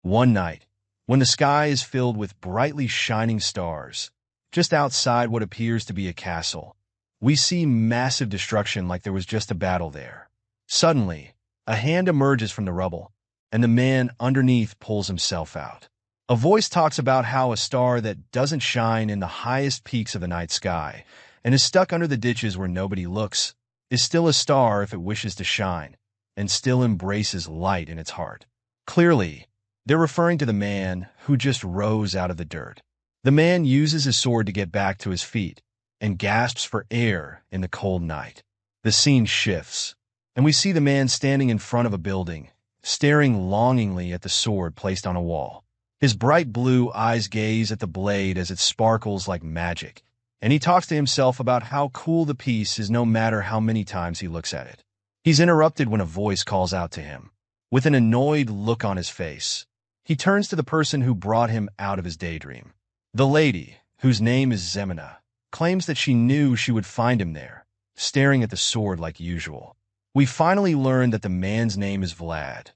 One night, when the sky is filled with brightly shining stars, just outside what appears to be a castle, we see massive destruction like there was just a battle there. Suddenly, a hand emerges from the rubble, and the man underneath pulls himself out. A voice talks about how a star that doesn't shine in the highest peaks of the night sky and is stuck under the ditches where nobody looks is still a star if it wishes to shine and still embraces light in its heart. Clearly, they're referring to the man who just rose out of the dirt. The man uses his sword to get back to his feet and gasps for air in the cold night. The scene shifts, and we see the man standing in front of a building, staring longingly at the sword placed on a wall. His bright blue eyes gaze at the blade as it sparkles like magic, and he talks to himself about how cool the piece is no matter how many times he looks at it. He's interrupted when a voice calls out to him. With an annoyed look on his face, he turns to the person who brought him out of his daydream. The lady, whose name is Zemina, claims that she knew she would find him there, staring at the sword like usual. We finally learn that the man's name is Vlad,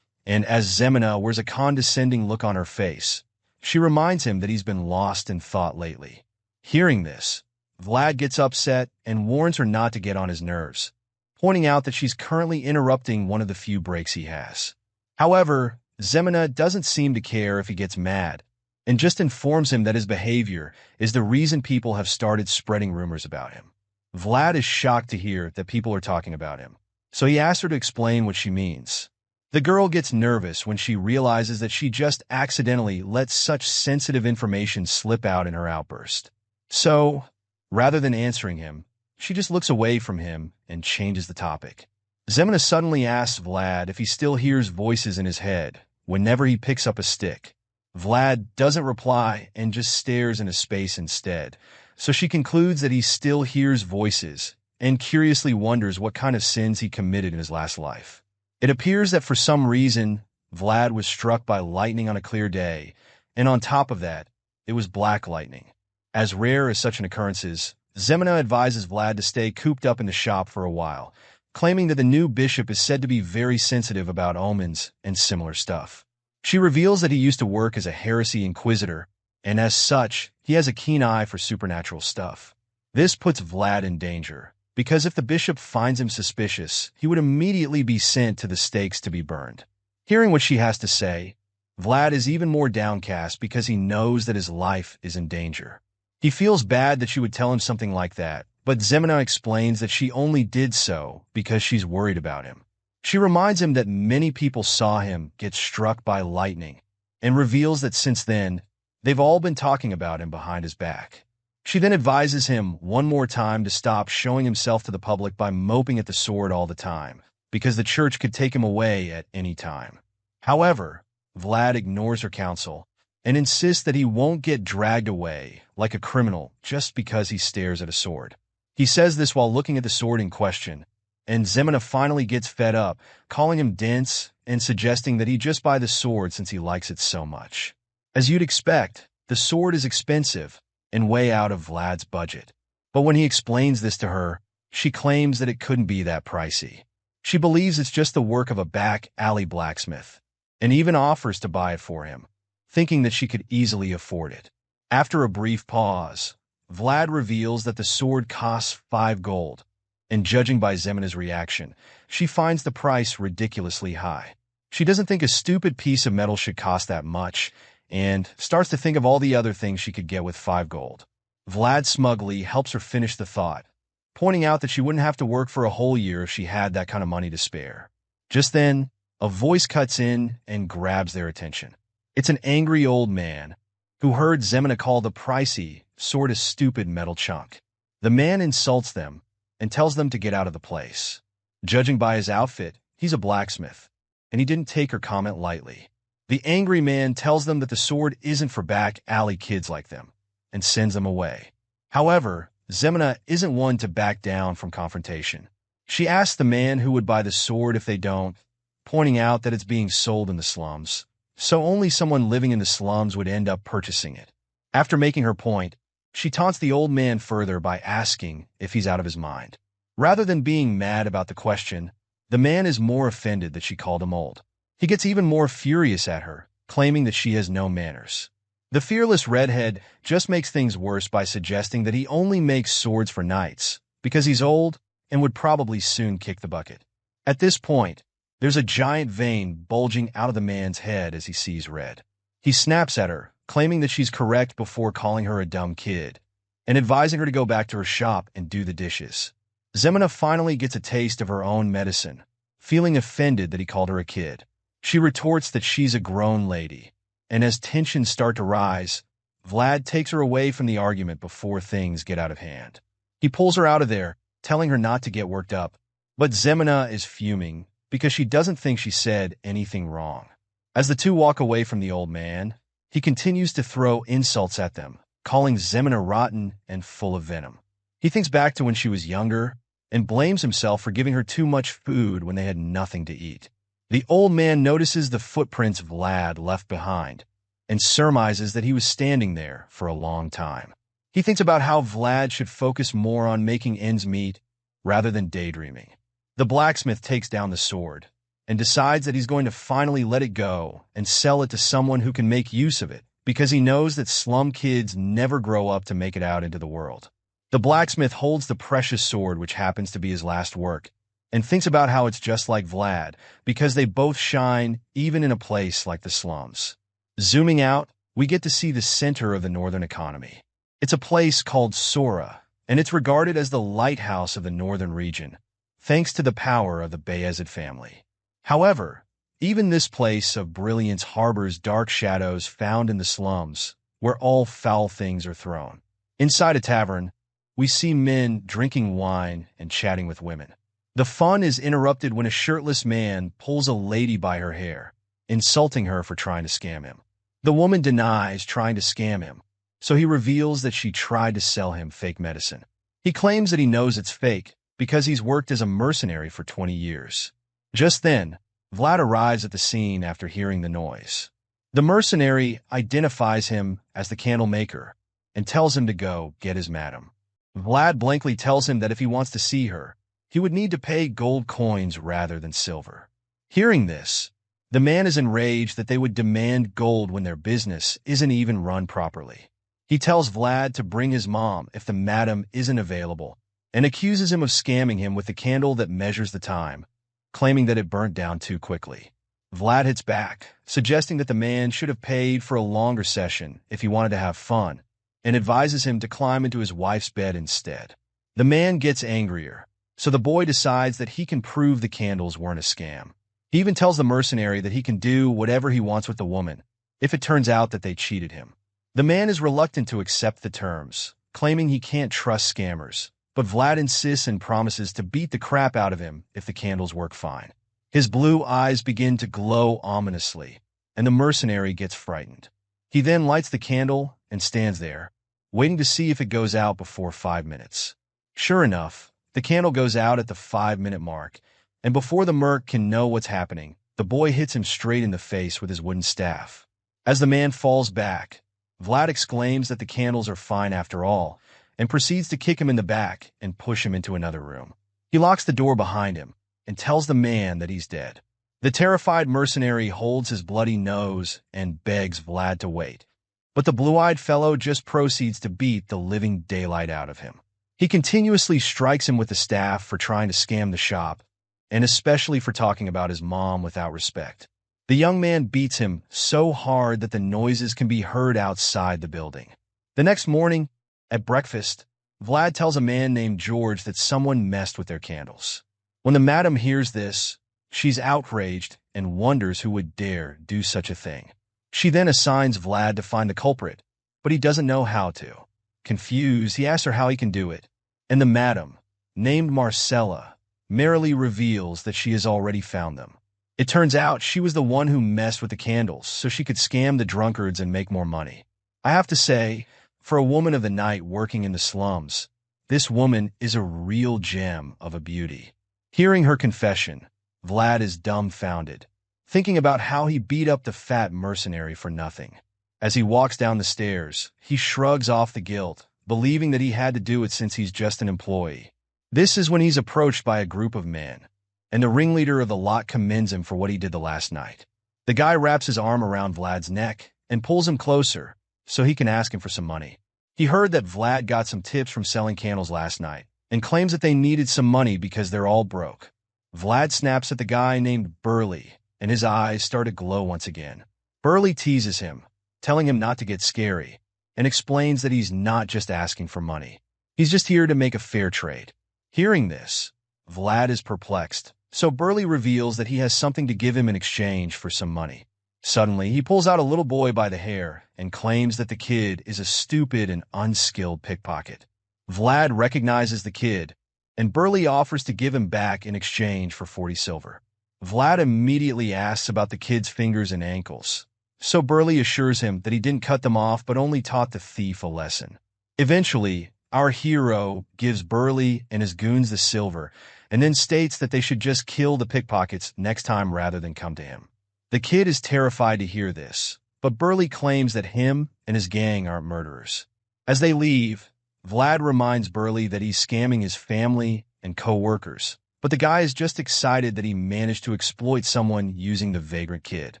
and as Zemina wears a condescending look on her face, she reminds him that he's been lost in thought lately. Hearing this, Vlad gets upset and warns her not to get on his nerves, pointing out that she's currently interrupting one of the few breaks he has. However, Zemina doesn't seem to care if he gets mad, and just informs him that his behavior is the reason people have started spreading rumors about him. Vlad is shocked to hear that people are talking about him, so he asks her to explain what she means. The girl gets nervous when she realizes that she just accidentally let such sensitive information slip out in her outburst. So, rather than answering him, she just looks away from him and changes the topic. Zemina suddenly asks Vlad if he still hears voices in his head whenever he picks up a stick. Vlad doesn't reply and just stares into space instead, so she concludes that he still hears voices and curiously wonders what kind of sins he committed in his last life. It appears that for some reason, Vlad was struck by lightning on a clear day, and on top of that, it was black lightning. As rare as such an occurrence is, Zemina advises Vlad to stay cooped up in the shop for a while, claiming that the new bishop is said to be very sensitive about omens and similar stuff. She reveals that he used to work as a heresy inquisitor, and as such, he has a keen eye for supernatural stuff. This puts Vlad in danger, because if the bishop finds him suspicious, he would immediately be sent to the stakes to be burned. Hearing what she has to say, Vlad is even more downcast because he knows that his life is in danger. He feels bad that she would tell him something like that, but Zemina explains that she only did so because she's worried about him. She reminds him that many people saw him get struck by lightning, and reveals that since then, they've all been talking about him behind his back. She then advises him one more time to stop showing himself to the public by moping at the sword all the time, because the church could take him away at any time. However, Vlad ignores her counsel and insists that he won't get dragged away like a criminal just because he stares at a sword. He says this while looking at the sword in question, and Zemina finally gets fed up, calling him dense and suggesting that he just buy the sword since he likes it so much. As you'd expect, the sword is expensive and way out of Vlad's budget. But when he explains this to her, she claims that it couldn't be that pricey. She believes it's just the work of a back-alley blacksmith, and even offers to buy it for him, thinking that she could easily afford it. After a brief pause, Vlad reveals that the sword costs 5 gold, and judging by Zemina's reaction, she finds the price ridiculously high. She doesn't think a stupid piece of metal should cost that much, and starts to think of all the other things she could get with 5 gold. Vlad smugly helps her finish the thought, pointing out that she wouldn't have to work for a whole year if she had that kind of money to spare. Just then, a voice cuts in and grabs their attention. It's an angry old man who heard Zemina call the pricey, sort of stupid metal chunk. The man insults them and tells them to get out of the place. Judging by his outfit, he's a blacksmith, and he didn't take her comment lightly. The angry man tells them that the sword isn't for back-alley kids like them, and sends them away. However, Zemina isn't one to back down from confrontation. She asks the man who would buy the sword if they don't, pointing out that it's being sold in the slums, so only someone living in the slums would end up purchasing it. After making her point, she taunts the old man further by asking if he's out of his mind. Rather than being mad about the question, the man is more offended that she called him old. He gets even more furious at her claiming that she has no manners. The fearless redhead just makes things worse by suggesting that he only makes swords for knights because he's old and would probably soon kick the bucket. At this point, there's a giant vein bulging out of the man's head as he sees red. He snaps at her, claiming that she's correct before calling her a dumb kid, and advising her to go back to her shop and do the dishes. Zemina finally gets a taste of her own medicine, feeling offended that he called her a kid. She retorts that she's a grown lady, and as tensions start to rise, Vlad takes her away from the argument before things get out of hand. He pulls her out of there, telling her not to get worked up, but Zemina is fuming because she doesn't think she said anything wrong. As the two walk away from the old man, he continues to throw insults at them, calling Zemina rotten and full of venom. He thinks back to when she was younger and blames himself for giving her too much food when they had nothing to eat. The old man notices the footprints Vlad left behind and surmises that he was standing there for a long time. He thinks about how Vlad should focus more on making ends meet rather than daydreaming. The blacksmith takes down the sword and decides that he's going to finally let it go and sell it to someone who can make use of it because he knows that slum kids never grow up to make it out into the world. The blacksmith holds the precious sword, which happens to be his last work, and thinks about how it's just like Vlad because they both shine even in a place like the slums. Zooming out, we get to see the center of the northern economy. It's a place called Sora, and it's regarded as the lighthouse of the northern region, thanks to the power of the Bayezid family. However, even this place of brilliance harbors dark shadows found in the slums, where all foul things are thrown. Inside a tavern, we see men drinking wine and chatting with women. The fun is interrupted when a shirtless man pulls a lady by her hair, insulting her for trying to scam him. The woman denies trying to scam him, so he reveals that she tried to sell him fake medicine. He claims that he knows it's fake because he's worked as a mercenary for 20 years. Just then, Vlad arrives at the scene after hearing the noise. The mercenary identifies him as the candle maker and tells him to go get his madam. Vlad blankly tells him that if he wants to see her, he would need to pay gold coins rather than silver. Hearing this, the man is enraged that they would demand gold when their business isn't even run properly. He tells Vlad to bring his mom if the madam isn't available and accuses him of scamming him with the candle that measures the time, claiming that it burnt down too quickly. Vlad hits back, suggesting that the man should have paid for a longer session if he wanted to have fun, and advises him to climb into his wife's bed instead. The man gets angrier, so the boy decides that he can prove the candles weren't a scam. He even tells the mercenary that he can do whatever he wants with the woman if it turns out that they cheated him. The man is reluctant to accept the terms, claiming he can't trust scammers, but Vlad insists and promises to beat the crap out of him if the candles work fine. His blue eyes begin to glow ominously, and the mercenary gets frightened. He then lights the candle and stands there, waiting to see if it goes out before 5 minutes. Sure enough, the candle goes out at the 5-minute mark, and before the merc can know what's happening, the boy hits him straight in the face with his wooden staff. As the man falls back, Vlad exclaims that the candles are fine after all, and proceeds to kick him in the back and push him into another room. He locks the door behind him and tells the man that he's dead. The terrified mercenary holds his bloody nose and begs Vlad to wait, but the blue-eyed fellow just proceeds to beat the living daylight out of him. He continuously strikes him with the staff for trying to scam the shop, and especially for talking about his mom without respect. The young man beats him so hard that the noises can be heard outside the building. The next morning, at breakfast, Vlad tells a man named George that someone messed with their candles. When the madam hears this, she's outraged and wonders who would dare do such a thing. She then assigns Vlad to find the culprit, but he doesn't know how to. Confused, he asks her how he can do it, and the madam, named Marcela, merrily reveals that she has already found them. It turns out she was the one who messed with the candles so she could scam the drunkards and make more money. I have to say, for a woman of the night working in the slums, this woman is a real gem of a beauty. Hearing her confession, Vlad is dumbfounded, thinking about how he beat up the fat mercenary for nothing. As he walks down the stairs, he shrugs off the guilt, believing that he had to do it since he's just an employee. This is when he's approached by a group of men, and the ringleader of the lot commends him for what he did the last night. The guy wraps his arm around Vlad's neck and pulls him closer so he can ask him for some money. He heard that Vlad got some tips from selling candles last night and claims that they needed some money because they're all broke. Vlad snaps at the guy named Burley, and his eyes start to glow once again. Burley teases him, telling him not to get scary, and explains that he's not just asking for money. He's just here to make a fair trade. Hearing this, Vlad is perplexed, so Burley reveals that he has something to give him in exchange for some money. Suddenly, he pulls out a little boy by the hair and claims that the kid is a stupid and unskilled pickpocket. Vlad recognizes the kid, and Burley offers to give him back in exchange for 40 silver. Vlad immediately asks about the kid's fingers and ankles, so Burley assures him that he didn't cut them off but only taught the thief a lesson. Eventually, our hero gives Burley and his goons the silver and then states that they should just kill the pickpockets next time rather than come to him. The kid is terrified to hear this, but Burley claims that him and his gang aren't murderers. As they leave, Vlad reminds Burley that he's scamming his family and co-workers, but the guy is just excited that he managed to exploit someone using the vagrant kid.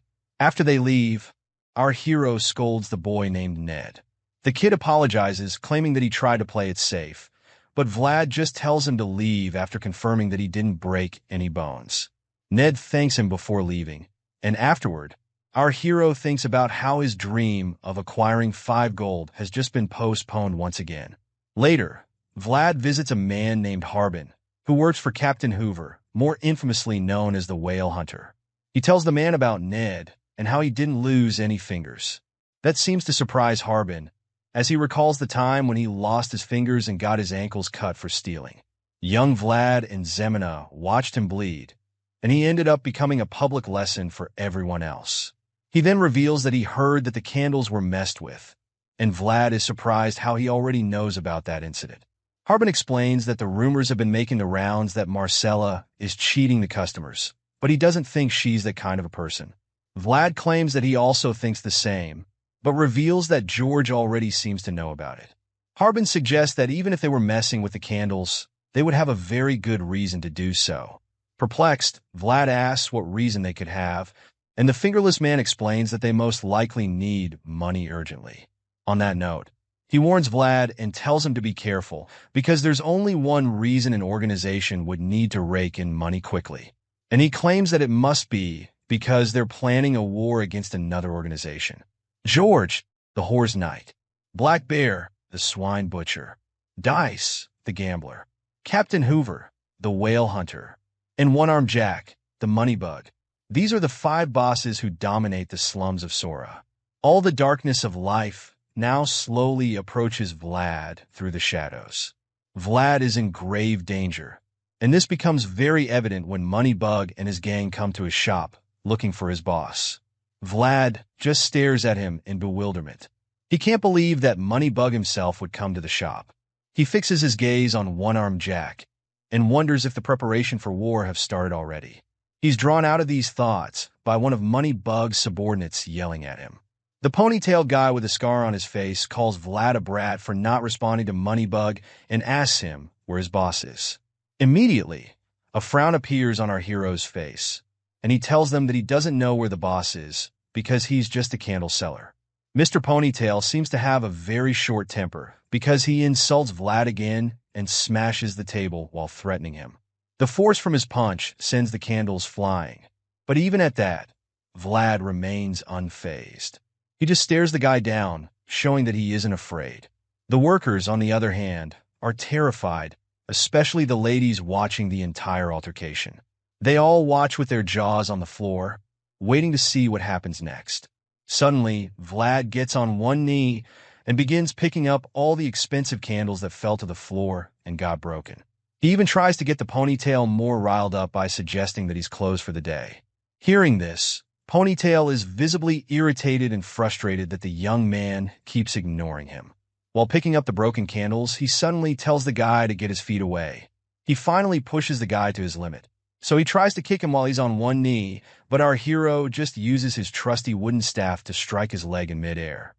After they leave, our hero scolds the boy named Ned. The kid apologizes, claiming that he tried to play it safe, but Vlad just tells him to leave after confirming that he didn't break any bones. Ned thanks him before leaving, and afterward, our hero thinks about how his dream of acquiring 5 gold has just been postponed once again. Later, Vlad visits a man named Harbin, who works for Captain Hoover, more infamously known as the Whale Hunter. He tells the man about Ned and how he didn't lose any fingers. That seems to surprise Harbin, as he recalls the time when he lost his fingers and got his ankles cut for stealing. Young Vlad and Zina watched him bleed, and he ended up becoming a public lesson for everyone else. He then reveals that he heard that the candles were messed with, and Vlad is surprised how he already knows about that incident. Harbin explains that the rumors have been making the rounds that Marcela is cheating the customers, but he doesn't think she's that kind of a person. Vlad claims that he also thinks the same, but reveals that George already seems to know about it. Harbin suggests that even if they were messing with the candles, they would have a very good reason to do so. Perplexed, Vlad asks what reason they could have, and the fingerless man explains that they most likely need money urgently. On that note, he warns Vlad and tells him to be careful, because there's only one reason an organization would need to rake in money quickly, and he claims that it must be because they're planning a war against another organization. George, the Whore's Knight; Black Bear, the Swine Butcher; Dice, the Gambler; Captain Hoover, the Whale Hunter; and One-Armed Jack, the Money Bug. These are the 5 bosses who dominate the slums of Sora. All the darkness of life now slowly approaches Vlad through the shadows. Vlad is in grave danger, and this becomes very evident when Moneybug and his gang come to his shop, looking for his boss. Vlad just stares at him in bewilderment. He can't believe that Moneybug himself would come to the shop. He fixes his gaze on One-Armed Jack and wonders if the preparation for war have started already. He's drawn out of these thoughts by one of Moneybug's subordinates yelling at him. The ponytail guy with a scar on his face calls Vlad a brat for not responding to Moneybug and asks him where his boss is. Immediately, a frown appears on our hero's face, and he tells them that he doesn't know where the boss is because he's just a candle seller. Mr. Ponytail seems to have a very short temper because he insults Vlad again and smashes the table while threatening him. The force from his punch sends the candles flying, but even at that, Vlad remains unfazed. He just stares the guy down, showing that he isn't afraid. The workers, on the other hand, are terrified, especially the ladies watching the entire altercation. They all watch with their jaws on the floor, waiting to see what happens next. Suddenly, Vlad gets on one knee and begins picking up all the expensive candles that fell to the floor and got broken. He even tries to get the Ponytail more riled up by suggesting that he's closed for the day. Hearing this, Ponytail is visibly irritated and frustrated that the young man keeps ignoring him. While picking up the broken candles, he suddenly tells the guy to get his feet away. He finally pushes the guy to his limit. So he tries to kick him while he's on one knee, but our hero just uses his trusty wooden staff to strike his leg in midair.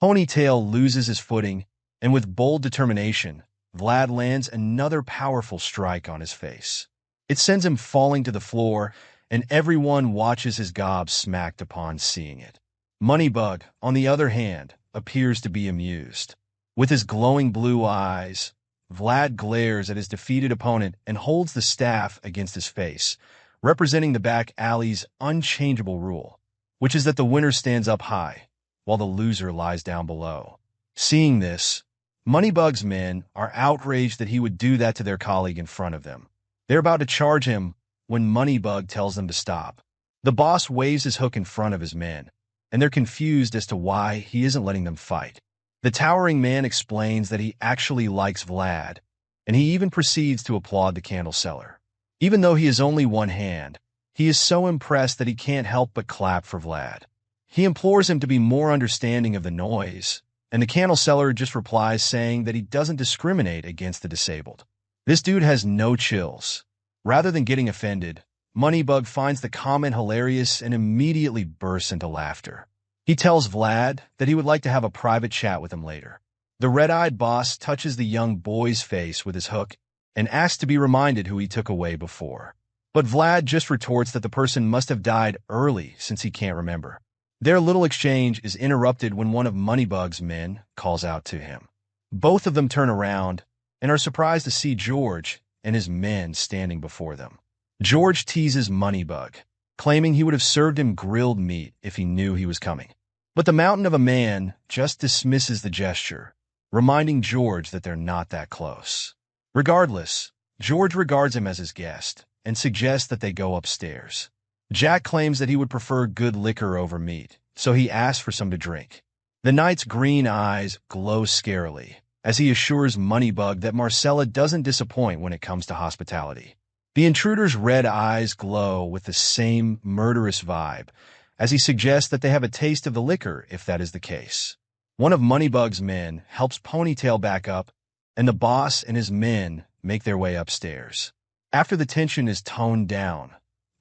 Ponytail loses his footing, and with bold determination, Vlad lands another powerful strike on his face. It sends him falling to the floor, and everyone watches his gob smacked upon seeing it. Moneybug, on the other hand, appears to be amused. With his glowing blue eyes, Vlad glares at his defeated opponent and holds the staff against his face, representing the back alley's unchangeable rule, which is that the winner stands up high, while the loser lies down below. Seeing this, Moneybug's men are outraged that he would do that to their colleague in front of them. They're about to charge him when Moneybug tells them to stop. The boss waves his hook in front of his men, and they're confused as to why he isn't letting them fight. The towering man explains that he actually likes Vlad, and he even proceeds to applaud the candle seller. Even though he has only one hand, he is so impressed that he can't help but clap for Vlad. He implores him to be more understanding of the noise, and the candle seller just replies saying that he doesn't discriminate against the disabled. This dude has no chills. Rather than getting offended, Moneybug finds the comment hilarious and immediately bursts into laughter. He tells Vlad that he would like to have a private chat with him later. The red-eyed boss touches the young boy's face with his hook and asks to be reminded who he took away before. But Vlad just retorts that the person must have died early since he can't remember. Their little exchange is interrupted when one of Moneybug's men calls out to him. Both of them turn around and are surprised to see George and his men standing before them. George teases Moneybug, claiming he would have served him grilled meat if he knew he was coming. But the mountain of a man just dismisses the gesture, reminding George that they're not that close. Regardless, George regards him as his guest and suggests that they go upstairs. Jack claims that he would prefer good liquor over meat, so he asks for some to drink. The knight's green eyes glow scarily as he assures Moneybug that Marcela doesn't disappoint when it comes to hospitality. The intruder's red eyes glow with the same murderous vibe as he suggests that they have a taste of the liquor if that is the case. One of Moneybug's men helps Ponytail back up, and the boss and his men make their way upstairs. After the tension is toned down,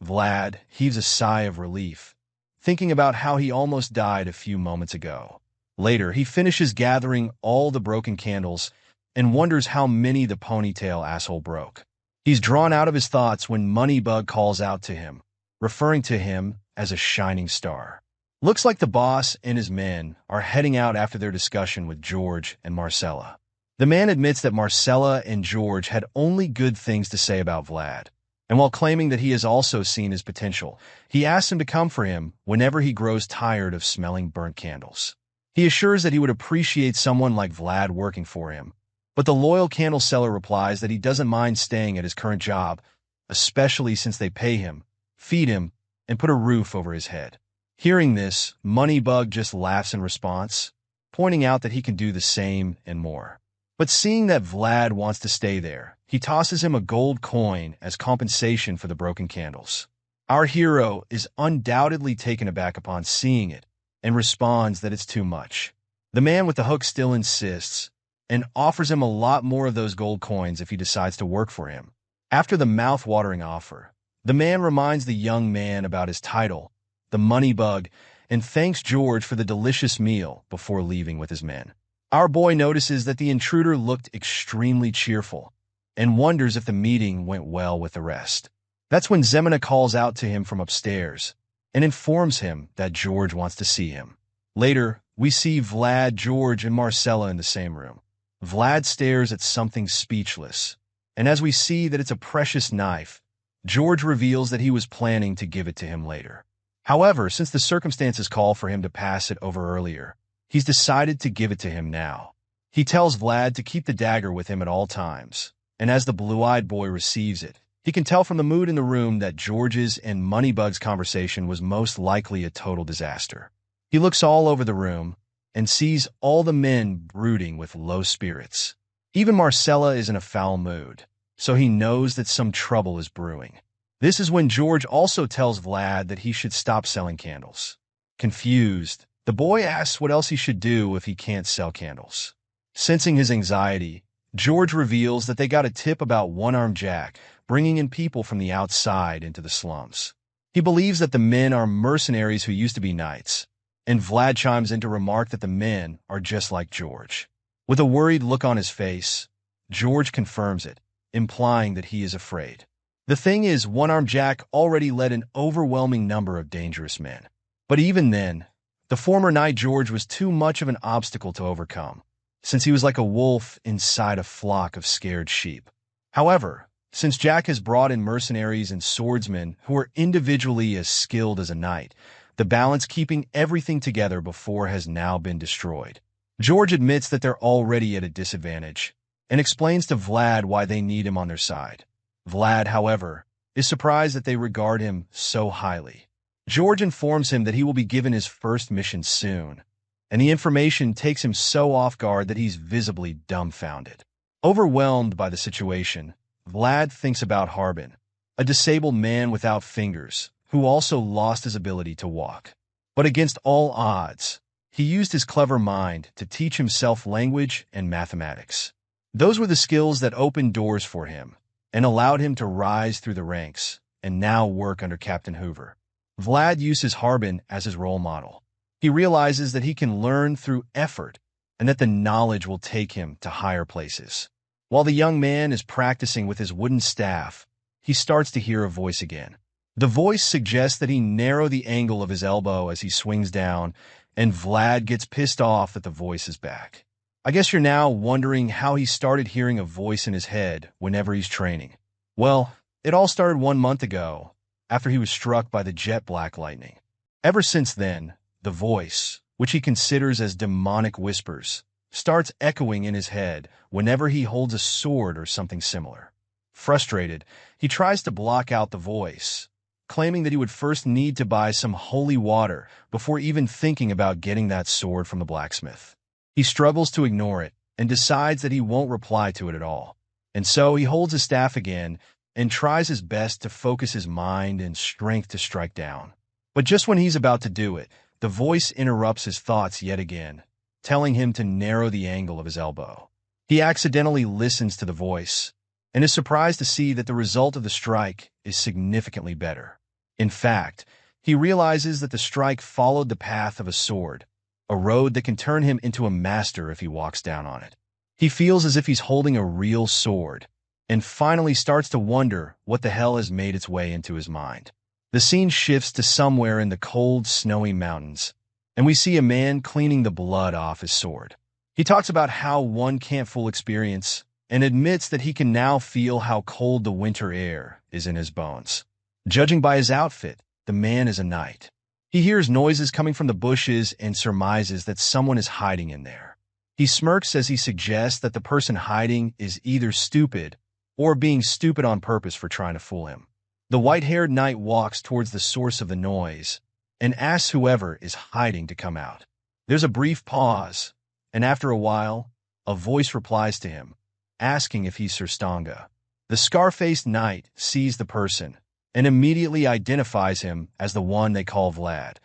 Vlad heaves a sigh of relief, thinking about how he almost died a few moments ago. Later, he finishes gathering all the broken candles and wonders how many the Ponytail asshole broke. He's drawn out of his thoughts when Moneybug calls out to him, referring to him as a shining star. Looks like the boss and his men are heading out after their discussion with George and Marcela. The man admits that Marcela and George had only good things to say about Vlad, and while claiming that he has also seen his potential, he asks him to come for him whenever he grows tired of smelling burnt candles. He assures that he would appreciate someone like Vlad working for him, but the loyal candle seller replies that he doesn't mind staying at his current job, especially since they pay him, feed him, and put a roof over his head. Hearing this, Moneybug just laughs in response, pointing out that he can do the same and more. But seeing that Vlad wants to stay there, he tosses him a gold coin as compensation for the broken candles. Our hero is undoubtedly taken aback upon seeing it and responds that it's too much. The man with the hook still insists and offers him a lot more of those gold coins if he decides to work for him. After the mouth-watering offer, the man reminds the young man about his title, the Moneybug, and thanks George for the delicious meal before leaving with his men. Our boy notices that the intruder looked extremely cheerful and wonders if the meeting went well with the rest. That's when Zemina calls out to him from upstairs and informs him that George wants to see him. Later, we see Vlad, George, and Marcela in the same room. Vlad stares at something speechless, and as we see that it's a precious knife, George reveals that he was planning to give it to him later. However, since the circumstances call for him to pass it over earlier, he's decided to give it to him now. He tells Vlad to keep the dagger with him at all times, and as the blue-eyed boy receives it, he can tell from the mood in the room that George's and Moneybug's conversation was most likely a total disaster. He looks all over the room and sees all the men brooding with low spirits. Even Marcela is in a foul mood, so he knows that some trouble is brewing. This is when George also tells Vlad that he should stop selling candles. Confused, the boy asks what else he should do if he can't sell candles. Sensing his anxiety, George reveals that they got a tip about One-Armed Jack bringing in people from the outside into the slums. He believes that the men are mercenaries who used to be knights, and Vlad chimes in to remark that the men are just like George. With a worried look on his face, George confirms it, implying that he is afraid. The thing is, One-Armed Jack already led an overwhelming number of dangerous men. But even then, the former knight George was too much of an obstacle to overcome, since he was like a wolf inside a flock of scared sheep. However, since Jack has brought in mercenaries and swordsmen who are individually as skilled as a knight, the balance keeping everything together before has now been destroyed. George admits that they're already at a disadvantage, and explains to Vlad why they need him on their side. Vlad, however, is surprised that they regard him so highly. George informs him that he will be given his first mission soon, and the information takes him so off guard that he's visibly dumbfounded. Overwhelmed by the situation, Vlad thinks about Harbin, a disabled man without fingers, who also lost his ability to walk. But against all odds, he used his clever mind to teach himself language and mathematics. Those were the skills that opened doors for him and allowed him to rise through the ranks and now work under Captain Hoover. Vlad uses Harbin as his role model. He realizes that he can learn through effort and that the knowledge will take him to higher places. While the young man is practicing with his wooden staff, he starts to hear a voice again. The voice suggests that he narrow the angle of his elbow as he swings down, and Vlad gets pissed off that the voice is back. I guess you're now wondering how he started hearing a voice in his head whenever he's training. Well, it all started 1 month ago, after he was struck by the jet black lightning. Ever since then, the voice, which he considers as demonic whispers, starts echoing in his head whenever he holds a sword or something similar. Frustrated, he tries to block out the voice, claiming that he would first need to buy some holy water before even thinking about getting that sword from the blacksmith. He struggles to ignore it and decides that he won't reply to it at all. And so he holds his staff again and tries his best to focus his mind and strength to strike down. But just when he's about to do it, the voice interrupts his thoughts yet again, telling him to narrow the angle of his elbow. He accidentally listens to the voice and is surprised to see that the result of the strike is significantly better. In fact, he realizes that the strike followed the path of a sword, a road that can turn him into a master if he walks down on it. He feels as if he's holding a real sword, and finally starts to wonder what the hell has made its way into his mind. The scene shifts to somewhere in the cold, snowy mountains, and we see a man cleaning the blood off his sword. He talks about how one can't fool experience, and admits that he can now feel how cold the winter air is in his bones. Judging by his outfit, the man is a knight. He hears noises coming from the bushes and surmises that someone is hiding in there. He smirks as he suggests that the person hiding is either stupid or being stupid on purpose for trying to fool him. The white-haired knight walks towards the source of the noise and asks whoever is hiding to come out. There's a brief pause, and after a while, a voice replies to him, asking if he's Sir Stanga. The scar-faced knight sees the person and immediately identifies him as the one they call Vlad,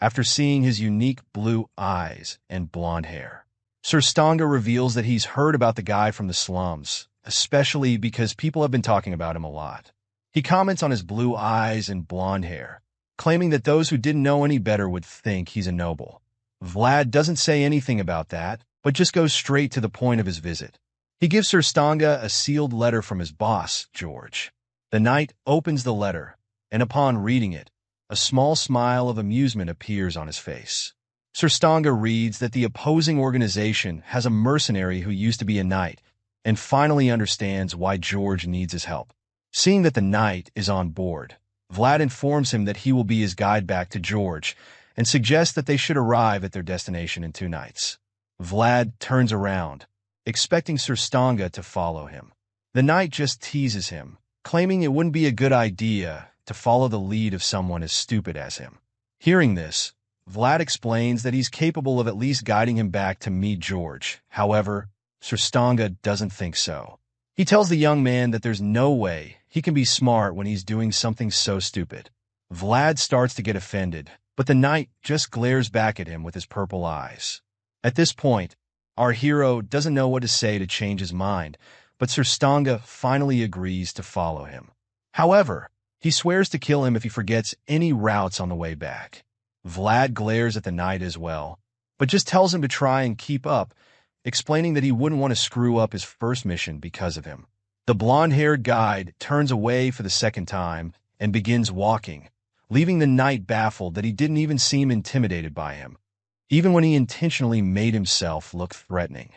after seeing his unique blue eyes and blonde hair. Sir Stanga reveals that he's heard about the guy from the slums, especially because people have been talking about him a lot. He comments on his blue eyes and blonde hair, claiming that those who didn't know any better would think he's a noble. Vlad doesn't say anything about that, but just goes straight to the point of his visit. He gives Sir Stanga a sealed letter from his boss, George. The knight opens the letter, and upon reading it, a small smile of amusement appears on his face. Sir Stanga reads that the opposing organization has a mercenary who used to be a knight, and finally understands why George needs his help. Seeing that the knight is on board, Vlad informs him that he will be his guide back to George, and suggests that they should arrive at their destination in 2 nights. Vlad turns around, expecting Sir Stanga to follow him. The knight just teases him, claiming it wouldn't be a good idea to follow the lead of someone as stupid as him. Hearing this, Vlad explains that he's capable of at least guiding him back to meet George. However, Sir Stanga doesn't think so. He tells the young man that there's no way he can be smart when he's doing something so stupid. Vlad starts to get offended, but the knight just glares back at him with his purple eyes. At this point, our hero doesn't know what to say to change his mind, but Sir Stanga finally agrees to follow him. However, he swears to kill him if he forgets any routes on the way back. Vlad glares at the knight as well, but just tells him to try and keep up, explaining that he wouldn't want to screw up his first mission because of him. The blonde-haired guide turns away for the second time and begins walking, leaving the knight baffled that he didn't even seem intimidated by him, even when he intentionally made himself look threatening.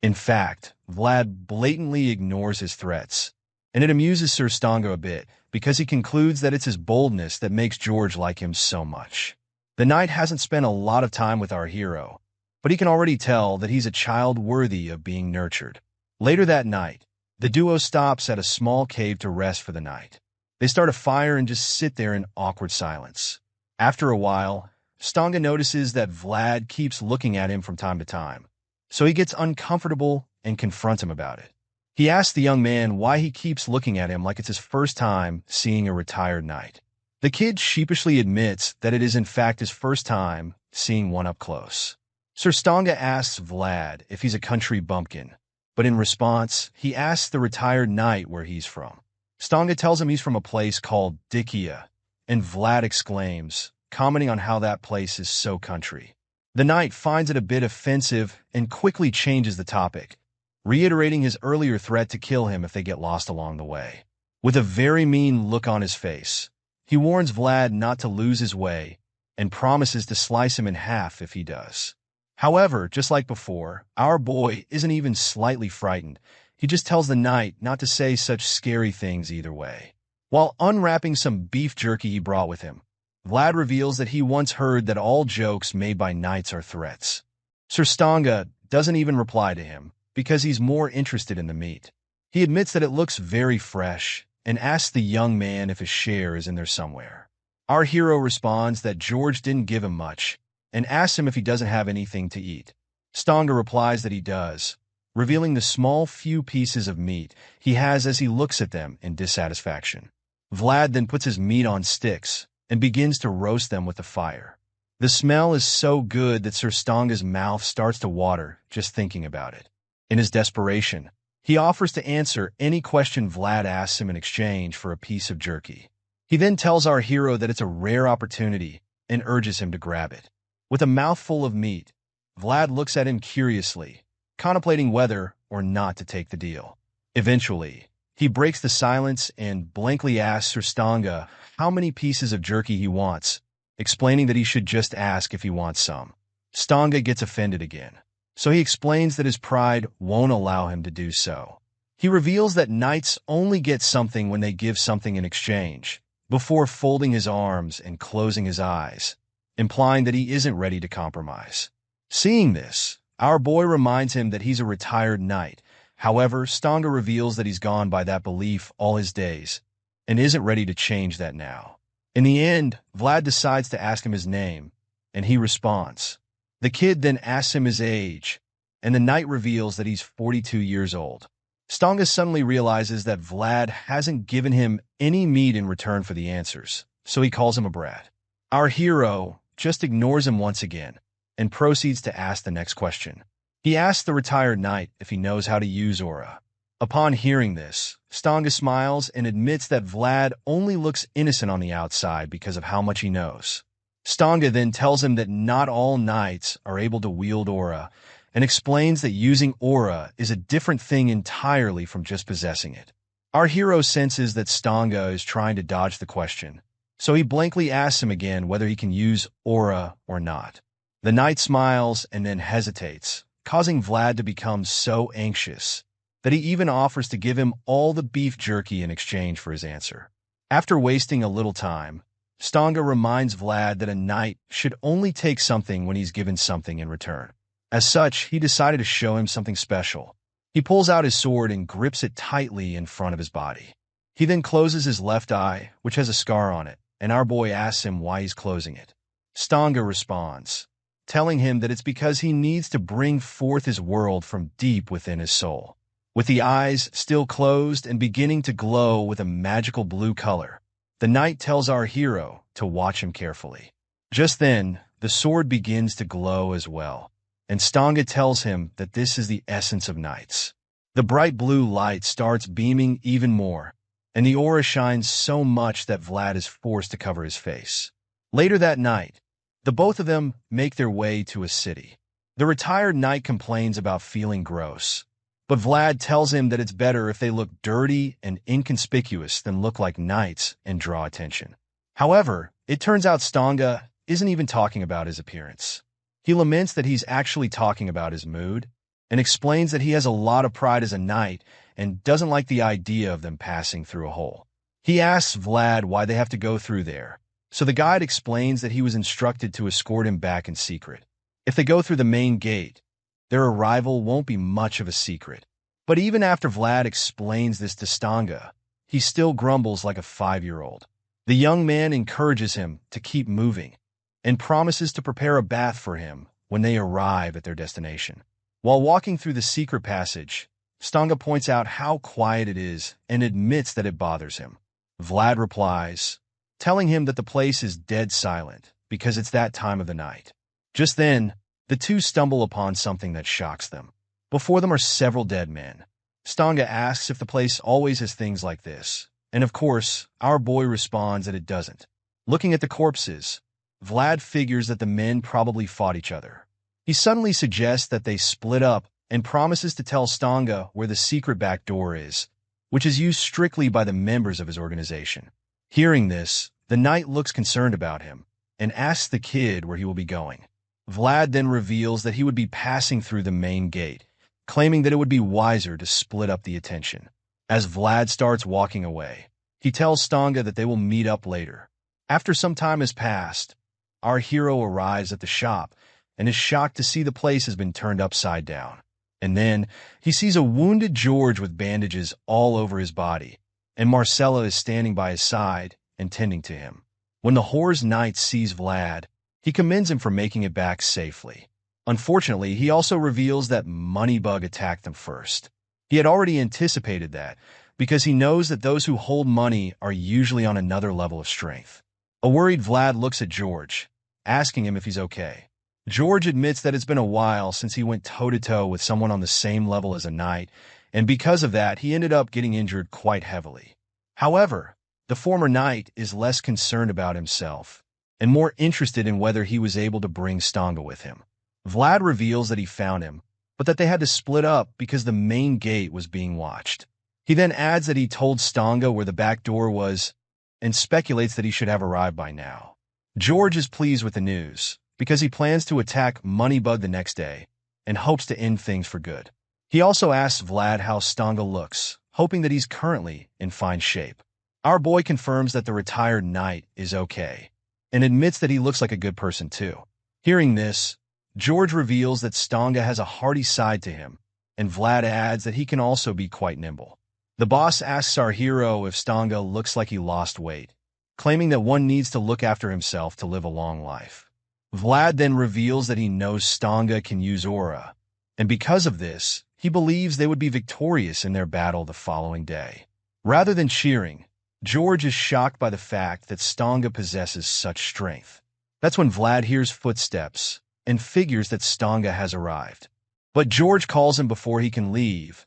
In fact, Vlad blatantly ignores his threats, and it amuses Sir Stanga a bit because he concludes that it's his boldness that makes George like him so much. The knight hasn't spent a lot of time with our hero, but he can already tell that he's a child worthy of being nurtured. Later that night, the duo stops at a small cave to rest for the night. They start a fire and just sit there in awkward silence. After a while, Stanga notices that Vlad keeps looking at him from time to time, so he gets uncomfortable and confronts him about it. He asks the young man why he keeps looking at him like it's his first time seeing a retired knight. The kid sheepishly admits that it is in fact his first time seeing one up close. Sir Stanga asks Vlad if he's a country bumpkin, but in response, he asks the retired knight where he's from. Stanga tells him he's from a place called Dikia, and Vlad exclaims, commenting on how that place is so country. The knight finds it a bit offensive and quickly changes the topic, reiterating his earlier threat to kill him if they get lost along the way. With a very mean look on his face, he warns Vlad not to lose his way and promises to slice him in half if he does. However, just like before, our boy isn't even slightly frightened. He just tells the knight not to say such scary things either way. While unwrapping some beef jerky he brought with him, Vlad reveals that he once heard that all jokes made by knights are threats. Sir Stanga doesn't even reply to him because he's more interested in the meat. He admits that it looks very fresh and asks the young man if his share is in there somewhere. Our hero responds that George didn't give him much and asks him if he doesn't have anything to eat. Stanga replies that he does, revealing the small few pieces of meat he has as he looks at them in dissatisfaction. Vlad then puts his meat on sticks and begins to roast them with the fire. The smell is so good that Sir Stanga's mouth starts to water just thinking about it. In his desperation, he offers to answer any question Vlad asks him in exchange for a piece of jerky. He then tells our hero that it's a rare opportunity and urges him to grab it. With a mouthful of meat, Vlad looks at him curiously, contemplating whether or not to take the deal. Eventually, he breaks the silence and blankly asks Sir Stanga how many pieces of jerky he wants, explaining that he should just ask if he wants some. Stanga gets offended again, so he explains that his pride won't allow him to do so. He reveals that knights only get something when they give something in exchange, before folding his arms and closing his eyes, implying that he isn't ready to compromise. Seeing this, our boy reminds him that he's a retired knight. However, Stanga reveals that he's gone by that belief all his days and isn't ready to change that now. In the end, Vlad decides to ask him his name, and he responds. The kid then asks him his age, and the knight reveals that he's 42 years old. Stanga suddenly realizes that Vlad hasn't given him any meat in return for the answers, so he calls him a brat. Our hero just ignores him once again and proceeds to ask the next question. He asks the retired knight if he knows how to use aura. Upon hearing this, Stanga smiles and admits that Vlad only looks innocent on the outside because of how much he knows. Stanga then tells him that not all knights are able to wield aura and explains that using aura is a different thing entirely from just possessing it. Our hero senses that Stanga is trying to dodge the question, so he blankly asks him again whether he can use aura or not. The knight smiles and then hesitates, causing Vlad to become so anxious that he even offers to give him all the beef jerky in exchange for his answer. After wasting a little time, Stanga reminds Vlad that a knight should only take something when he's given something in return. As such, he decided to show him something special. He pulls out his sword and grips it tightly in front of his body. He then closes his left eye, which has a scar on it, and our boy asks him why he's closing it. Stanga responds, telling him that it's because he needs to bring forth his world from deep within his soul. With the eyes still closed and beginning to glow with a magical blue color, the knight tells our hero to watch him carefully. Just then, the sword begins to glow as well, and Stanga tells him that this is the essence of knights. The bright blue light starts beaming even more, and the aura shines so much that Vlad is forced to cover his face. Later that night, the both of them make their way to a city. The retired knight complains about feeling gross, But Vlad tells him that it's better if they look dirty and inconspicuous than look like knights and draw attention. However, it turns out Stanga isn't even talking about his appearance. He laments that he's actually talking about his mood, and explains that he has a lot of pride as a knight and doesn't like the idea of them passing through a hole. He asks Vlad why they have to go through there, so the guide explains that he was instructed to escort him back in secret. If they go through the main gate, their arrival won't be much of a secret. But even after Vlad explains this to Stanga, he still grumbles like a 5-year-old. The young man encourages him to keep moving and promises to prepare a bath for him when they arrive at their destination. While walking through the secret passage, Stanga points out how quiet it is and admits that it bothers him. Vlad replies, telling him that the place is dead silent because it's that time of the night. Just then, the two stumble upon something that shocks them. Before them are several dead men. Stanga asks if the place always has things like this, and of course, our boy responds that it doesn't. Looking at the corpses, Vlad figures that the men probably fought each other. He suddenly suggests that they split up and promises to tell Stanga where the secret back door is, which is used strictly by the members of his organization. Hearing this, the knight looks concerned about him and asks the kid where he will be going. Vlad then reveals that he would be passing through the main gate, claiming that it would be wiser to split up the attention. As Vlad starts walking away, he tells Stanga that they will meet up later. After some time has passed, our hero arrives at the shop and is shocked to see the place has been turned upside down. And then he sees a wounded George with bandages all over his body, and Marcela is standing by his side and tending to him. When the whore's knight sees Vlad, he commends him for making it back safely. Unfortunately, he also reveals that Moneybug attacked them first. He had already anticipated that, because he knows that those who hold money are usually on another level of strength. A worried Vlad looks at George, asking him if he's okay. George admits that it's been a while since he went toe-to-toe with someone on the same level as a knight, and because of that, he ended up getting injured quite heavily. However, the former knight is less concerned about himself and more interested in whether he was able to bring Stanga with him. Vlad reveals that he found him, but that they had to split up because the main gate was being watched. He then adds that he told Stanga where the back door was and speculates that he should have arrived by now. George is pleased with the news because he plans to attack Moneybug the next day and hopes to end things for good. He also asks Vlad how Stanga looks, hoping that he's currently in fine shape. Our boy confirms that the retired knight is okay and admits that he looks like a good person too. Hearing this, George reveals that Stanga has a hearty side to him, and Vlad adds that he can also be quite nimble. The boss asks our hero if Stanga looks like he lost weight, claiming that one needs to look after himself to live a long life. Vlad then reveals that he knows Stanga can use aura, and because of this, he believes they would be victorious in their battle the following day. Rather than cheering, George is shocked by the fact that Stanga possesses such strength. That's when Vlad hears footsteps and figures that Stanga has arrived. But George calls him before he can leave,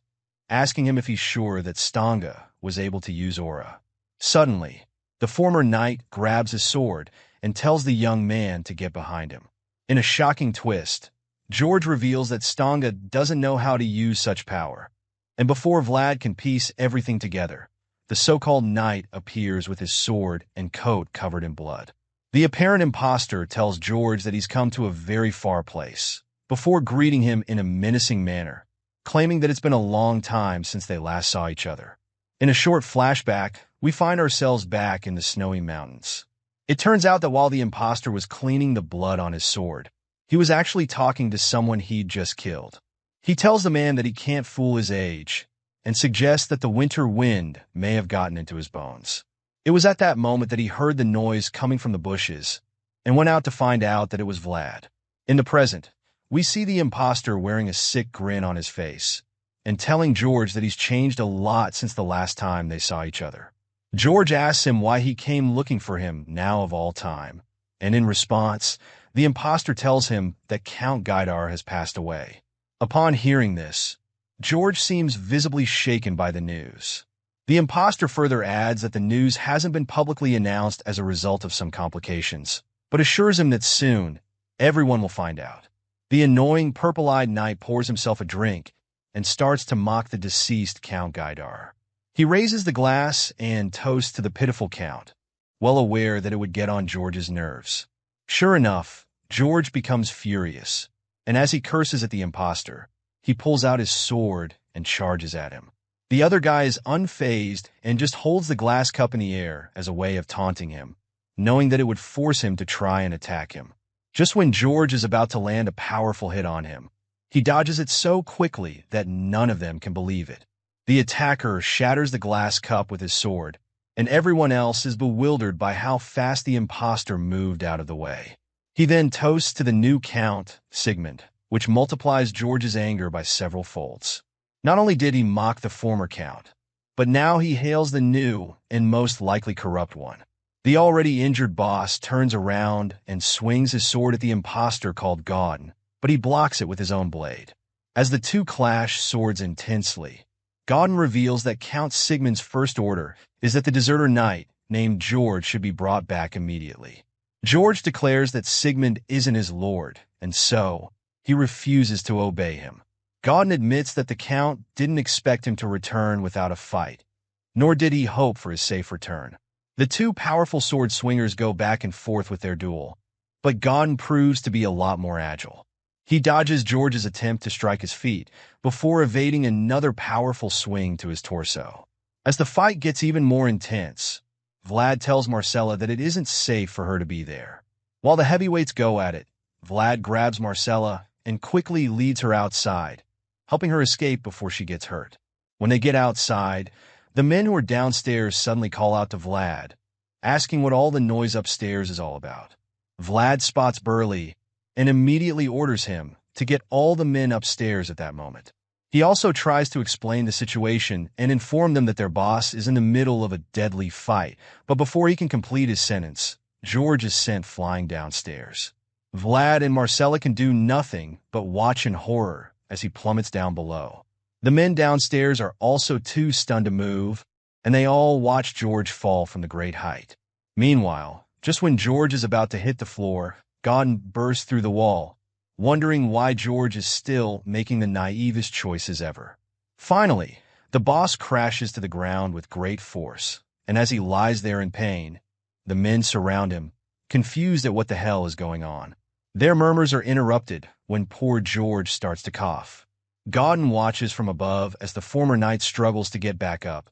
asking him if he's sure that Stanga was able to use aura. Suddenly, the former knight grabs his sword and tells the young man to get behind him. In a shocking twist, George reveals that Stanga doesn't know how to use such power, and before Vlad can piece everything together, the so-called knight appears with his sword and coat covered in blood. The apparent imposter tells George that he's come to a very far place, before greeting him in a menacing manner, claiming that it's been a long time since they last saw each other. In a short flashback, we find ourselves back in the snowy mountains. It turns out that while the imposter was cleaning the blood on his sword, he was actually talking to someone he'd just killed. He tells the man that he can't fool his age, and suggests that the winter wind may have gotten into his bones. It was at that moment that he heard the noise coming from the bushes, and went out to find out that it was Vlad. In the present, we see the imposter wearing a sick grin on his face, and telling George that he's changed a lot since the last time they saw each other. George asks him why he came looking for him now of all time, and in response, the imposter tells him that Count Gaidar has passed away. Upon hearing this, George seems visibly shaken by the news. The imposter further adds that the news hasn't been publicly announced as a result of some complications, but assures him that soon, everyone will find out. The annoying purple-eyed knight pours himself a drink and starts to mock the deceased Count Gaidar. He raises the glass and toasts to the pitiful Count, well aware that it would get on George's nerves. Sure enough, George becomes furious, and as he curses at the imposter, he pulls out his sword and charges at him. The other guy is unfazed and just holds the glass cup in the air as a way of taunting him, knowing that it would force him to try and attack him. Just when George is about to land a powerful hit on him, he dodges it so quickly that none of them can believe it. The attacker shatters the glass cup with his sword, and everyone else is bewildered by how fast the imposter moved out of the way. He then toasts to the new Count, Sigmund, which multiplies George's anger by several folds. Not only did he mock the former Count, but now he hails the new and most likely corrupt one. The already injured boss turns around and swings his sword at the imposter called Goden, but he blocks it with his own blade. As the two clash swords intensely, Goden reveals that Count Sigmund's first order is that the deserter knight named George should be brought back immediately. George declares that Sigmund isn't his lord, and so he refuses to obey him. Goden admits that the Count didn't expect him to return without a fight, nor did he hope for his safe return. The two powerful sword swingers go back and forth with their duel, but Goden proves to be a lot more agile. He dodges George's attempt to strike his feet before evading another powerful swing to his torso. As the fight gets even more intense, Vlad tells Marcela that it isn't safe for her to be there. While the heavyweights go at it, Vlad grabs Marcela and quickly leads her outside, helping her escape before she gets hurt. When they get outside, the men who are downstairs suddenly call out to Vlad, asking what all the noise upstairs is all about. Vlad spots Burley and immediately orders him to get all the men upstairs at that moment. He also tries to explain the situation and inform them that their boss is in the middle of a deadly fight, but before he can complete his sentence, George is sent flying downstairs. Vlad and Marcela can do nothing but watch in horror as he plummets down below. The men downstairs are also too stunned to move, and they all watch George fall from the great height. Meanwhile, just when George is about to hit the floor, Goden bursts through the wall, wondering why George is still making the naivest choices ever. Finally, the boss crashes to the ground with great force, and as he lies there in pain, the men surround him, confused at what the hell is going on. Their murmurs are interrupted when poor George starts to cough. Goden watches from above as the former knight struggles to get back up,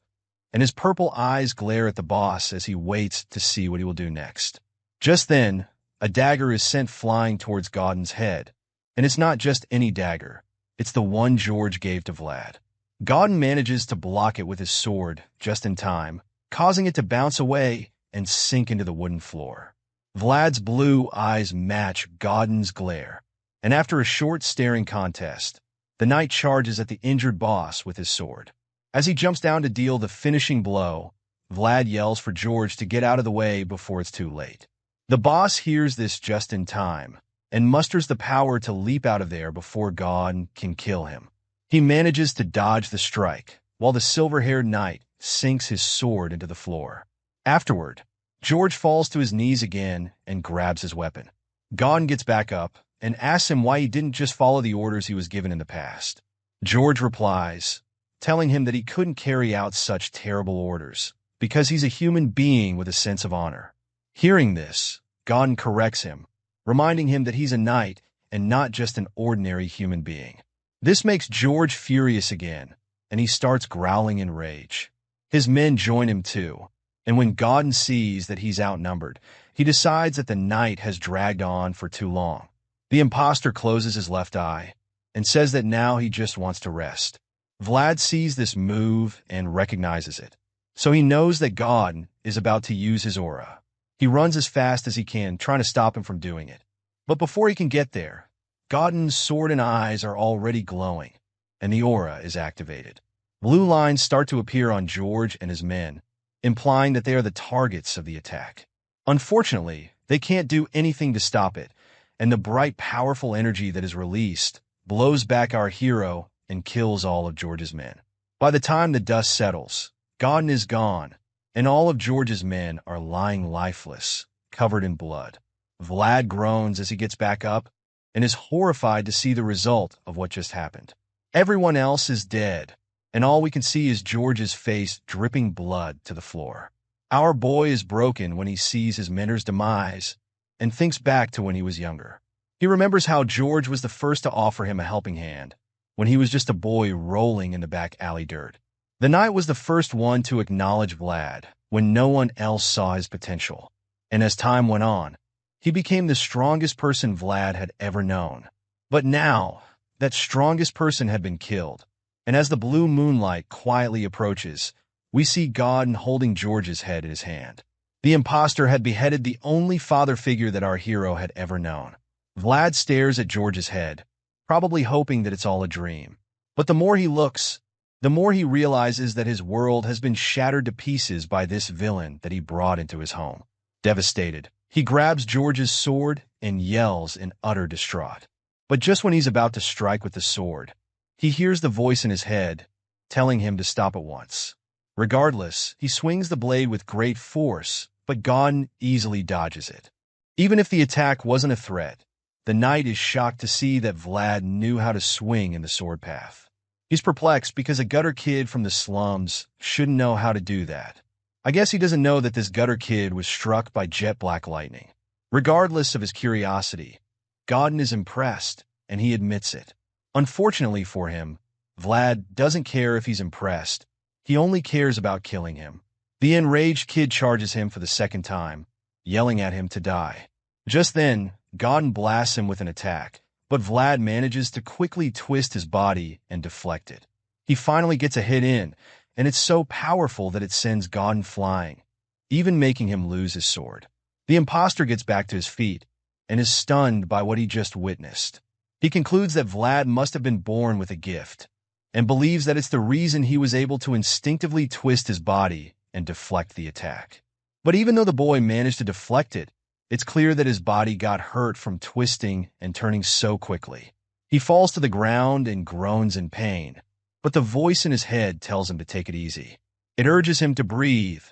and his purple eyes glare at the boss as he waits to see what he will do next. Just then, a dagger is sent flying towards Goden's head, and it's not just any dagger, it's the one George gave to Vlad. Goden manages to block it with his sword just in time, causing it to bounce away and sink into the wooden floor. Vlad's blue eyes match Goden's glare, and after a short staring contest, the knight charges at the injured boss with his sword. As he jumps down to deal the finishing blow, Vlad yells for George to get out of the way before it's too late. The boss hears this just in time, and musters the power to leap out of there before Goden can kill him. He manages to dodge the strike, while the silver-haired knight sinks his sword into the floor. Afterward, George falls to his knees again and grabs his weapon. Goden gets back up and asks him why he didn't just follow the orders he was given in the past. George replies, telling him that he couldn't carry out such terrible orders because he's a human being with a sense of honor. Hearing this, Goden corrects him, reminding him that he's a knight and not just an ordinary human being. This makes George furious again, and he starts growling in rage. His men join him too, and when Goden sees that he's outnumbered, he decides that the knight has dragged on for too long. The imposter closes his left eye and says that now he just wants to rest. Vlad sees this move and recognizes it, so he knows that Goden is about to use his aura. He runs as fast as he can, trying to stop him from doing it. But before he can get there, Goden's sword and eyes are already glowing, and the aura is activated. Blue lines start to appear on George and his men, implying that they are the targets of the attack. Unfortunately, they can't do anything to stop it, and the bright, powerful energy that is released blows back our hero and kills all of George's men. By the time the dust settles, Goden is gone, and all of George's men are lying lifeless, covered in blood. Vlad groans as he gets back up and is horrified to see the result of what just happened. Everyone else is dead, and all we can see is George's face dripping blood to the floor. Our boy is broken when he sees his mentor's demise and thinks back to when he was younger. He remembers how George was the first to offer him a helping hand, when he was just a boy rolling in the back alley dirt. The knight was the first one to acknowledge Vlad when no one else saw his potential, and as time went on, he became the strongest person Vlad had ever known. But now, that strongest person had been killed, and as the blue moonlight quietly approaches, we see Goden holding George's head in his hand. The imposter had beheaded the only father figure that our hero had ever known. Vlad stares at George's head, probably hoping that it's all a dream. But the more he looks, the more he realizes that his world has been shattered to pieces by this villain that he brought into his home. Devastated, he grabs George's sword and yells in utter distraught. But just when he's about to strike with the sword, he hears the voice in his head telling him to stop at once. Regardless, he swings the blade with great force, but Goden easily dodges it. Even if the attack wasn't a threat, the knight is shocked to see that Vlad knew how to swing in the sword path. He's perplexed because a gutter kid from the slums shouldn't know how to do that. I guess he doesn't know that this gutter kid was struck by jet black lightning. Regardless of his curiosity, Goden is impressed, and he admits it. Unfortunately for him, Vlad doesn't care if he's impressed. He only cares about killing him. The enraged kid charges him for the second time, yelling at him to die. Just then, Goden blasts him with an attack, but Vlad manages to quickly twist his body and deflect it. He finally gets a hit in, and it's so powerful that it sends Goden flying, even making him lose his sword. The imposter gets back to his feet and is stunned by what he just witnessed. He concludes that Vlad must have been born with a gift, and believes that it's the reason he was able to instinctively twist his body and deflect the attack. But even though the boy managed to deflect it, it's clear that his body got hurt from twisting and turning so quickly. He falls to the ground and groans in pain, but the voice in his head tells him to take it easy. It urges him to breathe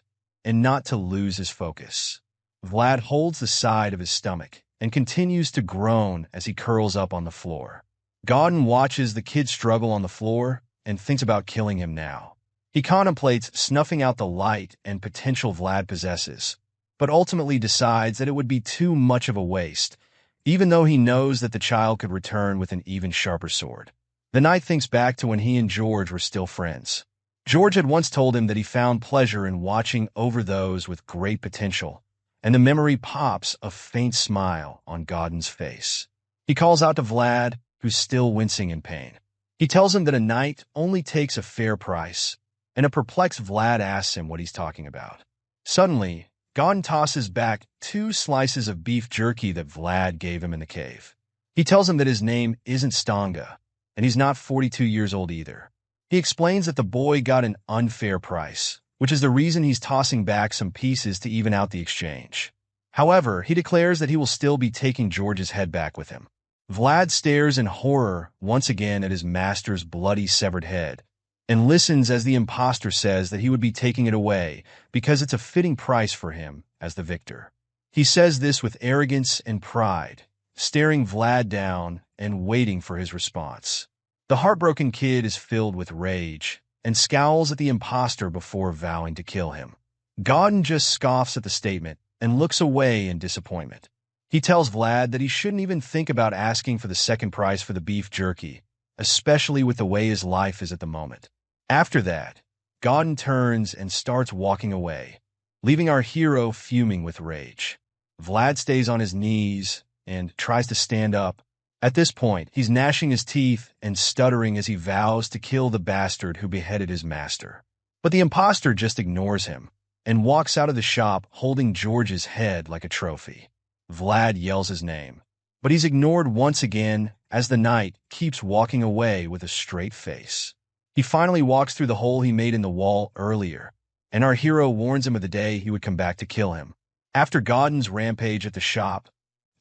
and not to lose his focus. Vlad holds the side of his stomach and continues to groan as he curls up on the floor. Goden watches the kid struggle on the floor and thinks about killing him now. He contemplates snuffing out the light and potential Vlad possesses, but ultimately decides that it would be too much of a waste, even though he knows that the child could return with an even sharper sword. The knight thinks back to when he and George were still friends. George had once told him that he found pleasure in watching over those with great potential, and the memory pops a faint smile on Goden's face. He calls out to Vlad, who's still wincing in pain. He tells him that a knight only takes a fair price, and a perplexed Vlad asks him what he's talking about. Suddenly, Goden tosses back 2 slices of beef jerky that Vlad gave him in the cave. He tells him that his name isn't Stanga, and he's not 42 years old either. He explains that the boy got an unfair price, which is the reason he's tossing back some pieces to even out the exchange. However, he declares that he will still be taking George's head back with him. Vlad stares in horror once again at his master's bloody severed head, and listens as the imposter says that he would be taking it away because it's a fitting price for him as the victor. He says this with arrogance and pride, staring Vlad down and waiting for his response. The heartbroken kid is filled with rage and scowls at the imposter before vowing to kill him. Goden just scoffs at the statement and looks away in disappointment. He tells Vlad that he shouldn't even think about asking for the second prize for the beef jerky, especially with the way his life is at the moment. After that, Goden turns and starts walking away, leaving our hero fuming with rage. Vlad stays on his knees and tries to stand up. At this point, he's gnashing his teeth and stuttering as he vows to kill the bastard who beheaded his master. But the imposter just ignores him and walks out of the shop holding George's head like a trophy. Vlad yells his name, but he's ignored once again as the knight keeps walking away with a straight face. He finally walks through the hole he made in the wall earlier, and our hero warns him of the day he would come back to kill him. After Goden's rampage at the shop,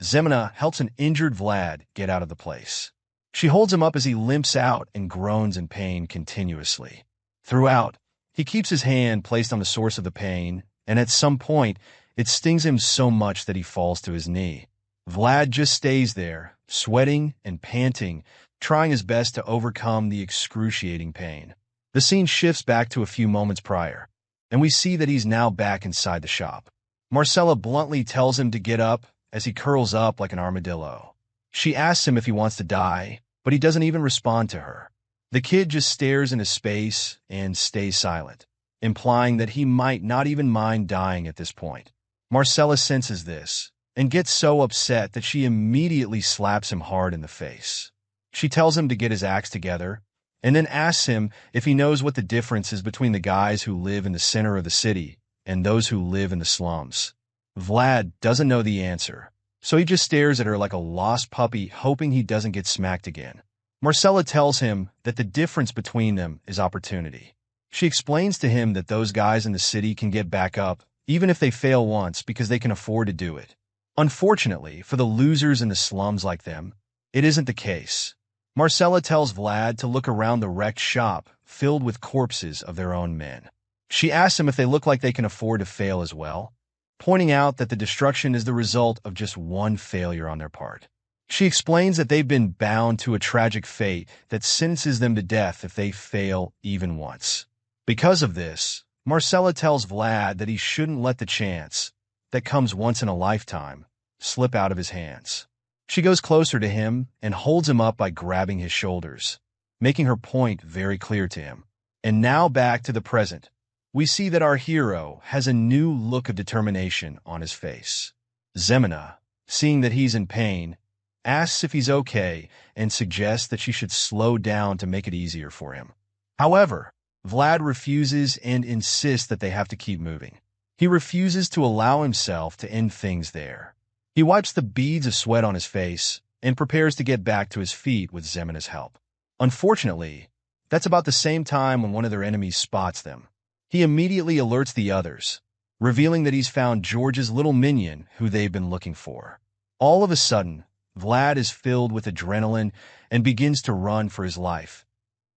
Zemina helps an injured Vlad get out of the place. She holds him up as he limps out and groans in pain continuously. Throughout, he keeps his hand placed on the source of the pain, and at some point, it stings him so much that he falls to his knee. Vlad just stays there, sweating and panting, trying his best to overcome the excruciating pain. The scene shifts back to a few moments prior, and we see that he's now back inside the shop. Marcela bluntly tells him to get up as he curls up like an armadillo. She asks him if he wants to die, but he doesn't even respond to her. The kid just stares into space and stays silent, implying that he might not even mind dying at this point. Marcela senses this and gets so upset that she immediately slaps him hard in the face. She tells him to get his acts together and then asks him if he knows what the difference is between the guys who live in the center of the city and those who live in the slums. Vlad doesn't know the answer, so he just stares at her like a lost puppy, hoping he doesn't get smacked again. Marcela tells him that the difference between them is opportunity. She explains to him that those guys in the city can get back up, even if they fail once, because they can afford to do it. Unfortunately, for the losers in the slums like them, it isn't the case. Marcela tells Vlad to look around the wrecked shop filled with corpses of their own men. She asks him if they look like they can afford to fail as well, pointing out that the destruction is the result of just one failure on their part. She explains that they've been bound to a tragic fate that sentences them to death if they fail even once. Because of this, Marcela tells Vlad that he shouldn't let the chance, that comes once in a lifetime, slip out of his hands. She goes closer to him and holds him up by grabbing his shoulders, making her point very clear to him. And now back to the present. We see that our hero has a new look of determination on his face. Zemina, seeing that he's in pain, asks if he's okay and suggests that she should slow down to make it easier for him. However, Vlad refuses and insists that they have to keep moving. He refuses to allow himself to end things there. He wipes the beads of sweat on his face and prepares to get back to his feet with Zemina's help. Unfortunately, that's about the same time when one of their enemies spots them. He immediately alerts the others, revealing that he's found George's little minion who they've been looking for. All of a sudden, Vlad is filled with adrenaline and begins to run for his life,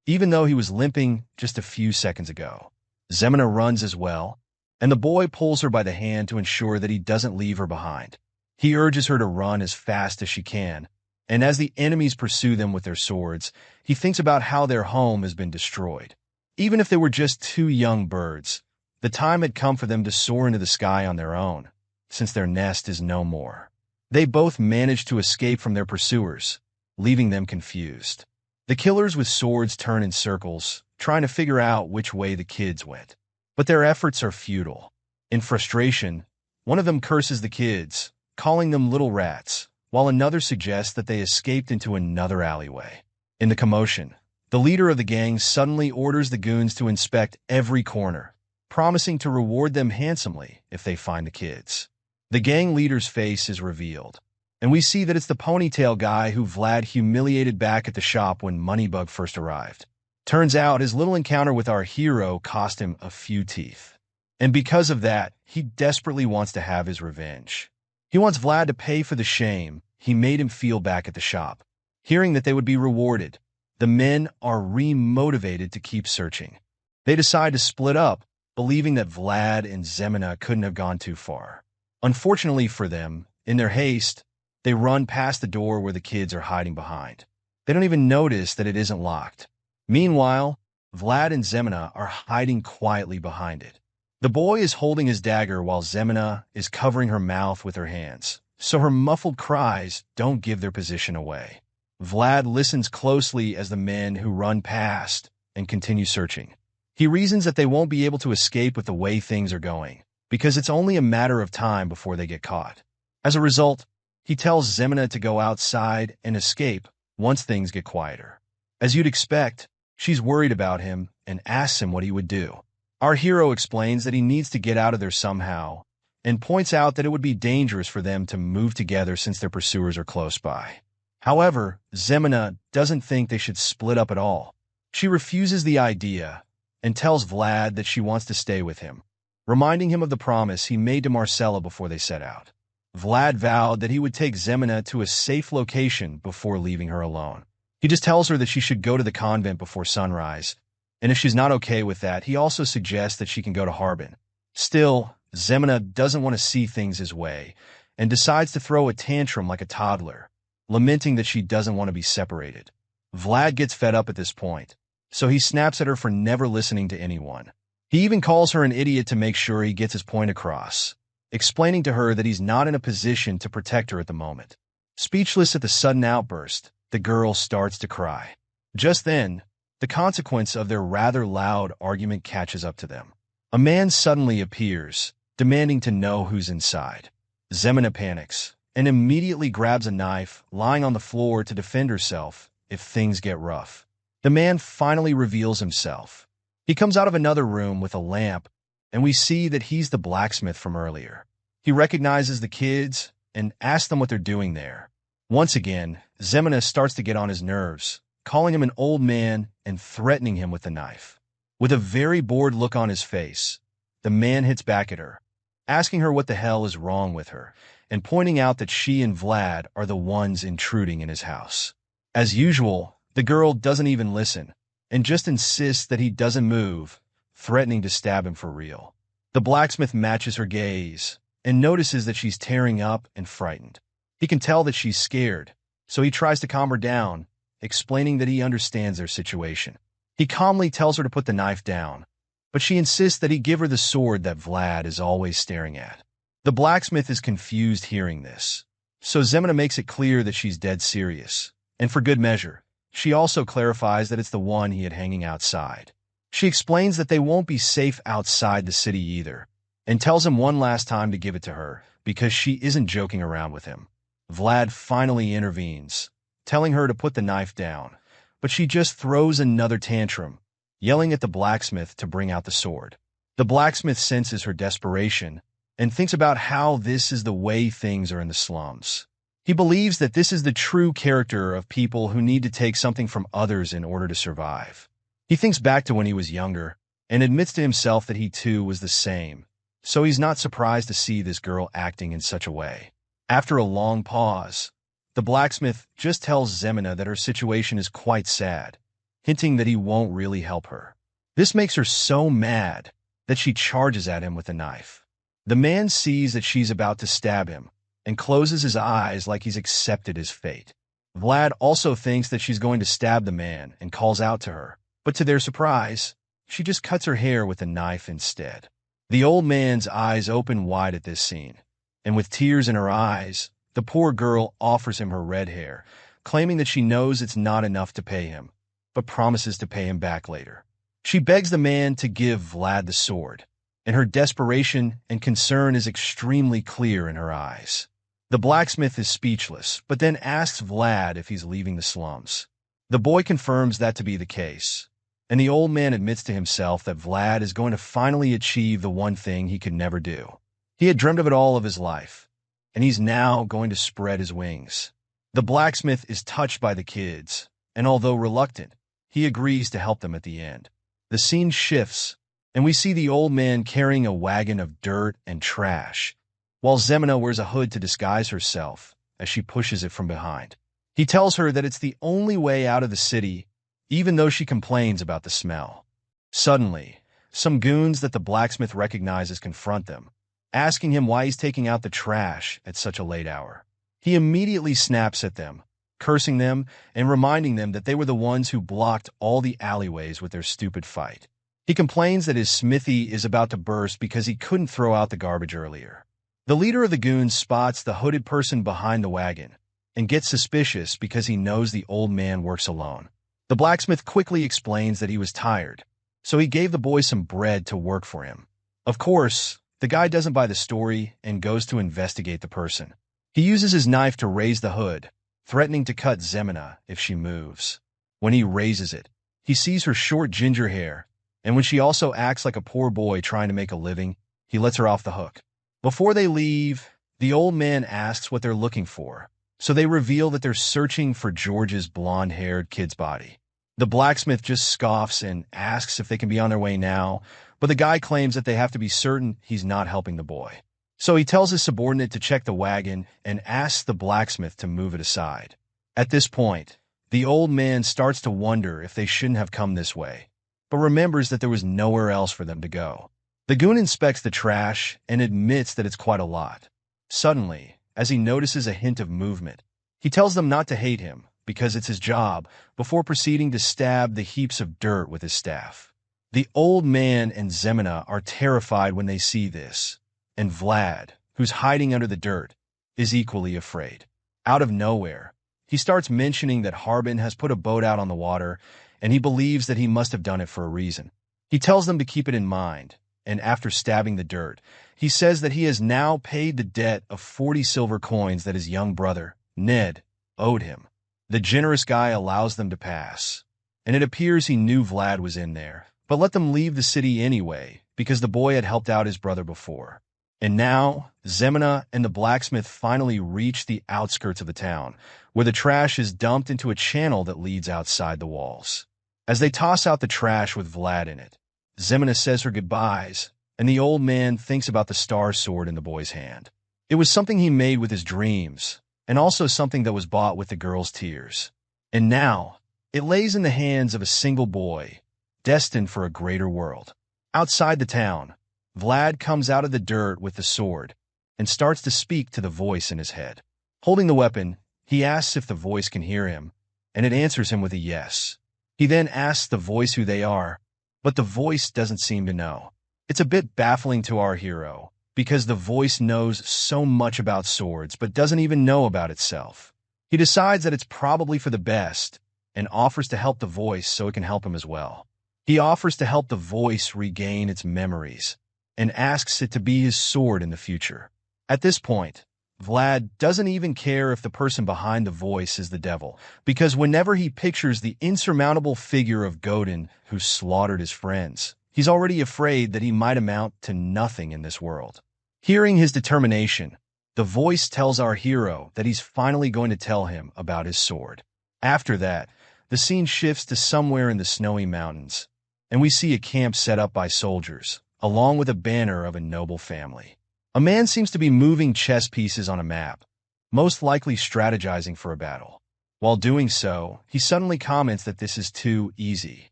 even though he was limping just a few seconds ago. Zemina runs as well, and the boy pulls her by the hand to ensure that he doesn't leave her behind. He urges her to run as fast as she can, and as the enemies pursue them with their swords, he thinks about how their home has been destroyed. Even if they were just two young birds, the time had come for them to soar into the sky on their own, since their nest is no more. They both managed to escape from their pursuers, leaving them confused. The killers with swords turn in circles, trying to figure out which way the kids went. But their efforts are futile. In frustration, one of them curses the kids, calling them little rats, while another suggests that they escaped into another alleyway. In the commotion, the leader of the gang suddenly orders the goons to inspect every corner, promising to reward them handsomely if they find the kids. The gang leader's face is revealed, and we see that it's the ponytail guy who Vlad humiliated back at the shop when Moneybug first arrived. Turns out his little encounter with our hero cost him a few teeth, and because of that, he desperately wants to have his revenge. He wants Vlad to pay for the shame he made him feel back at the shop. Hearing that they would be rewarded, the men are re-motivated to keep searching. They decide to split up, believing that Vlad and Zemina couldn't have gone too far. Unfortunately for them, in their haste, they run past the door where the kids are hiding behind. They don't even notice that it isn't locked. Meanwhile, Vlad and Zemina are hiding quietly behind it. The boy is holding his dagger while Zemina is covering her mouth with her hands, so her muffled cries don't give their position away. Vlad listens closely as the men who run past and continue searching. He reasons that they won't be able to escape with the way things are going, because it's only a matter of time before they get caught. As a result, he tells Zemina to go outside and escape once things get quieter. As you'd expect, she's worried about him and asks him what he would do. Our hero explains that he needs to get out of there somehow, and points out that it would be dangerous for them to move together since their pursuers are close by. However, Zemina doesn't think they should split up at all. She refuses the idea and tells Vlad that she wants to stay with him, reminding him of the promise he made to Marcela before they set out. Vlad vowed that he would take Zemina to a safe location before leaving her alone. He just tells her that she should go to the convent before sunrise, and if she's not okay with that, he also suggests that she can go to Harbin. Still, Zemina doesn't want to see things his way, and decides to throw a tantrum like a toddler, lamenting that she doesn't want to be separated. Vlad gets fed up at this point, so he snaps at her for never listening to anyone. He even calls her an idiot to make sure he gets his point across, explaining to her that he's not in a position to protect her at the moment. Speechless at the sudden outburst, the girl starts to cry. Just then, the consequence of their rather loud argument catches up to them. A man suddenly appears, demanding to know who's inside. Zemina panics and immediately grabs a knife lying on the floor to defend herself if things get rough. The man finally reveals himself. He comes out of another room with a lamp, and we see that he's the blacksmith from earlier. He recognizes the kids and asks them what they're doing there. Once again, Zemina starts to get on his nerves, calling him an old man and threatening him with the knife. With a very bored look on his face, the man hits back at her, asking her what the hell is wrong with her, and pointing out that she and Vlad are the ones intruding in his house. As usual, the girl doesn't even listen, and just insists that he doesn't move, threatening to stab him for real. The blacksmith matches her gaze, and notices that she's tearing up and frightened. He can tell that she's scared, so he tries to calm her down, explaining that he understands their situation. He calmly tells her to put the knife down, but she insists that he give her the sword that Vlad is always staring at. The blacksmith is confused hearing this, so Zemina makes it clear that she's dead serious, and for good measure. She also clarifies that it's the one he had hanging outside. She explains that they won't be safe outside the city either, and tells him one last time to give it to her because she isn't joking around with him. Vlad finally intervenes, telling her to put the knife down, but she just throws another tantrum, yelling at the blacksmith to bring out the sword. The blacksmith senses her desperation and thinks about how this is the way things are in the slums. He believes that this is the true character of people who need to take something from others in order to survive. He thinks back to when he was younger and admits to himself that he too was the same, so he's not surprised to see this girl acting in such a way. After a long pause, the blacksmith just tells Zemina that her situation is quite sad, hinting that he won't really help her. This makes her so mad that she charges at him with a knife. The man sees that she's about to stab him and closes his eyes like he's accepted his fate. Vlad also thinks that she's going to stab the man and calls out to her, but to their surprise, she just cuts her hair with a knife instead. The old man's eyes open wide at this scene, and with tears in her eyes, the poor girl offers him her red hair, claiming that she knows it's not enough to pay him, but promises to pay him back later. She begs the man to give Vlad the sword, and her desperation and concern is extremely clear in her eyes. The blacksmith is speechless, but then asks Vlad if he's leaving the slums. The boy confirms that to be the case, and the old man admits to himself that Vlad is going to finally achieve the one thing he could never do. He had dreamt of it all of his life, and he's now going to spread his wings. The blacksmith is touched by the kids, and although reluctant, he agrees to help them at the end. The scene shifts, and we see the old man carrying a wagon of dirt and trash, while Zemina wears a hood to disguise herself as she pushes it from behind. He tells her that it's the only way out of the city, even though she complains about the smell. Suddenly, some goons that the blacksmith recognizes confront them, asking him why he's taking out the trash at such a late hour. He immediately snaps at them, cursing them and reminding them that they were the ones who blocked all the alleyways with their stupid fight. He complains that his smithy is about to burst because he couldn't throw out the garbage earlier. The leader of the goons spots the hooded person behind the wagon and gets suspicious because he knows the old man works alone. The blacksmith quickly explains that he was tired, so he gave the boy some bread to work for him. Of course, the guy doesn't buy the story and goes to investigate the person. He uses his knife to raise the hood, threatening to cut Zemina if she moves. When he raises it, he sees her short ginger hair, and when she also acts like a poor boy trying to make a living, he lets her off the hook. Before they leave, the old man asks what they're looking for, so they reveal that they're searching for George's blonde-haired kid's body. The blacksmith just scoffs and asks if they can be on their way now, but the guy claims that they have to be certain he's not helping the boy. So he tells his subordinate to check the wagon and asks the blacksmith to move it aside. At this point, the old man starts to wonder if they shouldn't have come this way, but remembers that there was nowhere else for them to go. The goon inspects the trash and admits that it's quite a lot. Suddenly, as he notices a hint of movement, he tells them not to hate him, because it's his job, before proceeding to stab the heaps of dirt with his staff. The old man and Zemina are terrified when they see this, and Vlad, who's hiding under the dirt, is equally afraid. Out of nowhere, he starts mentioning that Harbin has put a boat out on the water, and he believes that he must have done it for a reason. He tells them to keep it in mind, and after stabbing the dirt, he says that he has now paid the debt of 40 silver coins that his young brother, Ned, owed him. The generous guy allows them to pass, and it appears he knew Vlad was in there, but let them leave the city anyway because the boy had helped out his brother before. And now, Zemina and the blacksmith finally reach the outskirts of the town, where the trash is dumped into a channel that leads outside the walls. As they toss out the trash with Vlad in it, Zemina says her goodbyes, and the old man thinks about the star sword in the boy's hand. It was something he made with his dreams, and also something that was bought with the girl's tears. And now, it lays in the hands of a single boy, destined for a greater world. Outside the town, Vlad comes out of the dirt with the sword and starts to speak to the voice in his head. Holding the weapon, he asks if the voice can hear him, and it answers him with a yes. He then asks the voice who they are, but the voice doesn't seem to know. It's a bit baffling to our hero, because the voice knows so much about swords but doesn't even know about itself. He decides that it's probably for the best and offers to help the voice so it can help him as well. He offers to help the voice regain its memories and asks it to be his sword in the future. At this point, Vlad doesn't even care if the person behind the voice is the devil, because whenever he pictures the insurmountable figure of Goden who slaughtered his friends, he's already afraid that he might amount to nothing in this world. Hearing his determination, the voice tells our hero that he's finally going to tell him about his sword. After that, the scene shifts to somewhere in the snowy mountains, and we see a camp set up by soldiers, along with a banner of a noble family. A man seems to be moving chess pieces on a map, most likely strategizing for a battle. While doing so, he suddenly comments that this is too easy.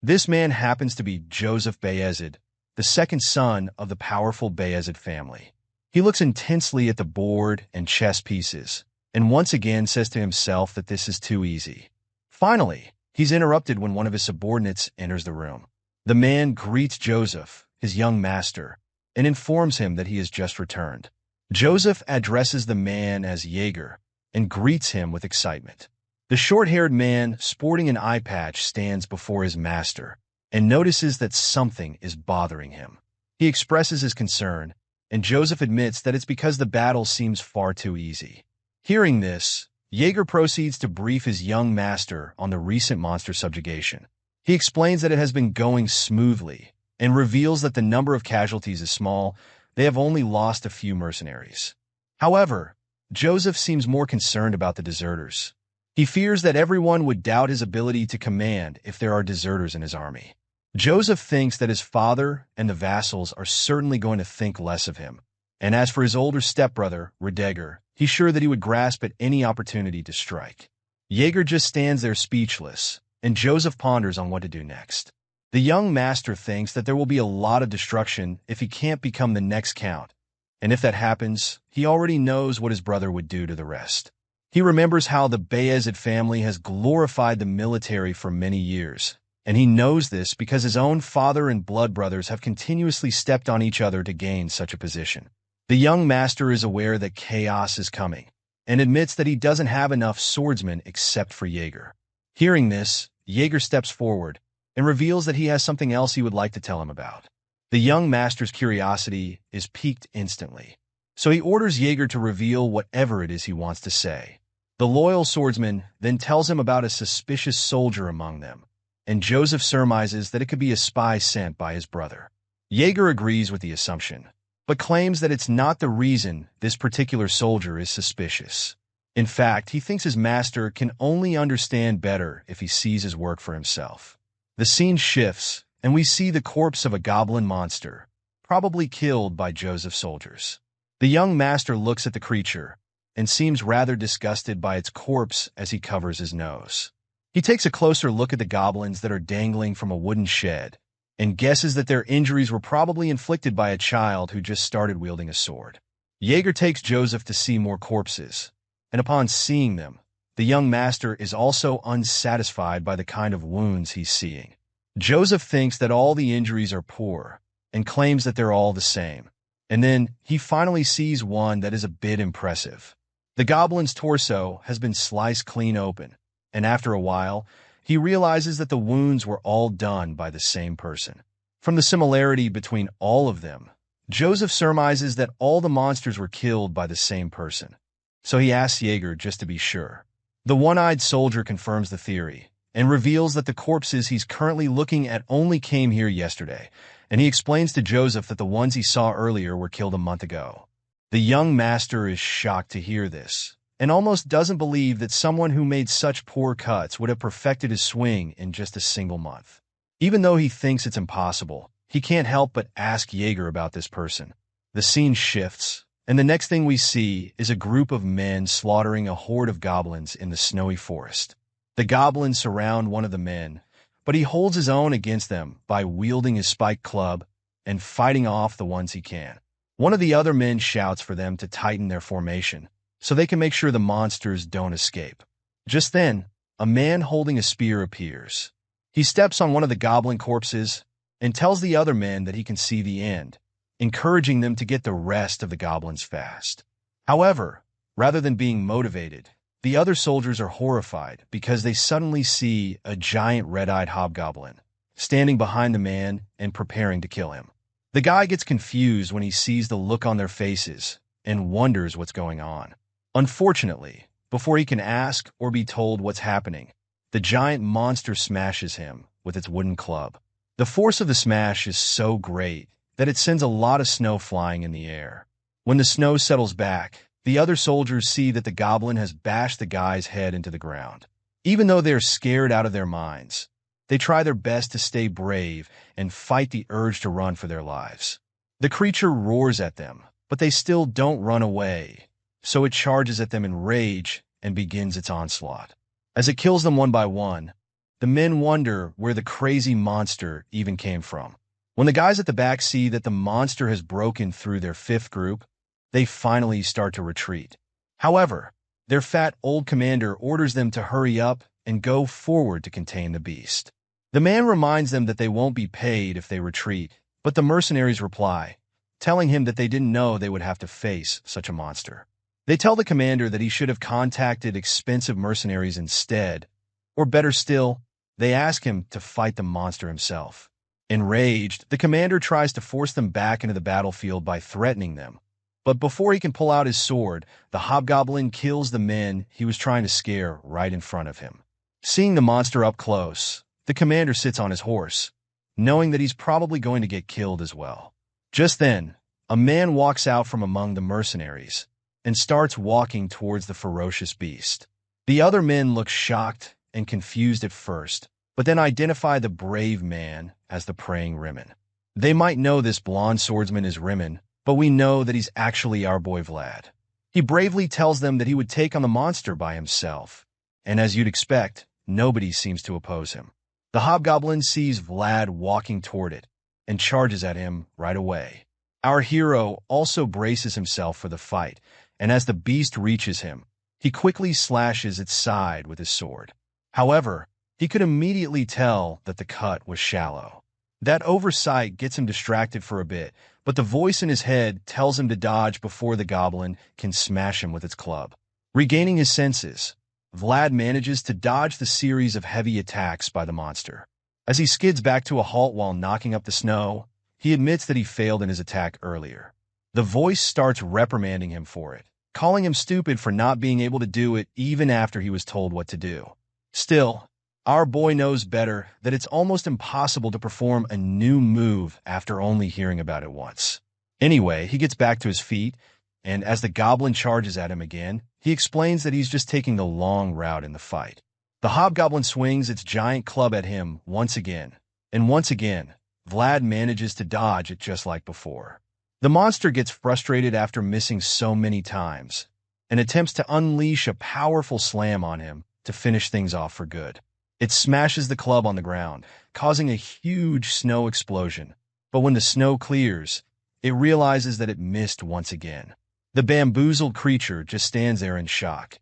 This man happens to be Joseph Bayezid, the second son of the powerful Bayezid family. He looks intensely at the board and chess pieces, and once again says to himself that this is too easy. Finally, he's interrupted when one of his subordinates enters the room. The man greets Joseph, his young master, and informs him that he has just returned. Joseph addresses the man as Jaeger and greets him with excitement. The short-haired man, sporting an eye patch, stands before his master and notices that something is bothering him. He expresses his concern, and Joseph admits that it's because the battle seems far too easy. Hearing this, Jaeger proceeds to brief his young master on the recent monster subjugation. He explains that it has been going smoothly and reveals that the number of casualties is small. They have only lost a few mercenaries. However, Joseph seems more concerned about the deserters. He fears that everyone would doubt his ability to command if there are deserters in his army. Joseph thinks that his father and the vassals are certainly going to think less of him. And as for his older stepbrother, Redeger, he's sure that he would grasp at any opportunity to strike. Jaeger just stands there speechless, and Joseph ponders on what to do next. The young master thinks that there will be a lot of destruction if he can't become the next count, and if that happens, he already knows what his brother would do to the rest. He remembers how the Bayezid family has glorified the military for many years, and he knows this because his own father and blood brothers have continuously stepped on each other to gain such a position. The young master is aware that chaos is coming, and admits that he doesn't have enough swordsmen except for Jaeger. Hearing this, Jaeger steps forward and reveals that he has something else he would like to tell him about. The young master's curiosity is piqued instantly, so he orders Jaeger to reveal whatever it is he wants to say. The loyal swordsman then tells him about a suspicious soldier among them, and Joseph surmises that it could be a spy sent by his brother. Jaeger agrees with the assumption, but claims that it's not the reason this particular soldier is suspicious. In fact, he thinks his master can only understand better if he sees his work for himself. The scene shifts, and we see the corpse of a goblin monster, probably killed by Joseph's soldiers. The young master looks at the creature and seems rather disgusted by its corpse as he covers his nose. He takes a closer look at the goblins that are dangling from a wooden shed and guesses that their injuries were probably inflicted by a child who just started wielding a sword. Jaeger takes Joseph to see more corpses, and upon seeing them, The young master is also unsatisfied by the kind of wounds he's seeing. Joseph thinks that all the injuries are poor and claims that they're all the same. And then he finally sees one that is a bit impressive. The goblin's torso has been sliced clean open, and after a while, he realizes that the wounds were all done by the same person. From the similarity between all of them, Joseph surmises that all the monsters were killed by the same person. So he asks Jaeger just to be sure. The one-eyed soldier confirms the theory and reveals that the corpses he's currently looking at only came here yesterday, and he explains to Joseph that the ones he saw earlier were killed a month ago. The young master is shocked to hear this, and almost doesn't believe that someone who made such poor cuts would have perfected his swing in just a single month. Even though he thinks it's impossible, he can't help but ask Jaeger about this person. The scene shifts, and the next thing we see is a group of men slaughtering a horde of goblins in the snowy forest. The goblins surround one of the men, but he holds his own against them by wielding his spiked club and fighting off the ones he can. One of the other men shouts for them to tighten their formation, so they can make sure the monsters don't escape. Just then, a man holding a spear appears. He steps on one of the goblin corpses and tells the other men that he can see the end, encouraging them to get the rest of the goblins fast. However, rather than being motivated, the other soldiers are horrified because they suddenly see a giant red-eyed hobgoblin standing behind the man and preparing to kill him. The guy gets confused when he sees the look on their faces and wonders what's going on. Unfortunately, before he can ask or be told what's happening, the giant monster smashes him with its wooden club. The force of the smash is so great that it sends a lot of snow flying in the air. When the snow settles back, the other soldiers see that the goblin has bashed the guy's head into the ground. Even though they're scared out of their minds, they try their best to stay brave and fight the urge to run for their lives. The creature roars at them, but they still don't run away, so it charges at them in rage and begins its onslaught. As it kills them one by one, the men wonder where the crazy monster even came from. When the guys at the back see that the monster has broken through their fifth group, they finally start to retreat. However, their fat old commander orders them to hurry up and go forward to contain the beast. The man reminds them that they won't be paid if they retreat, but the mercenaries reply, telling him that they didn't know they would have to face such a monster. They tell the commander that he should have contacted expensive mercenaries instead, or better still, they ask him to fight the monster himself. Enraged, the commander tries to force them back into the battlefield by threatening them, but before he can pull out his sword, the hobgoblin kills the men he was trying to scare right in front of him. Seeing the monster up close, the commander sits on his horse, knowing that he's probably going to get killed as well. Just then, a man walks out from among the mercenaries and starts walking towards the ferocious beast. The other men look shocked and confused at first, but then identify the brave man as the praying Rimon. They might know this blonde swordsman is Rimon, but we know that he's actually our boy Vlad. He bravely tells them that he would take on the monster by himself, and as you'd expect, nobody seems to oppose him. The hobgoblin sees Vlad walking toward it and charges at him right away. Our hero also braces himself for the fight, and as the beast reaches him, he quickly slashes its side with his sword. However, he could immediately tell that the cut was shallow. That oversight gets him distracted for a bit, but the voice in his head tells him to dodge before the goblin can smash him with its club. Regaining his senses, Vlad manages to dodge the series of heavy attacks by the monster. As he skids back to a halt while knocking up the snow, he admits that he failed in his attack earlier. The voice starts reprimanding him for it, calling him stupid for not being able to do it even after he was told what to do. Still, our boy knows better that it's almost impossible to perform a new move after only hearing about it once. Anyway, he gets back to his feet, and as the goblin charges at him again, he explains that he's just taking the long route in the fight. The hobgoblin swings its giant club at him once again, and once again, Vlad manages to dodge it just like before. The monster gets frustrated after missing so many times, and attempts to unleash a powerful slam on him to finish things off for good. It smashes the club on the ground, causing a huge snow explosion, but when the snow clears, it realizes that it missed once again. The bamboozled creature just stands there in shock.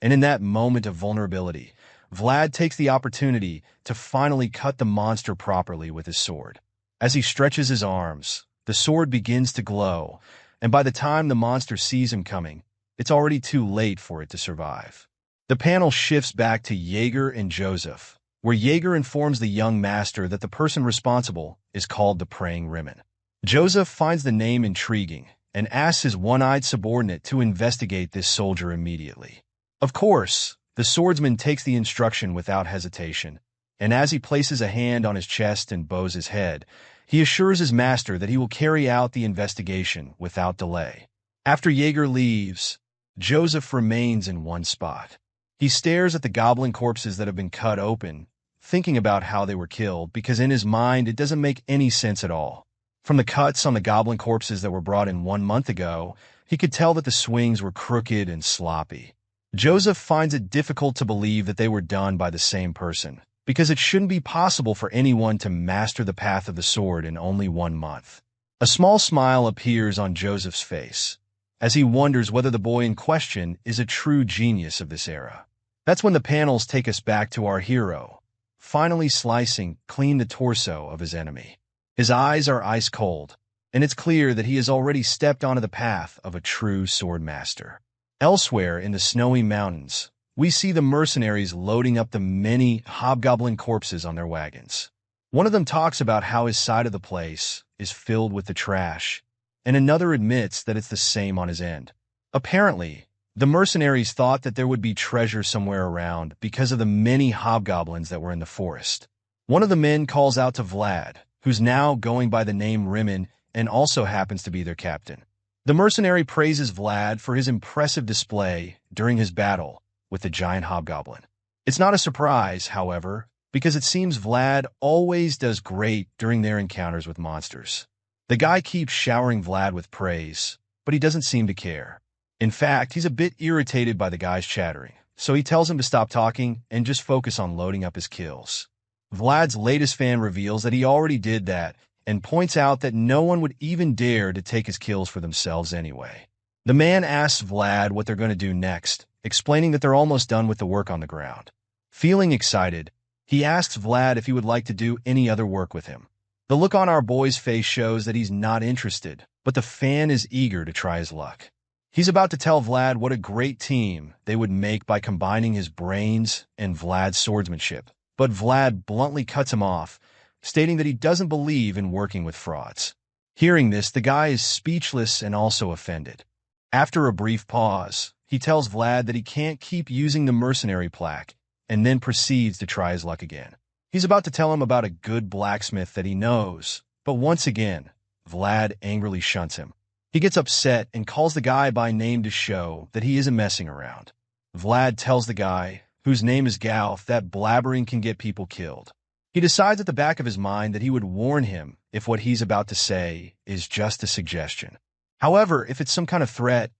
And in that moment of vulnerability, Vlad takes the opportunity to finally cut the monster properly with his sword. As he stretches his arms, the sword begins to glow, and by the time the monster sees him coming, it's already too late for it to survive. The panel shifts back to Jaeger and Joseph, where Jaeger informs the young master that the person responsible is called the Praying Rimon. Joseph finds the name intriguing and asks his one-eyed subordinate to investigate this soldier immediately. Of course, the swordsman takes the instruction without hesitation, and as he places a hand on his chest and bows his head, he assures his master that he will carry out the investigation without delay. After Jaeger leaves, Joseph remains in one spot. He stares at the goblin corpses that have been cut open, thinking about how they were killed, because in his mind it doesn't make any sense at all. From the cuts on the goblin corpses that were brought in 1 month ago, he could tell that the swings were crooked and sloppy. Joseph finds it difficult to believe that they were done by the same person, because it shouldn't be possible for anyone to master the path of the sword in only 1 month. A small smile appears on Joseph's face, as he wonders whether the boy in question is a true genius of this era. That's when the panels take us back to our hero, finally slicing clean the torso of his enemy. His eyes are ice cold, and it's clear that he has already stepped onto the path of a true sword master. Elsewhere in the snowy mountains, we see the mercenaries loading up the many hobgoblin corpses on their wagons. One of them talks about how his side of the place is filled with the trash, and another admits that it's the same on his end. Apparently, the mercenaries thought that there would be treasure somewhere around because of the many hobgoblins that were in the forest. One of the men calls out to Vlad, who's now going by the name Rimon and also happens to be their captain. The mercenary praises Vlad for his impressive display during his battle with the giant hobgoblin. It's not a surprise, however, because it seems Vlad always does great during their encounters with monsters. The guy keeps showering Vlad with praise, but he doesn't seem to care. In fact, he's a bit irritated by the guy's chattering, so he tells him to stop talking and just focus on loading up his kills. Vlad's latest fan reveals that he already did that and points out that no one would even dare to take his kills for themselves anyway. The man asks Vlad what they're going to do next, explaining that they're almost done with the work on the ground. Feeling excited, he asks Vlad if he would like to do any other work with him. The look on our boy's face shows that he's not interested, but the fan is eager to try his luck. He's about to tell Vlad what a great team they would make by combining his brains and Vlad's swordsmanship. But Vlad bluntly cuts him off, stating that he doesn't believe in working with frauds. Hearing this, the guy is speechless and also offended. After a brief pause, he tells Vlad that he can't keep using the mercenary plaque, and then proceeds to try his luck again. He's about to tell him about a good blacksmith that he knows, but once again, Vlad angrily shunts him. He gets upset and calls the guy by name to show that he isn't messing around. Vlad tells the guy, whose name is Galf, that blabbering can get people killed. He decides at the back of his mind that he would warn him if what he's about to say is just a suggestion. However, if it's some kind of threat,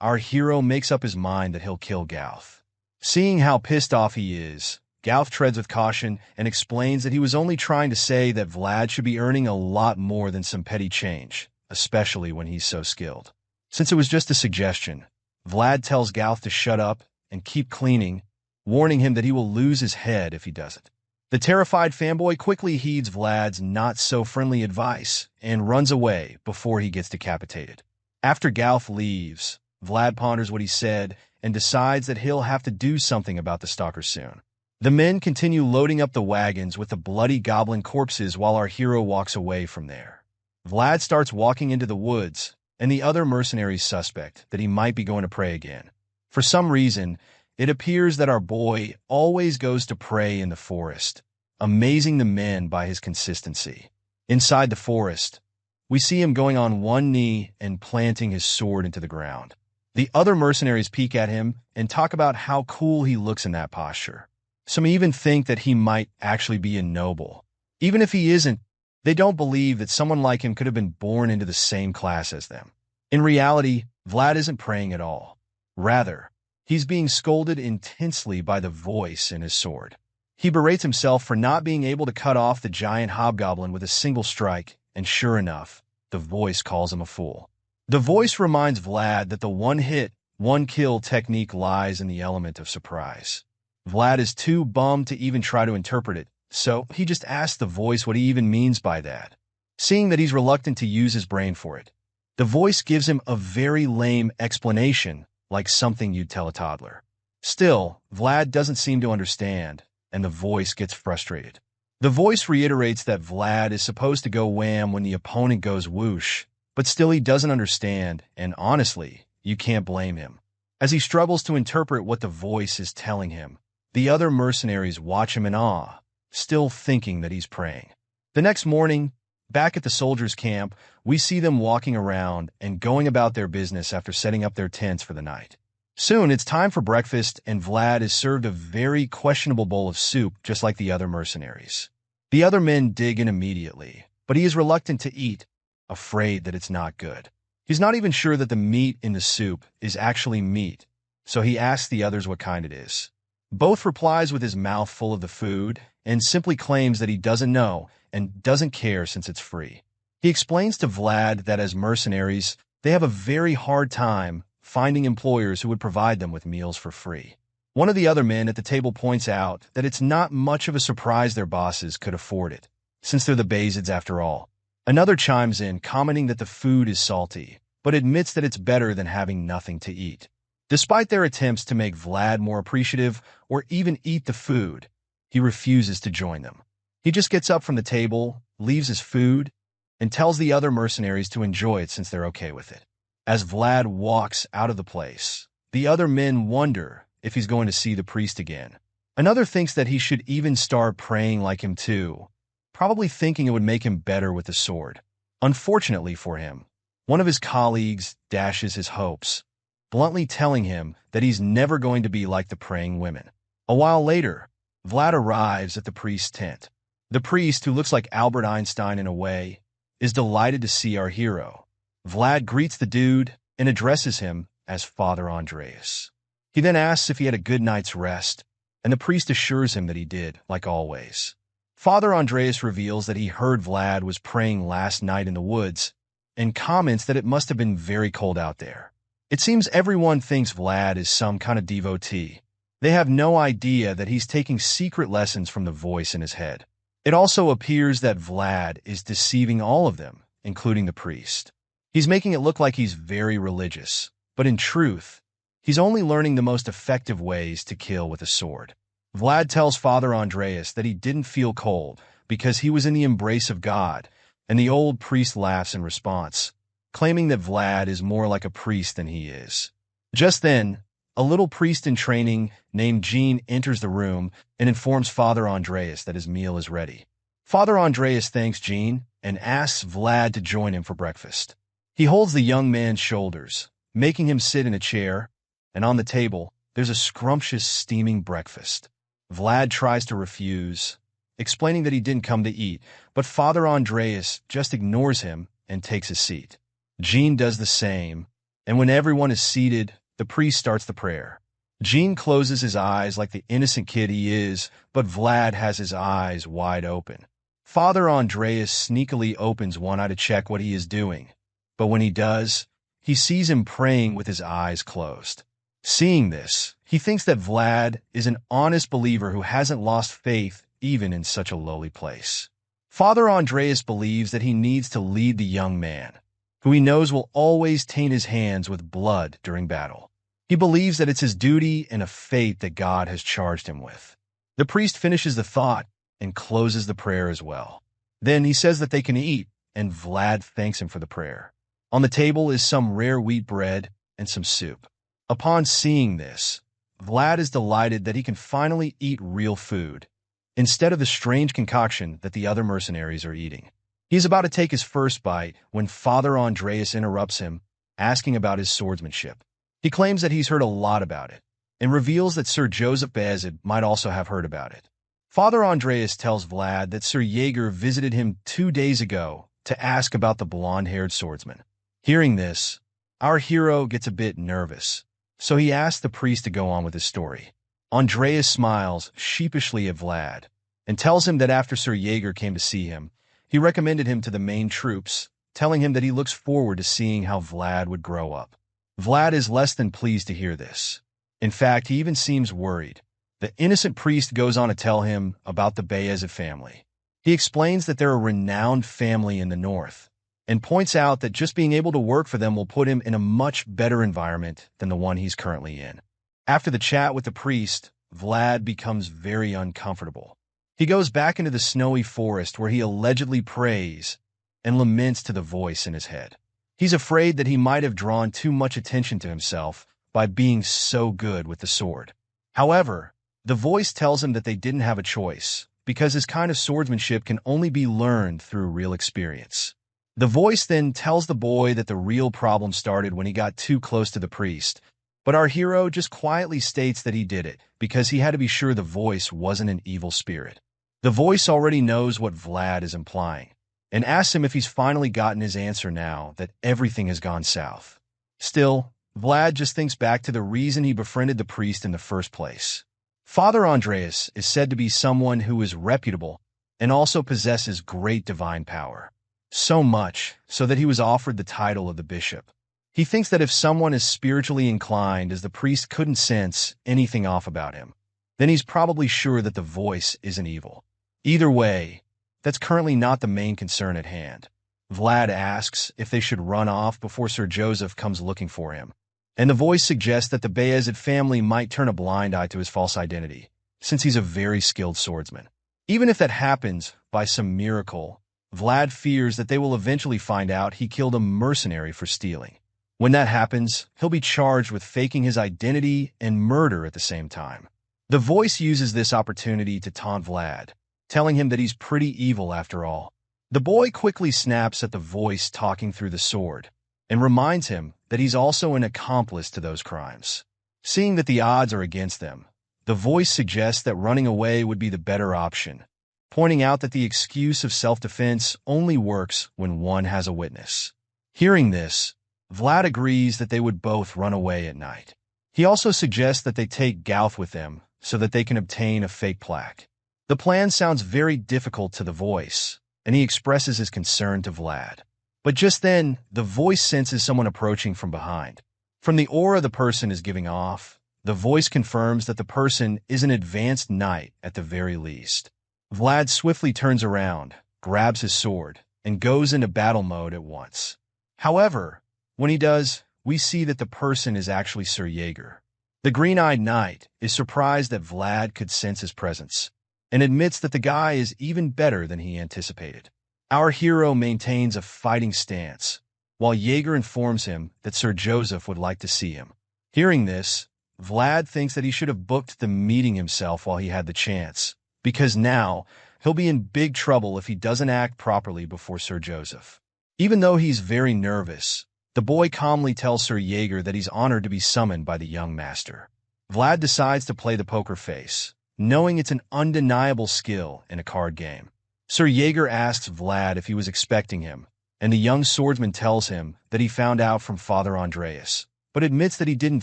our hero makes up his mind that he'll kill Galf. Seeing how pissed off he is, Galf treads with caution and explains that he was only trying to say that Vlad should be earning a lot more than some petty change, especially when he's so skilled. Since it was just a suggestion, Vlad tells Galf to shut up and keep cleaning, warning him that he will lose his head if he doesn't. The terrified fanboy quickly heeds Vlad's not-so-friendly advice and runs away before he gets decapitated. After Galf leaves, Vlad ponders what he said and decides that he'll have to do something about the stalker soon. The men continue loading up the wagons with the bloody goblin corpses while our hero walks away from there. Vlad starts walking into the woods, and the other mercenaries suspect that he might be going to pray again. For some reason, it appears that our boy always goes to pray in the forest, amazing the men by his consistency. Inside the forest, we see him going on one knee and planting his sword into the ground. The other mercenaries peek at him and talk about how cool he looks in that posture. Some even think that he might actually be a noble. Even if he isn't, they don't believe that someone like him could have been born into the same class as them. In reality, Vlad isn't praying at all. Rather, he's being scolded intensely by the voice in his sword. He berates himself for not being able to cut off the giant hobgoblin with a single strike, and sure enough, the voice calls him a fool. The voice reminds Vlad that the one hit one kill technique lies in the element of surprise. Vlad is too bummed to even try to interpret it, so he just asks the voice what he even means by that. Seeing that he's reluctant to use his brain for it, the voice gives him a very lame explanation, like something you'd tell a toddler. Still, Vlad doesn't seem to understand, and the voice gets frustrated. The voice reiterates that Vlad is supposed to go wham when the opponent goes whoosh, but still he doesn't understand, and honestly, you can't blame him. As he struggles to interpret what the voice is telling him, the other mercenaries watch him in awe, still thinking that he's praying. The next morning, back at the soldiers' camp, we see them walking around and going about their business after setting up their tents for the night. Soon, it's time for breakfast, and Vlad is served a very questionable bowl of soup just like the other mercenaries. The other men dig in immediately, but he is reluctant to eat, afraid that it's not good. He's not even sure that the meat in the soup is actually meat, so he asks the others what kind it is. Both replies with his mouth full of the food and simply claims that he doesn't know and doesn't care since it's free. He explains to Vlad that as mercenaries, they have a very hard time finding employers who would provide them with meals for free. One of the other men at the table points out that it's not much of a surprise their bosses could afford it, since they're the Bazids after all. Another chimes in, commenting that the food is salty, but admits that it's better than having nothing to eat. Despite their attempts to make Vlad more appreciative or even eat the food, he refuses to join them. He just gets up from the table, leaves his food, and tells the other mercenaries to enjoy it since they're okay with it. As Vlad walks out of the place, the other men wonder if he's going to see the priest again. Another thinks that he should even start praying like him too, probably thinking it would make him better with the sword. Unfortunately for him, one of his colleagues dashes his hopes, bluntly telling him that he's never going to be like the praying women. A while later, Vlad arrives at the priest's tent. The priest, who looks like Albert Einstein in a way, is delighted to see our hero. Vlad greets the dude and addresses him as Father Andreas. He then asks if he had a good night's rest, and the priest assures him that he did, like always. Father Andreas reveals that he heard Vlad was praying last night in the woods, and comments that it must have been very cold out there. It seems everyone thinks Vlad is some kind of devotee. They have no idea that he's taking secret lessons from the voice in his head. It also appears that Vlad is deceiving all of them, including the priest. He's making it look like he's very religious, but in truth, he's only learning the most effective ways to kill with a sword. Vlad tells Father Andreas that he didn't feel cold because he was in the embrace of God, and the old priest laughs in response, claiming that Vlad is more like a priest than he is. Just then, a little priest in training named Jean enters the room and informs Father Andreas that his meal is ready. Father Andreas thanks Jean and asks Vlad to join him for breakfast. He holds the young man's shoulders, making him sit in a chair, and on the table, there's a scrumptious steaming breakfast. Vlad tries to refuse, explaining that he didn't come to eat, but Father Andreas just ignores him and takes a seat. Jean does the same, and when everyone is seated, the priest starts the prayer. Jean closes his eyes like the innocent kid he is, but Vlad has his eyes wide open. Father Andreas sneakily opens one eye to check what he is doing, but when he does, he sees him praying with his eyes closed. Seeing this, he thinks that Vlad is an honest believer who hasn't lost faith even in such a lowly place. Father Andreas believes that he needs to lead the young man, who he knows will always taint his hands with blood during battle. He believes that it's his duty and a fate that God has charged him with. The priest finishes the thought and closes the prayer as well. Then he says that they can eat, and Vlad thanks him for the prayer. On the table is some rare wheat bread and some soup. Upon seeing this, Vlad is delighted that he can finally eat real food, instead of the strange concoction that the other mercenaries are eating. He's about to take his first bite when Father Andreas interrupts him, asking about his swordsmanship. He claims that he's heard a lot about it, and reveals that Sir Joseph Bazid might also have heard about it. Father Andreas tells Vlad that Sir Jaeger visited him 2 days ago to ask about the blonde-haired swordsman. Hearing this, our hero gets a bit nervous, so he asks the priest to go on with his story. Andreas smiles sheepishly at Vlad, and tells him that after Sir Jaeger came to see him, he recommended him to the main troops, telling him that he looks forward to seeing how Vlad would grow up. Vlad is less than pleased to hear this. In fact, he even seems worried. The innocent priest goes on to tell him about the Bayezid family. He explains that they're a renowned family in the north, and points out that just being able to work for them will put him in a much better environment than the one he's currently in. After the chat with the priest, Vlad becomes very uncomfortable. He goes back into the snowy forest where he allegedly prays and laments to the voice in his head. He's afraid that he might have drawn too much attention to himself by being so good with the sword. However, the voice tells him that they didn't have a choice, because his kind of swordsmanship can only be learned through real experience. The voice then tells the boy that the real problem started when he got too close to the priest, but our hero just quietly states that he did it because he had to be sure the voice wasn't an evil spirit. The voice already knows what Vlad is implying, and asks him if he's finally gotten his answer now that everything has gone south. Still, Vlad just thinks back to the reason he befriended the priest in the first place. Father Andreas is said to be someone who is reputable and also possesses great divine power. So much so that he was offered the title of the bishop. He thinks that if someone is spiritually inclined, as the priest couldn't sense anything off about him, then he's probably sure that the voice isn't evil. Either way, that's currently not the main concern at hand. Vlad asks if they should run off before Sir Joseph comes looking for him, and the voice suggests that the Bayezid family might turn a blind eye to his false identity, since he's a very skilled swordsman. Even if that happens by some miracle, Vlad fears that they will eventually find out he killed a mercenary for stealing. When that happens, he'll be charged with faking his identity and murder at the same time. The voice uses this opportunity to taunt Vlad, telling him that he's pretty evil after all. The boy quickly snaps at the voice talking through the sword, and reminds him that he's also an accomplice to those crimes. Seeing that the odds are against them, the voice suggests that running away would be the better option, pointing out that the excuse of self-defense only works when one has a witness. Hearing this, Vlad agrees that they would both run away at night. He also suggests that they take Gauth with them so that they can obtain a fake plaque. The plan sounds very difficult to the voice, and he expresses his concern to Vlad. But just then, the voice senses someone approaching from behind. From the aura the person is giving off, the voice confirms that the person is an advanced knight at the very least. Vlad swiftly turns around, grabs his sword, and goes into battle mode at once. However, when he does, we see that the person is actually Sir Jaeger. The green-eyed knight is surprised that Vlad could sense his presence, and admits that the guy is even better than he anticipated. Our hero maintains a fighting stance, while Jaeger informs him that Sir Joseph would like to see him. Hearing this, Vlad thinks that he should have booked the meeting himself while he had the chance, because now he'll be in big trouble if he doesn't act properly before Sir Joseph. Even though he's very nervous, the boy calmly tells Sir Jaeger that he's honored to be summoned by the young master. Vlad decides to play the poker face, knowing it's an undeniable skill in a card game. Sir Jaeger asks Vlad if he was expecting him, and the young swordsman tells him that he found out from Father Andreas, but admits that he didn't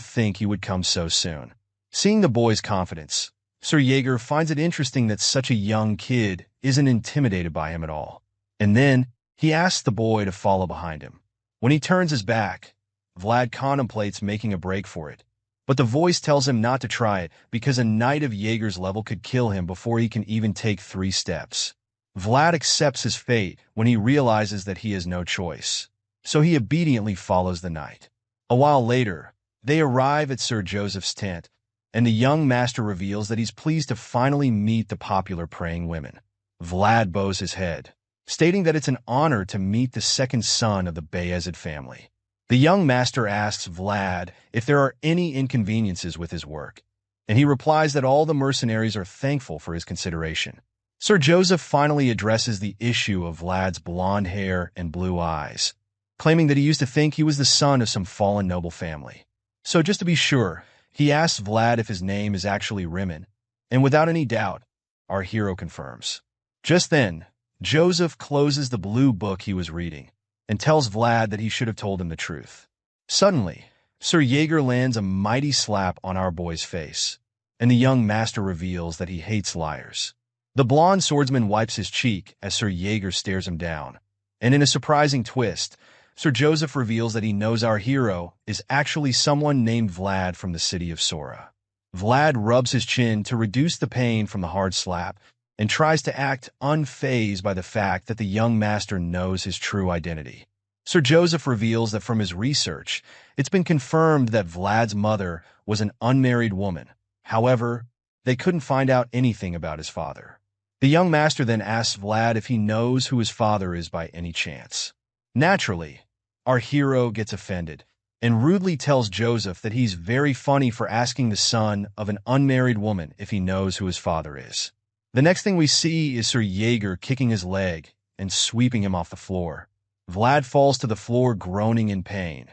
think he would come so soon. Seeing the boy's confidence, Sir Jaeger finds it interesting that such a young kid isn't intimidated by him at all. And then, he asks the boy to follow behind him. When he turns his back, Vlad contemplates making a break for it, but the voice tells him not to try it because a knight of Jaeger's level could kill him before he can even take 3 steps. Vlad accepts his fate when he realizes that he has no choice, so he obediently follows the knight. A while later, they arrive at Sir Joseph's tent, and the young master reveals that he's pleased to finally meet the popular praying women. Vlad bows his head, stating that it's an honor to meet the second son of the Bayezid family. The young master asks Vlad if there are any inconveniences with his work, and he replies that all the mercenaries are thankful for his consideration. Sir Joseph finally addresses the issue of Vlad's blonde hair and blue eyes, claiming that he used to think he was the son of some fallen noble family. So just to be sure, he asks Vlad if his name is actually Rimon, and without any doubt, our hero confirms. Just then, Joseph closes the blue book he was reading and tells Vlad that he should have told him the truth. Suddenly, Sir Jaeger lands a mighty slap on our boy's face, and the young master reveals that he hates liars. The blonde swordsman wipes his cheek as Sir Jaeger stares him down, and in a surprising twist, Sir Joseph reveals that he knows our hero is actually someone named Vlad from the city of Sora. Vlad rubs his chin to reduce the pain from the hard slap and tries to act unfazed by the fact that the young master knows his true identity. Sir Joseph reveals that from his research, it's been confirmed that Vlad's mother was an unmarried woman. However, they couldn't find out anything about his father. The young master then asks Vlad if he knows who his father is by any chance. Naturally, our hero gets offended and rudely tells Joseph that he's very funny for asking the son of an unmarried woman if he knows who his father is. The next thing we see is Sir Jaeger kicking his leg and sweeping him off the floor. Vlad falls to the floor groaning in pain,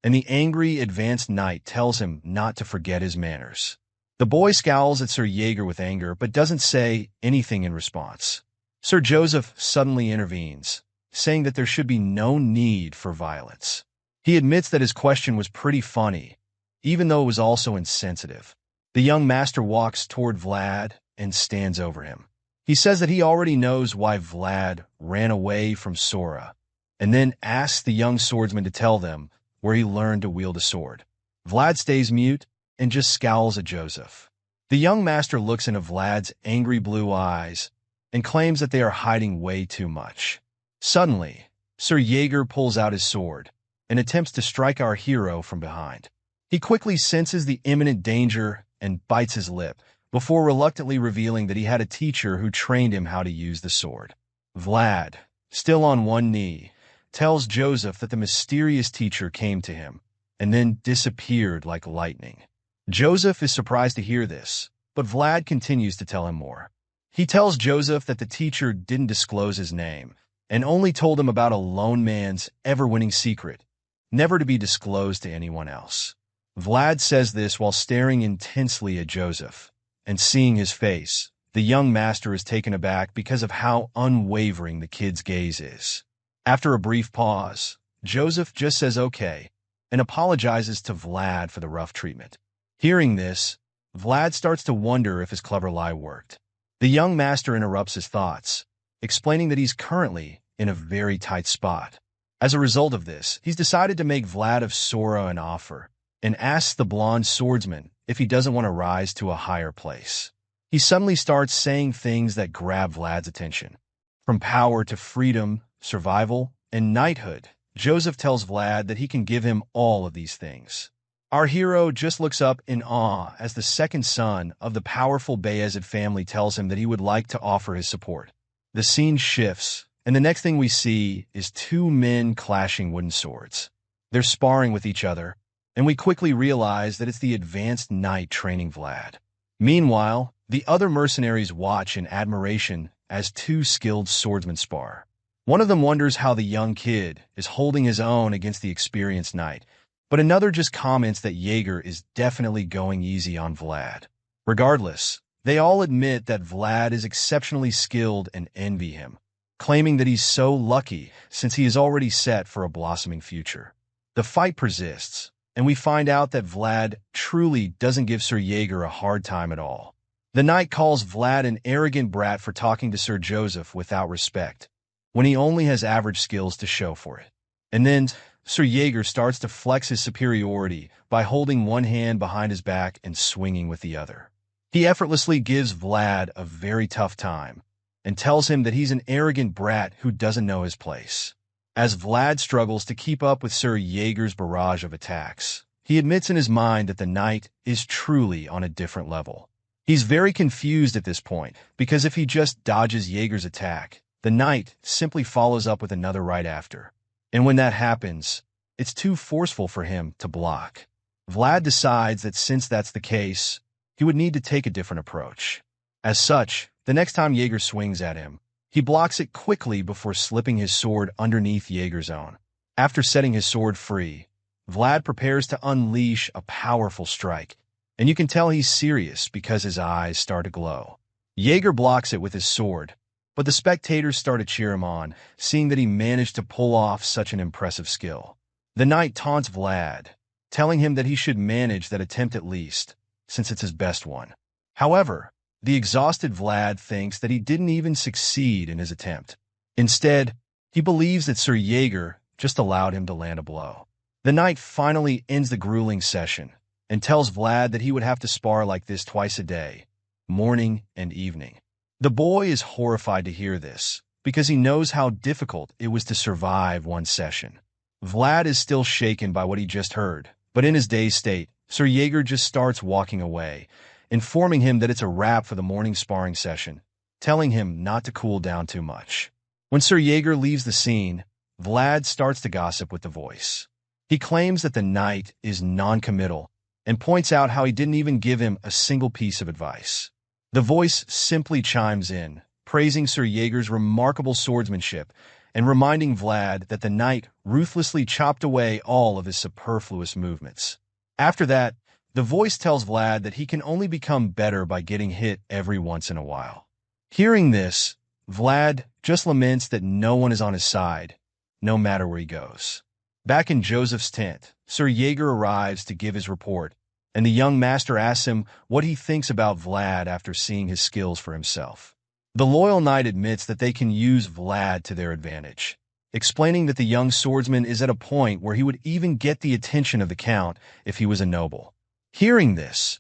and the angry advanced knight tells him not to forget his manners. The boy scowls at Sir Jaeger with anger but doesn't say anything in response. Sir Joseph suddenly intervenes, saying that there should be no need for violence. He admits that his question was pretty funny, even though it was also insensitive. The young master walks toward Vlad and stands over him. He says that he already knows why Vlad ran away from Sora, and then asks the young swordsman to tell them where he learned to wield a sword. Vlad stays mute and just scowls at Joseph. The young master looks into Vlad's angry blue eyes and claims that they are hiding way too much. Suddenly, Sir Jaeger pulls out his sword and attempts to strike our hero from behind. He quickly senses the imminent danger and bites his lip, before reluctantly revealing that he had a teacher who trained him how to use the sword. Vlad, still on one knee, tells Joseph that the mysterious teacher came to him and then disappeared like lightning. Joseph is surprised to hear this, but Vlad continues to tell him more. He tells Joseph that the teacher didn't disclose his name and only told him about a lone man's ever-winning secret, never to be disclosed to anyone else. Vlad says this while staring intensely at Joseph, and seeing his face, the young master is taken aback because of how unwavering the kid's gaze is. After a brief pause, Joseph just says okay and apologizes to Vlad for the rough treatment. Hearing this, Vlad starts to wonder if his clever lie worked. The young master interrupts his thoughts, explaining that he's currently in a very tight spot. As a result of this, he's decided to make Vlad of Sora an offer and asks the blonde swordsman if he doesn't want to rise to a higher place. He suddenly starts saying things that grab Vlad's attention. From power to freedom, survival, and knighthood, Joseph tells Vlad that he can give him all of these things. Our hero just looks up in awe as the second son of the powerful Bayezid family tells him that he would like to offer his support. The scene shifts, and the next thing we see is two men clashing wooden swords. They're sparring with each other, and we quickly realize that it's the advanced knight training Vlad. Meanwhile, the other mercenaries watch in admiration as two skilled swordsmen spar. One of them wonders how the young kid is holding his own against the experienced knight, but another just comments that Jaeger is definitely going easy on Vlad. Regardless, they all admit that Vlad is exceptionally skilled and envy him, claiming that he's so lucky since he is already set for a blossoming future. The fight persists, and we find out that Vlad truly doesn't give Sir Jaeger a hard time at all. The knight calls Vlad an arrogant brat for talking to Sir Joseph without respect, when he only has average skills to show for it. And then Sir Jaeger starts to flex his superiority by holding one hand behind his back and swinging with the other. He effortlessly gives Vlad a very tough time and tells him that he's an arrogant brat who doesn't know his place. As Vlad struggles to keep up with Sir Jaeger's barrage of attacks, he admits in his mind that the knight is truly on a different level. He's very confused at this point, because if he just dodges Jaeger's attack, the knight simply follows up with another right after. And when that happens, it's too forceful for him to block. Vlad decides that since that's the case, he would need to take a different approach. As such, the next time Jaeger swings at him, he blocks it quickly before slipping his sword underneath Jaeger's own. After setting his sword free, Vlad prepares to unleash a powerful strike, and you can tell he's serious because his eyes start to glow. Jaeger blocks it with his sword, but the spectators start to cheer him on, seeing that he managed to pull off such an impressive skill. The knight taunts Vlad, telling him that he should manage that attempt at least, since it's his best one. However, the exhausted Vlad thinks that he didn't even succeed in his attempt. Instead, he believes that Sir Jaeger just allowed him to land a blow. The knight finally ends the grueling session and tells Vlad that he would have to spar like this twice a day, morning and evening. The boy is horrified to hear this, because he knows how difficult it was to survive one session. Vlad is still shaken by what he just heard, but in his dazed state, Sir Jaeger just starts walking away, informing him that it's a wrap for the morning sparring session, telling him not to cool down too much. When Sir Jaeger leaves the scene, Vlad starts to gossip with the voice. He claims that the knight is non-committal and points out how he didn't even give him a single piece of advice. The voice simply chimes in, praising Sir Jaeger's remarkable swordsmanship and reminding Vlad that the knight ruthlessly chopped away all of his superfluous movements. After that, the voice tells Vlad that he can only become better by getting hit every once in a while. Hearing this, Vlad just laments that no one is on his side, no matter where he goes. Back in Joseph's tent, Sir Jaeger arrives to give his report, and the young master asks him what he thinks about Vlad after seeing his skills for himself. The loyal knight admits that they can use Vlad to their advantage, explaining that the young swordsman is at a point where he would even get the attention of the count if he was a noble. Hearing this,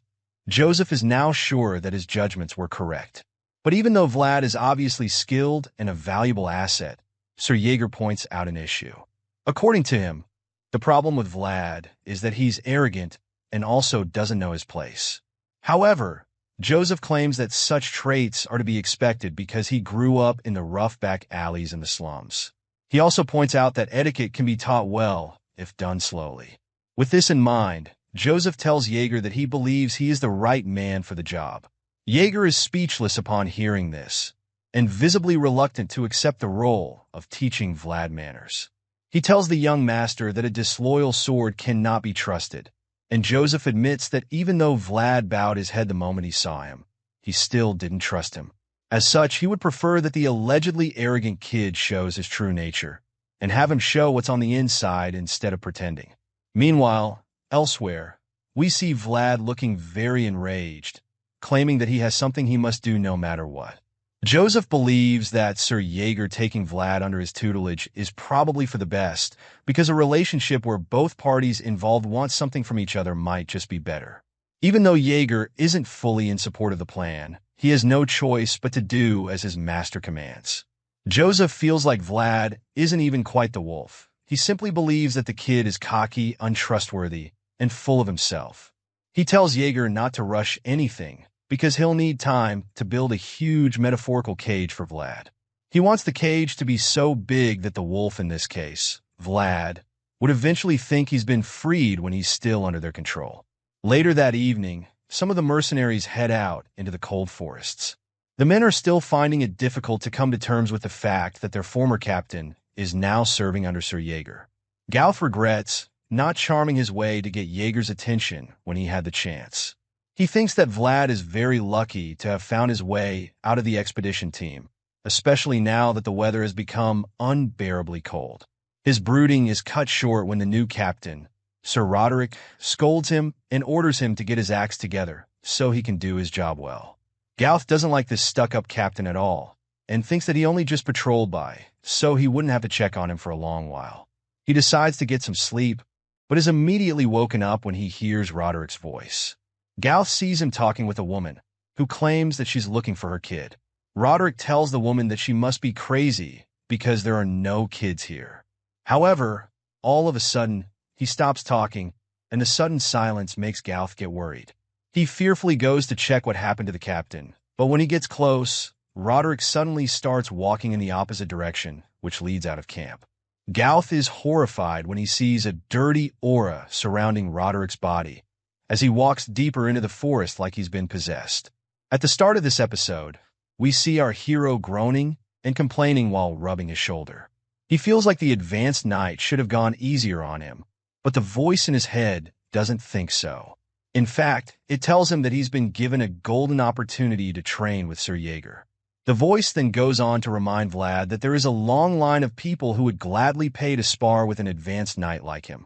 Joseph is now sure that his judgments were correct. But even though Vlad is obviously skilled and a valuable asset, Sir Jaeger points out an issue. According to him, the problem with Vlad is that he's arrogant and also doesn't know his place. However, Joseph claims that such traits are to be expected because he grew up in the rough back alleys in the slums. He also points out that etiquette can be taught well if done slowly. With this in mind, Joseph tells Jaeger that he believes he is the right man for the job. Jaeger is speechless upon hearing this, and visibly reluctant to accept the role of teaching Vlad manners. He tells the young master that a disloyal sword cannot be trusted, and Joseph admits that even though Vlad bowed his head the moment he saw him, he still didn't trust him. As such, he would prefer that the allegedly arrogant kid shows his true nature, and have him show what's on the inside instead of pretending. Meanwhile, elsewhere, we see Vlad looking very enraged, claiming that he has something he must do no matter what. Joseph believes that Sir Jaeger taking Vlad under his tutelage is probably for the best, because a relationship where both parties involved want something from each other might just be better. Even though Jaeger isn't fully in support of the plan, he has no choice but to do as his master commands. Joseph feels like Vlad isn't even quite the wolf. He simply believes that the kid is cocky, untrustworthy, and full of himself. He tells Jaeger not to rush anything, because he'll need time to build a huge metaphorical cage for Vlad. He wants the cage to be so big that the wolf in this case, Vlad, would eventually think he's been freed when he's still under their control. Later that evening, some of the mercenaries head out into the cold forests. The men are still finding it difficult to come to terms with the fact that their former captain is now serving under Sir Jaeger. Gauth regrets not charming his way to get Jaeger's attention when he had the chance. He thinks that Vlad is very lucky to have found his way out of the expedition team, especially now that the weather has become unbearably cold. His brooding is cut short when the new captain, Sir Roderick, scolds him and orders him to get his acts together so he can do his job well. Gauth doesn't like this stuck-up captain at all and thinks that he only just patrolled by, so he wouldn't have to check on him for a long while. He decides to get some sleep, but is immediately woken up when he hears Roderick's voice. Gauth sees him talking with a woman, who claims that she's looking for her kid. Roderick tells the woman that she must be crazy because there are no kids here. However, all of a sudden, he stops talking, and the sudden silence makes Gauth get worried. He fearfully goes to check what happened to the captain, but when he gets close, Roderick suddenly starts walking in the opposite direction, which leads out of camp. Gauth is horrified when he sees a dirty aura surrounding Roderick's body, as he walks deeper into the forest like he's been possessed. At the start of this episode, we see our hero groaning and complaining while rubbing his shoulder. He feels like the advanced knight should have gone easier on him, but the voice in his head doesn't think so. In fact, it tells him that he's been given a golden opportunity to train with Sir Jaeger. The voice then goes on to remind Vlad that there is a long line of people who would gladly pay to spar with an advanced knight like him,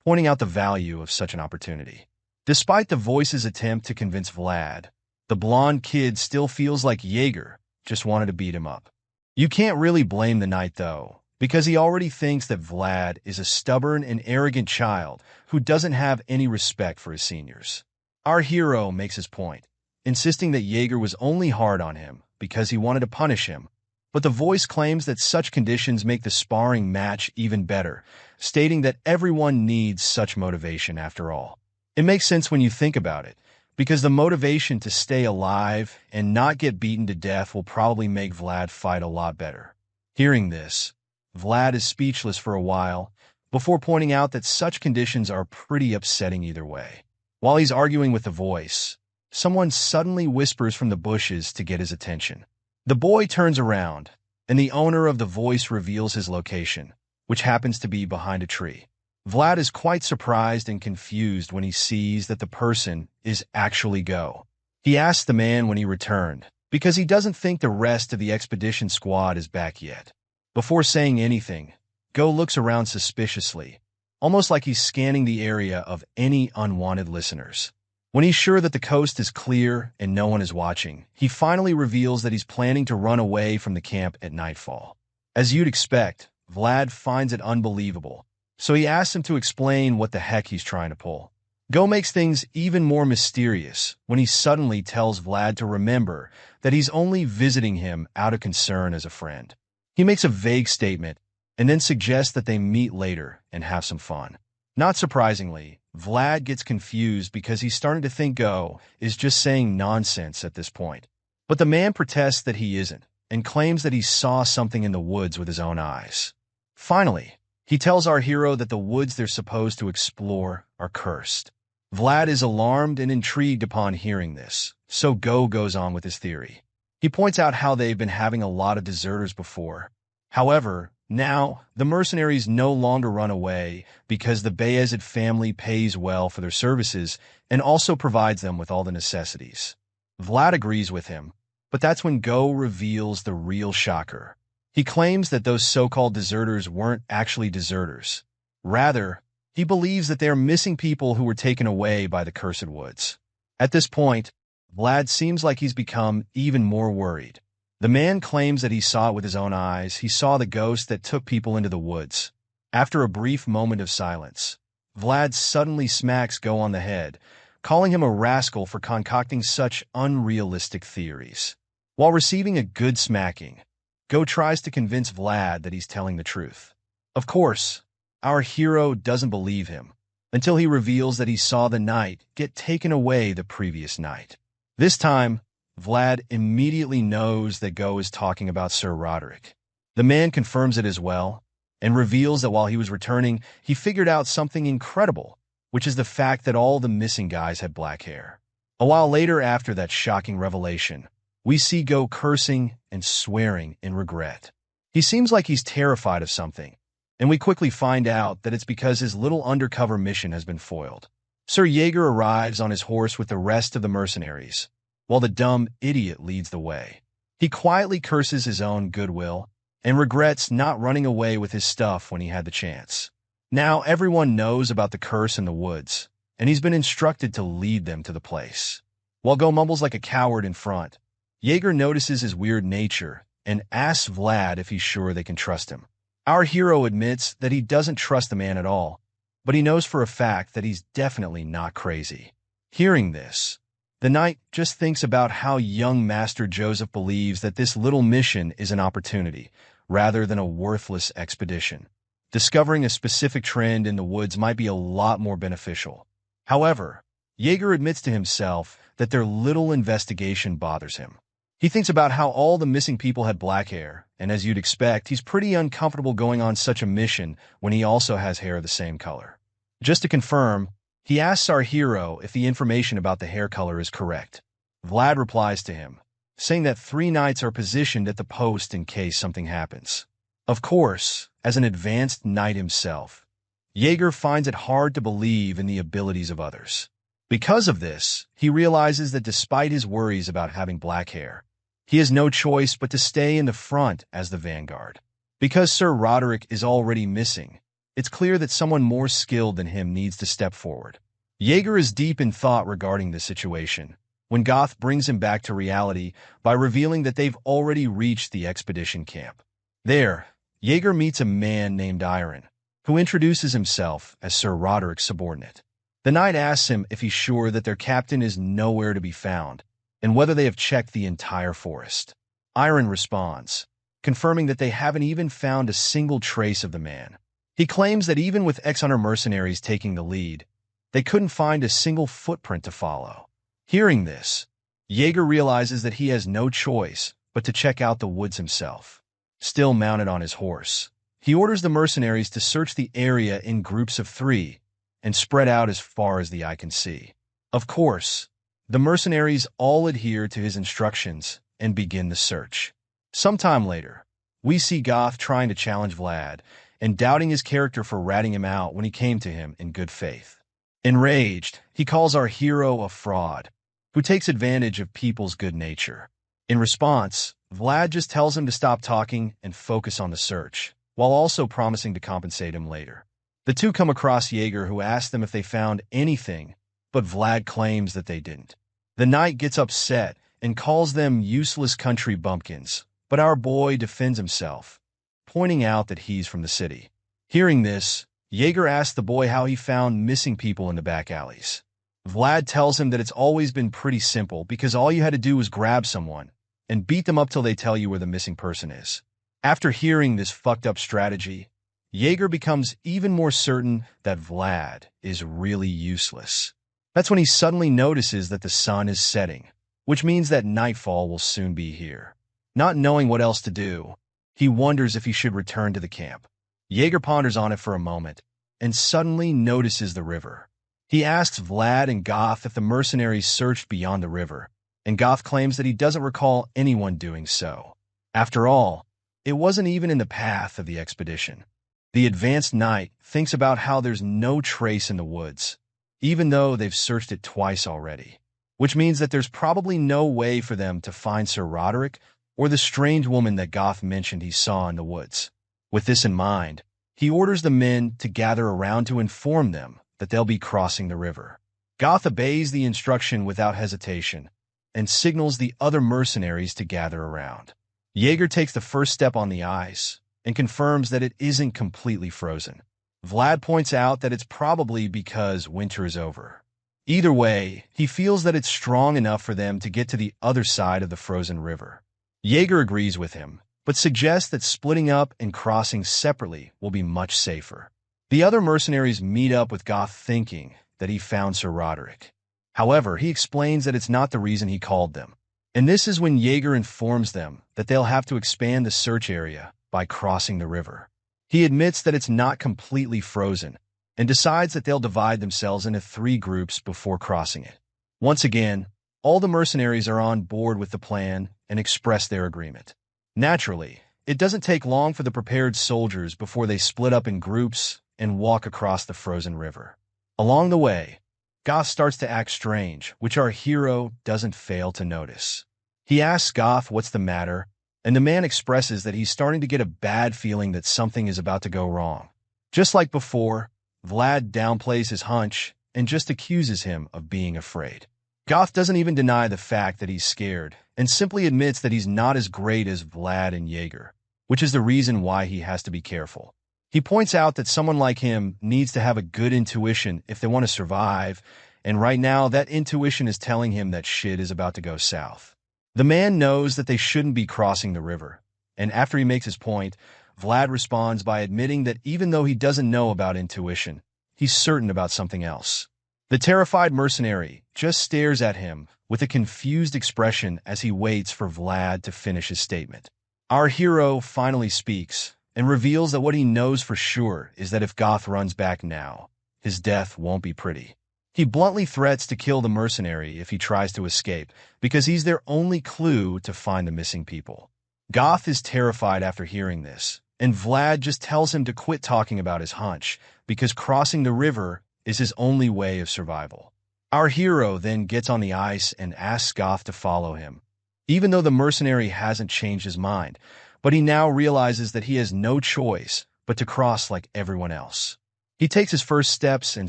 pointing out the value of such an opportunity. Despite the voice's attempt to convince Vlad, the blonde kid still feels like Jaeger just wanted to beat him up. You can't really blame the knight, though, because he already thinks that Vlad is a stubborn and arrogant child who doesn't have any respect for his seniors. Our hero makes his point, insisting that Jaeger was only hard on him because he wanted to punish him, but the voice claims that such conditions make the sparring match even better, stating that everyone needs such motivation after all. It makes sense when you think about it, because the motivation to stay alive and not get beaten to death will probably make Vlad fight a lot better. Hearing this, Vlad is speechless for a while, before pointing out that such conditions are pretty upsetting either way. While he's arguing with the voice, someone suddenly whispers from the bushes to get his attention. The boy turns around, and the owner of the voice reveals his location, which happens to be behind a tree. Vlad is quite surprised and confused when he sees that the person is actually Go. He asks the man when he returned, because he doesn't think the rest of the expedition squad is back yet. Before saying anything, Go looks around suspiciously, almost like he's scanning the area of any unwanted listeners. When he's sure that the coast is clear and no one is watching, he finally reveals that he's planning to run away from the camp at nightfall. As you'd expect, Vlad finds it unbelievable, so he asks him to explain what the heck he's trying to pull. Go makes things even more mysterious when he suddenly tells Vlad to remember that he's only visiting him out of concern as a friend. He makes a vague statement and then suggests that they meet later and have some fun. Not surprisingly, Vlad gets confused because he's starting to think Go is just saying nonsense at this point. But the man protests that he isn't and claims that he saw something in the woods with his own eyes. Finally, he tells our hero that the woods they're supposed to explore are cursed. Vlad is alarmed and intrigued upon hearing this, so Go goes on with his theory. He points out how they've been having a lot of deserters before. However, now, the mercenaries no longer run away because the Bayezid family pays well for their services and also provides them with all the necessities. Vlad agrees with him, but that's when Go reveals the real shocker. He claims that those so-called deserters weren't actually deserters. Rather, he believes that they are missing people who were taken away by the Cursed Woods. At this point, Vlad seems like he's become even more worried. The man claims that he saw it with his own eyes. He saw the ghost that took people into the woods. After a brief moment of silence, Vlad suddenly smacks Go on the head, calling him a rascal for concocting such unrealistic theories. While receiving a good smacking, Go tries to convince Vlad that he's telling the truth. Of course, our hero doesn't believe him, until he reveals that he saw the knight get taken away the previous night. This time, Vlad immediately knows that Go is talking about Sir Roderick. The man confirms it as well, and reveals that while he was returning, he figured out something incredible, which is the fact that all the missing guys had black hair. A while later after that shocking revelation, we see Go cursing and swearing in regret. He seems like he's terrified of something, and we quickly find out that it's because his little undercover mission has been foiled. Sir Jaeger arrives on his horse with the rest of the mercenaries, while the dumb idiot leads the way. He quietly curses his own goodwill and regrets not running away with his stuff when he had the chance. Now everyone knows about the curse in the woods, and he's been instructed to lead them to the place. While Go mumbles like a coward in front, Jaeger notices his weird nature and asks Vlad if he's sure they can trust him. Our hero admits that he doesn't trust the man at all, but he knows for a fact that he's definitely not crazy. Hearing this, the knight just thinks about how young Master Joseph believes that this little mission is an opportunity, rather than a worthless expedition. Discovering a specific trend in the woods might be a lot more beneficial. However, Jaeger admits to himself that their little investigation bothers him. He thinks about how all the missing people had black hair, and as you'd expect, he's pretty uncomfortable going on such a mission when he also has hair the same color. Just to confirm, he asks our hero if the information about the hair color is correct. Vlad replies to him, saying that 3 knights are positioned at the post in case something happens. Of course, as an advanced knight himself, Jaeger finds it hard to believe in the abilities of others. Because of this, he realizes that despite his worries about having black hair, he has no choice but to stay in the front as the vanguard. Because Sir Roderick is already missing, it's clear that someone more skilled than him needs to step forward. Jaeger is deep in thought regarding this situation, when Goth brings him back to reality by revealing that they've already reached the expedition camp. There, Jaeger meets a man named Iron, who introduces himself as Sir Roderick's subordinate. The knight asks him if he's sure that their captain is nowhere to be found, and whether they have checked the entire forest. Iron responds, confirming that they haven't even found a single trace of the man. He claims that even with ex-hunter mercenaries taking the lead, they couldn't find a single footprint to follow. Hearing this, Jaeger realizes that he has no choice but to check out the woods himself. Still mounted on his horse, he orders the mercenaries to search the area in groups of 3 and spread out as far as the eye can see. Of course, the mercenaries all adhere to his instructions and begin the search. Sometime later, we see Goth trying to challenge Vlad and doubting his character for ratting him out when he came to him in good faith. Enraged, he calls our hero a fraud, who takes advantage of people's good nature. In response, Vlad just tells him to stop talking and focus on the search, while also promising to compensate him later. The two come across Jaeger, who asks them if they found anything, but Vlad claims that they didn't. The knight gets upset and calls them useless country bumpkins, but our boy defends himself, pointing out that he's from the city. Hearing this, Jaeger asks the boy how he found missing people in the back alleys. Vlad tells him that it's always been pretty simple because all you had to do was grab someone and beat them up till they tell you where the missing person is. After hearing this fucked up strategy, Jaeger becomes even more certain that Vlad is really useless. That's when he suddenly notices that the sun is setting, which means that nightfall will soon be here. Not knowing what else to do, he wonders if he should return to the camp. Jaeger ponders on it for a moment and suddenly notices the river. He asks Vlad and Goth if the mercenaries searched beyond the river, and Goth claims that he doesn't recall anyone doing so. After all, it wasn't even in the path of the expedition. The advanced knight thinks about how there's no trace in the woods, even though they've searched it twice already, which means that there's probably no way for them to find Sir Roderick or the strange woman that Goth mentioned he saw in the woods. With this in mind, he orders the men to gather around to inform them that they'll be crossing the river. Goth obeys the instruction without hesitation and signals the other mercenaries to gather around. Jaeger takes the first step on the ice and confirms that it isn't completely frozen. Vlad points out that it's probably because winter is over. Either way, he feels that it's strong enough for them to get to the other side of the frozen river. Jaeger agrees with him, but suggests that splitting up and crossing separately will be much safer. The other mercenaries meet up with Goth thinking that he found Sir Roderick. However, he explains that it's not the reason he called them. And this is when Jaeger informs them that they'll have to expand the search area by crossing the river. He admits that it's not completely frozen and decides that they'll divide themselves into 3 groups before crossing it. Once again, all the mercenaries are on board with the plan and express their agreement. Naturally, it doesn't take long for the prepared soldiers before they split up in groups and walk across the frozen river. Along the way, Goth starts to act strange, which our hero doesn't fail to notice. He asks Goth what's the matter, and the man expresses that he's starting to get a bad feeling that something is about to go wrong. Just like before, Vlad downplays his hunch and just accuses him of being afraid. Goth doesn't even deny the fact that he's scared and simply admits that he's not as great as Vlad and Jaeger, which is the reason why he has to be careful. He points out that someone like him needs to have a good intuition if they want to survive, and right now that intuition is telling him that shit is about to go south. The man knows that they shouldn't be crossing the river, and after he makes his point, Vlad responds by admitting that even though he doesn't know about intuition, he's certain about something else. The terrified mercenary just stares at him with a confused expression as he waits for Vlad to finish his statement. Our hero finally speaks and reveals that what he knows for sure is that if Goth runs back now, his death won't be pretty. He bluntly threats to kill the mercenary if he tries to escape, because he's their only clue to find the missing people. Goth is terrified after hearing this, and Vlad just tells him to quit talking about his hunch, because crossing the river is his only way of survival. Our hero then gets on the ice and asks Goth to follow him, even though the mercenary hasn't changed his mind, but he now realizes that he has no choice but to cross like everyone else. He takes his first steps and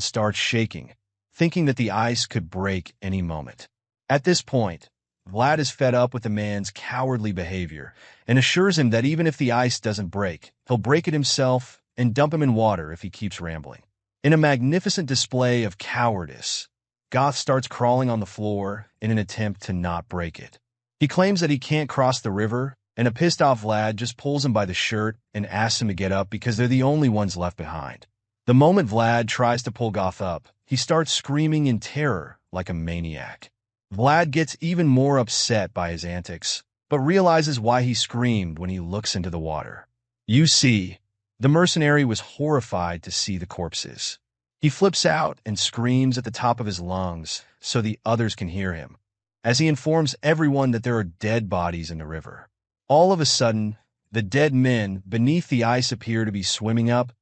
starts shaking, thinking that the ice could break any moment. At this point, Vlad is fed up with the man's cowardly behavior and assures him that even if the ice doesn't break, he'll break it himself and dump him in water if he keeps rambling. In a magnificent display of cowardice, Goth starts crawling on the floor in an attempt to not break it. He claims that he can't cross the river, and a pissed-off Vlad just pulls him by the shirt and asks him to get up because they're the only ones left behind. The moment Vlad tries to pull Goth up, he starts screaming in terror like a maniac. Vlad gets even more upset by his antics, but realizes why he screamed when he looks into the water. You see, the mercenary was horrified to see the corpses. He flips out and screams at the top of his lungs so the others can hear him, as he informs everyone that there are dead bodies in the river. All of a sudden, the dead men beneath the ice appear to be swimming up,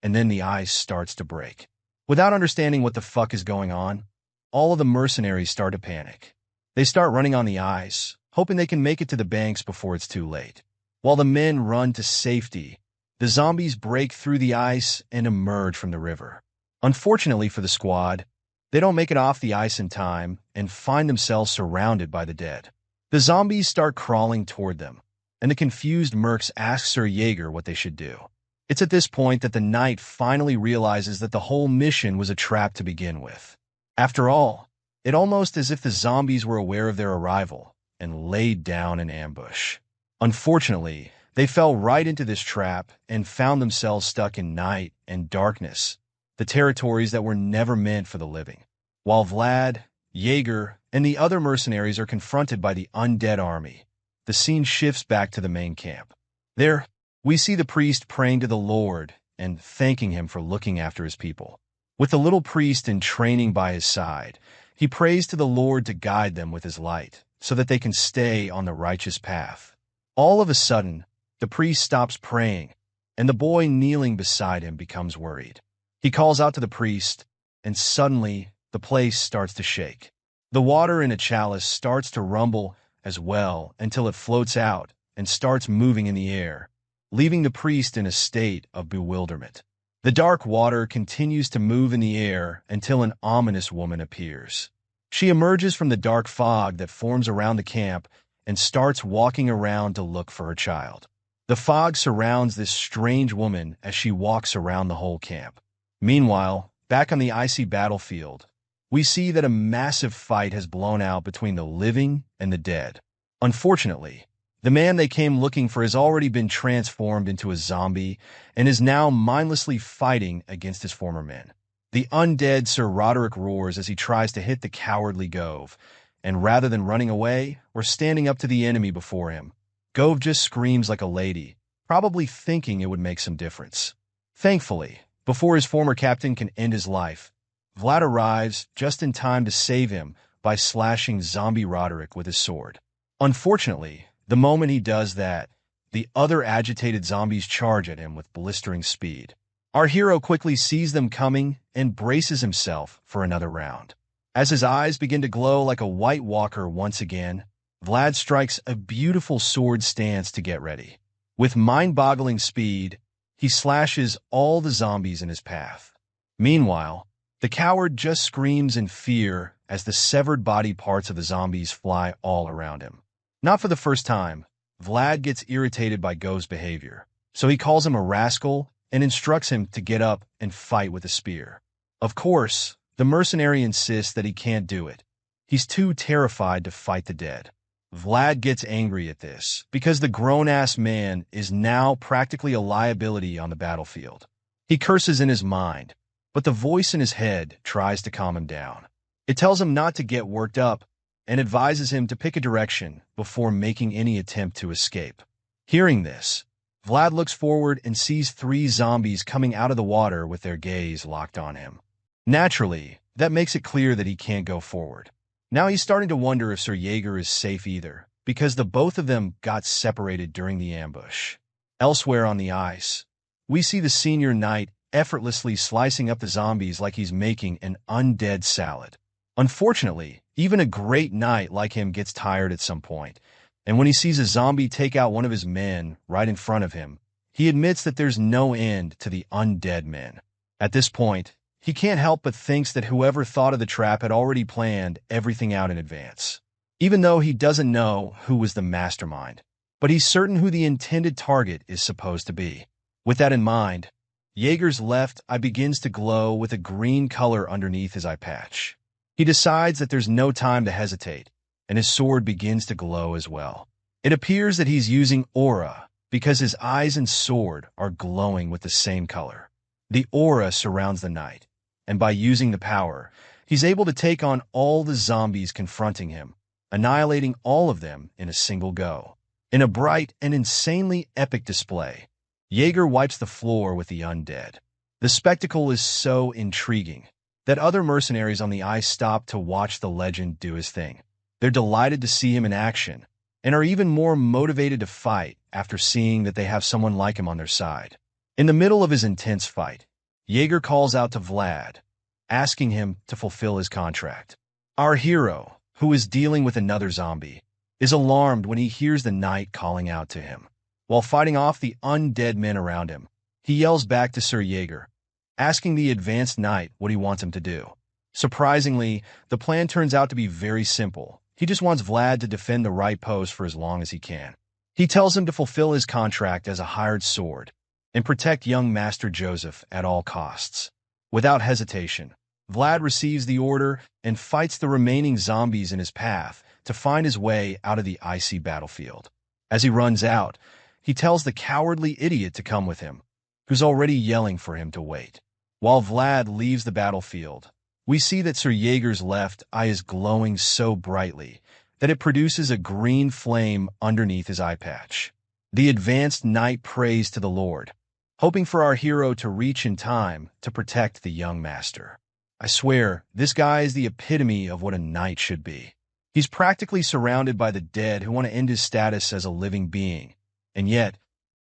and then the ice starts to break. Without understanding what the fuck is going on, all of the mercenaries start to panic. They start running on the ice, hoping they can make it to the banks before it's too late. While the men run to safety, the zombies break through the ice and emerge from the river. Unfortunately for the squad, they don't make it off the ice in time and find themselves surrounded by the dead. The zombies start crawling toward them, and the confused mercs ask Sir Jaeger what they should do. It's at this point that the knight finally realizes that the whole mission was a trap to begin with. After all, it almost as if the zombies were aware of their arrival and laid down an ambush. Unfortunately, they fell right into this trap and found themselves stuck in night and darkness, the territories that were never meant for the living. While Vlad, Jaeger, and the other mercenaries are confronted by the undead army, the scene shifts back to the main camp. There, we see the priest praying to the Lord and thanking him for looking after his people. With the little priest in training by his side, he prays to the Lord to guide them with his light so that they can stay on the righteous path. All of a sudden, the priest stops praying, and the boy kneeling beside him becomes worried. He calls out to the priest, and suddenly the place starts to shake. The water in a chalice starts to rumble as well until it floats out and starts moving in the air, leaving the priest in a state of bewilderment. The dark water continues to move in the air until an ominous woman appears. She emerges from the dark fog that forms around the camp and starts walking around to look for her child. The fog surrounds this strange woman as she walks around the whole camp. Meanwhile, back on the icy battlefield, we see that a massive fight has blown out between the living and the dead. Unfortunately, the man they came looking for has already been transformed into a zombie and is now mindlessly fighting against his former men. The undead Sir Roderick roars as he tries to hit the cowardly Gove, and rather than running away or standing up to the enemy before him, Gove just screams like a lady, probably thinking it would make some difference. Thankfully, before his former captain can end his life, Vlad arrives just in time to save him by slashing zombie Roderick with his sword. Unfortunately, the moment he does that, the other agitated zombies charge at him with blistering speed. Our hero quickly sees them coming and braces himself for another round. As his eyes begin to glow like a White Walker once again, Vlad strikes a beautiful sword stance to get ready. With mind-boggling speed, he slashes all the zombies in his path. Meanwhile, the coward just screams in fear as the severed body parts of the zombies fly all around him. Not for the first time, Vlad gets irritated by Go's behavior, so he calls him a rascal and instructs him to get up and fight with a spear. Of course, the mercenary insists that he can't do it. He's too terrified to fight the dead. Vlad gets angry at this because the grown-ass man is now practically a liability on the battlefield. He curses in his mind, but the voice in his head tries to calm him down. It tells him not to get worked up and advises him to pick a direction before making any attempt to escape. Hearing this, Vlad looks forward and sees 3 zombies coming out of the water with their gaze locked on him. Naturally, that makes it clear that he can't go forward. Now he's starting to wonder if Sir Jaeger is safe either, because the both of them got separated during the ambush. Elsewhere on the ice, we see the senior knight effortlessly slicing up the zombies like he's making an undead salad. Unfortunately, even a great knight like him gets tired at some point, and when he sees a zombie take out one of his men right in front of him, he admits that there's no end to the undead men. At this point, he can't help but thinks that whoever thought of the trap had already planned everything out in advance. even though he doesn't know who was the mastermind. But he's certain who the intended target is supposed to be. With that in mind, Jaeger's left eye begins to glow with a green color underneath his eye patch. He decides that there's no time to hesitate, and his sword begins to glow as well. It appears that he's using aura because his eyes and sword are glowing with the same color. The aura surrounds the knight, and by using the power, he's able to take on all the zombies confronting him, annihilating all of them in a single go. In a bright and insanely epic display, Jaeger wipes the floor with the undead. The spectacle is so intriguing that other mercenaries on the ice stop to watch the legend do his thing. They're delighted to see him in action, and are even more motivated to fight after seeing that they have someone like him on their side. In the middle of his intense fight, Jaeger calls out to Vlad, asking him to fulfill his contract. Our hero, who is dealing with another zombie, is alarmed when he hears the knight calling out to him. While fighting off the undead men around him, he yells back to Sir Jaeger, asking the advanced knight what he wants him to do. Surprisingly, the plan turns out to be very simple. He just wants Vlad to defend the right post for as long as he can. He tells him to fulfill his contract as a hired sword and protect young Master Joseph at all costs. Without hesitation, Vlad receives the order and fights the remaining zombies in his path to find his way out of the icy battlefield. As he runs out, he tells the cowardly idiot to come with him, who's already yelling for him to wait. While Vlad leaves the battlefield, we see that Sir Jaeger's left eye is glowing so brightly that it produces a green flame underneath his eye patch. The advanced knight prays to the Lord, hoping for our hero to reach in time to protect the young master. I swear, this guy is the epitome of what a knight should be. He's practically surrounded by the dead who want to end his status as a living being, and yet,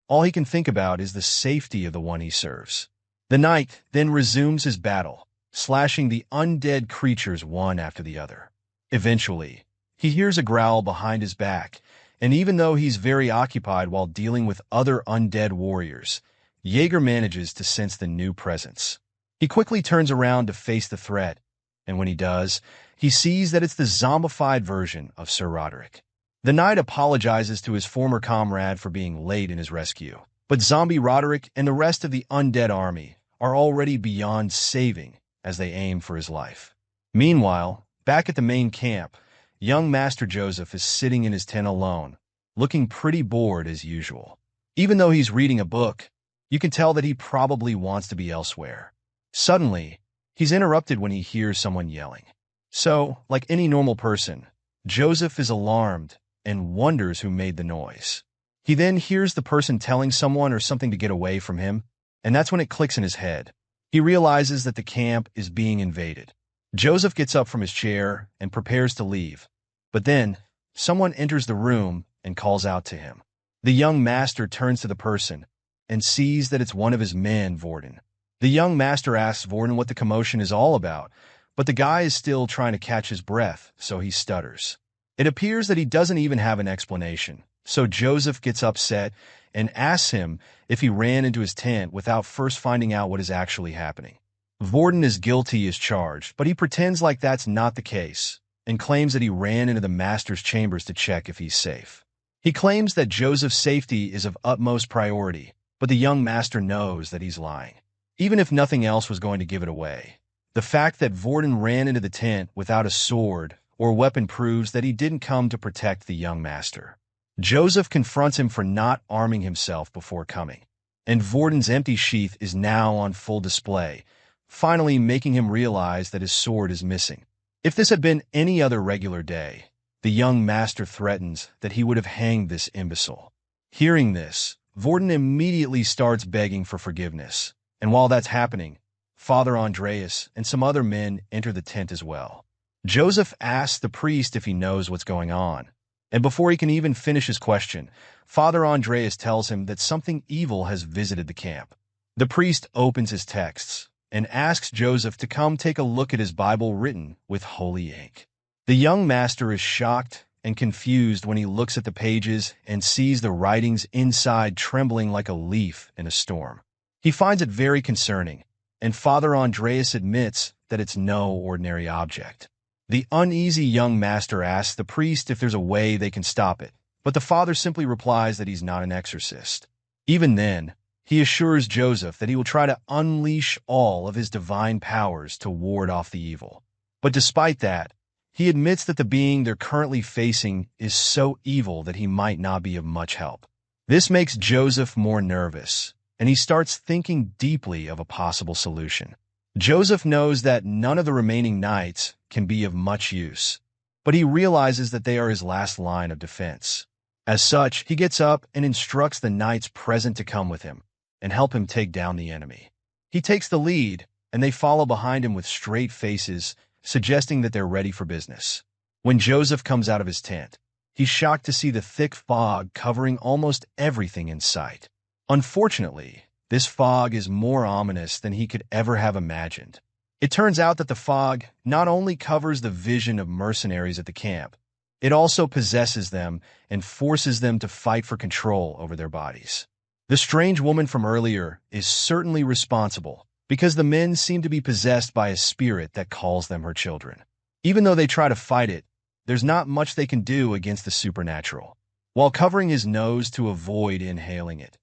all he can think about is the safety of the one he serves. The knight then resumes his battle, slashing the undead creatures one after the other. Eventually, he hears a growl behind his back, and even though he's very occupied while dealing with other undead warriors, Jaeger manages to sense the new presence. He quickly turns around to face the threat, and when he does, he sees that it's the zombified version of Sir Roderick. The knight apologizes to his former comrade for being late in his rescue, but Zombie Roderick and the rest of the undead army are already beyond saving as they aim for his life. Meanwhile, back at the main camp, young Master Joseph is sitting in his tent alone, looking pretty bored as usual. Even though he's reading a book, you can tell that he probably wants to be elsewhere. Suddenly, he's interrupted when he hears someone yelling. So, like any normal person, Joseph is alarmed and wonders who made the noise. He then hears the person telling someone or something to get away from him, and that's when it clicks in his head. He realizes that the camp is being invaded. Joseph gets up from his chair and prepares to leave, but then someone enters the room and calls out to him. The young master turns to the person and sees that it's one of his men, Vorden. The young master asks Vorden what the commotion is all about, but the guy is still trying to catch his breath, so he stutters. It appears that he doesn't even have an explanation, so Joseph gets upset and asks him if he ran into his tent without first finding out what is actually happening. Vorden is guilty as charged, but he pretends like that's not the case and claims that he ran into the master's chambers to check if he's safe. He claims that Joseph's safety is of utmost priority, but the young master knows that he's lying. Even if nothing else was going to give it away, the fact that Vorden ran into the tent without a sword or weapon proves that he didn't come to protect the young master. Joseph confronts him for not arming himself before coming, and Vorden's empty sheath is now on full display, finally making him realize that his sword is missing. If this had been any other regular day, the young master threatens that he would have hanged this imbecile. Hearing this, Vorden immediately starts begging for forgiveness, and while that's happening, Father Andreas and some other men enter the tent as well. Joseph asks the priest if he knows what's going on, and before he can even finish his question, Father Andreas tells him that something evil has visited the camp. The priest opens his texts and asks Joseph to come take a look at his Bible written with holy ink. The young master is shocked and confused when he looks at the pages and sees the writings inside trembling like a leaf in a storm. He finds it very concerning, and Father Andreas admits that it's no ordinary object. The uneasy young master asks the priest if there's a way they can stop it, but the father simply replies that he's not an exorcist. Even then, he assures Joseph that he will try to unleash all of his divine powers to ward off the evil. But despite that, he admits that the being they're currently facing is so evil that he might not be of much help. This makes Joseph more nervous, and he starts thinking deeply of a possible solution. Joseph knows that none of the remaining knights can be of much use, but he realizes that they are his last line of defense. As such, he gets up and instructs the knights present to come with him and help him take down the enemy. He takes the lead, and they follow behind him with straight faces, suggesting that they're ready for business. When Joseph comes out of his tent, he's shocked to see the thick fog covering almost everything in sight. Unfortunately, this fog is more ominous than he could ever have imagined. It turns out that the fog not only covers the vision of mercenaries at the camp, it also possesses them and forces them to fight for control over their bodies. The strange woman from earlier is certainly responsible, because the men seem to be possessed by a spirit that calls them her children. Even though they try to fight it, there's not much they can do against the supernatural. While covering his nose to avoid inhaling it,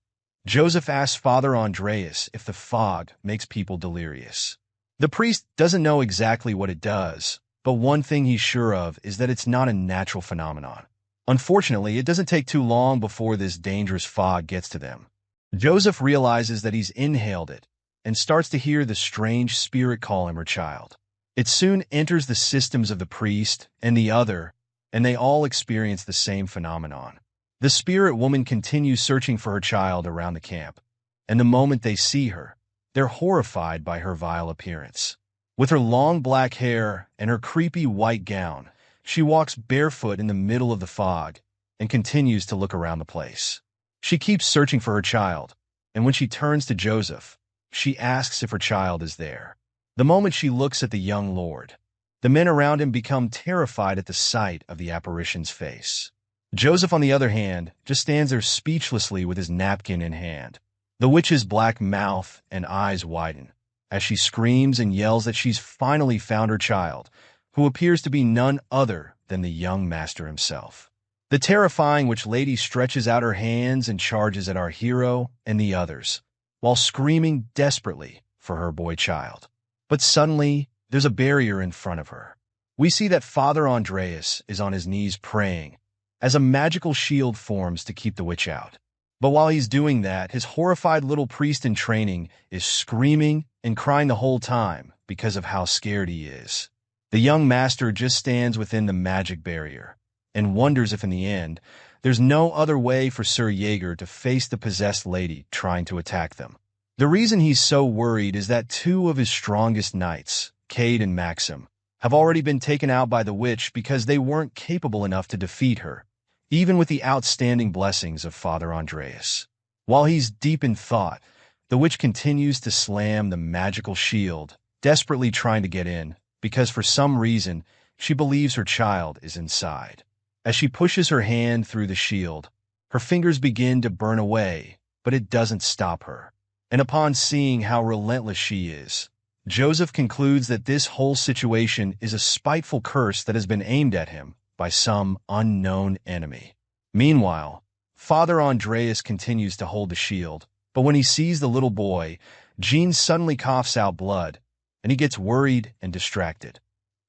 Joseph asks Father Andreas if the fog makes people delirious. The priest doesn't know exactly what it does, but one thing he's sure of is that it's not a natural phenomenon. Unfortunately, it doesn't take too long before this dangerous fog gets to them. Joseph realizes that he's inhaled it and starts to hear the strange spirit call him her child. It soon enters the systems of the priest and the other, and they all experience the same phenomenon. The spirit woman continues searching for her child around the camp, and the moment they see her, they're horrified by her vile appearance. With her long black hair and her creepy white gown, she walks barefoot in the middle of the fog and continues to look around the place. She keeps searching for her child, and when she turns to Joseph, she asks if her child is there. The moment she looks at the young lord, the men around him become terrified at the sight of the apparition's face. Joseph, on the other hand, just stands there speechlessly with his napkin in hand. The witch's black mouth and eyes widen as she screams and yells that she's finally found her child, who appears to be none other than the young master himself. The terrifying witch lady stretches out her hands and charges at our hero and the others, while screaming desperately for her boy child. But suddenly, there's a barrier in front of her. We see that Father Andreas is on his knees praying, as a magical shield forms to keep the witch out. But while he's doing that, his horrified little priest in training is screaming and crying the whole time because of how scared he is. The young master just stands within the magic barrier and wonders if in the end, there's no other way for Sir Jaeger to face the possessed lady trying to attack them. The reason he's so worried is that two of his strongest knights, Cade and Maxim, have already been taken out by the witch because they weren't capable enough to defeat her, even with the outstanding blessings of Father Andreas. While he's deep in thought, the witch continues to slam the magical shield, desperately trying to get in, because for some reason, she believes her child is inside. As she pushes her hand through the shield, her fingers begin to burn away, but it doesn't stop her. And upon seeing how relentless she is, Joseph concludes that this whole situation is a spiteful curse that has been aimed at him by some unknown enemy. Meanwhile, Father Andreas continues to hold the shield, but when he sees the little boy, Jean suddenly coughs out blood, and he gets worried and distracted.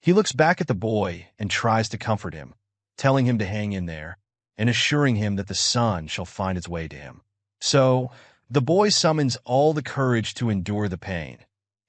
He looks back at the boy and tries to comfort him, telling him to hang in there, and assuring him that the sun shall find its way to him. So, the boy summons all the courage to endure the pain,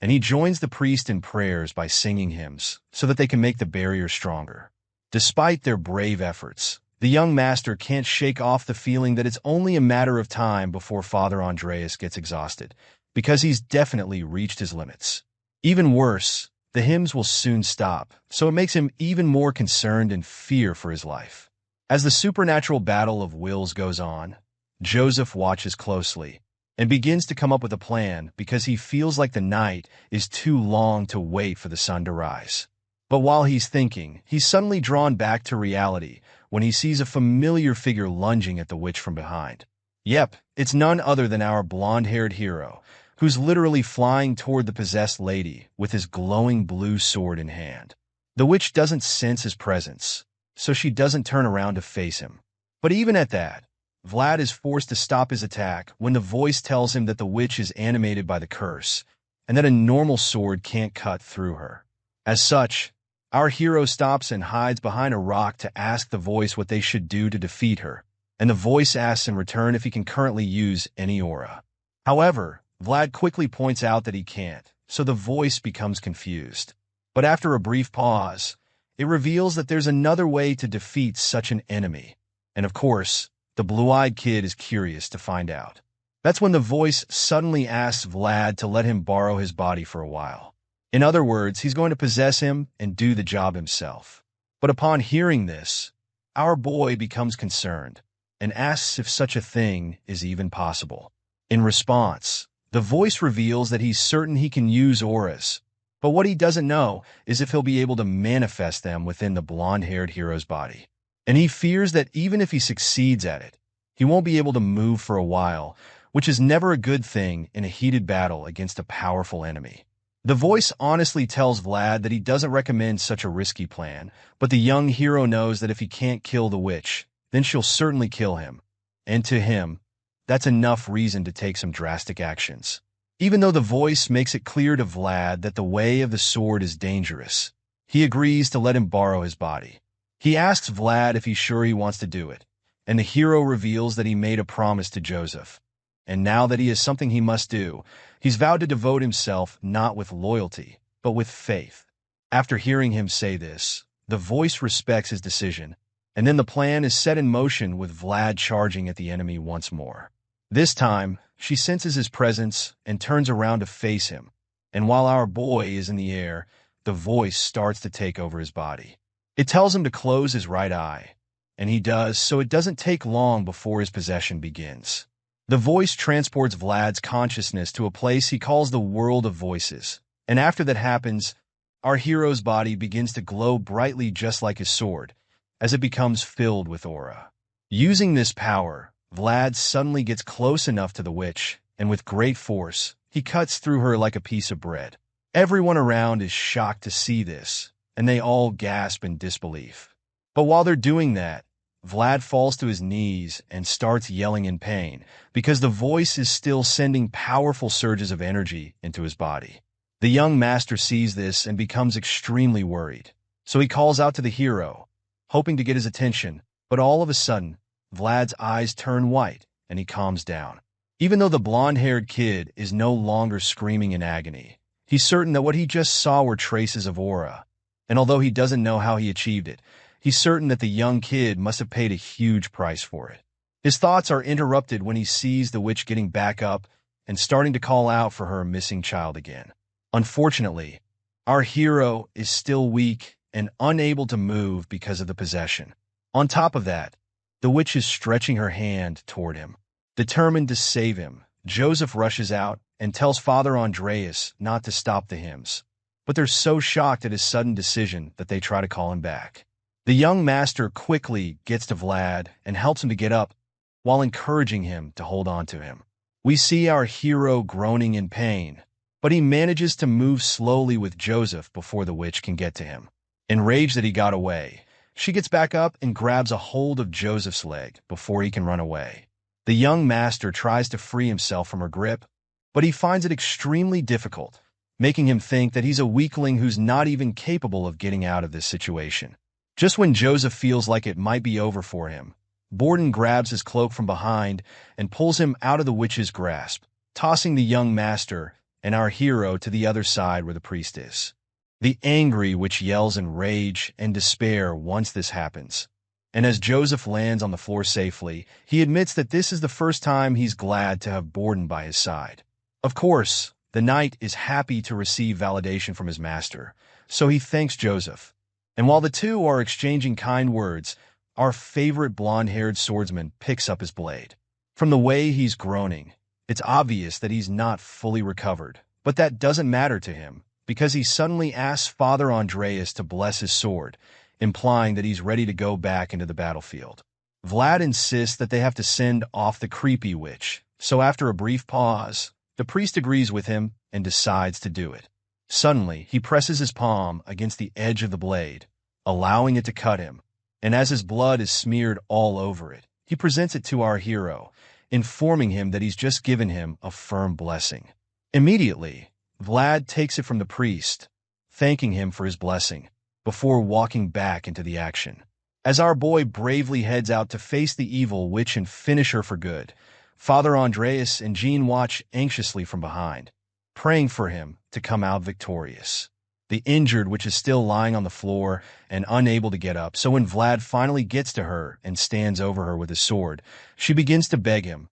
and he joins the priest in prayers by singing hymns so that they can make the barrier stronger. Despite their brave efforts, the young master can't shake off the feeling that it's only a matter of time before Father Andreas gets exhausted, because he's definitely reached his limits. Even worse, the hymns will soon stop, so it makes him even more concerned and fear for his life. As the supernatural battle of wills goes on, Joseph watches closely and begins to come up with a plan because he feels like the night is too long to wait for the sun to rise. But while he's thinking, he's suddenly drawn back to reality when he sees a familiar figure lunging at the witch from behind. Yep, it's none other than our blonde-haired hero, who's literally flying toward the possessed lady with his glowing blue sword in hand. The witch doesn't sense his presence, so she doesn't turn around to face him. But even at that, Vlad is forced to stop his attack when the voice tells him that the witch is animated by the curse, and that a normal sword can't cut through her. As such, our hero stops and hides behind a rock to ask the voice what they should do to defeat her, and the voice asks in return if he can currently use any aura. However, Vlad quickly points out that he can't, so the voice becomes confused. But after a brief pause, it reveals that there's another way to defeat such an enemy. And of course, the blue-eyed kid is curious to find out. That's when the voice suddenly asks Vlad to let him borrow his body for a while. In other words, he's going to possess him and do the job himself. But upon hearing this, our boy becomes concerned and asks if such a thing is even possible. In response, the voice reveals that he's certain he can use auras, but what he doesn't know is if he'll be able to manifest them within the blonde-haired hero's body. And he fears that even if he succeeds at it, he won't be able to move for a while, which is never a good thing in a heated battle against a powerful enemy. The voice honestly tells Vlad that he doesn't recommend such a risky plan, but the young hero knows that if he can't kill the witch, then she'll certainly kill him. And to him, that's enough reason to take some drastic actions. Even though the voice makes it clear to Vlad that the way of the sword is dangerous, he agrees to let him borrow his body. He asks Vlad if he's sure he wants to do it, and the hero reveals that he made a promise to Joseph. And now that he has something he must do, he's vowed to devote himself not with loyalty, but with faith. After hearing him say this, the voice respects his decision, and then the plan is set in motion with Vlad charging at the enemy once more. This time, she senses his presence and turns around to face him, and while our boy is in the air, the voice starts to take over his body. It tells him to close his right eye, and he does, so it doesn't take long before his possession begins. The voice transports Vlad's consciousness to a place he calls the world of voices, and after that happens, our hero's body begins to glow brightly just like his sword, as it becomes filled with aura. Using this power, Vlad suddenly gets close enough to the witch, and with great force, he cuts through her like a piece of bread. Everyone around is shocked to see this, and they all gasp in disbelief. But while they're doing that, Vlad falls to his knees and starts yelling in pain because the voice is still sending powerful surges of energy into his body. The young master sees this and becomes extremely worried, so he calls out to the hero, hoping to get his attention, but all of a sudden, Vlad's eyes turn white and he calms down. Even though the blonde-haired kid is no longer screaming in agony, he's certain that what he just saw were traces of aura, and although he doesn't know how he achieved it, he's certain that the young kid must have paid a huge price for it. His thoughts are interrupted when he sees the witch getting back up and starting to call out for her missing child again. Unfortunately, our hero is still weak and unable to move because of the possession. On top of that, the witch is stretching her hand toward him. Determined to save him, Joseph rushes out and tells Father Andreas not to stop the hymns, but they're so shocked at his sudden decision that they try to call him back. The young master quickly gets to Vlad and helps him to get up while encouraging him to hold on to him. We see our hero groaning in pain, but he manages to move slowly with Joseph before the witch can get to him. Enraged that he got away, she gets back up and grabs a hold of Joseph's leg before he can run away. The young master tries to free himself from her grip, but he finds it extremely difficult, making him think that he's a weakling who's not even capable of getting out of this situation. Just when Joseph feels like it might be over for him, Borden grabs his cloak from behind and pulls him out of the witch's grasp, tossing the young master and our hero to the other side where the priest is. The angry witch yells in rage and despair once this happens, and as Joseph lands on the floor safely, he admits that this is the first time he's glad to have Borden by his side. Of course, the knight is happy to receive validation from his master, so he thanks Joseph. And while the two are exchanging kind words, our favorite blonde-haired swordsman picks up his blade. From the way he's groaning, it's obvious that he's not fully recovered, but that doesn't matter to him, because he suddenly asks Father Andreas to bless his sword, implying that he's ready to go back into the battlefield. Vlad insists that they have to send off the creepy witch, so after a brief pause, the priest agrees with him and decides to do it. Suddenly, he presses his palm against the edge of the blade, allowing it to cut him, and as his blood is smeared all over it, he presents it to our hero, informing him that he's just given him a firm blessing. Immediately, Vlad takes it from the priest, thanking him for his blessing, before walking back into the action. As our boy bravely heads out to face the evil witch and finish her for good, Father Andreas and Jean watch anxiously from behind, praying for him to come out victorious. The injured witch is still lying on the floor and unable to get up, so when Vlad finally gets to her and stands over her with his sword, she begins to beg him,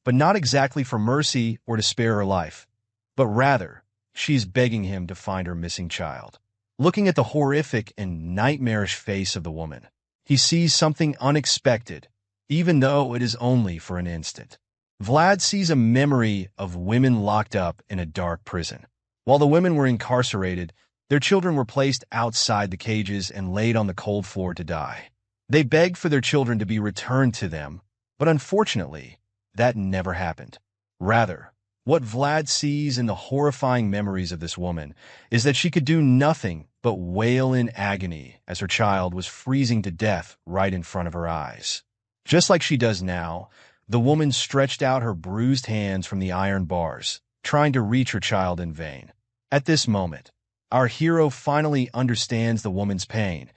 but not exactly for mercy or to spare her life, but rather, she's begging him to find her missing child. Looking at the horrific and nightmarish face of the woman, he sees something unexpected, even though it is only for an instant. Vlad sees a memory of women locked up in a dark prison. While the women were incarcerated, their children were placed outside the cages and laid on the cold floor to die. They begged for their children to be returned to them, but unfortunately, that never happened. Rather, what Vlad sees in the horrifying memories of this woman is that she could do nothing but wail in agony as her child was freezing to death right in front of her eyes. Just like she does now, the woman stretched out her bruised hands from the iron bars, trying to reach her child in vain. At this moment, our hero finally understands the woman's pain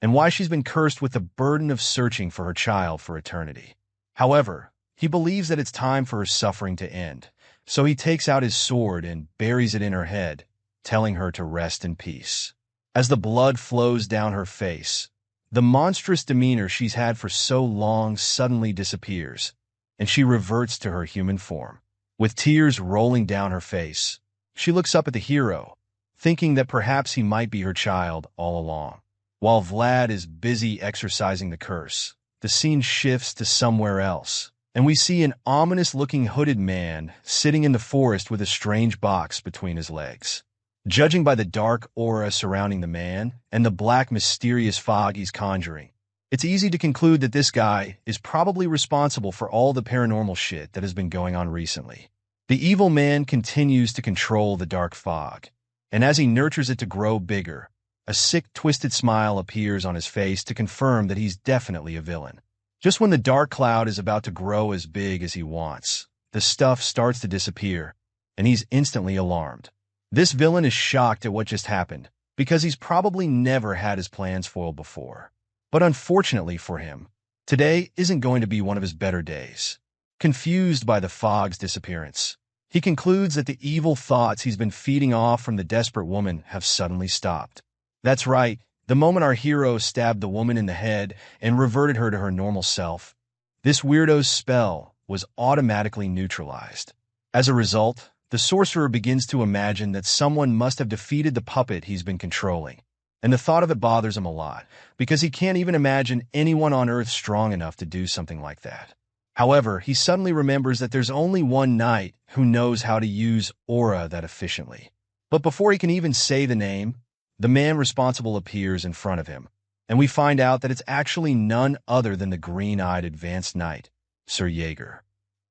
and why she's been cursed with the burden of searching for her child for eternity. However, he believes that it's time for her suffering to end, so he takes out his sword and buries it in her head, telling her to rest in peace. As the blood flows down her face, the monstrous demeanor she's had for so long suddenly disappears, and she reverts to her human form. With tears rolling down her face, she looks up at the hero, thinking that perhaps he might be her child all along. While Vlad is busy exorcising the curse, the scene shifts to somewhere else, and we see an ominous-looking hooded man sitting in the forest with a strange box between his legs. Judging by the dark aura surrounding the man and the black mysterious fog he's conjuring, it's easy to conclude that this guy is probably responsible for all the paranormal shit that has been going on recently. The evil man continues to control the dark fog, and as he nurtures it to grow bigger, a sick, twisted smile appears on his face to confirm that he's definitely a villain. Just when the dark cloud is about to grow as big as he wants, the stuff starts to disappear, and he's instantly alarmed. This villain is shocked at what just happened, because he's probably never had his plans foiled before. But unfortunately for him, today isn't going to be one of his better days. Confused by the fog's disappearance, he concludes that the evil thoughts he's been feeding off from the desperate woman have suddenly stopped. That's right, the moment our hero stabbed the woman in the head and reverted her to her normal self, this weirdo's spell was automatically neutralized. As a result, the sorcerer begins to imagine that someone must have defeated the puppet he's been controlling, and the thought of it bothers him a lot, because he can't even imagine anyone on Earth strong enough to do something like that. However, he suddenly remembers that there's only one knight who knows how to use aura that efficiently. But before he can even say the name, the man responsible appears in front of him, and we find out that it's actually none other than the green-eyed advanced knight, Sir Jaeger.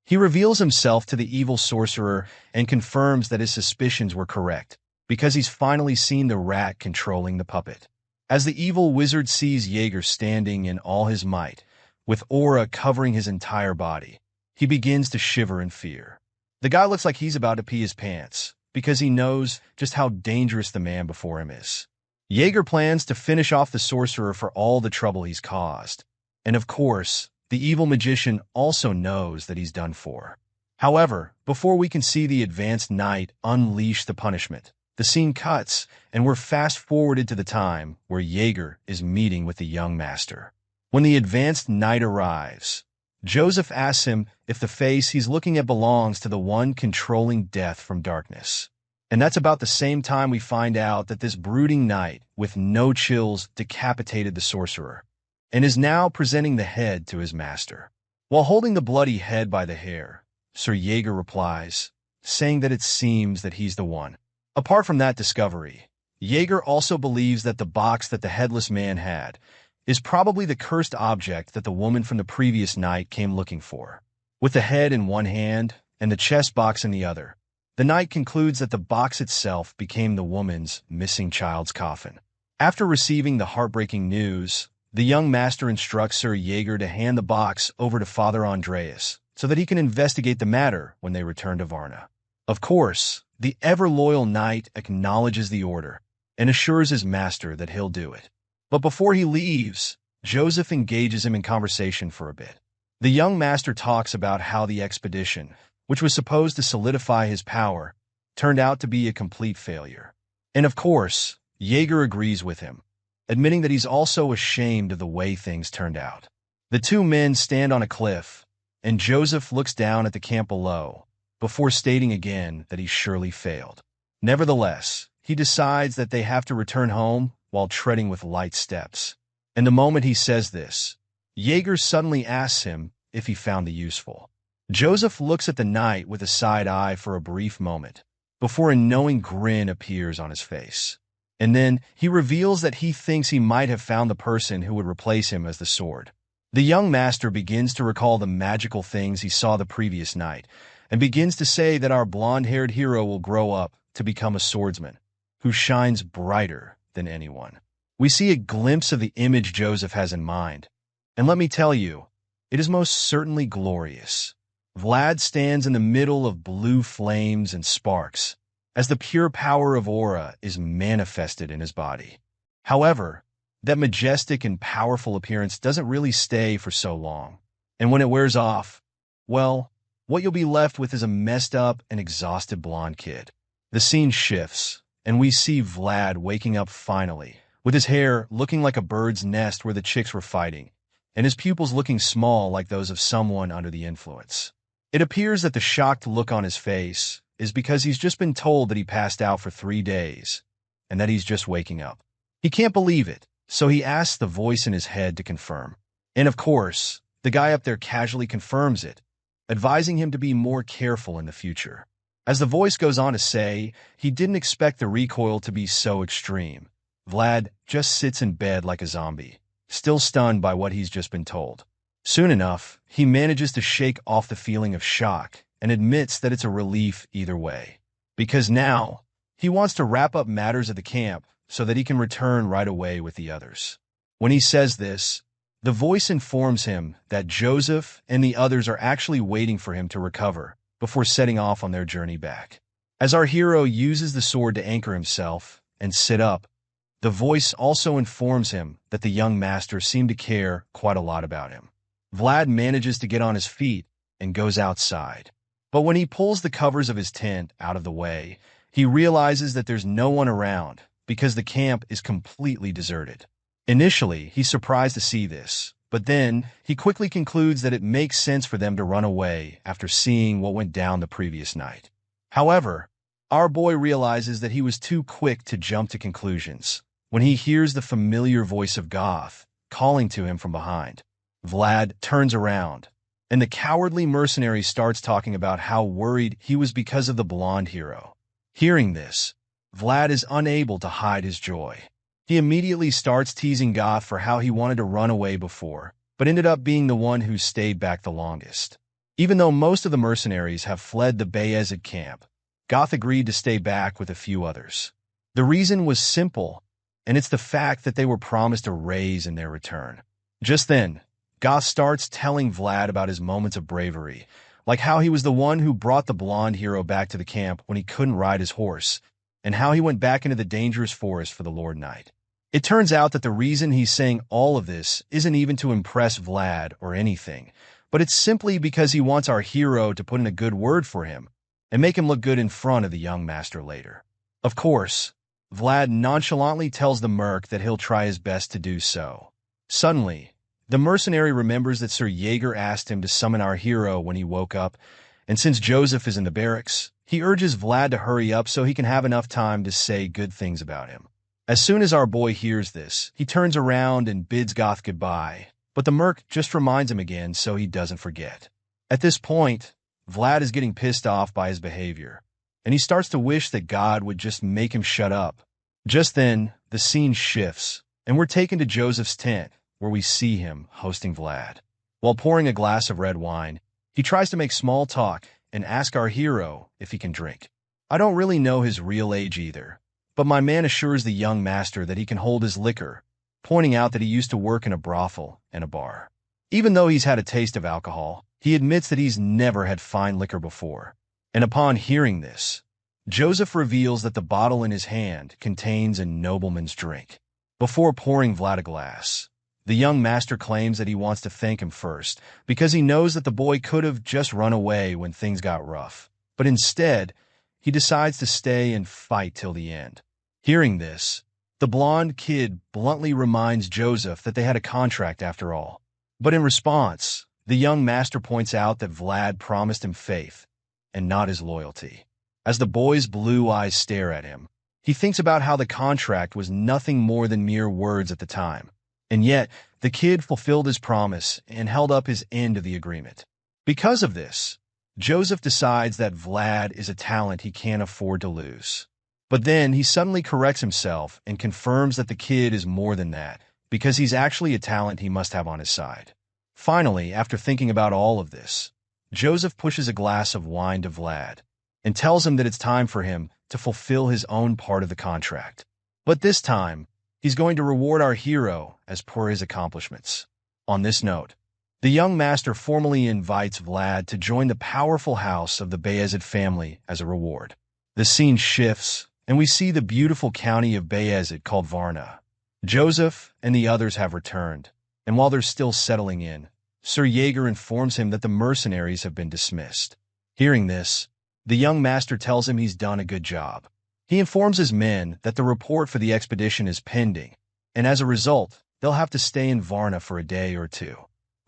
He reveals himself to the evil sorcerer and confirms that his suspicions were correct, because he's finally seen the rat controlling the puppet. As the evil wizard sees Jaeger standing in all his might, with aura covering his entire body, he begins to shiver in fear. The guy looks like he's about to pee his pants, because he knows just how dangerous the man before him is. Jaeger plans to finish off the sorcerer for all the trouble he's caused, and of course, the evil magician also knows that he's done for. However, before we can see the advanced knight unleash the punishment, the scene cuts, and we're fast-forwarded to the time where Jaeger is meeting with the young master. When the advanced knight arrives, Joseph asks him if the face he's looking at belongs to the one controlling death from darkness. And that's about the same time we find out that this brooding knight with no chills decapitated the sorcerer, and is now presenting the head to his master. While holding the bloody head by the hair, Sir Jaeger replies, saying that it seems that he's the one. Apart from that discovery, Jaeger also believes that the box that the headless man had is probably the cursed object that the woman from the previous night came looking for. With the head in one hand and the chest box in the other, The knight concludes that the box itself became the woman's missing child's coffin. After receiving the heartbreaking news, the young master instructs Sir Jaeger to hand the box over to Father Andreas so that he can investigate the matter when they return to Varna. Of course, the ever-loyal knight acknowledges the order and assures his master that he'll do it. But before he leaves, Joseph engages him in conversation for a bit. The young master talks about how the expedition, which was supposed to solidify his power, turned out to be a complete failure. And of course, Jaeger agrees with him, admitting that he's also ashamed of the way things turned out. The two men stand on a cliff, and Joseph looks down at the camp below, before stating again that he surely failed. Nevertheless, he decides that they have to return home while treading with light steps. And the moment he says this, Jaeger suddenly asks him if he found it useful. Joseph looks at the knight with a side eye for a brief moment, before a knowing grin appears on his face. And then he reveals that he thinks he might have found the person who would replace him as the sword. The young master begins to recall the magical things he saw the previous night, and begins to say that our blonde-haired hero will grow up to become a swordsman, who shines brighter than anyone. We see a glimpse of the image Joseph has in mind, and let me tell you, it is most certainly glorious. Vlad stands in the middle of blue flames and sparks, as the pure power of aura is manifested in his body. However, that majestic and powerful appearance doesn't really stay for so long, and when it wears off, well, what you'll be left with is a messed up and exhausted blonde kid. The scene shifts, and we see Vlad waking up finally, with his hair looking like a bird's nest where the chicks were fighting, and his pupils looking small like those of someone under the influence. It appears that the shocked look on his face is because he's just been told that he passed out for 3 days, and that he's just waking up. He can't believe it, so he asks the voice in his head to confirm. And of course, the guy up there casually confirms it, advising him to be more careful in the future. As the voice goes on to say, he didn't expect the recoil to be so extreme. Vlad just sits in bed like a zombie, still stunned by what he's just been told. Soon enough, he manages to shake off the feeling of shock and admits that it's a relief either way. Because now, he wants to wrap up matters at the camp so that he can return right away with the others. When he says this, the voice informs him that Joseph and the others are actually waiting for him to recover before setting off on their journey back. As our hero uses the sword to anchor himself and sit up, the voice also informs him that the young master seemed to care quite a lot about him. Vlad manages to get on his feet and goes outside. But when he pulls the covers of his tent out of the way, he realizes that there's no one around because the camp is completely deserted. Initially, he's surprised to see this, but then he quickly concludes that it makes sense for them to run away after seeing what went down the previous night. However, our boy realizes that he was too quick to jump to conclusions when he hears the familiar voice of Goth calling to him from behind. Vlad turns around, and the cowardly mercenary starts talking about how worried he was because of the blonde hero. Hearing this, Vlad is unable to hide his joy. He immediately starts teasing Goth for how he wanted to run away before, but ended up being the one who stayed back the longest. Even though most of the mercenaries have fled the Bayezid camp, Goth agreed to stay back with a few others. The reason was simple, and it's the fact that they were promised a raise in their return. Just then, Goth starts telling Vlad about his moments of bravery, like how he was the one who brought the blonde hero back to the camp when he couldn't ride his horse, and how he went back into the dangerous forest for the Lord Knight. It turns out that the reason he's saying all of this isn't even to impress Vlad or anything, but it's simply because he wants our hero to put in a good word for him and make him look good in front of the young master later. Of course, Vlad nonchalantly tells the merc that he'll try his best to do so. Suddenly, the mercenary remembers that Sir Jaeger asked him to summon our hero when he woke up, and since Joseph is in the barracks, he urges Vlad to hurry up so he can have enough time to say good things about him. As soon as our boy hears this, he turns around and bids Goth goodbye, but the merc just reminds him again so he doesn't forget. At this point, Vlad is getting pissed off by his behavior, and he starts to wish that God would just make him shut up. Just then, the scene shifts, and we're taken to Joseph's tent, where we see him hosting Vlad. While pouring a glass of red wine, he tries to make small talk and ask our hero if he can drink. I don't really know his real age either, but my man assures the young master that he can hold his liquor, pointing out that he used to work in a brothel and a bar. Even though he's had a taste of alcohol, he admits that he's never had fine liquor before. And upon hearing this, Joseph reveals that the bottle in his hand contains a nobleman's drink. Before pouring Vlad a glass, the young master claims that he wants to thank him first because he knows that the boy could have just run away when things got rough. But instead, he decides to stay and fight till the end. Hearing this, the blonde kid bluntly reminds Joseph that they had a contract after all. But in response, the young master points out that Vlad promised him faith and not his loyalty. As the boy's blue eyes stare at him, he thinks about how the contract was nothing more than mere words at the time. And yet, the kid fulfilled his promise and held up his end of the agreement. Because of this, Joseph decides that Vlad is a talent he can't afford to lose. But then he suddenly corrects himself and confirms that the kid is more than that, because he's actually a talent he must have on his side. Finally, after thinking about all of this, Joseph pushes a glass of wine to Vlad and tells him that it's time for him to fulfill his own part of the contract. But this time, he's going to reward our hero as per his accomplishments. On this note, the young master formally invites Vlad to join the powerful house of the Bayezid family as a reward. The scene shifts, and we see the beautiful county of Bayezid called Varna. Joseph and the others have returned, and while they're still settling in, Sir Jaeger informs him that the mercenaries have been dismissed. Hearing this, the young master tells him he's done a good job. He informs his men that the report for the expedition is pending, and as a result, they'll have to stay in Varna for a day or two.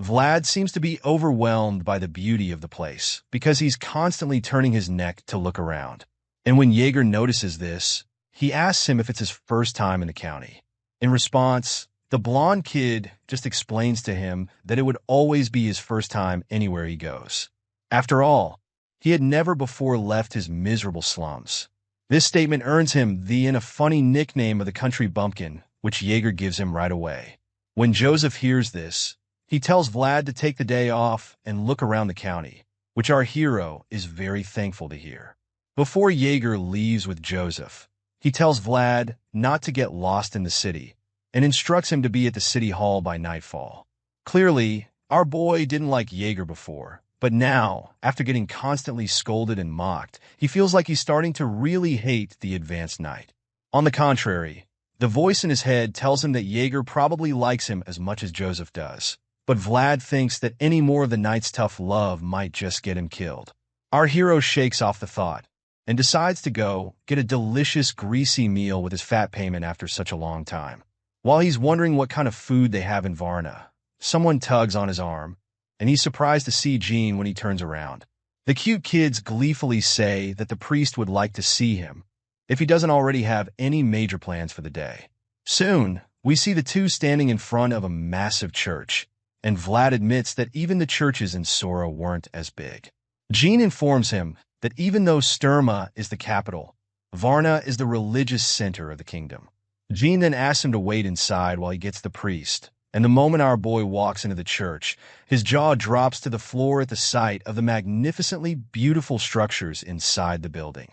Vlad seems to be overwhelmed by the beauty of the place because he's constantly turning his neck to look around. And when Jaeger notices this, he asks him if it's his first time in the county. In response, the blonde kid just explains to him that it would always be his first time anywhere he goes. After all, he had never before left his miserable slums. This statement earns him the and a funny nickname of the country bumpkin, which Jaeger gives him right away. When Joseph hears this, he tells Vlad to take the day off and look around the county, which our hero is very thankful to hear. Before Jaeger leaves with Joseph, he tells Vlad not to get lost in the city and instructs him to be at the city hall by nightfall. Clearly, our boy didn't like Jaeger before, but now, after getting constantly scolded and mocked, he feels like he's starting to really hate the advanced knight. On the contrary, the voice in his head tells him that Jaeger probably likes him as much as Joseph does, but Vlad thinks that any more of the knight's tough love might just get him killed. Our hero shakes off the thought and decides to go get a delicious, greasy meal with his fat payment after such a long time. While he's wondering what kind of food they have in Varna, someone tugs on his arm, and he's surprised to see Jean when he turns around. The cute kids gleefully say that the priest would like to see him, if he doesn't already have any major plans for the day. Soon, we see the two standing in front of a massive church, and Vlad admits that even the churches in Sora weren't as big. Jean informs him that even though Sturma is the capital, Varna is the religious center of the kingdom. Jean then asks him to wait inside while he gets the priest, and the moment our boy walks into the church, his jaw drops to the floor at the sight of the magnificently beautiful structures inside the building.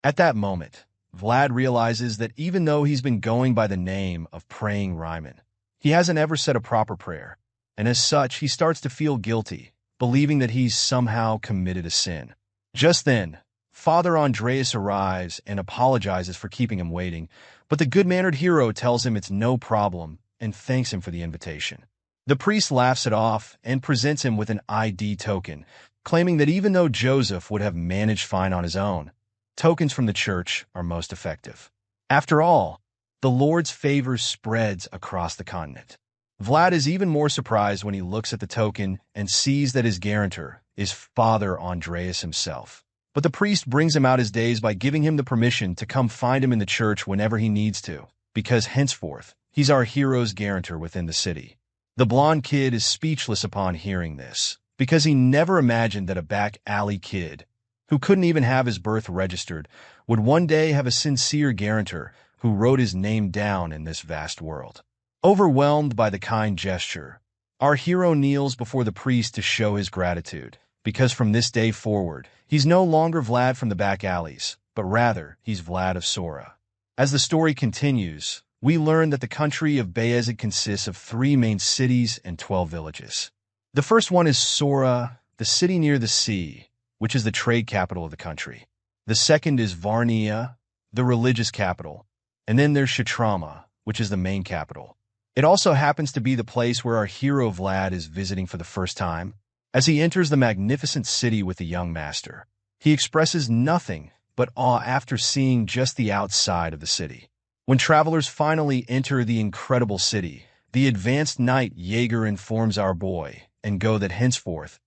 At that moment, Vlad realizes that even though he's been going by the name of Praying Rimon, he hasn't ever said a proper prayer, and as such, he starts to feel guilty, believing that he's somehow committed a sin. Just then, Father Andreas arrives and apologizes for keeping him waiting, but the good-mannered hero tells him it's no problem and thanks him for the invitation. The priest laughs it off and presents him with an ID token, claiming that even though Joseph would have managed fine on his own, tokens from the church are most effective. After all, the Lord's favor spreads across the continent. Vlad is even more surprised when he looks at the token and sees that his guarantor is Father Andreas himself. But the priest brings him out his days by giving him the permission to come find him in the church whenever he needs to, because henceforth, he's our hero's guarantor within the city. The blonde kid is speechless upon hearing this, because he never imagined that a back alley kid, who couldn't even have his birth registered, would one day have a sincere guarantor who wrote his name down in this vast world. Overwhelmed by the kind gesture, our hero kneels before the priest to show his gratitude, because from this day forward, he's no longer Vlad from the back alleys, but rather, he's Vlad of Sora. As the story continues, we learn that the country of Bayezid consists of 3 main cities and 12 villages. The first one is Sora, the city near the sea, which is the trade capital of the country. The second is Varnia, the religious capital, and then there's Shatrama, which is the main capital. It also happens to be the place where our hero Vlad is visiting for the first time. As he enters the magnificent city with the young master, he expresses nothing but awe after seeing just the outside of the city. When travelers finally enter the incredible city, the advanced knight Jaeger informs our boy and Go that henceforth,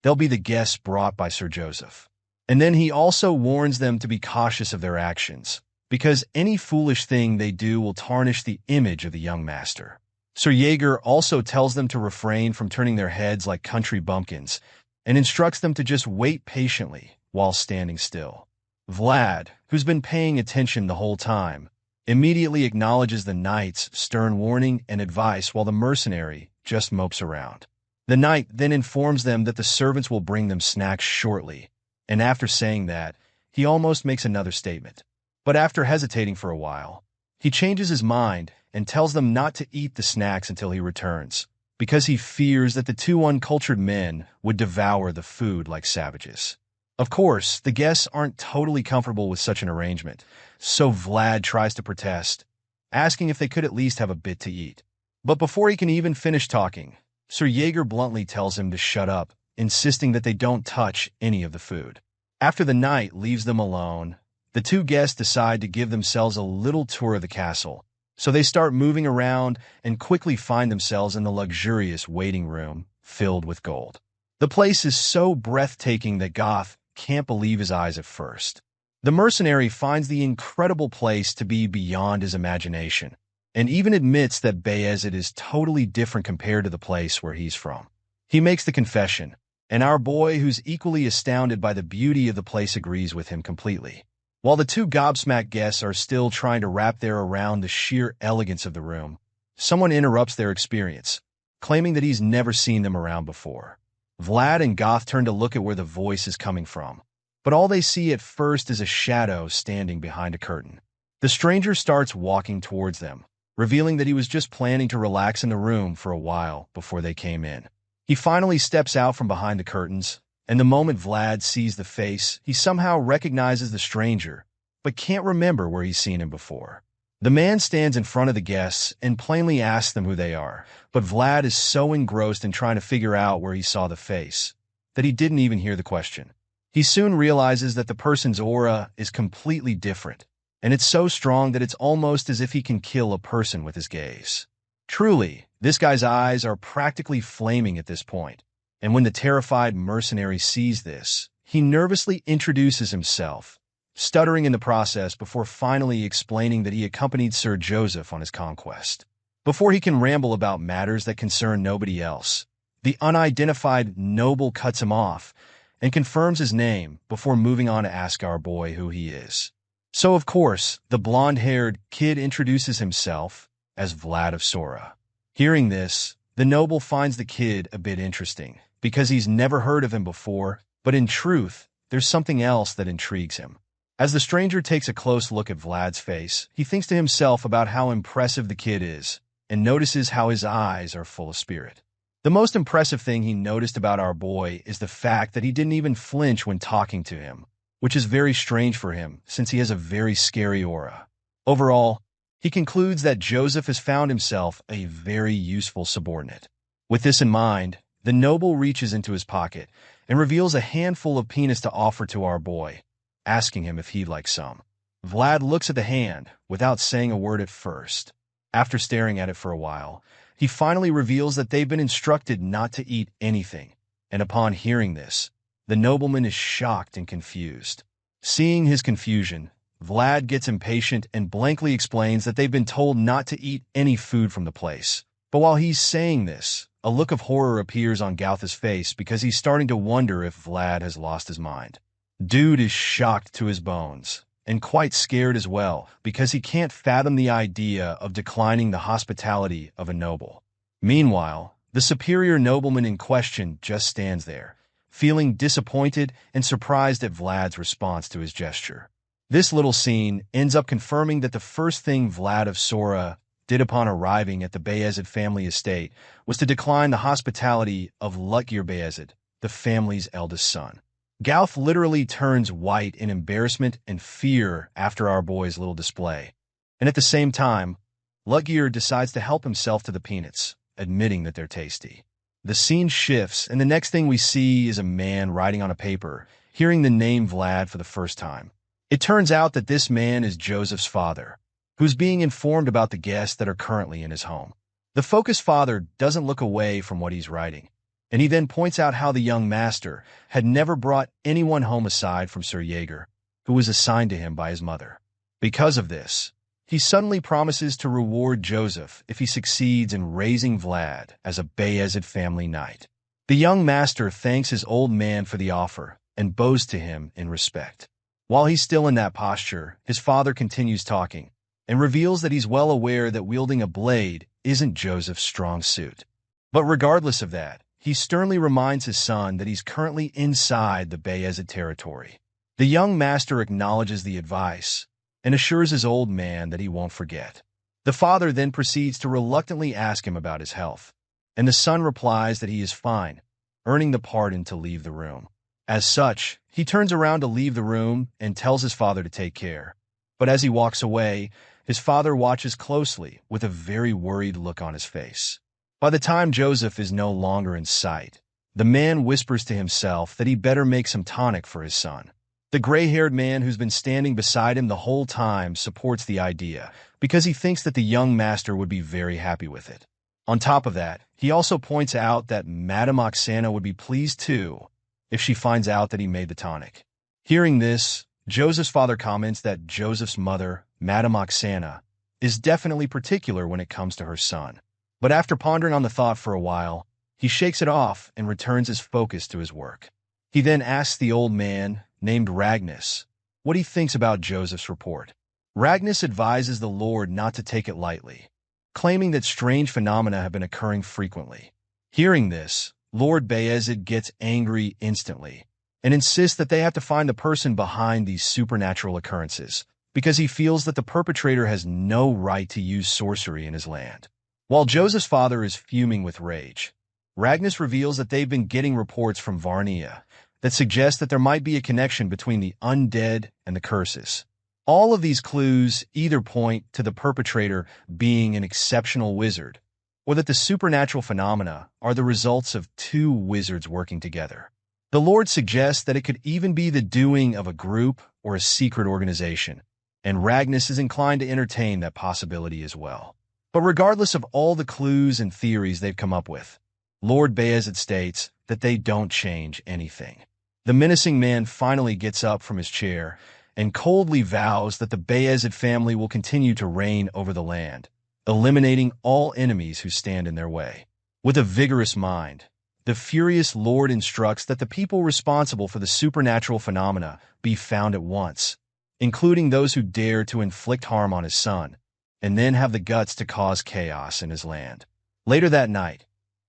they'll be the guests brought by Sir Joseph. And then he also warns them to be cautious of their actions, because any foolish thing they do will tarnish the image of the young master. Sir Jaeger also tells them to refrain from turning their heads like country bumpkins and instructs them to just wait patiently while standing still. Vlad, who's been paying attention the whole time, immediately acknowledges the knight's stern warning and advice while the mercenary just mopes around. The knight then informs them that the servants will bring them snacks shortly, and after saying that, he almost makes another statement. But after hesitating for a while, he changes his mind and tells them not to eat the snacks until he returns, because he fears that the 2 uncultured men would devour the food like savages. Of course, the guests aren't totally comfortable with such an arrangement, so Vlad tries to protest, asking if they could at least have a bit to eat. But before he can even finish talking, Sir Jaeger bluntly tells him to shut up, insisting that they don't touch any of the food. After the knight leaves them alone, the 2 guests decide to give themselves a little tour of the castle, so they start moving around and quickly find themselves in the luxurious waiting room filled with gold. The place is so breathtaking that Goth can't believe his eyes at first. The mercenary finds the incredible place to be beyond his imagination, and even admits that Bayezid is totally different compared to the place where he's from. He makes the confession, and our boy, who's equally astounded by the beauty of the place, agrees with him completely. While the 2 gobsmacked guests are still trying to wrap their around the sheer elegance of the room, someone interrupts their experience, claiming that he's never seen them around before. Vlad and Goth turn to look at where the voice is coming from, but all they see at first is a shadow standing behind a curtain. The stranger starts walking towards them, revealing that he was just planning to relax in the room for a while before they came in. He finally steps out from behind the curtains, and the moment Vlad sees the face, he somehow recognizes the stranger, but can't remember where he's seen him before. The man stands in front of the guests and plainly asks them who they are, but Vlad is so engrossed in trying to figure out where he saw the face that he didn't even hear the question. He soon realizes that the person's aura is completely different, and it's so strong that it's almost as if he can kill a person with his gaze. Truly, this guy's eyes are practically flaming at this point, and when the terrified mercenary sees this, he nervously introduces himself, stuttering in the process before finally explaining that he accompanied Sir Joseph on his conquest. Before he can ramble about matters that concern nobody else, the unidentified noble cuts him off and confirms his name before moving on to ask our boy who he is. So, of course, the blonde-haired kid introduces himself as Vlad of Sora. Hearing this, the noble finds the kid a bit interesting, because he's never heard of him before, but in truth, there's something else that intrigues him. As the stranger takes a close look at Vlad's face, he thinks to himself about how impressive the kid is, and notices how his eyes are full of spirit. The most impressive thing he noticed about our boy is the fact that he didn't even flinch when talking to him, which is very strange for him, since he has a very scary aura. Overall, he concludes that Joseph has found himself a very useful subordinate. With this in mind, the noble reaches into his pocket and reveals a handful of peanuts to offer to our boy, asking him if he'd like some. Vlad looks at the hand without saying a word at first. After staring at it for a while, he finally reveals that they've been instructed not to eat anything, and upon hearing this, the nobleman is shocked and confused. Seeing his confusion, Vlad gets impatient and blankly explains that they've been told not to eat any food from the place. But while he's saying this, a look of horror appears on Gautha's face because he's starting to wonder if Vlad has lost his mind. Dude is shocked to his bones, and quite scared as well, because he can't fathom the idea of declining the hospitality of a noble. Meanwhile, the superior nobleman in question just stands there, feeling disappointed and surprised at Vlad's response to his gesture. This little scene ends up confirming that the first thing Vlad of Sora did upon arriving at the Bayezid family estate was to decline the hospitality of Lutgir Bayezid, the family's eldest son. Gauth literally turns white in embarrassment and fear after our boy's little display. And at the same time, Lutgir decides to help himself to the peanuts, admitting that they're tasty. The scene shifts, and the next thing we see is a man writing on a paper, hearing the name Vlad for the first time. It turns out that this man is Joseph's father, who's being informed about the guests that are currently in his home. The focused father doesn't look away from what he's writing, and he then points out how the young master had never brought anyone home aside from Sir Jaeger, who was assigned to him by his mother. Because of this, he suddenly promises to reward Joseph if he succeeds in raising Vlad as a Bayezid family knight. The young master thanks his old man for the offer and bows to him in respect. While he's still in that posture, his father continues talking and reveals that he's well aware that wielding a blade isn't Joseph's strong suit. But regardless of that, he sternly reminds his son that he's currently inside the Bayezid territory. The young master acknowledges the advice and assures his old man that he won't forget. The father then proceeds to reluctantly ask him about his health, and the son replies that he is fine, earning the pardon to leave the room. As such, he turns around to leave the room and tells his father to take care. But as he walks away, his father watches closely with a very worried look on his face. By the time Joseph is no longer in sight, the man whispers to himself that he better make some tonic for his son. The gray-haired man who's been standing beside him the whole time supports the idea because he thinks that the young master would be very happy with it. On top of that, he also points out that Madame Oksana would be pleased too if she finds out that he made the tonic. Hearing this, Joseph's father comments that Joseph's mother, Madame Oksana, is definitely particular when it comes to her son. But after pondering on the thought for a while, he shakes it off and returns his focus to his work. He then asks the old man, named Ragnus, what he thinks about Joseph's report. Ragnus advises the Lord not to take it lightly, claiming that strange phenomena have been occurring frequently. Hearing this, Lord Bayezid gets angry instantly and insists that they have to find the person behind these supernatural occurrences, because he feels that the perpetrator has no right to use sorcery in his land. While Joseph's father is fuming with rage, Ragnus reveals that they've been getting reports from Varnia that suggest that there might be a connection between the undead and the curses. All of these clues either point to the perpetrator being an exceptional wizard, or that the supernatural phenomena are the results of two wizards working together. The Lord suggests that it could even be the doing of a group or a secret organization, and Ragnus is inclined to entertain that possibility as well. But regardless of all the clues and theories they've come up with, Lord Bayezid states that they don't change anything. The menacing man finally gets up from his chair and coldly vows that the Bayezid family will continue to reign over the land, eliminating all enemies who stand in their way. With a vigorous mind, the furious Lord instructs that the people responsible for the supernatural phenomena be found at once, including those who dare to inflict harm on his son, and then have the guts to cause chaos in his land. Later that night,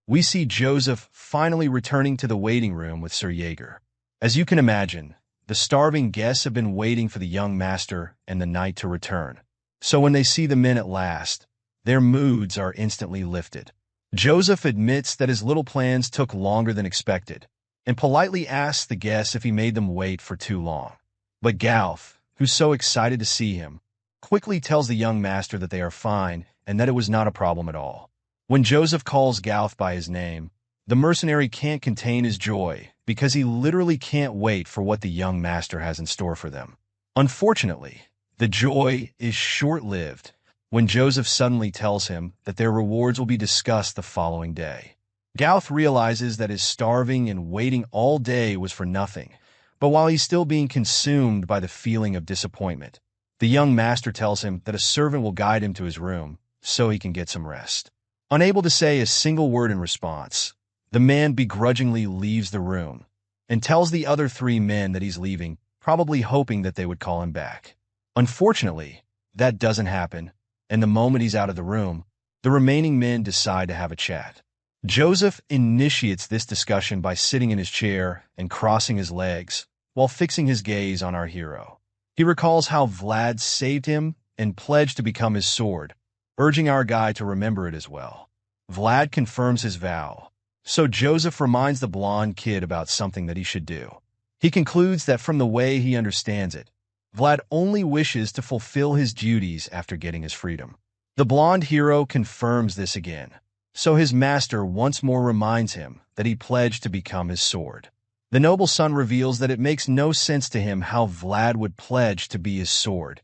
we see Joseph finally returning to the waiting room with Sir Jaeger. As you can imagine, the starving guests have been waiting for the young master and the knight to return. So when they see the men at last, their moods are instantly lifted. Joseph admits that his little plans took longer than expected, and politely asks the guests if he made them wait for too long. But Gauth, who's so excited to see him, quickly tells the young master that they are fine and that it was not a problem at all. When Joseph calls Gauth by his name, the mercenary can't contain his joy because he literally can't wait for what the young master has in store for them. Unfortunately, the joy is short-lived when Joseph suddenly tells him that their rewards will be discussed the following day. Gauth realizes that his starving and waiting all day was for nothing, but while he's still being consumed by the feeling of disappointment, the young master tells him that a servant will guide him to his room so he can get some rest. Unable to say a single word in response, the man begrudgingly leaves the room and tells the other three men that he's leaving, probably hoping that they would call him back. Unfortunately, that doesn't happen, and the moment he's out of the room, the remaining men decide to have a chat. Joseph initiates this discussion by sitting in his chair and crossing his legs while fixing his gaze on our hero. He recalls how Vlad saved him and pledged to become his sword, urging our guy to remember it as well. Vlad confirms his vow, so Joseph reminds the blonde kid about something that he should do. He concludes that from the way he understands it, Vlad only wishes to fulfill his duties after getting his freedom. The blonde hero confirms this again, so his master once more reminds him that he pledged to become his sword. The noble son reveals that it makes no sense to him how Vlad would pledge to be his sword,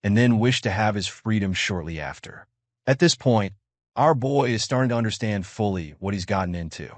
and then wish to have his freedom shortly after. At this point, our boy is starting to understand fully what he's gotten into.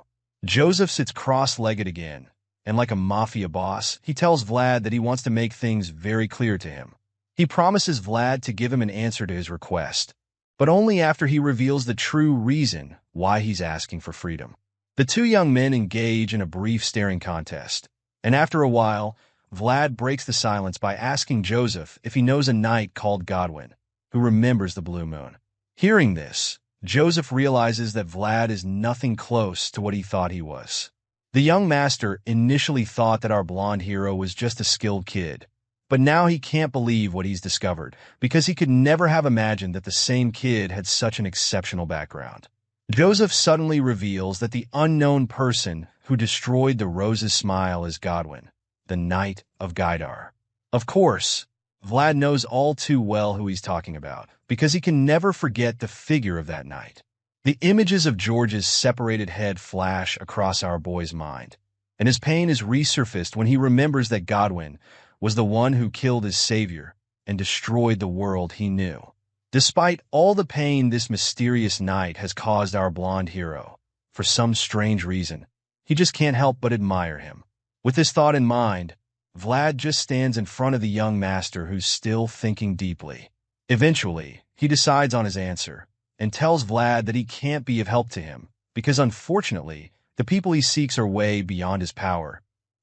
Joseph sits cross-legged again, and like a mafia boss, he tells Vlad that he wants to make things very clear to him. He promises Vlad to give him an answer to his request, but only after he reveals the true reason why he's asking for freedom. The two young men engage in a brief staring contest, and after a while, Vlad breaks the silence by asking Joseph if he knows a knight called Goden, who remembers the blue moon. Hearing this, Joseph realizes that Vlad is nothing close to what he thought he was. The young master initially thought that our blonde hero was just a skilled kid, but now he can't believe what he's discovered, because he could never have imagined that the same kid had such an exceptional background. Joseph suddenly reveals that the unknown person who destroyed the Rose's smile is Goden, the Knight of Gaidar. Of course, Vlad knows all too well who he's talking about, because he can never forget the figure of that knight. The images of George's separated head flash across our boy's mind, and his pain is resurfaced when he remembers that Goden was the one who killed his savior and destroyed the world he knew. Despite all the pain this mysterious knight has caused our blonde hero, for some strange reason, he just can't help but admire him. With this thought in mind, Vlad just stands in front of the young master who's still thinking deeply. Eventually, he decides on his answer and tells Vlad that he can't be of help to him because, unfortunately, the people he seeks are way beyond his power,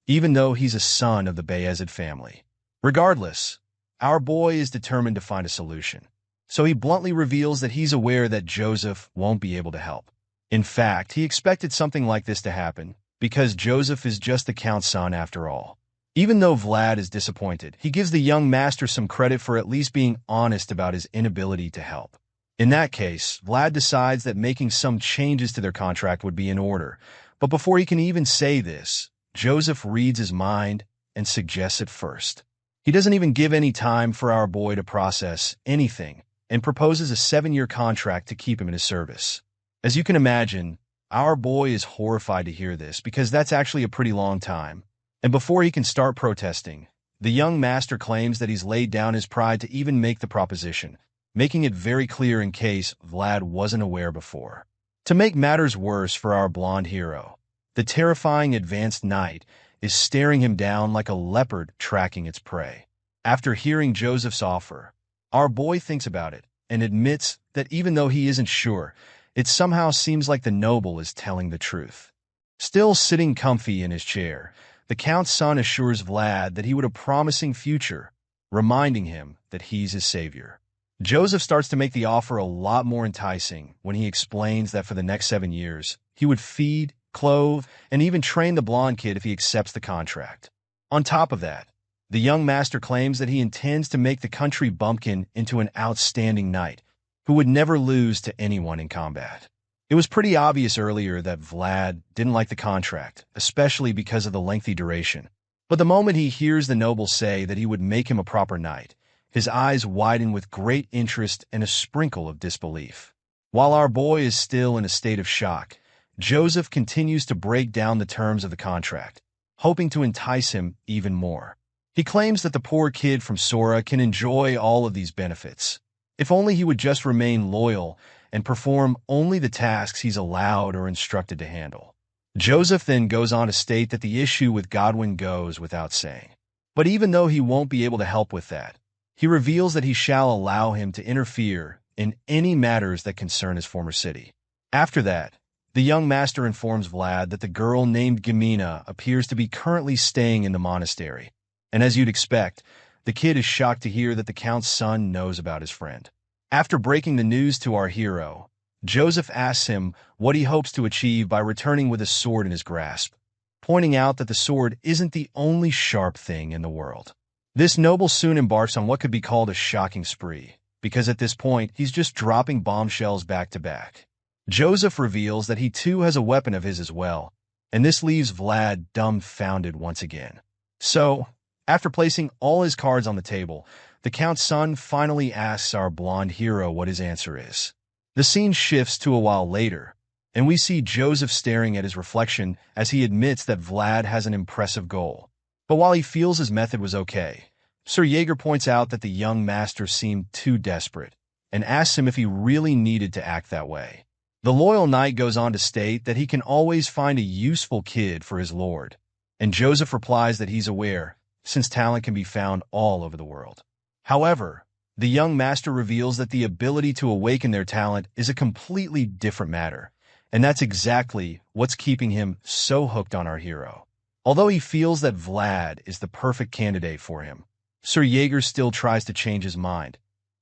even though he's a son of the Bayezid family. Regardless, our boy is determined to find a solution, so he bluntly reveals that he's aware that Joseph won't be able to help. In fact, he expected something like this to happen because Joseph is just the Count's son after all. Even though Vlad is disappointed, he gives the young master some credit for at least being honest about his inability to help. In that case, Vlad decides that making some changes to their contract would be in order, but before he can even say this, Joseph reads his mind and suggests it first. He doesn't even give any time for our boy to process anything and proposes a 7-year contract to keep him in his service. As you can imagine, our boy is horrified to hear this because that's actually a pretty long time. And before he can start protesting, the young master claims that he's laid down his pride to even make the proposition, making it very clear in case Vlad wasn't aware before. To make matters worse for our blonde hero, the terrifying advanced knight is staring him down like a leopard tracking its prey. After hearing Joseph's offer, our boy thinks about it and admits that even though he isn't sure, it somehow seems like the noble is telling the truth. Still sitting comfy in his chair, the Count's son assures Vlad that he would have a promising future, reminding him that he's his savior. Joseph starts to make the offer a lot more enticing when he explains that for the next 7 years, he would feed, clothe, and even train the blonde kid if he accepts the contract. On top of that, the young master claims that he intends to make the country bumpkin into an outstanding knight who would never lose to anyone in combat. It was pretty obvious earlier that Vlad didn't like the contract, especially because of the lengthy duration. But the moment he hears the noble say that he would make him a proper knight, his eyes widen with great interest and a sprinkle of disbelief. While our boy is still in a state of shock, Joseph continues to break down the terms of the contract, hoping to entice him even more. He claims that the poor kid from Sora can enjoy all of these benefits, if only he would just remain loyal and perform only the tasks he's allowed or instructed to handle. Joseph then goes on to state that the issue with Goden goes without saying. But even though he won't be able to help with that, he reveals that he shall allow him to interfere in any matters that concern his former city. After that, the young master informs Vlad that the girl named Gamina appears to be currently staying in the monastery, and as you'd expect, the kid is shocked to hear that the Count's son knows about his friend. After breaking the news to our hero, Joseph asks him what he hopes to achieve by returning with a sword in his grasp, pointing out that the sword isn't the only sharp thing in the world. This noble soon embarks on what could be called a shocking spree, because at this point, he's just dropping bombshells back to back. Joseph reveals that he too has a weapon of his as well, and this leaves Vlad dumbfounded once again. So, after placing all his cards on the table, the Count's son finally asks our blonde hero what his answer is. The scene shifts to a while later, and we see Joseph staring at his reflection as he admits that Vlad has an impressive goal. But while he feels his method was okay, Sir Jaeger points out that the young master seemed too desperate, and asks him if he really needed to act that way. The loyal knight goes on to state that he can always find a useful kid for his lord, and Joseph replies that he's aware, since talent can be found all over the world. However, the young master reveals that the ability to awaken their talent is a completely different matter, and that's exactly what's keeping him so hooked on our hero. Although he feels that Vlad is the perfect candidate for him, Sir Jaeger still tries to change his mind,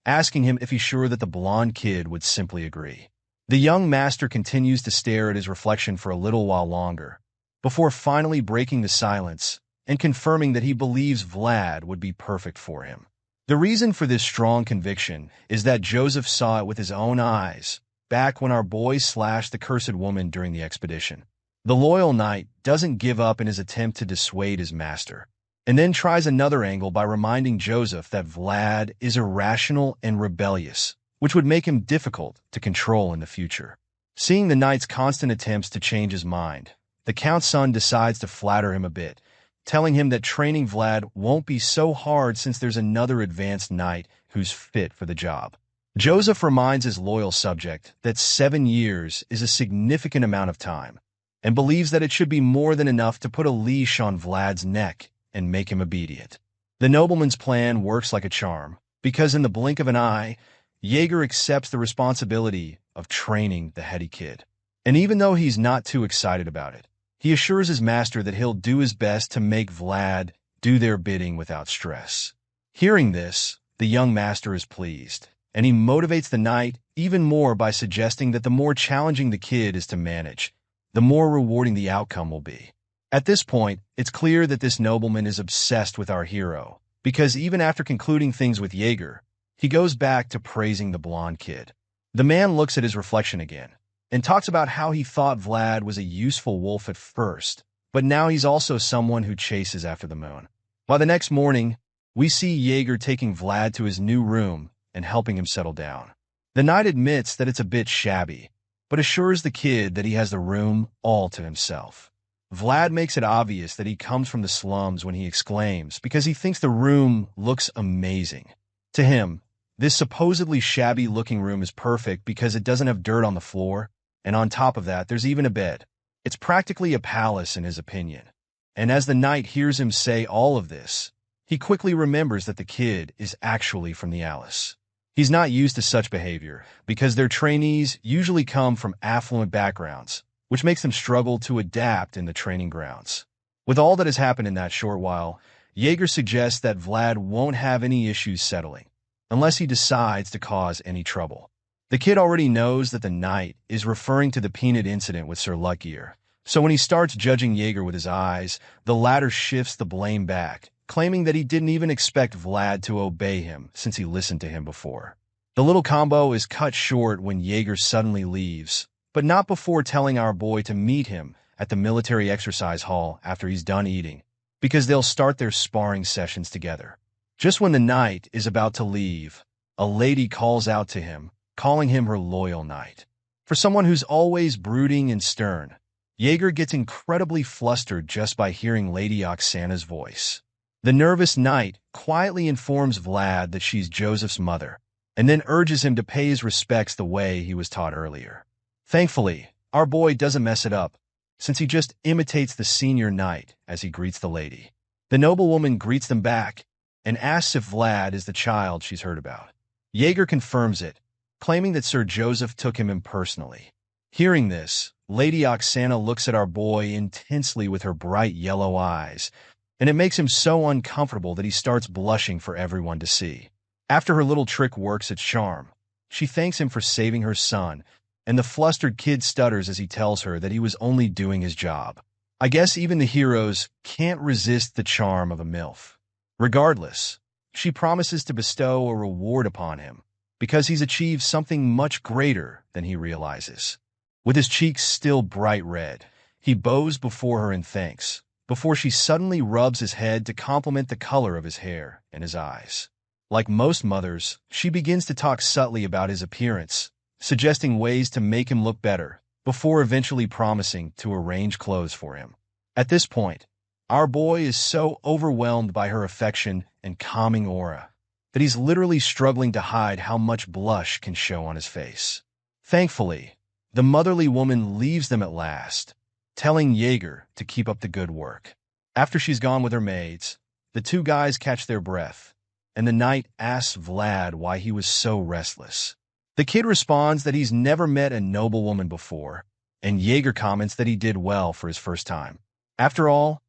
asking him if he's sure that the blonde kid would simply agree. The young master continues to stare at his reflection for a little while longer, before finally breaking the silence and confirming that he believes Vlad would be perfect for him. The reason for this strong conviction is that Joseph saw it with his own eyes back when our boy slashed the cursed woman during the expedition. The loyal knight doesn't give up in his attempt to dissuade his master, and then tries another angle by reminding Joseph that Vlad is irrational and rebellious, which would make him difficult to control in the future. Seeing the knight's constant attempts to change his mind, the Count's son decides to flatter him a bit, telling him that training Vlad won't be so hard since there's another advanced knight who's fit for the job. Joseph reminds his loyal subject that 7 years is a significant amount of time, and believes that it should be more than enough to put a leash on Vlad's neck and make him obedient. The nobleman's plan works like a charm, because in the blink of an eye, Jaeger accepts the responsibility of training the heady kid. And even though he's not too excited about it, he assures his master that he'll do his best to make Vlad do their bidding without stress. Hearing this, the young master is pleased, and he motivates the knight even more by suggesting that the more challenging the kid is to manage, the more rewarding the outcome will be. At this point, it's clear that this nobleman is obsessed with our hero, because even after concluding things with Jaeger, he goes back to praising the blonde kid. The man looks at his reflection again, and talks about how he thought Vlad was a useful wolf at first, but now he's also someone who chases after the moon. By the next morning, we see Jaeger taking Vlad to his new room and helping him settle down. The knight admits that it's a bit shabby, but assures the kid that he has the room all to himself. Vlad makes it obvious that he comes from the slums when he exclaims because he thinks the room looks amazing. To him, this supposedly shabby-looking room is perfect because it doesn't have dirt on the floor, and on top of that, there's even a bed. It's practically a palace in his opinion. And as the knight hears him say all of this, he quickly remembers that the kid is actually from the Alice. He's not used to such behavior because their trainees usually come from affluent backgrounds, which makes them struggle to adapt in the training grounds. With all that has happened in that short while, Jaeger suggests that Vlad won't have any issues settling, unless he decides to cause any trouble. The kid already knows that the knight is referring to the peanut incident with Sir Luckier, so when he starts judging Jaeger with his eyes, the latter shifts the blame back, claiming that he didn't even expect Vlad to obey him since he listened to him before. The little combo is cut short when Jaeger suddenly leaves, but not before telling our boy to meet him at the military exercise hall after he's done eating, because they'll start their sparring sessions together. Just when the knight is about to leave, a lady calls out to him, calling him her loyal knight. For someone who's always brooding and stern, Jaeger gets incredibly flustered just by hearing Lady Oksana's voice. The nervous knight quietly informs Vlad that she's Joseph's mother, and then urges him to pay his respects the way he was taught earlier. Thankfully, our boy doesn't mess it up, since he just imitates the senior knight as he greets the lady. The noblewoman greets them back and asks if Vlad is the child she's heard about. Jaeger confirms it, claiming that Sir Joseph took him impersonally. Hearing this, Lady Oksana looks at our boy intensely with her bright yellow eyes, and it makes him so uncomfortable that he starts blushing for everyone to see. After her little trick works its charm, she thanks him for saving her son and the flustered kid stutters as he tells her that he was only doing his job. I guess even the heroes can't resist the charm of a MILF. Regardless, she promises to bestow a reward upon him, because he's achieved something much greater than he realizes. With his cheeks still bright red, he bows before her in thanks, before she suddenly rubs his head to compliment the color of his hair and his eyes. Like most mothers, she begins to talk subtly about his appearance, suggesting ways to make him look better, before eventually promising to arrange clothes for him. At this point, our boy is so overwhelmed by her affection and calming aura that he's literally struggling to hide how much blush can show on his face. Thankfully, the motherly woman leaves them at last, telling Jaeger to keep up the good work. After she's gone with her maids, the two guys catch their breath, and the knight asks Vlad why he was so restless. The kid responds that he's never met a noblewoman before, and Jaeger comments that he did well for his first time. After all,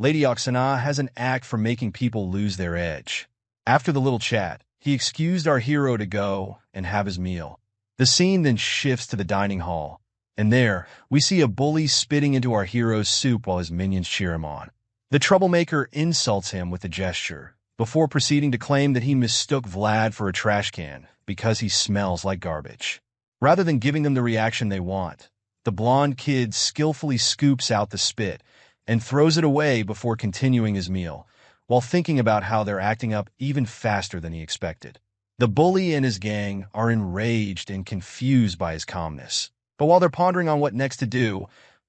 Lady Oksana has an act for making people lose their edge. After the little chat, he excused our hero to go and have his meal. The scene then shifts to the dining hall, and there, we see a bully spitting into our hero's soup while his minions cheer him on. The troublemaker insults him with a gesture, before proceeding to claim that he mistook Vlad for a trash can because he smells like garbage. Rather than giving them the reaction they want, the blonde kid skillfully scoops out the spit and throws it away before continuing his meal, while thinking about how they're acting up even faster than he expected. The bully and his gang are enraged and confused by his calmness. But while they're pondering on what next to do,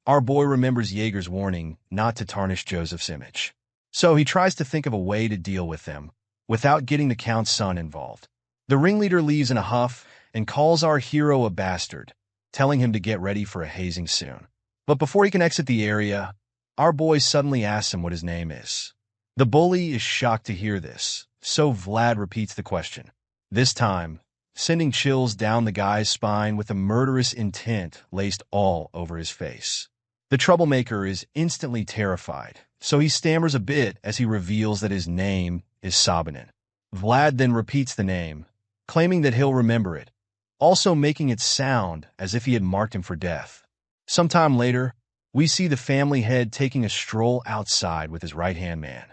our boy remembers Jaeger's warning not to tarnish Joseph's image. So he tries to think of a way to deal with them, without getting the Count's son involved. The ringleader leaves in a huff and calls our hero a bastard, telling him to get ready for a hazing soon. But before he can exit the area, our boy suddenly asks him what his name is. The bully is shocked to hear this, so Vlad repeats the question, this time sending chills down the guy's spine with a murderous intent laced all over his face. The troublemaker is instantly terrified, so he stammers a bit as he reveals that his name is Sabinin. Vlad then repeats the name, claiming that he'll remember it, also making it sound as if he had marked him for death. Sometime later, we see the family head taking a stroll outside with his right-hand man.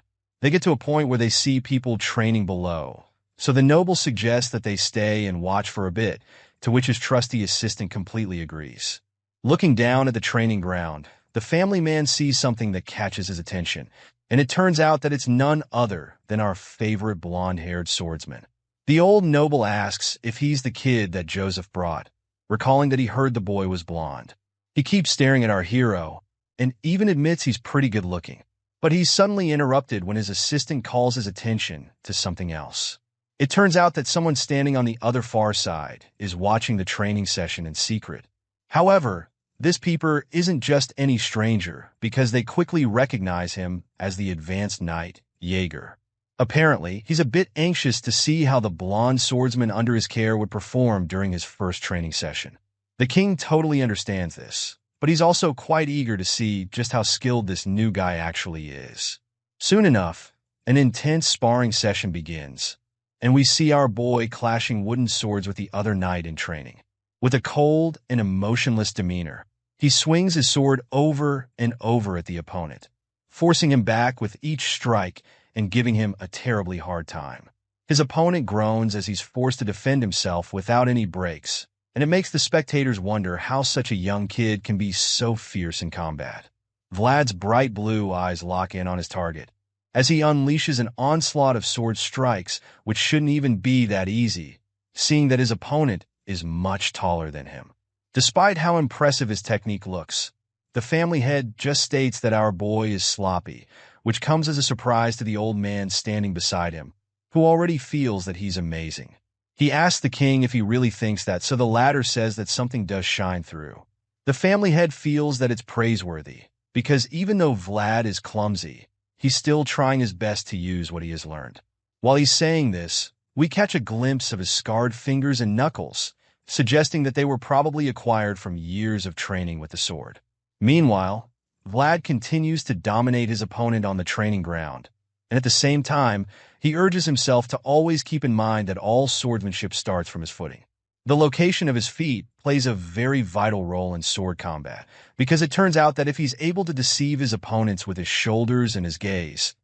They get to a point where they see people training below, so the noble suggests that they stay and watch for a bit, to which his trusty assistant completely agrees. Looking down at the training ground, the family man sees something that catches his attention, and it turns out that it's none other than our favorite blonde-haired swordsman. The old noble asks if he's the kid that Joseph brought, recalling that he heard the boy was blonde. He keeps staring at our hero, and even admits he's pretty good-looking. But he's suddenly interrupted when his assistant calls his attention to something else. It turns out that someone standing on the other far side is watching the training session in secret. However, this peeper isn't just any stranger, because they quickly recognize him as the advanced knight, Jaeger. Apparently, he's a bit anxious to see how the blonde swordsman under his care would perform during his first training session. The king totally understands this, but he's also quite eager to see just how skilled this new guy actually is. Soon enough, an intense sparring session begins, and we see our boy clashing wooden swords with the other knight in training. With a cold and emotionless demeanor, he swings his sword over and over at the opponent, forcing him back with each strike and giving him a terribly hard time. His opponent groans as he's forced to defend himself without any breaks, and it makes the spectators wonder how such a young kid can be so fierce in combat. Vlad's bright blue eyes lock in on his target, as he unleashes an onslaught of sword strikes which shouldn't even be that easy, seeing that his opponent is much taller than him. Despite how impressive his technique looks, the family head just states that our boy is sloppy, which comes as a surprise to the old man standing beside him, who already feels that he's amazing. He asks the king if he really thinks that, so the latter says that something does shine through. The family head feels that it's praiseworthy, because even though Vlad is clumsy, he's still trying his best to use what he has learned. While he's saying this, we catch a glimpse of his scarred fingers and knuckles, suggesting that they were probably acquired from years of training with the sword. Meanwhile, Vlad continues to dominate his opponent on the training ground, and at the same time, he urges himself to always keep in mind that all swordsmanship starts from his footing. The location of his feet plays a very vital role in sword combat, because it turns out that if he's able to deceive his opponents with his shoulders and his gaze,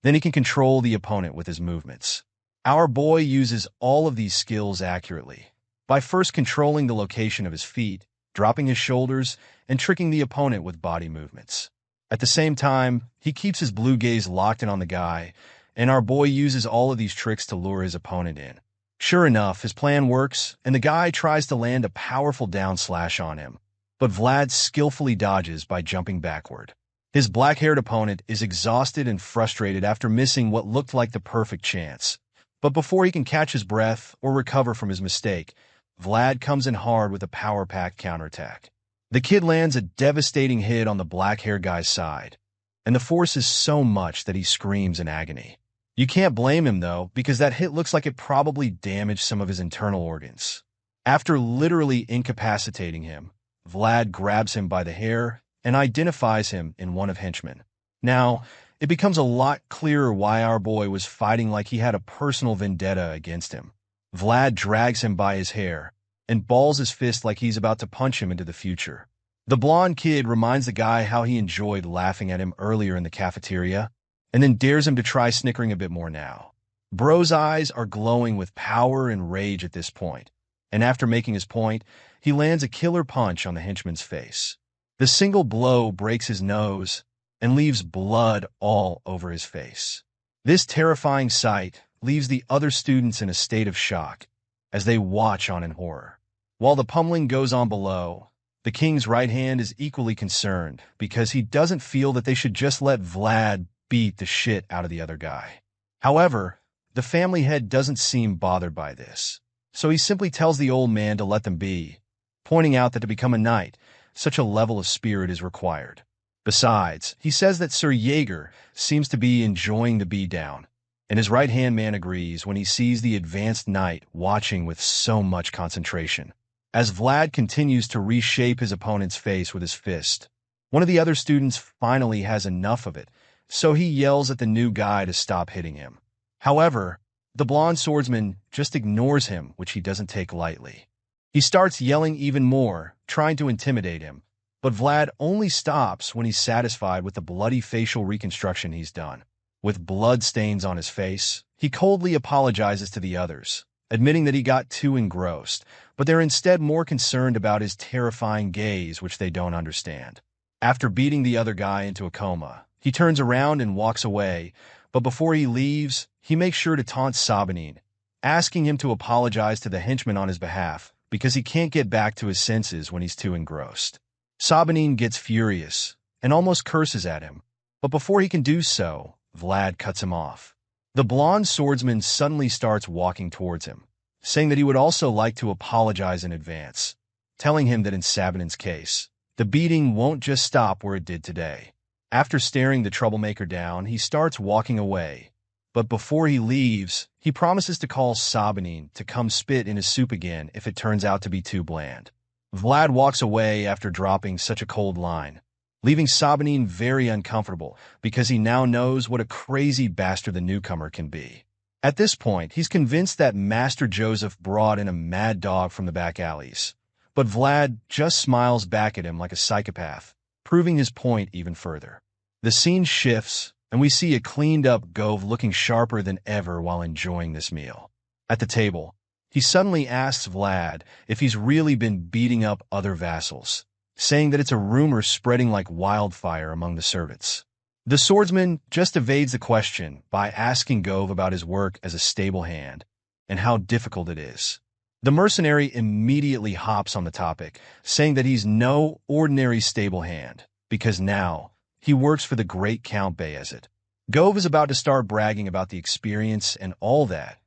then he can control the opponent with his movements. Our boy uses all of these skills accurately, by first controlling the location of his feet, dropping his shoulders, and tricking the opponent with body movements. At the same time, he keeps his blue gaze locked in on the guy, and our boy uses all of these tricks to lure his opponent in. Sure enough, his plan works, and the guy tries to land a powerful down slash on him, but Vlad skillfully dodges by jumping backward. His black-haired opponent is exhausted and frustrated after missing what looked like the perfect chance. But before he can catch his breath or recover from his mistake, Vlad comes in hard with a power-packed counterattack. The kid lands a devastating hit on the black-haired guy's side, and the force is so much that he screams in agony. You can't blame him, though, because that hit looks like it probably damaged some of his internal organs. After literally incapacitating him, Vlad grabs him by the hair and identifies him in one of henchmen. Now, it becomes a lot clearer why our boy was fighting like he had a personal vendetta against him. Vlad drags him by his hair and balls his fist like he's about to punch him into the future. The blonde kid reminds the guy how he enjoyed laughing at him earlier in the cafeteria, and then dares him to try snickering a bit more now. Bro's eyes are glowing with power and rage at this point, and after making his point, he lands a killer punch on the henchman's face. The single blow breaks his nose and leaves blood all over his face. This terrifying sight leaves the other students in a state of shock as they watch on in horror. While the pummeling goes on below, the king's right hand is equally concerned because he doesn't feel that they should just let Vlad beat the shit out of the other guy. However, the family head doesn't seem bothered by this, so he simply tells the old man to let them be, pointing out that to become a knight, such a level of spirit is required. Besides, he says that Sir Jaeger seems to be enjoying the beatdown, and his right-hand man agrees when he sees the advanced knight watching with so much concentration. As Vlad continues to reshape his opponent's face with his fist, one of the other students finally has enough of it, so he yells at the new guy to stop hitting him. However, the blonde swordsman just ignores him, which he doesn't take lightly. He starts yelling even more, trying to intimidate him, but Vlad only stops when he's satisfied with the bloody facial reconstruction he's done. With blood stains on his face, he coldly apologizes to the others, admitting that he got too engrossed, but they're instead more concerned about his terrifying gaze, which they don't understand. After beating the other guy into a coma, he turns around and walks away, but before he leaves, he makes sure to taunt Sabanin, asking him to apologize to the henchman on his behalf because he can't get back to his senses when he's too engrossed. Sabanin gets furious and almost curses at him, but before he can do so, Vlad cuts him off. The blonde swordsman suddenly starts walking towards him, saying that he would also like to apologize in advance, telling him that in Sabanin's case, the beating won't just stop where it did today. After staring the troublemaker down, he starts walking away, but before he leaves, he promises to call Sabanin to come spit in his soup again if it turns out to be too bland. Vlad walks away after dropping such a cold line, leaving Sabanin very uncomfortable because he now knows what a crazy bastard the newcomer can be. At this point, he's convinced that Master Joseph brought in a mad dog from the back alleys, but Vlad just smiles back at him like a psychopath, proving his point even further. The scene shifts, and we see a cleaned-up Gove looking sharper than ever while enjoying this meal. At the table, he suddenly asks Vlad if he's really been beating up other vassals, saying that it's a rumor spreading like wildfire among the servants. The swordsman just evades the question by asking Gove about his work as a stable hand and how difficult it is. The mercenary immediately hops on the topic, saying that he's no ordinary stable hand, because now he works for the great Count Bayezid. Gove is about to start bragging about the experience and all that,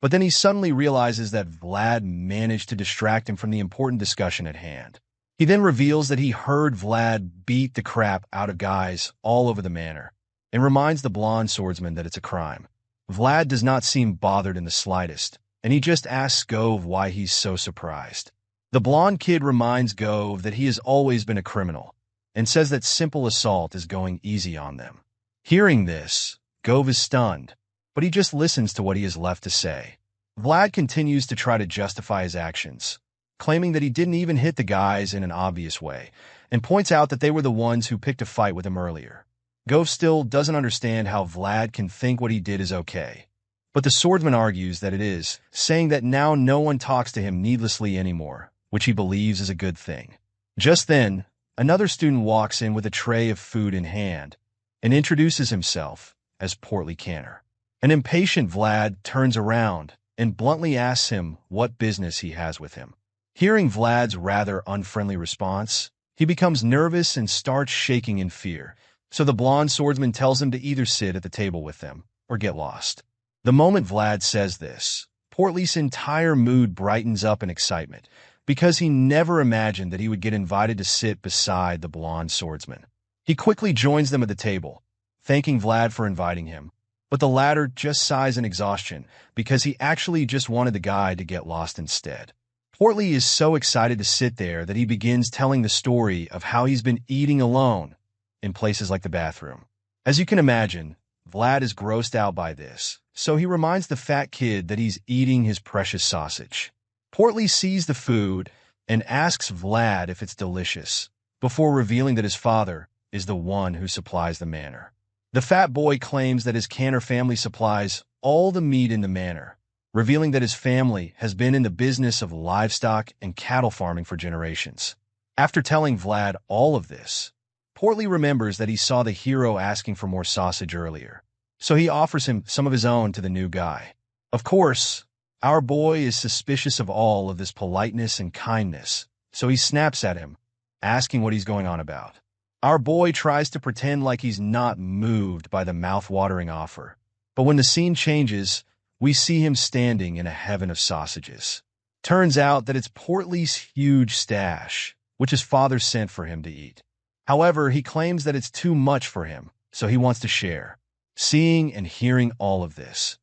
but then he suddenly realizes that Vlad managed to distract him from the important discussion at hand. He then reveals that he heard Vlad beat the crap out of guys all over the manor, and reminds the blonde swordsman that it's a crime. Vlad does not seem bothered in the slightest, and he just asks Gove why he's so surprised. The blonde kid reminds Gove that he has always been a criminal, and says that simple assault is going easy on them. Hearing this, Gove is stunned, but he just listens to what he has left to say. Vlad continues to try to justify his actions, claiming that he didn't even hit the guys in an obvious way, and points out that they were the ones who picked a fight with him earlier. Gove still doesn't understand how Vlad can think what he did is okay. But the swordsman argues that it is, saying that now no one talks to him needlessly anymore, which he believes is a good thing. Just then, another student walks in with a tray of food in hand and introduces himself as Portly Canner. An impatient Vlad turns around and bluntly asks him what business he has with him. Hearing Vlad's rather unfriendly response, he becomes nervous and starts shaking in fear, so the blonde swordsman tells him to either sit at the table with them or get lost. The moment Vlad says this, Portly's entire mood brightens up in excitement, because he never imagined that he would get invited to sit beside the blonde swordsman. He quickly joins them at the table, thanking Vlad for inviting him, but the latter just sighs in exhaustion because he actually just wanted the guy to get lost instead. Portly is so excited to sit there that he begins telling the story of how he's been eating alone in places like the bathroom. As you can imagine, Vlad is grossed out by this, so he reminds the fat kid that he's eating his precious sausage. Portly sees the food and asks Vlad if it's delicious, before revealing that his father is the one who supplies the manor. The fat boy claims that his Canner family supplies all the meat in the manor, revealing that his family has been in the business of livestock and cattle farming for generations. After telling Vlad all of this, Portly remembers that he saw the hero asking for more sausage earlier, so he offers him some of his own to the new guy. Of course, our boy is suspicious of all of this politeness and kindness, so he snaps at him, asking what he's going on about. Our boy tries to pretend like he's not moved by the mouth-watering offer, but when the scene changes, we see him standing in a heaven of sausages. Turns out that it's Portly's huge stash, which his father sent for him to eat. However, he claims that it's too much for him, so he wants to share. Seeing and hearing all of this,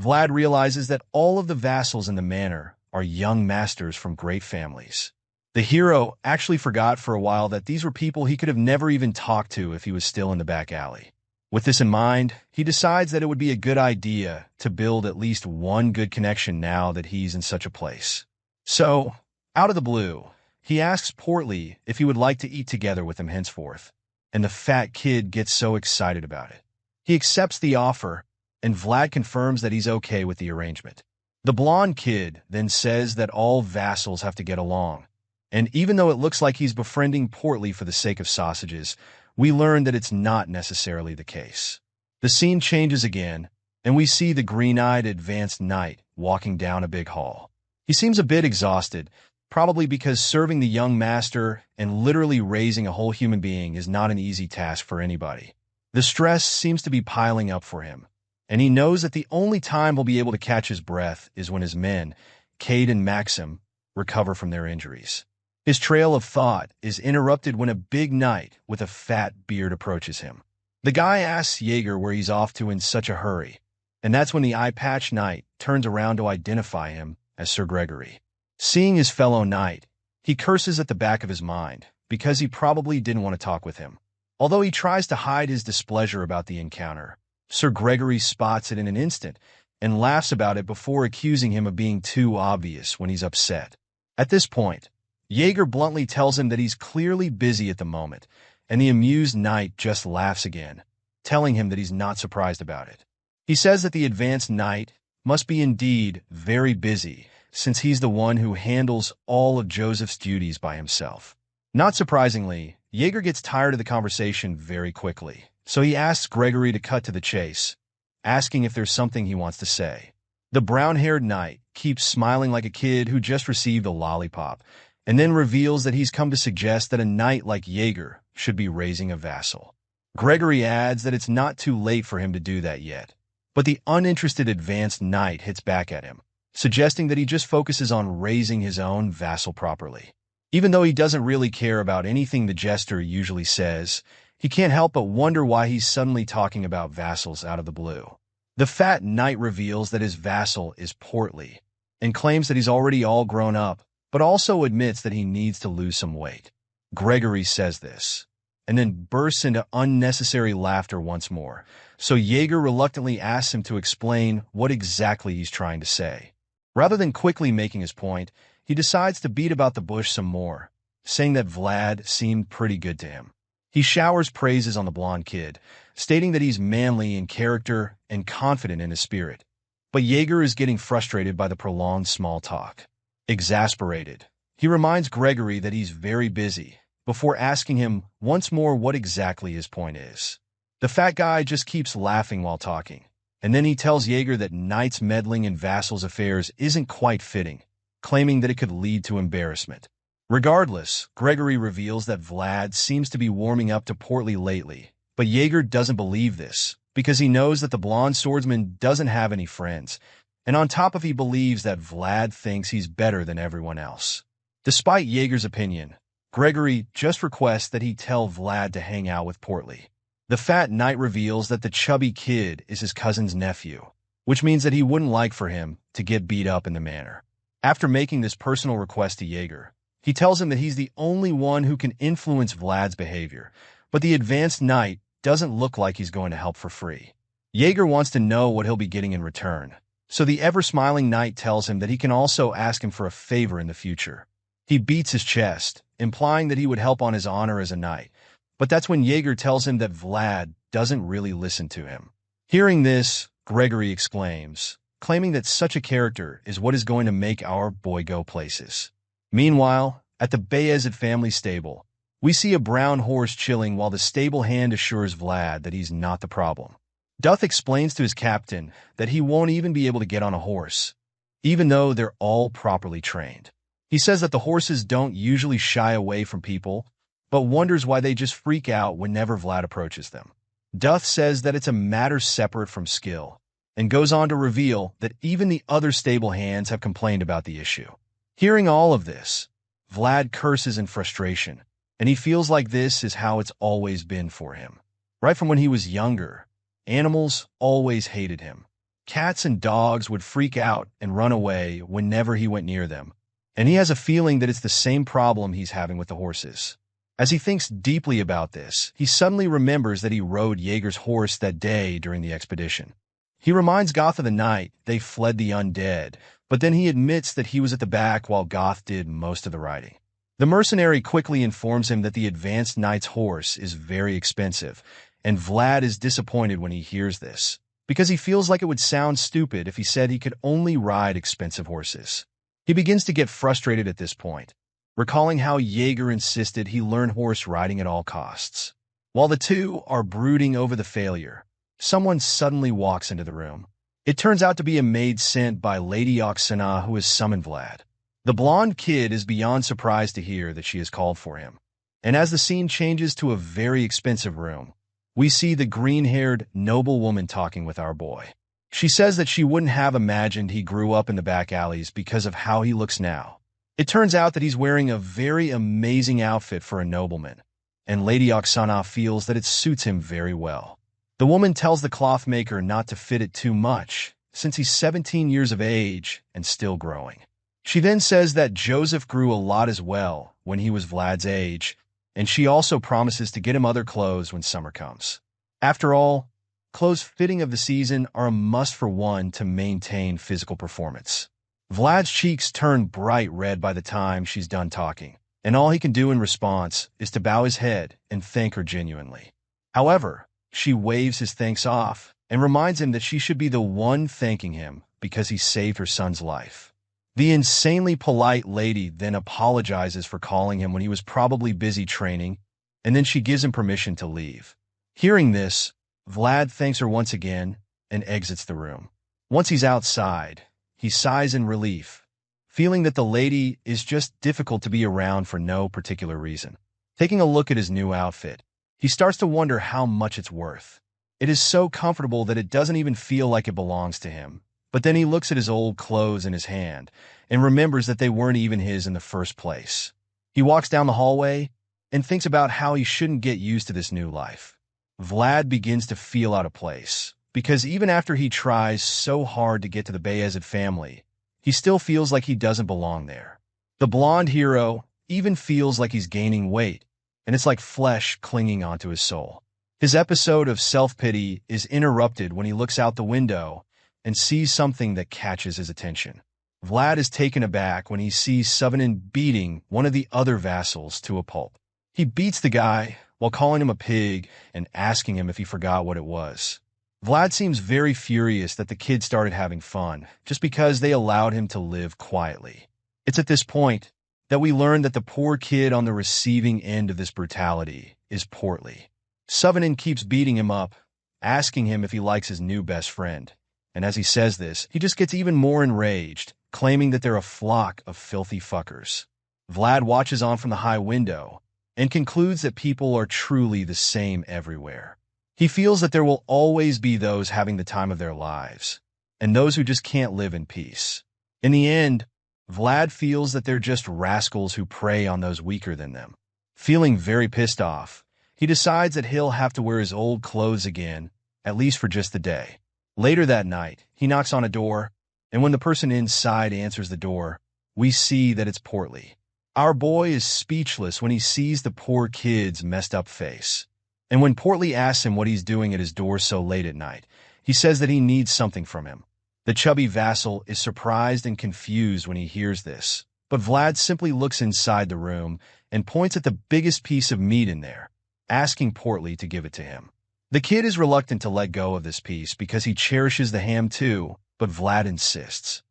Vlad realizes that all of the vassals in the manor are young masters from great families. The hero actually forgot for a while that these were people he could have never even talked to if he was still in the back alley. With this in mind, he decides that it would be a good idea to build at least one good connection now that he's in such a place. So, out of the blue, he asks Portly if he would like to eat together with him henceforth, and the fat kid gets so excited about it. He accepts the offer, and Vlad confirms that he's okay with the arrangement. The blonde kid then says that all vassals have to get along, and even though it looks like he's befriending Portly for the sake of sausages, we learn that it's not necessarily the case. The scene changes again, and we see the green-eyed advanced knight walking down a big hall. He seems a bit exhausted, probably because serving the young master and literally raising a whole human being is not an easy task for anybody. The stress seems to be piling up for him, and he knows that the only time he'll be able to catch his breath is when his men, Cade and Maxim, recover from their injuries. His trail of thought is interrupted when a big knight with a fat beard approaches him. The guy asks Jaeger where he's off to in such a hurry, and that's when the eye-patch knight turns around to identify him as Sir Gregory. Seeing his fellow knight, he curses at the back of his mind, because he probably didn't want to talk with him. Although he tries to hide his displeasure about the encounter, Sir Gregory spots it in an instant and laughs about it before accusing him of being too obvious when he's upset. At this point, Jaeger bluntly tells him that he's clearly busy at the moment, and the amused knight just laughs again, telling him that he's not surprised about it. He says that the advanced knight must be indeed very busy, since he's the one who handles all of Joseph's duties by himself. Not surprisingly, Jaeger gets tired of the conversation very quickly, so he asks Gregory to cut to the chase, asking if there's something he wants to say. The brown-haired knight keeps smiling like a kid who just received a lollipop, and then reveals that he's come to suggest that a knight like Jaeger should be raising a vassal. Gregory adds that it's not too late for him to do that yet, but the uninterested advanced knight hits back at him, suggesting that he just focuses on raising his own vassal properly. Even though he doesn't really care about anything the jester usually says, he can't help but wonder why he's suddenly talking about vassals out of the blue. The fat knight reveals that his vassal is Portly, and claims that he's already all grown up, but also admits that he needs to lose some weight. Gregory says this, and then bursts into unnecessary laughter once more, so Jaeger reluctantly asks him to explain what exactly he's trying to say. Rather than quickly making his point, he decides to beat about the bush some more, saying that Vlad seemed pretty good to him. He showers praises on the blonde kid, stating that he's manly in character and confident in his spirit. But Jaeger is getting frustrated by the prolonged small talk. Exasperated, he reminds Gregory that he's very busy, before asking him once more what exactly his point is. The fat guy just keeps laughing while talking, and then he tells Jaeger that Knight's meddling in Vassal's affairs isn't quite fitting, claiming that it could lead to embarrassment. Regardless, Gregory reveals that Vlad seems to be warming up to Portly lately, but Jaeger doesn't believe this, because he knows that the blonde swordsman doesn't have any friends, and on top of he believes that Vlad thinks he's better than everyone else. Despite Jaeger's opinion, Gregory just requests that he tell Vlad to hang out with Portly. The fat knight reveals that the chubby kid is his cousin's nephew, which means that he wouldn't like for him to get beat up in the manner. After making this personal request to Jaeger, he tells him that he's the only one who can influence Vlad's behavior, but the advanced knight doesn't look like he's going to help for free. Jaeger wants to know what he'll be getting in return, so the ever-smiling knight tells him that he can also ask him for a favor in the future. He beats his chest, implying that he would help on his honor as a knight, but that's when Jaeger tells him that Vlad doesn't really listen to him. Hearing this, Gregory exclaims, claiming that such a character is what is going to make our boy go places. Meanwhile, at the Bayezid family stable, we see a brown horse chilling while the stable hand assures Vlad that he's not the problem. Duth explains to his captain that he won't even be able to get on a horse, even though they're all properly trained. He says that the horses don't usually shy away from people, but wonders why they just freak out whenever Vlad approaches them. Duth says that it's a matter separate from skill, and goes on to reveal that even the other stable hands have complained about the issue. Hearing all of this, Vlad curses in frustration, and he feels like this is how it's always been for him. Right from when he was younger, animals always hated him. Cats and dogs would freak out and run away whenever he went near them, and he has a feeling that it's the same problem he's having with the horses. As he thinks deeply about this, he suddenly remembers that he rode Jaeger's horse that day during the expedition. He reminds Goth of the night they fled the undead, but then he admits that he was at the back while Goth did most of the riding. The mercenary quickly informs him that the advanced knight's horse is very expensive, and Vlad is disappointed when he hears this, because he feels like it would sound stupid if he said he could only ride expensive horses. He begins to get frustrated at this point, recalling how Jaeger insisted he learn horse riding at all costs. While the two are brooding over the failure, someone suddenly walks into the room. It turns out to be a maid sent by Lady Oksana who has summoned Vlad. The blonde kid is beyond surprised to hear that she has called for him. And as the scene changes to a very expensive room, we see the green-haired noblewoman talking with our boy. She says that she wouldn't have imagined he grew up in the back alleys because of how he looks now. It turns out that he's wearing a very amazing outfit for a nobleman, and Lady Oksana feels that it suits him very well. The woman tells the clothmaker not to fit it too much, since he's 17 years of age and still growing. She then says that Joseph grew a lot as well when he was Vlad's age, and she also promises to get him other clothes when summer comes. After all, clothes fitting of the season are a must for one to maintain physical performance. Vlad's cheeks turn bright red by the time she's done talking, and all he can do in response is to bow his head and thank her genuinely. However, she waves his thanks off and reminds him that she should be the one thanking him because he saved her son's life. The insanely polite lady then apologizes for calling him when he was probably busy training, and then she gives him permission to leave. Hearing this, Vlad thanks her once again and exits the room. Once he's outside, he sighs in relief, feeling that the lady is just difficult to be around for no particular reason. Taking a look at his new outfit, he starts to wonder how much it's worth. It is so comfortable that it doesn't even feel like it belongs to him. But then he looks at his old clothes in his hand and remembers that they weren't even his in the first place. He walks down the hallway and thinks about how he shouldn't get used to this new life. Vlad begins to feel out of place, because even after he tries so hard to get to the Bayezid family, he still feels like he doesn't belong there. The blonde hero even feels like he's gaining weight, and it's like flesh clinging onto his soul. His episode of self-pity is interrupted when he looks out the window and sees something that catches his attention. Vlad is taken aback when he sees Sovanin beating one of the other vassals to a pulp. He beats the guy while calling him a pig and asking him if he forgot what it was. Vlad seems very furious that the kid started having fun just because they allowed him to live quietly. It's at this point that we learn that the poor kid on the receiving end of this brutality is Portly. Sovanin keeps beating him up, asking him if he likes his new best friend. And as he says this, he just gets even more enraged, claiming that they're a flock of filthy fuckers. Vlad watches on from the high window and concludes that people are truly the same everywhere. He feels that there will always be those having the time of their lives, and those who just can't live in peace. In the end, Vlad feels that they're just rascals who prey on those weaker than them. Feeling very pissed off, he decides that he'll have to wear his old clothes again, at least for just the day. Later that night, he knocks on a door, and when the person inside answers the door, we see that it's Portly. Our boy is speechless when he sees the poor kid's messed up face. And when Portly asks him what he's doing at his door so late at night, he says that he needs something from him. The chubby vassal is surprised and confused when he hears this, but Vlad simply looks inside the room and points at the biggest piece of meat in there, asking Portly to give it to him. The kid is reluctant to let go of this piece because he cherishes the ham too, but Vlad insists.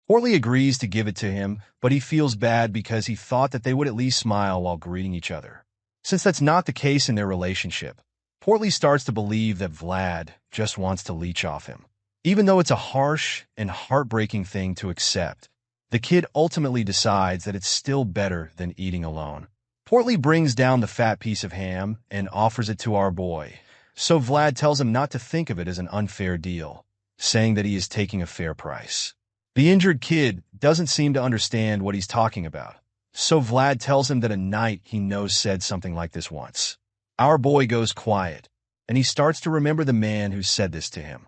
Portly agrees to give it to him, but he feels bad because he thought that they would at least smile while greeting each other. Since that's not the case in their relationship, Portly starts to believe that Vlad just wants to leech off him. Even though it's a harsh and heartbreaking thing to accept, the kid ultimately decides that it's still better than eating alone. Portly brings down the fat piece of ham and offers it to our boy, so Vlad tells him not to think of it as an unfair deal, saying that he is taking a fair price. The injured kid doesn't seem to understand what he's talking about, so Vlad tells him that a knight he knows said something like this once. Our boy goes quiet, and he starts to remember the man who said this to him.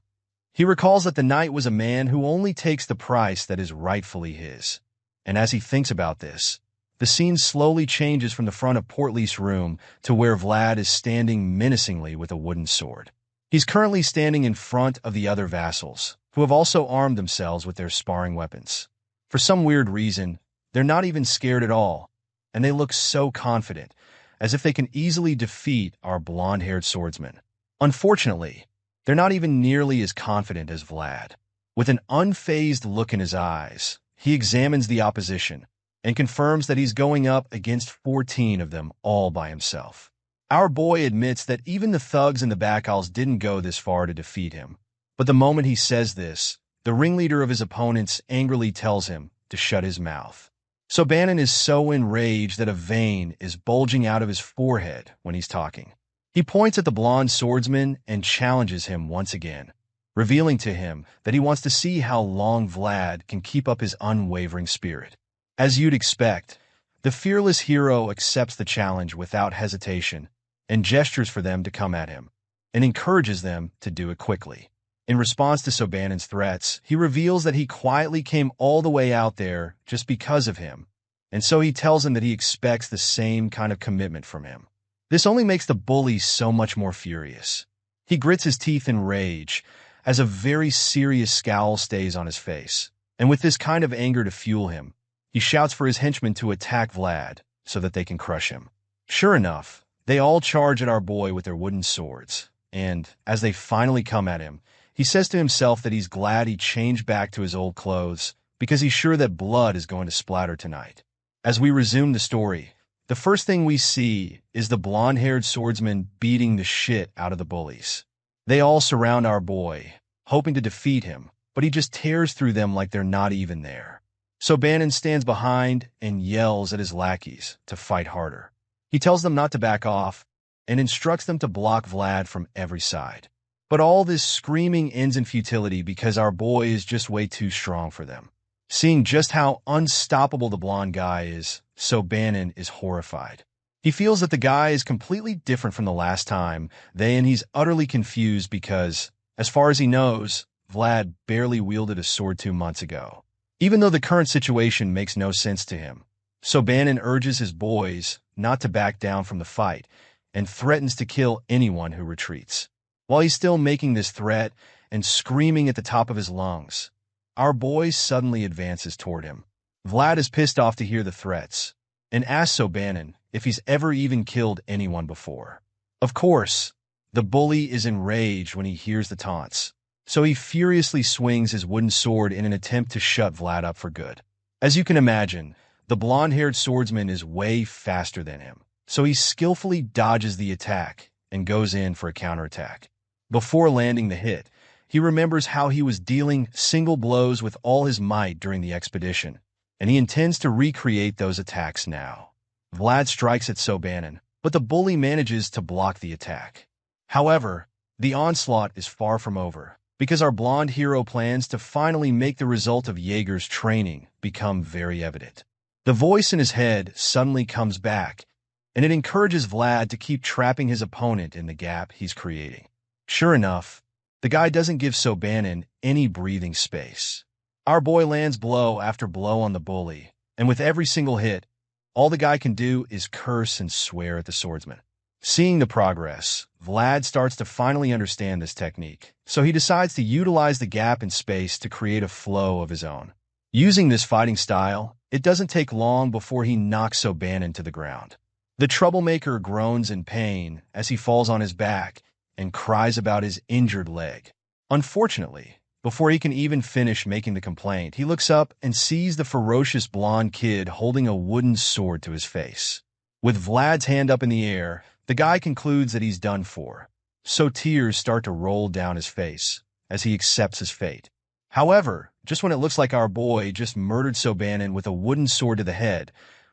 He recalls that the knight was a man who only takes the price that is rightfully his. And as he thinks about this, the scene slowly changes from the front of Portly's room to where Vlad is standing menacingly with a wooden sword. He's currently standing in front of the other vassals, who have also armed themselves with their sparring weapons. For some weird reason, they're not even scared at all, and they look so confident, as if they can easily defeat our blonde-haired swordsman. Unfortunately, they're not even nearly as confident as Vlad. With an unfazed look in his eyes, he examines the opposition and confirms that he's going up against 14 of them all by himself. Our boy admits that even the thugs in the back aisles didn't go this far to defeat him, but the moment he says this, the ringleader of his opponents angrily tells him to shut his mouth. So Bannon is so enraged that a vein is bulging out of his forehead when he's talking. He points at the blonde swordsman and challenges him once again, revealing to him that he wants to see how long Vlad can keep up his unwavering spirit. As you'd expect, the fearless hero accepts the challenge without hesitation and gestures for them to come at him, and encourages them to do it quickly. In response to Sobannon's threats, he reveals that he quietly came all the way out there just because of him, and so he tells him that he expects the same kind of commitment from him. This only makes the bully so much more furious. He grits his teeth in rage as a very serious scowl stays on his face, and with this kind of anger to fuel him, he shouts for his henchmen to attack Vlad so that they can crush him. Sure enough, they all charge at our boy with their wooden swords, and as they finally come at him, he says to himself that he's glad he changed back to his old clothes because he's sure that blood is going to splatter tonight. As we resume the story, the first thing we see is the blonde-haired swordsman beating the shit out of the bullies. They all surround our boy, hoping to defeat him, but he just tears through them like they're not even there. So Bannon stands behind and yells at his lackeys to fight harder. He tells them not to back off and instructs them to block Vlad from every side. But all this screaming ends in futility because our boy is just way too strong for them. Seeing just how unstoppable the blonde guy is, so Bannon is horrified. He feels that the guy is completely different from the last time and he's utterly confused because, as far as he knows, Vlad barely wielded a sword 2 months ago. Even though the current situation makes no sense to him, so Bannon urges his boys not to back down from the fight and threatens to kill anyone who retreats. While he's still making this threat and screaming at the top of his lungs, our boy suddenly advances toward him. Vlad is pissed off to hear the threats, and asks Sobanin if he's ever even killed anyone before. Of course, the bully is enraged when he hears the taunts, so he furiously swings his wooden sword in an attempt to shut Vlad up for good. As you can imagine, the blonde-haired swordsman is way faster than him, so he skillfully dodges the attack and goes in for a counterattack. Before landing the hit, he remembers how he was dealing single blows with all his might during the expedition, and he intends to recreate those attacks now. Vlad strikes at Sobanin, but the bully manages to block the attack. However, the onslaught is far from over, because our blonde hero plans to finally make the result of Jaeger's training become very evident. The voice in his head suddenly comes back, and it encourages Vlad to keep trapping his opponent in the gap he's creating. Sure enough, the guy doesn't give Sobanin any breathing space. Our boy lands blow after blow on the bully, and with every single hit, all the guy can do is curse and swear at the swordsman. Seeing the progress, Vlad starts to finally understand this technique, so he decides to utilize the gap in space to create a flow of his own. Using this fighting style, it doesn't take long before he knocks Sobanin to the ground. The troublemaker groans in pain as he falls on his back and cries about his injured leg. Unfortunately, before he can even finish making the complaint, he looks up and sees the ferocious blonde kid holding a wooden sword to his face. With Vlad's hand up in the air, the guy concludes that he's done for, so tears start to roll down his face as he accepts his fate. However, just when it looks like our boy just murdered Sobanin with a wooden sword to the head,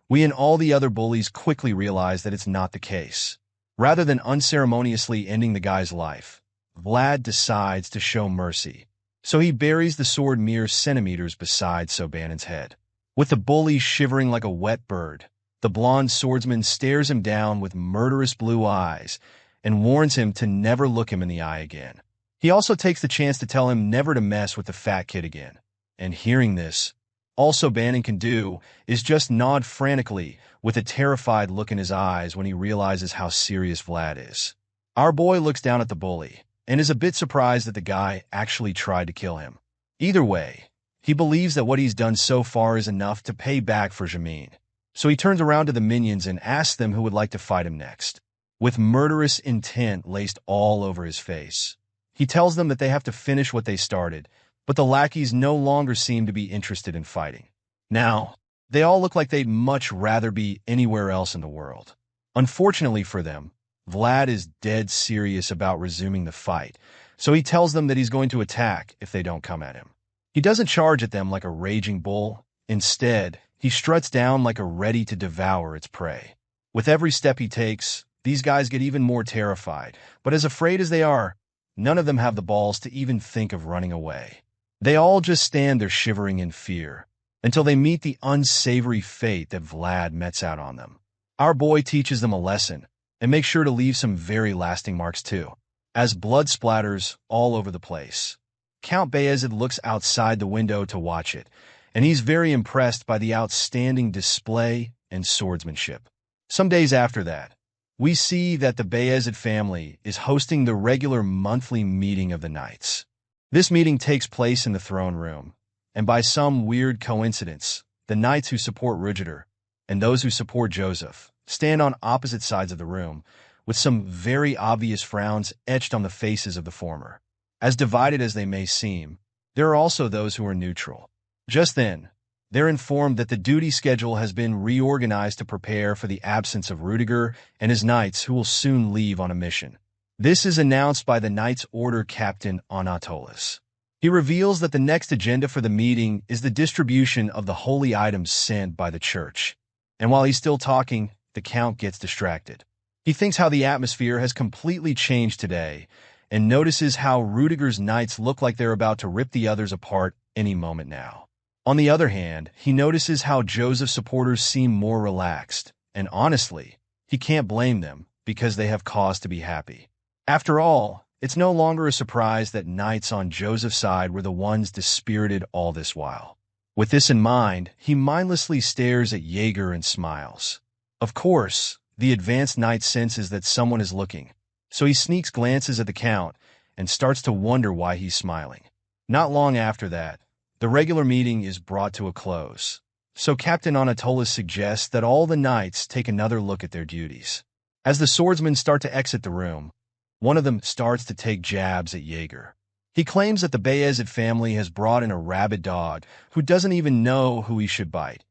we and all the other bullies quickly realize that it's not the case. Rather than unceremoniously ending the guy's life, Vlad decides to show mercy, so he buries the sword mere centimeters beside Sobanin's head. With the bully shivering like a wet bird, the blonde swordsman stares him down with murderous blue eyes and warns him to never look him in the eye again. He also takes the chance to tell him never to mess with the fat kid again. And hearing this, all Sobanin can do is just nod frantically with a terrified look in his eyes when he realizes how serious Vlad is. Our boy looks down at the bully and is a bit surprised that the guy actually tried to kill him. Either way, he believes that what he's done so far is enough to pay back for Jamin. So he turns around to the minions and asks them who would like to fight him next. With murderous intent laced all over his face, he tells them that they have to finish what they started, but the lackeys no longer seem to be interested in fighting. Now, they all look like they'd much rather be anywhere else in the world. Unfortunately for them, Vlad is dead serious about resuming the fight, so he tells them that he's going to attack if they don't come at him. He doesn't charge at them like a raging bull. Instead, he struts down like a ready to devour its prey. With every step he takes, these guys get even more terrified, but as afraid as they are, none of them have the balls to even think of running away. They all just stand there shivering in fear, until they meet the unsavory fate that Vlad metes out on them. Our boy teaches them a lesson, and makes sure to leave some very lasting marks too, as blood splatters all over the place. Count Bayezid looks outside the window to watch it, and he's very impressed by the outstanding display and swordsmanship. Some days after that, we see that the Bayezid family is hosting the regular monthly meeting of the knights. This meeting takes place in the throne room, and by some weird coincidence, the knights who support Rudiger and those who support Joseph stand on opposite sides of the room, with some very obvious frowns etched on the faces of the former. As divided as they may seem, there are also those who are neutral. Just then, they're informed that the duty schedule has been reorganized to prepare for the absence of Rudiger and his knights who will soon leave on a mission. This is announced by the Knights Order Captain Anatolis. He reveals that the next agenda for the meeting is the distribution of the holy items sent by the church. And while he's still talking, the Count gets distracted. He thinks how the atmosphere has completely changed today, and notices how Rudiger's knights look like they're about to rip the others apart any moment now. On the other hand, he notices how Joseph's supporters seem more relaxed, and honestly, he can't blame them because they have cause to be happy. After all, it's no longer a surprise that knights on Joseph's side were the ones dispirited all this while. With this in mind, he mindlessly stares at Jaeger and smiles. Of course, the advanced knight senses that someone is looking, so he sneaks glances at the Count and starts to wonder why he's smiling. Not long after that, the regular meeting is brought to a close. So Captain Anatolis suggests that all the knights take another look at their duties. As the swordsmen start to exit the room, one of them starts to take jabs at Jaeger. He claims that the Bayezid family has brought in a rabid dog who doesn't even know who he should bite.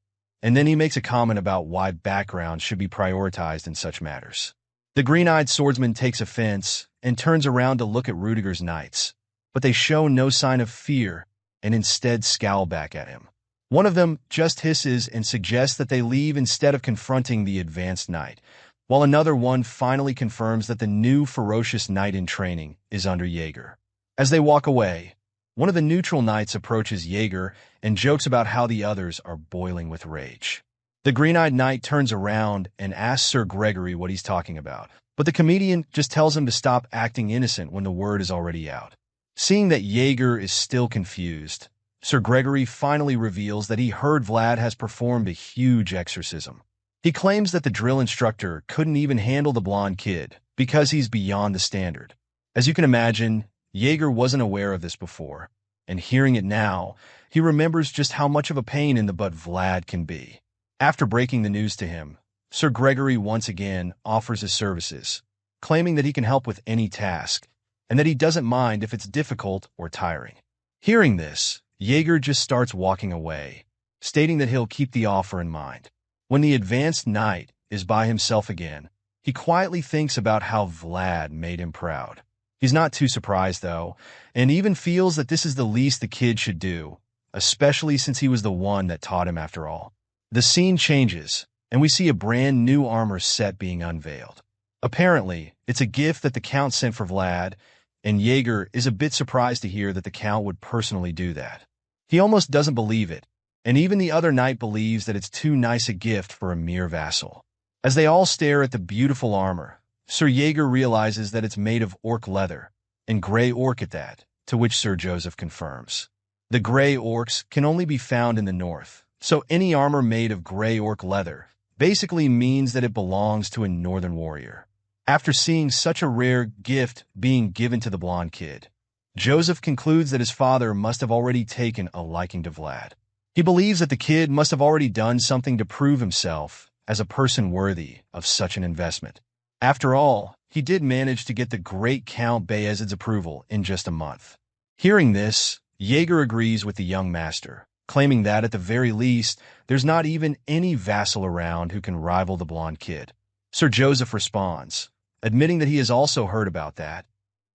And then he makes a comment about why background should be prioritized in such matters. The green-eyed swordsman takes offense and turns around to look at Rudiger's knights, but they show no sign of fear and instead scowl back at him. One of them just hisses and suggests that they leave instead of confronting the advanced knight, while another one finally confirms that the new ferocious knight in training is under Jaeger. As they walk away, one of the neutral knights approaches Jaeger and jokes about how the others are boiling with rage. The green-eyed knight turns around and asks Sir Gregory what he's talking about, but the comedian just tells him to stop acting innocent when the word is already out. Seeing that Jaeger is still confused, Sir Gregory finally reveals that he heard Vlad has performed a huge exorcism. He claims that the drill instructor couldn't even handle the blonde kid because he's beyond the standard. As you can imagine, Jaeger wasn't aware of this before, and hearing it now, he remembers just how much of a pain in the butt Vlad can be. After breaking the news to him, Sir Gregory once again offers his services, claiming that he can help with any task, and that he doesn't mind if it's difficult or tiring. Hearing this, Jaeger just starts walking away, stating that he'll keep the offer in mind. When the advanced knight is by himself again, he quietly thinks about how Vlad made him proud. He's not too surprised, though, and even feels that this is the least the kid should do, especially since he was the one that taught him after all. The scene changes, and we see a brand new armor set being unveiled. Apparently, it's a gift that the Count sent for Vlad, and Jaeger is a bit surprised to hear that the Count would personally do that. He almost doesn't believe it, and even the other knight believes that it's too nice a gift for a mere vassal. As they all stare at the beautiful armor, Sir Jaeger realizes that it's made of orc leather, and gray orc at that, to which Sir Joseph confirms. The gray orcs can only be found in the north, so any armor made of gray orc leather basically means that it belongs to a northern warrior. After seeing such a rare gift being given to the blonde kid, Joseph concludes that his father must have already taken a liking to Vlad. He believes that the kid must have already done something to prove himself as a person worthy of such an investment. After all, he did manage to get the great Count Bayezid's approval in just a month. Hearing this, Jaeger agrees with the young master, claiming that at the very least, there's not even any vassal around who can rival the blonde kid. Sir Joseph responds, admitting that he has also heard about that,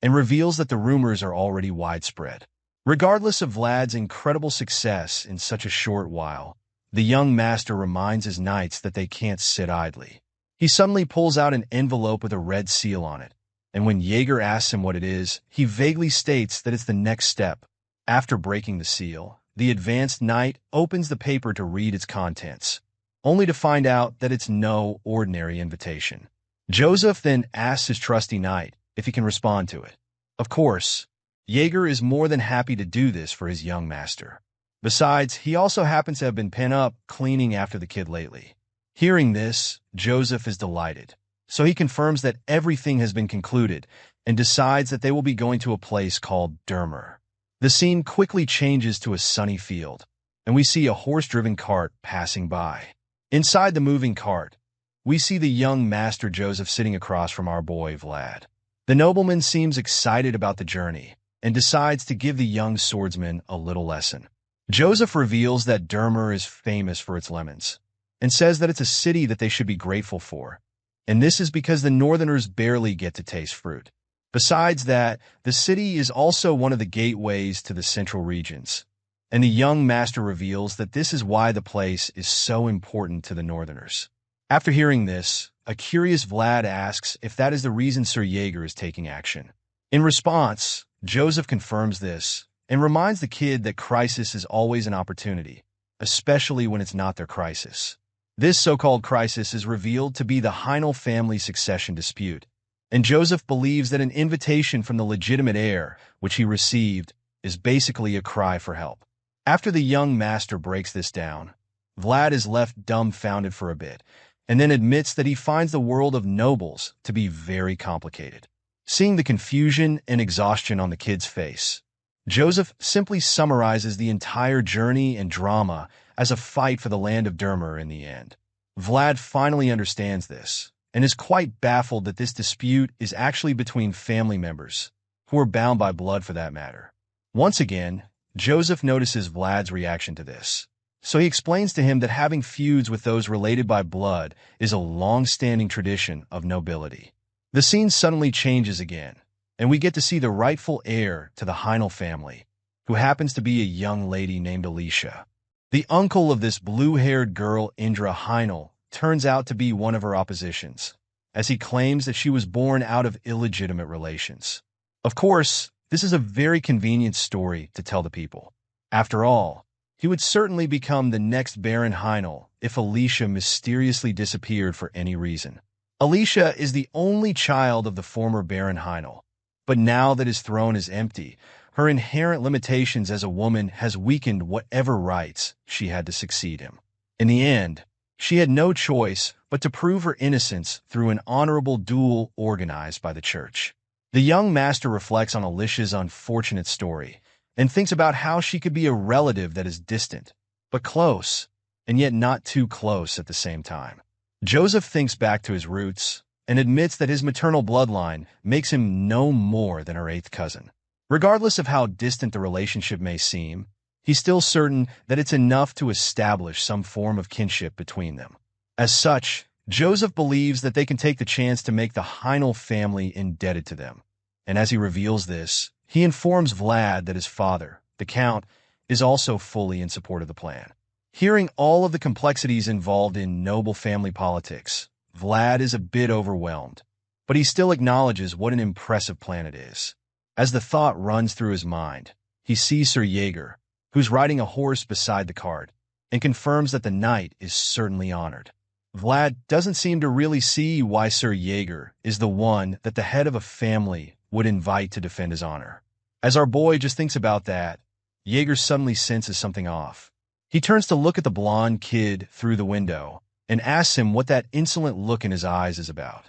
and reveals that the rumors are already widespread. Regardless of Vlad's incredible success in such a short while, the young master reminds his knights that they can't sit idly. He suddenly pulls out an envelope with a red seal on it, and when Jaeger asks him what it is, he vaguely states that it's the next step. After breaking the seal, the advanced knight opens the paper to read its contents, only to find out that it's no ordinary invitation. Joseph then asks his trusty knight if he can respond to it. Of course, Jaeger is more than happy to do this for his young master. Besides, he also happens to have been pent up cleaning after the kid lately. Hearing this, Joseph is delighted, so he confirms that everything has been concluded and decides that they will be going to a place called Dermer. The scene quickly changes to a sunny field, and we see a horse-driven cart passing by. Inside the moving cart, we see the young Master Joseph sitting across from our boy Vlad. The nobleman seems excited about the journey and decides to give the young swordsman a little lesson. Joseph reveals that Dermer is famous for its lemons and says that it's a city that they should be grateful for, and this is because the northerners barely get to taste fruit. Besides that, the city is also one of the gateways to the central regions, and the young master reveals that this is why the place is so important to the northerners. After hearing this, a curious Vlad asks if that is the reason Sir Jaeger is taking action. In response, Joseph confirms this and reminds the kid that crisis is always an opportunity, especially when it's not their crisis. This so-called crisis is revealed to be the Heinel family succession dispute, and Joseph believes that an invitation from the legitimate heir, which he received, is basically a cry for help. After the young master breaks this down, Vlad is left dumbfounded for a bit, and then admits that he finds the world of nobles to be very complicated. Seeing the confusion and exhaustion on the kid's face, Joseph simply summarizes the entire journey and drama as a fight for the land of Dermer in the end. Vlad finally understands this, and is quite baffled that this dispute is actually between family members, who are bound by blood for that matter. Once again, Joseph notices Vlad's reaction to this, so he explains to him that having feuds with those related by blood is a long-standing tradition of nobility. The scene suddenly changes again, and we get to see the rightful heir to the Heinel family, who happens to be a young lady named Alicia. The uncle of this blue-haired girl, Indra Heinel, turns out to be one of her oppositions, as he claims that she was born out of illegitimate relations. Of course, this is a very convenient story to tell the people. After all, he would certainly become the next Baron Heinel if Alicia mysteriously disappeared for any reason. Alicia is the only child of the former Baron Heinel, but now that his throne is empty, her inherent limitations as a woman has weakened whatever rights she had to succeed him. In the end, she had no choice but to prove her innocence through an honorable duel organized by the church. The young master reflects on Alicia's unfortunate story and thinks about how she could be a relative that is distant, but close, and yet not too close at the same time. Joseph thinks back to his roots and admits that his maternal bloodline makes him no more than her eighth cousin. Regardless of how distant the relationship may seem, he's still certain that it's enough to establish some form of kinship between them. As such, Joseph believes that they can take the chance to make the Heinel family indebted to them. And as he reveals this, he informs Vlad that his father, the Count, is also fully in support of the plan. Hearing all of the complexities involved in noble family politics, Vlad is a bit overwhelmed, but he still acknowledges what an impressive plan it is. As the thought runs through his mind, he sees Sir Jaeger, who's riding a horse beside the cart, and confirms that the knight is certainly honored. Vlad doesn't seem to really see why Sir Jaeger is the one that the head of a family would invite to defend his honor. As our boy just thinks about that, Jaeger suddenly senses something off. He turns to look at the blonde kid through the window and asks him what that insolent look in his eyes is about.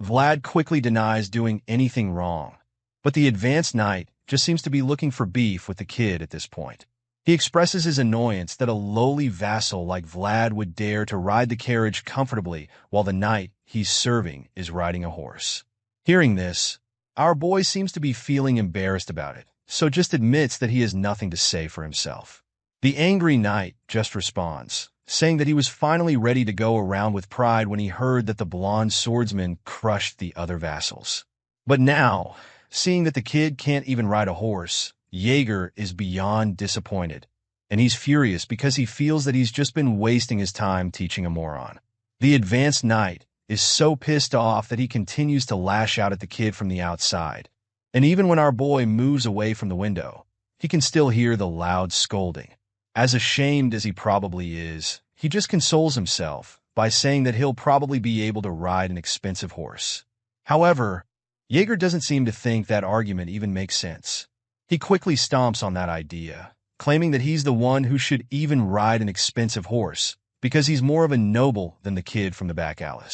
Vlad quickly denies doing anything wrong, but the advanced knight just seems to be looking for beef with the kid at this point. He expresses his annoyance that a lowly vassal like Vlad would dare to ride the carriage comfortably while the knight he's serving is riding a horse. Hearing this, our boy seems to be feeling embarrassed about it, so just admits that he has nothing to say for himself. The angry knight just responds, saying that he was finally ready to go around with pride when he heard that the blonde swordsman crushed the other vassals. But now, seeing that the kid can't even ride a horse, Jaeger is beyond disappointed, and he's furious because he feels that he's just been wasting his time teaching a moron. The advanced knight is so pissed off that he continues to lash out at the kid from the outside, and even when our boy moves away from the window, he can still hear the loud scolding. As ashamed as he probably is, he just consoles himself by saying that he'll probably be able to ride an expensive horse. However, Jaeger doesn't seem to think that argument even makes sense. He quickly stomps on that idea, claiming that he's the one who should even ride an expensive horse, because he's more of a noble than the kid from the back alley.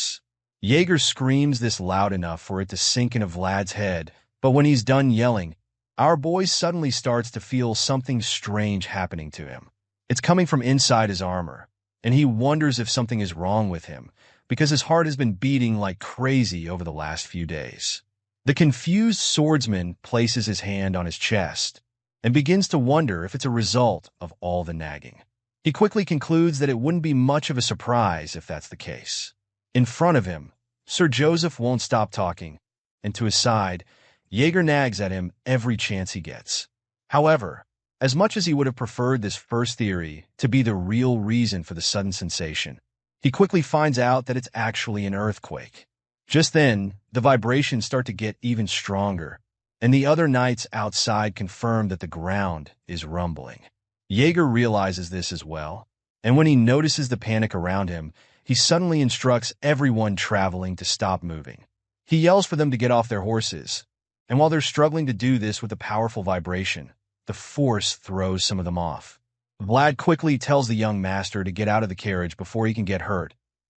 Jaeger screams this loud enough for it to sink into Vlad's head, but when he's done yelling, our boy suddenly starts to feel something strange happening to him. It's coming from inside his armor, and he wonders if something is wrong with him, because his heart has been beating like crazy over the last few days. The confused swordsman places his hand on his chest and begins to wonder if it's a result of all the nagging. He quickly concludes that it wouldn't be much of a surprise if that's the case. In front of him, Sir Joseph won't stop talking, and to his side, Jaeger nags at him every chance he gets. However, as much as he would have preferred this first theory to be the real reason for the sudden sensation, he quickly finds out that it's actually an earthquake. Just then, the vibrations start to get even stronger, and the other knights outside confirm that the ground is rumbling. Jaeger realizes this as well, and when he notices the panic around him, he suddenly instructs everyone traveling to stop moving. He yells for them to get off their horses, and while they're struggling to do this with the powerful vibration, the force throws some of them off. Vlad quickly tells the young master to get out of the carriage before he can get hurt,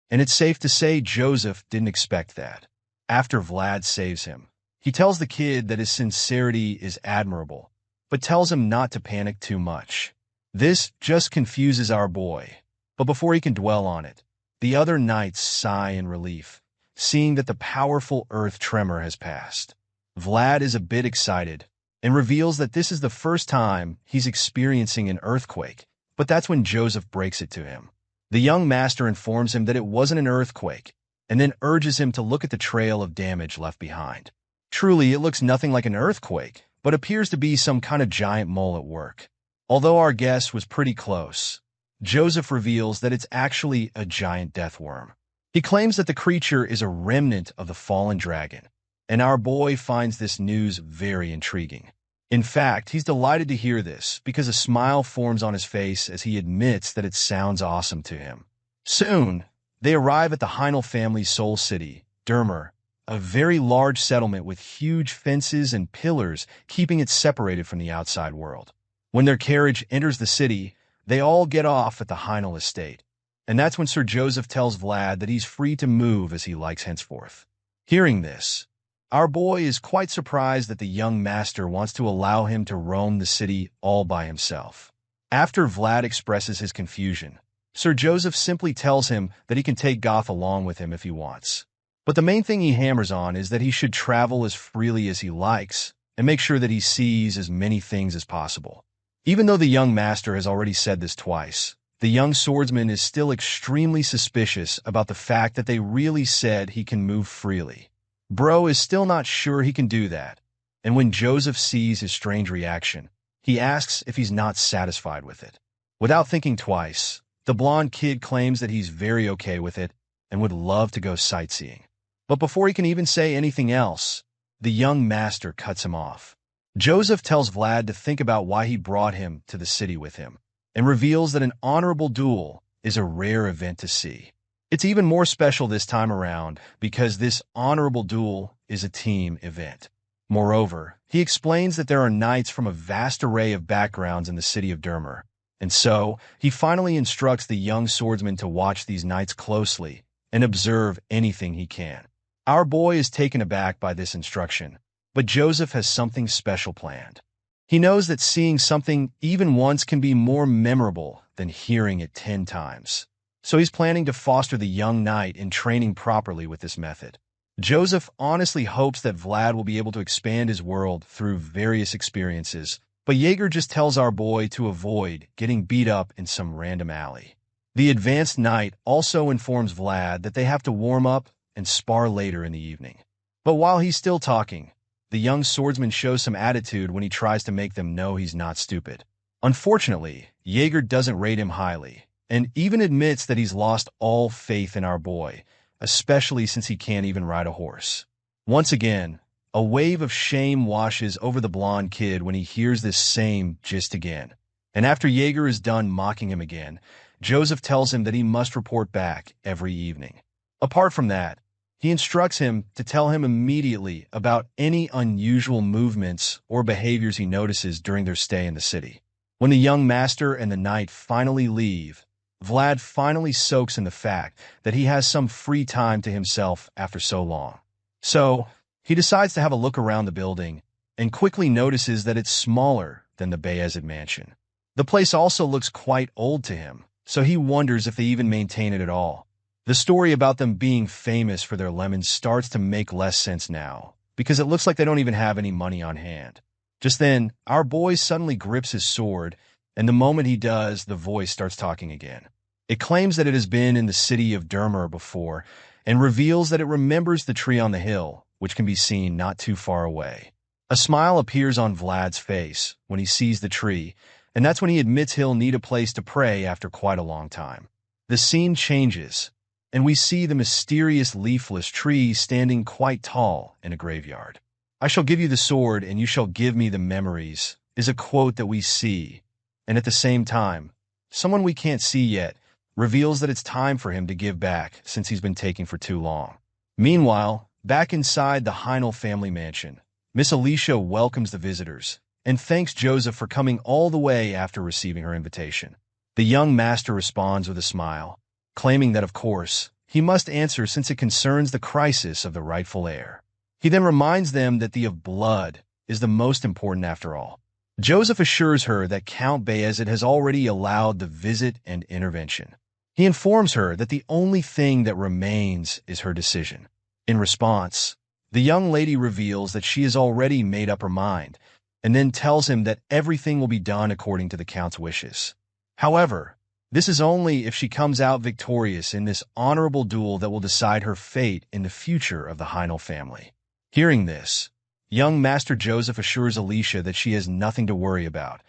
and it's safe to say Joseph didn't expect that. After Vlad saves him, he tells the kid that his sincerity is admirable, but tells him not to panic too much. This just confuses our boy, but before he can dwell on it, the other knights sigh in relief, seeing that the powerful earth tremor has passed. Vlad is a bit excited and reveals that this is the first time he's experiencing an earthquake, but that's when Joseph breaks it to him. The young master informs him that it wasn't an earthquake, and then urges him to look at the trail of damage left behind. Truly, it looks nothing like an earthquake, but appears to be some kind of giant mole at work. Although our guess was pretty close, Joseph reveals that it's actually a giant death worm. He claims that the creature is a remnant of the fallen dragon, and our boy finds this news very intriguing. In fact, he's delighted to hear this because a smile forms on his face as he admits that it sounds awesome to him. Soon, they arrive at the Heinel family's soul city, Dermer, a very large settlement with huge fences and pillars keeping it separated from the outside world. When their carriage enters the city, they all get off at the Heinel estate, and that's when Sir Joseph tells Vlad that he's free to move as he likes henceforth. Hearing this, our boy is quite surprised that the young master wants to allow him to roam the city all by himself. After Vlad expresses his confusion, Sir Joseph simply tells him that he can take Goth along with him if he wants. But the main thing he hammers on is that he should travel as freely as he likes and make sure that he sees as many things as possible. Even though the young master has already said this twice, the young swordsman is still extremely suspicious about the fact that they really said he can move freely. Bro is still not sure he can do that, and when Joseph sees his strange reaction, he asks if he's not satisfied with it. Without thinking twice, the blonde kid claims that he's very okay with it and would love to go sightseeing. But before he can even say anything else, the young master cuts him off. Joseph tells Vlad to think about why he brought him to the city with him, and reveals that an honorable duel is a rare event to see. It's even more special this time around because this honorable duel is a team event. Moreover, he explains that there are knights from a vast array of backgrounds in the city of Dermer, and so he finally instructs the young swordsman to watch these knights closely and observe anything he can. Our boy is taken aback by this instruction, but Joseph has something special planned. He knows that seeing something even once can be more memorable than hearing it 10 times. So he's planning to foster the young knight in training properly with this method. Joseph honestly hopes that Vlad will be able to expand his world through various experiences, but Jaeger just tells our boy to avoid getting beat up in some random alley. The advanced knight also informs Vlad that they have to warm up and spar later in the evening. But while he's still talking, the young swordsman shows some attitude when he tries to make them know he's not stupid. Unfortunately, Jaeger doesn't rate him highly, and even admits that he's lost all faith in our boy, especially since he can't even ride a horse. Once again, a wave of shame washes over the blonde kid when he hears this same gist again. And after Jaeger is done mocking him again, Joseph tells him that he must report back every evening. Apart from that, he instructs him to tell him immediately about any unusual movements or behaviors he notices during their stay in the city. When the young master and the knight finally leave, Vlad finally soaks in the fact that he has some free time to himself after so long. So, he decides to have a look around the building and quickly notices that it's smaller than the Bayezid mansion. The place also looks quite old to him, so he wonders if they even maintain it at all. The story about them being famous for their lemons starts to make less sense now, because it looks like they don't even have any money on hand. Just then, our boy suddenly grips his sword, and the moment he does, the voice starts talking again. It claims that it has been in the city of Dermer before, and reveals that it remembers the tree on the hill, which can be seen not too far away. A smile appears on Vlad's face when he sees the tree, and that's when he admits he'll need a place to pray after quite a long time. The scene changes, and we see the mysterious leafless tree standing quite tall in a graveyard. "I shall give you the sword, and you shall give me the memories," is a quote that we see, and at the same time, someone we can't see yet reveals that it's time for him to give back since he's been taking for too long. Meanwhile, back inside the Heinel family mansion, Miss Alicia welcomes the visitors and thanks Joseph for coming all the way after receiving her invitation. The young master responds with a smile, claiming that, of course, he must answer since it concerns the crisis of the rightful heir. He then reminds them that the of blood is the most important after all. Joseph assures her that Count Bayezid has already allowed the visit and intervention. He informs her that the only thing that remains is her decision. In response, the young lady reveals that she has already made up her mind, and then tells him that everything will be done according to the Count's wishes. However, this is only if she comes out victorious in this honorable duel that will decide her fate in the future of the Heinel family. Hearing this, young Master Joseph assures Alicia that she has nothing to worry about,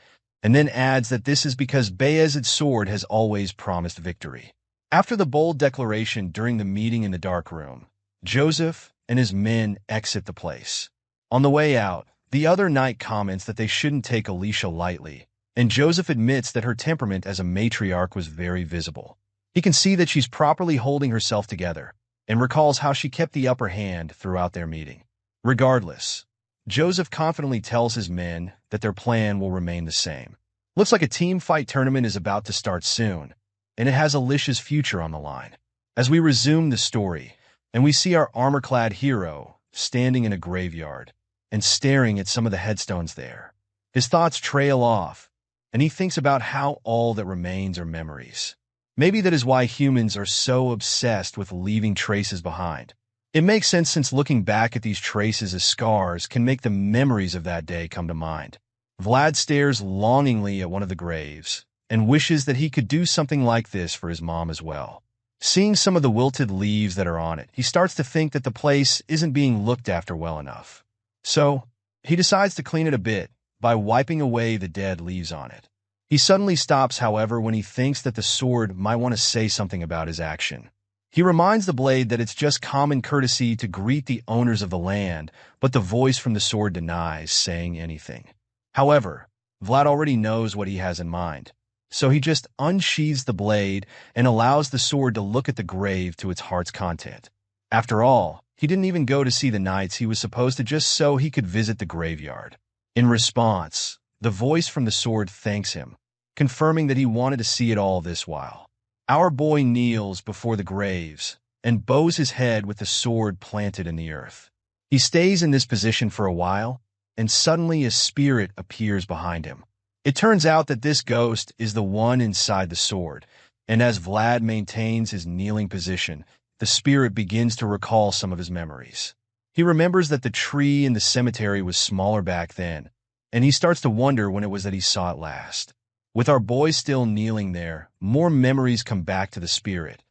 and then adds that this is because Bayezid's sword has always promised victory. After the bold declaration during the meeting in the dark room, Joseph and his men exit the place. On the way out, the other knight comments that they shouldn't take Alicia lightly, and Joseph admits that her temperament as a matriarch was very visible. He can see that she's properly holding herself together, and recalls how she kept the upper hand throughout their meeting. Regardless, Joseph confidently tells his men that their plan will remain the same. Looks like a team fight tournament is about to start soon, and it has Alicia's future on the line. As we resume the story, and we see our armor-clad hero standing in a graveyard and staring at some of the headstones there. His thoughts trail off, and he thinks about how all that remains are memories. Maybe that is why humans are so obsessed with leaving traces behind. It makes sense since looking back at these traces as scars can make the memories of that day come to mind. Vlad stares longingly at one of the graves and wishes that he could do something like this for his mom as well. Seeing some of the wilted leaves that are on it, he starts to think that the place isn't being looked after well enough. So, he decides to clean it a bit by wiping away the dead leaves on it. He suddenly stops, however, when he thinks that the sword might want to say something about his action. He reminds the blade that it's just common courtesy to greet the owners of the land, but the voice from the sword denies saying anything. However, Vlad already knows what he has in mind, so he just unsheathes the blade and allows the sword to look at the grave to its heart's content. After all, he didn't even go to see the knights, he was supposed to just so he could visit the graveyard. In response, the voice from the sword thanks him, confirming that he wanted to see it all this while. Our boy kneels before the graves and bows his head with the sword planted in the earth. He stays in this position for a while, and suddenly a spirit appears behind him. It turns out that this ghost is the one inside the sword, and as Vlad maintains his kneeling position, the spirit begins to recall some of his memories. He remembers that the tree in the cemetery was smaller back then, and he starts to wonder when it was that he saw it last. With our boy still kneeling there, more memories come back to the spirit,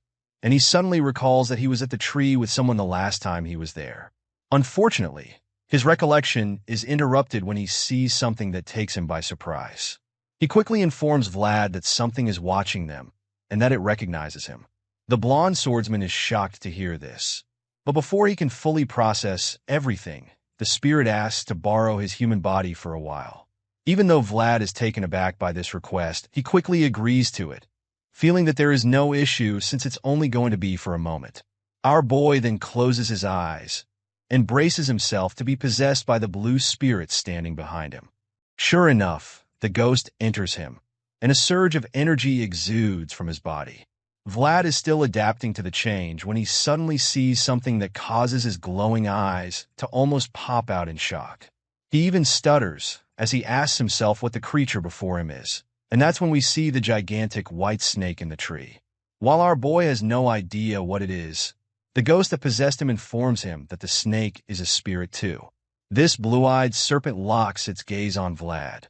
and he suddenly recalls that he was at the tree with someone the last time he was there. Unfortunately, his recollection is interrupted when he sees something that takes him by surprise. He quickly informs Vlad that something is watching them, and that it recognizes him. The blonde swordsman is shocked to hear this, but before he can fully process everything, the spirit asks to borrow his human body for a while. Even though Vlad is taken aback by this request, he quickly agrees to it, feeling that there is no issue since it's only going to be for a moment. Our boy then closes his eyes and braces himself to be possessed by the blue spirit standing behind him. Sure enough, the ghost enters him, and a surge of energy exudes from his body. Vlad is still adapting to the change when he suddenly sees something that causes his glowing eyes to almost pop out in shock. He even stutters as he asks himself what the creature before him is, and that's when we see the gigantic white snake in the tree. While our boy has no idea what it is, the ghost that possessed him informs him that the snake is a spirit too. This blue-eyed serpent locks its gaze on Vlad,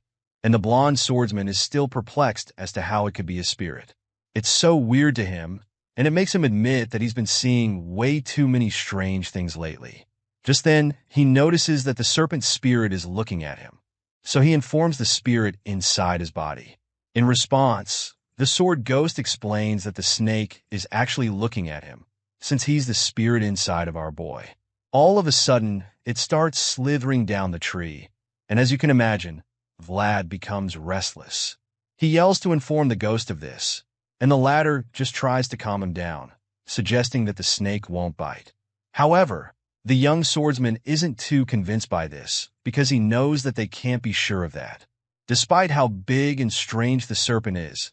and the blonde swordsman is still perplexed as to how it could be a spirit. It's so weird to him, and it makes him admit that he's been seeing way too many strange things lately. Just then, he notices that the serpent spirit is looking at him, so he informs the spirit inside his body. In response, the sword ghost explains that the snake is actually looking at him, since he's the spirit inside of our boy. All of a sudden, it starts slithering down the tree, and as you can imagine, Vlad becomes restless. He yells to inform the ghost of this, and the latter just tries to calm him down, suggesting that the snake won't bite. However, the young swordsman isn't too convinced by this, because he knows that they can't be sure of that. Despite how big and strange the serpent is,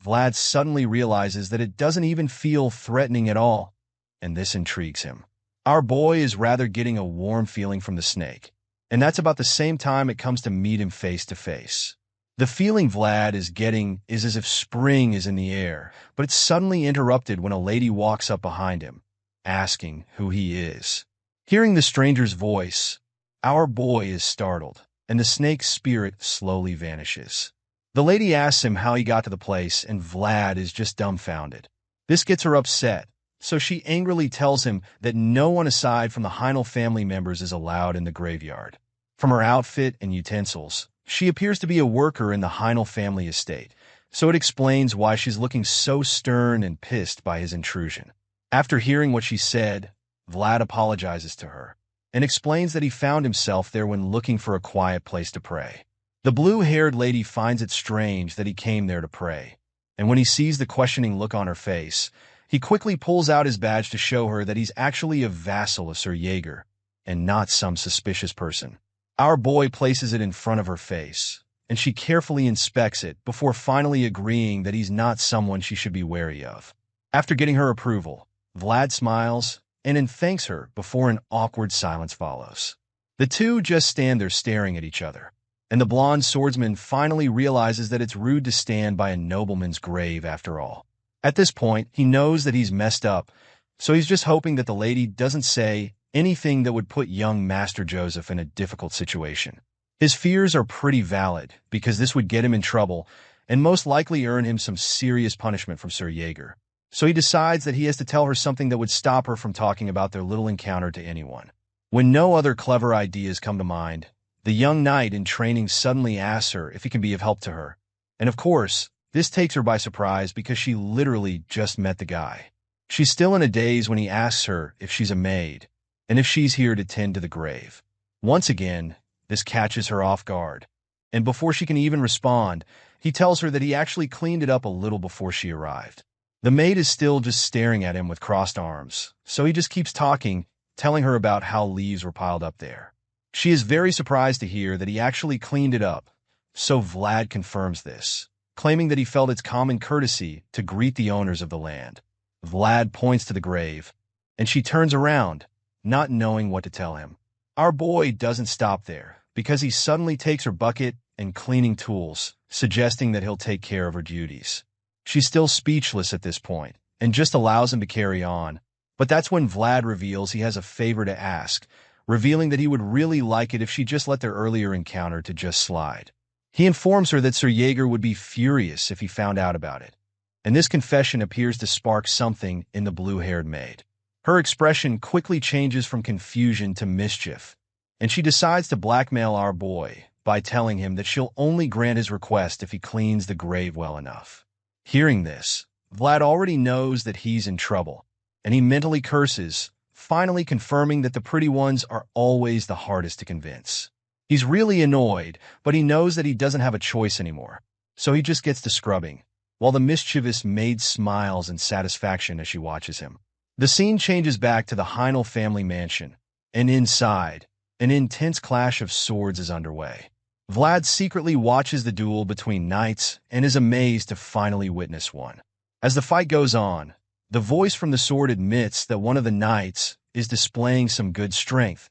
Vlad suddenly realizes that it doesn't even feel threatening at all, and this intrigues him. Our boy is rather getting a warm feeling from the snake, and that's about the same time it comes to meet him face to face. The feeling Vlad is getting is as if spring is in the air, but it's suddenly interrupted when a lady walks up behind him, asking who he is. Hearing the stranger's voice, our boy is startled, and the snake's spirit slowly vanishes. The lady asks him how he got to the place, and Vlad is just dumbfounded. This gets her upset, so she angrily tells him that no one aside from the Heinel family members is allowed in the graveyard. From her outfit and utensils, she appears to be a worker in the Heinel family estate, so it explains why she's looking so stern and pissed by his intrusion. After hearing what she said, Vlad apologizes to her and explains that he found himself there when looking for a quiet place to pray. The blue-haired lady finds it strange that he came there to pray, and when he sees the questioning look on her face, he quickly pulls out his badge to show her that he's actually a vassal of Sir Jaeger, and not some suspicious person. Our boy places it in front of her face, and she carefully inspects it before finally agreeing that he's not someone she should be wary of. After getting her approval, Vlad smiles and then thanks her before an awkward silence follows. The two just stand there staring at each other, and the blonde swordsman finally realizes that it's rude to stand by a nobleman's grave after all. At this point, he knows that he's messed up, so he's just hoping that the lady doesn't say anything that would put young Master Joseph in a difficult situation. His fears are pretty valid, because this would get him in trouble and most likely earn him some serious punishment from Sir Jaeger. So he decides that he has to tell her something that would stop her from talking about their little encounter to anyone. When no other clever ideas come to mind, the young knight in training suddenly asks her if he can be of help to her. And of course, this takes her by surprise because she literally just met the guy. She's still in a daze when he asks her if she's a maid, and if she's here to tend to the grave. Once again, this catches her off guard, and before she can even respond, he tells her that he actually cleaned it up a little before she arrived. The maid is still just staring at him with crossed arms, so he just keeps talking, telling her about how leaves were piled up there. She is very surprised to hear that he actually cleaned it up, so Vlad confirms this, claiming that he felt it's common courtesy to greet the owners of the land. Vlad points to the grave, and she turns around, not knowing what to tell him. Our boy doesn't stop there, because he suddenly takes her bucket and cleaning tools, suggesting that he'll take care of her duties. She's still speechless at this point, and just allows him to carry on, but that's when Vlad reveals he has a favor to ask, revealing that he would really like it if she just let their earlier encounter to just slide. He informs her that Sir Jaeger would be furious if he found out about it, and this confession appears to spark something in the blue-haired maid. Her expression quickly changes from confusion to mischief, and she decides to blackmail our boy by telling him that she'll only grant his request if he cleans the grave well enough. Hearing this, Vlad already knows that he's in trouble, and he mentally curses, finally confirming that the pretty ones are always the hardest to convince. He's really annoyed, but he knows that he doesn't have a choice anymore, so he just gets to scrubbing, while the mischievous maid smiles in satisfaction as she watches him. The scene changes back to the Heinel family mansion, and inside, an intense clash of swords is underway. Vlad secretly watches the duel between knights and is amazed to finally witness one. As the fight goes on, the voice from the sword admits that one of the knights is displaying some good strength,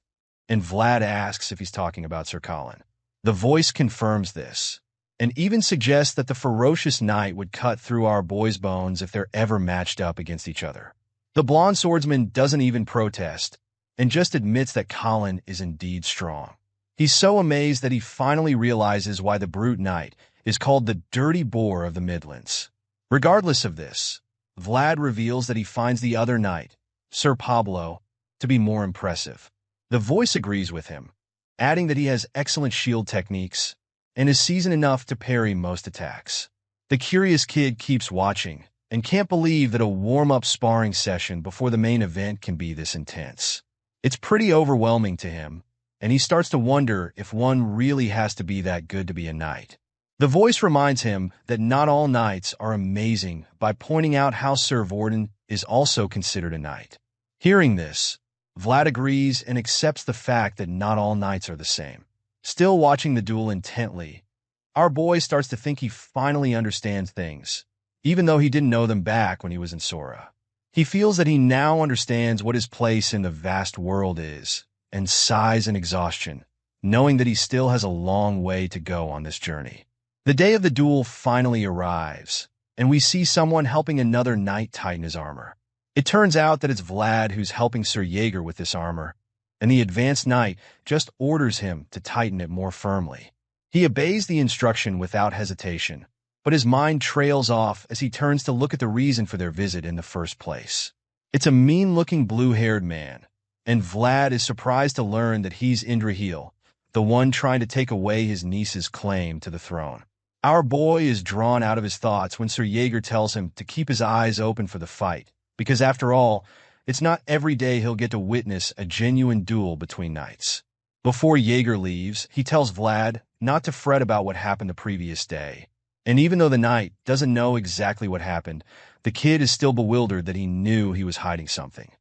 and Vlad asks if he's talking about Sir Colin. The voice confirms this, and even suggests that the ferocious knight would cut through our boy's bones if they're ever matched up against each other. The blonde swordsman doesn't even protest, and just admits that Colin is indeed strong. He's so amazed that he finally realizes why the brute knight is called the Dirty Boar of the Midlands. Regardless of this, Vlad reveals that he finds the other knight, Sir Pablo, to be more impressive. The voice agrees with him, adding that he has excellent shield techniques and is seasoned enough to parry most attacks. The curious kid keeps watching and can't believe that a warm-up sparring session before the main event can be this intense. It's pretty overwhelming to him, and he starts to wonder if one really has to be that good to be a knight. The voice reminds him that not all knights are amazing by pointing out how Sir Vorden is also considered a knight. Hearing this, Vlad agrees and accepts the fact that not all knights are the same. Still watching the duel intently, our boy starts to think he finally understands things, even though he didn't know them back when he was in Sora. He feels that he now understands what his place in the vast world is, and sighs in exhaustion, knowing that he still has a long way to go on this journey. The day of the duel finally arrives, and we see someone helping another knight tighten his armor. It turns out that it's Vlad who's helping Sir Jaeger with this armor, and the advanced knight just orders him to tighten it more firmly. He obeys the instruction without hesitation, but his mind trails off as he turns to look at the reason for their visit in the first place. It's a mean-looking blue-haired man, and Vlad is surprised to learn that he's Indrahil, the one trying to take away his niece's claim to the throne. Our boy is drawn out of his thoughts when Sir Jaeger tells him to keep his eyes open for the fight, because after all, it's not every day he'll get to witness a genuine duel between knights. Before Jaeger leaves, he tells Vlad not to fret about what happened the previous day. And even though the knight doesn't know exactly what happened, the kid is still bewildered that he knew he was hiding something.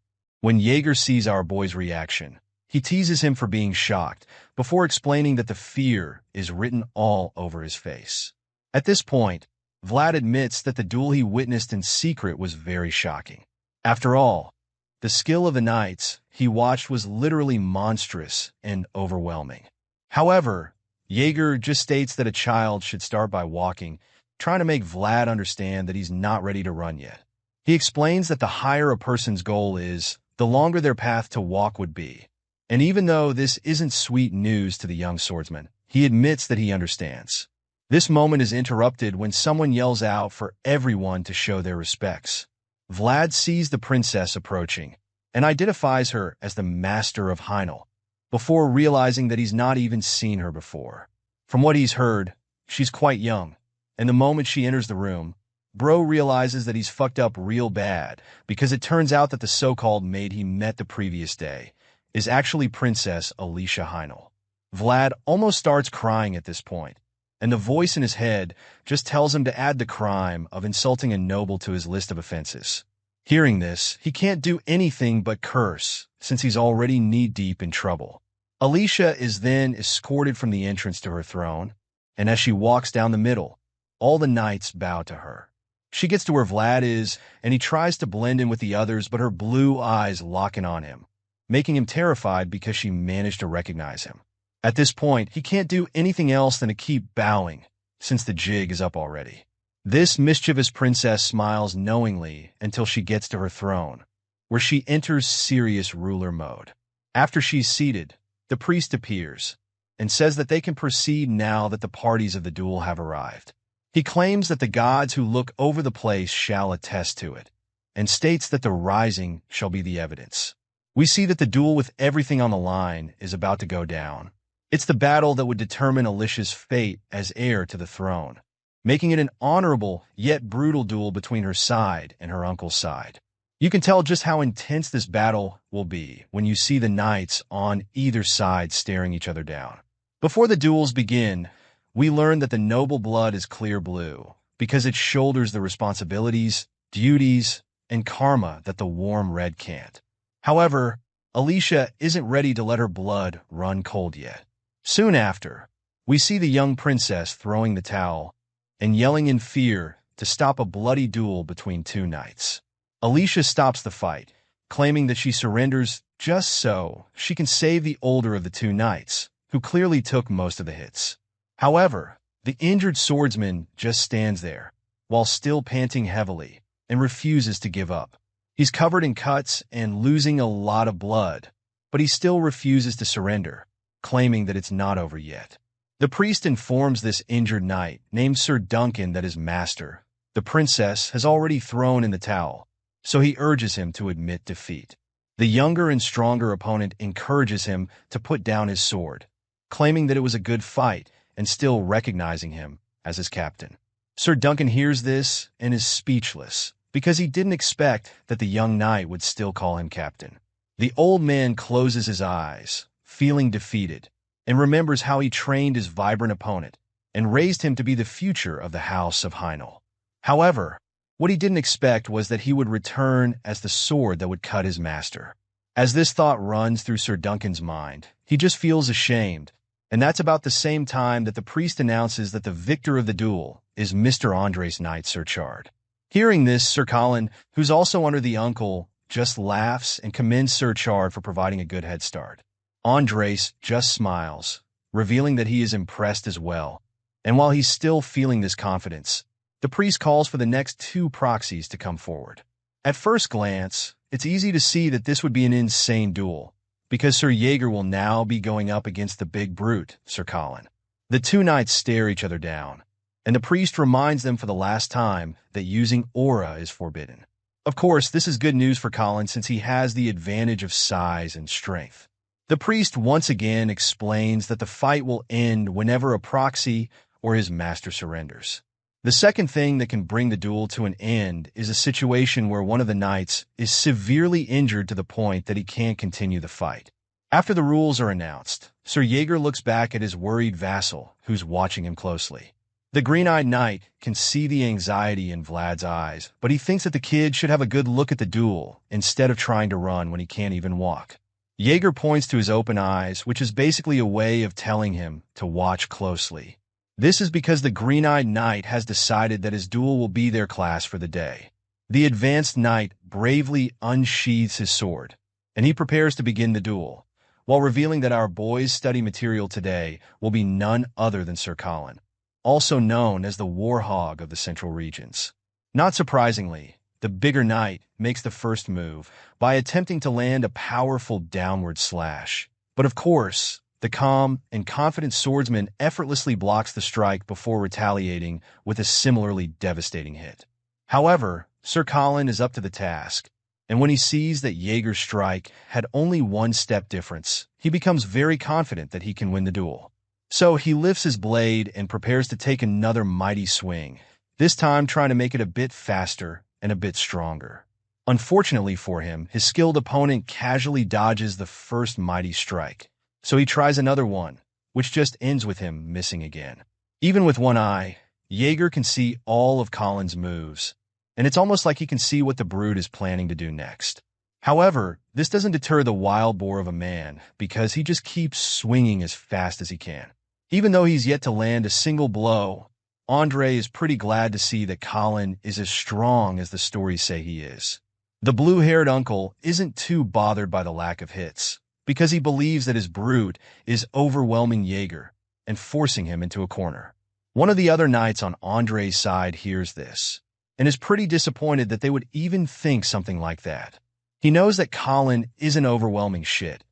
When Jaeger sees our boy's reaction, he teases him for being shocked, before explaining that the fear is written all over his face. At this point, Vlad admits that the duel he witnessed in secret was very shocking. After all, the skill of the knights he watched was literally monstrous and overwhelming. However, Jaeger just states that a child should start by walking, trying to make Vlad understand that he's not ready to run yet. He explains that the higher a person's goal is, the longer their path to walk would be. And even though this isn't sweet news to the young swordsman, he admits that he understands. This moment is interrupted when someone yells out for everyone to show their respects. Vlad sees the princess approaching and identifies her as the Master of Heinel, before realizing that he's not even seen her before. From what he's heard, she's quite young, and the moment she enters the room, Bro realizes that he's fucked up real bad, because it turns out that the so-called maid he met the previous day is actually Princess Alicia Heinel. Vlad almost starts crying at this point, and the voice in his head just tells him to add the crime of insulting a noble to his list of offenses. Hearing this, he can't do anything but curse, since he's already knee-deep in trouble. Alicia is then escorted from the entrance to her throne, and as she walks down the middle, all the knights bow to her. She gets to where Vlad is, and he tries to blend in with the others, but her blue eyes lock in on him, making him terrified because she managed to recognize him. At this point, he can't do anything else than to keep bowing, since the jig is up already. This mischievous princess smiles knowingly until she gets to her throne, where she enters serious ruler mode. After she's seated, the priest appears and says that they can proceed now that the parties of the duel have arrived. He claims that the gods who look over the place shall attest to it, and states that the rising shall be the evidence. We see that the duel with everything on the line is about to go down. It's the battle that would determine Alicia's fate as heir to the throne, making it an honorable yet brutal duel between her side and her uncle's side. You can tell just how intense this battle will be when you see the knights on either side staring each other down. Before the duels begin, we learn that the noble blood is clear blue because it shoulders the responsibilities, duties, and karma that the warm red can't. However, Alicia isn't ready to let her blood run cold yet. Soon after, we see the young princess throwing the towel and yelling in fear to stop a bloody duel between two knights. Alicia stops the fight, claiming that she surrenders just so she can save the older of the two knights, who clearly took most of the hits. However, the injured swordsman just stands there, while still panting heavily, and refuses to give up. He's covered in cuts and losing a lot of blood, but he still refuses to surrender, claiming that it's not over yet. The priest informs this injured knight, named Sir Duncan, that his master, the princess, has already thrown in the towel, so he urges him to admit defeat. The younger and stronger opponent encourages him to put down his sword, claiming that it was a good fight and still recognizing him as his captain. Sir Duncan hears this and is speechless, because he didn't expect that the young knight would still call him captain. The old man closes his eyes, feeling defeated, and remembers how he trained his vibrant opponent and raised him to be the future of the House of Heinel. However, what he didn't expect was that he would return as the sword that would cut his master. As this thought runs through Sir Duncan's mind, he just feels ashamed, and that's about the same time that the priest announces that the victor of the duel is Mr. Andres Knight Sir Chard. Hearing this, Sir Colin, who's also under the uncle, just laughs and commends Sir Chard for providing a good head start. Andres just smiles, revealing that he is impressed as well. And while he's still feeling this confidence, the priest calls for the next two proxies to come forward. At first glance, it's easy to see that this would be an insane duel, because Sir Jaeger will now be going up against the big brute, Sir Colin. The two knights stare each other down, and the priest reminds them for the last time that using aura is forbidden. Of course, this is good news for Colin since he has the advantage of size and strength. The priest once again explains that the fight will end whenever a proxy or his master surrenders. The second thing that can bring the duel to an end is a situation where one of the knights is severely injured to the point that he can't continue the fight. After the rules are announced, Sir Jaeger looks back at his worried vassal, who's watching him closely. The green-eyed knight can see the anxiety in Vlad's eyes, but he thinks that the kid should have a good look at the duel instead of trying to run when he can't even walk. Jaeger points to his open eyes, which is basically a way of telling him to watch closely. This is because the green-eyed knight has decided that his duel will be their class for the day. The advanced knight bravely unsheathes his sword, and he prepares to begin the duel, while revealing that our boy's study material today will be none other than Sir Colin, also known as the Warhog of the Central Regions. Not surprisingly, the bigger knight makes the first move by attempting to land a powerful downward slash. But of course, the calm and confident swordsman effortlessly blocks the strike before retaliating with a similarly devastating hit. However, Sir Colin is up to the task, and when he sees that Jaeger's strike had only one step difference, he becomes very confident that he can win the duel. So he lifts his blade and prepares to take another mighty swing, this time trying to make it a bit faster and a bit stronger. Unfortunately for him, his skilled opponent casually dodges the first mighty strike, so he tries another one, which just ends with him missing again. Even with one eye, Jaeger can see all of Colin's moves, and it's almost like he can see what the brute is planning to do next. However, this doesn't deter the wild boar of a man, because he just keeps swinging as fast as he can. Even though he's yet to land a single blow, Andre is pretty glad to see that Colin is as strong as the stories say he is. The blue-haired uncle isn't too bothered by the lack of hits, because he believes that his brute is overwhelming Jaeger and forcing him into a corner. One of the other knights on Andre's side hears this, and is pretty disappointed that they would even think something like that. He knows that Colin isn't overwhelming shit,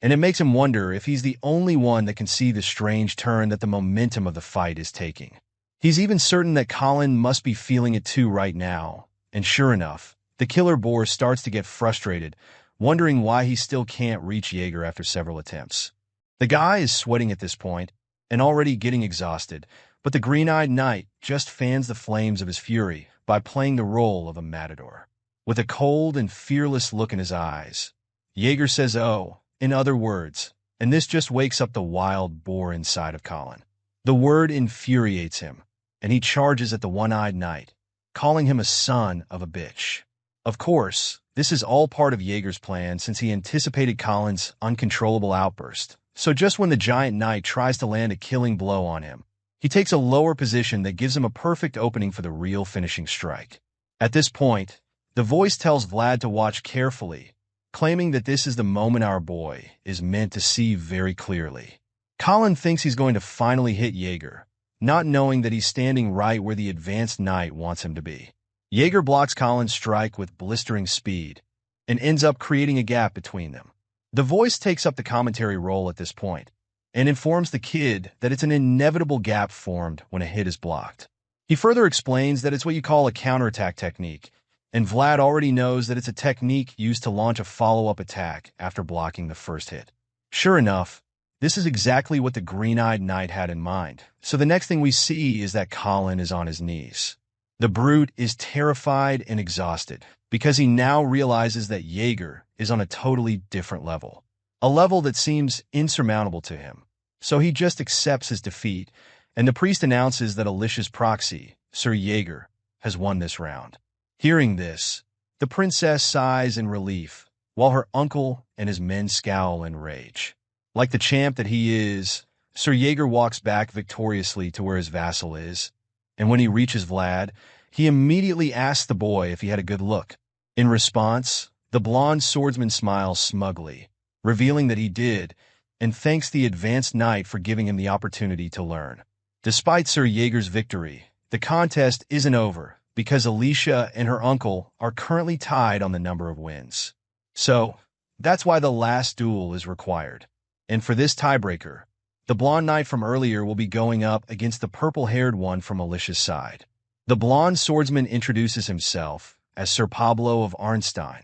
and it makes him wonder if he's the only one that can see the strange turn that the momentum of the fight is taking. He's even certain that Colin must be feeling it too right now, and sure enough, the killer boar starts to get frustrated, wondering why he still can't reach Jaeger after several attempts. The guy is sweating at this point, and already getting exhausted, but the green-eyed knight just fans the flames of his fury by playing the role of a matador. With a cold and fearless look in his eyes, Jaeger says, "Oh," in other words, and this just wakes up the wild boar inside of Colin. The word infuriates him, and he charges at the one-eyed knight, calling him a son of a bitch. Of course, this is all part of Jaeger's plan since he anticipated Colin's uncontrollable outburst. So just when the giant knight tries to land a killing blow on him, he takes a lower position that gives him a perfect opening for the real finishing strike. At this point, the voice tells Vlad to watch carefully, claiming that this is the moment our boy is meant to see very clearly. Colin thinks he's going to finally hit Jaeger, not knowing that he's standing right where the advanced knight wants him to be. Jaeger blocks Colin's strike with blistering speed, and ends up creating a gap between them. The voice takes up the commentary role at this point, and informs the kid that it's an inevitable gap formed when a hit is blocked. He further explains that it's what you call a counterattack technique, and Vlad already knows that it's a technique used to launch a follow-up attack after blocking the first hit. Sure enough, this is exactly what the green-eyed knight had in mind, so the next thing we see is that Colin is on his knees. The brute is terrified and exhausted, because he now realizes that Jaeger is on a totally different level, a level that seems insurmountable to him. So he just accepts his defeat, and the priest announces that Alicia's proxy, Sir Jaeger, has won this round. Hearing this, the princess sighs in relief, while her uncle and his men scowl in rage. Like the champ that he is, Sir Jaeger walks back victoriously to where his vassal is, and when he reaches Vlad, he immediately asks the boy if he had a good look. In response, the blonde swordsman smiles smugly, revealing that he did, and thanks the advanced knight for giving him the opportunity to learn. Despite Sir Jaeger's victory, the contest isn't over because Alicia and her uncle are currently tied on the number of wins. So, that's why the last duel is required. And for this tiebreaker, the blonde knight from earlier will be going up against the purple-haired one from Alicia's side. The blonde swordsman introduces himself as Sir Pablo of Arnstein,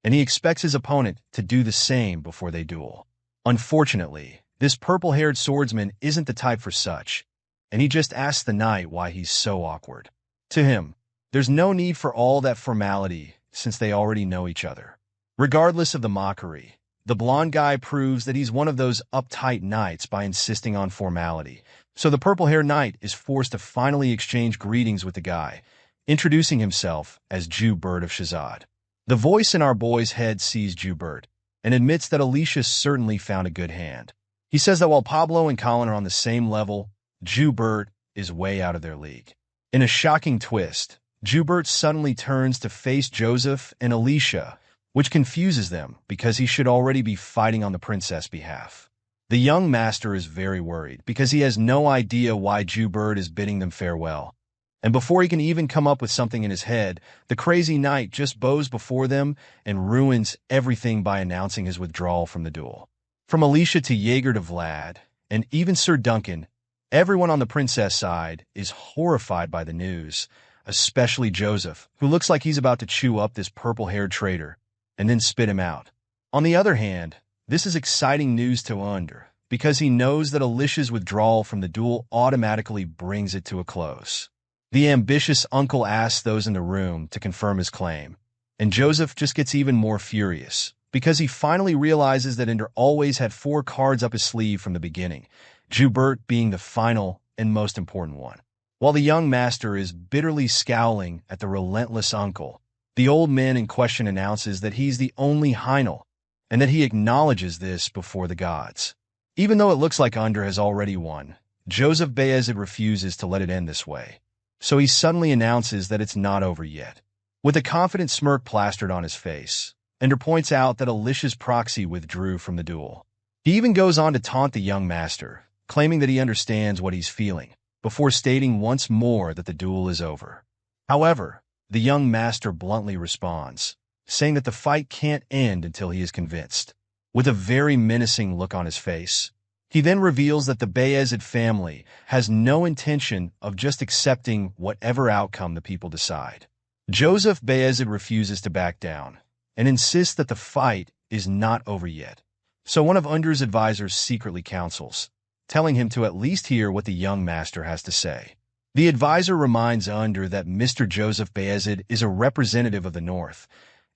and he expects his opponent to do the same before they duel. Unfortunately, this purple-haired swordsman isn't the type for such, and he just asks the knight why he's so awkward. To him, there's no need for all that formality since they already know each other. Regardless of the mockery, the blonde guy proves that he's one of those uptight knights by insisting on formality, so the purple-haired knight is forced to finally exchange greetings with the guy, introducing himself as Jew Bird of Shazad. The voice in our boy's head sees Jew Bird and admits that Alicia certainly found a good hand. He says that while Pablo and Colin are on the same level, Jew Bird is way out of their league. In a shocking twist, Jew Bird suddenly turns to face Joseph and Alicia, which confuses them because he should already be fighting on the princess' behalf. The young master is very worried because he has no idea why Jew Bird is bidding them farewell. And before he can even come up with something in his head, the crazy knight just bows before them and ruins everything by announcing his withdrawal from the duel. From Alicia to Jaeger to Vlad, and even Sir Duncan, everyone on the princess side is horrified by the news, especially Joseph, who looks like he's about to chew up this purple-haired traitor and then spit him out. On the other hand, this is exciting news to Under, because he knows that Alicia's withdrawal from the duel automatically brings it to a close. The ambitious uncle asks those in the room to confirm his claim, and Joseph just gets even more furious, because he finally realizes that Under always had 4 cards up his sleeve from the beginning, Jubert being the final and most important one. While the young master is bitterly scowling at the relentless uncle, the old man in question announces that he's the only Heinel, and that he acknowledges this before the gods. Even though it looks like Under has already won, Joseph Bayezid refuses to let it end this way. So he suddenly announces that it's not over yet. With a confident smirk plastered on his face, Under points out that Alicia's proxy withdrew from the duel. He even goes on to taunt the young master, claiming that he understands what he's feeling, before stating once more that the duel is over. However, the young master bluntly responds, saying that the fight can't end until he is convinced. With a very menacing look on his face, he then reveals that the Bayezid family has no intention of just accepting whatever outcome the people decide. Joseph Bayezid refuses to back down and insists that the fight is not over yet. So one of Under's advisors secretly counsels, telling him to at least hear what the young master has to say. The advisor reminds Under that Mr. Joseph Bayezid is a representative of the North,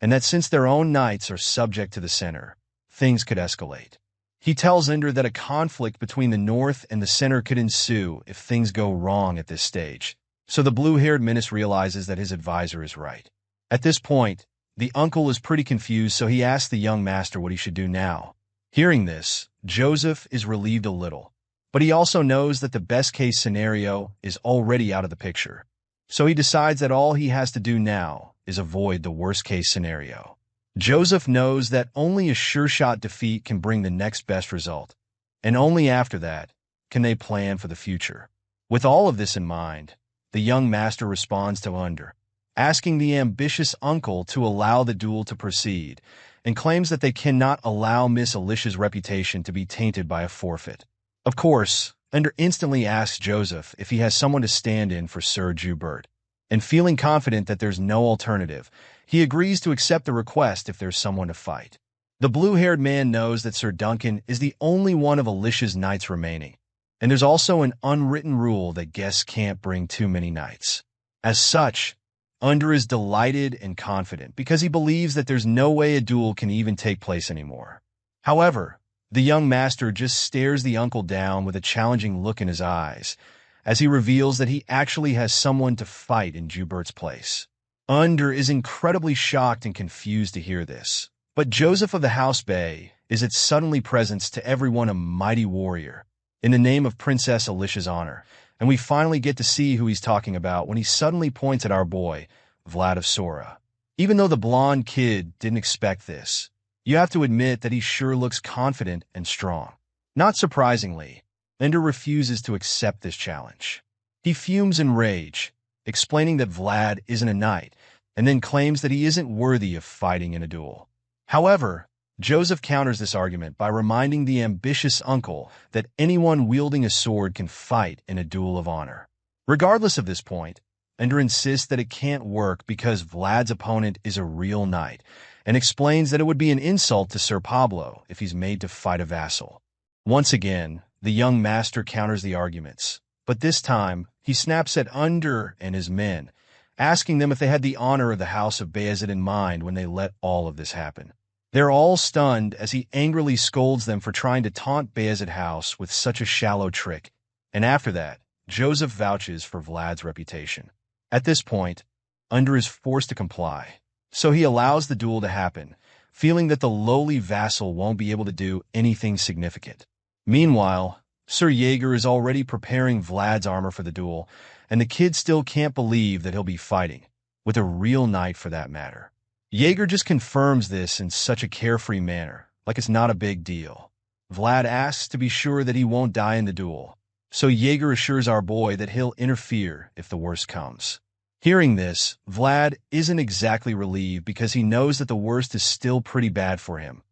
and that since their own knights are subject to the center, things could escalate. He tells Under that a conflict between the North and the center could ensue if things go wrong at this stage, so the blue-haired menace realizes that his advisor is right. At this point, the uncle is pretty confused, so he asks the young master what he should do now. Hearing this, Joseph is relieved a little, but he also knows that the best-case scenario is already out of the picture. So he decides that all he has to do now is avoid the worst-case scenario. Joseph knows that only a sure-shot defeat can bring the next best result, and only after that can they plan for the future. With all of this in mind, the young master responds to Under, asking the ambitious uncle to allow the duel to proceed, and claims that they cannot allow Miss Alicia's reputation to be tainted by a forfeit. Of course, Under instantly asks Joseph if he has someone to stand in for Sir Jubert, and feeling confident that there's no alternative, he agrees to accept the request if there's someone to fight. The blue-haired man knows that Sir Duncan is the only one of Alicia's knights remaining, and there's also an unwritten rule that guests can't bring too many knights. As such, Under is delighted and confident because he believes that there's no way a duel can even take place anymore. However, the young master just stares the uncle down with a challenging look in his eyes, as he reveals that he actually has someone to fight in Jubert's place. Under is incredibly shocked and confused to hear this, but Joseph of the House Bay is its suddenly presents to everyone a mighty warrior, in the name of Princess Alicia's honor, and we finally get to see who he's talking about when he suddenly points at our boy, Vlad of Sora. Even though the blonde kid didn't expect this, you have to admit that he sure looks confident and strong. Not surprisingly, Ender refuses to accept this challenge. He fumes in rage, explaining that Vlad isn't a knight, and then claims that he isn't worthy of fighting in a duel. However, Joseph counters this argument by reminding the ambitious uncle that anyone wielding a sword can fight in a duel of honor. Regardless of this point, Ender insists that it can't work because Vlad's opponent is a real knight, and explains that it would be an insult to Sir Pablo if he's made to fight a vassal. Once again, the young master counters the arguments, but this time he snaps at Ender and his men, asking them if they had the honor of the House of Bayezid in mind when they let all of this happen. They're all stunned as he angrily scolds them for trying to taunt Bayezid House with such a shallow trick, and after that, Joseph vouches for Vlad's reputation. At this point, Ender is forced to comply, so he allows the duel to happen, feeling that the lowly vassal won't be able to do anything significant. Meanwhile, Sir Jaeger is already preparing Vlad's armor for the duel, and the kid still can't believe that he'll be fighting, with a real knight for that matter. Jaeger just confirms this in such a carefree manner, like it's not a big deal. Vlad asks to be sure that he won't die in the duel, so Jaeger assures our boy that he'll interfere if the worst comes. Hearing this, Vlad isn't exactly relieved because he knows that the worst is still pretty bad for him,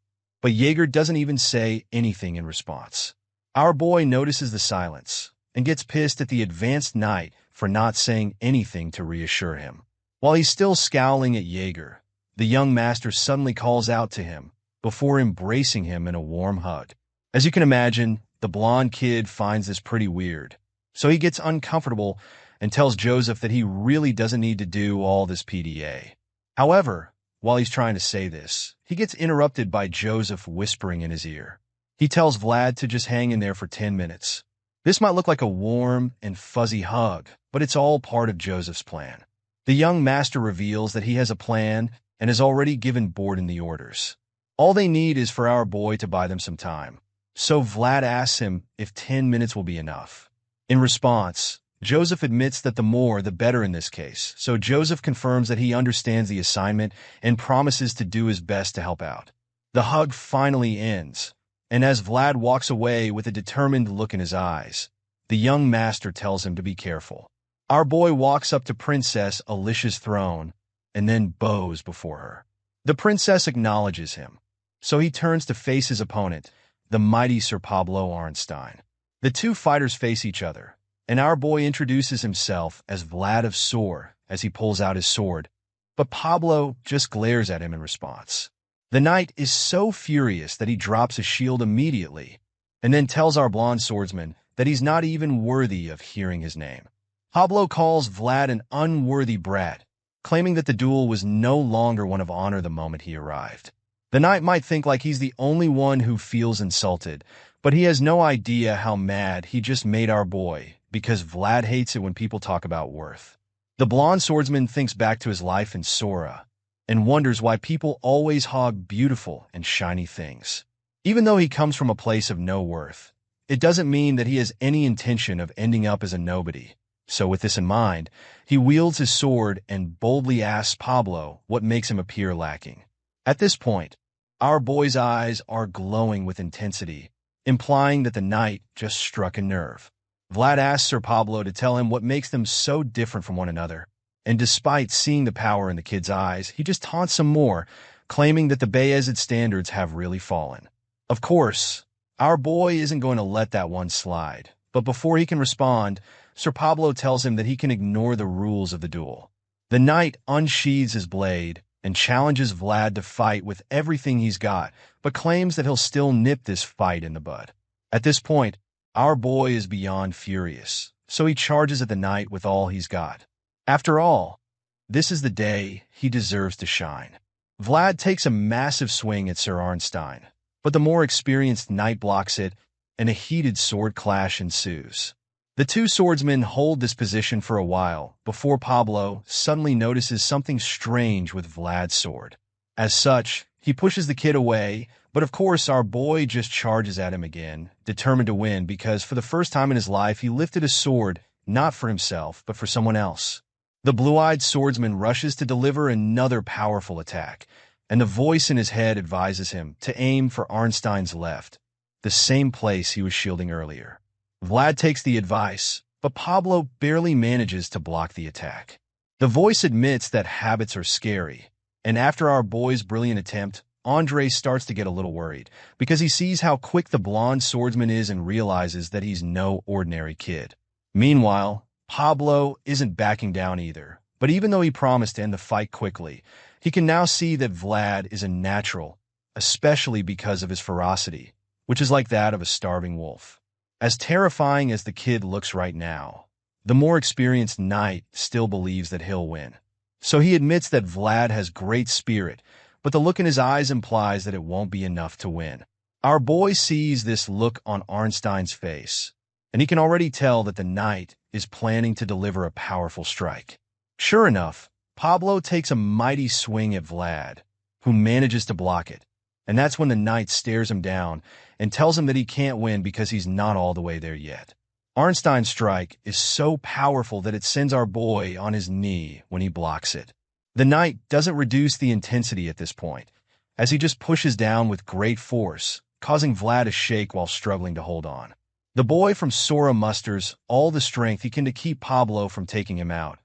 but Jaeger doesn't even say anything in response. Our boy notices the silence and gets pissed at the advanced knight for not saying anything to reassure him. While he's still scowling at Jaeger, the young master suddenly calls out to him before embracing him in a warm hug. As you can imagine, the blonde kid finds this pretty weird, so he gets uncomfortable and tells Joseph that he really doesn't need to do all this PDA. However, while he's trying to say this, he gets interrupted by Joseph whispering in his ear. He tells Vlad to just hang in there for 10 minutes. This might look like a warm and fuzzy hug, but it's all part of Joseph's plan. The young master reveals that he has a plan and has already given Borden the orders. All they need is for our boy to buy them some time. So Vlad asks him if 10 minutes will be enough. In response, Joseph admits that the more the better in this case, so Joseph confirms that he understands the assignment and promises to do his best to help out. The hug finally ends, and as Vlad walks away with a determined look in his eyes, the young master tells him to be careful. Our boy walks up to Princess Alicia's throne and then bows before her. The princess acknowledges him, so he turns to face his opponent, the mighty Sir Pablo Arnstein. The two fighters face each other, and our boy introduces himself as Vlad of Sora as he pulls out his sword, but Pablo just glares at him in response. The knight is so furious that he drops his shield immediately, and then tells our blonde swordsman that he's not even worthy of hearing his name. Pablo calls Vlad an unworthy brat, claiming that the duel was no longer one of honor the moment he arrived. The knight might think like he's the only one who feels insulted, but he has no idea how mad he just made our boy, because Vlad hates it when people talk about worth. The blonde swordsman thinks back to his life in Sora, and wonders why people always hog beautiful and shiny things. Even though he comes from a place of no worth, it doesn't mean that he has any intention of ending up as a nobody. So with this in mind, he wields his sword and boldly asks Pablo what makes him appear lacking. At this point, our boy's eyes are glowing with intensity, implying that the knight just struck a nerve. Vlad asks Sir Pablo to tell him what makes them so different from one another, and despite seeing the power in the kid's eyes, he just taunts him more, claiming that the Bayezid standards have really fallen. Of course, our boy isn't going to let that one slide, but before he can respond, Sir Pablo tells him that he can ignore the rules of the duel. The knight unsheathes his blade and challenges Vlad to fight with everything he's got, but claims that he'll still nip this fight in the bud. At this point, our boy is beyond furious, so he charges at the knight with all he's got. After all, this is the day he deserves to shine. Vlad takes a massive swing at Sir Arnstein, but the more experienced knight blocks it, and a heated sword clash ensues. The two swordsmen hold this position for a while before Pablo suddenly notices something strange with Vlad's sword. As such, he pushes the kid away, but of course our boy just charges at him again, determined to win because for the first time in his life he lifted a sword not for himself but for someone else. The blue-eyed swordsman rushes to deliver another powerful attack, and the voice in his head advises him to aim for Arnstein's left. the same place he was shielding earlier. Vlad takes the advice, but Pablo barely manages to block the attack. The voice admits that habits are scary, and after our boy's brilliant attempt, Andre starts to get a little worried because he sees how quick the blonde swordsman is and realizes that he's no ordinary kid. Meanwhile, Pablo isn't backing down either, but even though he promised to end the fight quickly, he can now see that Vlad is a natural, especially because of his ferocity, which is like that of a starving wolf. As terrifying as the kid looks right now, the more experienced knight still believes that he'll win. So he admits that Vlad has great spirit, but the look in his eyes implies that it won't be enough to win. Our boy sees this look on Arnstein's face, and he can already tell that the knight is planning to deliver a powerful strike. Sure enough, Pablo takes a mighty swing at Vlad, who manages to block it, and that's when the knight stares him down and tells him that he can't win because he's not all the way there yet. Arnstein's strike is so powerful that it sends our boy on his knee when he blocks it. The knight doesn't reduce the intensity at this point, as he just pushes down with great force, causing Vlad to shake while struggling to hold on. The boy from Sora musters all the strength he can to keep Pablo from taking him out,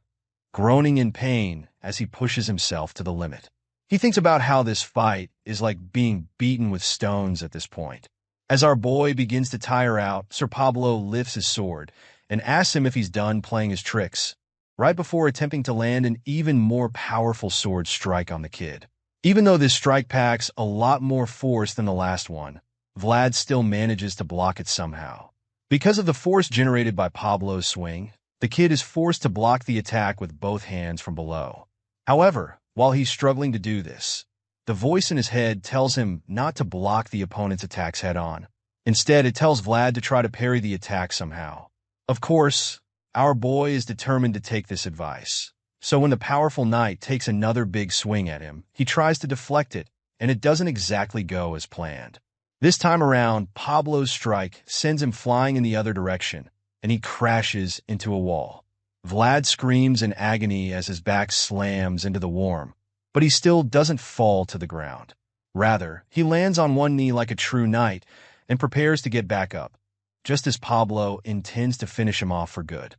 groaning in pain as he pushes himself to the limit. He thinks about how this fight is like being beaten with stones at this point. As our boy begins to tire out, Sir Pablo lifts his sword and asks him if he's done playing his tricks, right before attempting to land an even more powerful sword strike on the kid. Even though this strike packs a lot more force than the last one, Vlad still manages to block it somehow. Because of the force generated by Pablo's swing, the kid is forced to block the attack with both hands from below. However, while he's struggling to do this, the voice in his head tells him not to block the opponent's attacks head-on. Instead, it tells Vlad to try to parry the attack somehow. Of course, our boy is determined to take this advice. So when the powerful knight takes another big swing at him, he tries to deflect it, and it doesn't exactly go as planned. This time around, Pablo's strike sends him flying in the other direction, and he crashes into a wall. Vlad screams in agony as his back slams into the worm, but he still doesn't fall to the ground. Rather, he lands on one knee like a true knight and prepares to get back up, just as Pablo intends to finish him off for good.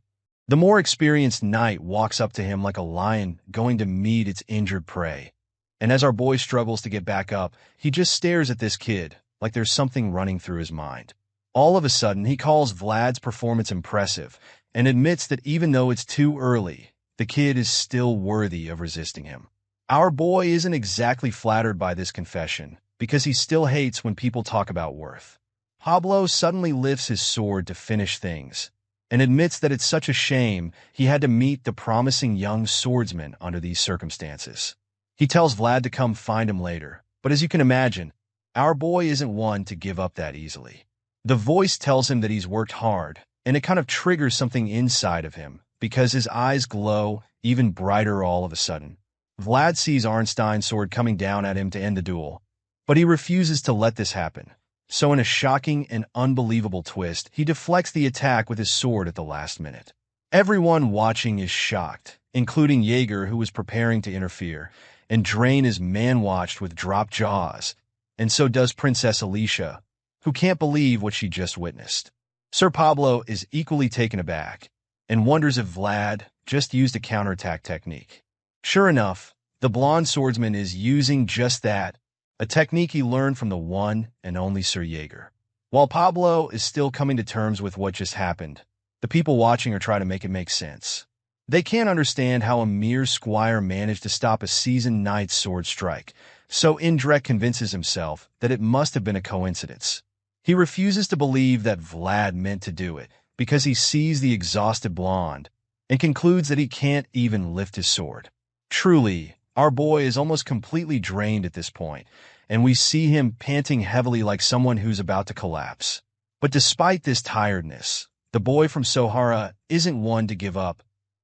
The more experienced knight walks up to him like a lion going to meet its injured prey, and as our boy struggles to get back up, he just stares at this kid like there's something running through his mind. All of a sudden, he calls Vlad's performance impressive and admits that even though it's too early, the kid is still worthy of resisting him. Our boy isn't exactly flattered by this confession because he still hates when people talk about worth. Pablo suddenly lifts his sword to finish things and admits that it's such a shame he had to meet the promising young swordsman under these circumstances. He tells Vlad to come find him later, but as you can imagine, our boy isn't one to give up that easily. The voice tells him that he's worked hard, and it kind of triggers something inside of him because his eyes glow even brighter all of a sudden. Vlad sees Arnstein's sword coming down at him to end the duel, but he refuses to let this happen. So in a shocking and unbelievable twist, he deflects the attack with his sword at the last minute. Everyone watching is shocked, including Jaeger, who was preparing to interfere, and Drain is man-watched with dropped jaws, and so does Princess Alicia, who can't believe what she just witnessed. Sir Pablo is equally taken aback and wonders if Vlad just used a counterattack technique. Sure enough, the blonde swordsman is using just that, a technique he learned from the one and only Sir Jaeger. While Pablo is still coming to terms with what just happened, the people watching are trying to make it make sense. They can't understand how a mere squire managed to stop a seasoned knight's sword strike, so Indrek convinces himself that it must have been a coincidence. He refuses to believe that Vlad meant to do it because he sees the exhausted blonde and concludes that he can't even lift his sword. Truly, our boy is almost completely drained at this point, and we see him panting heavily like someone who's about to collapse. But despite this tiredness, the boy from Sohara isn't one to give up,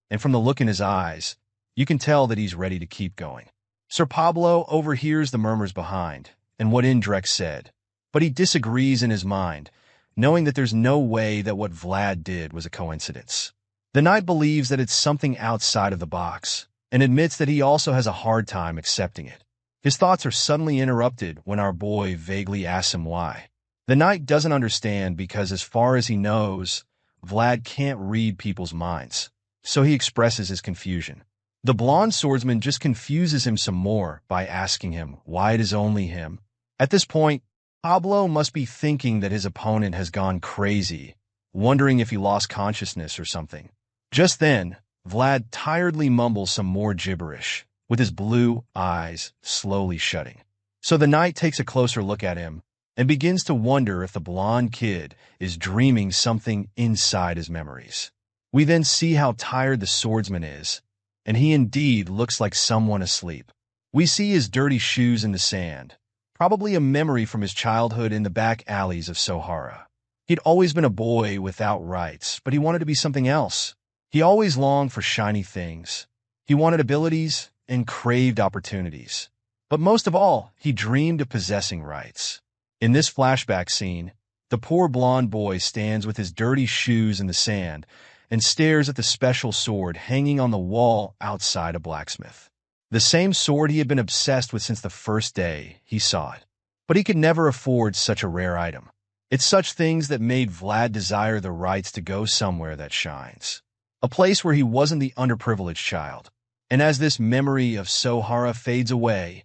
and from the look in his eyes, you can tell that he's ready to keep going. Sir Pablo overhears the murmurs behind and what Indrek said, but he disagrees in his mind, knowing that there's no way that what Vlad did was a coincidence. The knight believes that it's something outside of the box, and admits that he also has a hard time accepting it. His thoughts are suddenly interrupted when our boy vaguely asks him why. The knight doesn't understand because, as far as he knows, Vlad can't read people's minds, so he expresses his confusion. The blonde swordsman just confuses him some more by asking him why it is only him. At this point, Pablo must be thinking that his opponent has gone crazy, wondering if he lost consciousness or something. Just then, Vlad tiredly mumbles some more gibberish, with his blue eyes slowly shutting. So the knight takes a closer look at him and begins to wonder if the blonde kid is dreaming something inside his memories. We then see how tired the swordsman is, and he indeed looks like someone asleep. We see his dirty shoes in the sand, probably a memory from his childhood in the back alleys of Sohara. He'd always been a boy without rights, but he wanted to be something else. He always longed for shiny things. He wanted abilities and craved opportunities. But most of all, he dreamed of possessing rights. In this flashback scene, the poor blonde boy stands with his dirty shoes in the sand and stares at the special sword hanging on the wall outside a blacksmith. The same sword he had been obsessed with since the first day he saw it. But he could never afford such a rare item. It's such things that made Vlad desire the rights to go somewhere that shines. A place where he wasn't the underprivileged child. And as this memory of Sohara fades away,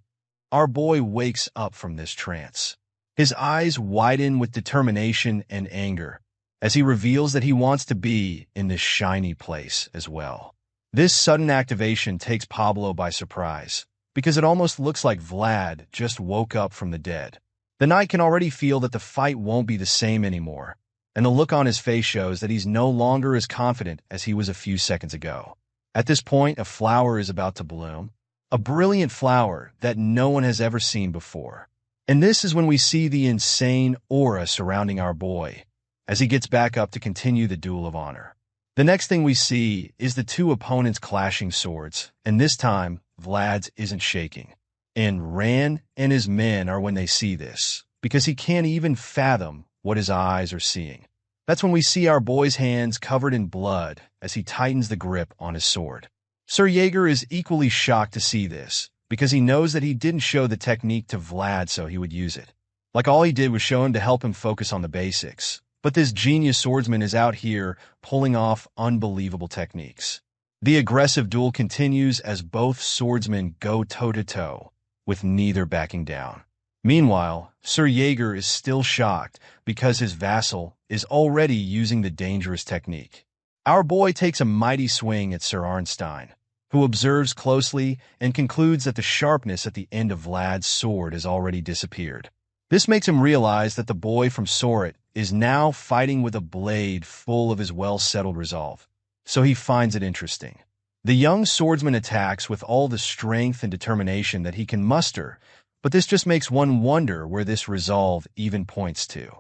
our boy wakes up from this trance. His eyes widen with determination and anger as he reveals that he wants to be in this shiny place as well. This sudden activation takes Pablo by surprise, because it almost looks like Vlad just woke up from the dead. The knight can already feel that the fight won't be the same anymore, and the look on his face shows that he's no longer as confident as he was a few seconds ago. At this point, a flower is about to bloom, a brilliant flower that no one has ever seen before. And this is when we see the insane aura surrounding our boy, as he gets back up to continue the duel of honor. The next thing we see is the two opponents clashing swords, and this time, Vlad's isn't shaking. And Ran and his men are when they see this, because he can't even fathom what his eyes are seeing. That's when we see our boy's hands covered in blood as he tightens the grip on his sword. Sir Jaeger is equally shocked to see this, because he knows that he didn't show the technique to Vlad so he would use it. Like all he did was show him to help him focus on the basics. But this genius swordsman is out here pulling off unbelievable techniques. The aggressive duel continues as both swordsmen go toe-to-toe, with neither backing down. Meanwhile, Sir Jaeger is still shocked because his vassal is already using the dangerous technique. Our boy takes a mighty swing at Sir Arnstein, who observes closely and concludes that the sharpness at the end of Vlad's sword has already disappeared. This makes him realize that the boy from Sorat is now fighting with a blade full of his well-settled resolve, so he finds it interesting. The young swordsman attacks with all the strength and determination that he can muster, but this just makes one wonder where this resolve even points to.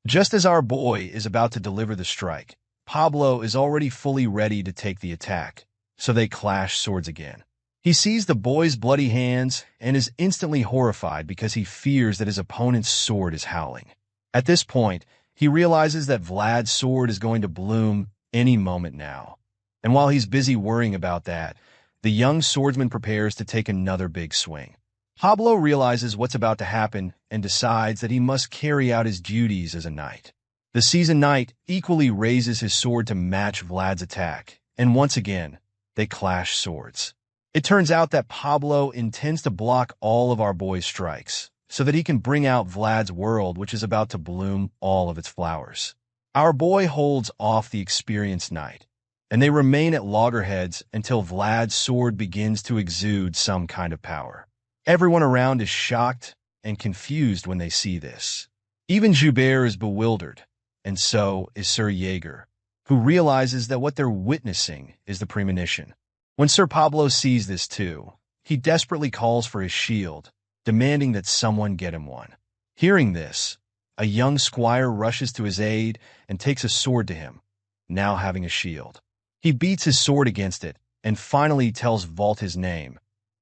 Just as our boy is about to deliver the strike, Pablo is already fully ready to take the attack, so they clash swords again. He sees the boy's bloody hands and is instantly horrified because he fears that his opponent's sword is howling. At this point, he realizes that Vlad's sword is going to bloom any moment now. And while he's busy worrying about that, the young swordsman prepares to take another big swing. Pablo realizes what's about to happen and decides that he must carry out his duties as a knight. The seasoned knight equally raises his sword to match Vlad's attack, and once again, they clash swords. It turns out that Pablo intends to block all of our boy's strikes, so that he can bring out Vlad's world, which is about to bloom all of its flowers. Our boy holds off the experienced knight, and they remain at loggerheads until Vlad's sword begins to exude some kind of power. Everyone around is shocked and confused when they see this. Even Joubert is bewildered, and so is Sir Jaeger, who realizes that what they're witnessing is the premonition. When Sir Pablo sees this too, he desperately calls for his shield, demanding that someone get him one. Hearing this, a young squire rushes to his aid and takes a sword to him, now having a shield. He beats his sword against it and finally tells Vault his name,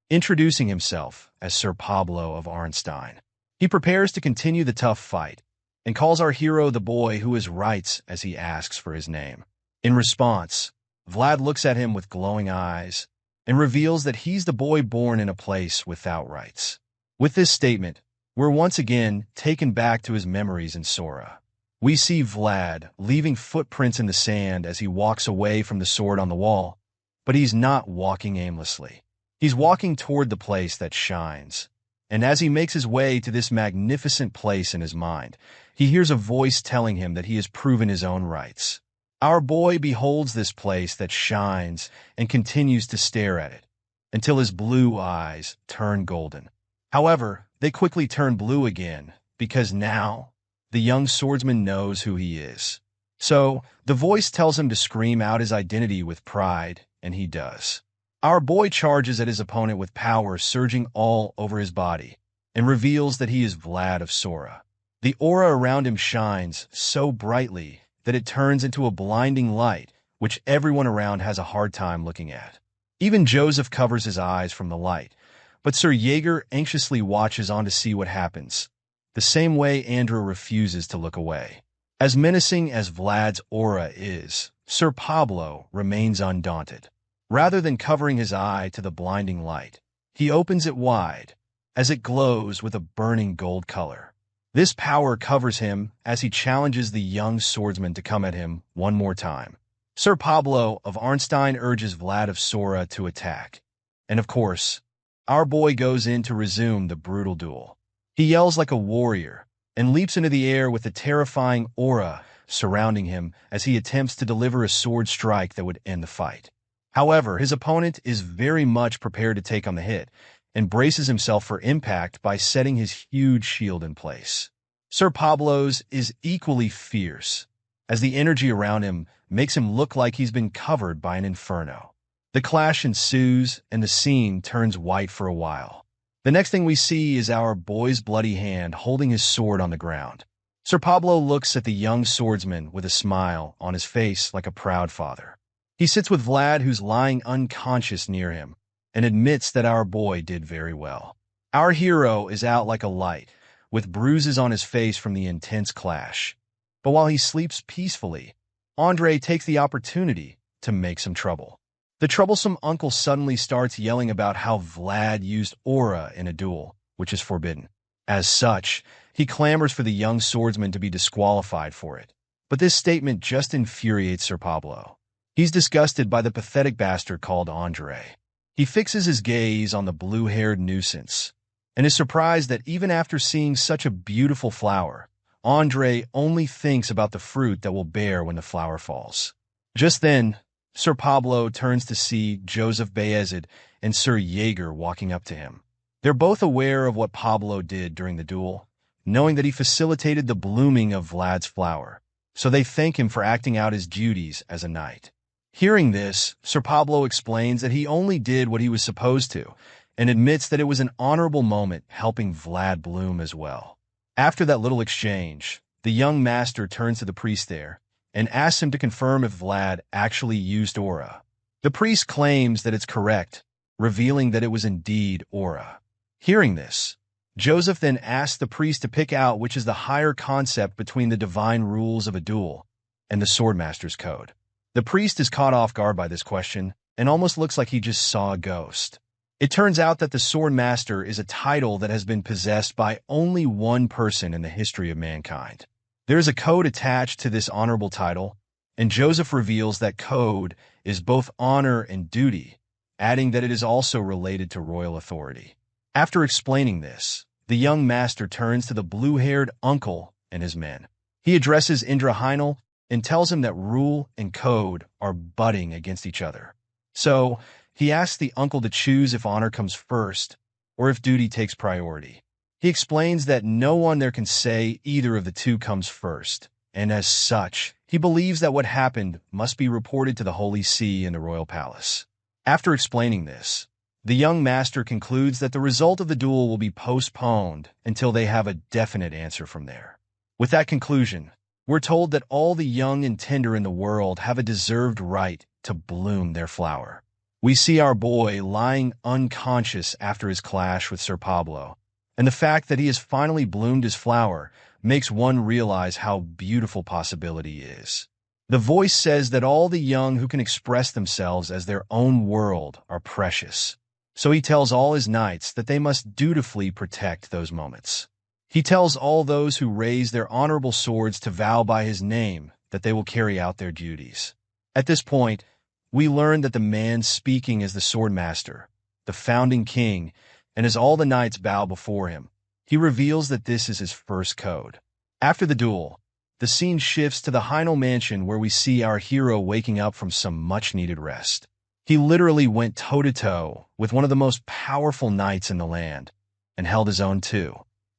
introducing himself as Sir Pablo of Arnstein. He prepares to continue the tough fight and calls our hero the boy who has rights as he asks for his name. In response, Vlad looks at him with glowing eyes and reveals that he's the boy born in a place without rights. With this statement, we're once again taken back to his memories in Sora. We see Vlad leaving footprints in the sand as he walks away from the sword on the wall, but he's not walking aimlessly. He's walking toward the place that shines. And as he makes his way to this magnificent place in his mind, he hears a voice telling him that he has proven his own rights. Our boy beholds this place that shines and continues to stare at it until his blue eyes turn golden. However, they quickly turn blue again because now the young swordsman knows who he is. So the voice tells him to scream out his identity with pride, and he does. Our boy charges at his opponent with power surging all over his body and reveals that he is Vlad of Sora. The aura around him shines so brightly that it turns into a blinding light, which everyone around has a hard time looking at. Even Joseph covers his eyes from the light, but Sir Jaeger anxiously watches on to see what happens, the same way Andrew refuses to look away. As menacing as Vlad's aura is, Sir Pablo remains undaunted. Rather than covering his eye to the blinding light, he opens it wide, as it glows with a burning gold color. This power covers him as he challenges the young swordsman to come at him one more time. Sir Pablo of Arnstein urges Vlad of Sora to attack. And of course, our boy goes in to resume the brutal duel. He yells like a warrior and leaps into the air with a terrifying aura surrounding him as he attempts to deliver a sword strike that would end the fight. However, his opponent is very much prepared to take on the hit and braces himself for impact by setting his huge shield in place. Sir Pablo's is equally fierce, as the energy around him makes him look like he's been covered by an inferno. The clash ensues, and the scene turns white for a while. The next thing we see is our boy's bloody hand holding his sword on the ground. Sir Pablo looks at the young swordsman with a smile on his face like a proud father. He sits with Vlad, who's lying unconscious near him, and admits that our boy did very well. Our hero is out like a light, with bruises on his face from the intense clash. But while he sleeps peacefully, Andre takes the opportunity to make some trouble. The troublesome uncle suddenly starts yelling about how Vlad used aura in a duel, which is forbidden. As such, he clamors for the young swordsman to be disqualified for it. But this statement just infuriates Sir Pablo. He's disgusted by the pathetic bastard called Andre. He fixes his gaze on the blue-haired nuisance and is surprised that even after seeing such a beautiful flower, Andre only thinks about the fruit that will bear when the flower falls. Just then, Sir Pablo turns to see Joseph Bayezid and Sir Jaeger walking up to him. They're both aware of what Pablo did during the duel, knowing that he facilitated the blooming of Vlad's flower, so they thank him for acting out his duties as a knight. Hearing this, Sir Pablo explains that he only did what he was supposed to, and admits that it was an honorable moment helping Vlad bloom as well. After that little exchange, the young master turns to the priest there and asks him to confirm if Vlad actually used aura. The priest claims that it's correct, revealing that it was indeed aura. Hearing this, Joseph then asks the priest to pick out which is the higher concept between the divine rules of a duel and the swordmaster's code. The priest is caught off guard by this question and almost looks like he just saw a ghost. It turns out that the swordmaster is a title that has been possessed by only one person in the history of mankind. There is a code attached to this honorable title, and Joseph reveals that code is both honor and duty, adding that it is also related to royal authority. After explaining this, the young master turns to the blue-haired uncle and his men. He addresses Indra Heinel and tells him that rule and code are butting against each other. So, he asks the uncle to choose if honor comes first or if duty takes priority. He explains that no one there can say either of the two comes first, and as such, he believes that what happened must be reported to the Holy See in the royal palace. After explaining this, the young master concludes that the result of the duel will be postponed until they have a definite answer from there. With that conclusion, we're told that all the young and tender in the world have a deserved right to bloom their flower. We see our boy lying unconscious after his clash with Sir Pablo, and the fact that he has finally bloomed his flower makes one realize how beautiful possibility is. The voice says that all the young who can express themselves as their own world are precious, so he tells all his knights that they must dutifully protect those moments. He tells all those who raise their honorable swords to vow by his name that they will carry out their duties. At this point, we learn that the man speaking is the swordmaster, the founding king, and as all the knights bow before him, he reveals that this is his first code. After the duel, the scene shifts to the Heinel mansion where we see our hero waking up from some much-needed rest. He literally went toe-to-toe with one of the most powerful knights in the land, and held his own too.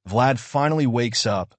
Vlad finally wakes up,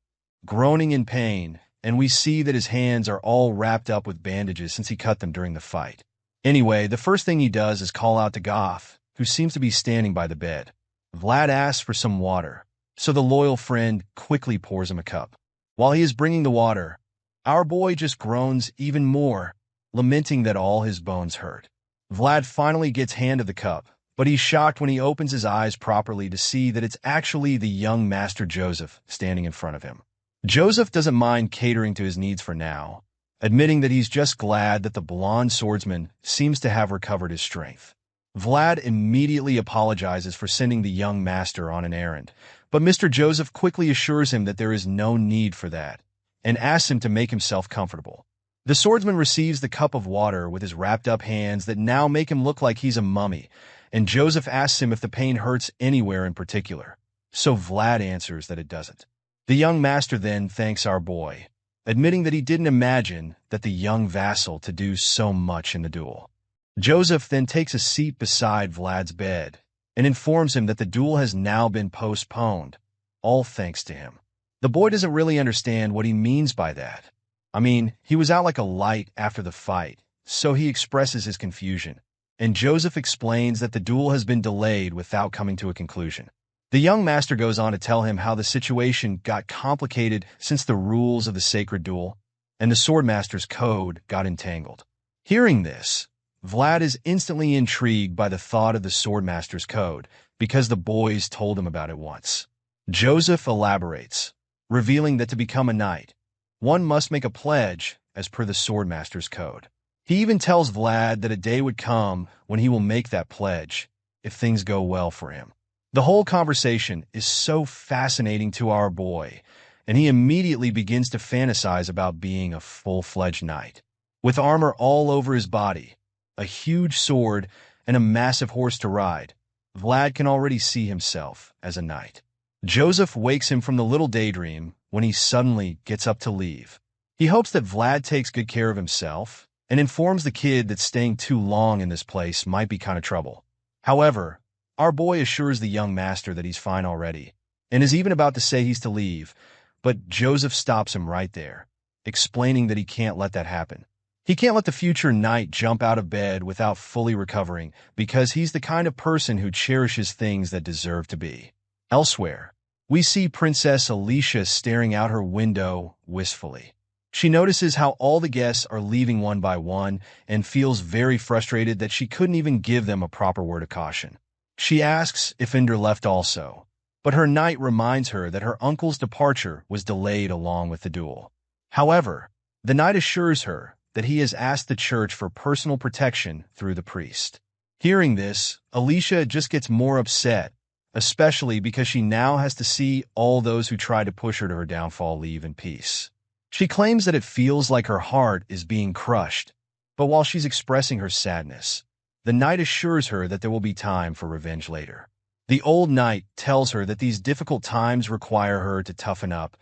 groaning in pain, and we see that his hands are all wrapped up with bandages since he cut them during the fight. Anyway, the first thing he does is call out to Goth, who seems to be standing by the bed. Vlad asks for some water, so the loyal friend quickly pours him a cup. While he is bringing the water, our boy just groans even more, lamenting that all his bones hurt. Vlad finally gets hand of the cup, but he's shocked when he opens his eyes properly to see that it's actually the young Master Joseph standing in front of him. Joseph doesn't mind catering to his needs for now, admitting that he's just glad that the blonde swordsman seems to have recovered his strength. Vlad immediately apologizes for sending the young master on an errand, but Mr. Joseph quickly assures him that there is no need for that, and asks him to make himself comfortable. The swordsman receives the cup of water with his wrapped-up hands that now make him look like he's a mummy, and Joseph asks him if the pain hurts anywhere in particular, so Vlad answers that it doesn't. The young master then thanks our boy, admitting that he didn't imagine that the young vassal to do so much in the duel. Joseph then takes a seat beside Vlad's bed and informs him that the duel has now been postponed, all thanks to him. The boy doesn't really understand what he means by that. I mean, he was out like a light after the fight, so he expresses his confusion, and Joseph explains that the duel has been delayed without coming to a conclusion. The young master goes on to tell him how the situation got complicated since the rules of the sacred duel and the swordmaster's code got entangled. Hearing this, Vlad is instantly intrigued by the thought of the swordmaster's code because the boys told him about it once. Joseph elaborates, revealing that to become a knight, one must make a pledge as per the swordmaster's code. He even tells Vlad that a day would come when he will make that pledge if things go well for him. The whole conversation is so fascinating to our boy, and he immediately begins to fantasize about being a full-fledged knight. With armor all over his body, a huge sword, and a massive horse to ride, Vlad can already see himself as a knight. Joseph wakes him from the little daydream when he suddenly gets up to leave. He hopes that Vlad takes good care of himself and informs the kid that staying too long in this place might be kind of trouble. However, our boy assures the young master that he's fine already, and is even about to say he's to leave, but Joseph stops him right there, explaining that he can't let that happen. He can't let the future knight jump out of bed without fully recovering because he's the kind of person who cherishes things that deserve to be. Elsewhere, we see Princess Alicia staring out her window wistfully. She notices how all the guests are leaving one by one and feels very frustrated that she couldn't even give them a proper word of caution. She asks if Ender left also, but her knight reminds her that her uncle's departure was delayed along with the duel. However, the knight assures her that he has asked the church for personal protection through the priest. Hearing this, Alicia just gets more upset, especially because she now has to see all those who tried to push her to her downfall leave in peace. She claims that it feels like her heart is being crushed, but while she's expressing her sadness, the knight assures her that there will be time for revenge later. The old knight tells her that these difficult times require her to toughen up,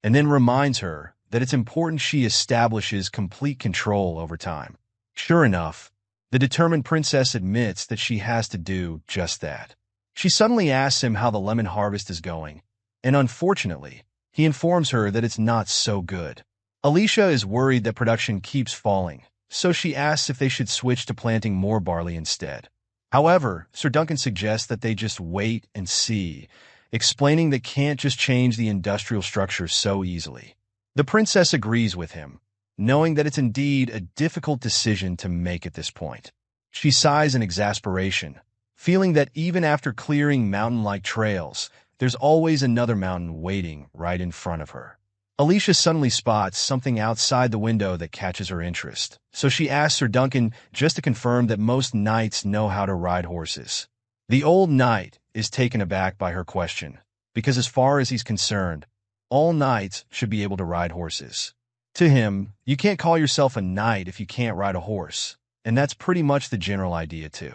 and then reminds her that it's important she establishes complete control over time. Sure enough, the determined princess admits that she has to do just that. She suddenly asks him how the lemon harvest is going, and unfortunately, he informs her that it's not so good. Alicia is worried that production keeps falling, so she asks if they should switch to planting more barley instead. However, Sir Duncan suggests that they just wait and see, explaining they can't just change the industrial structure so easily. The princess agrees with him, knowing that it's indeed a difficult decision to make at this point. She sighs in exasperation, feeling that even after clearing mountain-like trails, there's always another mountain waiting right in front of her. Alicia suddenly spots something outside the window that catches her interest, so she asks Sir Duncan just to confirm that most knights know how to ride horses. The old knight is taken aback by her question, because as far as he's concerned, all knights should be able to ride horses. To him, you can't call yourself a knight if you can't ride a horse, and that's pretty much the general idea too.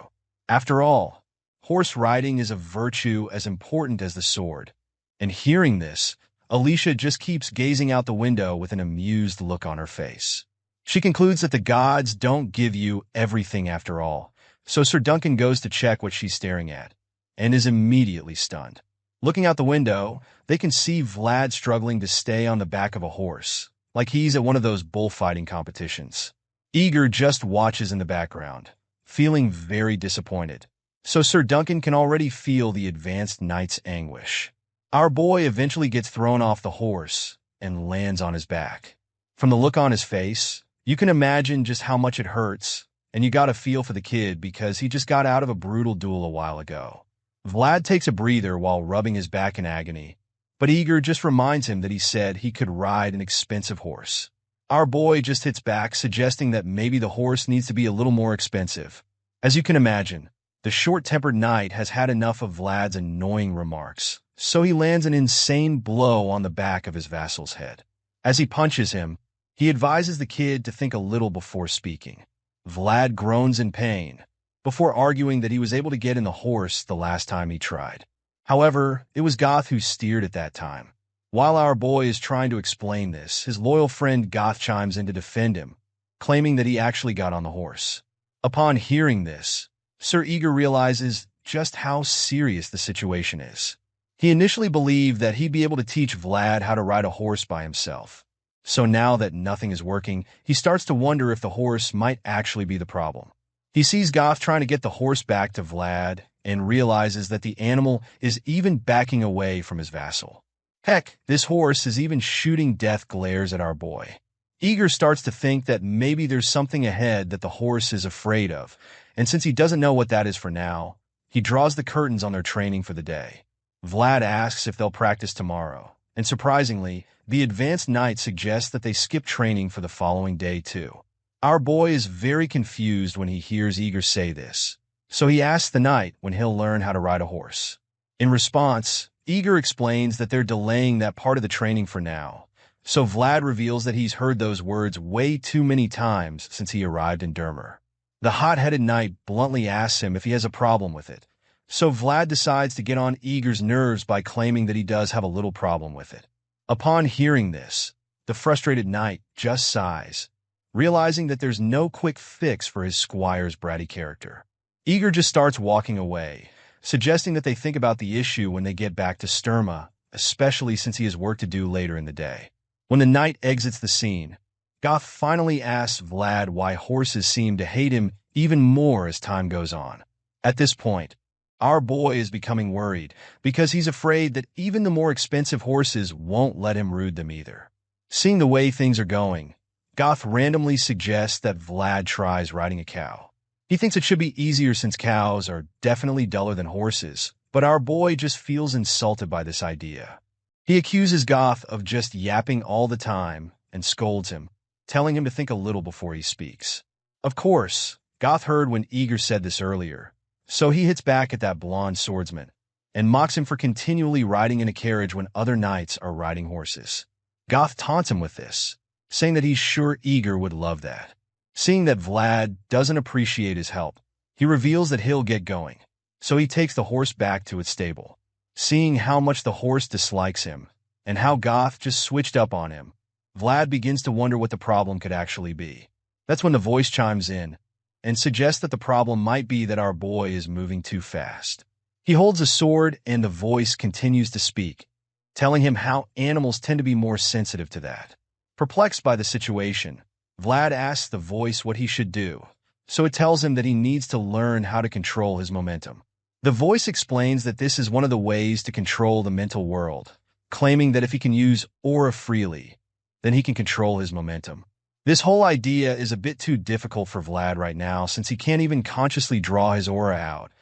After all, horse riding is a virtue as important as the sword. And hearing this, Alicia just keeps gazing out the window with an amused look on her face. She concludes that the gods don't give you everything after all, so Sir Duncan goes to check what she's staring at, and is immediately stunned. Looking out the window, they can see Vlad struggling to stay on the back of a horse, like he's at one of those bullfighting competitions. Eager just watches in the background, feeling very disappointed, so Sir Duncan can already feel the advanced knight's anguish. Our boy eventually gets thrown off the horse and lands on his back. From the look on his face, you can imagine just how much it hurts, and you gotta feel for the kid because he just got out of a brutal duel a while ago. Vlad takes a breather while rubbing his back in agony, but Eager just reminds him that he said he could ride an expensive horse. Our boy just hits back, suggesting that maybe the horse needs to be a little more expensive. As you can imagine, the short-tempered knight has had enough of Vlad's annoying remarks, so he lands an insane blow on the back of his vassal's head. As he punches him, he advises the kid to think a little before speaking. Vlad groans in pain, before arguing that he was able to get in the horse the last time he tried. However, it was Goth who steered at that time. While our boy is trying to explain this, his loyal friend Goth chimes in to defend him, claiming that he actually got on the horse. Upon hearing this, Sir Eager realizes just how serious the situation is. He initially believed that he'd be able to teach Vlad how to ride a horse by himself. So now that nothing is working, he starts to wonder if the horse might actually be the problem. He sees Goth trying to get the horse back to Vlad and realizes that the animal is even backing away from his vassal. Heck, this horse is even shooting death glares at our boy. Eager starts to think that maybe there's something ahead that the horse is afraid of, and since he doesn't know what that is for now, he draws the curtains on their training for the day. Vlad asks if they'll practice tomorrow, and surprisingly, the advanced knight suggests that they skip training for the following day too. Our boy is very confused when he hears Eager say this, so he asks the knight when he'll learn how to ride a horse. In response, Eager explains that they're delaying that part of the training for now, so Vlad reveals that he's heard those words way too many times since he arrived in Dermer. The hot-headed knight bluntly asks him if he has a problem with it, so Vlad decides to get on Eager's nerves by claiming that he does have a little problem with it. Upon hearing this, the frustrated knight just sighs, realizing that there's no quick fix for his squire's bratty character. Eager just starts walking away, suggesting that they think about the issue when they get back to Sturma, especially since he has work to do later in the day. When the knight exits the scene, Goth finally asks Vlad why horses seem to hate him even more as time goes on. At this point, our boy is becoming worried because he's afraid that even the more expensive horses won't let him ride them either. Seeing the way things are going, Goth randomly suggests that Vlad tries riding a cow. He thinks it should be easier since cows are definitely duller than horses, but our boy just feels insulted by this idea. He accuses Goth of just yapping all the time and scolds him, telling him to think a little before he speaks. Of course, Goth heard when Eager said this earlier, so he hits back at that blonde swordsman and mocks him for continually riding in a carriage when other knights are riding horses. Goth taunts him with this, saying that he's sure Eager would love that. Seeing that Vlad doesn't appreciate his help, he reveals that he'll get going, so he takes the horse back to its stable. Seeing how much the horse dislikes him, and how Goth just switched up on him, Vlad begins to wonder what the problem could actually be. That's when the voice chimes in, and suggests that the problem might be that our boy is moving too fast. He holds a sword and the voice continues to speak, telling him how animals tend to be more sensitive to that. Perplexed by the situation, Vlad asks the voice what he should do, so it tells him that he needs to learn how to control his momentum. The voice explains that this is one of the ways to control the mental world, claiming that if he can use aura freely, then he can control his momentum. This whole idea is a bit too difficult for Vlad right now since he can't even consciously draw his aura out,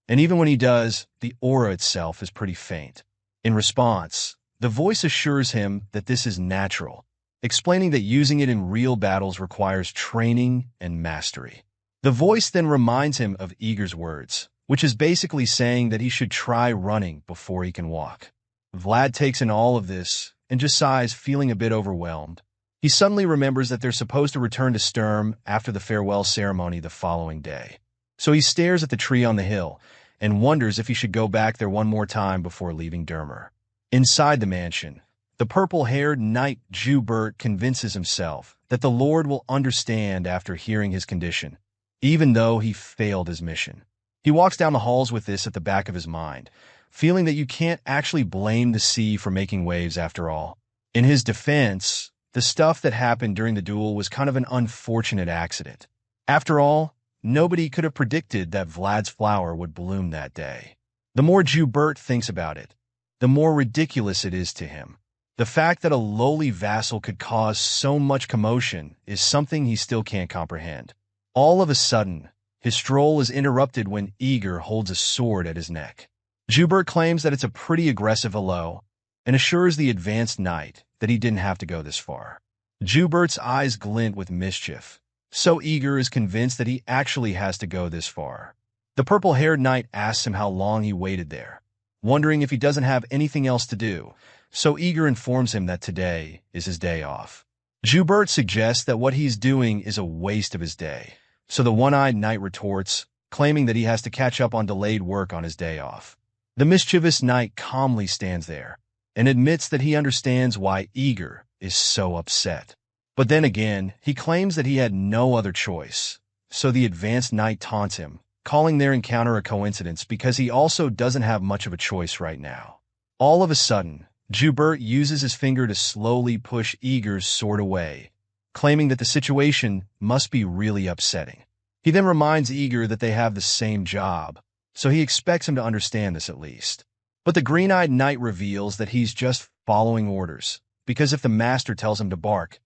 and even when he does, the aura itself is pretty faint. In response, the voice assures him that this is natural, explaining that using it in real battles requires training and mastery. The voice then reminds him of Eager's words, which is basically saying that he should try running before he can walk. Vlad takes in all of this and just sighs, feeling a bit overwhelmed. He suddenly remembers that they're supposed to return to Sturm after the farewell ceremony the following day. So he stares at the tree on the hill and wonders if he should go back there one more time before leaving Dermer. Inside the mansion, the purple-haired knight Joubert convinces himself that the Lord will understand after hearing his condition, even though he failed his mission. He walks down the halls with this at the back of his mind, feeling that you can't actually blame the sea for making waves after all. In his defense, the stuff that happened during the duel was kind of an unfortunate accident. After all, nobody could have predicted that Vlad's flower would bloom that day. The more Joubert thinks about it, the more ridiculous it is to him. The fact that a lowly vassal could cause so much commotion is something he still can't comprehend. All of a sudden, his stroll is interrupted when Eager holds a sword at his neck. Joubert claims that it's a pretty aggressive hello and assures the advanced knight that he didn't have to go this far. Joubert's eyes glint with mischief, so Eager is convinced that he actually has to go this far. The purple-haired knight asks him how long he waited there, wondering if he doesn't have anything else to do, so Eager informs him that today is his day off. Joubert suggests that what he's doing is a waste of his day, so the one-eyed knight retorts, claiming that he has to catch up on delayed work on his day off. The mischievous knight calmly stands there and admits that he understands why Eager is so upset. But then again, he claims that he had no other choice, so the advanced knight taunts him, calling their encounter a coincidence because he also doesn't have much of a choice right now. All of a sudden, Joubert uses his finger to slowly push Eager's sword away, claiming that the situation must be really upsetting. He then reminds Eager that they have the same job, so he expects him to understand this at least. But the green-eyed knight reveals that he's just following orders, because if the master tells him to bark,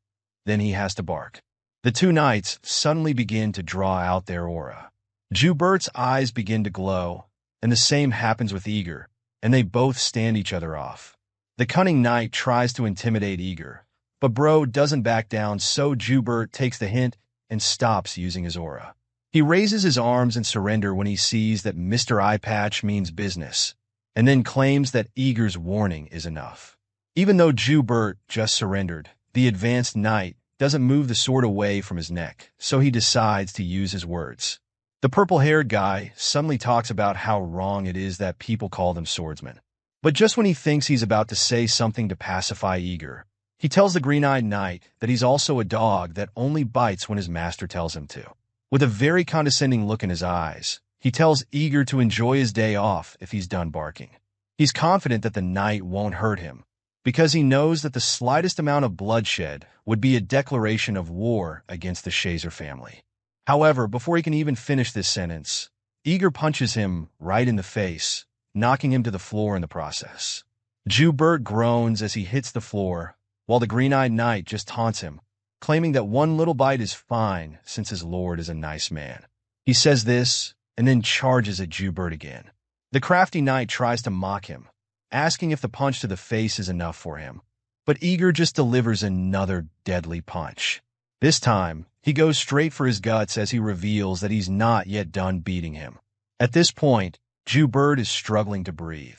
then he has to bark. The two knights suddenly begin to draw out their aura. Joubert's eyes begin to glow, and the same happens with Eager, and they both stand each other off. The cunning knight tries to intimidate Eager, but Bro doesn't back down, so Joubert takes the hint and stops using his aura. He raises his arms in surrender when he sees that Mr. Eyepatch means business, and then claims that Eager's warning is enough. Even though Joubert just surrendered, the advanced knight doesn't move the sword away from his neck, so he decides to use his words. The purple-haired guy suddenly talks about how wrong it is that people call them swordsmen. But just when he thinks he's about to say something to pacify Eager, he tells the green-eyed knight that he's also a dog that only bites when his master tells him to. With a very condescending look in his eyes, he tells Eager to enjoy his day off if he's done barking. He's confident that the knight won't hurt him, because he knows that the slightest amount of bloodshed would be a declaration of war against the Shazer family. However, before he can even finish this sentence, Eager punches him right in the face, knocking him to the floor in the process. Joubert groans as he hits the floor, while the green-eyed knight just taunts him, claiming that one little bite is fine since his lord is a nice man. He says this, and then charges at Joubert again. The crafty knight tries to mock him, asking if the punch to the face is enough for him, but Eager just delivers another deadly punch. This time, he goes straight for his guts as he reveals that he's not yet done beating him. At this point, Joubert is struggling to breathe.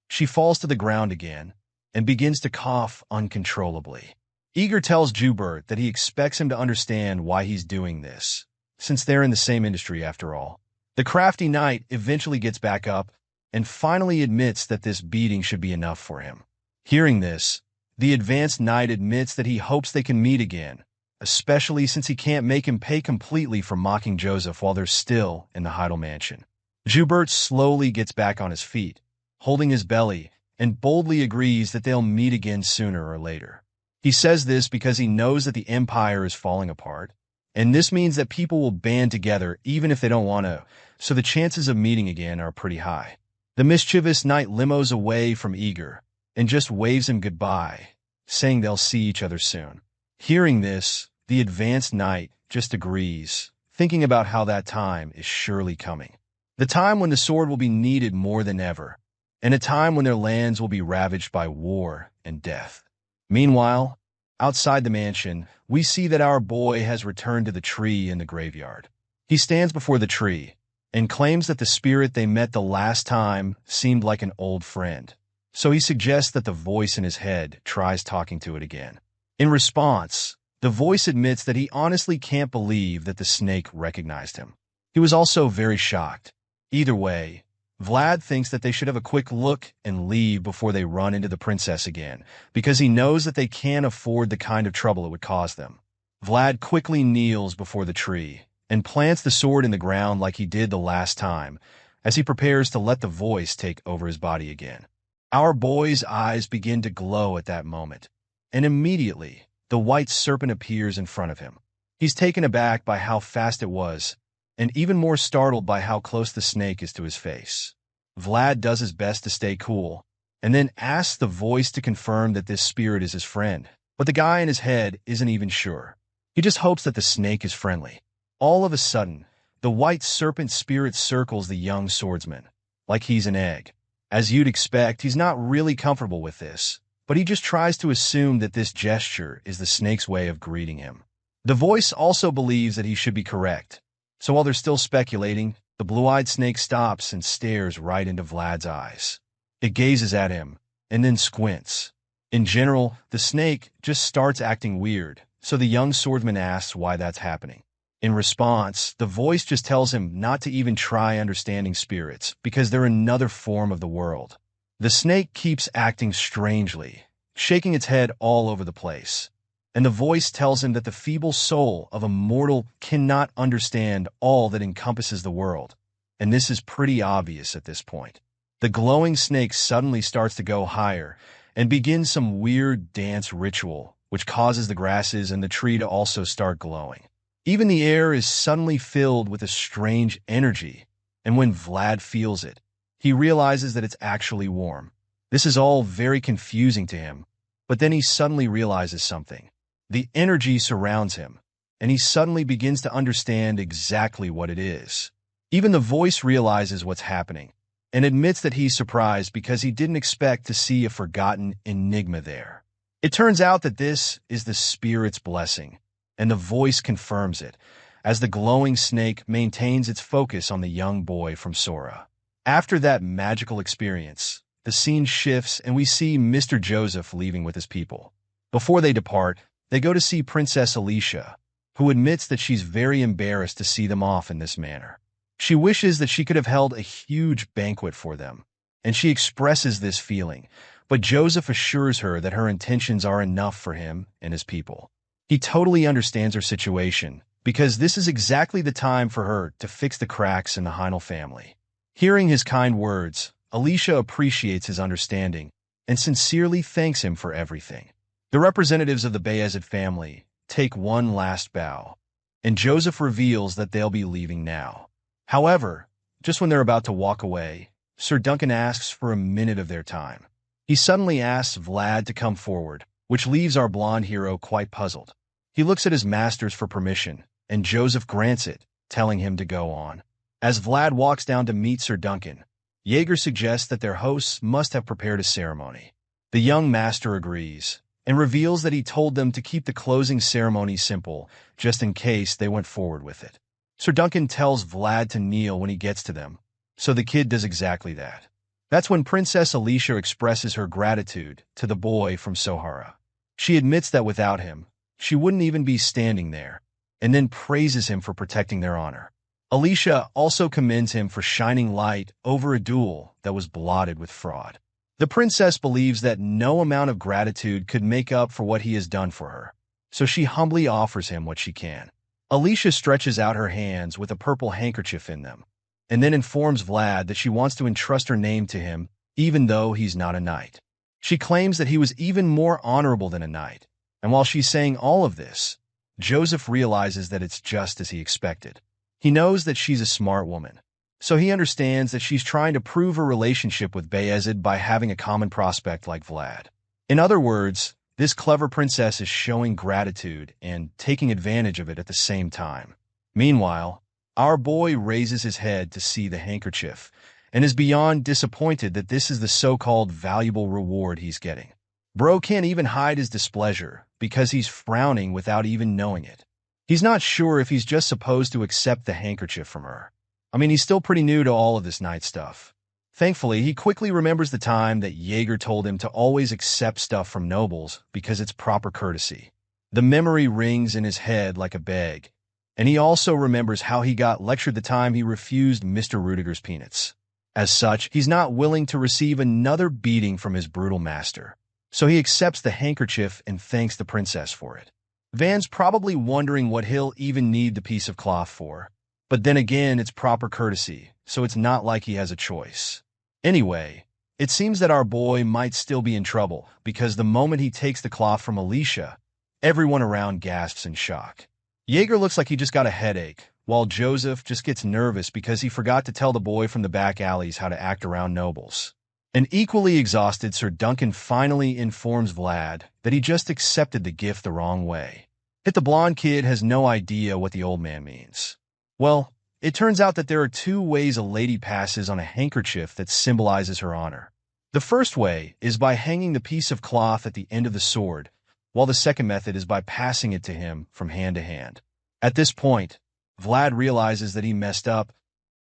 She falls to the ground again and begins to cough uncontrollably. Eager tells Joubert that he expects him to understand why he's doing this, since they're in the same industry after all. The crafty knight eventually gets back up and finally admits that this beating should be enough for him. Hearing this, the advanced knight admits that he hopes they can meet again, especially since he can't make him pay completely for mocking Joseph while they're still in the Heidel mansion. Joubert slowly gets back on his feet, holding his belly, and boldly agrees that they'll meet again sooner or later. He says this because he knows that the Empire is falling apart, and this means that people will band together even if they don't want to, so the chances of meeting again are pretty high. The mischievous knight limos away from Eager and just waves him goodbye, saying they'll see each other soon. Hearing this, the advanced knight just agrees, thinking about how that time is surely coming. The time when the sword will be needed more than ever, and a time when their lands will be ravaged by war and death. Meanwhile, outside the mansion, we see that our boy has returned to the tree in the graveyard. He stands before the tree and claims that the spirit they met the last time seemed like an old friend. So he suggests that the voice in his head tries talking to it again. In response, the voice admits that he honestly can't believe that the snake recognized him. He was also very shocked. Either way, Vlad thinks that they should have a quick look and leave before they run into the princess again, because he knows that they can't afford the kind of trouble it would cause them. Vlad quickly kneels before the tree and plants the sword in the ground like he did the last time, as he prepares to let the voice take over his body again. Our boy's eyes begin to glow at that moment, and immediately, the white serpent appears in front of him. He's taken aback by how fast it was, and even more startled by how close the snake is to his face. Vlad does his best to stay cool, and then asks the voice to confirm that this spirit is his friend, but the guy in his head isn't even sure. He just hopes that the snake is friendly. All of a sudden, the white serpent spirit circles the young swordsman, like he's an egg. As you'd expect, he's not really comfortable with this, but he just tries to assume that this gesture is the snake's way of greeting him. The voice also believes that he should be correct, so while they're still speculating, the blue-eyed snake stops and stares right into Vlad's eyes. It gazes at him, and then squints. In general, the snake just starts acting weird, so the young swordsman asks why that's happening. In response, the voice just tells him not to even try understanding spirits, because they're another form of the world. The snake keeps acting strangely, shaking its head all over the place, and the voice tells him that the feeble soul of a mortal cannot understand all that encompasses the world, and this is pretty obvious at this point. The glowing snake suddenly starts to go higher and begins some weird dance ritual, which causes the grasses and the tree to also start glowing. Even the air is suddenly filled with a strange energy, and when Vlad feels it, he realizes that it's actually warm. This is all very confusing to him, but then he suddenly realizes something. The energy surrounds him, and he suddenly begins to understand exactly what it is. Even the voice realizes what's happening, and admits that he's surprised because he didn't expect to see a forgotten enigma there. It turns out that this is the spirit's blessing, and the voice confirms it, as the glowing snake maintains its focus on the young boy from Sora. After that magical experience, the scene shifts and we see Mr. Joseph leaving with his people. Before they depart, they go to see Princess Alicia, who admits that she's very embarrassed to see them off in this manner. She wishes that she could have held a huge banquet for them, and she expresses this feeling, but Joseph assures her that her intentions are enough for him and his people. He totally understands her situation, because this is exactly the time for her to fix the cracks in the Heinel family. Hearing his kind words, Alicia appreciates his understanding and sincerely thanks him for everything. The representatives of the Bayezid family take one last bow, and Joseph reveals that they'll be leaving now. However, just when they're about to walk away, Sir Duncan asks for a minute of their time. He suddenly asks Vlad to come forward, which leaves our blonde hero quite puzzled. He looks at his masters for permission, and Joseph grants it, telling him to go on. As Vlad walks down to meet Sir Duncan, Jaeger suggests that their hosts must have prepared a ceremony. The young master agrees, and reveals that he told them to keep the closing ceremony simple, just in case they went forward with it. Sir Duncan tells Vlad to kneel when he gets to them, so the kid does exactly that. That's when Princess Alicia expresses her gratitude to the boy from Sohara. She admits that without him, she wouldn't even be standing there, and then praises him for protecting their honor. Alicia also commends him for shining light over a duel that was blotted with fraud. The princess believes that no amount of gratitude could make up for what he has done for her, so she humbly offers him what she can. Alicia stretches out her hands with a purple handkerchief in them, and then informs Vlad that she wants to entrust her name to him, even though he's not a knight. She claims that he was even more honorable than a knight, and while she's saying all of this, Joseph realizes that it's just as he expected. He knows that she's a smart woman, so he understands that she's trying to prove her relationship with Bayezid by having a common prospect like Vlad. In other words, this clever princess is showing gratitude and taking advantage of it at the same time. Meanwhile, our boy raises his head to see the handkerchief and is beyond disappointed that this is the so-called valuable reward he's getting. Bro can't even hide his displeasure because he's frowning without even knowing it. He's not sure if he's just supposed to accept the handkerchief from her. I mean, he's still pretty new to all of this knight stuff. Thankfully, he quickly remembers the time that Jaeger told him to always accept stuff from nobles because it's proper courtesy. The memory rings in his head like a beg, and he also remembers how he got lectured the time he refused Mr. Rudiger's peanuts. As such, he's not willing to receive another beating from his brutal master. So he accepts the handkerchief and thanks the princess for it. Van's probably wondering what he'll even need the piece of cloth for. But then again, it's proper courtesy, so it's not like he has a choice. Anyway, it seems that our boy might still be in trouble, because the moment he takes the cloth from Alicia, everyone around gasps in shock. Jaeger looks like he just got a headache, while Joseph just gets nervous because he forgot to tell the boy from the back alleys how to act around nobles. An equally exhausted Sir Duncan finally informs Vlad that he just accepted the gift the wrong way. Yet the blonde kid has no idea what the old man means. Well, it turns out that there are two ways a lady passes on a handkerchief that symbolizes her honor. The first way is by hanging the piece of cloth at the end of the sword, while the second method is by passing it to him from hand to hand. At this point, Vlad realizes that he messed up,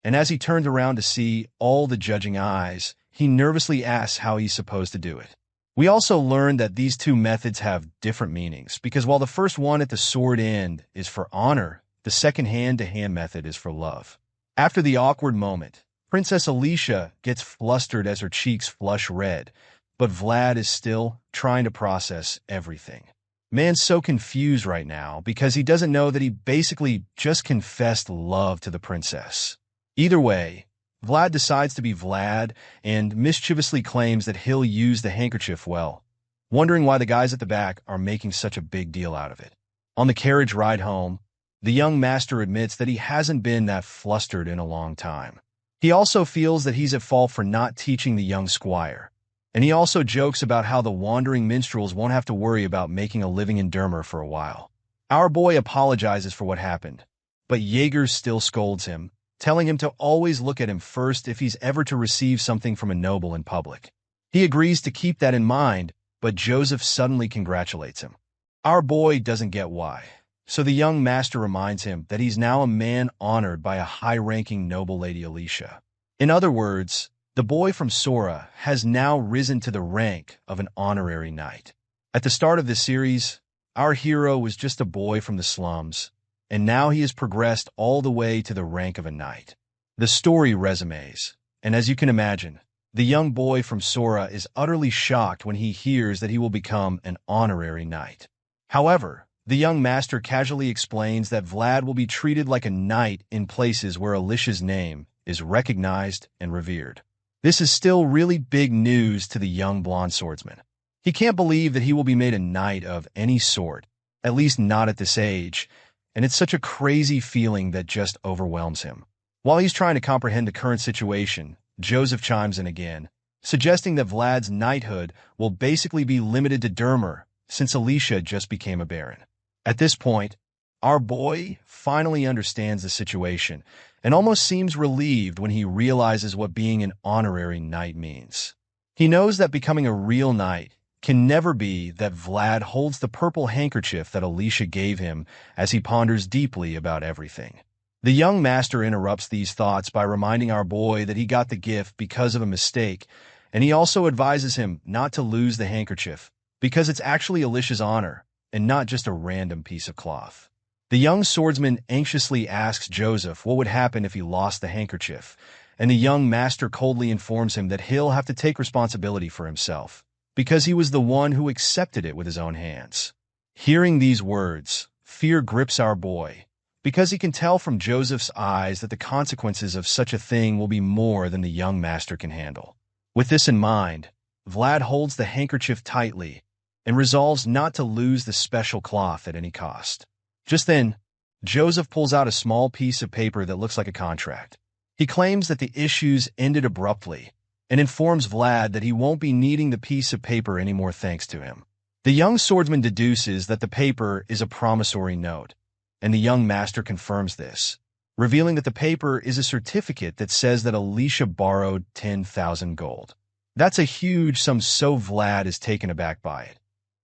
and as he turns around to see all the judging eyes, he nervously asks how he's supposed to do it. We also learn that these two methods have different meanings, because while the first one at the sword end is for honor, the second hand-to-hand method is for love. After the awkward moment, Princess Alicia gets flustered as her cheeks flush red, but Vlad is still trying to process everything. Man's so confused right now because he doesn't know that he basically just confessed love to the princess. Either way, Vlad decides to be Vlad and mischievously claims that he'll use the handkerchief well, wondering why the guys at the back are making such a big deal out of it. On the carriage ride home, the young master admits that he hasn't been that flustered in a long time. He also feels that he's at fault for not teaching the young squire, and he also jokes about how the wandering minstrels won't have to worry about making a living in Dermer for a while. Our boy apologizes for what happened, but Jaeger still scolds him, telling him to always look at him first if he's ever to receive something from a noble in public. He agrees to keep that in mind, but Joseph suddenly congratulates him. Our boy doesn't get why, so the young master reminds him that he's now a man honored by a high-ranking noble lady Alicia. In other words, the boy from Sora has now risen to the rank of an honorary knight. At the start of this series, our hero was just a boy from the slums, and now he has progressed all the way to the rank of a knight. The story resumes, and as you can imagine, the young boy from Sora is utterly shocked when he hears that he will become an honorary knight. However, the young master casually explains that Vlad will be treated like a knight in places where Alicia's name is recognized and revered. This is still really big news to the young blonde swordsman. He can't believe that he will be made a knight of any sort, at least not at this age, and it's such a crazy feeling that just overwhelms him. While he's trying to comprehend the current situation, Joseph chimes in again, suggesting that Vlad's knighthood will basically be limited to Dermer, since Alicia just became a baron. At this point, our boy finally understands the situation, and almost seems relieved when he realizes what being an honorary knight means. He knows that becoming a real knight can never be that Vlad holds the purple handkerchief that Alicia gave him as he ponders deeply about everything. The young master interrupts these thoughts by reminding our boy that he got the gift because of a mistake, and he also advises him not to lose the handkerchief, because it's actually Alicia's honor, and not just a random piece of cloth. The young swordsman anxiously asks Joseph what would happen if he lost the handkerchief, and the young master coldly informs him that he'll have to take responsibility for himself, because he was the one who accepted it with his own hands. Hearing these words, fear grips our boy, because he can tell from Joseph's eyes that the consequences of such a thing will be more than the young master can handle. With this in mind, Vlad holds the handkerchief tightly and resolves not to lose the special cloth at any cost. Just then, Joseph pulls out a small piece of paper that looks like a contract. He claims that the issues ended abruptly, and informs Vlad that he won't be needing the piece of paper anymore thanks to him. The young swordsman deduces that the paper is a promissory note, and the young master confirms this, revealing that the paper is a certificate that says that Alicia borrowed 10,000 gold. That's a huge sum, so Vlad is taken aback by it.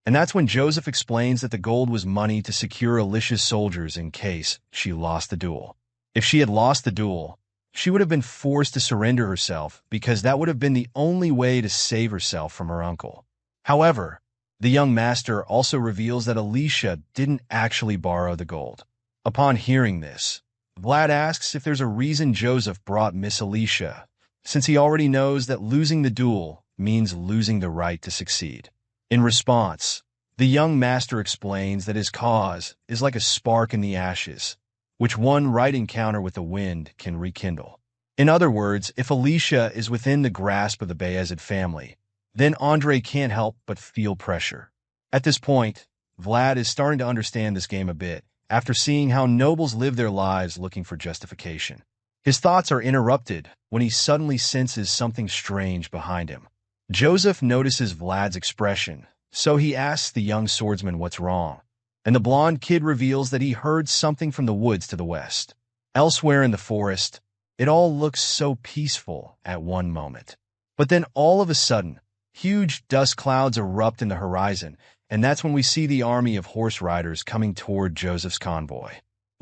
And that's when Joseph explains that the gold was money to secure Alicia's soldiers in case she lost the duel. If she had lost the duel, she would have been forced to surrender herself because that would have been the only way to save herself from her uncle. However, the young master also reveals that Alicia didn't actually borrow the gold. Upon hearing this, Vlad asks if there's a reason Joseph brought Miss Alicia, since he already knows that losing the duel means losing the right to succeed. In response, the young master explains that his cause is like a spark in the ashes, which one right encounter with the wind can rekindle. In other words, if Alicia is within the grasp of the Bayezid family, then Andre can't help but feel pressure. At this point, Vlad is starting to understand this game a bit, after seeing how nobles live their lives looking for justification. His thoughts are interrupted when he suddenly senses something strange behind him. Joseph notices Vlad's expression, so he asks the young swordsman what's wrong, and the blonde kid reveals that he heard something from the woods to the west. Elsewhere in the forest, it all looks so peaceful at one moment. But then all of a sudden, huge dust clouds erupt in the horizon, and that's when we see the army of horse riders coming toward Joseph's convoy.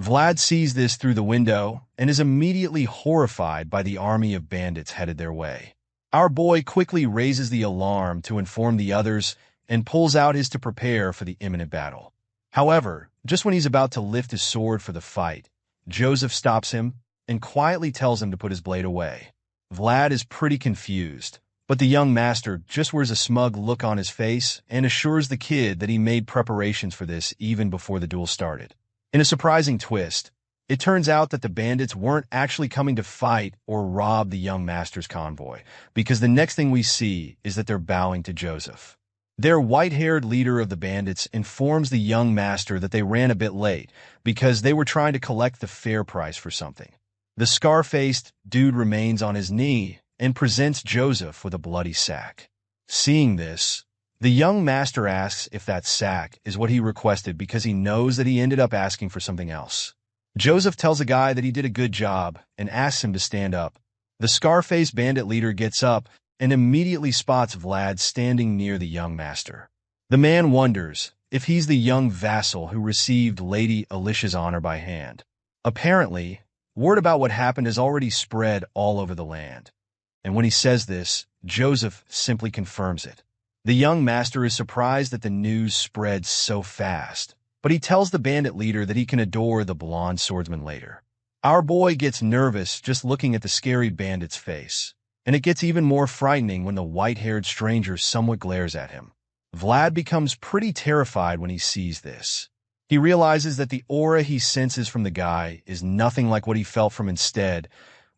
Vlad sees this through the window and is immediately horrified by the army of bandits headed their way. Our boy quickly raises the alarm to inform the others and pulls out his to prepare for the imminent battle. However, just when he's about to lift his sword for the fight, Joseph stops him and quietly tells him to put his blade away. Vlad is pretty confused, but the young master just wears a smug look on his face and assures the kid that he made preparations for this even before the duel started. In a surprising twist, it turns out that the bandits weren't actually coming to fight or rob the young master's convoy, because the next thing we see is that they're bowing to Joseph. Their white-haired leader of the bandits informs the young master that they ran a bit late because they were trying to collect the fair price for something. The scar-faced dude remains on his knee and presents Joseph with a bloody sack. Seeing this, the young master asks if that sack is what he requested because he knows that he ended up asking for something else. Joseph tells the guy that he did a good job and asks him to stand up. The scar-faced bandit leader gets up and immediately spots Vlad standing near the young master. The man wonders if he's the young vassal who received Lady Alicia's honor by hand. Apparently, word about what happened has already spread all over the land. And when he says this, Joseph simply confirms it. The young master is surprised that the news spread so fast, but he tells the bandit leader that he can adore the blonde swordsman later. Our boy gets nervous just looking at the scary bandit's face, and it gets even more frightening when the white-haired stranger somewhat glares at him. Vlad becomes pretty terrified when he sees this. He realizes that the aura he senses from the guy is nothing like what he felt from instead.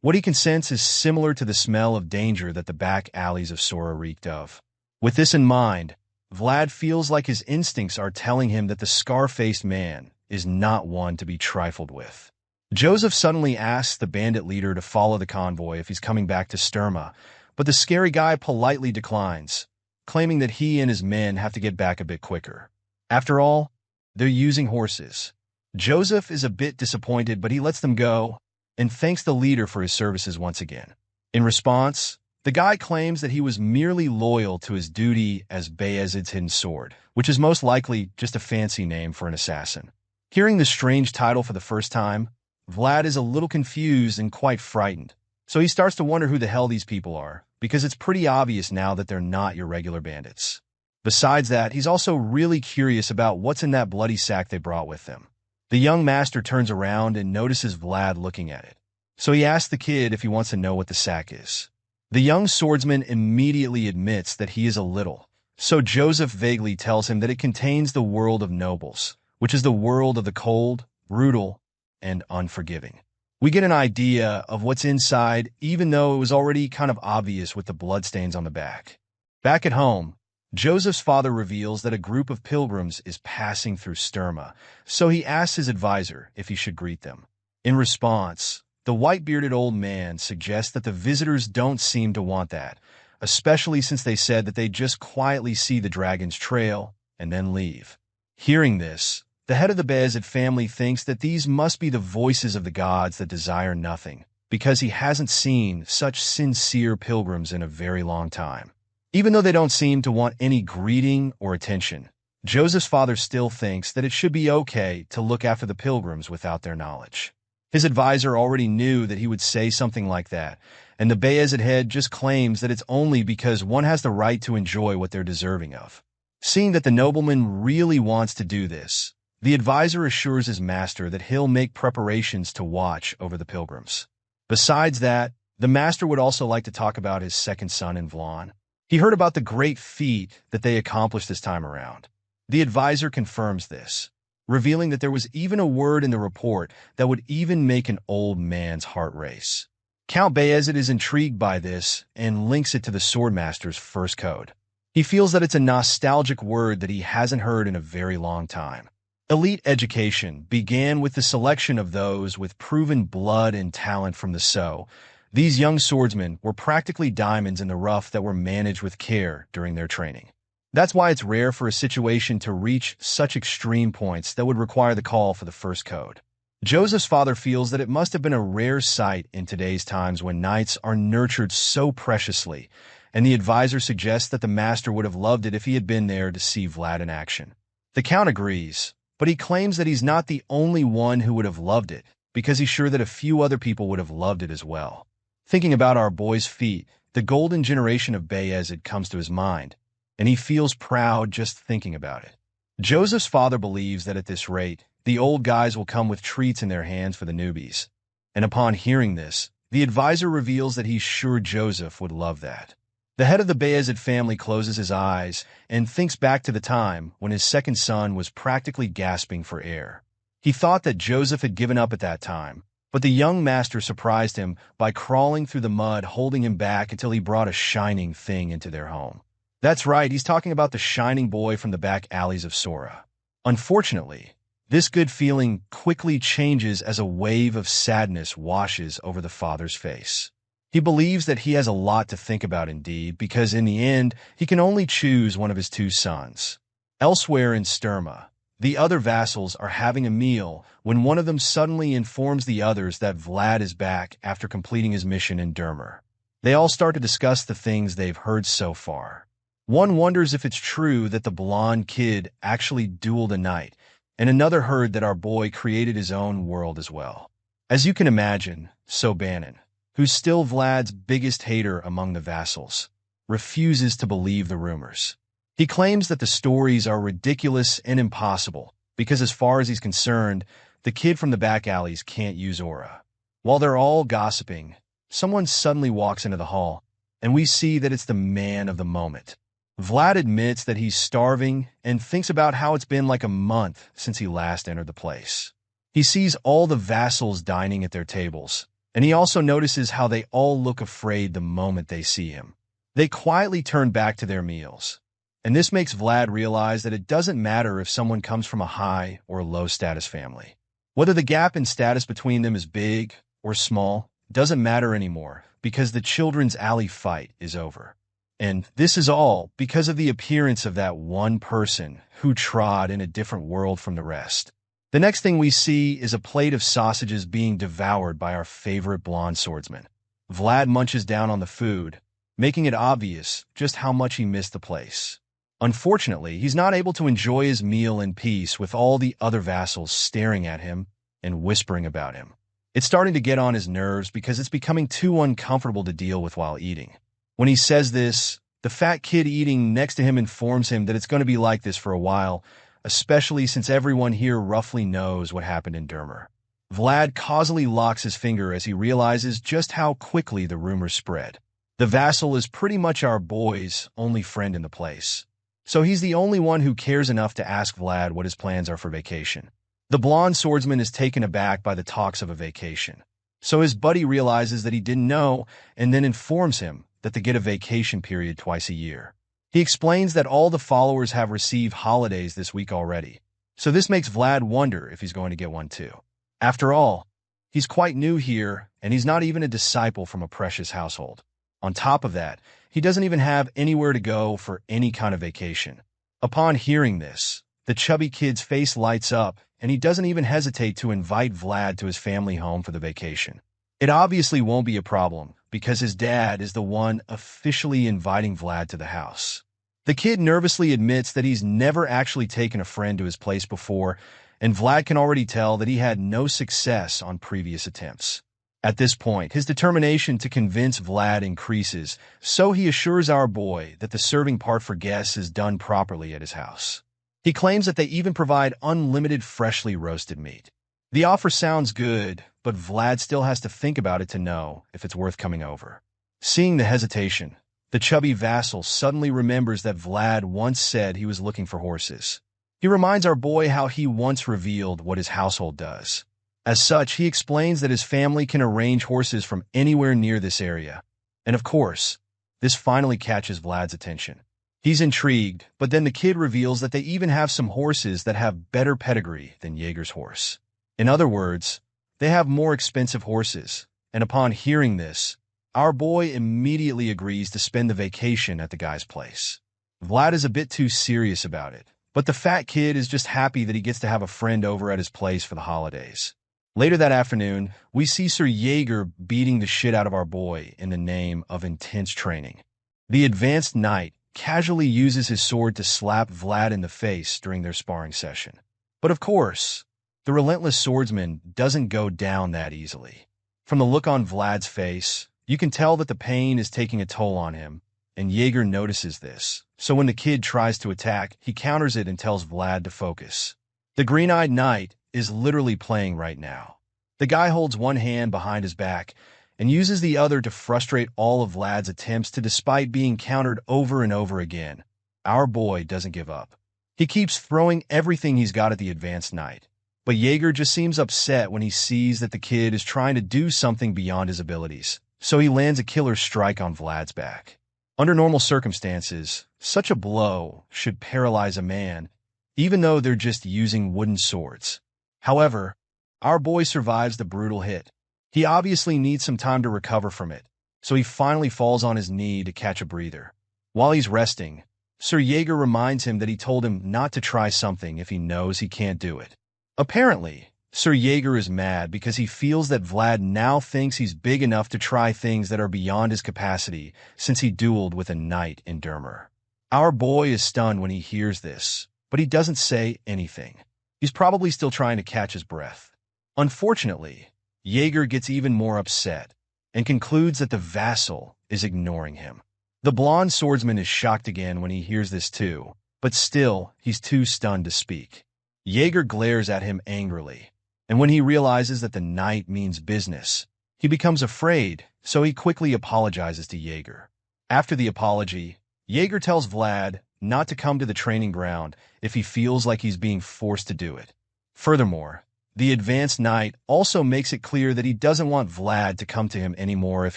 What he can sense is similar to the smell of danger that the back alleys of Sora reeked of. With this in mind, Vlad feels like his instincts are telling him that the scar-faced man is not one to be trifled with. Joseph suddenly asks the bandit leader to follow the convoy if he's coming back to Sturma, but the scary guy politely declines, claiming that he and his men have to get back a bit quicker. After all, they're using horses. Joseph is a bit disappointed, but he lets them go and thanks the leader for his services once again. In response, the guy claims that he was merely loyal to his duty as Bayezid's hidden sword, which is most likely just a fancy name for an assassin. Hearing this strange title for the first time, Vlad is a little confused and quite frightened, so he starts to wonder who the hell these people are, because it's pretty obvious now that they're not your regular bandits. Besides that, he's also really curious about what's in that bloody sack they brought with them. The young master turns around and notices Vlad looking at it, so he asks the kid if he wants to know what the sack is. The young swordsman immediately admits that he is a little, so Joseph vaguely tells him that it contains the world of nobles, which is the world of the cold, brutal, and unforgiving. We get an idea of what's inside, even though it was already kind of obvious with the bloodstains on the back. Back at home, Joseph's father reveals that a group of pilgrims is passing through Sturma, so he asks his advisor if he should greet them. In response, the white-bearded old man suggests that the visitors don't seem to want that, especially since they said that they just quietly see the dragon's trail and then leave. Hearing this, the head of the Bayezid family thinks that these must be the voices of the gods that desire nothing, because he hasn't seen such sincere pilgrims in a very long time. Even though they don't seem to want any greeting or attention, Joseph's father still thinks that it should be okay to look after the pilgrims without their knowledge. His advisor already knew that he would say something like that, and the Bayezid head just claims that it's only because one has the right to enjoy what they're deserving of. Seeing that the nobleman really wants to do this, the advisor assures his master that he'll make preparations to watch over the pilgrims. Besides that, the master would also like to talk about his second son in Vlad. He heard about the great feat that they accomplished this time around. The advisor confirms this, revealing that there was even a word in the report that would even make an old man's heart race. Count Bayezid is intrigued by this and links it to the swordmaster's first code. He feels that it's a nostalgic word that he hasn't heard in a very long time. Elite education began with the selection of those with proven blood and talent from the So. These young swordsmen were practically diamonds in the rough that were managed with care during their training. That's why it's rare for a situation to reach such extreme points that would require the call for the first code. Joseph's father feels that it must have been a rare sight in today's times when knights are nurtured so preciously, and the advisor suggests that the master would have loved it if he had been there to see Vlad in action. The count agrees, but he claims that he's not the only one who would have loved it, because he's sure that a few other people would have loved it as well. Thinking about our boy's feat, the golden generation of Bayezid comes to his mind, and he feels proud just thinking about it. Joseph's father believes that at this rate, the old guys will come with treats in their hands for the newbies. And upon hearing this, the advisor reveals that he's sure Joseph would love that. The head of the Bayezid family closes his eyes and thinks back to the time when his second son was practically gasping for air. He thought that Joseph had given up at that time, but the young master surprised him by crawling through the mud, holding him back until he brought a shining thing into their home. That's right, he's talking about the shining boy from the back alleys of Sora. Unfortunately, this good feeling quickly changes as a wave of sadness washes over the father's face. He believes that he has a lot to think about indeed, because in the end, he can only choose one of his two sons. Elsewhere in Sturma, the other vassals are having a meal when one of them suddenly informs the others that Vlad is back after completing his mission in Dermer. They all start to discuss the things they've heard so far. One wonders if it's true that the blonde kid actually dueled a knight, and another heard that our boy created his own world as well. As you can imagine, Sobanin, who's still Vlad's biggest hater among the vassals, refuses to believe the rumors. He claims that the stories are ridiculous and impossible because as far as he's concerned, the kid from the back alleys can't use aura. While they're all gossiping, someone suddenly walks into the hall, and we see that it's the man of the moment. Vlad admits that he's starving and thinks about how it's been like a month since he last entered the place. He sees all the vassals dining at their tables, and he also notices how they all look afraid the moment they see him. They quietly turn back to their meals. And this makes Vlad realize that it doesn't matter if someone comes from a high or low status family. Whether the gap in status between them is big or small doesn't matter anymore because the children's alley fight is over. And this is all because of the appearance of that one person who trod in a different world from the rest. The next thing we see is a plate of sausages being devoured by our favorite blonde swordsman. Vlad munches down on the food, making it obvious just how much he missed the place. Unfortunately, he's not able to enjoy his meal in peace with all the other vassals staring at him and whispering about him. It's starting to get on his nerves because it's becoming too uncomfortable to deal with while eating. When he says this, the fat kid eating next to him informs him that it's going to be like this for a while, especially since everyone here roughly knows what happened in Dermer. Vlad causally locks his finger as he realizes just how quickly the rumors spread. The vassal is pretty much our boy's only friend in the place. So he's the only one who cares enough to ask Vlad what his plans are for vacation. The blonde swordsman is taken aback by the talks of a vacation. So his buddy realizes that he didn't know and then informs him that they get a vacation period twice a year. He explains that all the followers have received holidays this week already. So this makes Vlad wonder if he's going to get one too. After all, he's quite new here and he's not even a disciple from a precious household. On top of that, he doesn't even have anywhere to go for any kind of vacation. Upon hearing this, the chubby kid's face lights up, and he doesn't even hesitate to invite Vlad to his family home for the vacation. It obviously won't be a problem, because his dad is the one officially inviting Vlad to the house. The kid nervously admits that he's never actually taken a friend to his place before, and Vlad can already tell that he had no success on previous attempts. At this point, his determination to convince Vlad increases, so he assures our boy that the serving part for guests is done properly at his house. He claims that they even provide unlimited freshly roasted meat. The offer sounds good, but Vlad still has to think about it to know if it's worth coming over. Seeing the hesitation, the chubby vassal suddenly remembers that Vlad once said he was looking for horses. He reminds our boy how he once revealed what his household does. As such, he explains that his family can arrange horses from anywhere near this area. And of course, this finally catches Vlad's attention. He's intrigued, but then the kid reveals that they even have some horses that have better pedigree than Jaeger's horse. In other words, they have more expensive horses, and upon hearing this, our boy immediately agrees to spend the vacation at the guy's place. Vlad is a bit too serious about it, but the fat kid is just happy that he gets to have a friend over at his place for the holidays. Later that afternoon, we see Sir Jaeger beating the shit out of our boy in the name of intense training. The advanced knight casually uses his sword to slap Vlad in the face during their sparring session. But of course, the relentless swordsman doesn't go down that easily. From the look on Vlad's face, you can tell that the pain is taking a toll on him, and Jaeger notices this. So when the kid tries to attack, he counters it and tells Vlad to focus. The green-eyed knight is literally playing right now. The guy holds one hand behind his back and uses the other to frustrate all of Vlad's attempts to, despite being countered over and over again. Our boy doesn't give up. He keeps throwing everything he's got at the advanced knight. But Jaeger just seems upset when he sees that the kid is trying to do something beyond his abilities, so he lands a killer strike on Vlad's back. Under normal circumstances, such a blow should paralyze a man, even though they're just using wooden swords. However, our boy survives the brutal hit. He obviously needs some time to recover from it, so he finally falls on his knee to catch a breather. While he's resting, Sir Jaeger reminds him that he told him not to try something if he knows he can't do it. Apparently, Sir Jaeger is mad because he feels that Vlad now thinks he's big enough to try things that are beyond his capacity since he dueled with a knight in Dermer. Our boy is stunned when he hears this, but he doesn't say anything. He's probably still trying to catch his breath. Unfortunately, Jaeger gets even more upset and concludes that the vassal is ignoring him. The blonde swordsman is shocked again when he hears this too, but still, he's too stunned to speak. Jaeger glares at him angrily, and when he realizes that the knight means business, he becomes afraid, so he quickly apologizes to Jaeger. After the apology, Jaeger tells Vlad not to come to the training ground if he feels like he's being forced to do it. Furthermore, the advanced knight also makes it clear that he doesn't want Vlad to come to him anymore if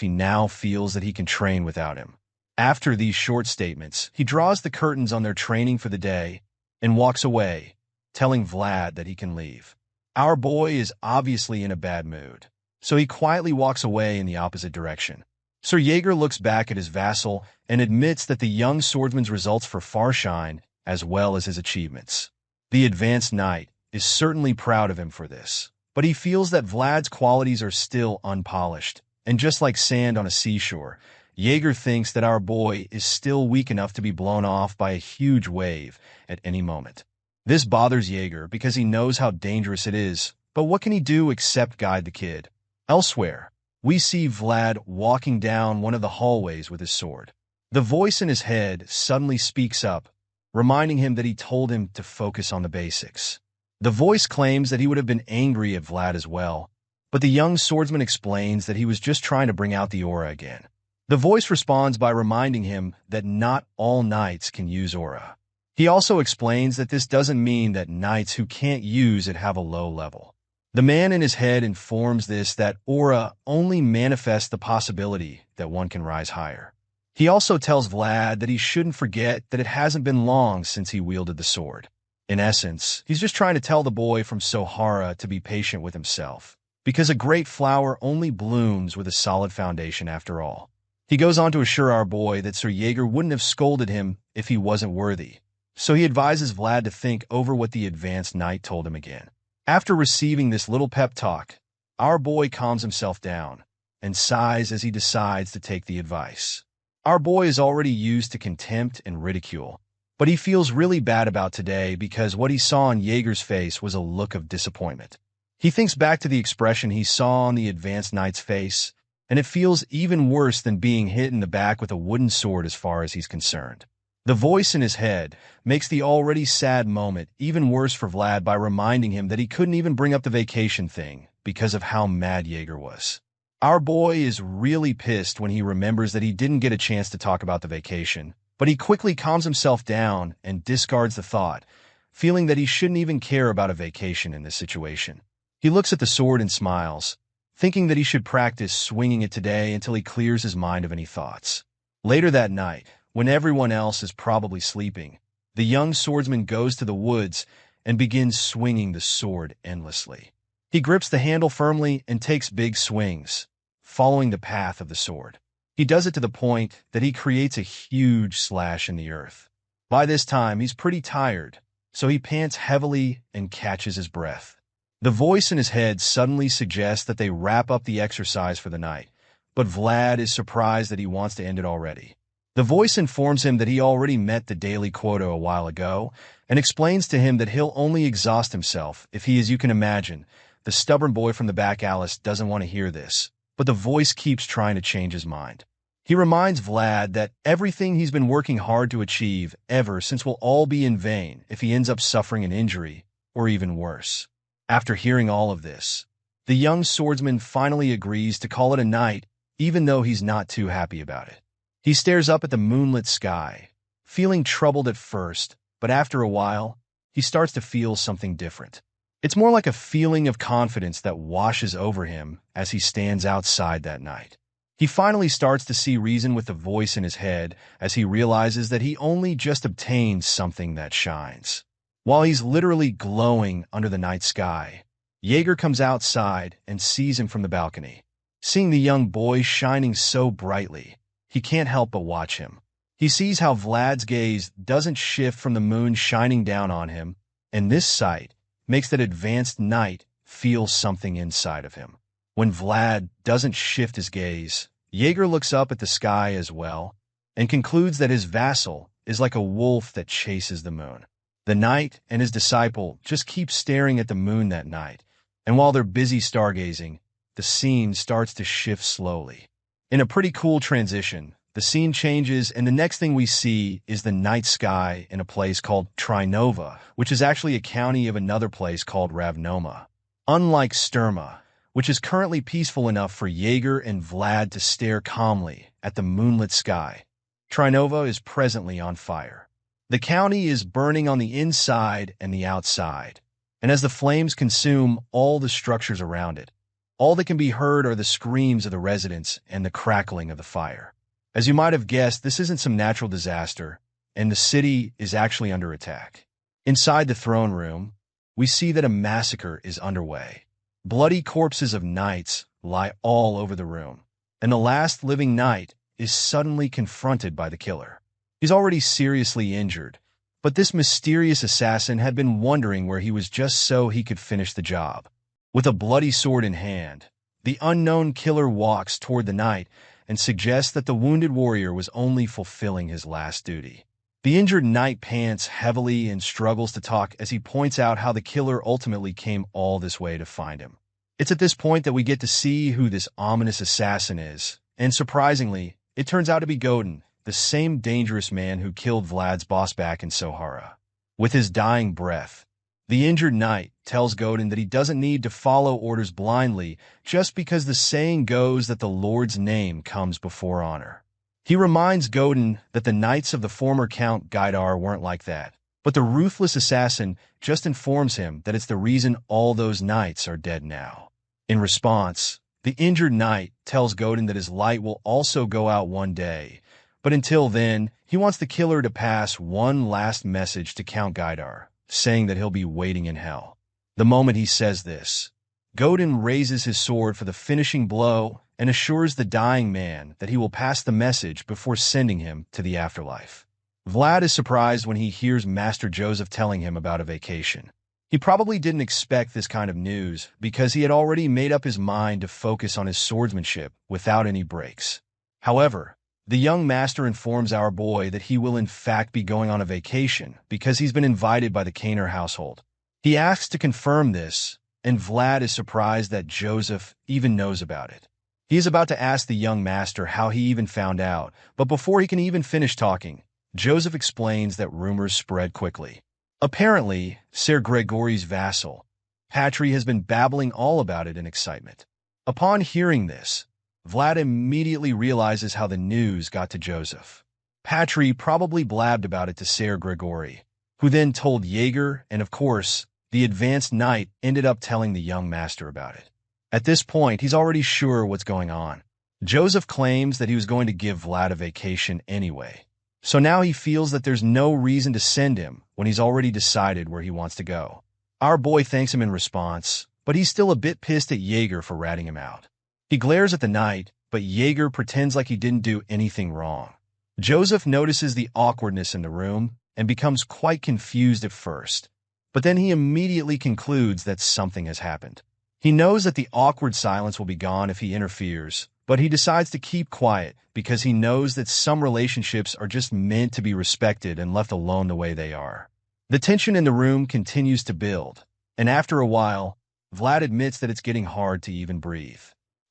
he now feels that he can train without him. After these short statements, he draws the curtains on their training for the day and walks away, telling Vlad that he can leave. Our boy is obviously in a bad mood, so he quietly walks away in the opposite direction. Sir Jaeger looks back at his vassal and admits that the young swordsman's results for far shine as well as his achievements. The advanced knight is certainly proud of him for this, but he feels that Vlad's qualities are still unpolished, and just like sand on a seashore, Jaeger thinks that our boy is still weak enough to be blown off by a huge wave at any moment. This bothers Jaeger because he knows how dangerous it is, but what can he do except guide the kid? Elsewhere, we see Vlad walking down one of the hallways with his sword. The voice in his head suddenly speaks up, reminding him that he told him to focus on the basics. The voice claims that he would have been angry at Vlad as well, but the young swordsman explains that he was just trying to bring out the aura again. The voice responds by reminding him that not all knights can use aura. He also explains that this doesn't mean that knights who can't use it have a low level. The man in his head informs this that aura only manifests the possibility that one can rise higher. He also tells Vlad that he shouldn't forget that it hasn't been long since he wielded the sword. In essence, he's just trying to tell the boy from Sohara to be patient with himself, because a great flower only blooms with a solid foundation after all. He goes on to assure our boy that Sir Jaeger wouldn't have scolded him if he wasn't worthy, so he advises Vlad to think over what the advanced knight told him again. After receiving this little pep talk, our boy calms himself down and sighs as he decides to take the advice. Our boy is already used to contempt and ridicule, But he feels really bad about today because what he saw on Jaeger's face was a look of disappointment. He thinks back to the expression he saw on the advanced knight's face, and it feels even worse than being hit in the back with a wooden sword as far as he's concerned. The voice in his head makes the already sad moment even worse for Vlad by reminding him that he couldn't even bring up the vacation thing because of how mad Jaeger was. Our boy is really pissed when he remembers that he didn't get a chance to talk about the vacation, but he quickly calms himself down and discards the thought, feeling that he shouldn't even care about a vacation in this situation. He looks at the sword and smiles, thinking that he should practice swinging it today until he clears his mind of any thoughts. Later that night, when everyone else is probably sleeping, the young swordsman goes to the woods and begins swinging the sword endlessly. He grips the handle firmly and takes big swings, following the path of the sword. He does it to the point that he creates a huge slash in the earth. By this time, he's pretty tired, so he pants heavily and catches his breath. The voice in his head suddenly suggests that they wrap up the exercise for the night, but Vlad is surprised that he wants to end it already. The voice informs him that he already met the daily quota a while ago and explains to him that he'll only exhaust himself if he, as you can imagine, the stubborn boy from the back Alice doesn't want to hear this, but the voice keeps trying to change his mind. He reminds Vlad that everything he's been working hard to achieve ever since will all be in vain if he ends up suffering an injury, or even worse. After hearing all of this, the young swordsman finally agrees to call it a night, even though he's not too happy about it. He stares up at the moonlit sky, feeling troubled at first, but after a while, he starts to feel something different. It's more like a feeling of confidence that washes over him as he stands outside that night. He finally starts to see reason with the voice in his head as he realizes that he only just obtained something that shines. While he's literally glowing under the night sky, Jaeger comes outside and sees him from the balcony. Seeing the young boy shining so brightly, he can't help but watch him. He sees how Vlad's gaze doesn't shift from the moon shining down on him, and this sight makes that advanced knight feel something inside of him. When Vlad doesn't shift his gaze, Jaeger looks up at the sky as well and concludes that his vassal is like a wolf that chases the moon. The knight and his disciple just keep staring at the moon that night, and while they're busy stargazing, the scene starts to shift slowly. In a pretty cool transition, the scene changes and the next thing we see is the night sky in a place called Trinova, which is actually a county of another place called Ravnoma. Unlike Sturma, which is currently peaceful enough for Jaeger and Vlad to stare calmly at the moonlit sky, Trinova is presently on fire. The county is burning on the inside and the outside, and as the flames consume all the structures around it, all that can be heard are the screams of the residents and the crackling of the fire. As you might have guessed, this isn't some natural disaster, and the city is actually under attack. Inside the throne room, we see that a massacre is underway. Bloody corpses of knights lie all over the room, and the last living knight is suddenly confronted by the killer. He's already seriously injured, but this mysterious assassin had been wondering where he was just so he could finish the job. With a bloody sword in hand, the unknown killer walks toward the knight and suggests that the wounded warrior was only fulfilling his last duty. The injured knight pants heavily and struggles to talk as he points out how the killer ultimately came all this way to find him. It's at this point that we get to see who this ominous assassin is, and surprisingly, it turns out to be Goden, the same dangerous man who killed Vlad's boss back in Sohara. With his dying breath, the injured knight tells Goden that he doesn't need to follow orders blindly just because the saying goes that the Lord's name comes before honor. He reminds Goden that the knights of the former Count Gaidar weren't like that, but the ruthless assassin just informs him that it's the reason all those knights are dead now. In response, the injured knight tells Goden that his light will also go out one day, but until then, he wants the killer to pass one last message to Count Gaidar, saying that he'll be waiting in hell. The moment he says this, Goden raises his sword for the finishing blow and assures the dying man that he will pass the message before sending him to the afterlife. Vlad is surprised when he hears Master Joseph telling him about a vacation. He probably didn't expect this kind of news because he had already made up his mind to focus on his swordsmanship without any breaks. However, The young master informs our boy that he will in fact be going on a vacation because he's been invited by the Kaner household. He asks to confirm this, and Vlad is surprised that Joseph even knows about it. He is about to ask the young master how he even found out, but before he can even finish talking, Joseph explains that rumors spread quickly. Apparently, Sir Gregory's vassal, Patry, has been babbling all about it in excitement. Upon hearing this, Vlad immediately realizes how the news got to Joseph. Patry probably blabbed about it to Sir Gregory, who then told Jaeger, and of course, the advanced knight ended up telling the young master about it. At this point, he's already sure what's going on. Joseph claims that he was going to give Vlad a vacation anyway, so now he feels that there's no reason to send him when he's already decided where he wants to go. Our boy thanks him in response, but he's still a bit pissed at Jaeger for ratting him out. He glares at the knight, but Jaeger pretends like he didn't do anything wrong. Joseph notices the awkwardness in the room and becomes quite confused at first, but then he immediately concludes that something has happened. He knows that the awkward silence will be gone if he interferes, but he decides to keep quiet because he knows that some relationships are just meant to be respected and left alone the way they are. The tension in the room continues to build, and after a while, Vlad admits that it's getting hard to even breathe.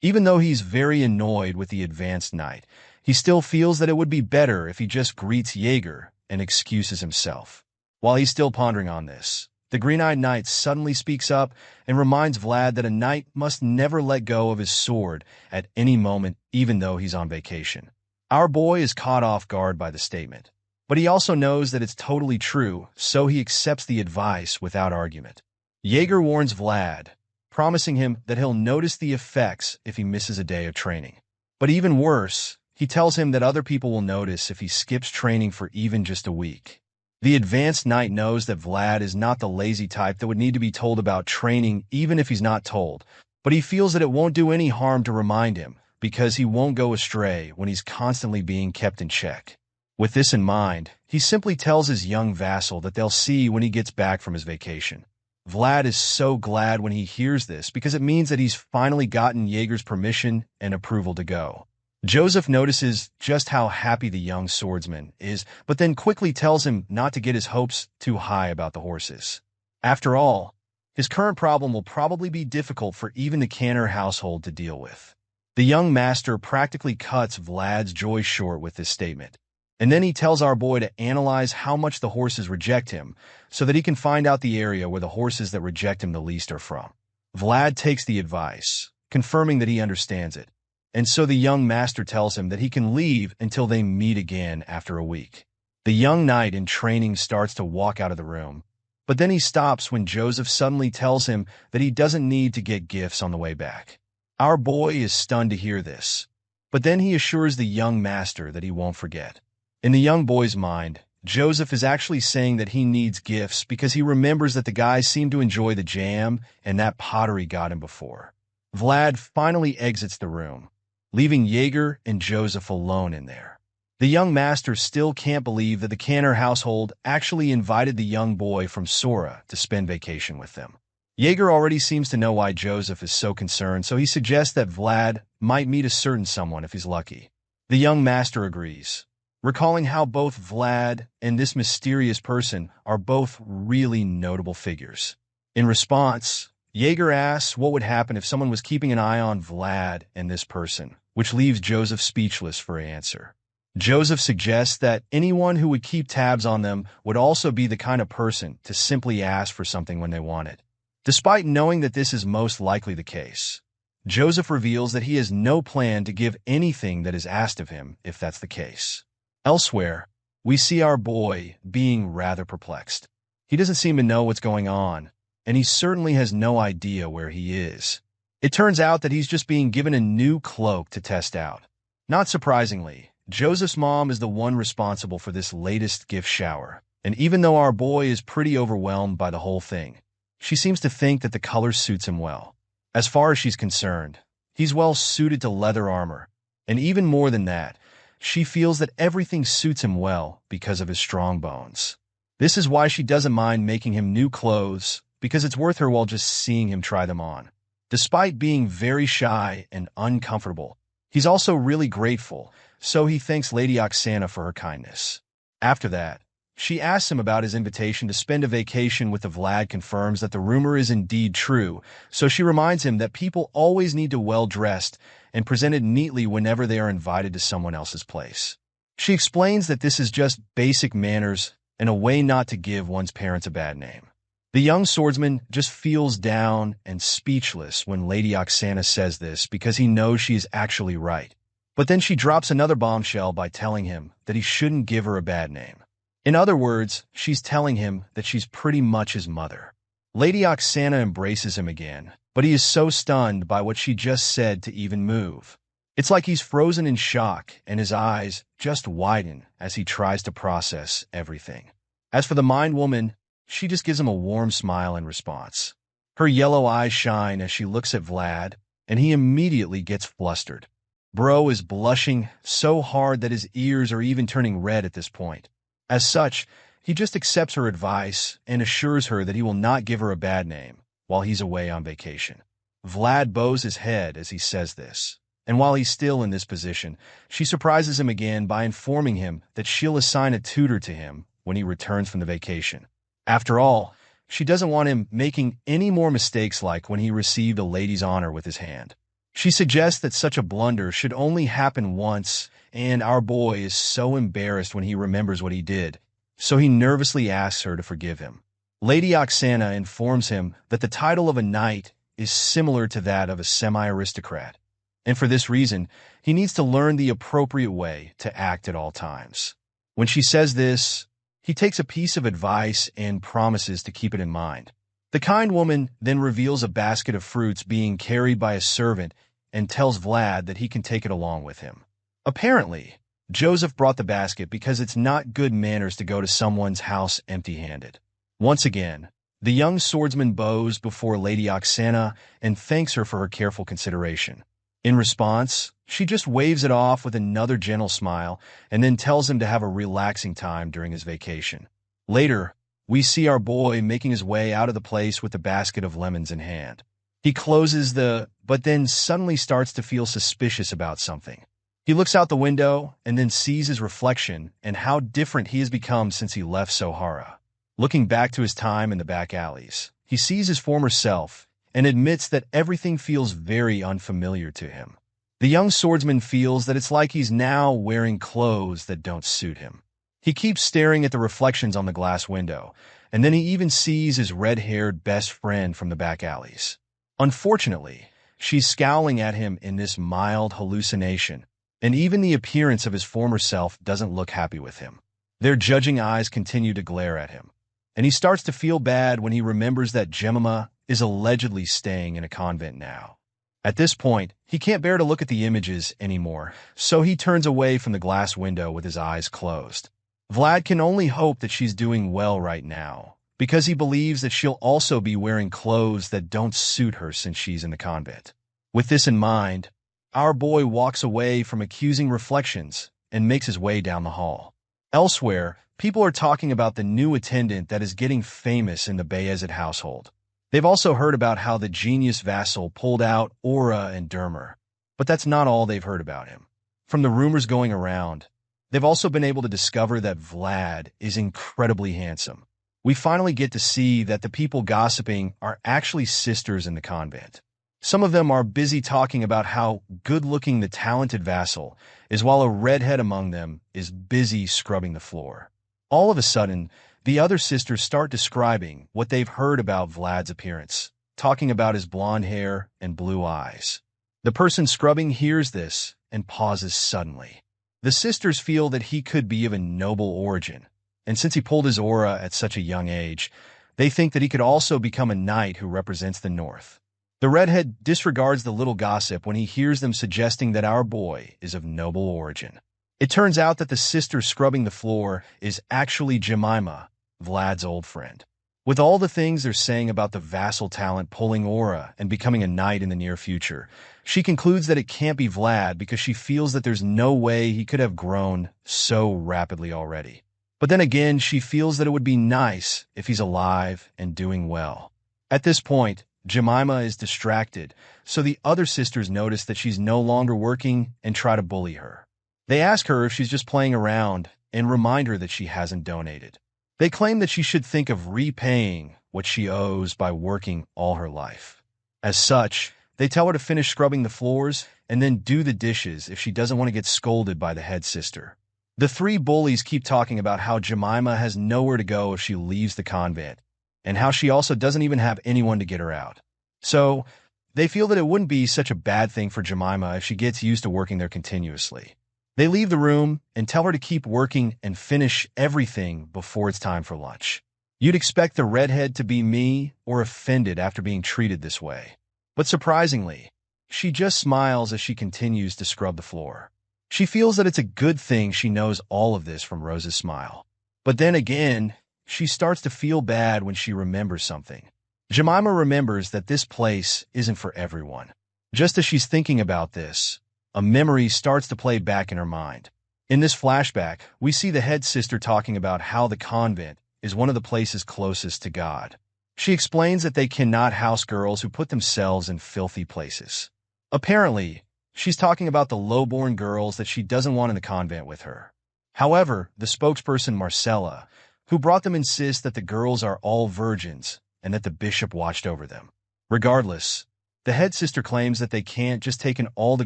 Even though he's very annoyed with the advanced knight, he still feels that it would be better if he just greets Jaeger and excuses himself. While he's still pondering on this, the green-eyed knight suddenly speaks up and reminds Vlad that a knight must never let go of his sword at any moment, even though he's on vacation. Our boy is caught off guard by the statement, but he also knows that it's totally true, so he accepts the advice without argument. Jaeger warns Vlad, promising him that he'll notice the effects if he misses a day of training. But even worse, he tells him that other people will notice if he skips training for even just a week. The advanced knight knows that Vlad is not the lazy type that would need to be told about training even if he's not told, but he feels that it won't do any harm to remind him because he won't go astray when he's constantly being kept in check. With this in mind, he simply tells his young vassal that they'll see when he gets back from his vacation. Vlad is so glad when he hears this because it means that he's finally gotten Jaeger's permission and approval to go. Joseph notices just how happy the young swordsman is, but then quickly tells him not to get his hopes too high about the horses. After all, his current problem will probably be difficult for even the Kaner household to deal with. The young master practically cuts Vlad's joy short with this statement, and then he tells our boy to analyze how much the horses reject him so that he can find out the area where the horses that reject him the least are from. Vlad takes the advice, confirming that he understands it, and so the young master tells him that he can leave until they meet again after a week. The young knight in training starts to walk out of the room, but then he stops when Joseph suddenly tells him that he doesn't need to get gifts on the way back. Our boy is stunned to hear this, but then he assures the young master that he won't forget. In the young boy's mind, Joseph is actually saying that he needs gifts because he remembers that the guys seem to enjoy the jam and that pottery got him before. Vlad finally exits the room, leaving Jaeger and Joseph alone in there. The young master still can't believe that the Kaner household actually invited the young boy from Sora to spend vacation with them. Jaeger already seems to know why Joseph is so concerned, so he suggests that Vlad might meet a certain someone if he's lucky. The young master agrees, recalling how both Vlad and this mysterious person are both really notable figures. In response, Jaeger asks what would happen if someone was keeping an eye on Vlad and this person, which leaves Joseph speechless for an answer. Joseph suggests that anyone who would keep tabs on them would also be the kind of person to simply ask for something when they want it. Despite knowing that this is most likely the case, Joseph reveals that he has no plan to give anything that is asked of him if that's the case. Elsewhere, we see our boy being rather perplexed. He doesn't seem to know what's going on, and he certainly has no idea where he is. It turns out that he's just being given a new cloak to test out. Not surprisingly, Joseph's mom is the one responsible for this latest gift shower, and even though our boy is pretty overwhelmed by the whole thing, she seems to think that the color suits him well. As far as she's concerned, he's well suited to leather armor, and even more than that, she feels that everything suits him well because of his strong bones. This is why she doesn't mind making him new clothes, because it's worth her while just seeing him try them on. Despite being very shy and uncomfortable, He's also really grateful, so he thanks Lady Oksana for her kindness. After that, she asks him about his invitation to spend a vacation with the Vlad confirms that the rumor is indeed true, so she reminds him that people always need to well-dressed and presented neatly whenever they are invited to someone else's place. She explains that this is just basic manners and a way not to give one's parents a bad name. The young swordsman just feels down and speechless when Lady Oksana says this because he knows she is actually right. But then she drops another bombshell by telling him that he shouldn't give her a bad name. In other words, she's telling him that she's pretty much his mother. Lady Oksana embraces him again, but he is so stunned by what she just said to even move. It's like he's frozen in shock and his eyes just widen as he tries to process everything. As for the mind woman, she just gives him a warm smile in response. Her yellow eyes shine as she looks at Vlad, and he immediately gets flustered. Bro is blushing so hard that his ears are even turning red at this point. As such, he just accepts her advice and assures her that he will not give her a bad name while he's away on vacation. Vlad bows his head as he says this, and while he's still in this position, she surprises him again by informing him that she'll assign a tutor to him when he returns from the vacation. After all, she doesn't want him making any more mistakes like when he received a lady's honor with his hand. She suggests that such a blunder should only happen once, and our boy is so embarrassed when he remembers what he did, so he nervously asks her to forgive him. Lady Oksana informs him that the title of a knight is similar to that of a semi-aristocrat, and for this reason, he needs to learn the appropriate way to act at all times. When she says this, he takes a piece of advice and promises to keep it in mind. The kind woman then reveals a basket of fruits being carried by a servant and tells Vlad that he can take it along with him. Apparently, Joseph brought the basket because it's not good manners to go to someone's house empty-handed. Once again, the young swordsman bows before Lady Oksana and thanks her for her careful consideration. In response, she just waves it off with another gentle smile and then tells him to have a relaxing time during his vacation. Later, we see our boy making his way out of the place with the basket of lemons in hand. He closes but then suddenly starts to feel suspicious about something. He looks out the window and then sees his reflection and how different he has become since he left Sohara. Looking back to his time in the back alleys, he sees his former self and admits that everything feels very unfamiliar to him. The young swordsman feels that it's like he's now wearing clothes that don't suit him. He keeps staring at the reflections on the glass window, and then he even sees his red-haired best friend from the back alleys. Unfortunately, she's scowling at him in this mild hallucination, and even the appearance of his former self doesn't look happy with him. Their judging eyes continue to glare at him, and he starts to feel bad when he remembers that Jemima is allegedly staying in a convent now. At this point, he can't bear to look at the images anymore, so he turns away from the glass window with his eyes closed. Vlad can only hope that she's doing well right now, because he believes that she'll also be wearing clothes that don't suit her since she's in the convent. With this in mind, our boy walks away from accusing reflections and makes his way down the hall. Elsewhere, people are talking about the new attendant that is getting famous in the Bayezid household. They've also heard about how the genius vassal pulled out Aura and Dermer, but that's not all they've heard about him. From the rumors going around, they've also been able to discover that Vlad is incredibly handsome. We finally get to see that the people gossiping are actually sisters in the convent. Some of them are busy talking about how good-looking the talented vassal is, while a redhead among them is busy scrubbing the floor. All of a sudden, the other sisters start describing what they've heard about Vlad's appearance, talking about his blonde hair and blue eyes. The person scrubbing hears this and pauses suddenly. The sisters feel that he could be of a noble origin, and since he pulled his aura at such a young age, they think that he could also become a knight who represents the North. The redhead disregards the little gossip when he hears them suggesting that our boy is of noble origin. It turns out that the sister scrubbing the floor is actually Jemima, Vlad's old friend. With all the things they're saying about the vassal talent pulling aura and becoming a knight in the near future, she concludes that it can't be Vlad because she feels that there's no way he could have grown so rapidly already. But then again, she feels that it would be nice if he's alive and doing well. At this point, Jemima is distracted, so the other sisters notice that she's no longer working and try to bully her. They ask her if she's just playing around and remind her that she hasn't donated. They claim that she should think of repaying what she owes by working all her life. As such, they tell her to finish scrubbing the floors and then do the dishes if she doesn't want to get scolded by the head sister. The three bullies keep talking about how Jemima has nowhere to go if she leaves the convent, and how she also doesn't even have anyone to get her out. So, they feel that it wouldn't be such a bad thing for Jemima if she gets used to working there continuously. They leave the room and tell her to keep working and finish everything before it's time for lunch. You'd expect the redhead to be me or offended after being treated this way. But surprisingly, she just smiles as she continues to scrub the floor. She feels that it's a good thing she knows all of this from Rose's smile. But then again, she starts to feel bad when she remembers something. Jemima remembers that this place isn't for everyone. Just as she's thinking about this, a memory starts to play back in her mind. In this flashback, we see the head sister talking about how the convent is one of the places closest to God. She explains that they cannot house girls who put themselves in filthy places. Apparently, she's talking about the low-born girls that she doesn't want in the convent with her. However, the spokesperson Marcela, who brought them, insists that the girls are all virgins and that the bishop watched over them. Regardless, the head sister claims that they can't just take in all the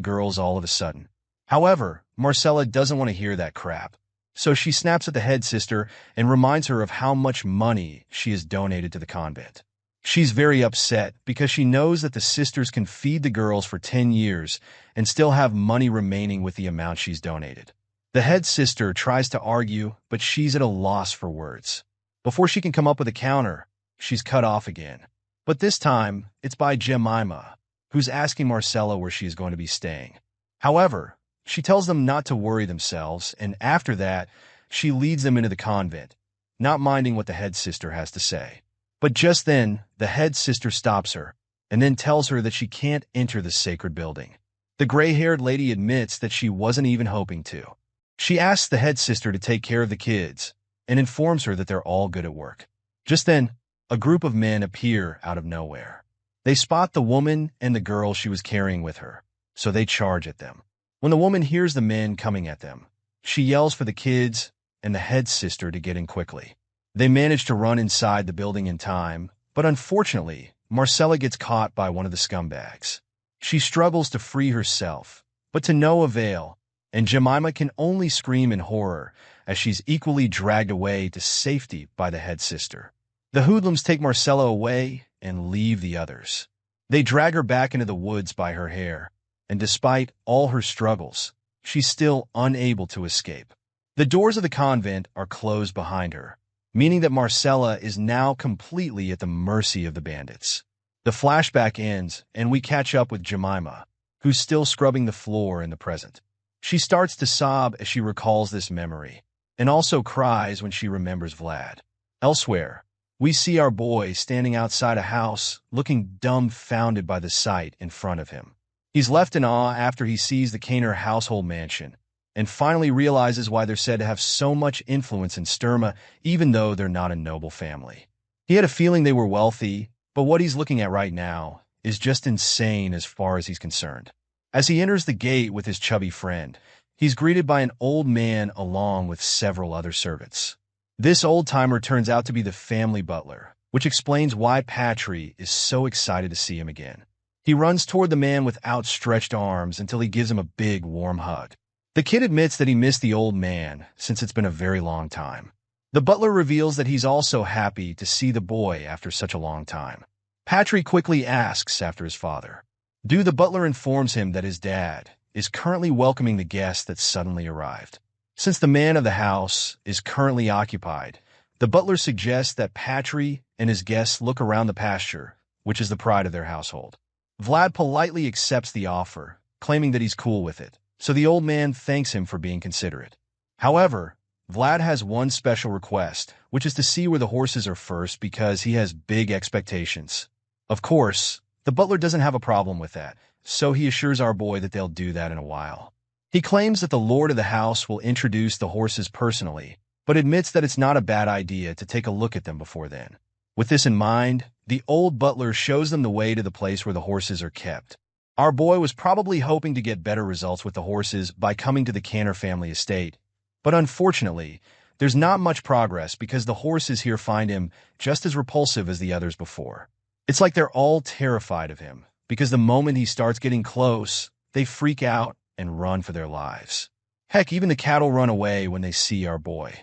girls all of a sudden. However, Marcela doesn't want to hear that crap, so she snaps at the head sister and reminds her of how much money she has donated to the convent. She's very upset because she knows that the sisters can feed the girls for 10 years and still have money remaining with the amount she's donated. The head sister tries to argue, but she's at a loss for words. Before she can come up with a counter, she's cut off again. But this time, it's by Jemima, who's asking Marcela where she is going to be staying. However, she tells them not to worry themselves, and after that, she leads them into the convent, not minding what the head sister has to say. But just then, the head sister stops her, and then tells her that she can't enter the sacred building. The gray-haired lady admits that she wasn't even hoping to. She asks the head sister to take care of the kids, and informs her that they're all good at work. Just then, a group of men appear out of nowhere. They spot the woman and the girl she was carrying with her, so they charge at them. When the woman hears the men coming at them, she yells for the kids and the head sister to get in quickly. They manage to run inside the building in time, but unfortunately, Marcela gets caught by one of the scumbags. She struggles to free herself, but to no avail, and Jemima can only scream in horror as she's equally dragged away to safety by the head sister. The hoodlums take Marcela away and leave the others. They drag her back into the woods by her hair, and despite all her struggles, she's still unable to escape. The doors of the convent are closed behind her, meaning that Marcela is now completely at the mercy of the bandits. The flashback ends, and we catch up with Jemima, who's still scrubbing the floor in the present. She starts to sob as she recalls this memory, and also cries when she remembers Vlad. Elsewhere, we see our boy standing outside a house, looking dumbfounded by the sight in front of him. He's left in awe after he sees the Kaner household mansion, and finally realizes why they're said to have so much influence in Sturma, even though they're not a noble family. He had a feeling they were wealthy, but what he's looking at right now is just insane as far as he's concerned. As he enters the gate with his chubby friend, he's greeted by an old man along with several other servants. This old-timer turns out to be the family butler, which explains why Patry is so excited to see him again. He runs toward the man with outstretched arms until he gives him a big, warm hug. The kid admits that he missed the old man since it's been a very long time. The butler reveals that he's also happy to see the boy after such a long time. Patry quickly asks after his father. The butler informs him that his dad is currently welcoming the guest that suddenly arrived. Since the man of the house is currently occupied, the butler suggests that Patry and his guests look around the pasture, which is the pride of their household. Vlad politely accepts the offer, claiming that he's cool with it, so the old man thanks him for being considerate. However, Vlad has one special request, which is to see where the horses are first because he has big expectations. Of course, the butler doesn't have a problem with that, so he assures our boy that they'll do that in a while. He claims that the lord of the house will introduce the horses personally, but admits that it's not a bad idea to take a look at them before then. With this in mind, the old butler shows them the way to the place where the horses are kept. Our boy was probably hoping to get better results with the horses by coming to the Canner family estate, but unfortunately, there's not much progress because the horses here find him just as repulsive as the others before. It's like they're all terrified of him, because the moment he starts getting close, they freak out and run for their lives. Heck, even the cattle run away when they see our boy.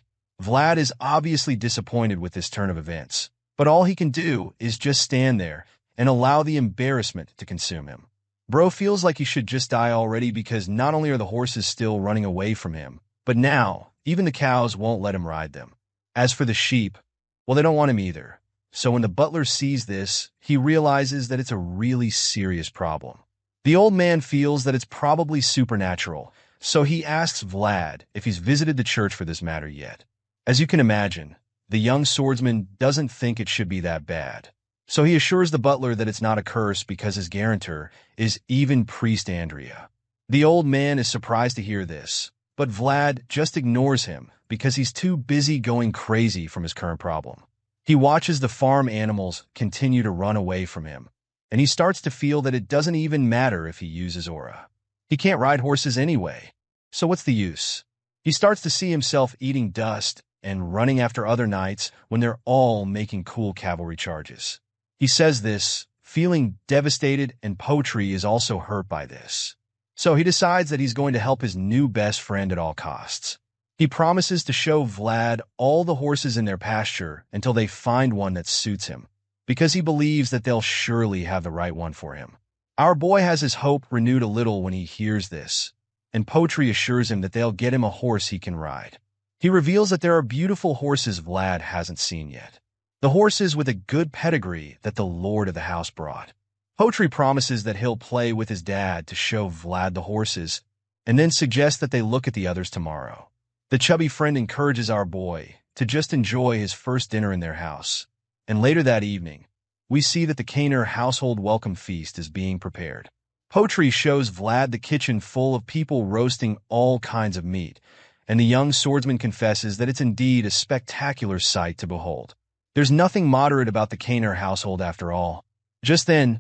Vlad is obviously disappointed with this turn of events, but all he can do is just stand there and allow the embarrassment to consume him. Bro feels like he should just die already because not only are the horses still running away from him, but now even the cows won't let him ride them. As for the sheep, well, they don't want him either. So when the butler sees this, he realizes that it's a really serious problem. The old man feels that it's probably supernatural, so he asks Vlad if he's visited the church for this matter yet. As you can imagine, the young swordsman doesn't think it should be that bad. So he assures the butler that it's not a curse because his guarantor is even Priest Andrea. The old man is surprised to hear this, but Vlad just ignores him because he's too busy going crazy from his current problem. He watches the farm animals continue to run away from him, and he starts to feel that it doesn't even matter if he uses aura. He can't ride horses anyway, so what's the use? He starts to see himself eating dust and running after other knights when they're all making cool cavalry charges. He says this, feeling devastated, and Potri is also hurt by this. So he decides that he's going to help his new best friend at all costs. He promises to show Vlad all the horses in their pasture until they find one that suits him, because he believes that they'll surely have the right one for him. Our boy has his hope renewed a little when he hears this, and Potri assures him that they'll get him a horse he can ride. He reveals that there are beautiful horses Vlad hasn't seen yet. The horses with a good pedigree that the lord of the house brought. Potri promises that he'll play with his dad to show Vlad the horses, and then suggests that they look at the others tomorrow. The chubby friend encourages our boy to just enjoy his first dinner in their house, and later that evening, we see that the Canner household welcome feast is being prepared. Potri shows Vlad the kitchen full of people roasting all kinds of meat, and the young swordsman confesses that it's indeed a spectacular sight to behold. There's nothing moderate about the Canner household after all. Just then,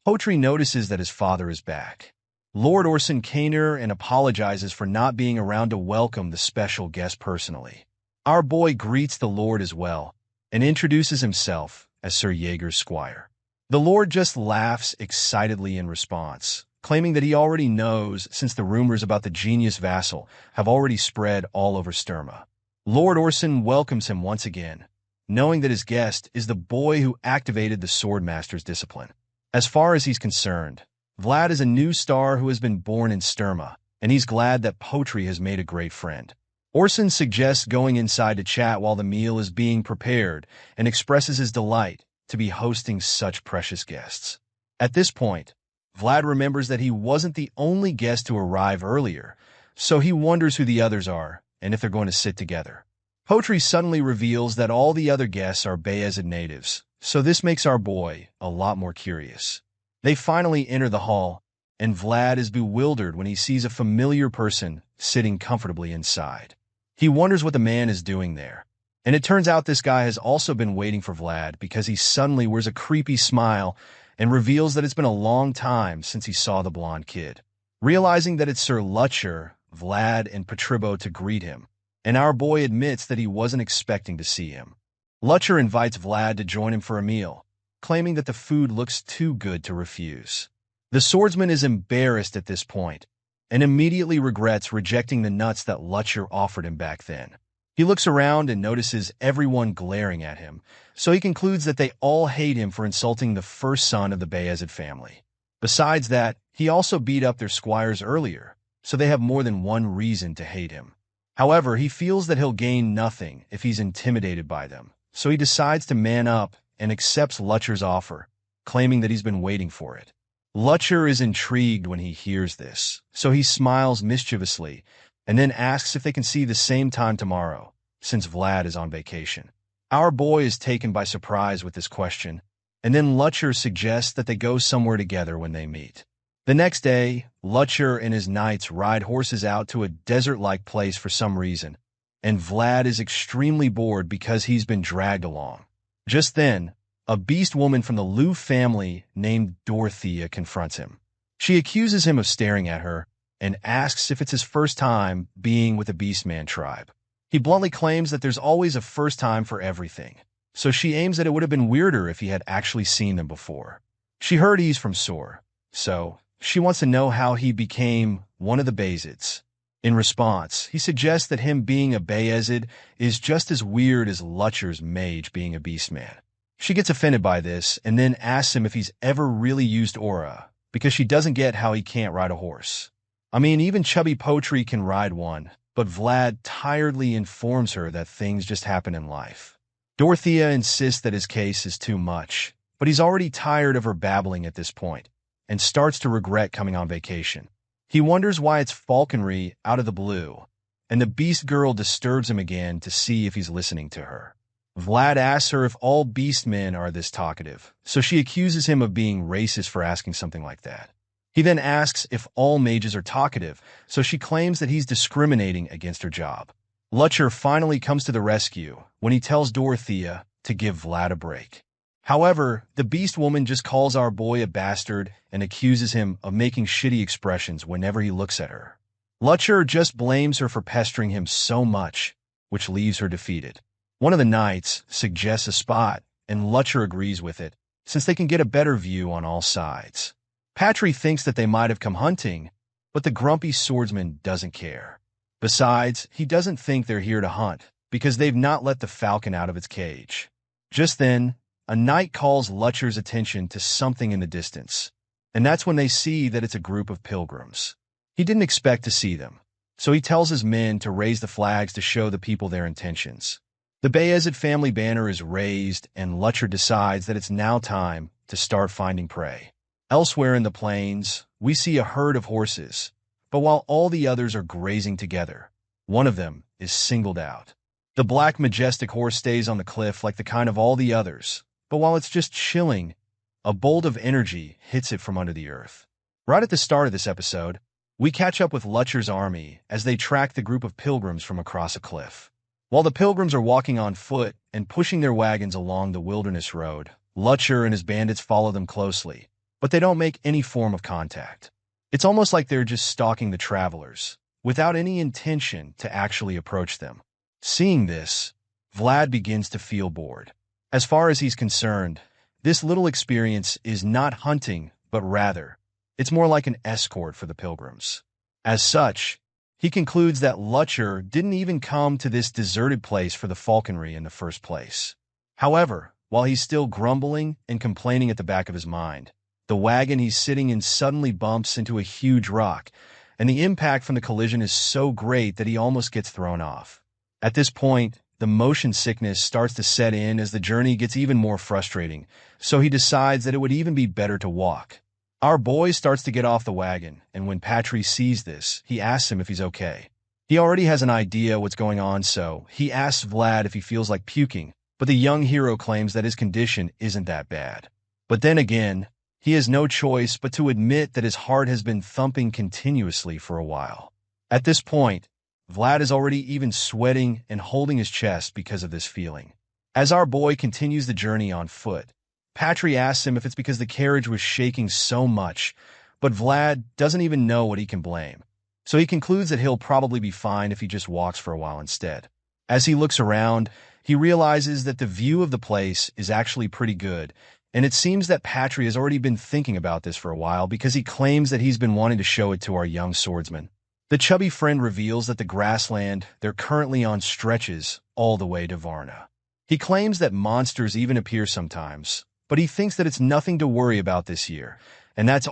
Potri notices that his father is back. Lord Orson Canner and apologizes for not being around to welcome the special guest personally. Our boy greets the Lord as well, and introduces himself as Sir Jaeger's squire. The Lord just laughs excitedly in response, claiming that he already knows since the rumors about the genius vassal have already spread all over Sturma. Lord Orson welcomes him once again, knowing that his guest is the boy who activated the Swordmaster's discipline. As far as he's concerned, Vlad is a new star who has been born in Sturma, and he's glad that Potri has made a great friend. Orson suggests going inside to chat while the meal is being prepared and expresses his delight to be hosting such precious guests. At this point, Vlad remembers that he wasn't the only guest to arrive earlier, so he wonders who the others are and if they're going to sit together. Potri suddenly reveals that all the other guests are Bayezid natives, so this makes our boy a lot more curious. They finally enter the hall, and Vlad is bewildered when he sees a familiar person sitting comfortably inside. He wonders what the man is doing there, and it turns out this guy has also been waiting for Vlad because he suddenly wears a creepy smile and reveals that it's been a long time since he saw the blonde kid. Realizing that it's Sir Lutcher, Vlad and Petribo to greet him, and our boy admits that he wasn't expecting to see him. Lutcher invites Vlad to join him for a meal, claiming that the food looks too good to refuse. The swordsman is embarrassed at this point, and immediately regrets rejecting the nuts that Lutcher offered him back then. He looks around and notices everyone glaring at him, so he concludes that they all hate him for insulting the first son of the Bayezid family. Besides that, he also beat up their squires earlier, so they have more than one reason to hate him. However, he feels that he'll gain nothing if he's intimidated by them, so he decides to man up and accepts Lutcher's offer, claiming that he's been waiting for it. Lutcher is intrigued when he hears this, so he smiles mischievously and then asks if they can see the same time tomorrow, since Vlad is on vacation. Our boy is taken by surprise with this question, and then Lutcher suggests that they go somewhere together when they meet. The next day, Lutcher and his knights ride horses out to a desert-like place for some reason, and Vlad is extremely bored because he's been dragged along. Just then, A beast woman from the Liu family named Dorothea confronts him. She accuses him of staring at her and asks if it's his first time being with the Beastman tribe. He bluntly claims that there's always a first time for everything, so she aims that it would have been weirder if he had actually seen them before. She heard he's from Sora, so she wants to know how he became one of the Bayezid's. In response, he suggests that him being a Bayezid is just as weird as Lucher's mage being a Beastman. She gets offended by this and then asks him if he's ever really used aura, because she doesn't get how he can't ride a horse. I mean, even chubby Potri can ride one, but Vlad tiredly informs her that things just happen in life. Dorothea insists that his case is too much, but he's already tired of her babbling at this point, and starts to regret coming on vacation. He wonders why it's falconry out of the blue, and the beast girl disturbs him again to see if he's listening to her. Vlad asks her if all beastmen are this talkative, so she accuses him of being racist for asking something like that. He then asks if all mages are talkative, so she claims that he's discriminating against her job. Lucher finally comes to the rescue when he tells Dorothea to give Vlad a break. However, the beast woman just calls our boy a bastard and accuses him of making shitty expressions whenever he looks at her. Lucher just blames her for pestering him so much, which leaves her defeated. One of the knights suggests a spot, and Lucher agrees with it, since they can get a better view on all sides. Patry thinks that they might have come hunting, but the grumpy swordsman doesn't care. Besides, he doesn't think they're here to hunt, because they've not let the falcon out of its cage. Just then, a knight calls Lucher's attention to something in the distance, and that's when they see that it's a group of pilgrims. He didn't expect to see them, so he tells his men to raise the flags to show the people their intentions. The Bayezid family banner is raised, and Lucher decides that it's now time to start finding prey. Elsewhere in the plains, we see a herd of horses, but while all the others are grazing together, one of them is singled out. The black majestic horse stays on the cliff like the kind of all the others, but while it's just chilling, a bolt of energy hits it from under the earth. Right at the start of this episode, we catch up with Lucher's army as they track the group of pilgrims from across a cliff. While the pilgrims are walking on foot and pushing their wagons along the wilderness road, Lucher and his bandits follow them closely, but they don't make any form of contact. It's almost like they're just stalking the travelers, without any intention to actually approach them. Seeing this, Vlad begins to feel bored. As far as he's concerned, this little experience is not hunting, but rather, it's more like an escort for the pilgrims. As such, he concludes that Lucher didn't even come to this deserted place for the falconry in the first place. However, while he's still grumbling and complaining at the back of his mind, the wagon he's sitting in suddenly bumps into a huge rock, and the impact from the collision is so great that he almost gets thrown off. At this point, the motion sickness starts to set in as the journey gets even more frustrating, so he decides that it would even be better to walk. Our boy starts to get off the wagon, and when Patry sees this, he asks him if he's okay. He already has an idea what's going on, so he asks Vlad if he feels like puking, but the young hero claims that his condition isn't that bad. But then again, he has no choice but to admit that his heart has been thumping continuously for a while. At this point, Vlad is already even sweating and holding his chest because of this feeling. As our boy continues the journey on foot, Patry asks him if it's because the carriage was shaking so much, but Vlad doesn't even know what he can blame. So he concludes that he'll probably be fine if he just walks for a while instead. As he looks around, he realizes that the view of the place is actually pretty good, and it seems that Patry has already been thinking about this for a while because he claims that he's been wanting to show it to our young swordsman. The chubby friend reveals that the grassland they're currently on stretches all the way to Varna. He claims that monsters even appear sometimes, but he thinks that it's nothing to worry about this year, and that's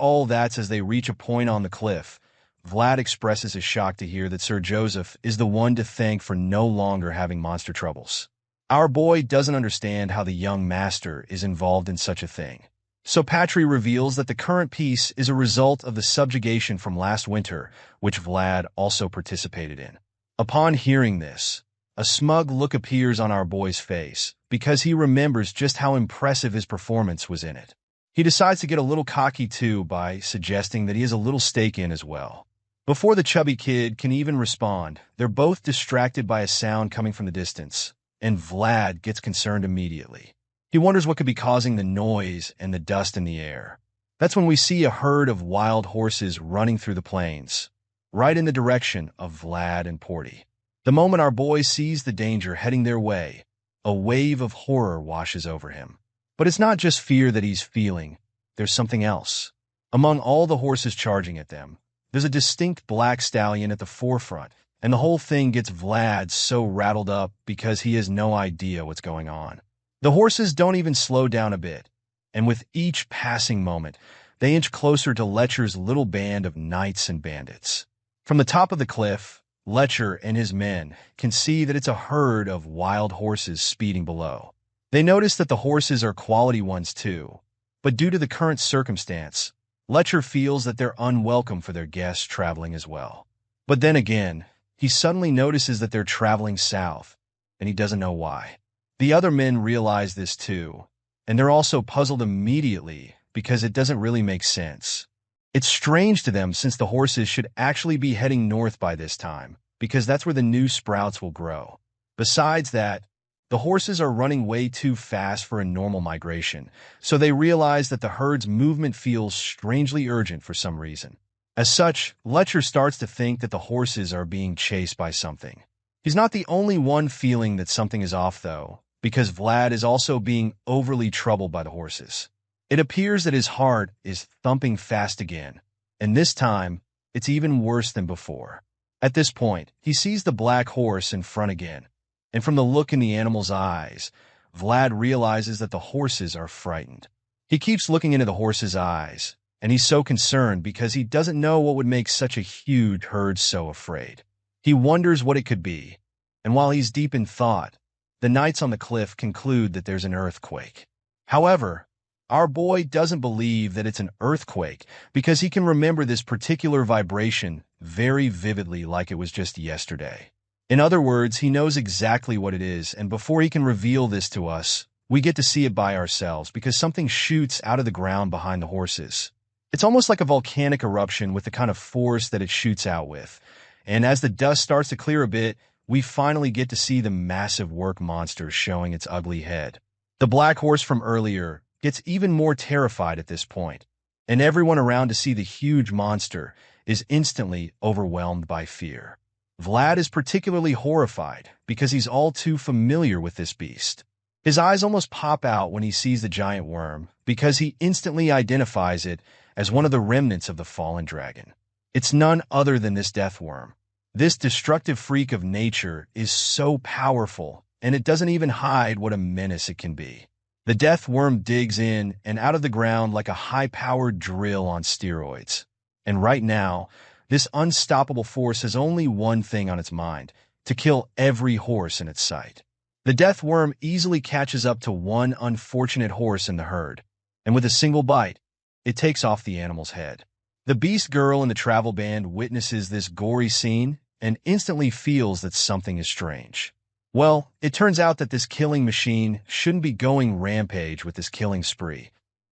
as they reach a point on the cliff. Vlad expresses his shock to hear that Sir Joseph is the one to thank for no longer having monster troubles. Our boy doesn't understand how the young master is involved in such a thing. So Patry reveals that the current peace is a result of the subjugation from last winter, which Vlad also participated in. Upon hearing this, a smug look appears on our boy's face, because he remembers just how impressive his performance was in it. He decides to get a little cocky too by suggesting that he has a little stake in as well. Before the chubby kid can even respond, they're both distracted by a sound coming from the distance, and Vlad gets concerned immediately. He wonders what could be causing the noise and the dust in the air. That's when we see a herd of wild horses running through the plains, right in the direction of Vlad and Porty. The moment our boy sees the danger heading their way, a wave of horror washes over him. But it's not just fear that he's feeling. There's something else. Among all the horses charging at them, there's a distinct black stallion at the forefront, and the whole thing gets Vlad so rattled up because he has no idea what's going on. The horses don't even slow down a bit, and with each passing moment, they inch closer to Lecher's little band of knights and bandits. From the top of the cliff, Lecher and his men can see that it's a herd of wild horses speeding below. They notice that the horses are quality ones too, but due to the current circumstance, Lecher feels that they're unwelcome for their guests traveling as well. But then again, he suddenly notices that they're traveling south, and he doesn't know why. The other men realize this too, and they're also puzzled immediately because it doesn't really make sense. It's strange to them since the horses should actually be heading north by this time, because that's where the new sprouts will grow. Besides that, the horses are running way too fast for a normal migration, so they realize that the herd's movement feels strangely urgent for some reason. As such, Lecher starts to think that the horses are being chased by something. He's not the only one feeling that something is off, though, because Vlad is also being overly troubled by the horses. It appears that his heart is thumping fast again, and this time, it's even worse than before. At this point, he sees the black horse in front again, and from the look in the animal's eyes, Vlad realizes that the horses are frightened. He keeps looking into the horse's eyes, and he's so concerned because he doesn't know what would make such a huge herd so afraid. He wonders what it could be, and while he's deep in thought, the knights on the cliff conclude that there's an earthquake. However, our boy doesn't believe that it's an earthquake because he can remember this particular vibration very vividly like it was just yesterday. In other words, he knows exactly what it is, and before he can reveal this to us, we get to see it by ourselves because something shoots out of the ground behind the horses. It's almost like a volcanic eruption with the kind of force that it shoots out with. And as the dust starts to clear a bit, we finally get to see the massive work monster showing its ugly head. The black horse from earlier gets even more terrified at this point, and everyone around to see the huge monster is instantly overwhelmed by fear. Vlad is particularly horrified because he's all too familiar with this beast. His eyes almost pop out when he sees the giant worm because he instantly identifies it as one of the remnants of the fallen dragon. It's none other than this death worm. This destructive freak of nature is so powerful, and it doesn't even hide what a menace it can be. The death worm digs in and out of the ground like a high-powered drill on steroids. And right now, this unstoppable force has only one thing on its mind: to kill every horse in its sight. The death worm easily catches up to one unfortunate horse in the herd, and with a single bite, it takes off the animal's head. The beast girl in the travel band witnesses this gory scene and instantly feels that something is strange. Well, it turns out that this killing machine shouldn't be going rampage with this killing spree,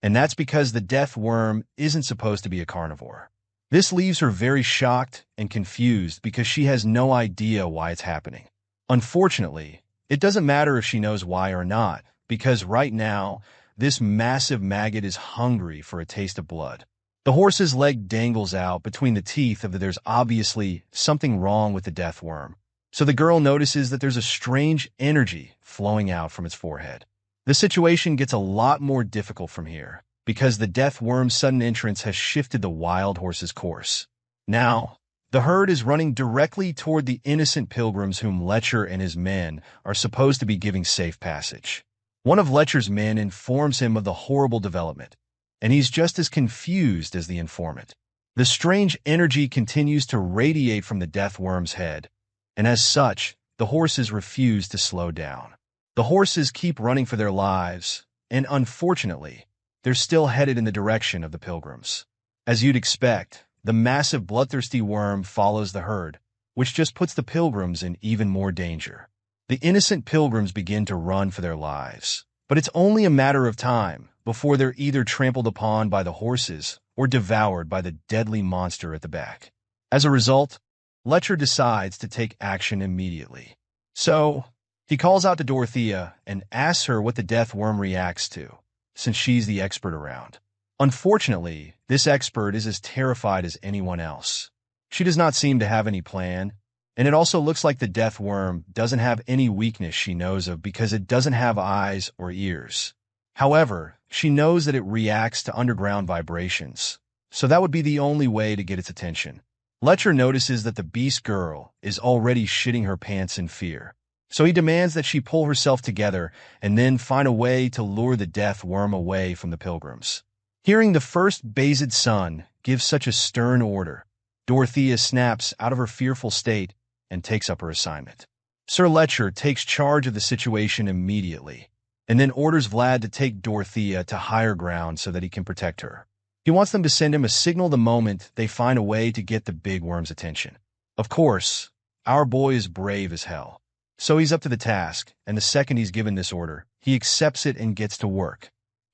and that's because the death worm isn't supposed to be a carnivore. This leaves her very shocked and confused because she has no idea why it's happening. Unfortunately, it doesn't matter if she knows why or not, because right now, this massive maggot is hungry for a taste of blood. The horse's leg dangles out between the teeth of there's obviously something wrong with the death worm, so the girl notices that there's a strange energy flowing out from its forehead. The situation gets a lot more difficult from here, because the death worm's sudden entrance has shifted the wild horse's course. Now, the herd is running directly toward the innocent pilgrims whom Lecher and his men are supposed to be giving safe passage. One of Lecher's men informs him of the horrible development, and he's just as confused as the informant. The strange energy continues to radiate from the death worm's head, and as such, the horses refuse to slow down. The horses keep running for their lives, and unfortunately, they're still headed in the direction of the pilgrims. As you'd expect, the massive bloodthirsty worm follows the herd, which just puts the pilgrims in even more danger. The innocent pilgrims begin to run for their lives, but it's only a matter of time before they're either trampled upon by the horses or devoured by the deadly monster at the back. As a result, Lecher decides to take action immediately. So, He calls out to Dorothea and asks her what the death worm reacts to, since she's the expert around. Unfortunately, this expert is as terrified as anyone else. She does not seem to have any plan, and it also looks like the death worm doesn't have any weakness she knows of because it doesn't have eyes or ears. However, she knows that it reacts to underground vibrations, so that would be the only way to get its attention. Lecter notices that the beast girl is already shitting her pants in fear, so he demands that she pull herself together and then find a way to lure the death worm away from the pilgrims. Hearing the first Bayezid's son give such a stern order, Dorothea snaps out of her fearful state and takes up her assignment. Sir Lecter takes charge of the situation immediately, and then orders Vlad to take Dorothea to higher ground so that he can protect her. He wants them to send him a signal the moment they find a way to get the big worm's attention. Of course, our boy is brave as hell, so he's up to the task, and the second he's given this order, he accepts it and gets to work.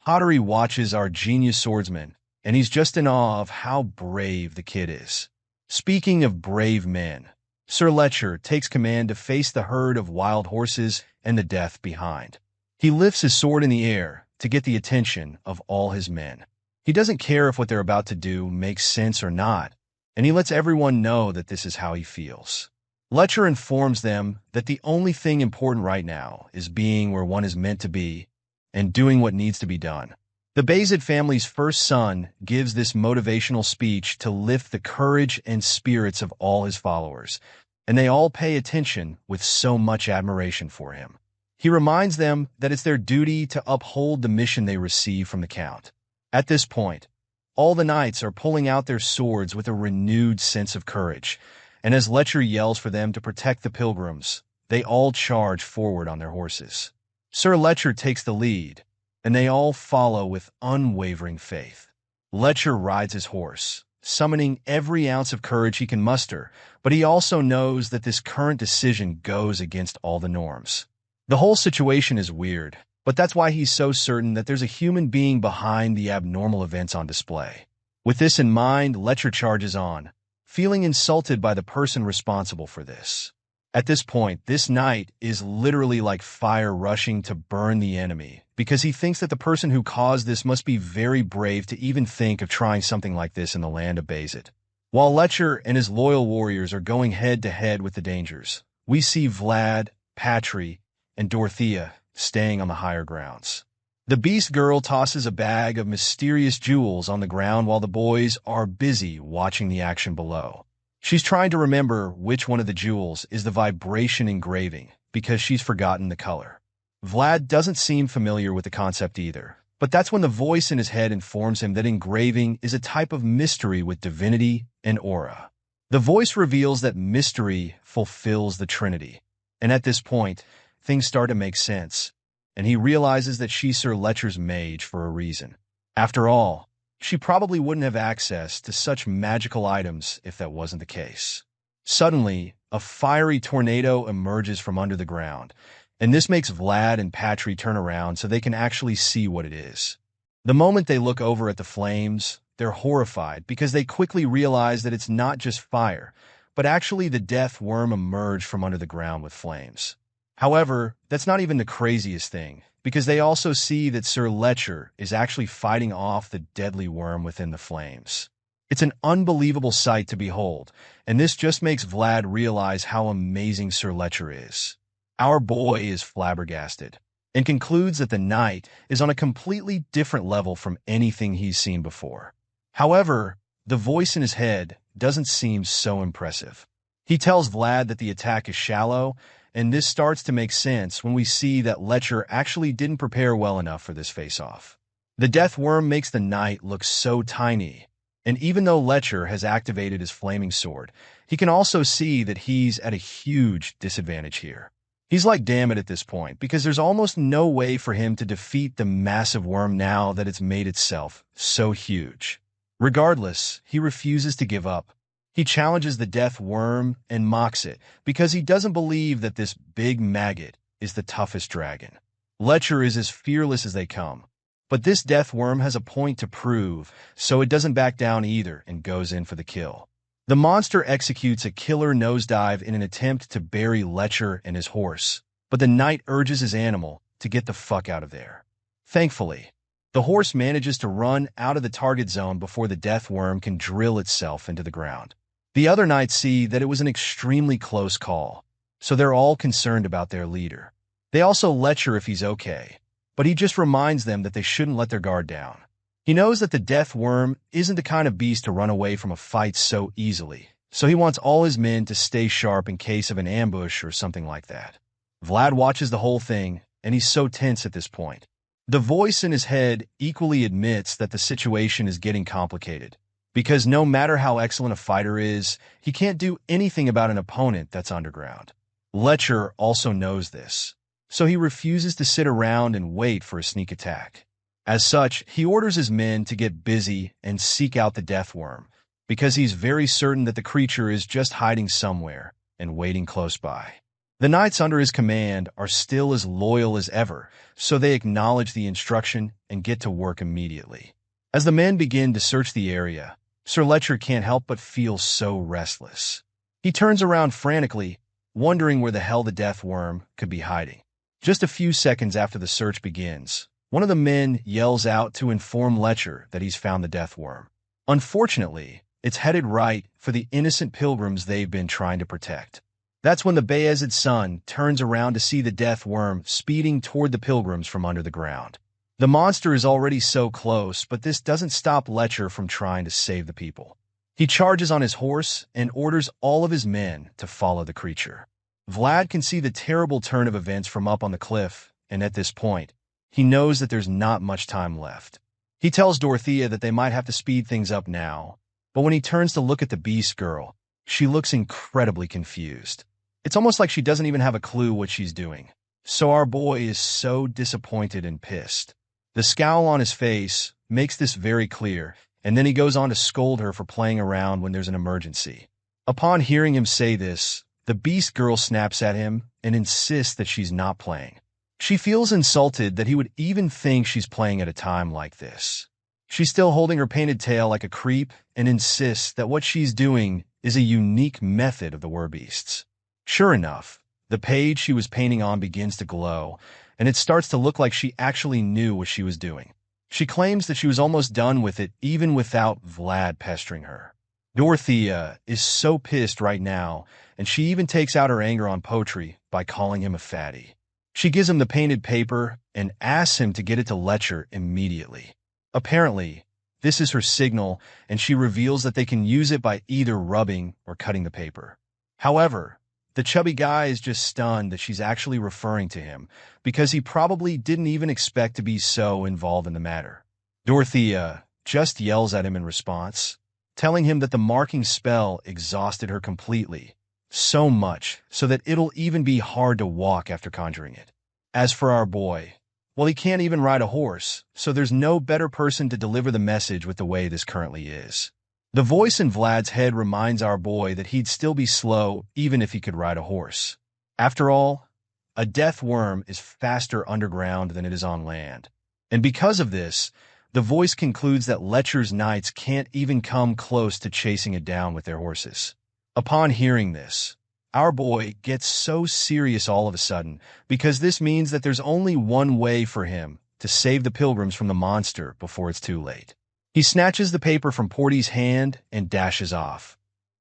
Hattori watches our genius swordsman, and he's just in awe of how brave the kid is. Speaking of brave men, Sir Lecter takes command to face the herd of wild horses and the death behind. He lifts his sword in the air to get the attention of all his men. He doesn't care if what they're about to do makes sense or not, and he lets everyone know that this is how he feels. Lecter informs them that the only thing important right now is being where one is meant to be and doing what needs to be done. The Bayezid family's first son gives this motivational speech to lift the courage and spirits of all his followers, and they all pay attention with so much admiration for him. He reminds them that it's their duty to uphold the mission they receive from the Count. At this point, all the knights are pulling out their swords with a renewed sense of courage, and as Lecter yells for them to protect the pilgrims, they all charge forward on their horses. Sir Lecter takes the lead, and they all follow with unwavering faith. Lecter rides his horse, summoning every ounce of courage he can muster, but he also knows that this current decision goes against all the norms. The whole situation is weird, but that's why he's so certain that there's a human being behind the abnormal events on display. With this in mind, Lecter charges on, feeling insulted by the person responsible for this. At this point, this knight is literally like fire rushing to burn the enemy, because he thinks that the person who caused this must be very brave to even think of trying something like this in the land of Bayezid. While Lecter and his loyal warriors are going head-to-head with the dangers, we see Vlad, Patry, and Dorothea staying on the higher grounds. The beast girl tosses a bag of mysterious jewels on the ground while the boys are busy watching the action below. She's trying to remember which one of the jewels is the vibration engraving because she's forgotten the color. Vlad doesn't seem familiar with the concept either, but that's when the voice in his head informs him that engraving is a type of mystery with divinity and aura. The voice reveals that mystery fulfills the Trinity, and at this point, things start to make sense, and he realizes that she's Sir Lecter's mage for a reason. After all, she probably wouldn't have access to such magical items if that wasn't the case. Suddenly, a fiery tornado emerges from under the ground, and this makes Vlad and Patry turn around so they can actually see what it is. The moment they look over at the flames, they're horrified because they quickly realize that it's not just fire, but actually the death worm emerged from under the ground with flames. However, that's not even the craziest thing, because they also see that Sir Lecter is actually fighting off the deadly worm within the flames. It's an unbelievable sight to behold, and this just makes Vlad realize how amazing Sir Lecter is. Our boy is flabbergasted, and concludes that the knight is on a completely different level from anything he's seen before. However, the voice in his head doesn't seem so impressive. He tells Vlad that the attack is shallow, and this starts to make sense when we see that Lecter actually didn't prepare well enough for this face-off. The death worm makes the knight look so tiny, and even though Lecter has activated his flaming sword, he can also see that he's at a huge disadvantage here. He's like damn it at this point, because there's almost no way for him to defeat the massive worm now that it's made itself so huge. Regardless, he refuses to give up. He challenges the death worm and mocks it because he doesn't believe that this big maggot is the toughest dragon. Lecter is as fearless as they come, but this death worm has a point to prove, so it doesn't back down either and goes in for the kill. The monster executes a killer nosedive in an attempt to bury Lecter and his horse, but the knight urges his animal to get the fuck out of there. Thankfully, the horse manages to run out of the target zone before the death worm can drill itself into the ground. The other knights see that it was an extremely close call, so they're all concerned about their leader. They also lecture if he's okay, but he just reminds them that they shouldn't let their guard down. He knows that the death worm isn't the kind of beast to run away from a fight so easily, so he wants all his men to stay sharp in case of an ambush or something like that. Vlad watches the whole thing, and he's so tense at this point. The voice in his head equally admits that the situation is getting complicated, because no matter how excellent a fighter is, he can't do anything about an opponent that's underground. Lecture also knows this, so he refuses to sit around and wait for a sneak attack. As such, he orders his men to get busy and seek out the death worm, because he's very certain that the creature is just hiding somewhere and waiting close by. The knights under his command are still as loyal as ever, so they acknowledge the instruction and get to work immediately. As the men begin to search the area, Sir Lecture can't help but feel so restless. He turns around frantically, wondering where the hell the death worm could be hiding. Just a few seconds after the search begins, one of the men yells out to inform Lecture that he's found the death worm. Unfortunately, it's headed right for the innocent pilgrims they've been trying to protect. That's when the Bayezid's son turns around to see the death worm speeding toward the pilgrims from under the ground. The monster is already so close, but this doesn't stop Lecture from trying to save the people. He charges on his horse and orders all of his men to follow the creature. Vlad can see the terrible turn of events from up on the cliff, and at this point, he knows that there's not much time left. He tells Dorothea that they might have to speed things up now, but when he turns to look at the beast girl, she looks incredibly confused. It's almost like she doesn't even have a clue what she's doing. So our boy is so disappointed and pissed. The scowl on his face makes this very clear, and then he goes on to scold her for playing around when there's an emergency. Upon hearing him say this, the beast girl snaps at him and insists that she's not playing. She feels insulted that he would even think she's playing at a time like this. She's still holding her painted tail like a creep and insists that what she's doing is a unique method of the werbeasts. Sure enough, the page she was painting on begins to glow, and it starts to look like she actually knew what she was doing. She claims that she was almost done with it even without Vlad pestering her. Dorothea is so pissed right now, and she even takes out her anger on Potri by calling him a fatty. She gives him the painted paper and asks him to get it to Lecture immediately. Apparently, this is her signal, and she reveals that they can use it by either rubbing or cutting the paper. However, the chubby guy is just stunned that she's actually referring to him, because he probably didn't even expect to be so involved in the matter. Dorothea just yells at him in response, telling him that the marking spell exhausted her completely, so much so that it'll even be hard to walk after conjuring it. As for our boy, well, he can't even ride a horse, so there's no better person to deliver the message with the way this currently is. The voice in Vlad's head reminds our boy that he'd still be slow even if he could ride a horse. After all, a death worm is faster underground than it is on land. And because of this, the voice concludes that Lecture's knights can't even come close to chasing it down with their horses. Upon hearing this, our boy gets so serious all of a sudden, because this means that there's only one way for him to save the pilgrims from the monster before it's too late. He snatches the paper from Porty's hand and dashes off,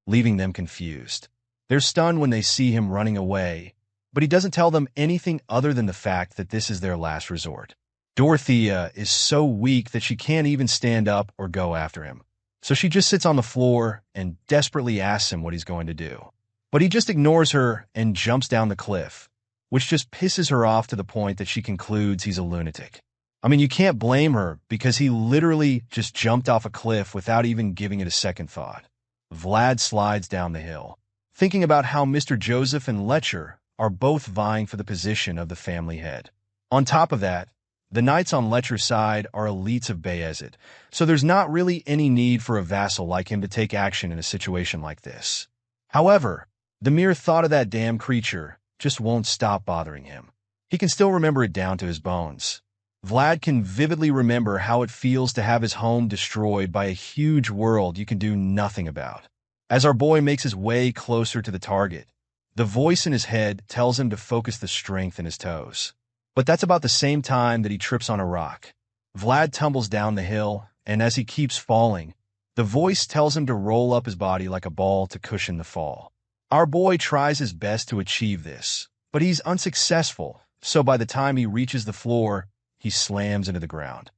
leaving them confused. They're stunned when they see him running away, but he doesn't tell them anything other than the fact that this is their last resort. Dorothea is so weak that she can't even stand up or go after him, so she just sits on the floor and desperately asks him what he's going to do. But he just ignores her and jumps down the cliff, which just pisses her off to the point that she concludes he's a lunatic. I mean, you can't blame her because he literally just jumped off a cliff without even giving it a second thought. Vlad slides down the hill, thinking about how Mr. Joseph and Lecture are both vying for the position of the family head. On top of that, the knights on Lecture's side are elites of Bayezid, so there's not really any need for a vassal like him to take action in a situation like this. However, the mere thought of that damn creature just won't stop bothering him. He can still remember it down to his bones. Vlad can vividly remember how it feels to have his home destroyed by a huge world you can do nothing about. As our boy makes his way closer to the target, The voice in his head tells him to focus the strength in his toes. But that's about the same time that he trips on a rock. Vlad tumbles down the hill, and as he keeps falling, the voice tells him to roll up his body like a ball to cushion the fall. Our boy tries his best to achieve this, but he's unsuccessful, so by the time he reaches the floor, he slams into the ground.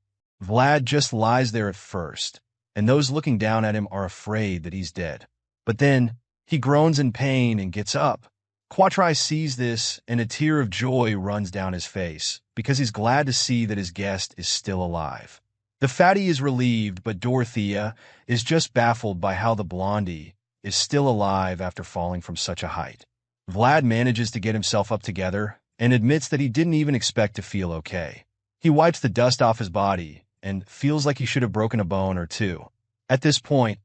Vlad just lies there at first, and those looking down at him are afraid that he's dead. But then, he groans in pain and gets up. Quatri sees this, and a tear of joy runs down his face, because he's glad to see that his guest is still alive. The fatty is relieved, but Dorothea is just baffled by how the blondie is still alive after falling from such a height. Vlad manages to get himself up together and admits that he didn't even expect to feel okay. He wipes the dust off his body and feels like he should have broken a bone or two. At this point,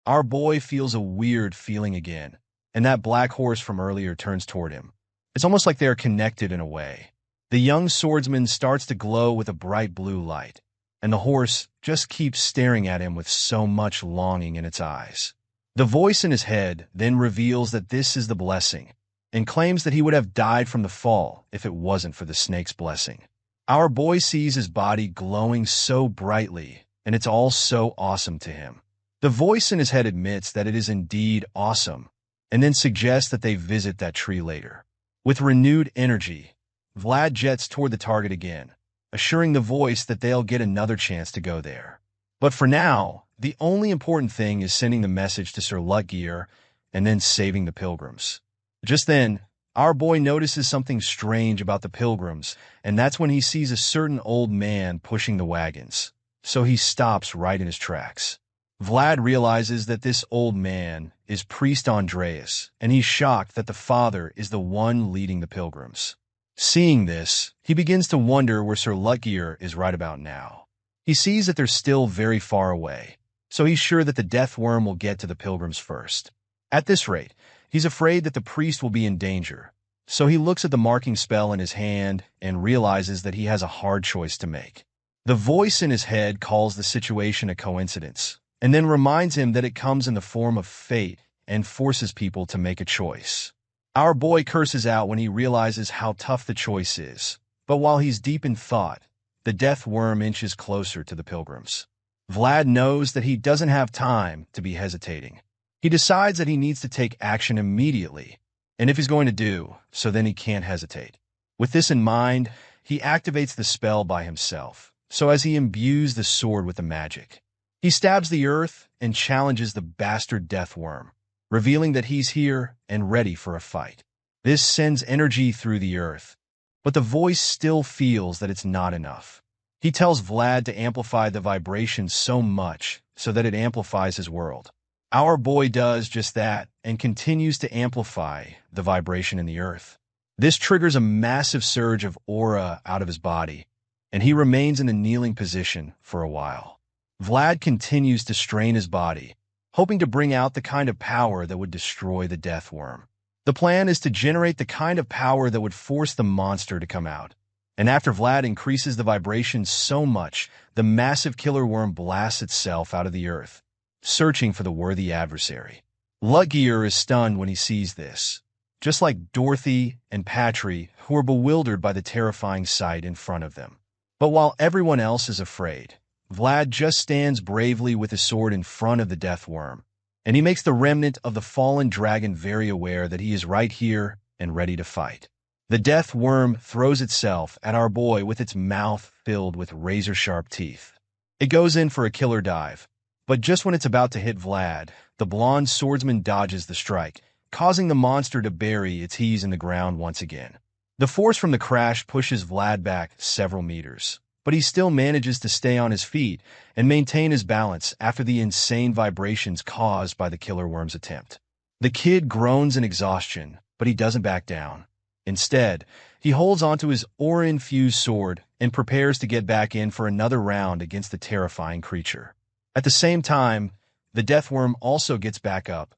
our boy feels a weird feeling again, and that black horse from earlier turns toward him. It's almost like they are connected in a way. The young swordsman starts to glow with a bright blue light, and the horse just keeps staring at him with so much longing in its eyes. The voice in his head then reveals that this is the blessing, and claims that he would have died from the fall if it wasn't for the snake's blessing. Our boy sees his body glowing so brightly, and it's all so awesome to him. The voice in his head admits that it is indeed awesome, and then suggests that they visit that tree later. With renewed energy, Vlad jets toward the target again, assuring the voice that they'll get another chance to go there. But for now, the only important thing is sending the message to Sir Lutgear and then saving the pilgrims. Just then, our boy notices something strange about the pilgrims, and that's when he sees a certain old man pushing the wagons. So he stops right in his tracks. Vlad realizes that this old man is Priest Andreas, and he's shocked that the father is the one leading the pilgrims. Seeing this, he begins to wonder where Sir Lutgear is right about now. He sees that they're still very far away, so he's sure that the death worm will get to the pilgrims first. At this rate, he's afraid that the priest will be in danger, so he looks at the marking spell in his hand and realizes that he has a hard choice to make. The voice in his head calls the situation a coincidence, and then reminds him that it comes in the form of fate and forces people to make a choice. Our boy curses out when he realizes how tough the choice is, but while he's deep in thought, the death worm inches closer to the pilgrims. Vlad knows that he doesn't have time to be hesitating. He decides that he needs to take action immediately, and if he's going to do so, then he can't hesitate. With this in mind, he activates the spell by himself, so as he imbues the sword with the magic. He stabs the earth and challenges the bastard death worm, revealing that he's here and ready for a fight. This sends energy through the earth, but the voice still feels that it's not enough. He tells Vlad to amplify the vibration so much so that it amplifies his world. Our boy does just that and continues to amplify the vibration in the earth. This triggers a massive surge of aura out of his body, and he remains in a kneeling position for a while. Vlad continues to strain his body, hoping to bring out the kind of power that would destroy the death worm. The plan is to generate the kind of power that would force the monster to come out. And after Vlad increases the vibration so much, the massive killer worm blasts itself out of the earth, searching for the worthy adversary. Lutgear is stunned when he sees this, just like Dorothy and Patry, who are bewildered by the terrifying sight in front of them. But while everyone else is afraid, Vlad just stands bravely with his sword in front of the death worm, and he makes the remnant of the fallen dragon very aware that he is right here and ready to fight. The death worm throws itself at our boy with its mouth filled with razor-sharp teeth. It goes in for a killer dive, but just when it's about to hit Vlad, the blonde swordsman dodges the strike, causing the monster to bury its heels in the ground once again. The force from the crash pushes Vlad back several meters, but he still manages to stay on his feet and maintain his balance after the insane vibrations caused by the killer worm's attempt. The kid groans in exhaustion, but he doesn't back down. Instead, he holds onto his aura-infused sword and prepares to get back in for another round against the terrifying creature. At the same time, the death worm also gets back up,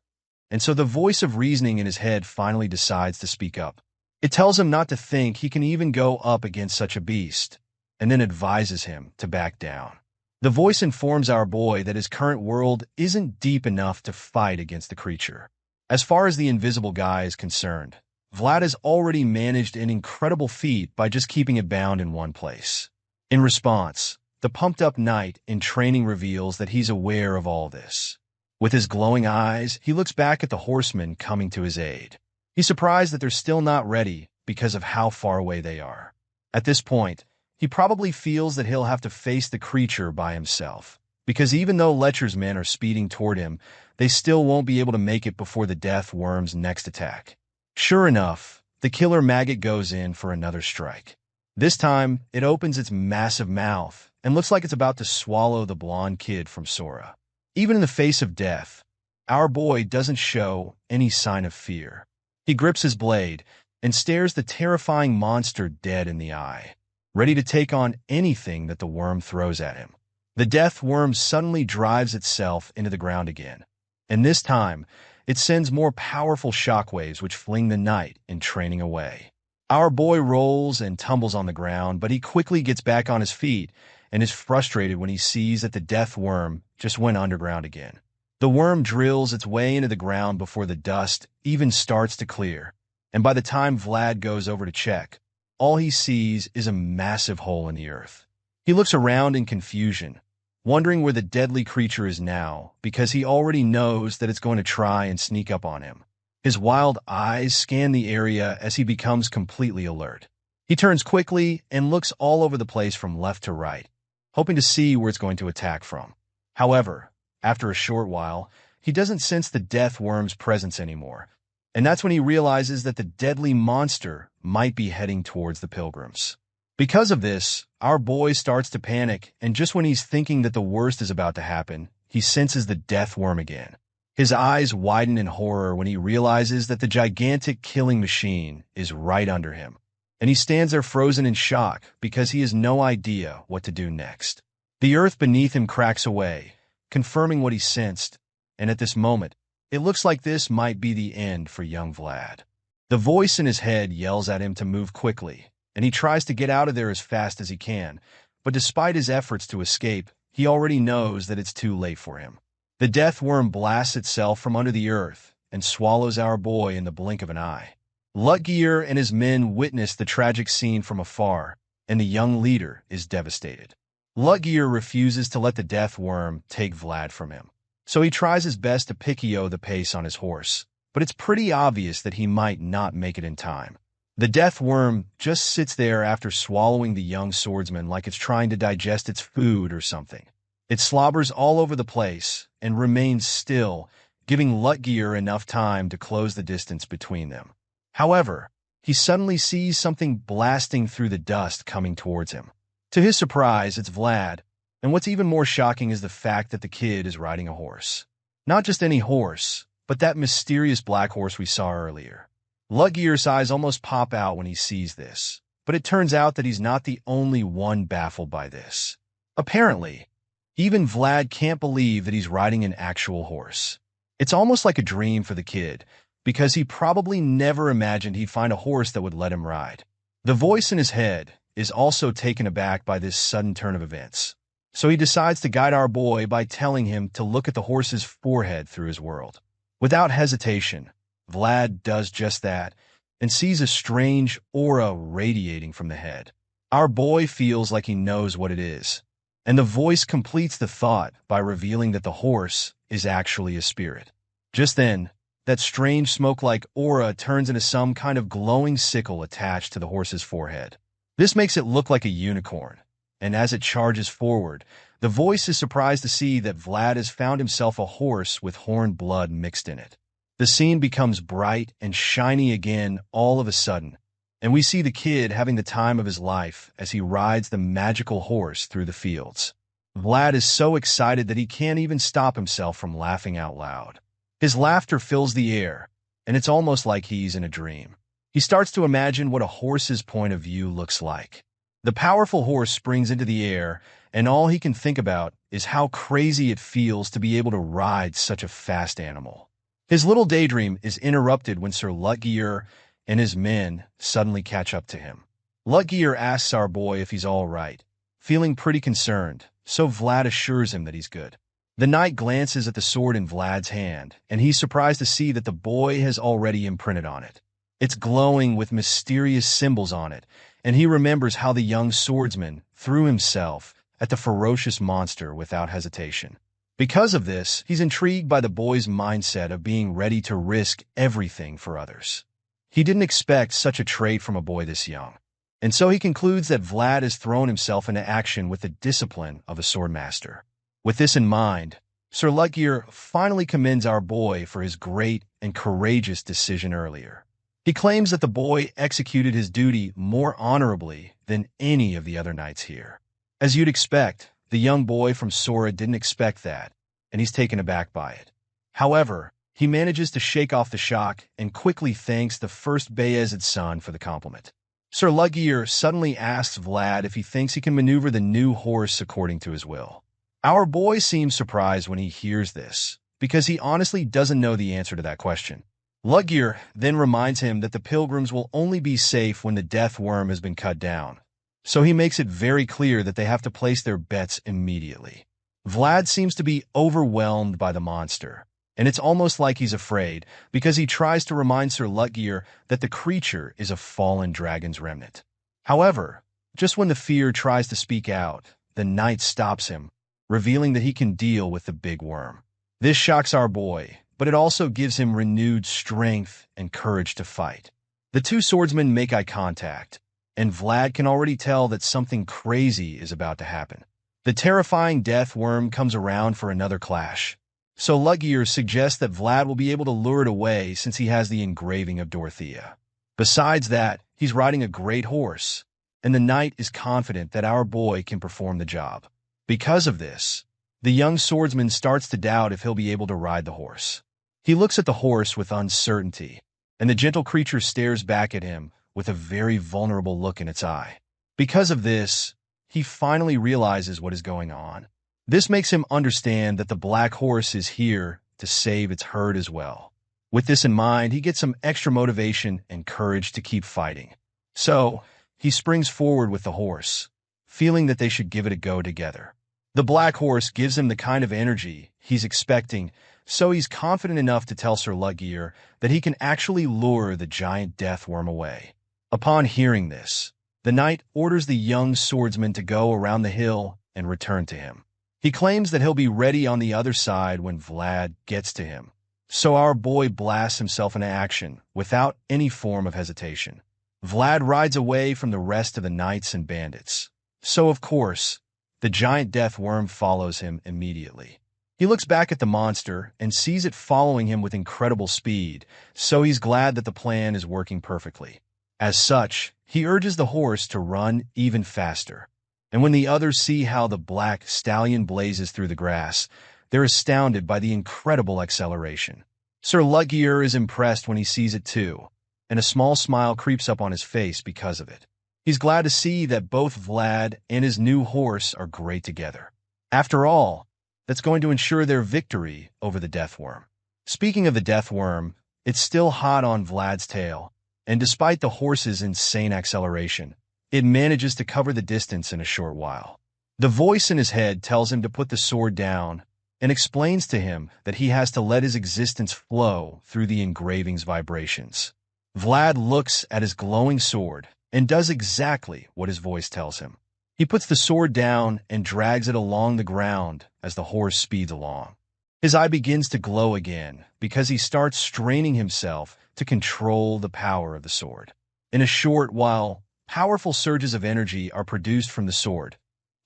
and so the voice of reasoning in his head finally decides to speak up. It tells him not to think he can even go up against such a beast, and then advises him to back down. The voice informs our boy that his current world isn't deep enough to fight against the creature. As far as the invisible guy is concerned, Vlad has already managed an incredible feat by just keeping it bound in one place. In response, the pumped-up knight in training reveals that he's aware of all this. With his glowing eyes, he looks back at the horsemen coming to his aid. He's surprised that they're still not ready because of how far away they are. At this point, he probably feels that he'll have to face the creature by himself, because even though Lecher's men are speeding toward him, they still won't be able to make it before the death worm's next attack. Sure enough, the killer maggot goes in for another strike. This time, it opens its massive mouth and looks like it's about to swallow the blonde kid from Sora. Even in the face of death, our boy doesn't show any sign of fear. He grips his blade and stares the terrifying monster dead in the eye, ready to take on anything that the worm throws at him. The death worm suddenly drives itself into the ground again, and this time, it sends more powerful shockwaves which fling the knight in training away. Our boy rolls and tumbles on the ground, but he quickly gets back on his feet and is frustrated when he sees that the death worm just went underground again. The worm drills its way into the ground before the dust even starts to clear, and by the time Vlad goes over to check, all he sees is a massive hole in the earth. He looks around in confusion, wondering where the deadly creature is now, because he already knows that it's going to try and sneak up on him. His wild eyes scan the area as he becomes completely alert. He turns quickly and looks all over the place from left to right, hoping to see where it's going to attack from. However, after a short while, he doesn't sense the death worm's presence anymore, and that's when he realizes that the deadly monster might be heading towards the pilgrims. Because of this, our boy starts to panic, and just when he's thinking that the worst is about to happen, he senses the death worm again. His eyes widen in horror when he realizes that the gigantic killing machine is right under him, and he stands there frozen in shock because he has no idea what to do next. The earth beneath him cracks away, confirming what he sensed, and at this moment, it looks like this might be the end for young Vlad. The voice in his head yells at him to move quickly, and he tries to get out of there as fast as he can, but despite his efforts to escape, he already knows that it's too late for him. The death worm blasts itself from under the earth and swallows our boy in the blink of an eye. Lutgear and his men witness the tragic scene from afar, and the young leader is devastated. Lutgear refuses to let the death worm take Vlad from him, so he tries his best to picchio the pace on his horse, but it's pretty obvious that he might not make it in time. The death worm just sits there after swallowing the young swordsman like it's trying to digest its food or something. It slobbers all over the place and remains still, giving Lutgear enough time to close the distance between them. However, he suddenly sees something blasting through the dust coming towards him. To his surprise, it's Vlad, and what's even more shocking is the fact that the kid is riding a horse. Not just any horse, but that mysterious black horse we saw earlier. Lutgear's eyes almost pop out when he sees this, but it turns out that he's not the only one baffled by this. Apparently, even Vlad can't believe that he's riding an actual horse. It's almost like a dream for the kid, because he probably never imagined he'd find a horse that would let him ride. The voice in his head is also taken aback by this sudden turn of events, so he decides to guide our boy by telling him to look at the horse's forehead through his world. Without hesitation, Vlad does just that and sees a strange aura radiating from the head. Our boy feels like he knows what it is, and the voice completes the thought by revealing that the horse is actually a spirit. Just then, that strange smoke-like aura turns into some kind of glowing sickle attached to the horse's forehead. This makes it look like a unicorn, and as it charges forward, the voice is surprised to see that Vlad has found himself a horse with horned blood mixed in it. The scene becomes bright and shiny again all of a sudden, and we see the kid having the time of his life as he rides the magical horse through the fields. Vlad is so excited that he can't even stop himself from laughing out loud. His laughter fills the air, and it's almost like he's in a dream. He starts to imagine what a horse's point of view looks like. The powerful horse springs into the air, and all he can think about is how crazy it feels to be able to ride such a fast animal. His little daydream is interrupted when Sir Lutgear and his men suddenly catch up to him. Lutgear asks our boy if he's all right, feeling pretty concerned, so Vlad assures him that he's good. The knight glances at the sword in Vlad's hand, and he's surprised to see that the boy has already imprinted on it. It's glowing with mysterious symbols on it, and he remembers how the young swordsman threw himself at the ferocious monster without hesitation. Because of this, he's intrigued by the boy's mindset of being ready to risk everything for others. He didn't expect such a trait from a boy this young, and so he concludes that Vlad has thrown himself into action with the discipline of a swordmaster. With this in mind, Sir Lutgear finally commends our boy for his great and courageous decision earlier. He claims that the boy executed his duty more honorably than any of the other knights here. As you'd expect, the young boy from Sora didn't expect that, and he's taken aback by it. However, he manages to shake off the shock and quickly thanks the first Bayezid's son for the compliment. Sir Lutgear suddenly asks Vlad if he thinks he can maneuver the new horse according to his will. Our boy seems surprised when he hears this, because he honestly doesn't know the answer to that question. Lutgear then reminds him that the pilgrims will only be safe when the death worm has been cut down, so he makes it very clear that they have to place their bets immediately. Vlad seems to be overwhelmed by the monster, and it's almost like he's afraid, because he tries to remind Sir Lutgear that the creature is a fallen dragon's remnant. However, just when the fear tries to speak out, the knight stops him, revealing that he can deal with the big worm. This shocks our boy, but it also gives him renewed strength and courage to fight. The two swordsmen make eye contact, and Vlad can already tell that something crazy is about to happen. The terrifying death worm comes around for another clash, so Lutgear suggests that Vlad will be able to lure it away since he has the engraving of Dorothea. Besides that, he's riding a great horse, and the knight is confident that our boy can perform the job. Because of this, the young swordsman starts to doubt if he'll be able to ride the horse. He looks at the horse with uncertainty, and the gentle creature stares back at him with a very vulnerable look in its eye. Because of this, he finally realizes what is going on. This makes him understand that the black horse is here to save its herd as well. With this in mind, he gets some extra motivation and courage to keep fighting. So, he springs forward with the horse, feeling that they should give it a go together. The black horse gives him the kind of energy he's expecting, so he's confident enough to tell Sir Lutgear that he can actually lure the giant death worm away. Upon hearing this, the knight orders the young swordsman to go around the hill and return to him. He claims that he'll be ready on the other side when Vlad gets to him, so our boy blasts himself into action without any form of hesitation. Vlad rides away from the rest of the knights and bandits, so of course, the giant death worm follows him immediately. He looks back at the monster and sees it following him with incredible speed, so he's glad that the plan is working perfectly. As such, he urges the horse to run even faster. And when the others see how the black stallion blazes through the grass, they're astounded by the incredible acceleration. Sir Lutgear is impressed when he sees it too, and a small smile creeps up on his face because of it. He's glad to see that both Vlad and his new horse are great together. After all, that's going to ensure their victory over the death worm. Speaking of the death worm, it's still hot on Vlad's tail, and despite the horse's insane acceleration, it manages to cover the distance in a short while. The voice in his head tells him to put the sword down and explains to him that he has to let his existence flow through the engraving's vibrations. Vlad looks at his glowing sword and does exactly what his voice tells him. He puts the sword down and drags it along the ground as the horse speeds along. His eye begins to glow again because he starts straining himself to control the power of the sword. In a short while, powerful surges of energy are produced from the sword,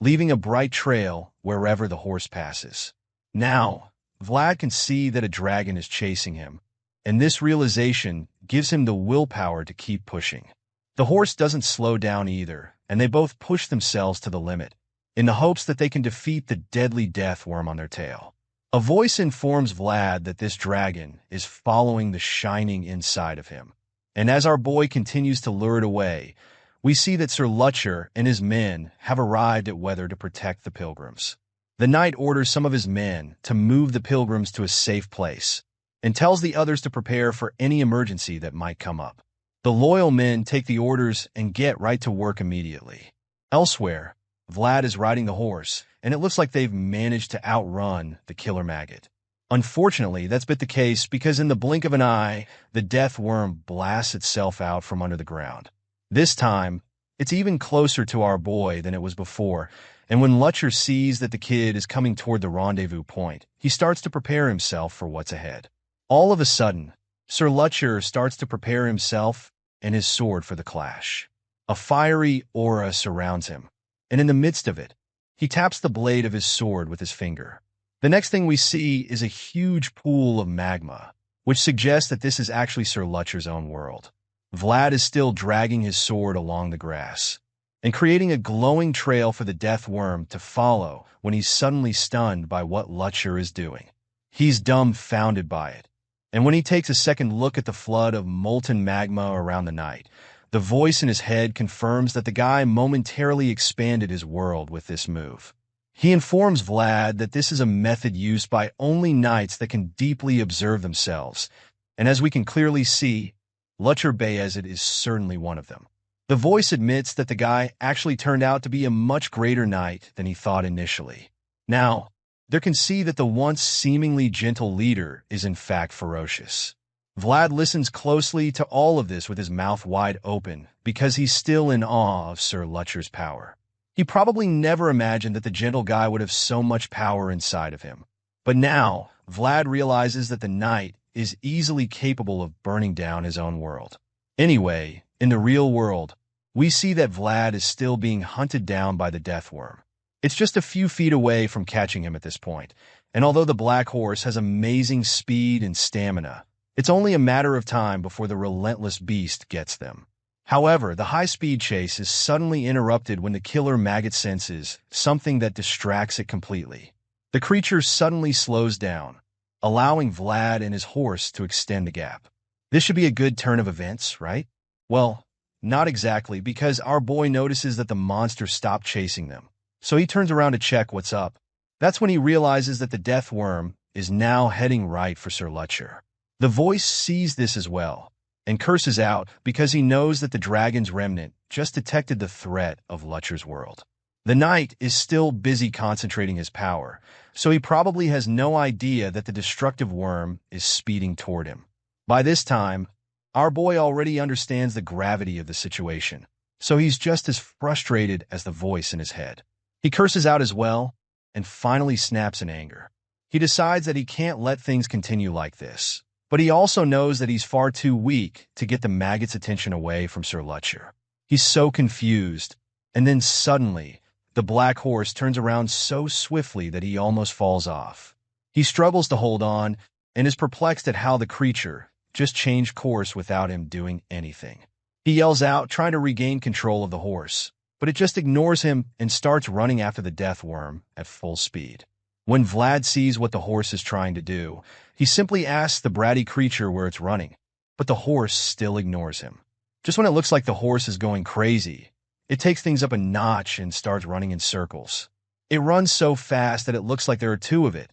leaving a bright trail wherever the horse passes. Now, Vlad can see that a dragon is chasing him, and this realization gives him the willpower to keep pushing. The horse doesn't slow down either, and they both push themselves to the limit, in the hopes that they can defeat the deadly death worm on their tail. A voice informs Vlad that this dragon is following the shining inside of him, and as our boy continues to lure it away, we see that Sir Lutgear and his men have arrived at Weather to protect the pilgrims. The knight orders some of his men to move the pilgrims to a safe place, and tells the others to prepare for any emergency that might come up. The loyal men take the orders and get right to work immediately. Elsewhere, Vlad is riding the horse, and it looks like they've managed to outrun the killer maggot. Unfortunately, that's been the case because in the blink of an eye, the death worm blasts itself out from under the ground. This time, it's even closer to our boy than it was before, and when Lutcher sees that the kid is coming toward the rendezvous point, he starts to prepare himself for what's ahead. All of a sudden, Sir Lutcher starts to prepare himself and his sword for the clash. A fiery aura surrounds him, and in the midst of it, he taps the blade of his sword with his finger. The next thing we see is a huge pool of magma, which suggests that this is actually Sir Lutcher's own world. Vlad is still dragging his sword along the grass and creating a glowing trail for the death worm to follow when he's suddenly stunned by what Lutcher is doing. He's dumbfounded by it, and when he takes a second look at the flood of molten magma around the Knight, the voice in his head confirms that the guy momentarily expanded his world with this move. He informs Vlad that this is a method used by only knights that can deeply observe themselves, and as we can clearly see, Lutcher Bayezid is certainly one of them. The voice admits that the guy actually turned out to be a much greater knight than he thought initially. Now, there can see that the once seemingly gentle leader is in fact ferocious. Vlad listens closely to all of this with his mouth wide open because he's still in awe of Sir Lutcher's power. He probably never imagined that the gentle guy would have so much power inside of him. But now, Vlad realizes that the knight is easily capable of burning down his own world. Anyway, in the real world, we see that Vlad is still being hunted down by the death worm. It's just a few feet away from catching him at this point, and although the black horse has amazing speed and stamina, it's only a matter of time before the relentless beast gets them. However, the high-speed chase is suddenly interrupted when the killer maggot senses something that distracts it completely. The creature suddenly slows down, allowing Vlad and his horse to extend the gap. This should be a good turn of events, right? Well, not exactly, because our boy notices that the monster stopped chasing them. So he turns around to check what's up. That's when he realizes that the death worm is now heading right for Sir Lutcher. The voice sees this as well, and curses out because he knows that the dragon's remnant just detected the threat of Lutcher's world. The knight is still busy concentrating his power, so he probably has no idea that the destructive worm is speeding toward him. By this time, our boy already understands the gravity of the situation, so he's just as frustrated as the voice in his head. He curses out as well, and finally snaps in anger. He decides that he can't let things continue like this. But he also knows that he's far too weak to get the maggot's attention away from Sir Lutcher. He's so confused, and then suddenly, the black horse turns around so swiftly that he almost falls off. He struggles to hold on, and is perplexed at how the creature just changed course without him doing anything. He yells out, trying to regain control of the horse, but it just ignores him and starts running after the death worm at full speed. When Vlad sees what the horse is trying to do, he simply asks the bratty creature where it's running, but the horse still ignores him. Just when it looks like the horse is going crazy, it takes things up a notch and starts running in circles. It runs so fast that it looks like there are two of it,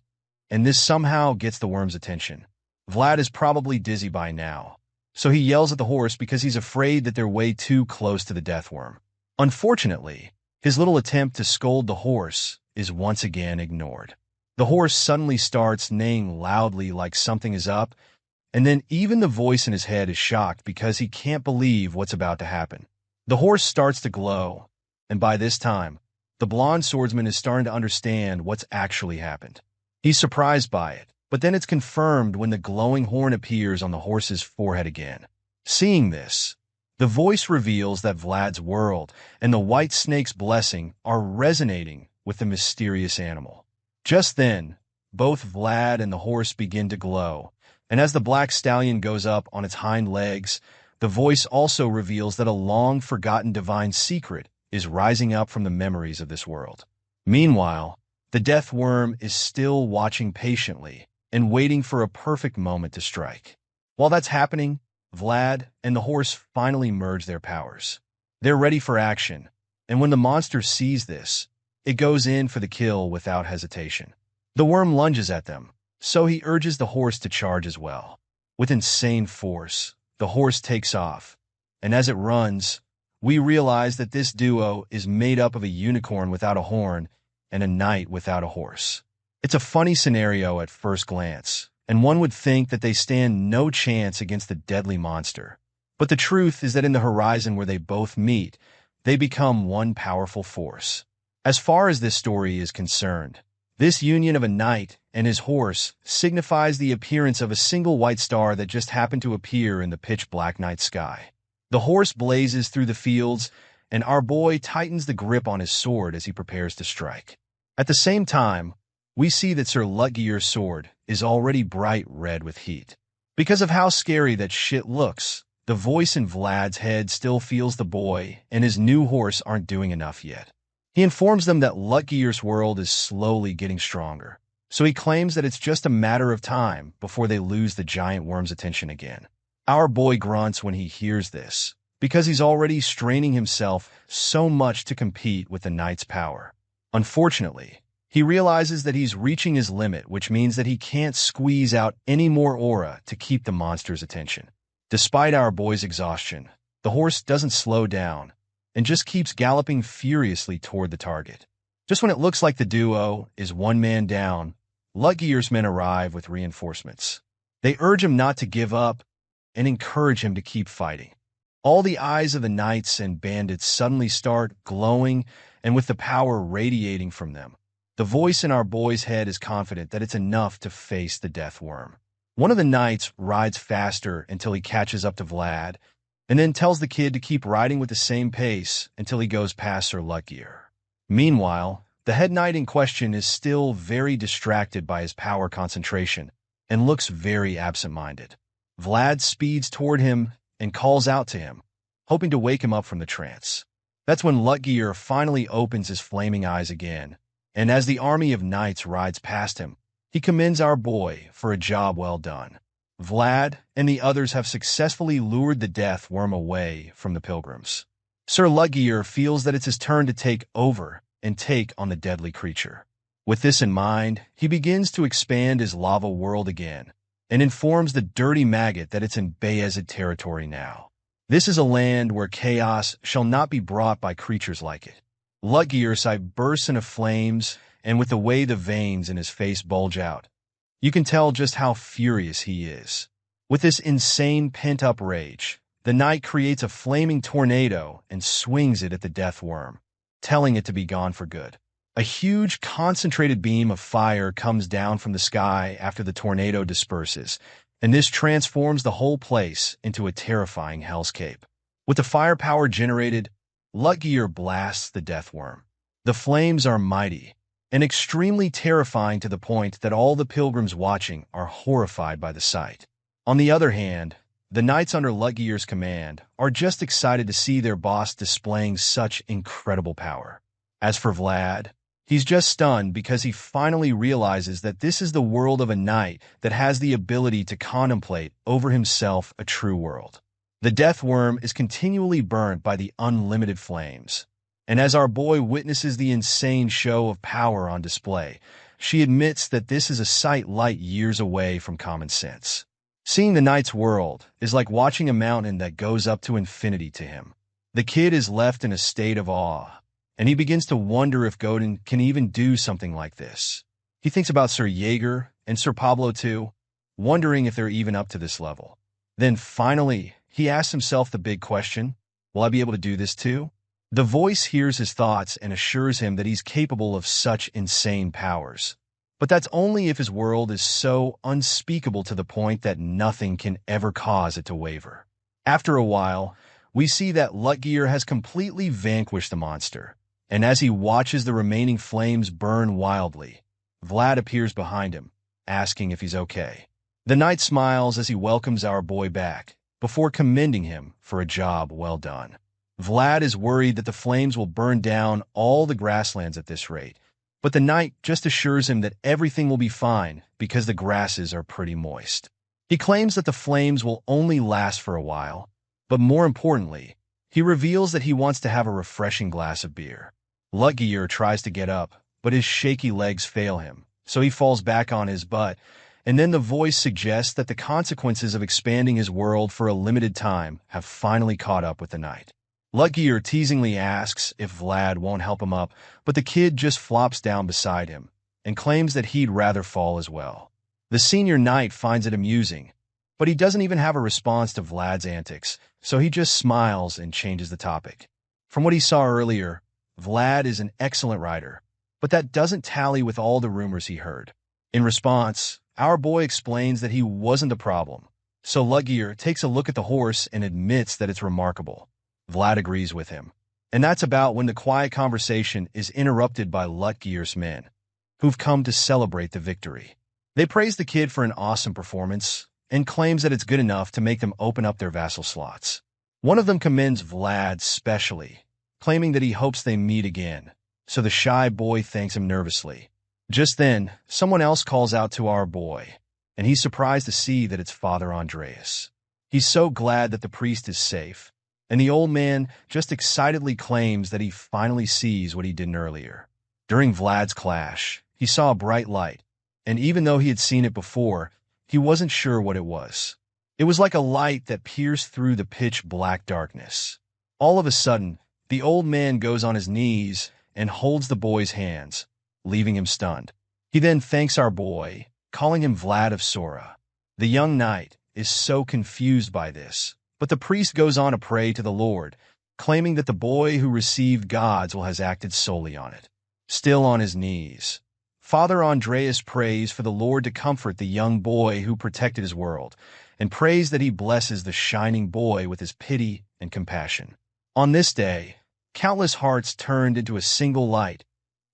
and this somehow gets the worm's attention. Vlad is probably dizzy by now, so he yells at the horse because he's afraid that they're way too close to the death worm. Unfortunately, his little attempt to scold the horse is once again ignored. The horse suddenly starts neighing loudly like something is up, and then even the voice in his head is shocked because he can't believe what's about to happen. The horse starts to glow, and by this time, the blonde swordsman is starting to understand what's actually happened. He's surprised by it, but then it's confirmed when the glowing horn appears on the horse's forehead again. Seeing this, the voice reveals that Vlad's world and the white snake's blessing are resonating with the mysterious animal. Just then, both Vlad and the horse begin to glow, and as the black stallion goes up on its hind legs, the voice also reveals that a long-forgotten divine secret is rising up from the memories of this world. Meanwhile, the death worm is still watching patiently and waiting for a perfect moment to strike. While that's happening, Vlad and the horse finally merge their powers. They're ready for action, and when the monster sees this, it goes in for the kill without hesitation. The worm lunges at them, so he urges the horse to charge as well. With insane force, the horse takes off, and as it runs, we realize that this duo is made up of a unicorn without a horn and a knight without a horse. It's a funny scenario at first glance, and one would think that they stand no chance against the deadly monster. But the truth is that in the horizon where they both meet, they become one powerful force. As far as this story is concerned, this union of a knight and his horse signifies the appearance of a single white star that just happened to appear in the pitch-black night sky. The horse blazes through the fields, and our boy tightens the grip on his sword as he prepares to strike. At the same time, we see that Sir Lutgear's sword is already bright red with heat. Because of how scary that shit looks, the voice in Vlad's head still feels the boy and his new horse aren't doing enough yet. He informs them that Lutgear's world is slowly getting stronger, so he claims that it's just a matter of time before they lose the giant worm's attention again. Our boy grunts when he hears this, because he's already straining himself so much to compete with the knight's power. Unfortunately, he realizes that he's reaching his limit, which means that he can't squeeze out any more aura to keep the monster's attention. Despite our boy's exhaustion, the horse doesn't slow down and just keeps galloping furiously toward the target. Just when it looks like the duo is one man down, Lutgear's men arrive with reinforcements. They urge him not to give up and encourage him to keep fighting. All the eyes of the knights and bandits suddenly start glowing, and with the power radiating from them, the voice in our boy's head is confident that it's enough to face the death worm. One of the knights rides faster until he catches up to Vlad, and then tells the kid to keep riding with the same pace until he goes past Sir Lutgear. Meanwhile, the head knight in question is still very distracted by his power concentration and looks very absent-minded. Vlad speeds toward him and calls out to him, hoping to wake him up from the trance. That's when Lutgear finally opens his flaming eyes again, and as the army of knights rides past him, he commends our boy for a job well done. Vlad and the others have successfully lured the death worm away from the pilgrims. Sir Lutgear feels that it's his turn to take over and take on the deadly creature. With this in mind, he begins to expand his lava world again and informs the dirty maggot that it's in Bayezid territory now. This is a land where chaos shall not be brought by creatures like it. Lutgear's sight bursts into flames, and with the way the veins in his face bulge out, you can tell just how furious he is. With this insane pent-up rage, the knight creates a flaming tornado and swings it at the death worm, telling it to be gone for good. A huge concentrated beam of fire comes down from the sky after the tornado disperses, and this transforms the whole place into a terrifying hellscape. With the firepower generated, Lutgear blasts the death worm. The flames are mighty and extremely terrifying to the point that all the pilgrims watching are horrified by the sight. On the other hand, the knights under Lutgear's command are just excited to see their boss displaying such incredible power. As for Vlad, he's just stunned because he finally realizes that this is the world of a knight that has the ability to contemplate over himself a true world. The death worm is continually burnt by the unlimited flames, and as our boy witnesses the insane show of power on display, she admits that this is a sight light years away from common sense. Seeing the knight's world is like watching a mountain that goes up to infinity to him. The kid is left in a state of awe, and he begins to wonder if Goden can even do something like this. He thinks about Sir Jaeger and Sir Pablo too, wondering if they're even up to this level. Then finally, he asks himself the big question, will I be able to do this too? The voice hears his thoughts and assures him that he's capable of such insane powers. But that's only if his world is so unspeakable to the point that nothing can ever cause it to waver. After a while, we see that Lutgear has completely vanquished the monster, and as he watches the remaining flames burn wildly, Vlad appears behind him, asking if he's okay. The knight smiles as he welcomes our boy back, before commending him for a job well done. Vlad is worried that the flames will burn down all the grasslands at this rate, but the knight just assures him that everything will be fine because the grasses are pretty moist. He claims that the flames will only last for a while, but more importantly, he reveals that he wants to have a refreshing glass of beer. Lutgear tries to get up, but his shaky legs fail him, so he falls back on his butt, and then the voice suggests that the consequences of expanding his world for a limited time have finally caught up with the knight. Ludgear teasingly asks if Vlad won't help him up, but the kid just flops down beside him and claims that he'd rather fall as well. The senior knight finds it amusing, but he doesn't even have a response to Vlad's antics, so he just smiles and changes the topic. From what he saw earlier, Vlad is an excellent rider, but that doesn't tally with all the rumors he heard. In response, our boy explains that he wasn't the problem, so Ludgear takes a look at the horse and admits that it's remarkable. Vlad agrees with him, and that's about when the quiet conversation is interrupted by Ludgear's men, who've come to celebrate the victory. They praise the kid for an awesome performance and claims that it's good enough to make them open up their vassal slots. One of them commends Vlad specially, claiming that he hopes they meet again, so the shy boy thanks him nervously. Just then, someone else calls out to our boy, and he's surprised to see that it's Father Andreas. He's so glad that the priest is safe, and the old man just excitedly claims that he finally sees what he didn't earlier. During Vlad's clash, he saw a bright light, and even though he had seen it before, he wasn't sure what it was. It was like a light that pierced through the pitch-black darkness. All of a sudden, the old man goes on his knees and holds the boy's hands, leaving him stunned. He then thanks our boy, calling him Vlad of Sora. The young knight is so confused by this, but the priest goes on to pray to the Lord, claiming that the boy who received God's will has acted solely on it. Still on his knees, Father Andreas prays for the Lord to comfort the young boy who protected his world, and prays that he blesses the shining boy with his pity and compassion. On this day, countless hearts turned into a single light,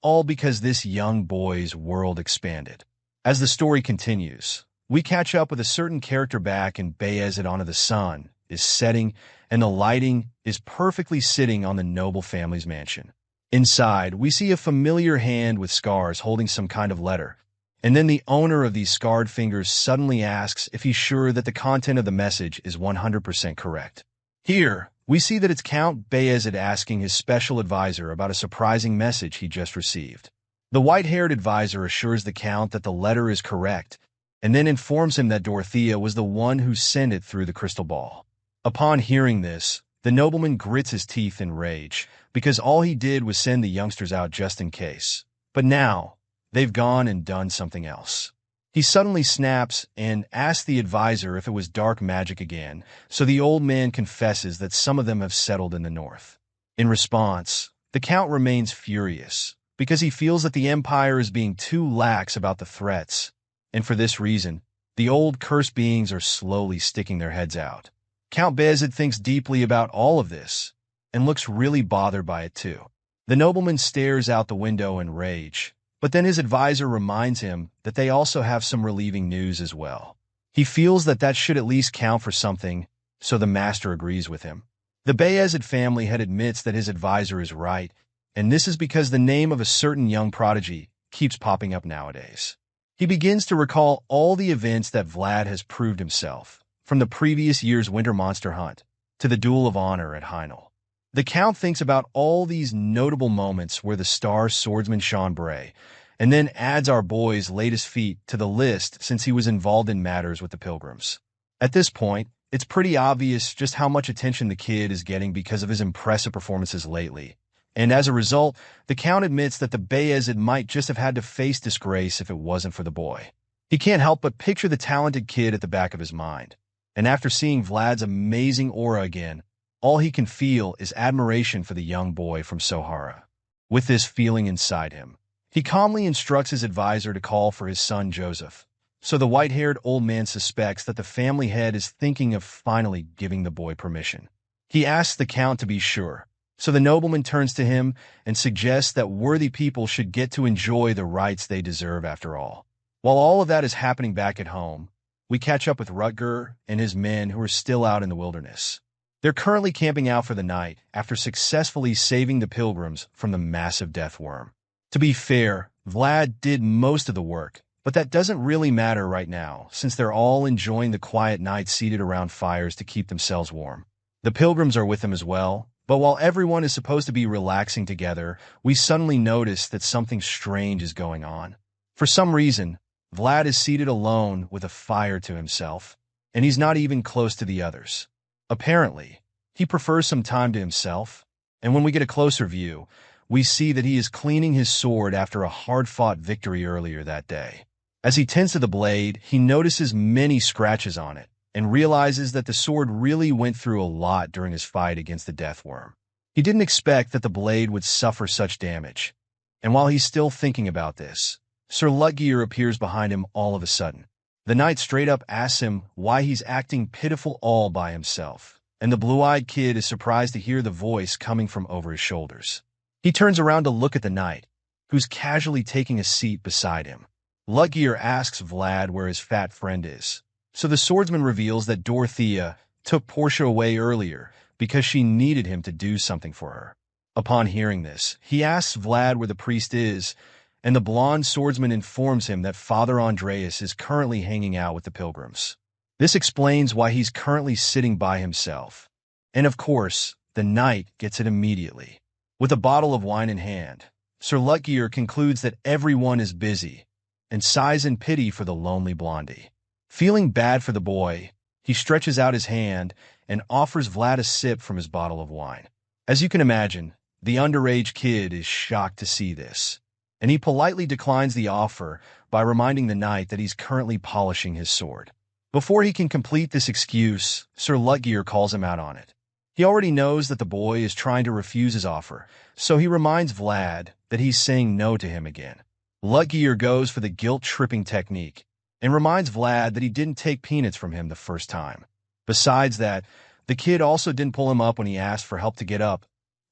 all because this young boy's world expanded. As the story continues, we catch up with a certain character back in Bayezid onto the sun is setting, and the lighting is perfectly sitting on the noble family's mansion. Inside, we see a familiar hand with scars holding some kind of letter, and then the owner of these scarred fingers suddenly asks if he's sure that the content of the message is 100% correct. Here, we see that it's Count Bayezid asking his special advisor about a surprising message he just received. The white-haired advisor assures the Count that the letter is correct, and then informs him that Dorothea was the one who sent it through the crystal ball. Upon hearing this, the nobleman grits his teeth in rage, because all he did was send the youngsters out just in case. But now, they've gone and done something else. He suddenly snaps and asks the advisor if it was dark magic again, so the old man confesses that some of them have settled in the north. In response, the Count remains furious, because he feels that the Empire is being too lax about the threats, and for this reason, the old cursed beings are slowly sticking their heads out. Count Bayezid thinks deeply about all of this, and looks really bothered by it too. The nobleman stares out the window in rage, but then his advisor reminds him that they also have some relieving news as well. He feels that that should at least count for something, so the master agrees with him. The Bayezid family head admits that his advisor is right, and this is because the name of a certain young prodigy keeps popping up nowadays. He begins to recall all the events that Vlad has proved himself, from the previous year's winter monster hunt to the duel of honor at Heinel. The Count thinks about all these notable moments where the star swordsman shone bray, and then adds our boy's latest feat to the list since he was involved in matters with the pilgrims. At this point, it's pretty obvious just how much attention the kid is getting because of his impressive performances lately, and as a result, the Count admits that the Bayezid might just have had to face disgrace if it wasn't for the boy. He can't help but picture the talented kid at the back of his mind, and after seeing Vlad's amazing aura again, all he can feel is admiration for the young boy from Sohara. With this feeling inside him, he calmly instructs his advisor to call for his son Joseph, so the white-haired old man suspects that the family head is thinking of finally giving the boy permission. He asks the Count to be sure, so the nobleman turns to him and suggests that worthy people should get to enjoy the rights they deserve after all. While all of that is happening back at home, we catch up with Rutger and his men who are still out in the wilderness. They're currently camping out for the night after successfully saving the pilgrims from the massive death worm. To be fair, Vlad did most of the work, but that doesn't really matter right now since they're all enjoying the quiet night seated around fires to keep themselves warm. The pilgrims are with them as well, but while everyone is supposed to be relaxing together, we suddenly notice that something strange is going on. For some reason, Vlad is seated alone with a fire to himself, and he's not even close to the others. Apparently, he prefers some time to himself. And when we get a closer view, we see that he is cleaning his sword after a hard-fought victory earlier that day. As he tends to the blade, he notices many scratches on it and realizes that the sword really went through a lot during his fight against the Deathworm. He didn't expect that the blade would suffer such damage. And while he's still thinking about this, Sir Lutgear appears behind him all of a sudden. The knight straight up asks him why he's acting pitiful all by himself, and the blue-eyed kid is surprised to hear the voice coming from over his shoulders. He turns around to look at the knight, who's casually taking a seat beside him. Lutgear asks Vlad where his fat friend is, so the swordsman reveals that Dorothea took Portia away earlier because she needed him to do something for her. Upon hearing this, he asks Vlad where the priest is, and the blonde swordsman informs him that Father Andreas is currently hanging out with the pilgrims. This explains why he's currently sitting by himself. And of course, the knight gets it immediately. With a bottle of wine in hand, Sir Lutgear concludes that everyone is busy and sighs in pity for the lonely blondie. Feeling bad for the boy, he stretches out his hand and offers Vlad a sip from his bottle of wine. As you can imagine, the underage kid is shocked to see this, and he politely declines the offer by reminding the knight that he's currently polishing his sword. Before he can complete this excuse, Sir Lutgear calls him out on it. He already knows that the boy is trying to refuse his offer, so he reminds Vlad that he's saying no to him again. Lutgear goes for the guilt-tripping technique and reminds Vlad that he didn't take peanuts from him the first time. Besides that, the kid also didn't pull him up when he asked for help to get up,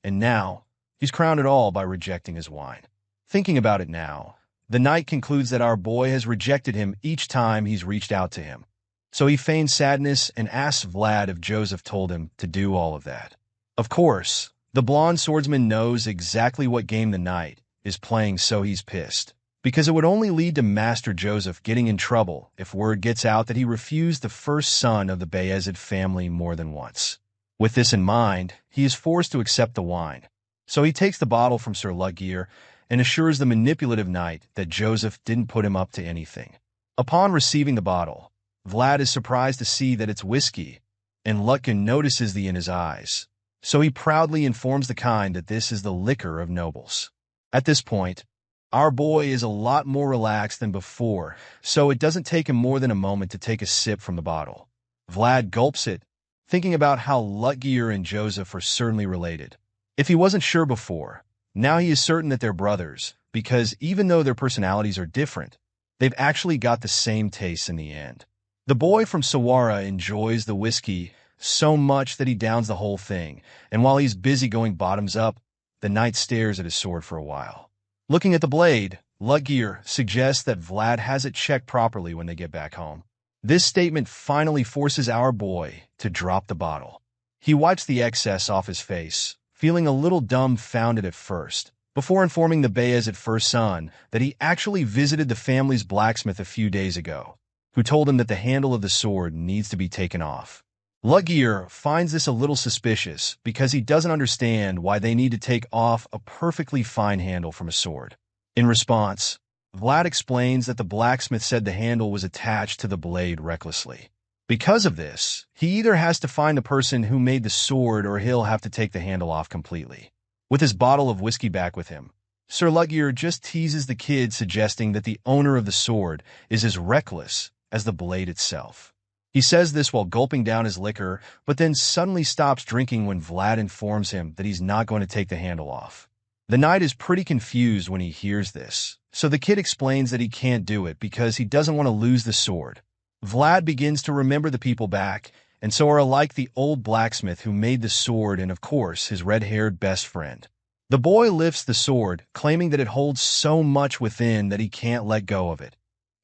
and now he's crowned it all by rejecting his wine. Thinking about it now, the knight concludes that our boy has rejected him each time he's reached out to him. So he feigns sadness and asks Vlad if Joseph told him to do all of that. Of course, the blonde swordsman knows exactly what game the knight is playing, so he's pissed, because it would only lead to Master Joseph getting in trouble if word gets out that he refused the first son of the Bayezid family more than once. With this in mind, he is forced to accept the wine. So he takes the bottle from Sir Lutgear and assures the manipulative knight that Joseph didn't put him up to anything. Upon receiving the bottle, Vlad is surprised to see that it's whiskey, and Lutgear notices the in his eyes, so he proudly informs the kind that this is the liquor of nobles. At this point, our boy is a lot more relaxed than before, so it doesn't take him more than a moment to take a sip from the bottle. Vlad gulps it, thinking about how Lutgear and Joseph are certainly related. If he wasn't sure before, now he is certain that they're brothers, because even though their personalities are different, they've actually got the same tastes in the end. The boy from Sawara enjoys the whiskey so much that he downs the whole thing, and while he's busy going bottoms up, the knight stares at his sword for a while. Looking at the blade, Lutgear suggests that Vlad has it checked properly when they get back home. This statement finally forces our boy to drop the bottle. He wipes the excess off his face, feeling a little dumbfounded at first, before informing the Bayezid first son that he actually visited the family's blacksmith a few days ago, who told him that the handle of the sword needs to be taken off. Lutgear finds this a little suspicious because he doesn't understand why they need to take off a perfectly fine handle from a sword. In response, Vlad explains that the blacksmith said the handle was attached to the blade recklessly. Because of this, he either has to find the person who made the sword or he'll have to take the handle off completely. With his bottle of whiskey back with him, Sir Lutgear just teases the kid, suggesting that the owner of the sword is as reckless as the blade itself. He says this while gulping down his liquor, but then suddenly stops drinking when Vlad informs him that he's not going to take the handle off. The knight is pretty confused when he hears this, so the kid explains that he can't do it because he doesn't want to lose the sword. Vlad begins to remember the people back, and so are alike the old blacksmith who made the sword and, of course, his red-haired best friend. The boy lifts the sword, claiming that it holds so much within that he can't let go of it,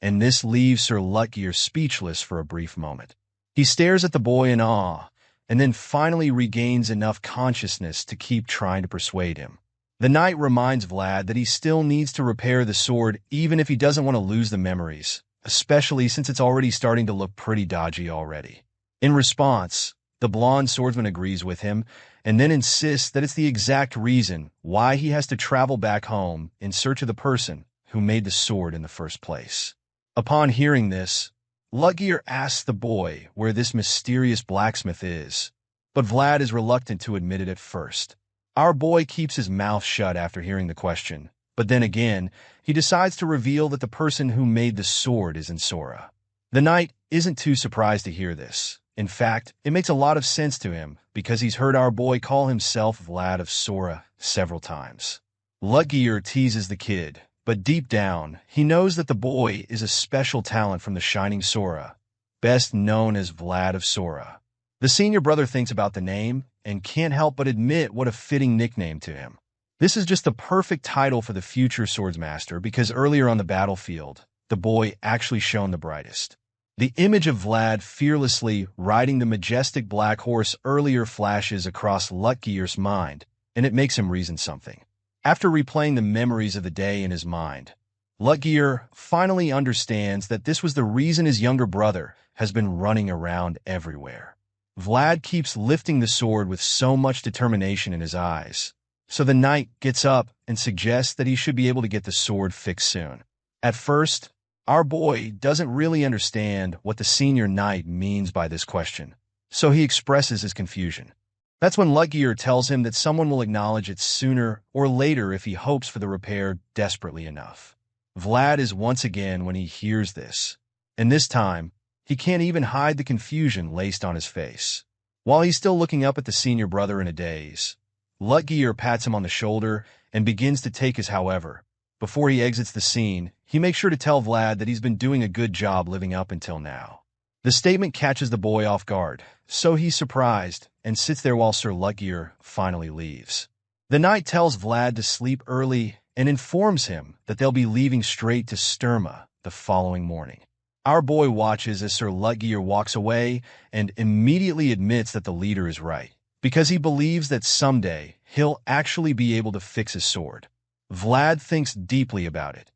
and this leaves Sir Lutgear speechless for a brief moment. He stares at the boy in awe, and then finally regains enough consciousness to keep trying to persuade him. The knight reminds Vlad that he still needs to repair the sword even if he doesn't want to lose the memories, especially since it's already starting to look pretty dodgy already. In response, the blonde swordsman agrees with him, and then insists that it's the exact reason why he has to travel back home in search of the person who made the sword in the first place. Upon hearing this, Lutgear asks the boy where this mysterious blacksmith is, but Vlad is reluctant to admit it at first. Our boy keeps his mouth shut after hearing the question, but then again, he decides to reveal that the person who made the sword isn't Sora. The knight isn't too surprised to hear this. In fact, it makes a lot of sense to him because he's heard our boy call himself Vlad of Sora several times. Lutgear teases the kid, but deep down, he knows that the boy is a special talent from the Shining Sora, best known as Vlad of Sora. The senior brother thinks about the name and can't help but admit what a fitting nickname to him. This is just the perfect title for the future swordsmaster because earlier on the battlefield, the boy actually shone the brightest. The image of Vlad fearlessly riding the majestic black horse earlier flashes across Lutgear's mind, and it makes him reason something. After replaying the memories of the day in his mind, Lutgear finally understands that this was the reason his younger brother has been running around everywhere. Vlad keeps lifting the sword with so much determination in his eyes, so the knight gets up and suggests that he should be able to get the sword fixed soon. At first, our boy doesn't really understand what the senior knight means by this question, so he expresses his confusion. That's when Lutgear tells him that someone will acknowledge it sooner or later if he hopes for the repair desperately enough. Vlad is once again when he hears this, and this time, he can't even hide the confusion laced on his face. While he's still looking up at the senior brother in a daze, Lutgear pats him on the shoulder and begins to take his however. Before he exits the scene, he makes sure to tell Vlad that he's been doing a good job living up until now. The statement catches the boy off guard, so he's surprised and sits there while Sir Lutgear finally leaves. The knight tells Vlad to sleep early and informs him that they'll be leaving straight to Sturma the following morning. Our boy watches as Sir Lutgear walks away and immediately admits that the leader is right, because he believes that someday he'll actually be able to fix his sword. Vlad thinks deeply about it,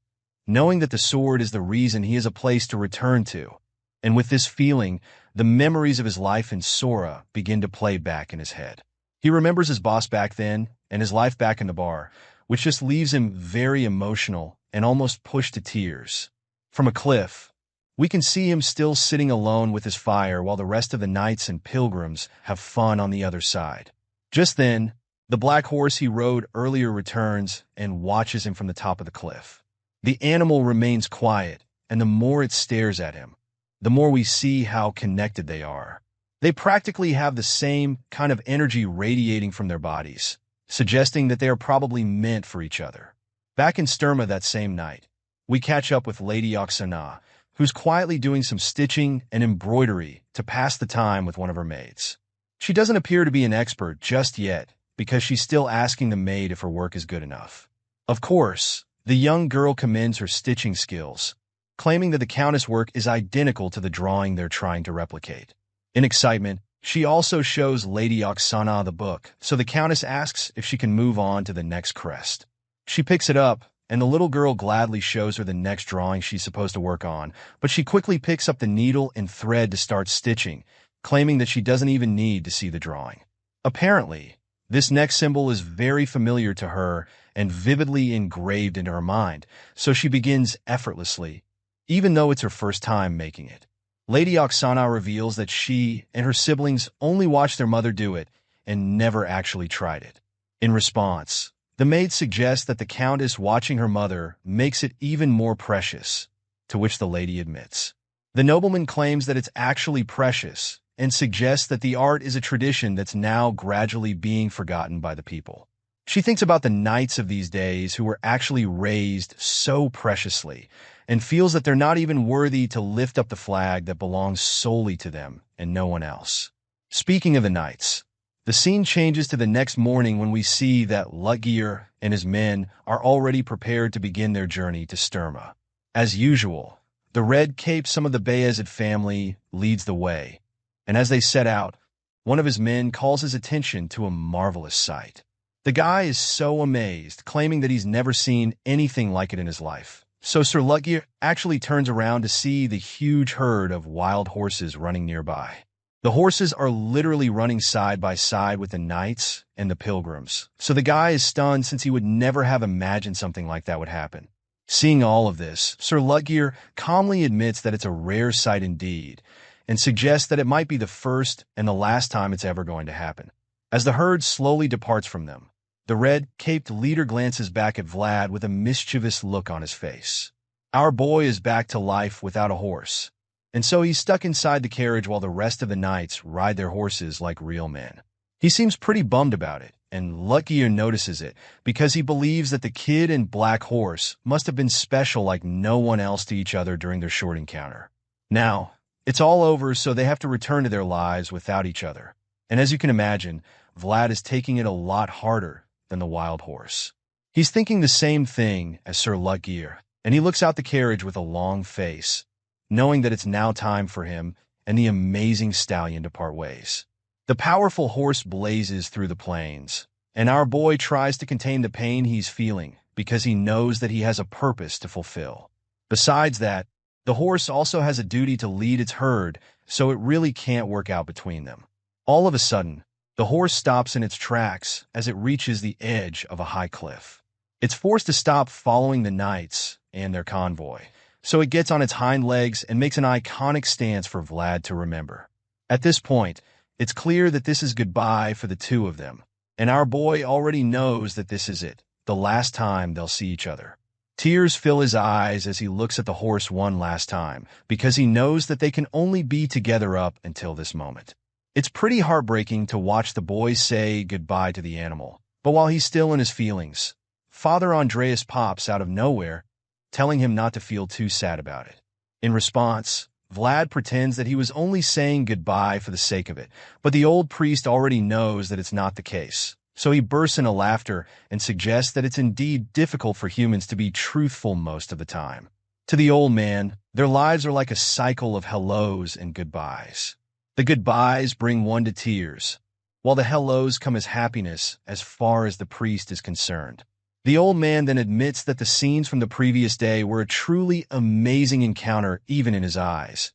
knowing that the sword is the reason he has a place to return to, and with this feeling, the memories of his life in Sora begin to play back in his head. He remembers his boss back then and his life back in the bar, which just leaves him very emotional and almost pushed to tears. From a cliff, we can see him still sitting alone with his fire while the rest of the knights and pilgrims have fun on the other side. Just then, the black horse he rode earlier returns and watches him from the top of the cliff. The animal remains quiet, and the more it stares at him, the more we see how connected they are. They practically have the same kind of energy radiating from their bodies, suggesting that they are probably meant for each other. Back in Sturma that same night, we catch up with Lady Oksana, who's quietly doing some stitching and embroidery to pass the time with one of her maids. She doesn't appear to be an expert just yet, because she's still asking the maid if her work is good enough. Of course, the young girl commends her stitching skills, claiming that the Countess' work is identical to the drawing they're trying to replicate. In excitement, she also shows Lady Oksana the book, so the Countess asks if she can move on to the next crest. She picks it up, and the little girl gladly shows her the next drawing she's supposed to work on, but she quickly picks up the needle and thread to start stitching, claiming that she doesn't even need to see the drawing. Apparently, this next symbol is very familiar to her and vividly engraved into her mind, so she begins effortlessly, even though it's her first time making it. Lady Oksana reveals that she and her siblings only watched their mother do it and never actually tried it. In response, the maid suggests that the Countess watching her mother makes it even more precious, to which the lady admits. The nobleman claims that it's actually precious and suggests that the art is a tradition that's now gradually being forgotten by the people. She thinks about the knights of these days who were actually raised so preciously and feels that they're not even worthy to lift up the flag that belongs solely to them and no one else. Speaking of the knights, the scene changes to the next morning when we see that Lutgear and his men are already prepared to begin their journey to Sturma. As usual, the red cape some of the Bayezid family leads the way, and as they set out, one of his men calls his attention to a marvelous sight. The guy is so amazed, claiming that he's never seen anything like it in his life. So Sir Lutgear actually turns around to see the huge herd of wild horses running nearby. The horses are literally running side by side with the knights and the pilgrims, so the guy is stunned since he would never have imagined something like that would happen. Seeing all of this, Sir Lutgear calmly admits that it's a rare sight indeed, and suggests that it might be the first and the last time it's ever going to happen. As the herd slowly departs from them, the red-caped leader glances back at Vlad with a mischievous look on his face. Our boy is back to life without a horse, and so he's stuck inside the carriage while the rest of the knights ride their horses like real men. He seems pretty bummed about it, and Luckier notices it because he believes that the kid and black horse must have been special like no one else to each other during their short encounter. Now, it's all over, so they have to return to their lives without each other. And as you can imagine, Vlad is taking it a lot harder than the wild horse. He's thinking the same thing as Sir Luckier, and he looks out the carriage with a long face, knowing that it's now time for him and the amazing stallion to part ways. The powerful horse blazes through the plains, and our boy tries to contain the pain he's feeling because he knows that he has a purpose to fulfill. Besides that, the horse also has a duty to lead its herd, so it really can't work out between them. All of a sudden, the horse stops in its tracks as it reaches the edge of a high cliff. It's forced to stop following the knights and their convoy, so it gets on its hind legs and makes an iconic stance for Vlad to remember. At this point, it's clear that this is goodbye for the two of them, and our boy already knows that this is it, the last time they'll see each other. Tears fill his eyes as he looks at the horse one last time, because he knows that they can only be together up until this moment. It's pretty heartbreaking to watch the boy say goodbye to the animal, but while he's still in his feelings, Father Andreas pops out of nowhere, telling him not to feel too sad about it. In response, Vlad pretends that he was only saying goodbye for the sake of it, but the old priest already knows that it's not the case, so he bursts into laughter and suggests that it's indeed difficult for humans to be truthful most of the time. To the old man, their lives are like a cycle of hellos and goodbyes. The goodbyes bring one to tears, while the hellos come as happiness as far as the priest is concerned. The old man then admits that the scenes from the previous day were a truly amazing encounter even in his eyes.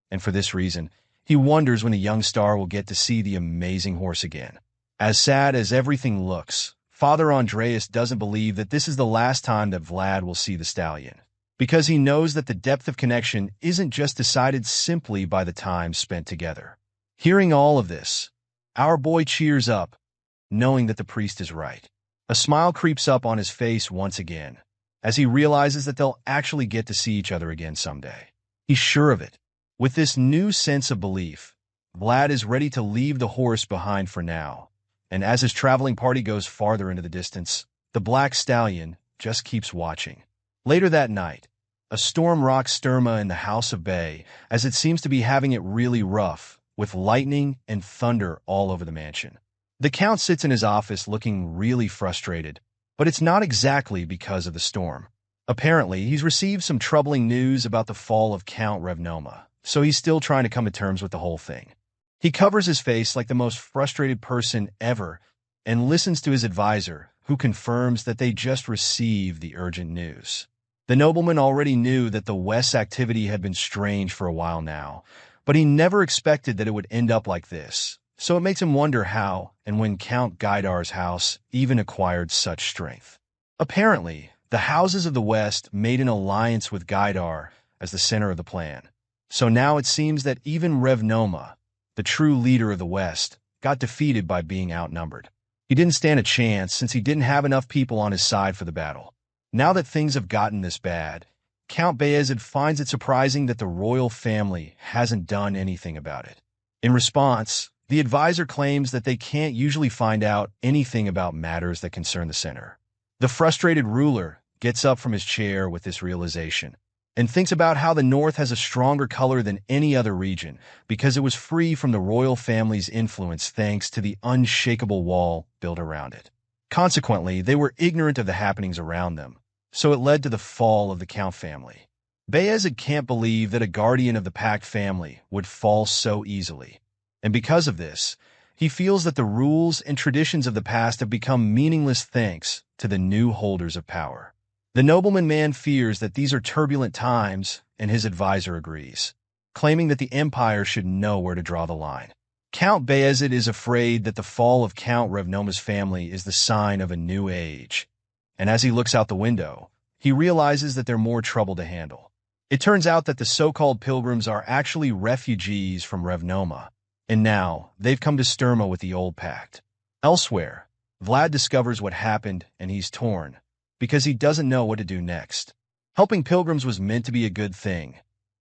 And for this reason, he wonders when the young star will get to see the amazing horse again. As sad as everything looks, Father Andreas doesn't believe that this is the last time that Vlad will see the stallion, because he knows that the depth of connection isn't just decided simply by the time spent together. Hearing all of this, our boy cheers up, knowing that the priest is right. A smile creeps up on his face once again, as he realizes that they'll actually get to see each other again someday. He's sure of it. With this new sense of belief, Vlad is ready to leave the horse behind for now, and as his traveling party goes farther into the distance, the black stallion just keeps watching. Later that night, a storm rocks Sturma in the House of Bay, as it seems to be having it really rough, with lightning and thunder all over the mansion. The Count sits in his office looking really frustrated, but it's not exactly because of the storm. Apparently, he's received some troubling news about the fall of Count Revnoma, so he's still trying to come to terms with the whole thing. He covers his face like the most frustrated person ever and listens to his advisor, who confirms that they just received the urgent news. The nobleman already knew that the West's activity had been strange for a while now, but he never expected that it would end up like this, so it makes him wonder how and when Count Gaidar's house even acquired such strength. Apparently, the houses of the West made an alliance with Gaidar as the center of the plan, so now it seems that even Revnoma, the true leader of the West, got defeated by being outnumbered. He didn't stand a chance since he didn't have enough people on his side for the battle. Now that things have gotten this bad, Count Bayezid finds it surprising that the royal family hasn't done anything about it. In response, the advisor claims that they can't usually find out anything about matters that concern the center. The frustrated ruler gets up from his chair with this realization and thinks about how the North has a stronger color than any other region because it was free from the royal family's influence thanks to the unshakable wall built around it. Consequently, they were ignorant of the happenings around them, so it led to the fall of the Count family. Bayezid can't believe that a guardian of the Pact family would fall so easily, and because of this, he feels that the rules and traditions of the past have become meaningless thanks to the new holders of power. The nobleman man fears that these are turbulent times, and his advisor agrees, claiming that the empire should know where to draw the line. Count Bayezid is afraid that the fall of Count Revnoma's family is the sign of a new age, and as he looks out the window, he realizes that they're more trouble to handle. It turns out that the so-called pilgrims are actually refugees from Revnoma, and now they've come to Sturma with the old pact. Elsewhere, Vlad discovers what happened and he's torn, because he doesn't know what to do next. Helping pilgrims was meant to be a good thing,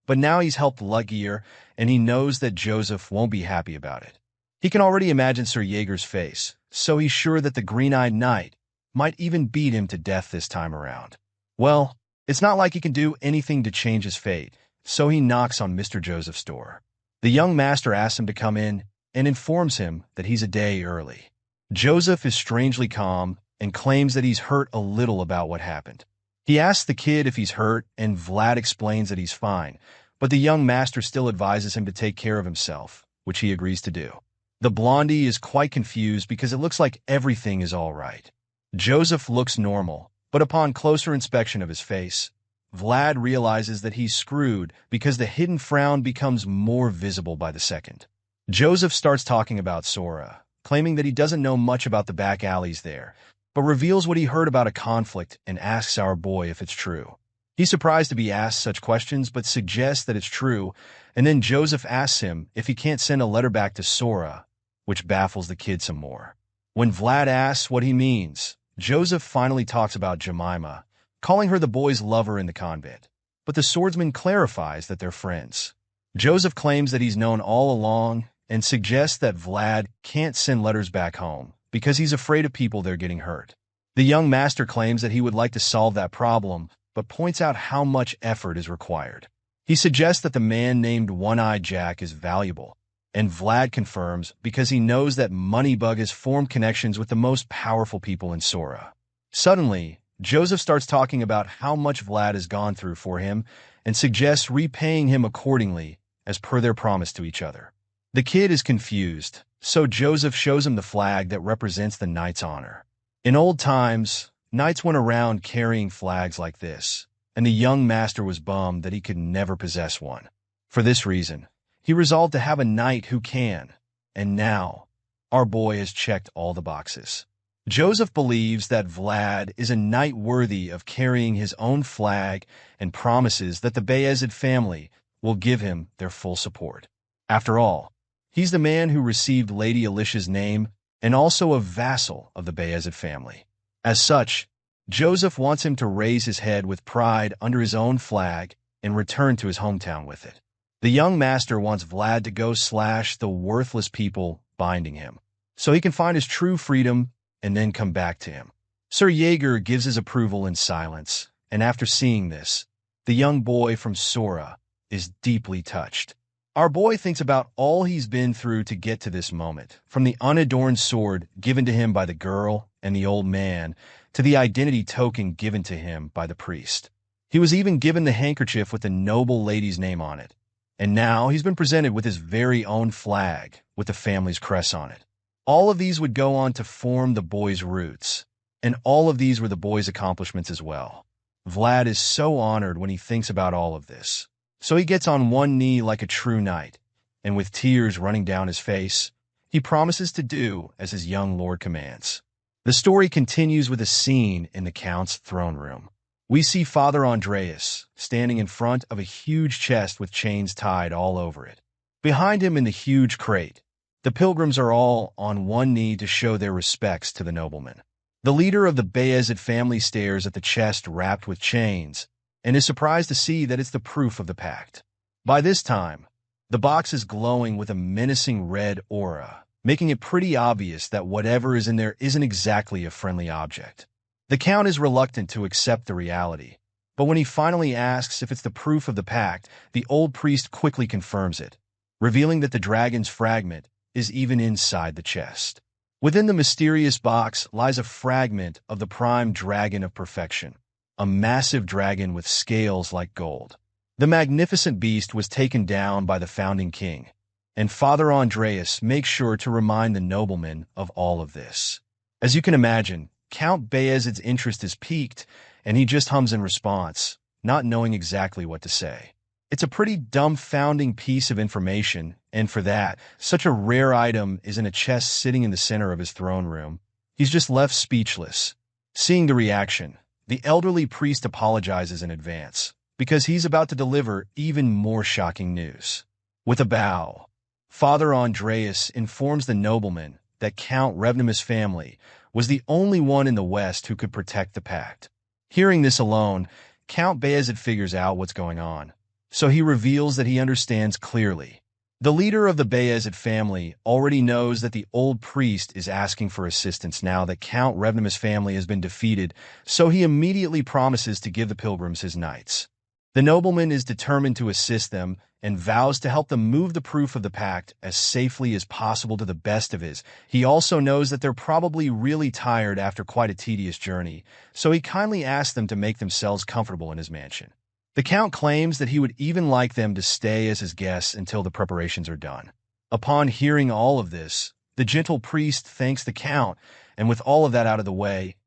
but now he's helped Lugier, and he knows that Joseph won't be happy about it. He can already imagine Sir Jaeger's face, so he's sure that the green-eyed knight might even beat him to death this time around. Well, it's not like he can do anything to change his fate, so he knocks on Mr. Joseph's door. The young master asks him to come in and informs him that he's a day early. Joseph is strangely calm and claims that he's hurt a little about what happened. He asks the kid if he's hurt, and Vlad explains that he's fine, but the young master still advises him to take care of himself, which he agrees to do. The blondie is quite confused because it looks like everything is all right. Joseph looks normal, but upon closer inspection of his face, Vlad realizes that he's screwed because the hidden frown becomes more visible by the second. Joseph starts talking about Sora, claiming that he doesn't know much about the back alleys there, but reveals what he heard about a conflict and asks our boy if it's true. He's surprised to be asked such questions, but suggests that it's true, and then Joseph asks him if he can't send a letter back to Sora, which baffles the kid some more. When Vlad asks what he means, Joseph finally talks about Jemima, calling her the boy's lover in the convent, but the swordsman clarifies that they're friends. Joseph claims that he's known all along and suggests that Vlad can't send letters back home because he's afraid of people they're getting hurt. The young master claims that he would like to solve that problem, but points out how much effort is required. He suggests that the man named One-Eyed Jack is valuable, and Vlad confirms because he knows that Moneybug has formed connections with the most powerful people in Sora. Suddenly, Joseph starts talking about how much Vlad has gone through for him and suggests repaying him accordingly as per their promise to each other. The kid is confused, so Joseph shows him the flag that represents the knight's honor. In old times, knights went around carrying flags like this, and the young master was bummed that he could never possess one. For this reason, he resolved to have a knight who can, and now, our boy has checked all the boxes. Joseph believes that Vlad is a knight worthy of carrying his own flag and promises that the Bayezid family will give him their full support. After all, he's the man who received Lady Alicia's name and also a vassal of the Bayezid family. As such, Joseph wants him to raise his head with pride under his own flag and return to his hometown with it. The young master wants Vlad to go slash the worthless people binding him, so he can find his true freedom and then come back to him. Sir Jaeger gives his approval in silence, and after seeing this, the young boy from Sora is deeply touched. Our boy thinks about all he's been through to get to this moment, from the unadorned sword given to him by the girl and the old man, to the identity token given to him by the priest. He was even given the handkerchief with the noble lady's name on it, and now he's been presented with his very own flag with the family's crest on it. All of these would go on to form the boy's roots, and all of these were the boy's accomplishments as well. Vlad is so honored when he thinks about all of this, so he gets on one knee like a true knight, and with tears running down his face, he promises to do as his young lord commands. The story continues with a scene in the Count's throne room. We see Father Andreas standing in front of a huge chest with chains tied all over it. Behind him in the huge crate, the pilgrims are all on one knee to show their respects to the nobleman. The leader of the Bayezid family stares at the chest wrapped with chains and is surprised to see that it's the proof of the pact. By this time, the box is glowing with a menacing red aura, making it pretty obvious that whatever is in there isn't exactly a friendly object. The Count is reluctant to accept the reality, but when he finally asks if it's the proof of the pact, the old priest quickly confirms it, revealing that the dragon's fragment is even inside the chest. Within the mysterious box lies a fragment of the prime dragon of perfection, a massive dragon with scales like gold. The magnificent beast was taken down by the founding king, and Father Andreas makes sure to remind the nobleman of all of this. As you can imagine, Count Bayezid's interest is piqued, and he just hums in response, not knowing exactly what to say. It's a pretty dumbfounding piece of information, and for that, such a rare item is in a chest sitting in the center of his throne room. He's just left speechless. Seeing the reaction, the elderly priest apologizes in advance, because he's about to deliver even more shocking news. With a bow, Father Andreas informs the nobleman that Count Revnemus' family was the only one in the West who could protect the pact. Hearing this alone, Count Bayezid figures out what's going on, so he reveals that he understands clearly. The leader of the Bayezid family already knows that the old priest is asking for assistance now that Count Revnemus' family has been defeated, so he immediately promises to give the pilgrims his knights. The nobleman is determined to assist them and vows to help them move the proof of the pact as safely as possible to the best of his. He also knows that they're probably really tired after quite a tedious journey, so he kindly asks them to make themselves comfortable in his mansion. The Count claims that he would even like them to stay as his guests until the preparations are done. Upon hearing all of this, the gentle priest thanks the Count, and with all of that out of the way,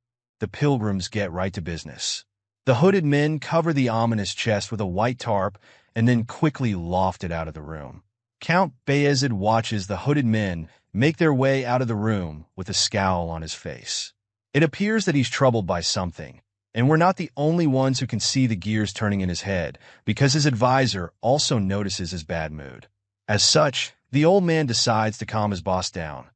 the pilgrims get right to business. The hooded men cover the ominous chest with a white tarp and then quickly loft it out of the room. Count Bayezid watches the hooded men make their way out of the room with a scowl on his face. It appears that he's troubled by something, and we're not the only ones who can see the gears turning in his head, because his advisor also notices his bad mood. As such, the old man decides to calm his boss down,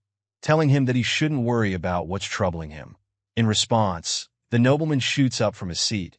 telling him that he shouldn't worry about what's troubling him. In response, the nobleman shoots up from his seat,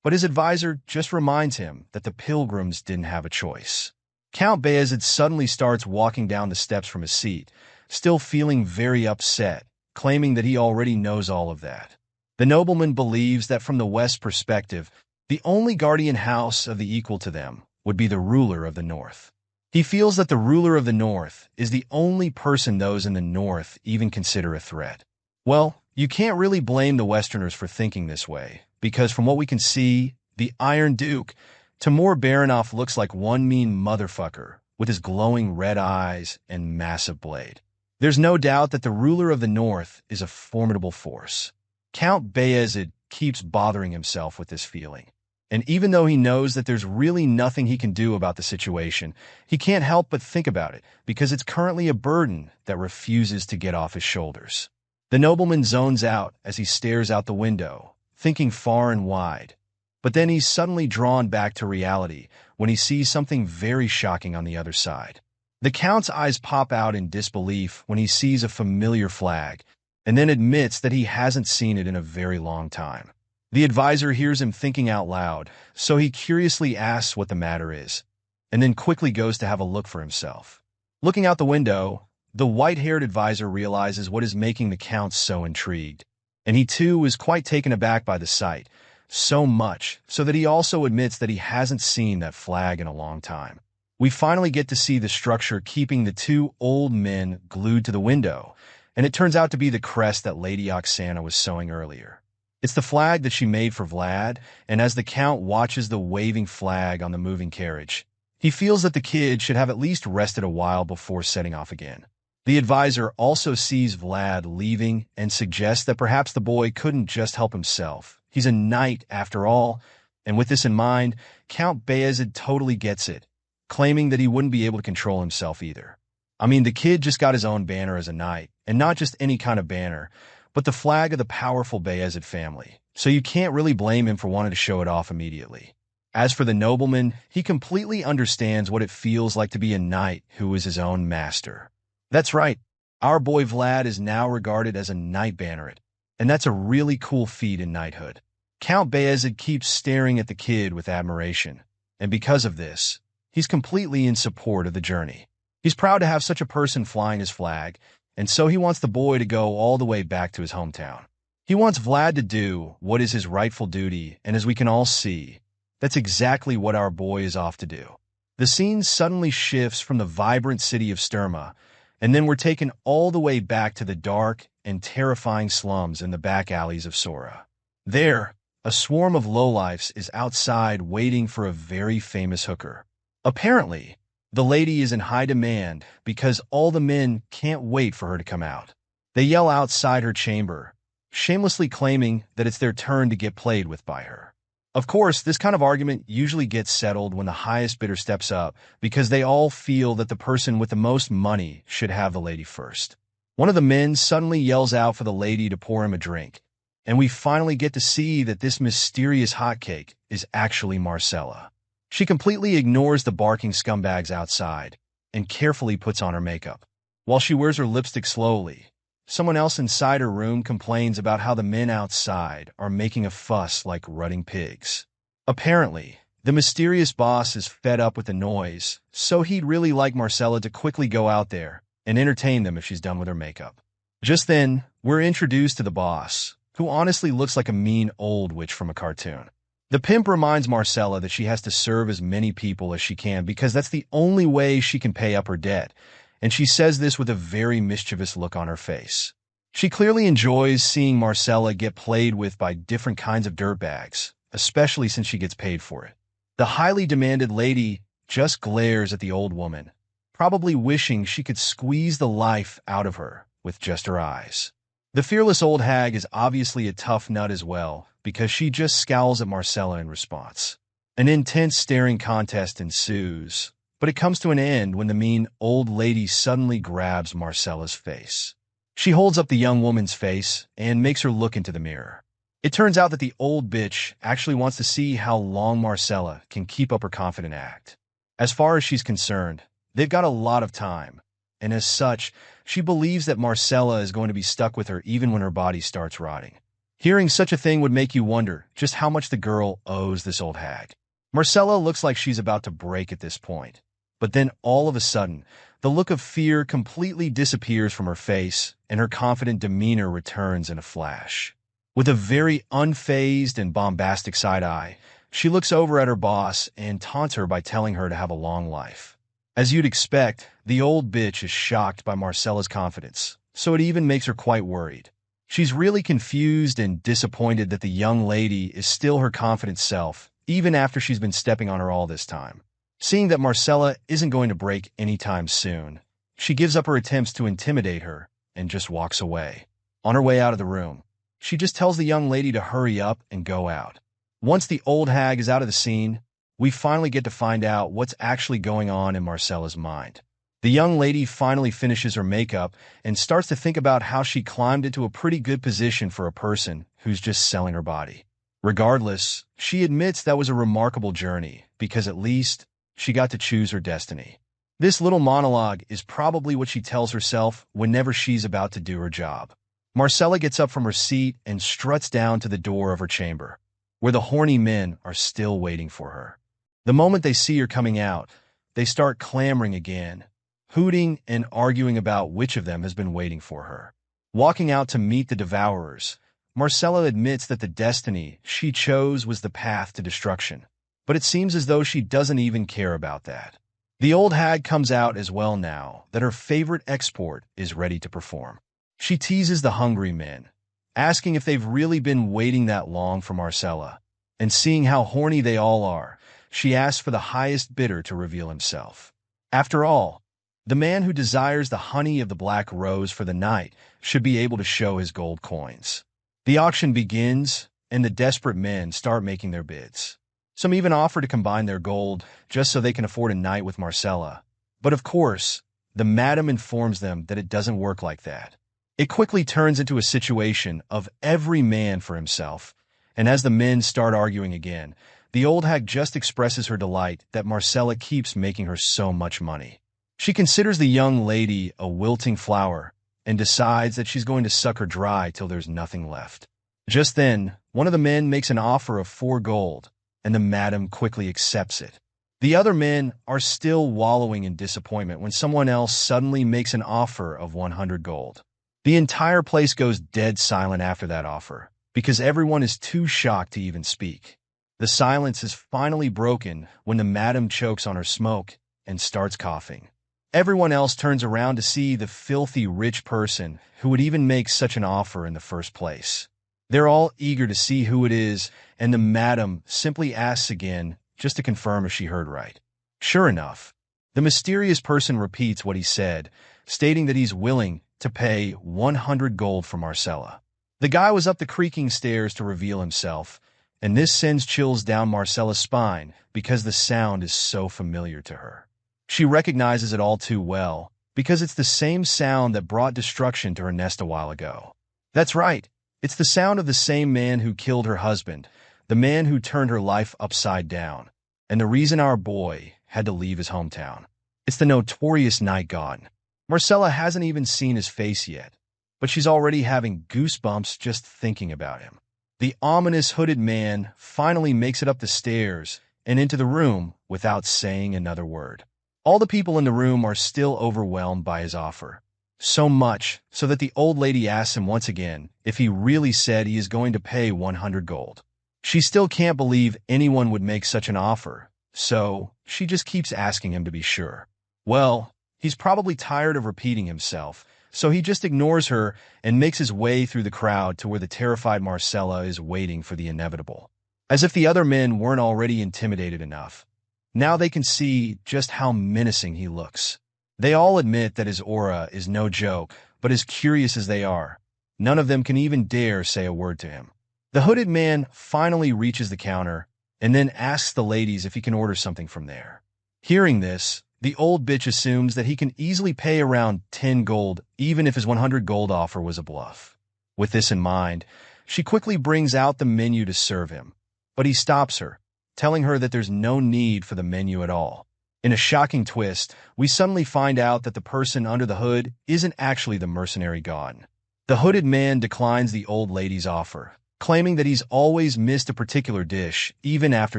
but his advisor just reminds him that the pilgrims didn't have a choice. Count Bayezid suddenly starts walking down the steps from his seat, still feeling very upset, claiming that he already knows all of that. The nobleman believes that from the West's perspective, the only guardian house of the equal to them would be the ruler of the North. He feels that the ruler of the North is the only person those in the North even consider a threat. Well, you can't really blame the Westerners for thinking this way, because from what we can see, the Iron Duke, Timur Baronov looks like one mean motherfucker with his glowing red eyes and massive blade. There's no doubt that the ruler of the North is a formidable force. Count Bayezid keeps bothering himself with this feeling, and even though he knows that there's really nothing he can do about the situation, he can't help but think about it because it's currently a burden that refuses to get off his shoulders. The nobleman zones out as he stares out the window, thinking far and wide. But then he's suddenly drawn back to reality when he sees something very shocking on the other side. The Count's eyes pop out in disbelief when he sees a familiar flag, and then admits that he hasn't seen it in a very long time. The advisor hears him thinking out loud, so he curiously asks what the matter is, and then quickly goes to have a look for himself. Looking out the window, the white-haired advisor realizes what is making the Count so intrigued, and he too is quite taken aback by the sight, so much so that he also admits that he hasn't seen that flag in a long time. We finally get to see the structure keeping the two old men glued to the window, and it turns out to be the crest that Lady Oksana was sewing earlier. It's the flag that she made for Vlad, and as the Count watches the waving flag on the moving carriage, he feels that the kid should have at least rested a while before setting off again. The advisor also sees Vlad leaving and suggests that perhaps the boy couldn't just help himself. He's a knight after all, and with this in mind, Count Bayezid totally gets it, claiming that he wouldn't be able to control himself either. I mean, the kid just got his own banner as a knight, and not just any kind of banner, but the flag of the powerful Bayezid family, so you can't really blame him for wanting to show it off immediately. As for the nobleman, he completely understands what it feels like to be a knight who is his own master. That's right, our boy Vlad is now regarded as a knight banneret, and that's a really cool feat in knighthood. Count Bayezid keeps staring at the kid with admiration, and because of this, he's completely in support of the journey. He's proud to have such a person flying his flag, and so he wants the boy to go all the way back to his hometown. He wants Vlad to do what is his rightful duty, and as we can all see, that's exactly what our boy is off to do. The scene suddenly shifts from the vibrant city of Sturma, and then we're taken all the way back to the dark and terrifying slums in the back alleys of Sora. There, a swarm of lowlifes is outside waiting for a very famous hooker. Apparently, the lady is in high demand because all the men can't wait for her to come out. They yell outside her chamber, shamelessly claiming that it's their turn to get played with by her. Of course, this kind of argument usually gets settled when the highest bidder steps up because they all feel that the person with the most money should have the lady first. One of the men suddenly yells out for the lady to pour him a drink, and we finally get to see that this mysterious hotcake is actually Marcela. She completely ignores the barking scumbags outside and carefully puts on her makeup. While she wears her lipstick slowly, someone else inside her room complains about how the men outside are making a fuss like rutting pigs. Apparently, the mysterious boss is fed up with the noise, so he'd really like Marcela to quickly go out there and entertain them if she's done with her makeup. Just then, we're introduced to the boss, who honestly looks like a mean old witch from a cartoon. The pimp reminds Marcela that she has to serve as many people as she can because that's the only way she can pay up her debt, and she says this with a very mischievous look on her face. She clearly enjoys seeing Marcela get played with by different kinds of dirtbags, especially since she gets paid for it. The highly demanded lady just glares at the old woman, probably wishing she could squeeze the life out of her with just her eyes. The fearless old hag is obviously a tough nut as well, because she just scowls at Marcela in response. An intense staring contest ensues, but it comes to an end when the mean old lady suddenly grabs Marcela's face. She holds up the young woman's face and makes her look into the mirror. It turns out that the old bitch actually wants to see how long Marcela can keep up her confident act. As far as she's concerned, they've got a lot of time, and as such, she believes that Marcela is going to be stuck with her even when her body starts rotting. Hearing such a thing would make you wonder just how much the girl owes this old hag. Marcela looks like she's about to break at this point, but then all of a sudden, the look of fear completely disappears from her face, and her confident demeanor returns in a flash. With a very unfazed and bombastic side-eye, she looks over at her boss and taunts her by telling her to have a long life. As you'd expect, the old bitch is shocked by Marcela's confidence, so it even makes her quite worried. She's really confused and disappointed that the young lady is still her confident self, even after she's been stepping on her all this time. Seeing that Marcela isn't going to break anytime soon, she gives up her attempts to intimidate her and just walks away. On her way out of the room, she just tells the young lady to hurry up and go out. Once the old hag is out of the scene, we finally get to find out what's actually going on in Marcela's mind. The young lady finally finishes her makeup and starts to think about how she climbed into a pretty good position for a person who's just selling her body. Regardless, she admits that was a remarkable journey because at least she got to choose her destiny. This little monologue is probably what she tells herself whenever she's about to do her job. Marcela gets up from her seat and struts down to the door of her chamber, where the horny men are still waiting for her. The moment they see her coming out, they start clamoring again, hooting and arguing about which of them has been waiting for her. Walking out to meet the devourers, Marcela admits that the destiny she chose was the path to destruction, but it seems as though she doesn't even care about that. The old hag comes out as well now that her favorite export is ready to perform. She teases the hungry men, asking if they've really been waiting that long for Marcela, and seeing how horny they all are, she asks for the highest bidder to reveal himself. After all, the man who desires the honey of the black rose for the night should be able to show his gold coins. The auction begins, and the desperate men start making their bids. Some even offer to combine their gold just so they can afford a night with Marcela. But of course, the madam informs them that it doesn't work like that. It quickly turns into a situation of every man for himself, and as the men start arguing again, the old hag just expresses her delight that Marcela keeps making her so much money. She considers the young lady a wilting flower and decides that she's going to suck her dry till there's nothing left. Just then, one of the men makes an offer of 4 gold, and the madam quickly accepts it. The other men are still wallowing in disappointment when someone else suddenly makes an offer of 100 gold. The entire place goes dead silent after that offer, because everyone is too shocked to even speak. The silence is finally broken when the madam chokes on her smoke and starts coughing. Everyone else turns around to see the filthy rich person who would even make such an offer in the first place. They're all eager to see who it is, and the madam simply asks again just to confirm if she heard right. Sure enough, the mysterious person repeats what he said, stating that he's willing to pay 100 gold for Marcela. The guy was up the creaking stairs to reveal himself, and this sends chills down Marcela's spine because the sound is so familiar to her. She recognizes it all too well, because it's the same sound that brought destruction to her nest a while ago. That's right, It's the sound of the same man who killed her husband, the man who turned her life upside down, and the reason our boy had to leave his hometown. It's the notorious Night God. Marcela hasn't even seen his face yet, but she's already having goosebumps just thinking about him. The ominous hooded man finally makes it up the stairs and into the room without saying another word. All the people in the room are still overwhelmed by his offer. So much so that the old lady asks him once again if he really said he is going to pay 100 gold. She still can't believe anyone would make such an offer, so she just keeps asking him to be sure. Well, he's probably tired of repeating himself, so he just ignores her and makes his way through the crowd to where the terrified Marcela is waiting for the inevitable. As if the other men weren't already intimidated enough. Now they can see just how menacing he looks. They all admit that his aura is no joke, but as curious as they are, none of them can even dare say a word to him. The hooded man finally reaches the counter and then asks the ladies if he can order something from there. Hearing this, the old bitch assumes that he can easily pay around 10 gold even if his 100 gold offer was a bluff. With this in mind, she quickly brings out the menu to serve him, but he stops her, telling her that there's no need for the menu at all. In a shocking twist, we suddenly find out that the person under the hood isn't actually the mercenary god. The hooded man declines the old lady's offer, claiming that he's always missed a particular dish even after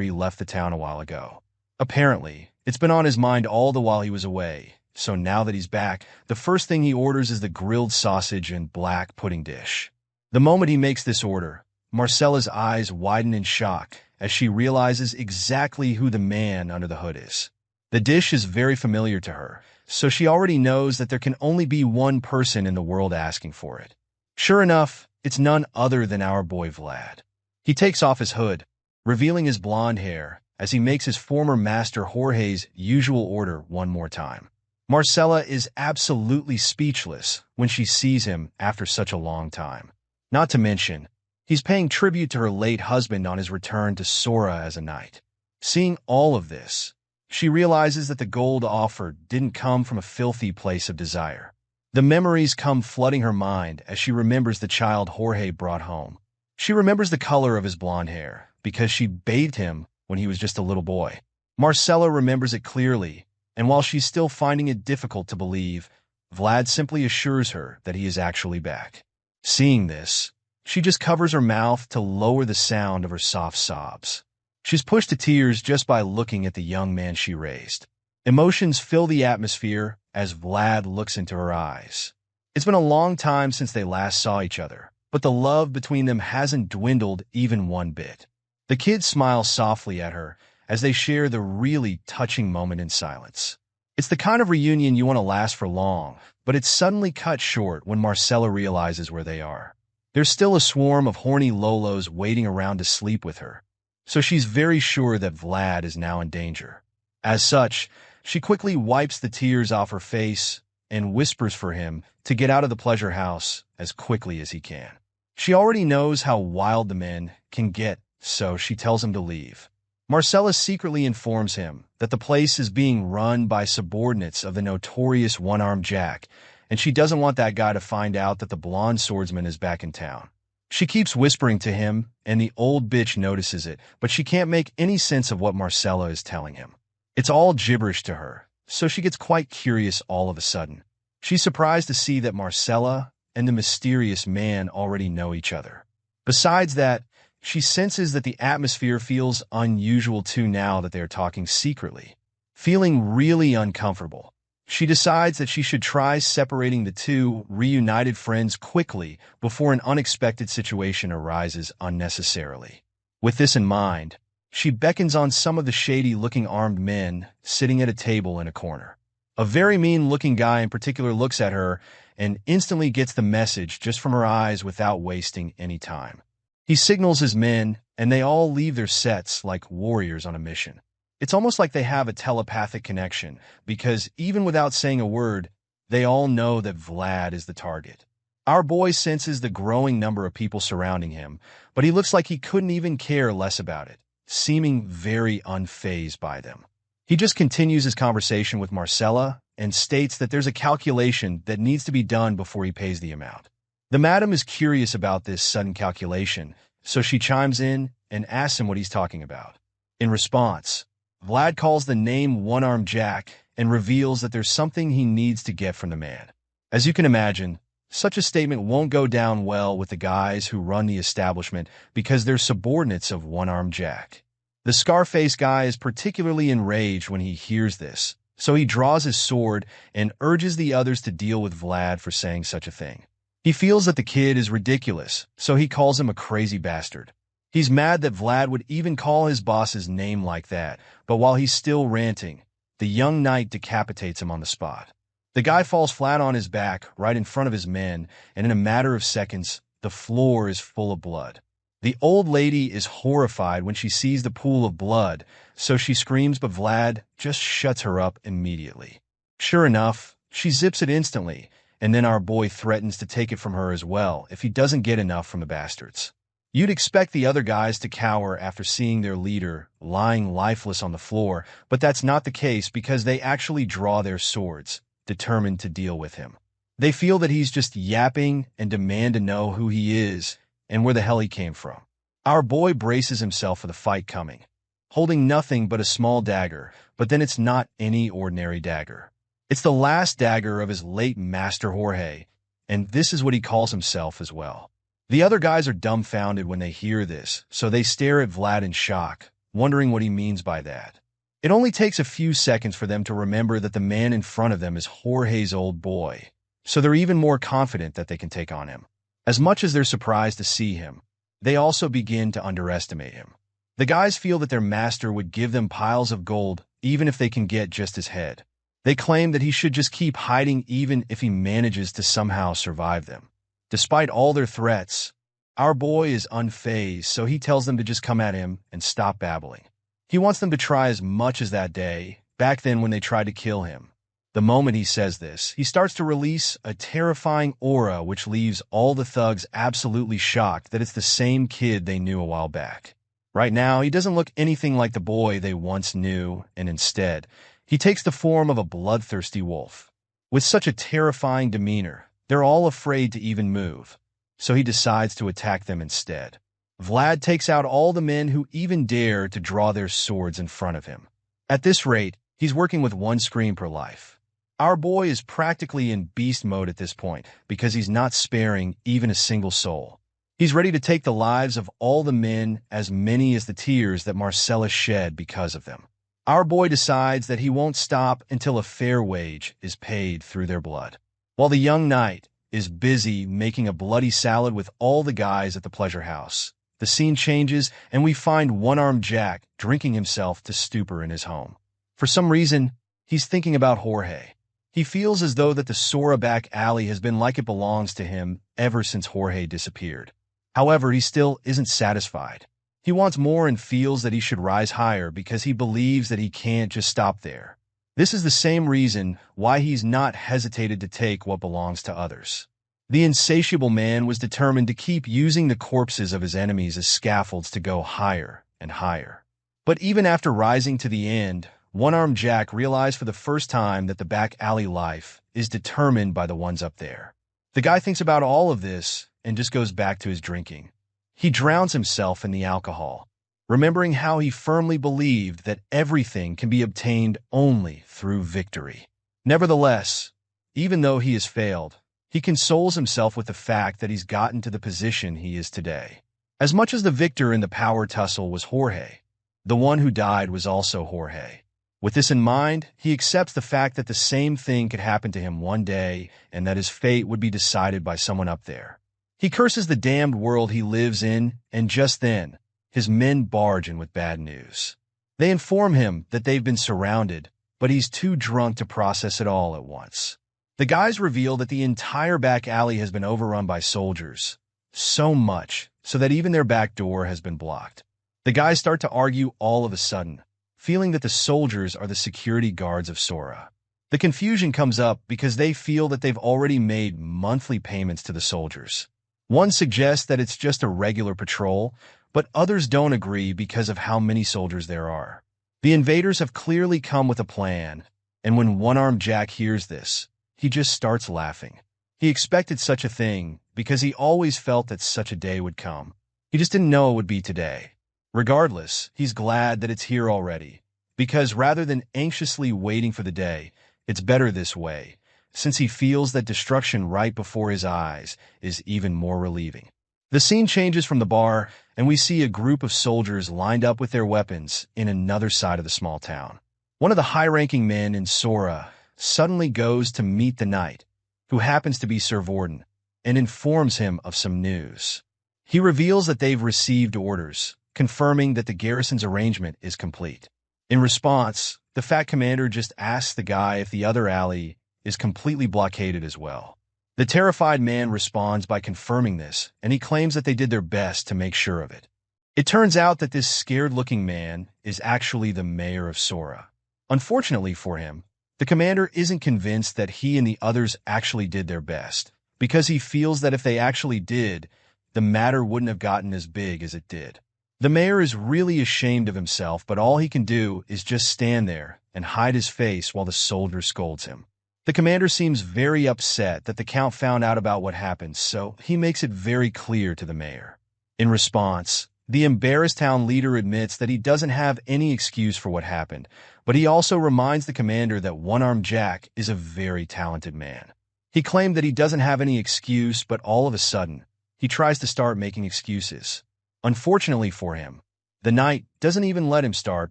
he left the town a while ago. Apparently, it's been on his mind all the while he was away, so now that he's back, the first thing he orders is the grilled sausage and black pudding dish. The moment he makes this order, Marcela's eyes widen in shock as she realizes exactly who the man under the hood is. The dish is very familiar to her, so she already knows that there can only be one person in the world asking for it. Sure enough, it's none other than our boy Vlad. He takes off his hood, revealing his blonde hair, as he makes his former master Jorge's usual order one more time. Marcela is absolutely speechless when she sees him after such a long time. Not to mention, he's paying tribute to her late husband on his return to Sora as a knight. Seeing all of this, she realizes that the gold offered didn't come from a filthy place of desire. The memories come flooding her mind as she remembers the child Jorge brought home. She remembers the color of his blonde hair because she bathed him when he was just a little boy. Marcela remembers it clearly, and while she's still finding it difficult to believe, Vlad simply assures her that he is actually back. Seeing this, she just covers her mouth to lower the sound of her soft sobs. She's pushed to tears just by looking at the young man she raised. Emotions fill the atmosphere as Vlad looks into her eyes. It's been a long time since they last saw each other, but the love between them hasn't dwindled even one bit. The kids smile softly at her as they share the really touching moment in silence. It's the kind of reunion you want to last for long, but it's suddenly cut short when Marcela realizes where they are. There's still a swarm of horny Lolos waiting around to sleep with her, so she's very sure that Vlad is now in danger. As such, she quickly wipes the tears off her face and whispers for him to get out of the pleasure house as quickly as he can. She already knows how wild the men can get, so she tells him to leave. Marcela secretly informs him that the place is being run by subordinates of the notorious One-Armed Jack, and she doesn't want that guy to find out that the blonde swordsman is back in town. She keeps whispering to him, and the old bitch notices it, but she can't make any sense of what Marcela is telling him. It's all gibberish to her, so she gets quite curious all of a sudden. She's surprised to see that Marcela and the mysterious man already know each other. Besides that, she senses that the atmosphere feels unusual too now that they are talking secretly. Feeling really uncomfortable, she decides that she should try separating the two reunited friends quickly before an unexpected situation arises unnecessarily. With this in mind, she beckons on some of the shady-looking armed men sitting at a table in a corner. A very mean-looking guy in particular looks at her and instantly gets the message just from her eyes without wasting any time. He signals his men, and they all leave their sets like warriors on a mission. It's almost like they have a telepathic connection, because even without saying a word, they all know that Vlad is the target. Our boy senses the growing number of people surrounding him, but he looks like he couldn't even care less about it, seeming very unfazed by them. He just continues his conversation with Marcela and states that there's a calculation that needs to be done before he pays the amount. The madam is curious about this sudden calculation, so she chimes in and asks him what he's talking about. In response, Vlad calls the name One-Armed Jack and reveals that there's something he needs to get from the man. As you can imagine, such a statement won't go down well with the guys who run the establishment because they're subordinates of One-Armed Jack. The Scarface guy is particularly enraged when he hears this, so he draws his sword and urges the others to deal with Vlad for saying such a thing. He feels that the kid is ridiculous, so he calls him a crazy bastard. He's mad that Vlad would even call his boss's name like that, but while he's still ranting, the young knight decapitates him on the spot. The guy falls flat on his back right in front of his men, and in a matter of seconds, the floor is full of blood. The old lady is horrified when she sees the pool of blood, so she screams, but Vlad just shuts her up immediately. Sure enough, she zips it instantly, and then our boy threatens to take it from her as well if he doesn't get enough from the bastards. You'd expect the other guys to cower after seeing their leader lying lifeless on the floor, but that's not the case because they actually draw their swords, determined to deal with him. They feel that he's just yapping and demand to know who he is and where the hell he came from. Our boy braces himself for the fight coming, holding nothing but a small dagger, but then it's not any ordinary dagger. It's the last dagger of his late master Jorge, and this is what he calls himself as well. The other guys are dumbfounded when they hear this, so they stare at Vlad in shock, wondering what he means by that. It only takes a few seconds for them to remember that the man in front of them is Jorge's old boy, so they're even more confident that they can take on him. As much as they're surprised to see him, they also begin to underestimate him. The guys feel that their master would give them piles of gold even if they can get just his head. They claim that he should just keep hiding even if he manages to somehow survive them. Despite all their threats, our boy is unfazed, so he tells them to just come at him and stop babbling. He wants them to try as much as that day, back then when they tried to kill him. The moment he says this, he starts to release a terrifying aura which leaves all the thugs absolutely shocked that it's the same kid they knew a while back. Right now, he doesn't look anything like the boy they once knew, and instead, he takes the form of a bloodthirsty wolf. With such a terrifying demeanor, they're all afraid to even move, so he decides to attack them instead. Vlad takes out all the men who even dare to draw their swords in front of him. At this rate, he's working with one scream per life. Our boy is practically in beast mode at this point because he's not sparing even a single soul. He's ready to take the lives of all the men, as many as the tears that Marcela shed because of them. Our boy decides that he won't stop until a fair wage is paid through their blood. While the young knight is busy making a bloody salad with all the guys at the pleasure house, the scene changes and we find One-Armed Jack drinking himself to stupor in his home. For some reason, he's thinking about Jorge. He feels as though that the Sora back alley has been like it belongs to him ever since Jorge disappeared. However, he still isn't satisfied. He wants more and feels that he should rise higher because he believes that he can't just stop there. This is the same reason why he's not hesitated to take what belongs to others. The insatiable man was determined to keep using the corpses of his enemies as scaffolds to go higher and higher. But even after rising to the end, One-Armed Jack realized for the first time that the back alley life is determined by the ones up there. The guy thinks about all of this and just goes back to his drinking. He drowns himself in the alcohol, remembering how he firmly believed that everything can be obtained only through victory. Nevertheless, even though he has failed, he consoles himself with the fact that he's gotten to the position he is today. As much as the victor in the power tussle was Jorge, the one who died was also Jorge. With this in mind, he accepts the fact that the same thing could happen to him one day and that his fate would be decided by someone up there. He curses the damned world he lives in, and just then, his men barge in with bad news. They inform him that they've been surrounded, but he's too drunk to process it all at once. The guys reveal that the entire back alley has been overrun by soldiers, so much so that even their back door has been blocked. The guys start to argue all of a sudden, feeling that the soldiers are the security guards of Sora. The confusion comes up because they feel that they've already made monthly payments to the soldiers. One suggests that it's just a regular patrol, but others don't agree because of how many soldiers there are. The invaders have clearly come with a plan, and when One-Armed Jack hears this, he just starts laughing. He expected such a thing because he always felt that such a day would come. He just didn't know it would be today. Regardless, he's glad that it's here already, because rather than anxiously waiting for the day, it's better this way, since he feels that destruction right before his eyes is even more relieving. The scene changes from the bar, and we see a group of soldiers lined up with their weapons in another side of the small town. One of the high-ranking men in Sora suddenly goes to meet the knight, who happens to be Sir Vorden, and informs him of some news. He reveals that they've received orders, confirming that the garrison's arrangement is complete. In response, the fat commander just asks the guy if the other alley is completely blockaded as well. The terrified man responds by confirming this, and he claims that they did their best to make sure of it. It turns out that this scared-looking man is actually the mayor of Sora. Unfortunately for him, the commander isn't convinced that he and the others actually did their best, because he feels that if they actually did, the matter wouldn't have gotten as big as it did. The mayor is really ashamed of himself, but all he can do is just stand there and hide his face while the soldier scolds him. The commander seems very upset that the count found out about what happened, so he makes it very clear to the mayor. In response, the embarrassed town leader admits that he doesn't have any excuse for what happened, but he also reminds the commander that One-Armed Jack is a very talented man. He claimed that he doesn't have any excuse, but all of a sudden, he tries to start making excuses. Unfortunately for him, the knight doesn't even let him start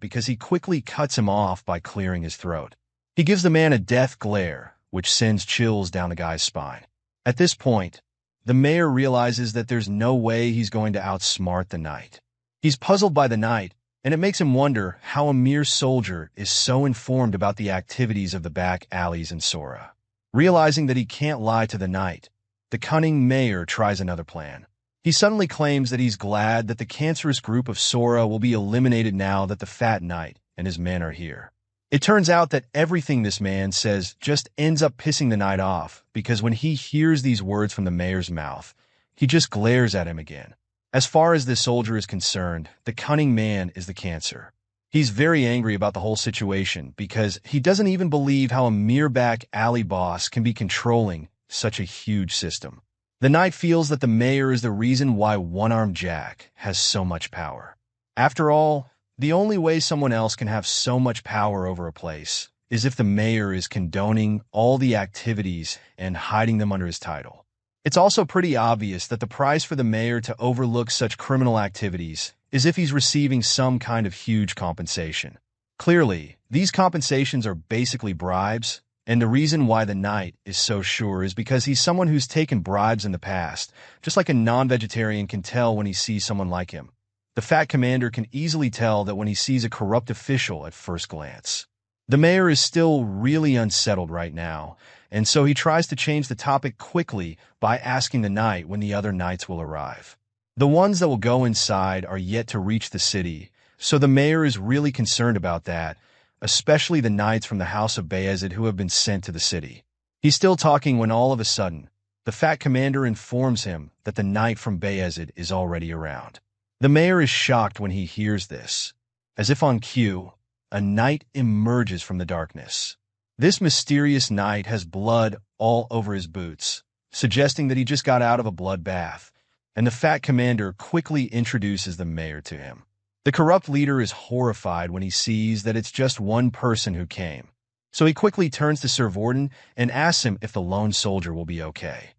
because he quickly cuts him off by clearing his throat. He gives the man a death glare, which sends chills down the guy's spine. At this point, the mayor realizes that there's no way he's going to outsmart the knight. He's puzzled by the knight, and it makes him wonder how a mere soldier is so informed about the activities of the back alleys in Sora. Realizing that he can't lie to the knight, the cunning mayor tries another plan. He suddenly claims that he's glad that the cancerous group of Sora will be eliminated now that the fat knight and his men are here. It turns out that everything this man says just ends up pissing the knight off, because when he hears these words from the mayor's mouth, he just glares at him again. As far as this soldier is concerned, the cunning man is the cancer. He's very angry about the whole situation because he doesn't even believe how a mere back alley boss can be controlling such a huge system. The knight feels that the mayor is the reason why One-Armed Jack has so much power. After all, the only way someone else can have so much power over a place is if the mayor is condoning all the activities and hiding them under his title. It's also pretty obvious that the price for the mayor to overlook such criminal activities is if he's receiving some kind of huge compensation. Clearly, these compensations are basically bribes, and the reason why the knight is so sure is because he's someone who's taken bribes in the past, just like a non-vegetarian can tell when he sees someone like him. The fat commander can easily tell that when he sees a corrupt official at first glance. The mayor is still really unsettled right now, and so he tries to change the topic quickly by asking the knight when the other knights will arrive. The ones that will go inside are yet to reach the city, so the mayor is really concerned about that, especially the knights from the House of Bayezid who have been sent to the city. He's still talking when all of a sudden, the fat commander informs him that the knight from Bayezid is already around. The mayor is shocked when he hears this. As if on cue, a knight emerges from the darkness. This mysterious knight has blood all over his boots, suggesting that he just got out of a bloodbath, and the fat commander quickly introduces the mayor to him. The corrupt leader is horrified when he sees that it's just one person who came, so he quickly turns to Sir Vorden and asks him if the lone soldier will be okay.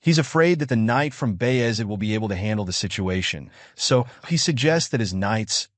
He's afraid that the knight from Bayezid will be able to handle the situation, so he suggests that his knights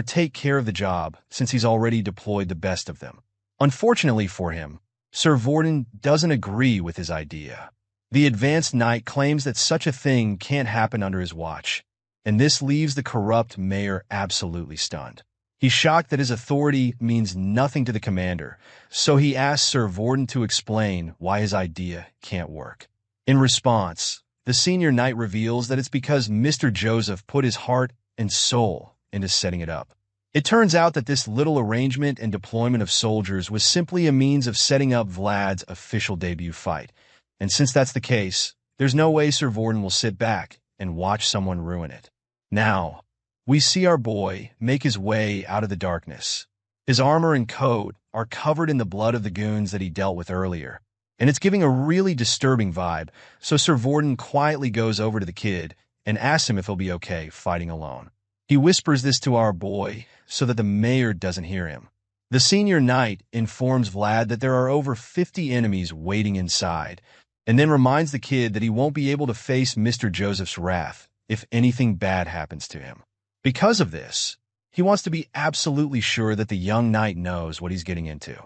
take care of the job since he's already deployed the best of them. Unfortunately for him, Sir Vorden doesn't agree with his idea. The advanced knight claims that such a thing can't happen under his watch, and this leaves the corrupt mayor absolutely stunned. He's shocked that his authority means nothing to the commander, so he asks Sir Vorden to explain why his idea can't work. In response, the senior knight reveals that it's because Mr. Joseph put his heart and soul into setting it up. It turns out that this little arrangement and deployment of soldiers was simply a means of setting up Vlad's official debut fight, and since that's the case, there's no way Sir Vorden will sit back and watch someone ruin it. Now, we see our boy make his way out of the darkness. His armor and coat are covered in the blood of the goons that he dealt with earlier, and it's giving a really disturbing vibe, so Sir Vorden quietly goes over to the kid and asks him if he'll be okay fighting alone. He whispers this to our boy so that the mayor doesn't hear him. The senior knight informs Vlad that there are over 50 enemies waiting inside, and then reminds the kid that he won't be able to face Mr. Joseph's wrath if anything bad happens to him. Because of this, he wants to be absolutely sure that the young knight knows what he's getting into.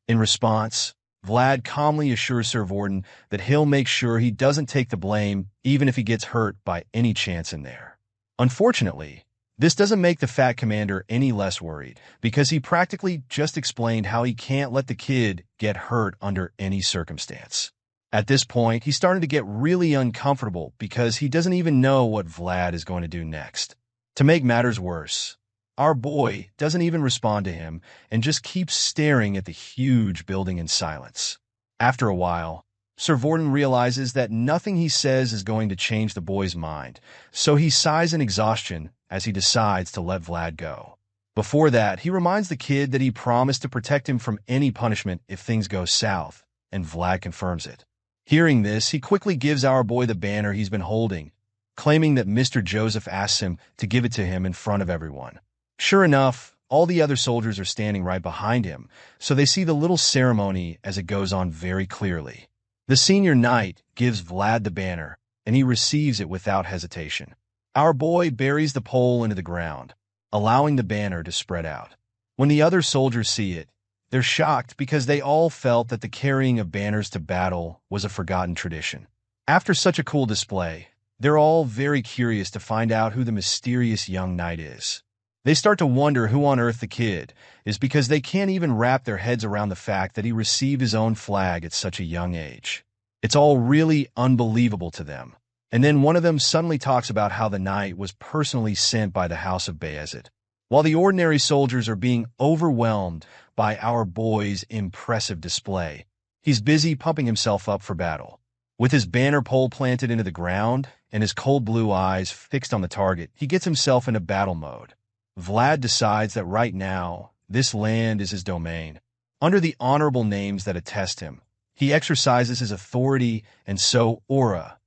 In response, Vlad calmly assures Sir Vorden that he'll make sure he doesn't take the blame even if he gets hurt by any chance in there. Unfortunately, this doesn't make the fat commander any less worried, because he practically just explained how he can't let the kid get hurt under any circumstance. At this point, he's starting to get really uncomfortable because he doesn't even know what Vlad is going to do next. To make matters worse, our boy doesn't even respond to him and just keeps staring at the huge building in silence. After a while, Sir Vorden realizes that nothing he says is going to change the boy's mind, so he sighs in exhaustion as he decides to let Vlad go. Before that, he reminds the kid that he promised to protect him from any punishment if things go south, and Vlad confirms it. Hearing this, he quickly gives our boy the banner he's been holding, claiming that Mr. Joseph asks him to give it to him in front of everyone. Sure enough, all the other soldiers are standing right behind him, so they see the little ceremony as it goes on very clearly. The senior knight gives Vlad the banner, and he receives it without hesitation. Our boy buries the pole into the ground, allowing the banner to spread out. When the other soldiers see it, they're shocked because they all felt that the carrying of banners to battle was a forgotten tradition. After such a cool display, they're all very curious to find out who the mysterious young knight is. They start to wonder who on earth the kid is because they can't even wrap their heads around the fact that he received his own flag at such a young age. It's all really unbelievable to them. And then one of them suddenly talks about how the knight was personally sent by the House of Bayezid. While the ordinary soldiers are being overwhelmed by our boy's impressive display, he's busy pumping himself up for battle. With his banner pole planted into the ground and his cold blue eyes fixed on the target, he gets himself into battle mode. Vlad decides that right now, this land is his domain. Under the honorable names that attest him, he exercises his authority and so aura,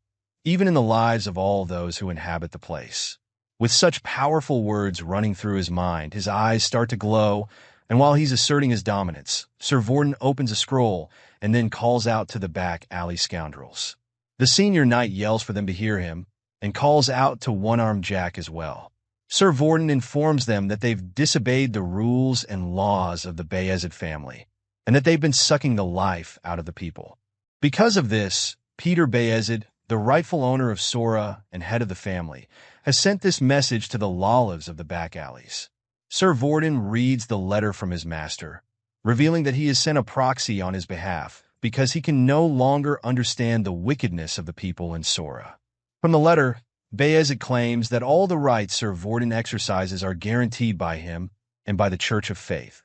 even in the lives of all those who inhabit the place. With such powerful words running through his mind, his eyes start to glow, and while he's asserting his dominance, Sir Vorden opens a scroll and then calls out to the back alley scoundrels. The senior knight yells for them to hear him and calls out to One-Armed Jack as well. Sir Vorden informs them that they've disobeyed the rules and laws of the Bayezid family, and that they've been sucking the life out of the people. Because of this, Peter Bayezid, the rightful owner of Sora and head of the family, has sent this message to the Lalivs of the back alleys. Sir Vorden reads the letter from his master, revealing that he has sent a proxy on his behalf because he can no longer understand the wickedness of the people in Sora. From the letter, Bayezid claims that all the rights Sir Vorden exercises are guaranteed by him and by the Church of Faith.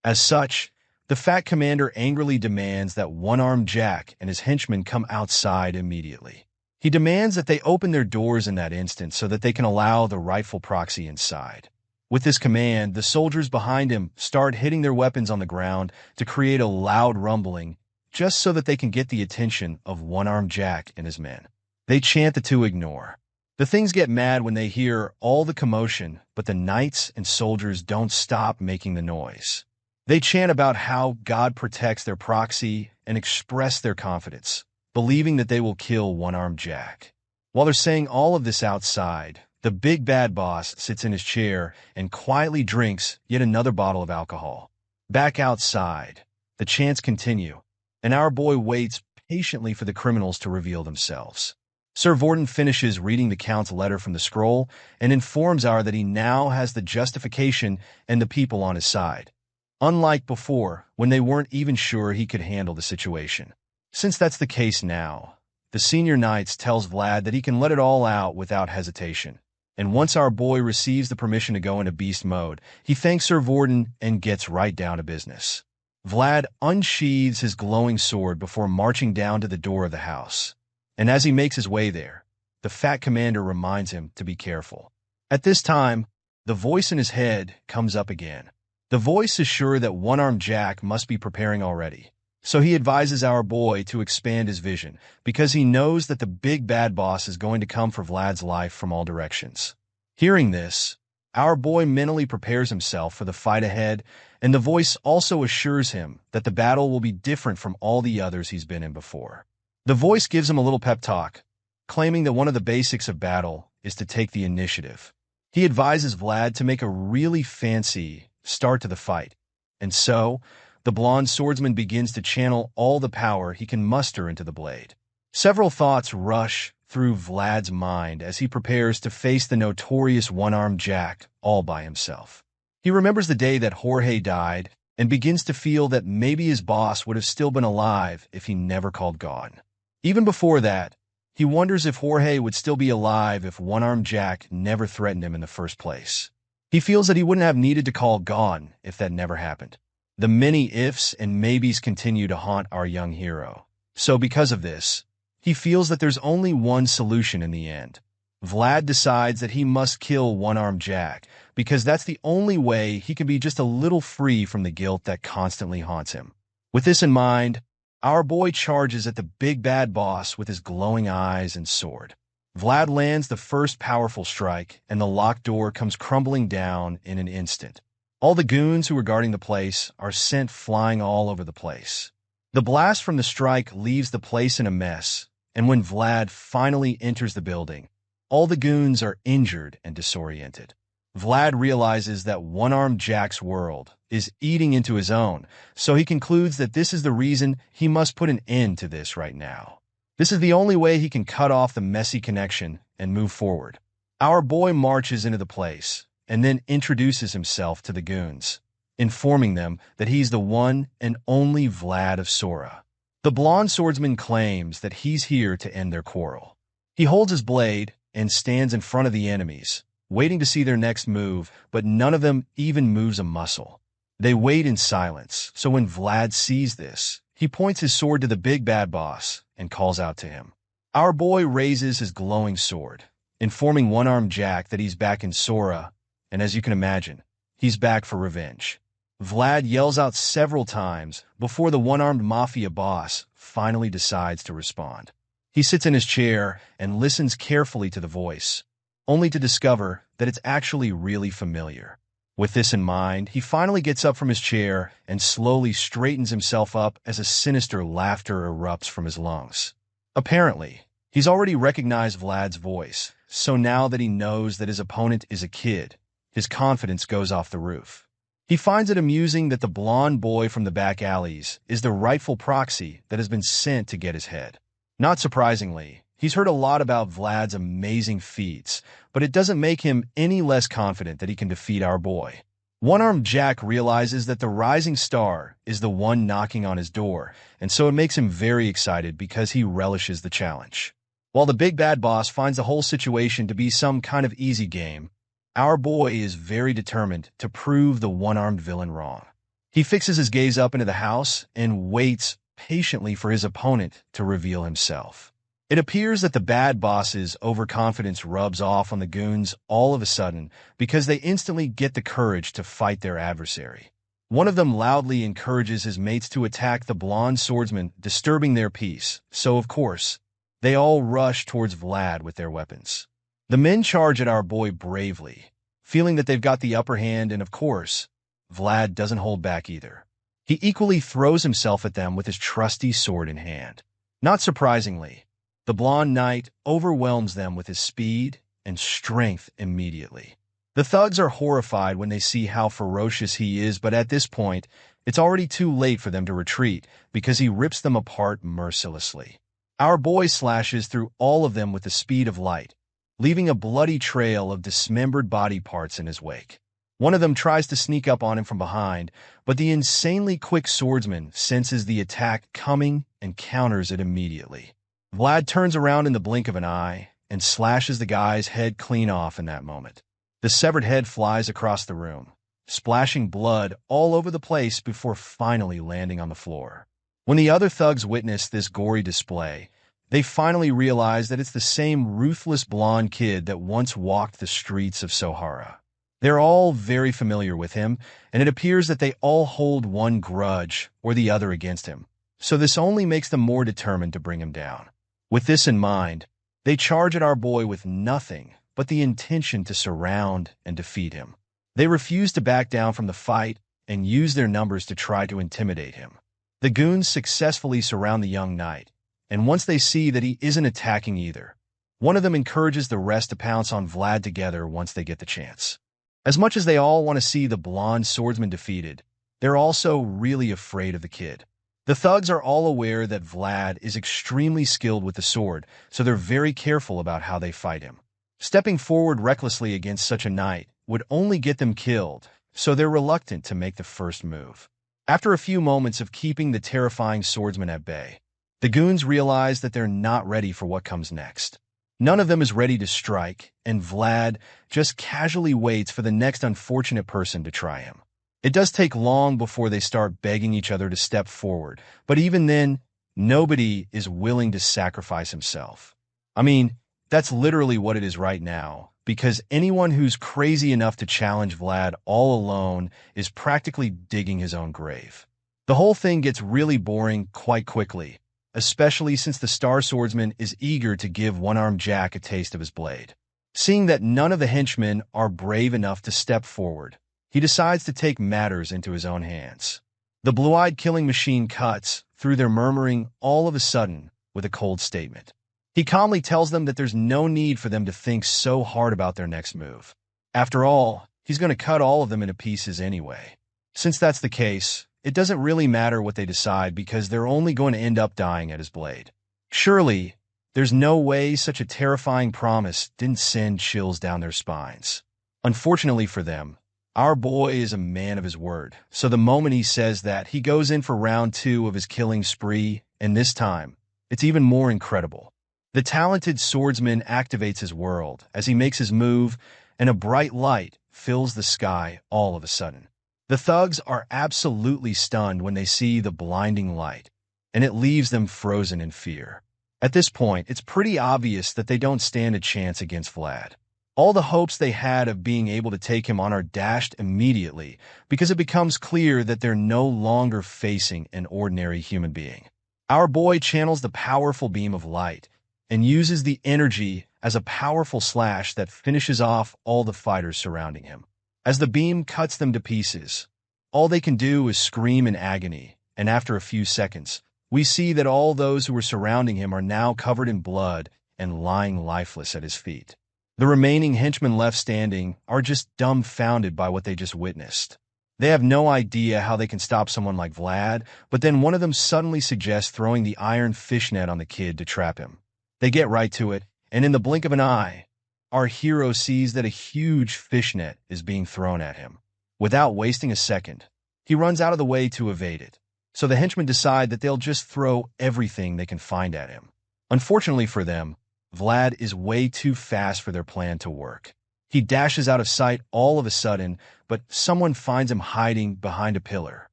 As such, the fat commander angrily demands that One-Armed Jack and his henchmen come outside immediately. He demands that they open their doors in that instant so that they can allow the rightful proxy inside. With this command, the soldiers behind him start hitting their weapons on the ground to create a loud rumbling just so that they can get the attention of One-Armed Jack and his men. They chant the to ignore. The things get mad when they hear all the commotion, but the knights and soldiers don't stop making the noise. They chant about how God protects their proxy and express their confidence, believing that they will kill One-Armed Jack. While they're saying all of this outside, the big bad boss sits in his chair and quietly drinks yet another bottle of alcohol. Back outside, the chants continue, and our boy waits patiently for the criminals to reveal themselves. Sir Vorden finishes reading the Count's letter from the scroll and informs our that he now has the justification and the people on his side, unlike before when they weren't even sure he could handle the situation. Since that's the case now, the senior knights tells Vlad that he can let it all out without hesitation, and once our boy receives the permission to go into beast mode, he thanks Sir Vorden and gets right down to business. Vlad unsheathes his glowing sword before marching down to the door of the house. And as he makes his way there, the fat commander reminds him to be careful. At this time, the voice in his head comes up again. The voice is sure that One-Armed Jack must be preparing already, So he advises our boy to expand his vision, because he knows that the big bad boss is going to come for Vlad's life from all directions. Hearing this, our boy mentally prepares himself for the fight ahead, and the voice also assures him that the battle will be different from all the others he's been in before. The voice gives him a little pep talk, claiming that one of the basics of battle is to take the initiative. He advises Vlad to make a really fancy start to the fight, and so the blonde swordsman begins to channel all the power he can muster into the blade. Several thoughts rush through Vlad's mind as he prepares to face the notorious one-armed Jack all by himself. He remembers the day that Jorge died and begins to feel that maybe his boss would have still been alive if he never called Goden. Even before that, he wonders if Jorge would still be alive if one-armed Jack never threatened him in the first place. He feels that he wouldn't have needed to call Goden if that never happened. The many ifs and maybes continue to haunt our young hero. So because of this, he feels that there's only one solution in the end. Vlad decides that he must kill one-armed Jack, because that's the only way he can be just a little free from the guilt that constantly haunts him. With this in mind, our boy charges at the big bad boss with his glowing eyes and sword. Vlad lands the first powerful strike, and the locked door comes crumbling down in an instant. All the goons who are guarding the place are sent flying all over the place. The blast from the strike leaves the place in a mess, and when Vlad finally enters the building, all the goons are injured and disoriented. Vlad realizes that one-armed Jack's world is eating into his own, so he concludes that this is the reason he must put an end to this right now. This is the only way he can cut off the messy connection and move forward. Our boy marches into the place and then introduces himself to the goons, informing them that he's the one and only Vlad of Sora. The blonde swordsman claims that he's here to end their quarrel. He holds his blade and stands in front of the enemies, waiting to see their next move, but none of them even moves a muscle. They wait in silence, so when Vlad sees this, he points his sword to the big bad boss and calls out to him. Our boy raises his glowing sword, informing one-armed Jack that he's back in Sora, and as you can imagine, he's back for revenge. Vlad yells out several times before the one-armed mafia boss finally decides to respond. He sits in his chair and listens carefully to the voice, only to discover that it's actually really familiar. With this in mind, he finally gets up from his chair and slowly straightens himself up as a sinister laughter erupts from his lungs. Apparently, he's already recognized Vlad's voice, so now that he knows that his opponent is a kid, his confidence goes off the roof. He finds it amusing that the blonde boy from the back alleys is the rightful proxy that has been sent to get his head. Not surprisingly, he's heard a lot about Vlad's amazing feats, but it doesn't make him any less confident that he can defeat our boy. One-armed Jack realizes that the rising star is the one knocking on his door, and so it makes him very excited because he relishes the challenge. While the big bad boss finds the whole situation to be some kind of easy game, our boy is very determined to prove the one-armed villain wrong. He fixes his gaze up into the house and waits patiently for his opponent to reveal himself. It appears that the bad boss's overconfidence rubs off on the goons all of a sudden because they instantly get the courage to fight their adversary. One of them loudly encourages his mates to attack the blonde swordsman, disturbing their peace, so of course, they all rush towards Vlad with their weapons. The men charge at our boy bravely, feeling that they've got the upper hand, and of course, Vlad doesn't hold back either. He equally throws himself at them with his trusty sword in hand. Not surprisingly, the blonde knight overwhelms them with his speed and strength immediately. The thugs are horrified when they see how ferocious he is, but at this point, it's already too late for them to retreat because he rips them apart mercilessly. Our boy slashes through all of them with the speed of light, leaving a bloody trail of dismembered body parts in his wake. One of them tries to sneak up on him from behind, but the insanely quick swordsman senses the attack coming and counters it immediately. Vlad turns around in the blink of an eye and slashes the guy's head clean off in that moment. The severed head flies across the room, splashing blood all over the place before finally landing on the floor. When the other thugs witness this gory display, they finally realize that it's the same ruthless blonde kid that once walked the streets of Sahara. They're all very familiar with him, and it appears that they all hold one grudge or the other against him. so this only makes them more determined to bring him down. With this in mind, they charge at our boy with nothing but the intention to surround and defeat him. They refuse to back down from the fight and use their numbers to try to intimidate him. The goons successfully surround the young knight, and once they see that he isn't attacking either, one of them encourages the rest to pounce on Vlad together once they get the chance. As much as they all want to see the blonde swordsman defeated, they're also really afraid of the kid. The thugs are all aware that Vlad is extremely skilled with the sword, so they're very careful about how they fight him. Stepping forward recklessly against such a knight would only get them killed, so they're reluctant to make the first move. After a few moments of keeping the terrifying swordsman at bay, the goons realize that they're not ready for what comes next. None of them is ready to strike, and Vlad just casually waits for the next unfortunate person to try him. It does take long before they start begging each other to step forward, but even then, nobody is willing to sacrifice himself. I mean, that's literally what it is right now, because anyone who's crazy enough to challenge Vlad all alone is practically digging his own grave. The whole thing gets really boring quite quickly, especially since the star swordsman is eager to give one-armed Jack a taste of his blade. Seeing that none of the henchmen are brave enough to step forward, he decides to take matters into his own hands. The blue-eyed killing machine cuts through their murmuring all of a sudden with a cold statement. He calmly tells them that there's no need for them to think so hard about their next move. After all, he's going to cut all of them into pieces anyway. Since that's the case, it doesn't really matter what they decide because they're only going to end up dying at his blade. Surely, there's no way such a terrifying promise didn't send chills down their spines. Unfortunately for them, our boy is a man of his word, so the moment he says that, he goes in for round 2 of his killing spree, and this time, it's even more incredible. The talented swordsman activates his world as he makes his move, and a bright light fills the sky all of a sudden. The thugs are absolutely stunned when they see the blinding light, and it leaves them frozen in fear. At this point, it's pretty obvious that they don't stand a chance against Vlad. All the hopes they had of being able to take him on are dashed immediately because it becomes clear that they're no longer facing an ordinary human being. Our boy channels the powerful beam of light and uses the energy as a powerful slash that finishes off all the fighters surrounding him. As the beam cuts them to pieces, all they can do is scream in agony, and after a few seconds, we see that all those who were surrounding him are now covered in blood and lying lifeless at his feet. The remaining henchmen left standing are just dumbfounded by what they just witnessed. They have no idea how they can stop someone like Vlad, but then one of them suddenly suggests throwing the iron fishnet on the kid to trap him. They get right to it, and in the blink of an eye, our hero sees that a huge fishnet is being thrown at him. Without wasting a second, he runs out of the way to evade it, so the henchmen decide that they'll just throw everything they can find at him. Unfortunately for them, Vlad is way too fast for their plan to work. He dashes out of sight all of a sudden, but someone finds him hiding behind a pillar.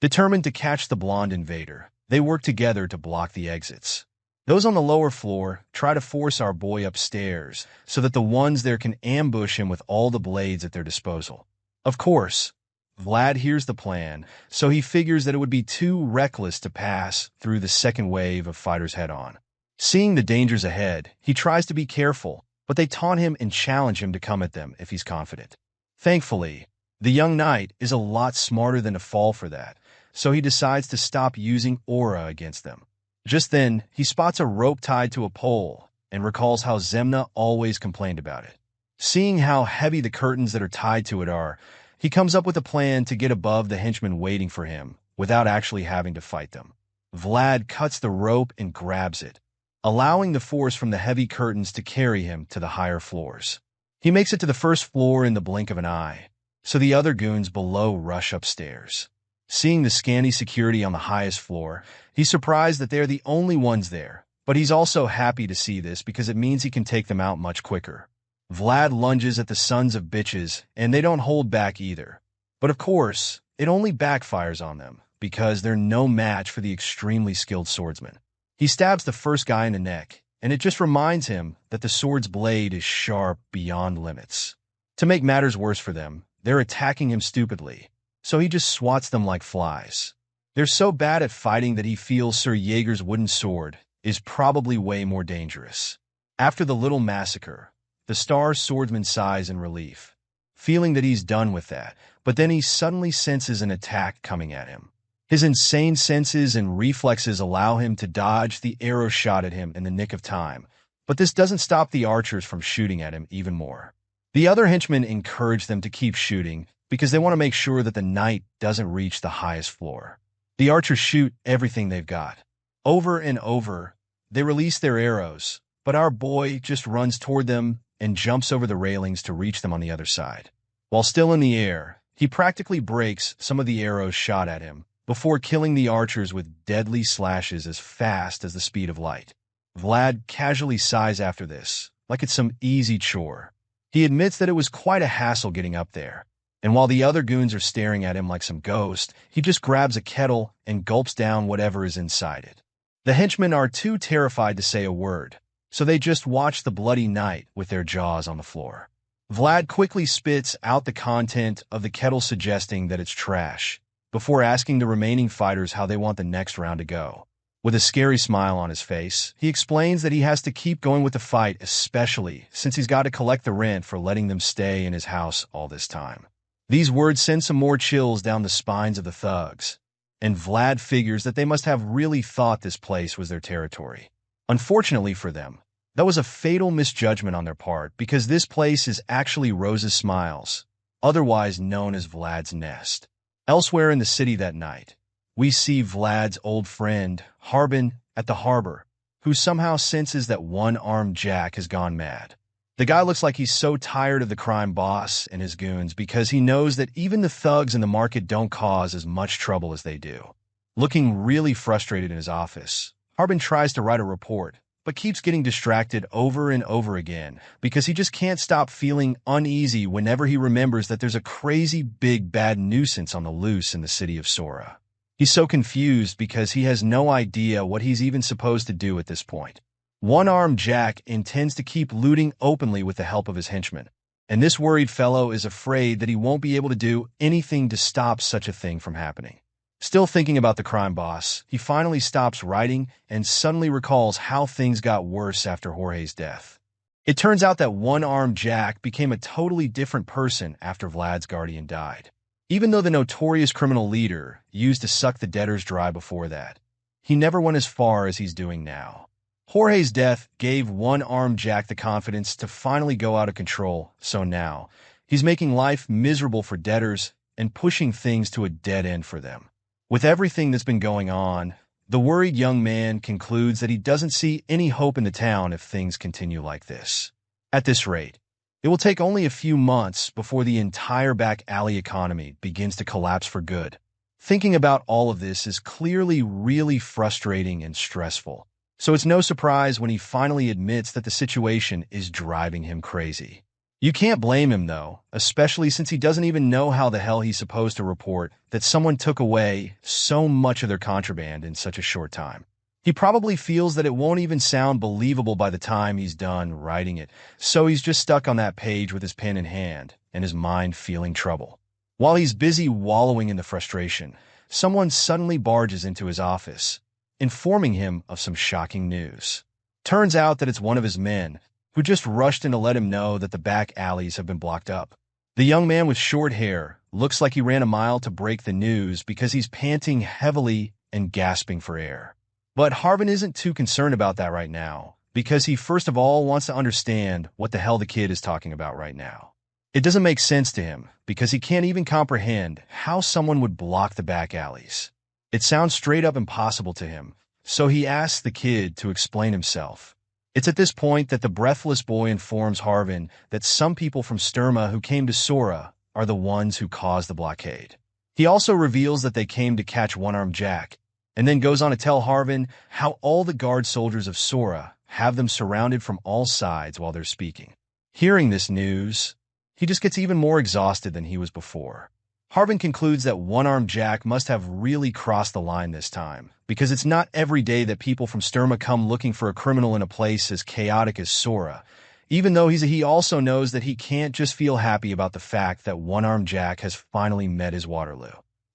Determined to catch the blonde invader, they work together to block the exits. Those on the lower floor try to force our boy upstairs so that the ones there can ambush him with all the blades at their disposal. Of course, Vlad hears the plan, so he figures that it would be too reckless to pass through the second wave of fighters head-on. Seeing the dangers ahead, he tries to be careful, but they taunt him and challenge him to come at them if he's confident. Thankfully, the young knight is a lot smarter than to fall for that, so he decides to stop using aura against them. Just then, he spots a rope tied to a pole and recalls how Zemna always complained about it. Seeing how heavy the curtains that are tied to it are, he comes up with a plan to get above the henchmen waiting for him without actually having to fight them. Vlad cuts the rope and grabs it, allowing the force from the heavy curtains to carry him to the higher floors. He makes it to the first floor in the blink of an eye, so the other goons below rush upstairs. Seeing the scanty security on the highest floor, he's surprised that they're the only ones there, but he's also happy to see this because it means he can take them out much quicker. Vlad lunges at the sons of bitches, and they don't hold back either. But of course, it only backfires on them because they're no match for the extremely skilled swordsman. He stabs the first guy in the neck, and it just reminds him that the sword's blade is sharp beyond limits. To make matters worse for them, they're attacking him stupidly, so he just swats them like flies. They're so bad at fighting that he feels Sir Jaeger's wooden sword is probably way more dangerous. After the little massacre, the Star Swordsman sighs in relief, feeling that he's done with that, but then he suddenly senses an attack coming at him. His insane senses and reflexes allow him to dodge the arrow shot at him in the nick of time, but this doesn't stop the archers from shooting at him even more. The other henchmen encourage them to keep shooting because they want to make sure that the knight doesn't reach the highest floor. The archers shoot everything they've got. Over and over, they release their arrows, but our boy just runs toward them and jumps over the railings to reach them on the other side. While still in the air, he practically breaks some of the arrows shot at him before killing the archers with deadly slashes as fast as the speed of light. Vlad casually sighs after this, like it's some easy chore. He admits that it was quite a hassle getting up there, and while the other goons are staring at him like some ghost, he just grabs a kettle and gulps down whatever is inside it. The henchmen are too terrified to say a word, so they just watch the bloody knight with their jaws on the floor. Vlad quickly spits out the content of the kettle, suggesting that it's trash, before asking the remaining fighters how they want the next round to go. With a scary smile on his face, he explains that he has to keep going with the fight, especially since he's got to collect the rent for letting them stay in his house all this time. These words send some more chills down the spines of the thugs, and Vlad figures that they must have really thought this place was their territory. Unfortunately for them, that was a fatal misjudgment on their part, because this place is actually Rose's Smiles, otherwise known as Vlad's Nest. Elsewhere in the city that night, we see Vlad's old friend, Harbin, at the harbor, who somehow senses that one-armed Jack has gone mad. The guy looks like he's so tired of the crime boss and his goons because he knows that even the thugs in the market don't cause as much trouble as they do. Looking really frustrated in his office, Harbin tries to write a report, but keeps getting distracted over and over again because he just can't stop feeling uneasy whenever he remembers that there's a crazy big bad nuisance on the loose in the city of Sora. He's so confused because he has no idea what he's even supposed to do at this point. One-armed Jack intends to keep looting openly with the help of his henchmen, and this worried fellow is afraid that he won't be able to do anything to stop such a thing from happening. Still thinking about the crime boss, he finally stops writing and suddenly recalls how things got worse after Jorge's death. It turns out that one-armed Jack became a totally different person after Vlad's guardian died. Even though the notorious criminal leader used to suck the debtors dry before that, he never went as far as he's doing now. Jorge's death gave one-armed Jack the confidence to finally go out of control, so now he's making life miserable for debtors and pushing things to a dead end for them. With everything that's been going on, the worried young man concludes that he doesn't see any hope in the town if things continue like this. At this rate, it will take only a few months before the entire back alley economy begins to collapse for good. Thinking about all of this is clearly really frustrating and stressful, so it's no surprise when he finally admits that the situation is driving him crazy. You can't blame him, though, especially since he doesn't even know how the hell he's supposed to report that someone took away so much of their contraband in such a short time. He probably feels that it won't even sound believable by the time he's done writing it, so he's just stuck on that page with his pen in hand and his mind feeling trouble. While he's busy wallowing in the frustration, someone suddenly barges into his office, informing him of some shocking news. Turns out that it's one of his men, who just rushed in to let him know that the back alleys have been blocked up. The young man with short hair looks like he ran a mile to break the news because he's panting heavily and gasping for air. But Harbin isn't too concerned about that right now, because he first of all wants to understand what the hell the kid is talking about right now. It doesn't make sense to him, because he can't even comprehend how someone would block the back alleys. It sounds straight up impossible to him, so he asks the kid to explain himself. It's at this point that the breathless boy informs Harbin that some people from Sturma who came to Sora are the ones who caused the blockade. He also reveals that they came to catch one-armed Jack, and then goes on to tell Harbin how all the guard soldiers of Sora have them surrounded from all sides while they're speaking. Hearing this news, he just gets even more exhausted than he was before. Harbin concludes that one-armed Jack must have really crossed the line this time, because it's not every day that people from Sturma come looking for a criminal in a place as chaotic as Sora, even though he also knows that he can't just feel happy about the fact that one-armed Jack has finally met his Waterloo.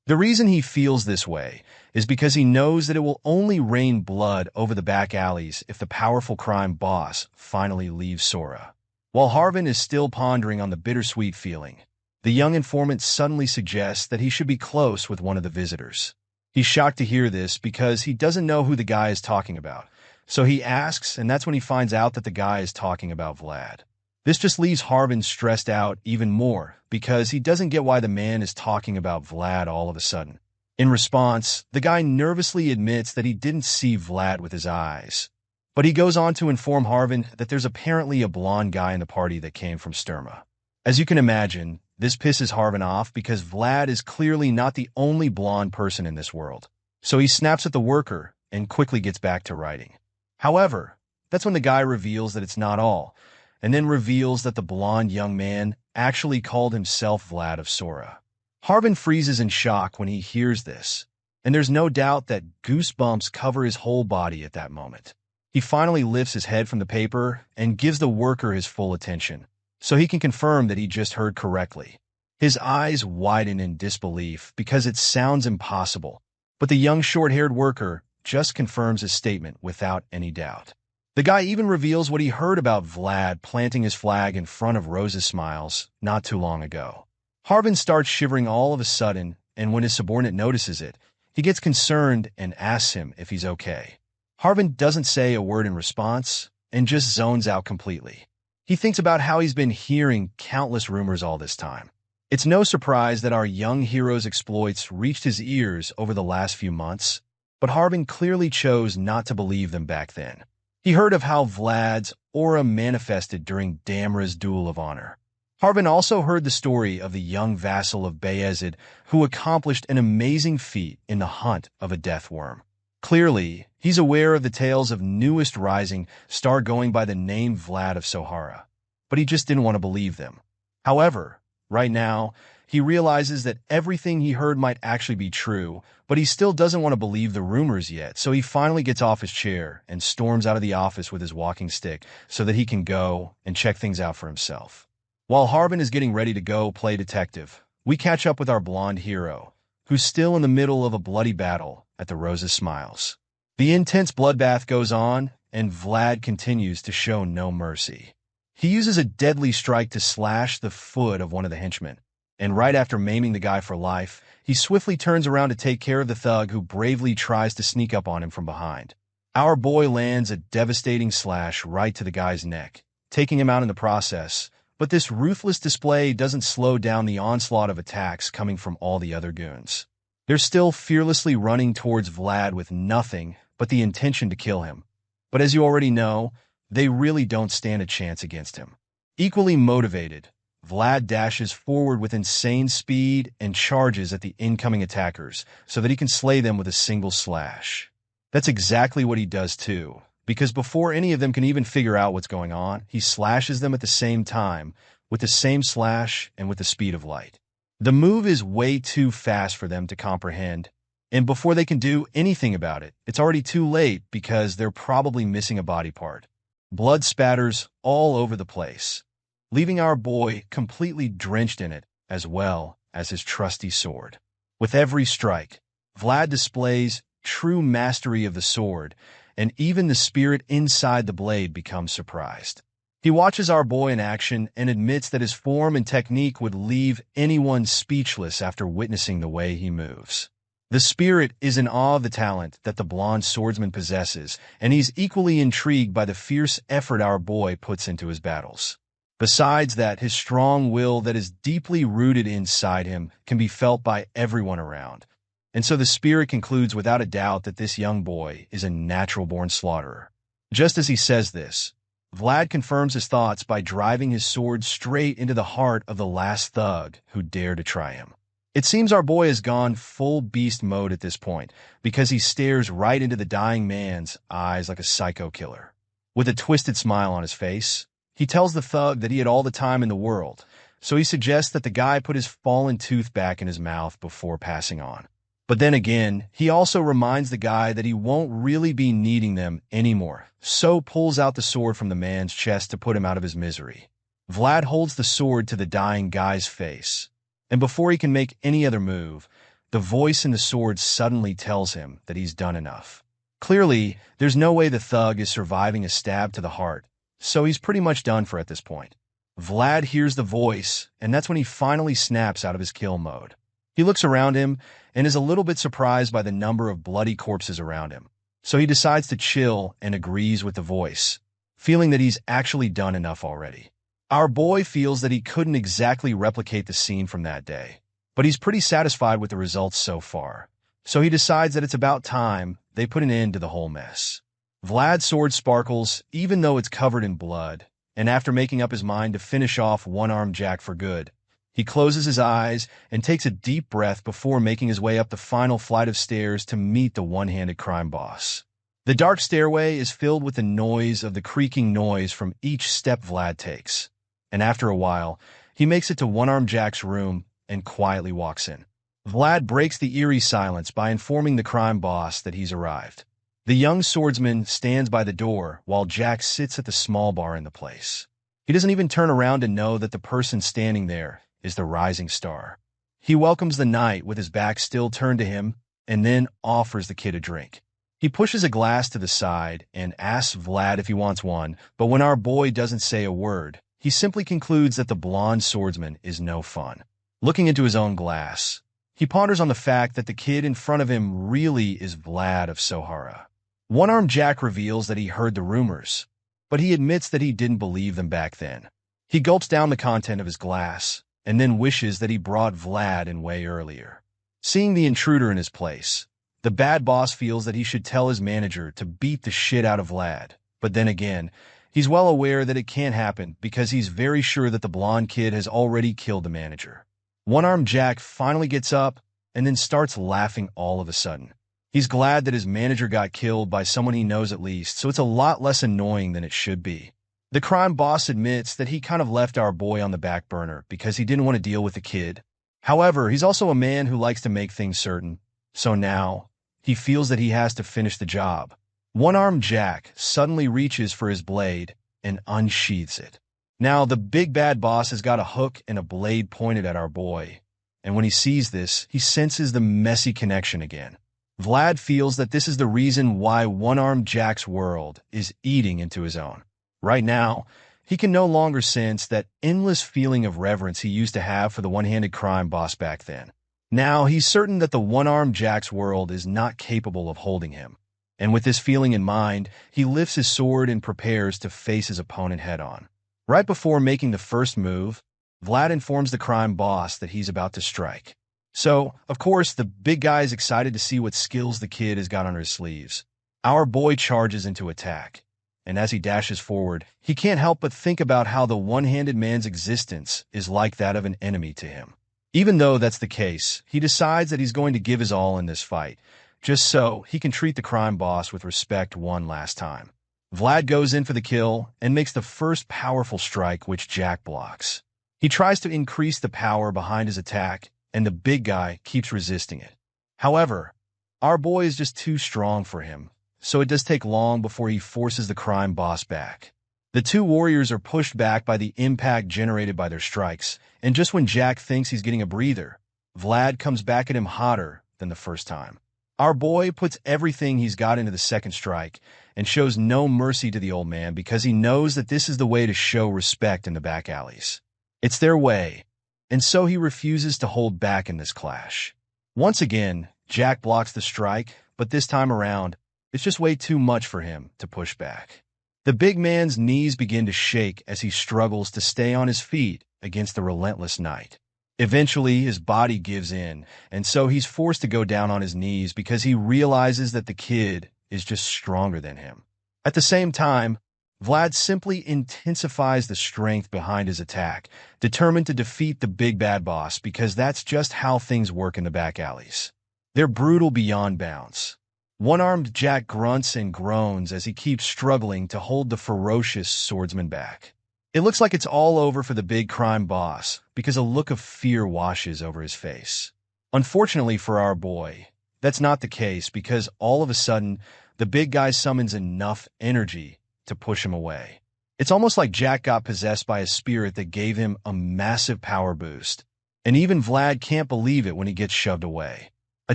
The reason he feels this way is because he knows that it will only rain blood over the back alleys if the powerful crime boss finally leaves Sora. While Harbin is still pondering on the bittersweet feeling, the young informant suddenly suggests that he should be close with one of the visitors. He's shocked to hear this because he doesn't know who the guy is talking about. So he asks, and that's when he finds out that the guy is talking about Vlad. This just leaves Harbin stressed out even more because he doesn't get why the man is talking about Vlad all of a sudden. In response, the guy nervously admits that he didn't see Vlad with his eyes. But he goes on to inform Harbin that there's apparently a blonde guy in the party that came from Sturma. As you can imagine, this pisses Harbin off because Vlad is clearly not the only blonde person in this world. So he snaps at the worker and quickly gets back to writing. However, that's when the guy reveals that it's not all, and then reveals that the blonde young man actually called himself Vlad of Sora. Harbin freezes in shock when he hears this, and there's no doubt that goosebumps cover his whole body at that moment. He finally lifts his head from the paper and gives the worker his full attention, so he can confirm that he just heard correctly. His eyes widen in disbelief because it sounds impossible, but the young short-haired worker just confirms his statement without any doubt. The guy even reveals what he heard about Vlad planting his flag in front of Rose's Smiles not too long ago. Harbin starts shivering all of a sudden, and when his subordinate notices it, he gets concerned and asks him if he's okay. Harbin doesn't say a word in response and just zones out completely. He thinks about how he's been hearing countless rumors all this time. It's no surprise that our young hero's exploits reached his ears over the last few months, but Harbin clearly chose not to believe them back then. He heard of how Vlad's aura manifested during Damra's Duel of Honor. Harbin also heard the story of the young vassal of Bayezid who accomplished an amazing feat in the hunt of a death worm. Clearly, he's aware of the tales of newest rising star going by the name Vlad of Sora, but he just didn't want to believe them. However, right now, he realizes that everything he heard might actually be true, but he still doesn't want to believe the rumors yet, so he finally gets off his chair and storms out of the office with his walking stick so that he can go and check things out for himself. While Harbin is getting ready to go play detective, we catch up with our blonde hero, who's still in the middle of a bloody battle at the Rose's Smiles. The intense bloodbath goes on, and Vlad continues to show no mercy. He uses a deadly strike to slash the foot of one of the henchmen, and right after maiming the guy for life, he swiftly turns around to take care of the thug who bravely tries to sneak up on him from behind. Our boy lands a devastating slash right to the guy's neck, taking him out in the process, but this ruthless display doesn't slow down the onslaught of attacks coming from all the other goons. They're still fearlessly running towards Vlad with nothing but the intention to kill him. But as you already know, they really don't stand a chance against him. Equally motivated, Vlad dashes forward with insane speed and charges at the incoming attackers so that he can slay them with a single slash. That's exactly what he does too, because before any of them can even figure out what's going on, he slashes them at the same time, with the same slash and with the speed of light. The move is way too fast for them to comprehend, and before they can do anything about it, it's already too late because they're probably missing a body part. Blood spatters all over the place, leaving our boy completely drenched in it, as well as his trusty sword. With every strike, Vlad displays true mastery of the sword, and even the spirit inside the blade becomes surprised. He watches our boy in action and admits that his form and technique would leave anyone speechless after witnessing the way he moves. The spirit is in awe of the talent that the blonde swordsman possesses, and he's equally intrigued by the fierce effort our boy puts into his battles. Besides that, his strong will that is deeply rooted inside him can be felt by everyone around. And so the spirit concludes without a doubt that this young boy is a natural-born slaughterer. Just as he says this, Vlad confirms his thoughts by driving his sword straight into the heart of the last thug who dared to try him. It seems our boy has gone full beast mode at this point because he stares right into the dying man's eyes like a psycho killer. With a twisted smile on his face, he tells the thug that he had all the time in the world, so he suggests that the guy put his fallen tooth back in his mouth before passing on. But then again, he also reminds the guy that he won't really be needing them anymore, so pulls out the sword from the man's chest to put him out of his misery. Vlad holds the sword to the dying guy's face, and before he can make any other move, The voice in the sword suddenly tells him that he's done enough. Clearly, there's no way the thug is surviving a stab to the heart, so he's pretty much done for at this point. Vlad hears the voice, and that's when he finally snaps out of his kill mode. He looks around him and is a little bit surprised by the number of bloody corpses around him, so he decides to chill and agrees with the voice, feeling that he's actually done enough already. Our boy feels that he couldn't exactly replicate the scene from that day, but he's pretty satisfied with the results so far, so he decides that it's about time they put an end to the whole mess. Vlad's sword sparkles even though it's covered in blood, and after making up his mind to finish off one-armed Jack for good, he closes his eyes and takes a deep breath before making his way up the final flight of stairs to meet the one-handed crime boss. The dark stairway is filled with the noise of the creaking noise from each step Vlad takes, and after a while, he makes it to one-armed Jack's room and quietly walks in. Vlad breaks the eerie silence by informing the crime boss that he's arrived. The young swordsman stands by the door while Jack sits at the small bar in the place. He doesn't even turn around to know that the person standing there is the rising star. He welcomes the knight with his back still turned to him and then offers the kid a drink. He pushes a glass to the side and asks Vlad if he wants one, but when our boy doesn't say a word, he simply concludes that the blonde swordsman is no fun. Looking into his own glass, he ponders on the fact that the kid in front of him really is Vlad of Sora. One-armed Jack reveals that he heard the rumors, but he admits that he didn't believe them back then. He gulps down the content of his glass and then wishes that he brought Vlad in way earlier. Seeing the intruder in his place, the bad boss feels that he should tell his manager to beat the shit out of Vlad, but then again, he's well aware that it can't happen because he's very sure that the blonde kid has already killed the manager. One-armed Jack finally gets up and then starts laughing all of a sudden. He's glad that his manager got killed by someone he knows at least, so it's a lot less annoying than it should be. The crime boss admits that he kind of left our boy on the back burner because he didn't want to deal with the kid. However, he's also a man who likes to make things certain, so now he feels that he has to finish the job. One-armed Jack suddenly reaches for his blade and unsheathes it. Now, the big bad boss has got a hook and a blade pointed at our boy, and when he sees this, he senses the messy connection again. Vlad feels that this is the reason why one-armed Jack's world is eating into his own. Right now, he can no longer sense that endless feeling of reverence he used to have for the one-handed crime boss back then. Now, he's certain that the one-armed Jack's world is not capable of holding him. And with this feeling in mind, he lifts his sword and prepares to face his opponent head-on. Right before making the first move, Vlad informs the crime boss that he's about to strike. So, of course, the big guy is excited to see what skills the kid has got under his sleeves. Our boy charges into attack, and as he dashes forward, he can't help but think about how the one-handed man's existence is like that of an enemy to him. Even though that's the case, he decides that he's going to give his all in this fight, just so he can treat the crime boss with respect one last time. Vlad goes in for the kill and makes the first powerful strike, which Jack blocks. He tries to increase the power behind his attack, and the big guy keeps resisting it. However, our boy is just too strong for him, so it does take long before he forces the crime boss back. The two warriors are pushed back by the impact generated by their strikes, and just when Jack thinks he's getting a breather, Vlad comes back at him hotter than the first time. Our boy puts everything he's got into the second strike and shows no mercy to the old man because he knows that this is the way to show respect in the back alleys. It's their way, and so he refuses to hold back in this clash. Once again, Jack blocks the strike, but this time around, it's just way too much for him to push back. The big man's knees begin to shake as he struggles to stay on his feet against the relentless knight. Eventually, his body gives in, and so he's forced to go down on his knees because he realizes that the kid is just stronger than him. At the same time, Vlad simply intensifies the strength behind his attack, determined to defeat the big bad boss because that's just how things work in the back alleys. They're brutal beyond bounds. One-armed Jack grunts and groans as he keeps struggling to hold the ferocious swordsman back. It looks like it's all over for the big crime boss because a look of fear washes over his face. Unfortunately for our boy, that's not the case because all of a sudden, the big guy summons enough energy to push him away. It's almost like Jack got possessed by a spirit that gave him a massive power boost, and even Vlad can't believe it when he gets shoved away. A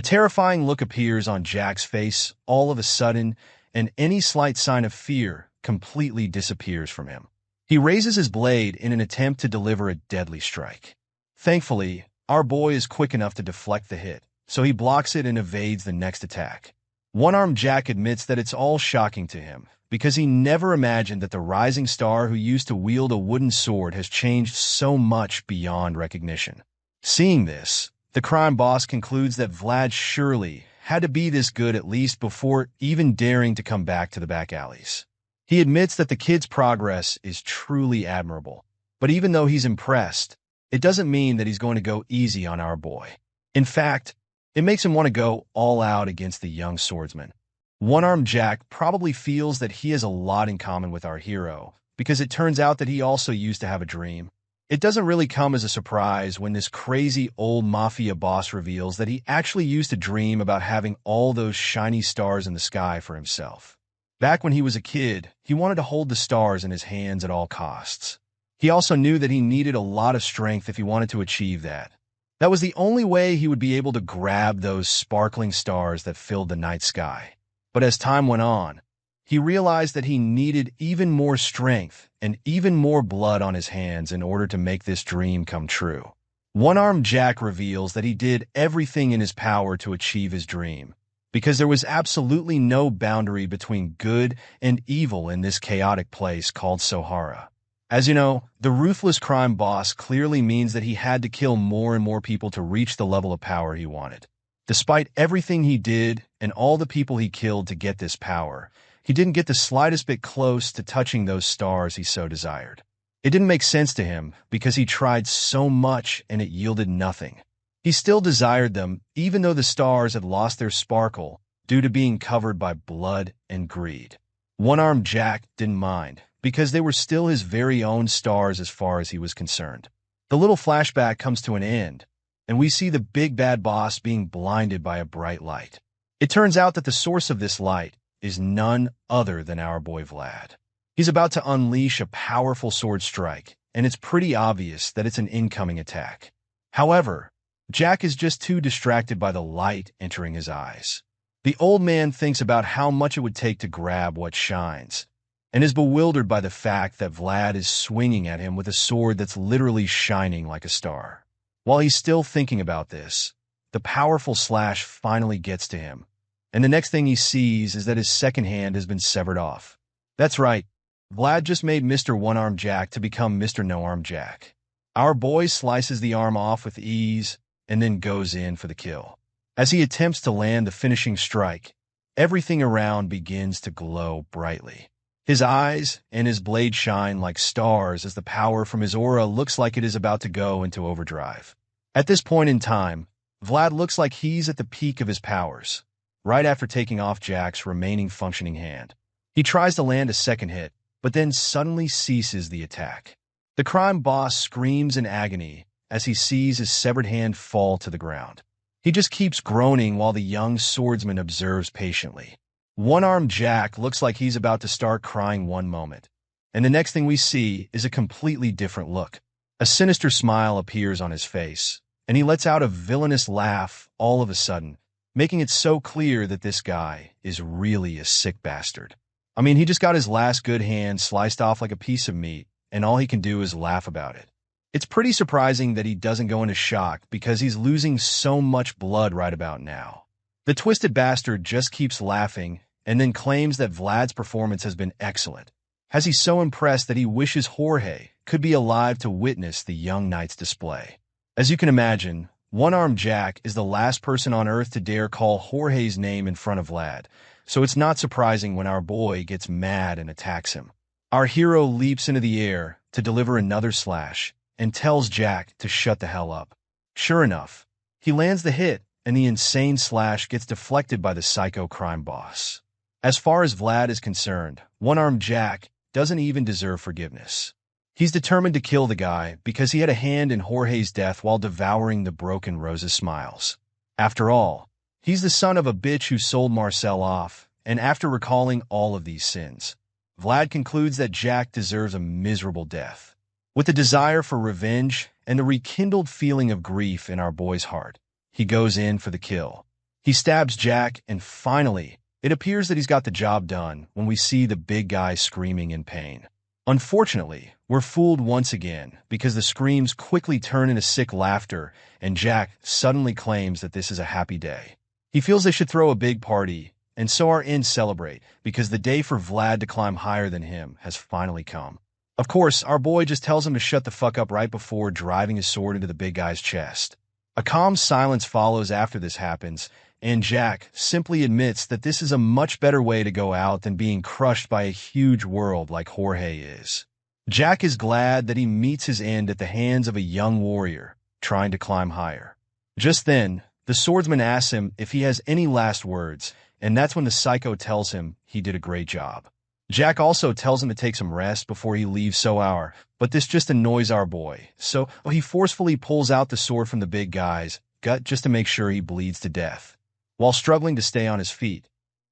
terrifying look appears on Jack's face all of a sudden, and any slight sign of fear completely disappears from him. He raises his blade in an attempt to deliver a deadly strike. Thankfully, our boy is quick enough to deflect the hit, so he blocks it and evades the next attack. One-Armed Jack admits that it's all shocking to him, because he never imagined that the rising star who used to wield a wooden sword has changed so much beyond recognition. Seeing this, the crime boss concludes that Vlad surely had to be this good at least before even daring to come back to the back alleys. He admits that the kid's progress is truly admirable, but even though he's impressed, it doesn't mean that he's going to go easy on our boy. In fact, it makes him want to go all out against the young swordsman. One-Armed Jack probably feels that he has a lot in common with our hero, because it turns out that he also used to have a dream. It doesn't really come as a surprise when this crazy old mafia boss reveals that he actually used to dream about having all those shiny stars in the sky for himself. Back when he was a kid, he wanted to hold the stars in his hands at all costs. He also knew that he needed a lot of strength if he wanted to achieve that. That was the only way he would be able to grab those sparkling stars that filled the night sky. But as time went on, he realized that he needed even more strength and even more blood on his hands in order to make this dream come true. One-Armed Jack reveals that he did everything in his power to achieve his dream, because there was absolutely no boundary between good and evil in this chaotic place called Sahara. As you know, the ruthless crime boss clearly means that he had to kill more and more people to reach the level of power he wanted. Despite everything he did and all the people he killed to get this power, he didn't get the slightest bit close to touching those stars he so desired. It didn't make sense to him because he tried so much and it yielded nothing. He still desired them, even though the stars had lost their sparkle due to being covered by blood and greed. One-Armed Jack didn't mind, because they were still his very own stars as far as he was concerned. The little flashback comes to an end, and we see the big bad boss being blinded by a bright light. It turns out that the source of this light is none other than our boy Vlad. He's about to unleash a powerful sword strike, and it's pretty obvious that it's an incoming attack. However, Jack is just too distracted by the light entering his eyes. The old man thinks about how much it would take to grab what shines, and is bewildered by the fact that Vlad is swinging at him with a sword that's literally shining like a star. While he's still thinking about this, the powerful slash finally gets to him, and the next thing he sees is that his second hand has been severed off. That's right, Vlad just made Mr. One-Armed Jack to become Mr. No-Armed Jack. Our boy slices the arm off with ease, and then goes in for the kill. As he attempts to land the finishing strike, everything around begins to glow brightly. His eyes and his blade shine like stars as the power from his aura looks like it is about to go into overdrive. At this point in time, Vlad looks like he's at the peak of his powers, right after taking off Jack's remaining functioning hand. He tries to land a second hit, but then suddenly ceases the attack. The crime boss screams in agony as he sees his severed hand fall to the ground. He just keeps groaning while the young swordsman observes patiently. One-Armed Jack looks like he's about to start crying one moment, and the next thing we see is a completely different look. A sinister smile appears on his face, and he lets out a villainous laugh all of a sudden, making it so clear that this guy is really a sick bastard. I mean, he just got his last good hand sliced off like a piece of meat, and all he can do is laugh about it. It's pretty surprising that he doesn't go into shock because he's losing so much blood right about now. The twisted bastard just keeps laughing and then claims that Vlad's performance has been excellent. Has he so impressed that he wishes Jorge could be alive to witness the young knight's display. As you can imagine, One-Armed Jack is the last person on earth to dare call Jorge's name in front of Vlad, so it's not surprising when our boy gets mad and attacks him. Our hero leaps into the air to deliver another slash and tells Jack to shut the hell up. Sure enough, he lands the hit, and the insane slash gets deflected by the psycho crime boss. As far as Vlad is concerned, One-Armed Jack doesn't even deserve forgiveness. He's determined to kill the guy because he had a hand in Jorge's death while devouring the broken Rose's smiles. After all, he's the son of a bitch who sold Marcela off, and after recalling all of these sins, Vlad concludes that Jack deserves a miserable death. With the desire for revenge and the rekindled feeling of grief in our boy's heart, he goes in for the kill. He stabs Jack, and finally, it appears that he's got the job done when we see the big guy screaming in pain. Unfortunately, we're fooled once again because the screams quickly turn into sick laughter, and Jack suddenly claims that this is a happy day. He feels they should throw a big party, and so our ends celebrate because the day for Vlad to climb higher than him has finally come. Of course, our boy just tells him to shut the fuck up right before driving his sword into the big guy's chest. A calm silence follows after this happens, and Jack simply admits that this is a much better way to go out than being crushed by a huge world like Jorge is. Jack is glad that he meets his end at the hands of a young warrior trying to climb higher. Just then, the swordsman asks him if he has any last words, and that's when the psycho tells him he did a great job. Jack also tells him to take some rest before he leaves Sour, but this just annoys our boy, so he forcefully pulls out the sword from the big guy's gut just to make sure he bleeds to death. While struggling to stay on his feet,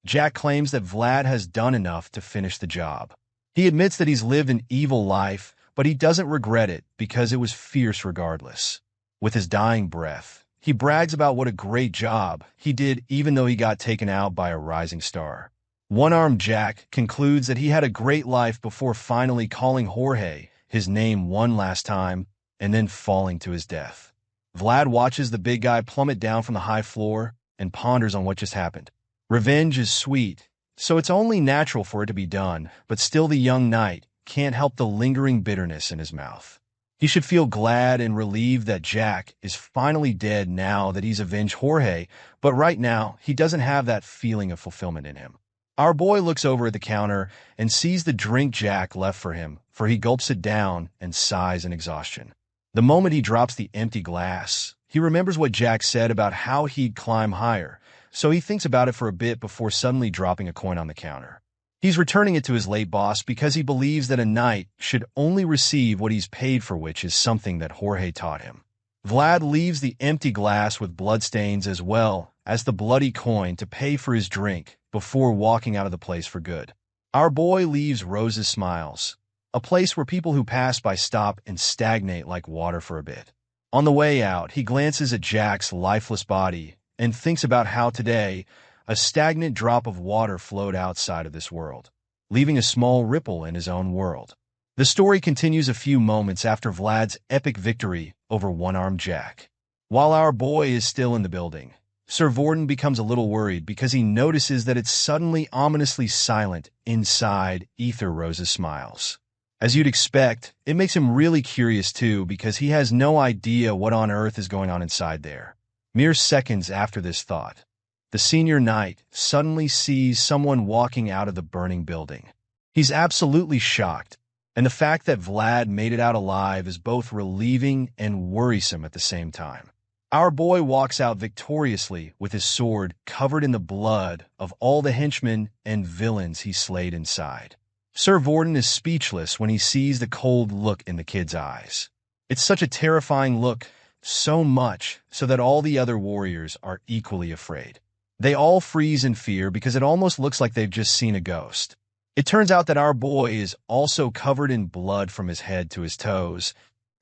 Jack claims that Vlad has done enough to finish the job. He admits that he's lived an evil life, but he doesn't regret it because it was fierce regardless. With his dying breath, he brags about what a great job he did even though he got taken out by a rising star. One-armed Jack concludes that he had a great life before finally calling Jorge his name one last time and then falling to his death. Vlad watches the big guy plummet down from the high floor and ponders on what just happened. Revenge is sweet, so it's only natural for it to be done, but still the young knight can't help the lingering bitterness in his mouth. He should feel glad and relieved that Jack is finally dead now that he's avenged Jorge, but right now he doesn't have that feeling of fulfillment in him. Our boy looks over at the counter and sees the drink Jack left for him, for he gulps it down and sighs in exhaustion. The moment he drops the empty glass, he remembers what Jack said about how he'd climb higher, so he thinks about it for a bit before suddenly dropping a coin on the counter. He's returning it to his late boss because he believes that a knight should only receive what he's paid for, which is something that Jorge taught him. Vlad leaves the empty glass with bloodstains as well as the bloody coin to pay for his drink before walking out of the place for good. Our boy leaves Rose's Smiles, a place where people who pass by stop and stagnate like water for a bit. On the way out, he glances at Jack's lifeless body and thinks about how today a stagnant drop of water flowed outside of this world, leaving a small ripple in his own world. The story continues a few moments after Vlad's epic victory over one-armed Jack. While our boy is still in the building, Sir Vorden becomes a little worried because he notices that it's suddenly ominously silent inside Ether Rose's Smiles. As you'd expect, it makes him really curious too because he has no idea what on earth is going on inside there. Mere seconds after this thought, the senior knight suddenly sees someone walking out of the burning building. He's absolutely shocked, and the fact that Vlad made it out alive is both relieving and worrisome at the same time. Our boy walks out victoriously with his sword covered in the blood of all the henchmen and villains he slayed inside. Sir Vorden is speechless when he sees the cold look in the kid's eyes. It's such a terrifying look, so much so that all the other warriors are equally afraid. They all freeze in fear because it almost looks like they've just seen a ghost. It turns out that our boy is also covered in blood from his head to his toes,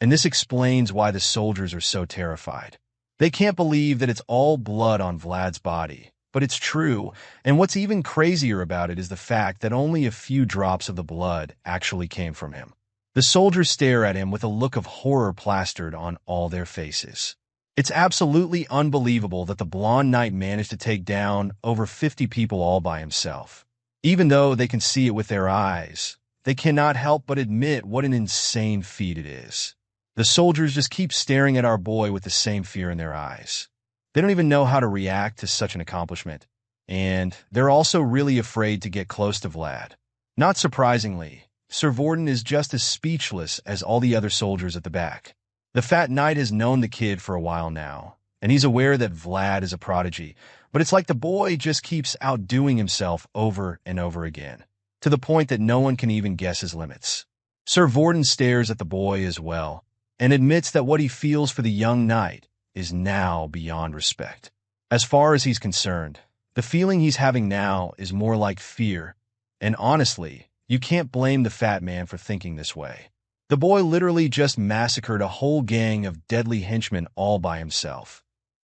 and this explains why the soldiers are so terrified. They can't believe that it's all blood on Vlad's body, but it's true, and what's even crazier about it is the fact that only a few drops of the blood actually came from him. The soldiers stare at him with a look of horror plastered on all their faces. It's absolutely unbelievable that the blonde knight managed to take down over 50 people all by himself. Even though they can see it with their eyes, they cannot help but admit what an insane feat it is. The soldiers just keep staring at our boy with the same fear in their eyes. They don't even know how to react to such an accomplishment, and they're also really afraid to get close to Vlad. Not surprisingly, Sir Vorden is just as speechless as all the other soldiers at the back. The fat knight has known the kid for a while now, and he's aware that Vlad is a prodigy, but it's like the boy just keeps outdoing himself over and over again, to the point that no one can even guess his limits. Sir Vorden stares at the boy as well, and admits that what he feels for the young knight is now beyond respect. As far as he's concerned, the feeling he's having now is more like fear, and honestly, you can't blame the fat man for thinking this way. The boy literally just massacred a whole gang of deadly henchmen all by himself.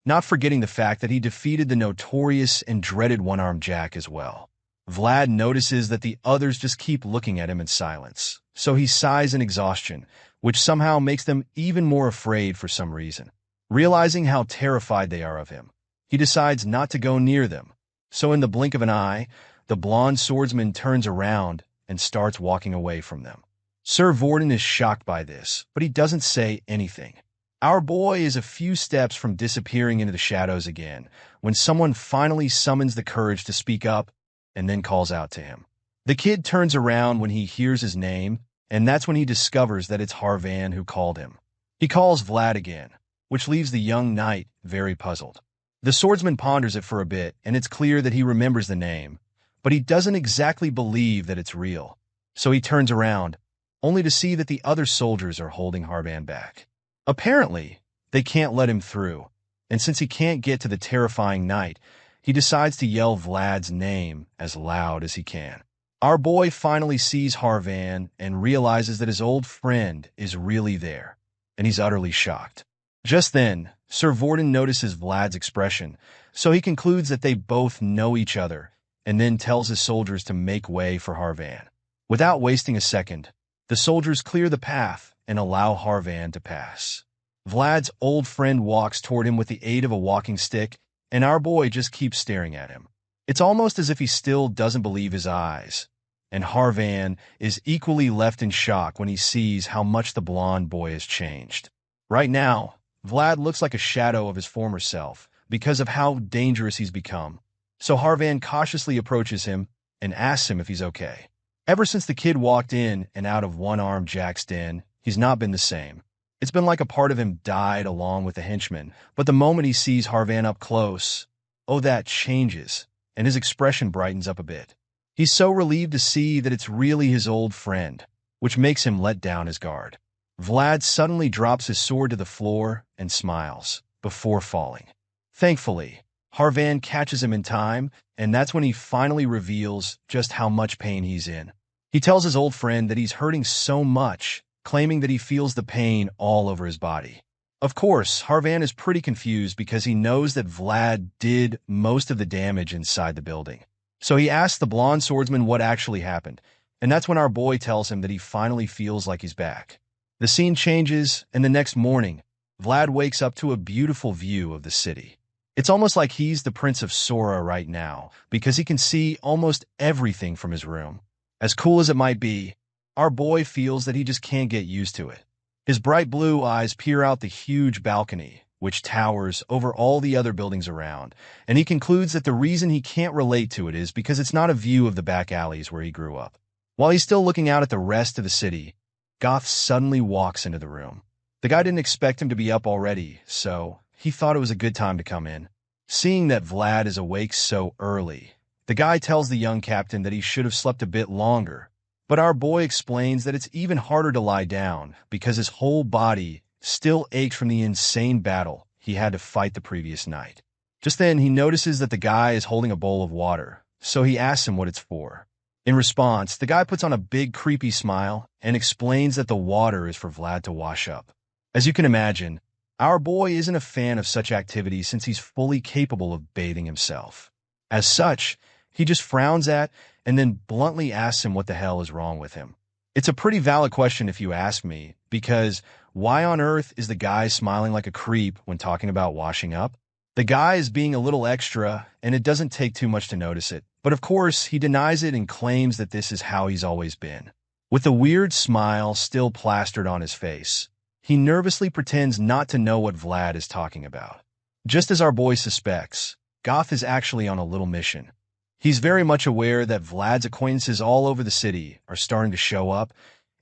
not forgetting the fact that he defeated the notorious and dreaded one-armed Jack as well. Vlad notices that the others just keep looking at him in silence, so he sighs in exhaustion, which somehow makes them even more afraid for some reason. Realizing how terrified they are of him, he decides not to go near them. So in the blink of an eye, the blonde swordsman turns around and starts walking away from them. Sir Vorden is shocked by this, but he doesn't say anything. Our boy is a few steps from disappearing into the shadows again when someone finally summons the courage to speak up and then calls out to him. The kid turns around when he hears his name, and that's when he discovers that it's Harbin who called him. He calls Vlad again, which leaves the young knight very puzzled. The swordsman ponders it for a bit, and it's clear that he remembers the name, but he doesn't exactly believe that it's real. So he turns around, only to see that the other soldiers are holding Harbin back. Apparently, they can't let him through, and since he can't get to the terrifying knight, he decides to yell Vlad's name as loud as he can. Our boy finally sees Harbin and realizes that his old friend is really there, and he's utterly shocked. Just then, Sir Vorden notices Vlad's expression, so he concludes that they both know each other, and then tells his soldiers to make way for Harbin. Without wasting a second, the soldiers clear the path and allow Harbin to pass. Vlad's old friend walks toward him with the aid of a walking stick, and our boy just keeps staring at him. It's almost as if he still doesn't believe his eyes, and Harbin is equally left in shock when he sees how much the blonde boy has changed. Right now, Vlad looks like a shadow of his former self because of how dangerous he's become, so Harbin cautiously approaches him and asks him if he's okay. Ever since the kid walked in and out of one-armed Jack's den, he's not been the same. It's been like a part of him died along with the henchman, but the moment he sees Harbin up close, that changes, and his expression brightens up a bit. He's so relieved to see that it's really his old friend, which makes him let down his guard. Vlad suddenly drops his sword to the floor and smiles, before falling. Thankfully, Harbin catches him in time, and that's when he finally reveals just how much pain he's in. He tells his old friend that he's hurting so much, claiming that he feels the pain all over his body. Of course, Harbin is pretty confused because he knows that Vlad did most of the damage inside the building. So he asks the blonde swordsman what actually happened, and that's when our boy tells him that he finally feels like he's back. The scene changes, and the next morning, Vlad wakes up to a beautiful view of the city. It's almost like he's the Prince of Sora right now, because he can see almost everything from his room. As cool as it might be, our boy feels that he just can't get used to it. His bright blue eyes peer out the huge balcony, which towers over all the other buildings around, and he concludes that the reason he can't relate to it is because it's not a view of the back alleys where he grew up. While he's still looking out at the rest of the city, Goth suddenly walks into the room. The guy didn't expect him to be up already, so he thought it was a good time to come in. Seeing that Vlad is awake so early, the guy tells the young captain that he should have slept a bit longer, but our boy explains that it's even harder to lie down because his whole body still aches from the insane battle he had to fight the previous night. Just then, he notices that the guy is holding a bowl of water, so he asks him what it's for. In response, the guy puts on a big creepy smile and explains that the water is for Vlad to wash up. As you can imagine, our boy isn't a fan of such activities since he's fully capable of bathing himself. As such, he just frowns at and then bluntly asks him what the hell is wrong with him. It's a pretty valid question if you ask me, because why on earth is the guy smiling like a creep when talking about washing up? The guy is being a little extra, and it doesn't take too much to notice it. But of course, he denies it and claims that this is how he's always been. With the weird smile still plastered on his face, he nervously pretends not to know what Vlad is talking about. Just as our boy suspects, Goth is actually on a little mission. He's very much aware that Vlad's acquaintances all over the city are starting to show up,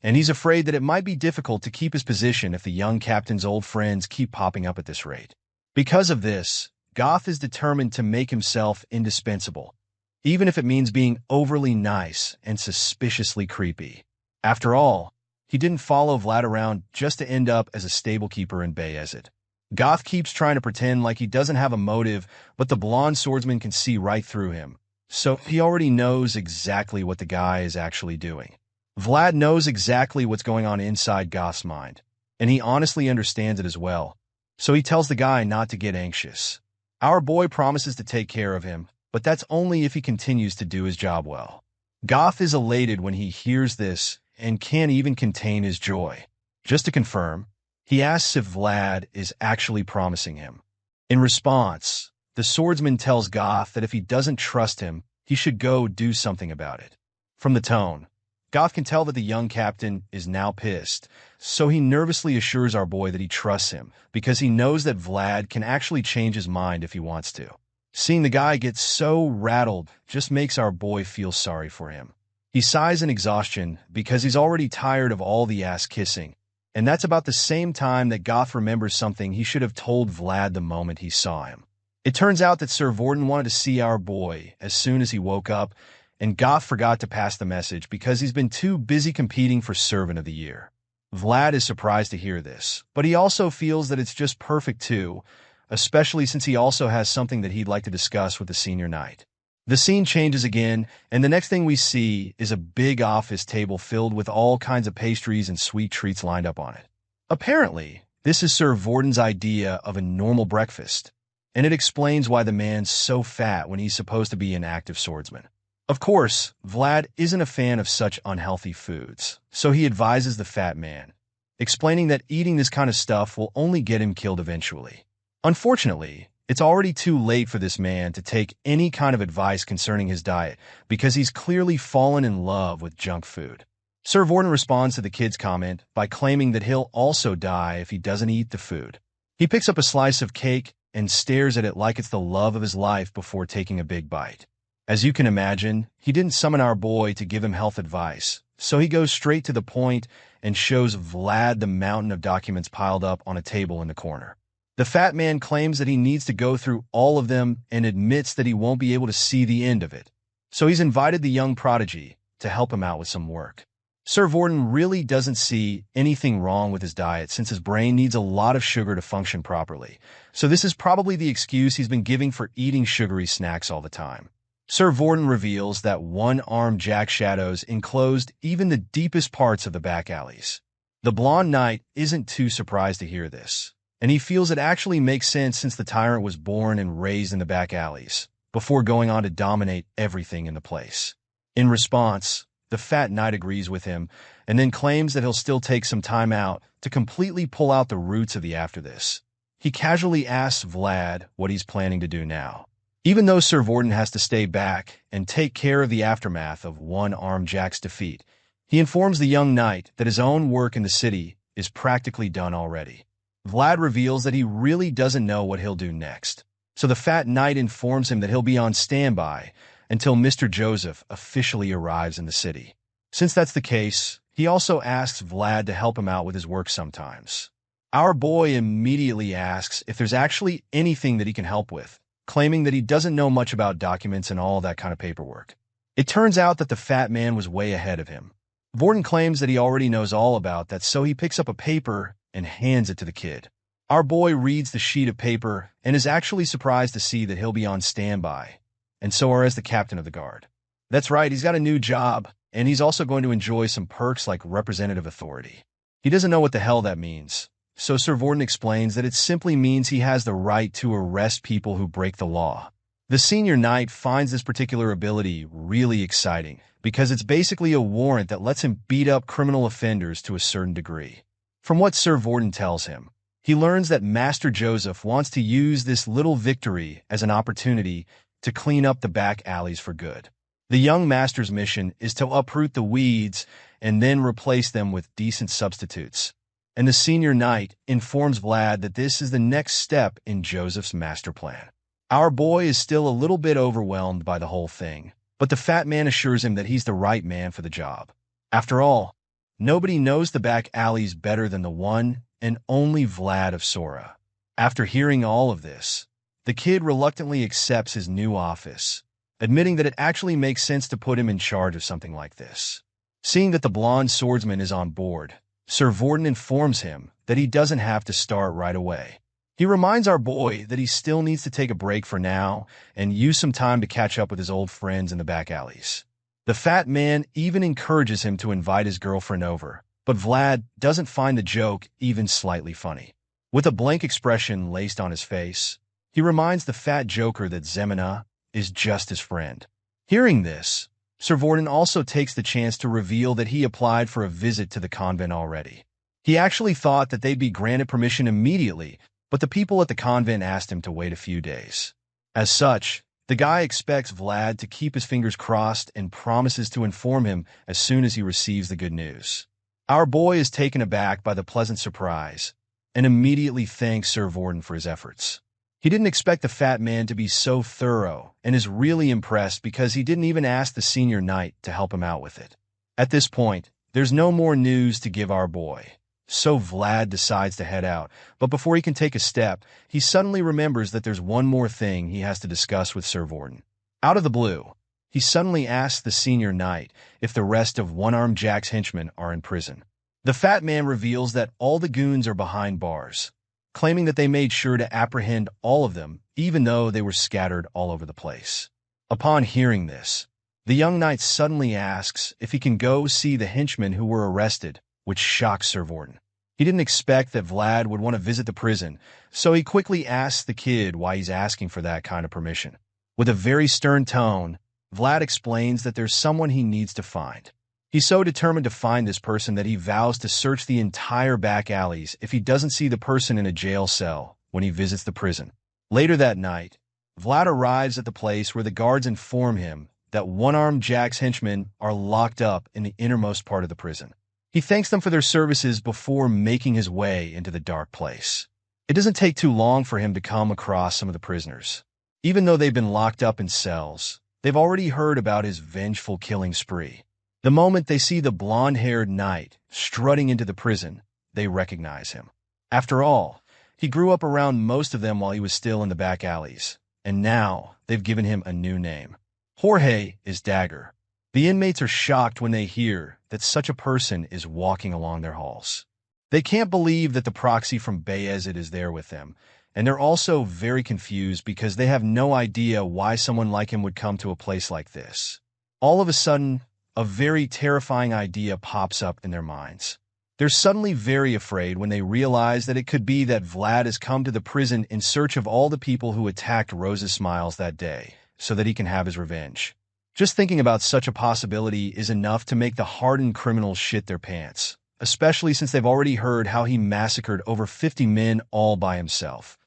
and he's afraid that it might be difficult to keep his position if the young captain's old friends keep popping up at this rate. Because of this, Goth is determined to make himself indispensable, even if it means being overly nice and suspiciously creepy. After all, he didn't follow Vlad around just to end up as a stablekeeper in Bayezid. Goth keeps trying to pretend like he doesn't have a motive, but the blonde swordsman can see right through him, so he already knows exactly what the guy is actually doing. Vlad knows exactly what's going on inside Goth's mind, and he honestly understands it as well, So he tells the guy not to get anxious. Our boy promises to take care of him, but that's only if he continues to do his job well. Goth is elated when he hears this and can't even contain his joy. Just to confirm, he asks if Vlad is actually promising him. In response, the swordsman tells Goth that if he doesn't trust him, he should go do something about it. From the tone, Goth can tell that the young captain is now pissed, so he nervously assures our boy that he trusts him because he knows that Vlad can actually change his mind if he wants to. Seeing the guy get so rattled just makes our boy feel sorry for him. He sighs in exhaustion because he's already tired of all the ass-kissing, and that's about the same time that Goth remembers something he should have told Vlad the moment he saw him. It turns out that Sir Vorden wanted to see our boy as soon as he woke up, and Goth forgot to pass the message because he's been too busy competing for Servant of the Year. Vlad is surprised to hear this, but he also feels that it's just perfect too, especially since he also has something that he'd like to discuss with the senior knight. The scene changes again, and the next thing we see is a big office table filled with all kinds of pastries and sweet treats lined up on it. Apparently, this is Sir Vorden's idea of a normal breakfast, and it explains why the man's so fat when he's supposed to be an active swordsman. Of course, Vlad isn't a fan of such unhealthy foods, so he advises the fat man, explaining that eating this kind of stuff will only get him killed eventually. Unfortunately, it's already too late for this man to take any kind of advice concerning his diet because he's clearly fallen in love with junk food. Sir Vorden responds to the kid's comment by claiming that he'll also die if he doesn't eat the food. He picks up a slice of cake and stares at it like it's the love of his life before taking a big bite. As you can imagine, he didn't summon our boy to give him health advice, so he goes straight to the point and shows Vlad the mountain of documents piled up on a table in the corner. The fat man claims that he needs to go through all of them and admits that he won't be able to see the end of it, so he's invited the young prodigy to help him out with some work. Sir Vorden really doesn't see anything wrong with his diet since his brain needs a lot of sugar to function properly, so this is probably the excuse he's been giving for eating sugary snacks all the time. Sir Vorden reveals that one-armed Jack shadows enclosed even the deepest parts of the back alleys. The blonde knight isn't too surprised to hear this, and he feels it actually makes sense since the tyrant was born and raised in the back alleys, before going on to dominate everything in the place. In response, the fat knight agrees with him, and then claims that he'll still take some time out to completely pull out the roots of the after this. He casually asks Vlad what he's planning to do now. Even though Sir Vorden has to stay back and take care of the aftermath of one-armed Jack's defeat, he informs the young knight that his own work in the city is practically done already. Vlad reveals that he really doesn't know what he'll do next, so the fat knight informs him that he'll be on standby until Mr. Joseph officially arrives in the city. Since that's the case, he also asks Vlad to help him out with his work sometimes. Our boy immediately asks if there's actually anything that he can help with, claiming that he doesn't know much about documents and all that kind of paperwork. It turns out that the fat man was way ahead of him. Vorden claims that he already knows all about that, so he picks up a paper and hands it to the kid. Our boy reads the sheet of paper and is actually surprised to see that he'll be on standby, and so are as the captain of the guard. That's right, he's got a new job, and he's also going to enjoy some perks like representative authority. He doesn't know what the hell that means, so Sir Vorden explains that it simply means he has the right to arrest people who break the law. The senior knight finds this particular ability really exciting because it's basically a warrant that lets him beat up criminal offenders to a certain degree. From what Sir Vorden tells him, he learns that Master Joseph wants to use this little victory as an opportunity to clean up the back alleys for good. The young master's mission is to uproot the weeds and then replace them with decent substitutes. And the senior knight informs Vlad that this is the next step in Joseph's master plan. Our boy is still a little bit overwhelmed by the whole thing, but the fat man assures him that he's the right man for the job. After all, nobody knows the back alleys better than the one and only Vlad of Sora. After hearing all of this, the kid reluctantly accepts his new office, admitting that it actually makes sense to put him in charge of something like this. Seeing that the blonde swordsman is on board, Sir Vorden informs him that he doesn't have to start right away. He reminds our boy that he still needs to take a break for now and use some time to catch up with his old friends in the back alleys. The fat man even encourages him to invite his girlfriend over, but Vlad doesn't find the joke even slightly funny. With a blank expression laced on his face, he reminds the fat joker that Zemina is just his friend. Hearing this, Sir Vorden also takes the chance to reveal that he applied for a visit to the convent already. He actually thought that they'd be granted permission immediately, but the people at the convent asked him to wait a few days. As such, the guy expects Vlad to keep his fingers crossed and promises to inform him as soon as he receives the good news. Our boy is taken aback by the pleasant surprise and immediately thanks Sir Vorden for his efforts. He didn't expect the fat man to be so thorough and is really impressed because he didn't even ask the senior knight to help him out with it. At this point, there's no more news to give our boy, so Vlad decides to head out, but before he can take a step, he suddenly remembers that there's one more thing he has to discuss with Sir Vorden. Out of the blue, he suddenly asks the senior knight if the rest of One-Armed Jack's henchmen are in prison. The fat man reveals that all the goons are behind bars, claiming that they made sure to apprehend all of them, even though they were scattered all over the place. Upon hearing this, the young knight suddenly asks if he can go see the henchmen who were arrested, which shocks Sir Vorden. He didn't expect that Vlad would want to visit the prison, so he quickly asks the kid why he's asking for that kind of permission. With a very stern tone, Vlad explains that there's someone he needs to find. He's so determined to find this person that he vows to search the entire back alleys if he doesn't see the person in a jail cell when he visits the prison. Later that night, Vlad arrives at the place where the guards inform him that One-Armed Jack's henchmen are locked up in the innermost part of the prison. He thanks them for their services before making his way into the dark place. It doesn't take too long for him to come across some of the prisoners. Even though they've been locked up in cells, they've already heard about his vengeful killing spree. The moment they see the blonde-haired knight strutting into the prison, they recognize him. After all, he grew up around most of them while he was still in the back alleys, and now they've given him a new name. Jorge is Dagger. The inmates are shocked when they hear that such a person is walking along their halls. They can't believe that the proxy from Bayezid is there with them, and they're also very confused because they have no idea why someone like him would come to a place like this. All of a sudden, a very terrifying idea pops up in their minds. They're suddenly very afraid when they realize that it could be that Vlad has come to the prison in search of all the people who attacked Rose's Smiles that day, so that he can have his revenge. Just thinking about such a possibility is enough to make the hardened criminals shit their pants, especially since they've already heard how he massacred over 50 men all by himself.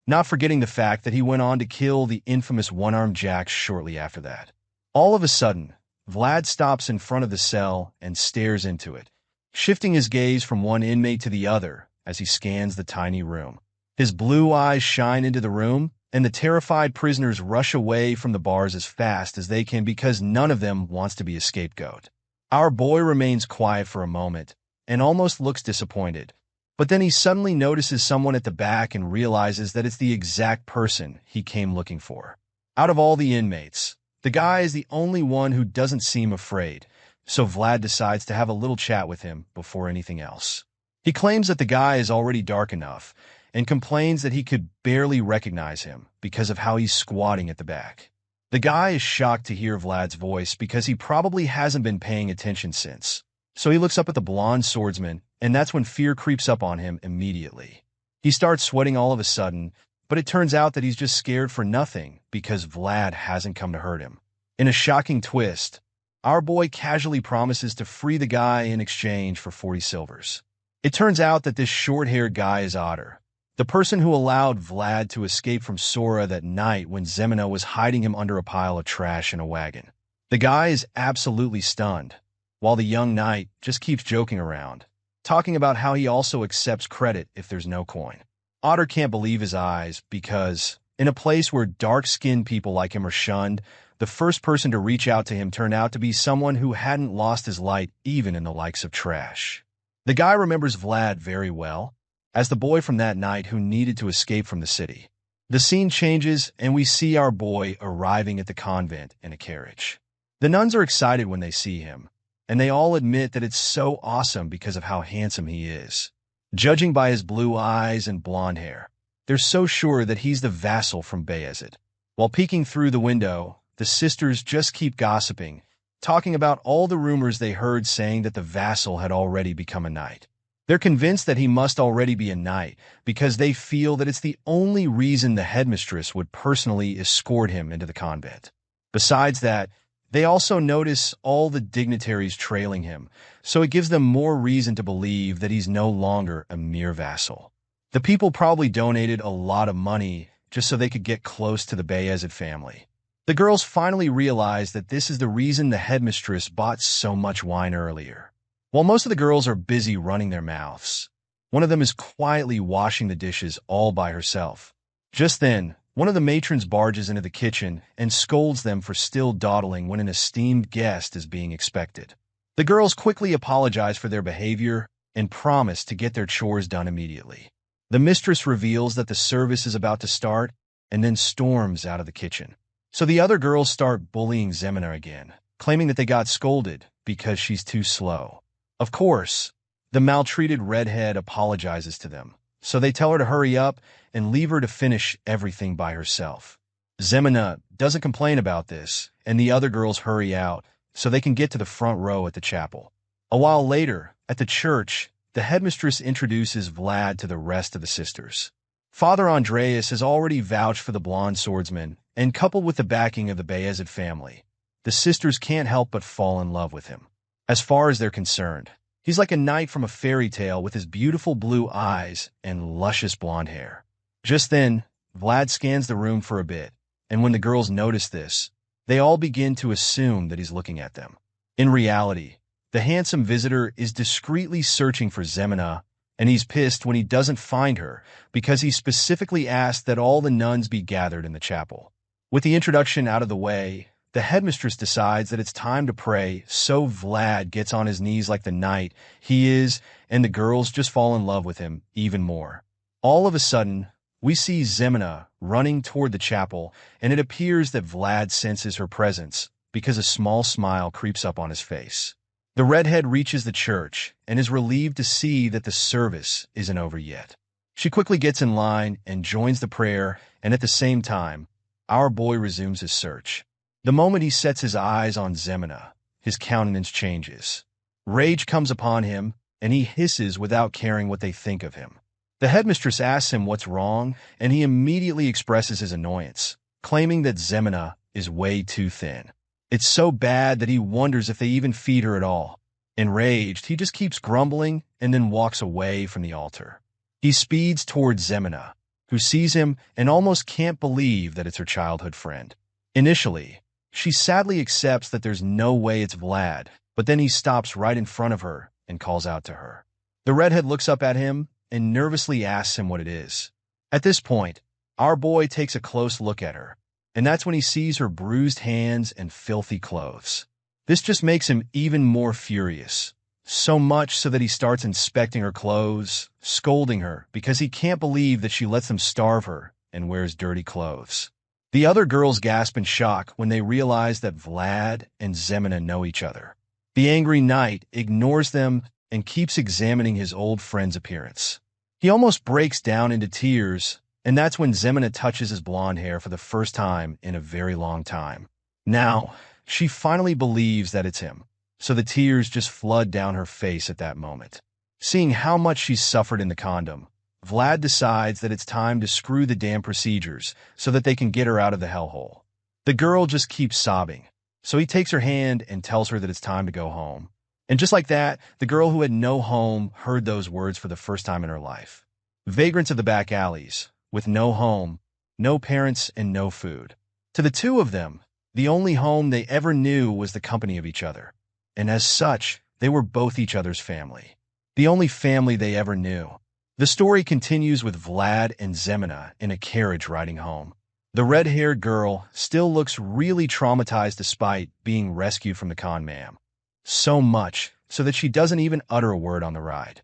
Not forgetting the fact that he went on to kill the infamous One-Armed Jack shortly after that. All of a sudden, Vlad stops in front of the cell and stares into it, shifting his gaze from one inmate to the other as he scans the tiny room. His blue eyes shine into the room, and the terrified prisoners rush away from the bars as fast as they can because none of them wants to be a scapegoat. Our boy remains quiet for a moment and almost looks disappointed, but then he suddenly notices someone at the back and realizes that it's the exact person he came looking for. Out of all the inmates, the guy is the only one who doesn't seem afraid, so Vlad decides to have a little chat with him before anything else. He claims that the guy is already dark enough and complains that he could barely recognize him because of how he's squatting at the back. The guy is shocked to hear Vlad's voice because he probably hasn't been paying attention since. So he looks up at the blonde swordsman, and that's when fear creeps up on him immediately. He starts sweating all of a sudden, but it turns out that he's just scared for nothing because Vlad hasn't come to hurt him. In a shocking twist, our boy casually promises to free the guy in exchange for 40 silvers. It turns out that this short-haired guy is Otter, the person who allowed Vlad to escape from Sora that night when Zemina was hiding him under a pile of trash in a wagon. The guy is absolutely stunned, while the young knight just keeps joking around, talking about how he also accepts credit if there's no coin. Otter can't believe his eyes because, in a place where dark-skinned people like him are shunned, the first person to reach out to him turned out to be someone who hadn't lost his light even in the likes of trash. The guy remembers Vlad very well, as the boy from that night who needed to escape from the city. The scene changes, and we see our boy arriving at the convent in a carriage. The nuns are excited when they see him, and they all admit that it's so awesome because of how handsome he is. Judging by his blue eyes and blonde hair, they're so sure that he's the vassal from Bayezid. While peeking through the window, the sisters just keep gossiping, talking about all the rumors they heard saying that the vassal had already become a knight. They're convinced that he must already be a knight because they feel that it's the only reason the headmistress would personally escort him into the convent. Besides that, they also notice all the dignitaries trailing him, so it gives them more reason to believe that he's no longer a mere vassal. The people probably donated a lot of money just so they could get close to the Bayezid family. The girls finally realize that this is the reason the headmistress bought so much wine earlier. While most of the girls are busy running their mouths, one of them is quietly washing the dishes all by herself. Just then, one of the matrons barges into the kitchen and scolds them for still dawdling when an esteemed guest is being expected. The girls quickly apologize for their behavior and promise to get their chores done immediately. The mistress reveals that the service is about to start and then storms out of the kitchen. So the other girls start bullying Zemina again, claiming that they got scolded because she's too slow. Of course, the maltreated redhead apologizes to them, so they tell her to hurry up and leave her to finish everything by herself. Zemina doesn't complain about this, and the other girls hurry out so they can get to the front row at the chapel. A while later, at the church, the headmistress introduces Vlad to the rest of the sisters. Father Andreas has already vouched for the blonde swordsman, and coupled with the backing of the Bayezid family, the sisters can't help but fall in love with him. As far as they're concerned, he's like a knight from a fairy tale with his beautiful blue eyes and luscious blonde hair. Just then, Vlad scans the room for a bit, and when the girls notice this, they all begin to assume that he's looking at them. In reality, the handsome visitor is discreetly searching for Zemina, and he's pissed when he doesn't find her because he specifically asked that all the nuns be gathered in the chapel. With the introduction out of the way, the headmistress decides that it's time to pray, so Vlad gets on his knees like the knight he is, and the girls just fall in love with him even more. All of a sudden, we see Zemina running toward the chapel, and it appears that Vlad senses her presence because a small smile creeps up on his face. The redhead reaches the church and is relieved to see that the service isn't over yet. She quickly gets in line and joins the prayer, and at the same time, our boy resumes his search. The moment he sets his eyes on Zemina, his countenance changes. Rage comes upon him, and he hisses without caring what they think of him. The headmistress asks him what's wrong, and he immediately expresses his annoyance, claiming that Zemina is way too thin. It's so bad that he wonders if they even feed her at all. Enraged, he just keeps grumbling and then walks away from the altar. He speeds towards Zemina, who sees him and almost can't believe that it's her childhood friend. Initially, she sadly accepts that there's no way it's Vlad, but then he stops right in front of her and calls out to her. The redhead looks up at him and nervously asks him what it is. At this point, our boy takes a close look at her, and that's when he sees her bruised hands and filthy clothes. This just makes him even more furious, so much so that he starts inspecting her clothes, scolding her because he can't believe that she lets them starve her and wears dirty clothes. The other girls gasp in shock when they realize that Vlad and Zemina know each other. The angry knight ignores them and keeps examining his old friend's appearance. He almost breaks down into tears, and that's when Zemina touches his blonde hair for the first time in a very long time. Now, she finally believes that it's him, so the tears just flood down her face at that moment. Seeing how much she's suffered in the condom, Vlad decides that it's time to screw the damn procedures so that they can get her out of the hellhole. The girl just keeps sobbing, so he takes her hand and tells her that it's time to go home. And just like that, the girl who had no home heard those words for the first time in her life. Vagrants of the back alleys, with no home, no parents, and no food. To the two of them, the only home they ever knew was the company of each other. And as such, they were both each other's family. The only family they ever knew. The story continues with Vlad and Zemina in a carriage riding home. The red-haired girl still looks really traumatized despite being rescued from the con man. So much so that she doesn't even utter a word on the ride.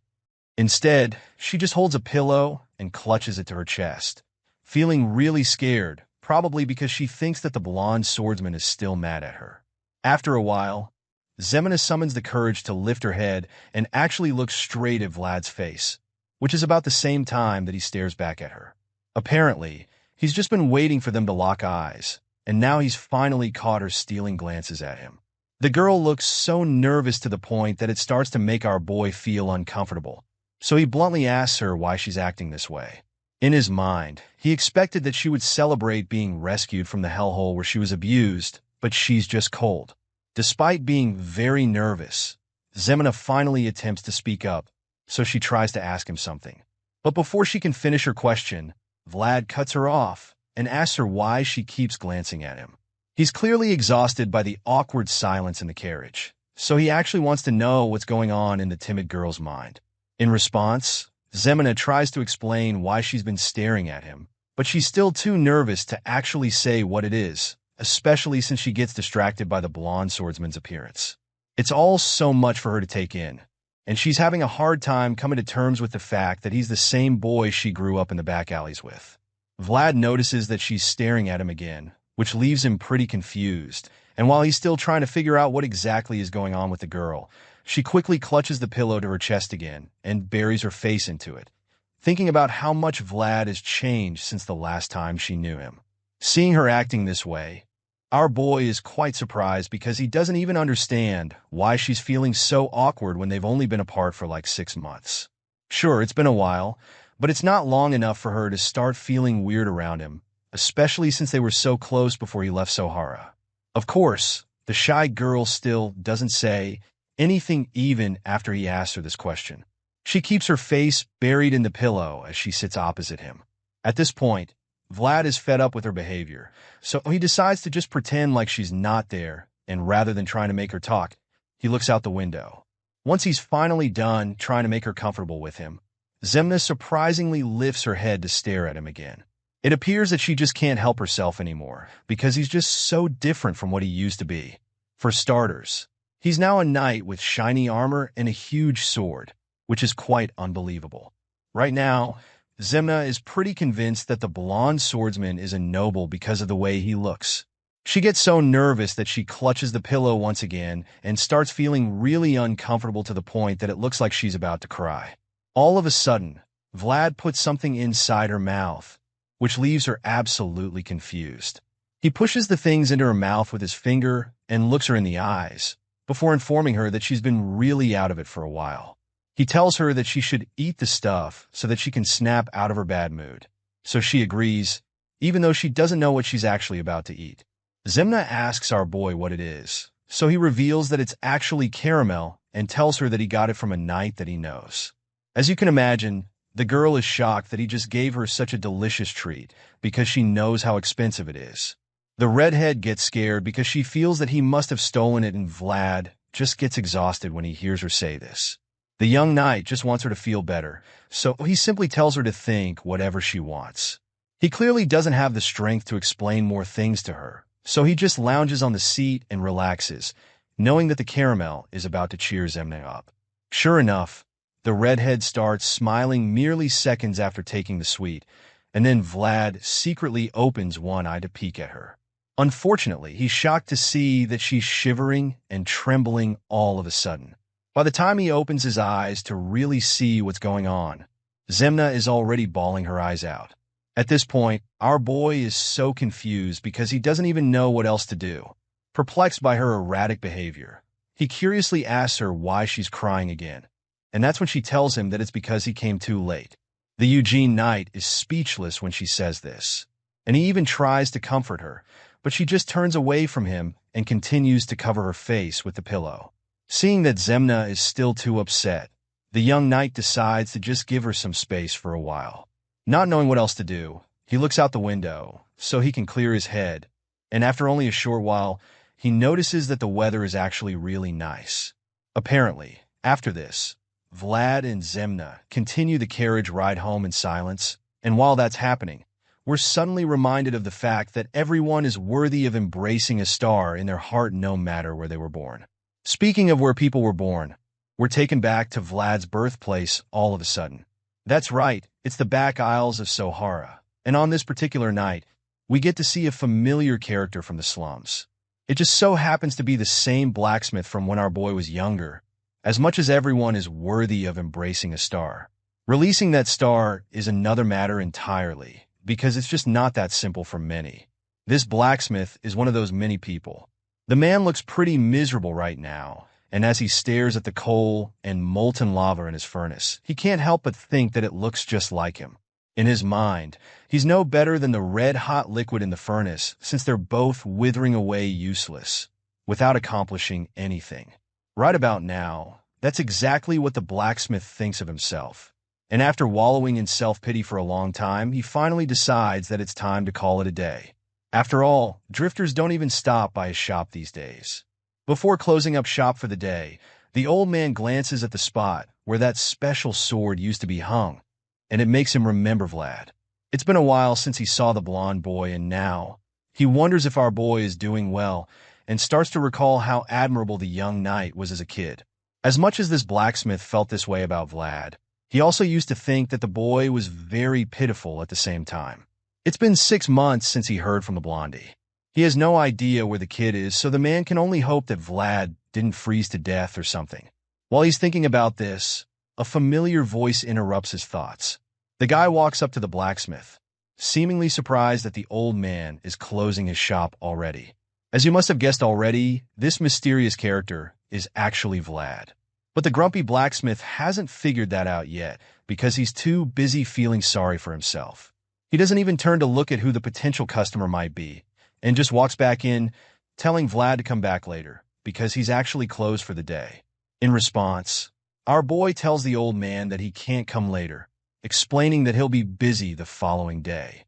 Instead, she just holds a pillow and clutches it to her chest, feeling really scared, probably because she thinks that the blonde swordsman is still mad at her. After a while, Zemina summons the courage to lift her head and actually look straight at Vlad's face, which is about the same time that he stares back at her. Apparently, he's just been waiting for them to lock eyes, and now he's finally caught her stealing glances at him. The girl looks so nervous to the point that it starts to make our boy feel uncomfortable, So he bluntly asks her why she's acting this way. In his mind, he expected that she would celebrate being rescued from the hellhole where she was abused, but she's just cold. Despite being very nervous, Zemina finally attempts to speak up, so she tries to ask him something. But before she can finish her question, Vlad cuts her off and asks her why she keeps glancing at him. He's clearly exhausted by the awkward silence in the carriage, so he actually wants to know what's going on in the timid girl's mind. In response, Zemina tries to explain why she's been staring at him, but she's still too nervous to actually say what it is, especially since she gets distracted by the blonde swordsman's appearance. It's all so much for her to take in, and she's having a hard time coming to terms with the fact that he's the same boy she grew up in the back alleys with. Vlad notices that she's staring at him again, which leaves him pretty confused, and while he's still trying to figure out what exactly is going on with the girl, she quickly clutches the pillow to her chest again and buries her face into it, thinking about how much Vlad has changed since the last time she knew him. Seeing her acting this way, our boy is quite surprised because he doesn't even understand why she's feeling so awkward when they've only been apart for like 6 months. Sure, it's been a while, but it's not long enough for her to start feeling weird around him, especially since they were so close before he left Sohara. Of course, the shy girl still doesn't say anything even after he asks her this question. She keeps her face buried in the pillow as she sits opposite him. At this point, Vlad is fed up with her behavior, so he decides to just pretend like she's not there, and rather than trying to make her talk, he looks out the window. Once he's finally done trying to make her comfortable with him, Zemina surprisingly lifts her head to stare at him again. It appears that she just can't help herself anymore, because he's just so different from what he used to be. For starters, he's now a knight with shiny armor and a huge sword, which is quite unbelievable. Right now, Zemina is pretty convinced that the blonde swordsman is a noble because of the way he looks. She gets so nervous that she clutches the pillow once again and starts feeling really uncomfortable to the point that it looks like she's about to cry. All of a sudden, Vlad puts something inside her mouth, which leaves her absolutely confused. He pushes the things into her mouth with his finger and looks her in the eyes, before informing her that she's been really out of it for a while. He tells her that she should eat the stuff so that she can snap out of her bad mood. So she agrees, even though she doesn't know what she's actually about to eat. Zemina asks our boy what it is, so he reveals that it's actually caramel and tells her that he got it from a knight that he knows. As you can imagine, the girl is shocked that he just gave her such a delicious treat because she knows how expensive it is. The redhead gets scared because she feels that he must have stolen it, and Vlad just gets exhausted when he hears her say this. The young knight just wants her to feel better, so he simply tells her to think whatever she wants. He clearly doesn't have the strength to explain more things to her, so he just lounges on the seat and relaxes, knowing that the caramel is about to cheer Zemina up. Sure enough, the redhead starts smiling merely seconds after taking the sweet, and then Vlad secretly opens one eye to peek at her. Unfortunately, he's shocked to see that she's shivering and trembling all of a sudden. By the time he opens his eyes to really see what's going on, Zemina is already bawling her eyes out. At this point, our boy is so confused because he doesn't even know what else to do. Perplexed by her erratic behavior, he curiously asks her why she's crying again, and that's when she tells him that it's because he came too late. The Eugene Knight is speechless when she says this, and he even tries to comfort her, but she just turns away from him and continues to cover her face with the pillow. Seeing that Zemina is still too upset, the young knight decides to just give her some space for a while. Not knowing what else to do, he looks out the window so he can clear his head, and after only a short while, he notices that the weather is actually really nice. Apparently, after this, Vlad and Zemina continue the carriage ride home in silence, and while that's happening, we're suddenly reminded of the fact that everyone is worthy of embracing a star in their heart no matter where they were born. Speaking of where people were born, we're taken back to Vlad's birthplace all of a sudden. That's right, it's the back aisles of Sohara, and on this particular night, we get to see a familiar character from the slums. It just so happens to be the same blacksmith from when our boy was younger. As much as everyone is worthy of embracing a star, releasing that star is another matter entirely, because it's just not that simple for many. This blacksmith is one of those many people. The man looks pretty miserable right now, and as he stares at the coal and molten lava in his furnace, he can't help but think that it looks just like him. In his mind, he's no better than the red-hot liquid in the furnace, since they're both withering away useless, without accomplishing anything. Right about now, that's exactly what the blacksmith thinks of himself. And after wallowing in self-pity for a long time, he finally decides that it's time to call it a day. After all, drifters don't even stop by his shop these days. Before closing up shop for the day, the old man glances at the spot where that special sword used to be hung, and it makes him remember Vlad. It's been a while since he saw the blonde boy, and now he wonders if our boy is doing well and starts to recall how admirable the young knight was as a kid. As much as this blacksmith felt this way about Vlad, he also used to think that the boy was very pitiful at the same time. It's been 6 months since he heard from the blondie. He has no idea where the kid is, so the man can only hope that Vlad didn't freeze to death or something. While he's thinking about this, a familiar voice interrupts his thoughts. The guy walks up to the blacksmith, seemingly surprised that the old man is closing his shop already. As you must have guessed already, this mysterious character is actually Vlad. But the grumpy blacksmith hasn't figured that out yet because he's too busy feeling sorry for himself. He doesn't even turn to look at who the potential customer might be and just walks back in, telling Vlad to come back later because he's actually closed for the day. In response, our boy tells the old man that he can't come later, explaining that he'll be busy the following day.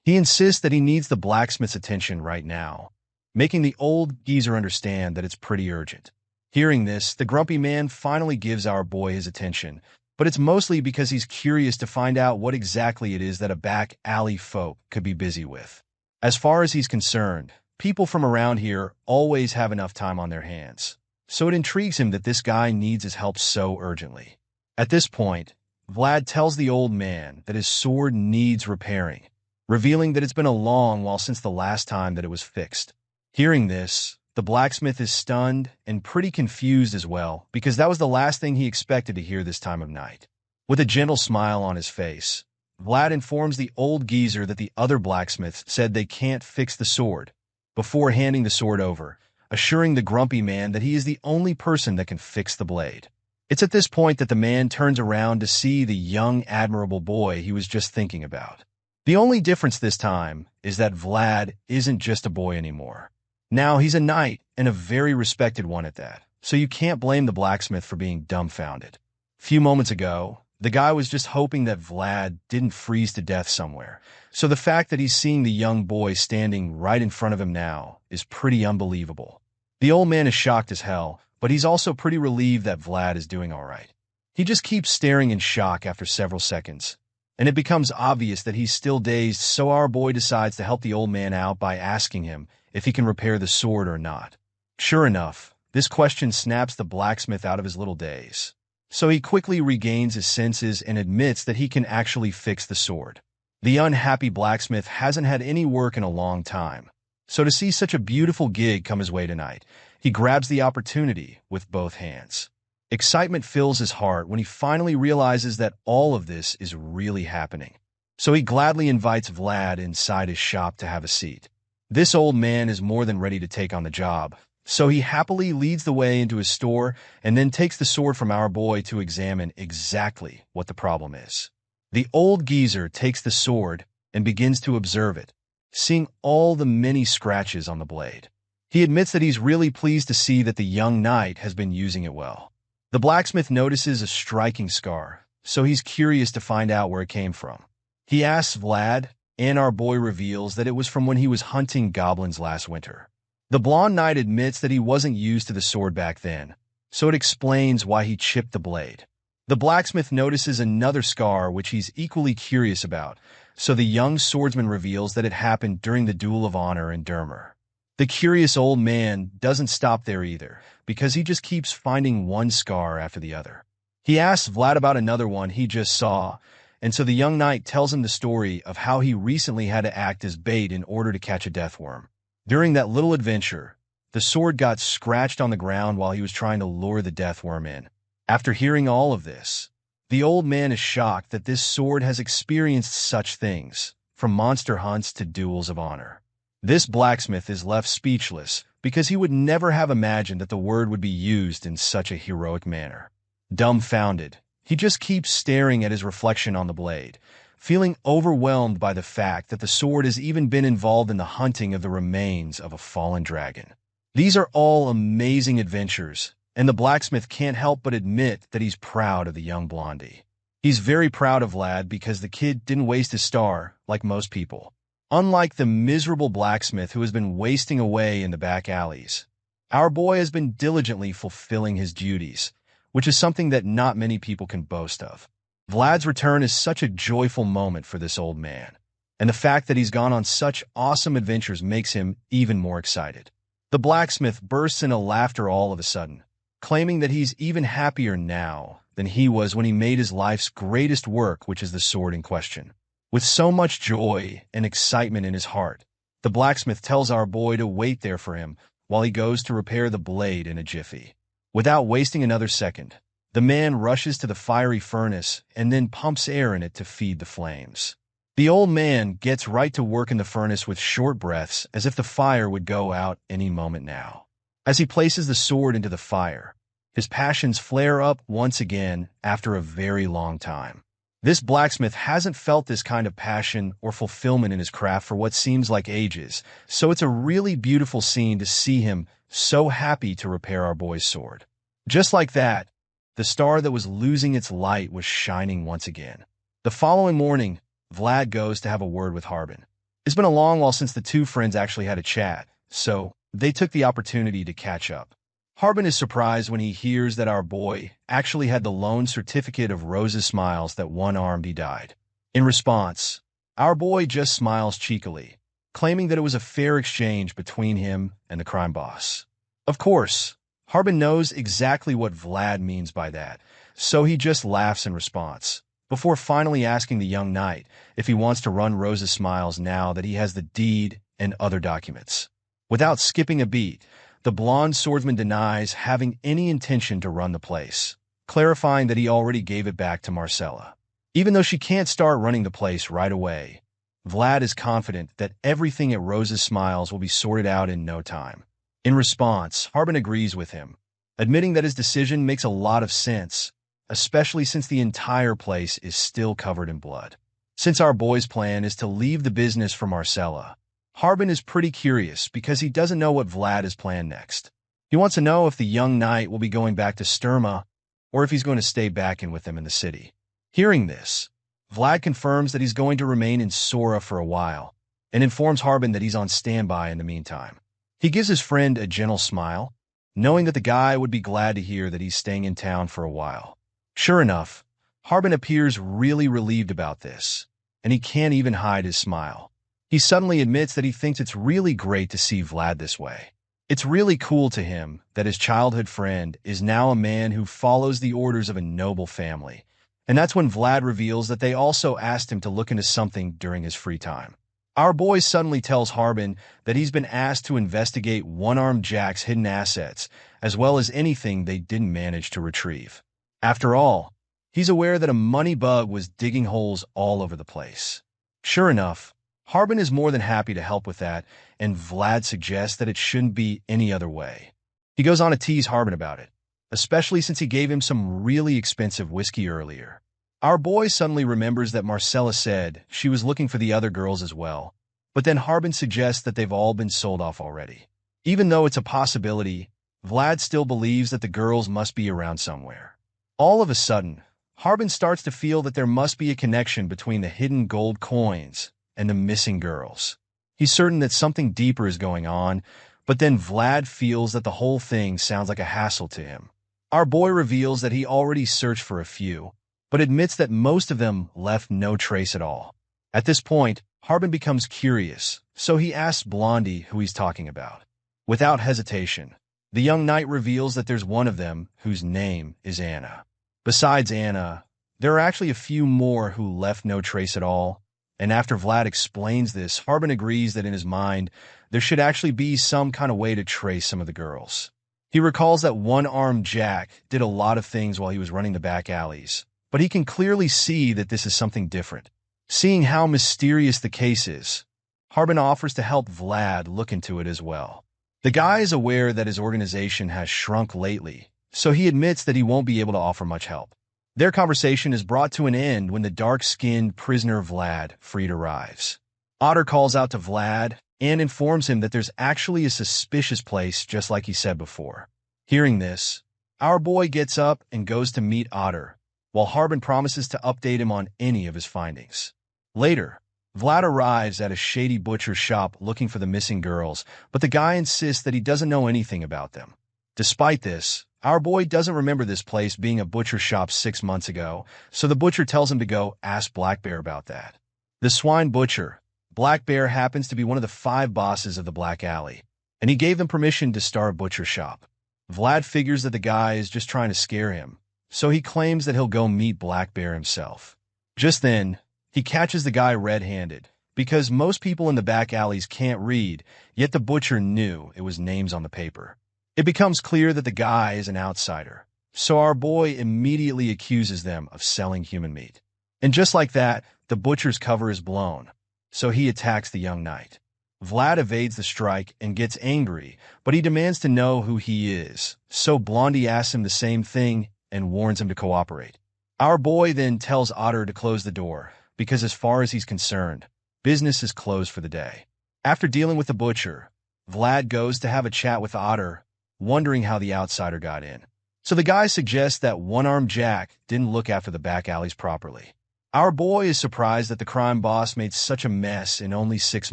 He insists that he needs the blacksmith's attention right now, making the old geezer understand that it's pretty urgent. Hearing this, the grumpy man finally gives our boy his attention, but it's mostly because he's curious to find out what exactly it is that a back alley folk could be busy with. As far as he's concerned, people from around here always have enough time on their hands, so it intrigues him that this guy needs his help so urgently. At this point, Vlad tells the old man that his sword needs repairing, revealing that it's been a long while since the last time that it was fixed. Hearing this, the blacksmith is stunned and pretty confused as well, because that was the last thing he expected to hear this time of night. With a gentle smile on his face, Vlad informs the old geezer that the other blacksmiths said they can't fix the sword, before handing the sword over, assuring the grumpy man that he is the only person that can fix the blade. It's at this point that the man turns around to see the young, admirable boy he was just thinking about. The only difference this time is that Vlad isn't just a boy anymore. Now he's a knight, and a very respected one at that, so you can't blame the blacksmith for being dumbfounded. A few moments ago, the guy was just hoping that Vlad didn't freeze to death somewhere, so the fact that he's seeing the young boy standing right in front of him now is pretty unbelievable. The old man is shocked as hell, but he's also pretty relieved that Vlad is doing all right. He just keeps staring in shock after several seconds, and it becomes obvious that he's still dazed, so our boy decides to help the old man out by asking him if he can repair the sword or not. Sure enough, this question snaps the blacksmith out of his little daze, so he quickly regains his senses and admits that he can actually fix the sword. The unhappy blacksmith hasn't had any work in a long time, so to see such a beautiful gig come his way tonight, he grabs the opportunity with both hands. Excitement fills his heart when he finally realizes that all of this is really happening, so he gladly invites Vlad inside his shop to have a seat. This old man is more than ready to take on the job, so he happily leads the way into his store and then takes the sword from our boy to examine exactly what the problem is. The old geezer takes the sword and begins to observe it, seeing all the many scratches on the blade. He admits that he's really pleased to see that the young knight has been using it well. The blacksmith notices a striking scar, so he's curious to find out where it came from. He asks Vlad, and our boy reveals that it was from when he was hunting goblins last winter. The blonde knight admits that he wasn't used to the sword back then, so it explains why he chipped the blade. The blacksmith notices another scar which he's equally curious about, so the young swordsman reveals that it happened during the Duel of Honor in Dermer. The curious old man doesn't stop there either, because he just keeps finding one scar after the other. He asks Vlad about another one he just saw, and so the young knight tells him the story of how he recently had to act as bait in order to catch a deathworm. During that little adventure, the sword got scratched on the ground while he was trying to lure the deathworm in. After hearing all of this, the old man is shocked that this sword has experienced such things, from monster hunts to duels of honor. This blacksmith is left speechless, because he would never have imagined that the word would be used in such a heroic manner. Dumbfounded, he just keeps staring at his reflection on the blade, feeling overwhelmed by the fact that the sword has even been involved in the hunting of the remains of a fallen dragon. These are all amazing adventures, and the blacksmith can't help but admit that he's proud of the young blondie. He's very proud of Vlad because the kid didn't waste his star like most people. Unlike the miserable blacksmith who has been wasting away in the back alleys, our boy has been diligently fulfilling his duties, which is something that not many people can boast of. Vlad's return is such a joyful moment for this old man, and the fact that he's gone on such awesome adventures makes him even more excited. The blacksmith bursts into laughter all of a sudden, claiming that he's even happier now than he was when he made his life's greatest work, which is the sword in question. With so much joy and excitement in his heart, the blacksmith tells our boy to wait there for him while he goes to repair the blade in a jiffy. Without wasting another second, the man rushes to the fiery furnace and then pumps air in it to feed the flames. The old man gets right to work in the furnace with short breaths as if the fire would go out any moment now. As he places the sword into the fire, his passions flare up once again after a very long time. This blacksmith hasn't felt this kind of passion or fulfillment in his craft for what seems like ages, so it's a really beautiful scene to see him so happy to repair our boy's sword. Just like that, the star that was losing its light was shining once again. The following morning, Vlad goes to have a word with Harbin. It's been a long while since the two friends actually had a chat, so they took the opportunity to catch up. Harbin is surprised when he hears that our boy actually had the lone certificate of Rose's smiles that one-armed he died. In response, our boy just smiles cheekily, claiming that it was a fair exchange between him and the crime boss. Of course, Harbin knows exactly what Vlad means by that, so he just laughs in response, before finally asking the young knight if he wants to run Rose's smiles now that he has the deed and other documents. Without skipping a beat, the blonde swordsman denies having any intention to run the place, clarifying that he already gave it back to Marcela. Even though she can't start running the place right away, Vlad is confident that everything at Rose's Smiles will be sorted out in no time. In response, Harbin agrees with him, admitting that his decision makes a lot of sense, especially since the entire place is still covered in blood. Since our boy's plan is to leave the business for Marcela, Harbin is pretty curious because he doesn't know what Vlad has planned next. He wants to know if the young knight will be going back to Sturma or if he's going to stay back in with them in the city. Hearing this, Vlad confirms that he's going to remain in Sora for a while and informs Harbin that he's on standby in the meantime. He gives his friend a gentle smile, knowing that the guy would be glad to hear that he's staying in town for a while. Sure enough, Harbin appears really relieved about this, and he can't even hide his smile. He suddenly admits that he thinks it's really great to see Vlad this way. It's really cool to him that his childhood friend is now a man who follows the orders of a noble family. And that's when Vlad reveals that they also asked him to look into something during his free time. Our boy suddenly tells Harbin that he's been asked to investigate One-Armed Jack's hidden assets, as well as anything they didn't manage to retrieve. After all, he's aware that a money bug was digging holes all over the place. Sure enough, Harbin is more than happy to help with that, and Vlad suggests that it shouldn't be any other way. He goes on to tease Harbin about it, especially since he gave him some really expensive whiskey earlier. Our boy suddenly remembers that Marcela said she was looking for the other girls as well, but then Harbin suggests that they've all been sold off already. Even though it's a possibility, Vlad still believes that the girls must be around somewhere. All of a sudden, Harbin starts to feel that there must be a connection between the hidden gold coins and the missing girls. He's certain that something deeper is going on, but then Vlad feels that the whole thing sounds like a hassle to him. Our boy reveals that he already searched for a few, but admits that most of them left no trace at all. At this point, Harbin becomes curious, so he asks Blondie who he's talking about. Without hesitation, the young knight reveals that there's one of them whose name is Anna. Besides Anna, there are actually a few more who left no trace at all, and after Vlad explains this, Harbin agrees that in his mind, there should actually be some kind of way to trace some of the girls. He recalls that One-Armed Jack did a lot of things while he was running the back alleys, but he can clearly see that this is something different. Seeing how mysterious the case is, Harbin offers to help Vlad look into it as well. The guy is aware that his organization has shrunk lately, so he admits that he won't be able to offer much help. Their conversation is brought to an end when the dark-skinned prisoner Vlad Freed arrives. Otter calls out to Vlad and informs him that there's actually a suspicious place just like he said before. Hearing this, our boy gets up and goes to meet Otter, while Harbin promises to update him on any of his findings. Later, Vlad arrives at a shady butcher's shop looking for the missing girls, but the guy insists that he doesn't know anything about them. Despite this, our boy doesn't remember this place being a butcher shop 6 months ago, so the butcher tells him to go ask Black Bear about that. The swine butcher, Black Bear, happens to be one of the 5 bosses of the Black Alley, and he gave them permission to start a butcher shop. Vlad figures that the guy is just trying to scare him, so he claims that he'll go meet Black Bear himself. Just then, he catches the guy red-handed, because most people in the back alleys can't read, yet the butcher knew it was names on the paper. It becomes clear that the guy is an outsider, so our boy immediately accuses them of selling human meat. And just like that, the butcher's cover is blown, so he attacks the young knight. Vlad evades the strike and gets angry, but he demands to know who he is, so Blondie asks him the same thing and warns him to cooperate. Our boy then tells Otter to close the door, because as far as he's concerned, business is closed for the day. After dealing with the butcher, Vlad goes to have a chat with Otter, wondering how the outsider got in. So the guy suggests that One-Armed Jack didn't look after the back alleys properly. Our boy is surprised that the crime boss made such a mess in only 6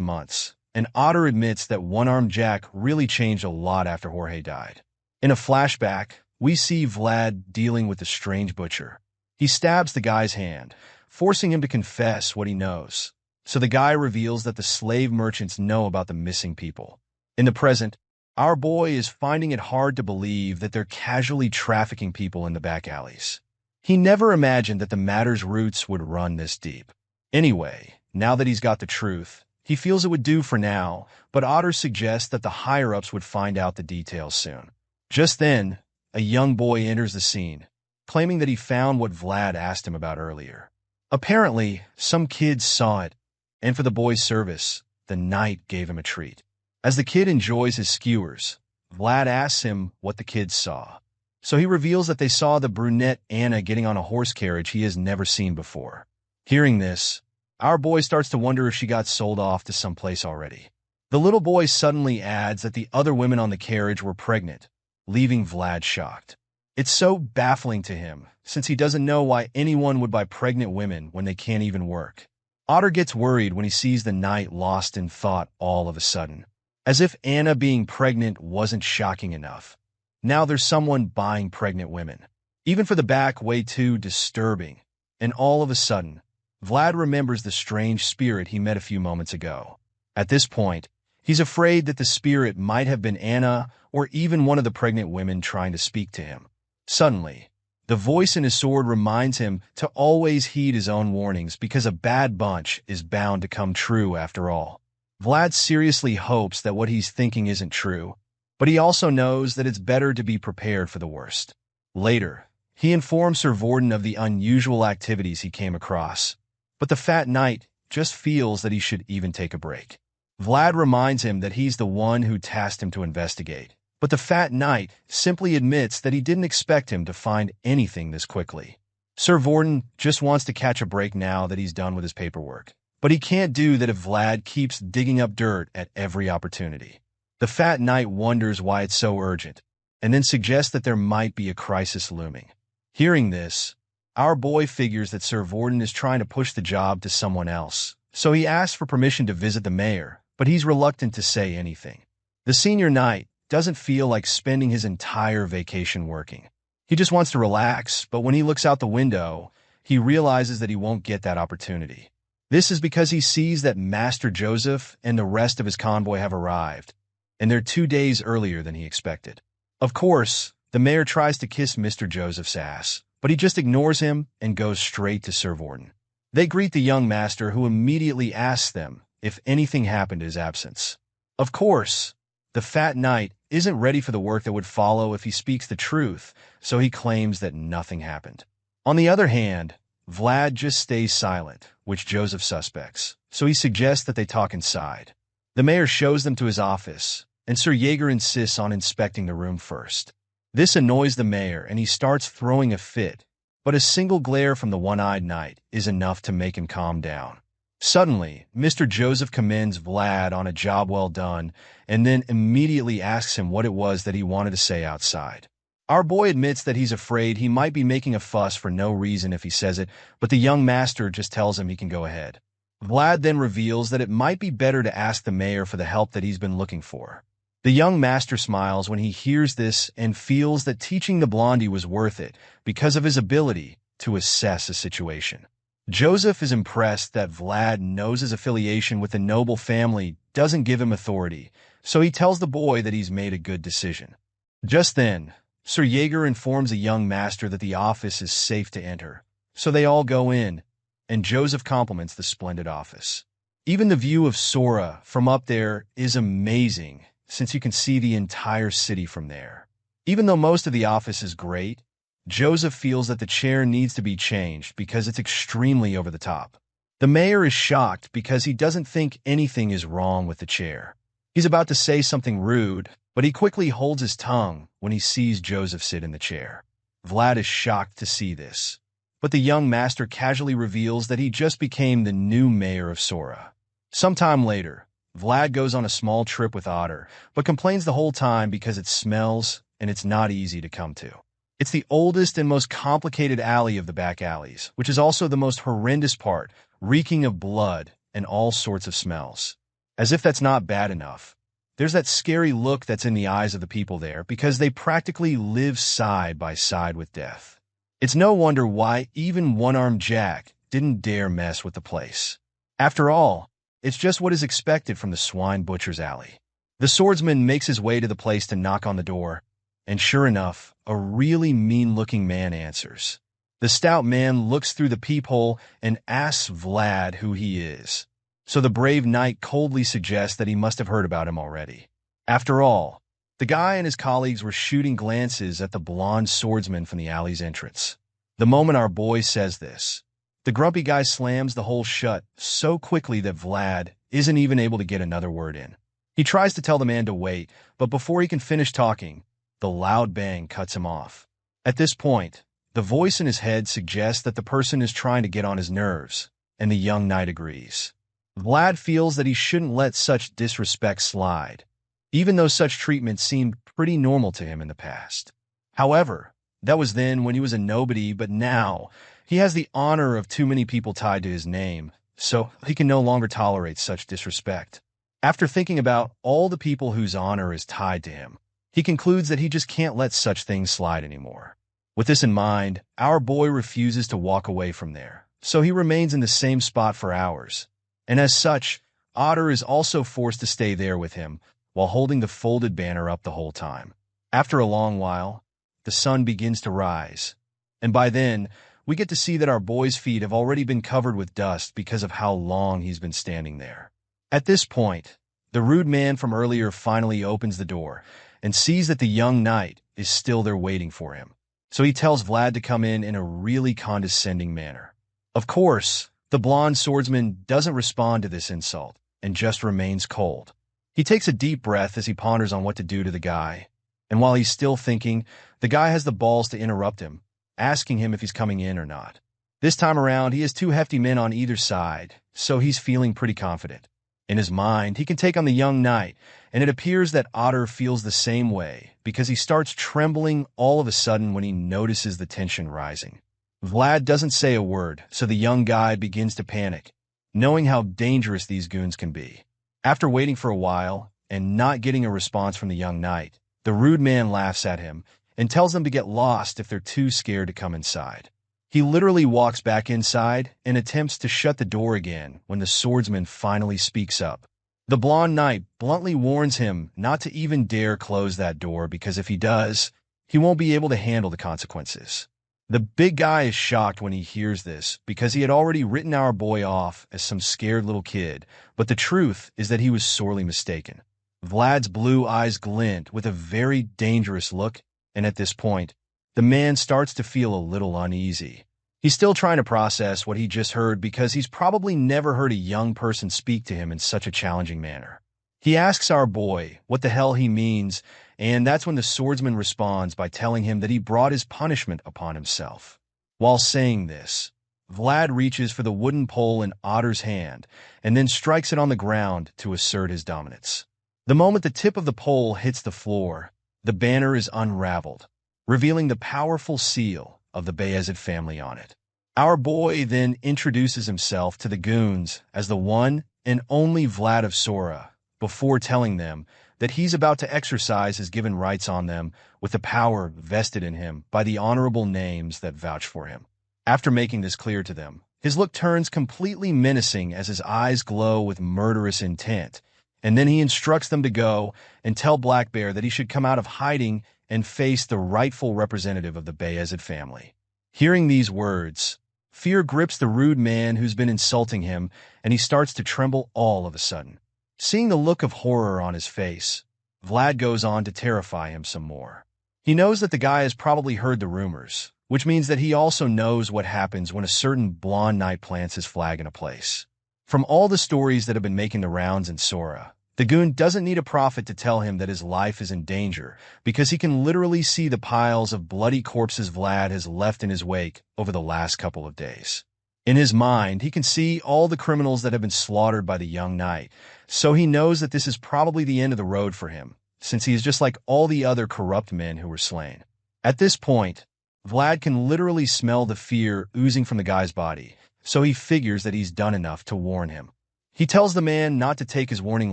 months, and Otter admits that One-Armed Jack really changed a lot after Jorge died. In a flashback, we see Vlad dealing with the strange butcher. He stabs the guy's hand, forcing him to confess what he knows. So the guy reveals that the slave merchants know about the missing people. In the present, our boy is finding it hard to believe that they're casually trafficking people in the back alleys. He never imagined that the matter's roots would run this deep. Anyway, now that he's got the truth, he feels it would do for now, but Otter suggests that the higher-ups would find out the details soon. Just then, a young boy enters the scene, claiming that he found what Vlad asked him about earlier. Apparently, some kids saw it, and for the boy's service, the knight gave him a treat. As the kid enjoys his skewers, Vlad asks him what the kids saw. So he reveals that they saw the brunette Anna getting on a horse carriage he has never seen before. Hearing this, our boy starts to wonder if she got sold off to someplace already. The little boy suddenly adds that the other women on the carriage were pregnant, leaving Vlad shocked. It's so baffling to him, since he doesn't know why anyone would buy pregnant women when they can't even work. Otter gets worried when he sees the knight lost in thought all of a sudden. As if Anna being pregnant wasn't shocking enough. Now there's someone buying pregnant women. Even for the back, way too disturbing. And all of a sudden, Vlad remembers the strange spirit he met a few moments ago. At this point, he's afraid that the spirit might have been Anna or even one of the pregnant women trying to speak to him. Suddenly, the voice in his sword reminds him to always heed his own warnings because a bad bunch is bound to come true after all. Vlad seriously hopes that what he's thinking isn't true, but he also knows that it's better to be prepared for the worst. Later, he informs Sir Vorden of the unusual activities he came across, but the fat knight just feels that he should even take a break. Vlad reminds him that he's the one who tasked him to investigate, but the fat knight simply admits that he didn't expect him to find anything this quickly. Sir Vorden just wants to catch a break now that he's done with his paperwork. But he can't do that if Vlad keeps digging up dirt at every opportunity. The fat knight wonders why it's so urgent, and then suggests that there might be a crisis looming. Hearing this, our boy figures that Sir Vorden is trying to push the job to someone else, so he asks for permission to visit the mayor, but he's reluctant to say anything. The senior knight doesn't feel like spending his entire vacation working. He just wants to relax, but when he looks out the window, he realizes that he won't get that opportunity. This is because he sees that Master Joseph and the rest of his convoy have arrived, and they're 2 days earlier than he expected. Of course, the mayor tries to kiss Mr. Joseph's ass, but he just ignores him and goes straight to Sir Vorden. They greet the young master, who immediately asks them if anything happened in his absence. Of course, the fat knight isn't ready for the work that would follow if he speaks the truth, so he claims that nothing happened. On the other hand, Vlad just stays silent, which Joseph suspects, so he suggests that they talk inside. The mayor shows them to his office, and Sir Jaeger insists on inspecting the room first. This annoys the mayor, and he starts throwing a fit, but a single glare from the one-eyed knight is enough to make him calm down. Suddenly, Mr. Joseph commends Vlad on a job well done, and then immediately asks him what it was that he wanted to say outside. Our boy admits that he's afraid he might be making a fuss for no reason if he says it, but the young master just tells him he can go ahead. Vlad then reveals that it might be better to ask the mayor for the help that he's been looking for. The young master smiles when he hears this and feels that teaching the blondie was worth it because of his ability to assess a situation. Joseph is impressed that Vlad knows his affiliation with the noble family doesn't give him authority, so he tells the boy that he's made a good decision. Just then, Sir Jaeger informs the young master that the office is safe to enter, so they all go in, and Joseph compliments the splendid office. Even the view of Sora from up there is amazing, since you can see the entire city from there. Even though most of the office is great, Joseph feels that the chair needs to be changed because it's extremely over the top. The mayor is shocked because he doesn't think anything is wrong with the chair. He's about to say something rude, but he quickly holds his tongue when he sees Joseph sit in the chair. Vlad is shocked to see this, but the young master casually reveals that he just became the new mayor of Sora. Sometime later, Vlad goes on a small trip with Otter, but complains the whole time because it smells and it's not easy to come to. It's the oldest and most complicated alley of the back alleys, which is also the most horrendous part, reeking of blood and all sorts of smells. As if that's not bad enough, there's that scary look that's in the eyes of the people there because they practically live side by side with death. It's no wonder why even One-Armed Jack didn't dare mess with the place. After all, it's just what is expected from the swine butcher's alley. The swordsman makes his way to the place to knock on the door, and sure enough, a really mean-looking man answers. The stout man looks through the peephole and asks Vlad who he is, so the brave knight coldly suggests that he must have heard about him already. After all, the guy and his colleagues were shooting glances at the blonde swordsman from the alley's entrance. The moment our boy says this, the grumpy guy slams the hole shut so quickly that Vlad isn't even able to get another word in. He tries to tell the man to wait, but before he can finish talking, the loud bang cuts him off. At this point, the voice in his head suggests that the person is trying to get on his nerves, and the young knight agrees. Vlad feels that he shouldn't let such disrespect slide, even though such treatment seemed pretty normal to him in the past. However, that was then when he was a nobody, but now he has the honor of too many people tied to his name, so he can no longer tolerate such disrespect. After thinking about all the people whose honor is tied to him, he concludes that he just can't let such things slide anymore. With this in mind, our boy refuses to walk away from there, so he remains in the same spot for hours. And as such, Otter is also forced to stay there with him while holding the folded banner up the whole time. After a long while, the sun begins to rise, and by then, we get to see that our boy's feet have already been covered with dust because of how long he's been standing there. At this point, the rude man from earlier finally opens the door and sees that the young knight is still there waiting for him. So he tells Vlad to come in a really condescending manner. Of course, the blonde swordsman doesn't respond to this insult and just remains cold. He takes a deep breath as he ponders on what to do to the guy, and while he's still thinking, the guy has the balls to interrupt him, asking him if he's coming in or not. This time around, he has two hefty men on either side, so he's feeling pretty confident. In his mind, he can take on the young knight, and it appears that Otter feels the same way because he starts trembling all of a sudden when he notices the tension rising. Vlad doesn't say a word, so the young guy begins to panic, knowing how dangerous these goons can be. After waiting for a while and not getting a response from the young knight, the rude man laughs at him and tells them to get lost if they're too scared to come inside. He literally walks back inside and attempts to shut the door again when the swordsman finally speaks up. The blonde knight bluntly warns him not to even dare close that door because if he does, he won't be able to handle the consequences. The big guy is shocked when he hears this because he had already written our boy off as some scared little kid, but the truth is that he was sorely mistaken. Vlad's blue eyes glint with a very dangerous look, and at this point, the man starts to feel a little uneasy. He's still trying to process what he just heard because he's probably never heard a young person speak to him in such a challenging manner. He asks our boy what the hell he means, and that's when the swordsman responds by telling him that he brought his punishment upon himself. While saying this, Vlad reaches for the wooden pole in Otter's hand and then strikes it on the ground to assert his dominance. The moment the tip of the pole hits the floor, the banner is unraveled, revealing the powerful seal of the Bayezid family on it. Our boy then introduces himself to the goons as the one and only Vlad of Sora, before telling them that he's about to exercise his given rights on them with the power vested in him by the honorable names that vouch for him. After making this clear to them, his look turns completely menacing as his eyes glow with murderous intent, and then he instructs them to go and tell Black Bear that he should come out of hiding and face the rightful representative of the Bayezid family. Hearing these words, fear grips the rude man who's been insulting him, and he starts to tremble all of a sudden. Seeing the look of horror on his face, Vlad goes on to terrify him some more. He knows that the guy has probably heard the rumors, which means that he also knows what happens when a certain blonde knight plants his flag in a place. From all the stories that have been making the rounds in Sora, the goon doesn't need a prophet to tell him that his life is in danger, because he can literally see the piles of bloody corpses Vlad has left in his wake over the last couple of days. In his mind, he can see all the criminals that have been slaughtered by the young knight, so he knows that this is probably the end of the road for him, since he is just like all the other corrupt men who were slain. At this point, Vlad can literally smell the fear oozing from the guy's body, so he figures that he's done enough to warn him. He tells the man not to take his warning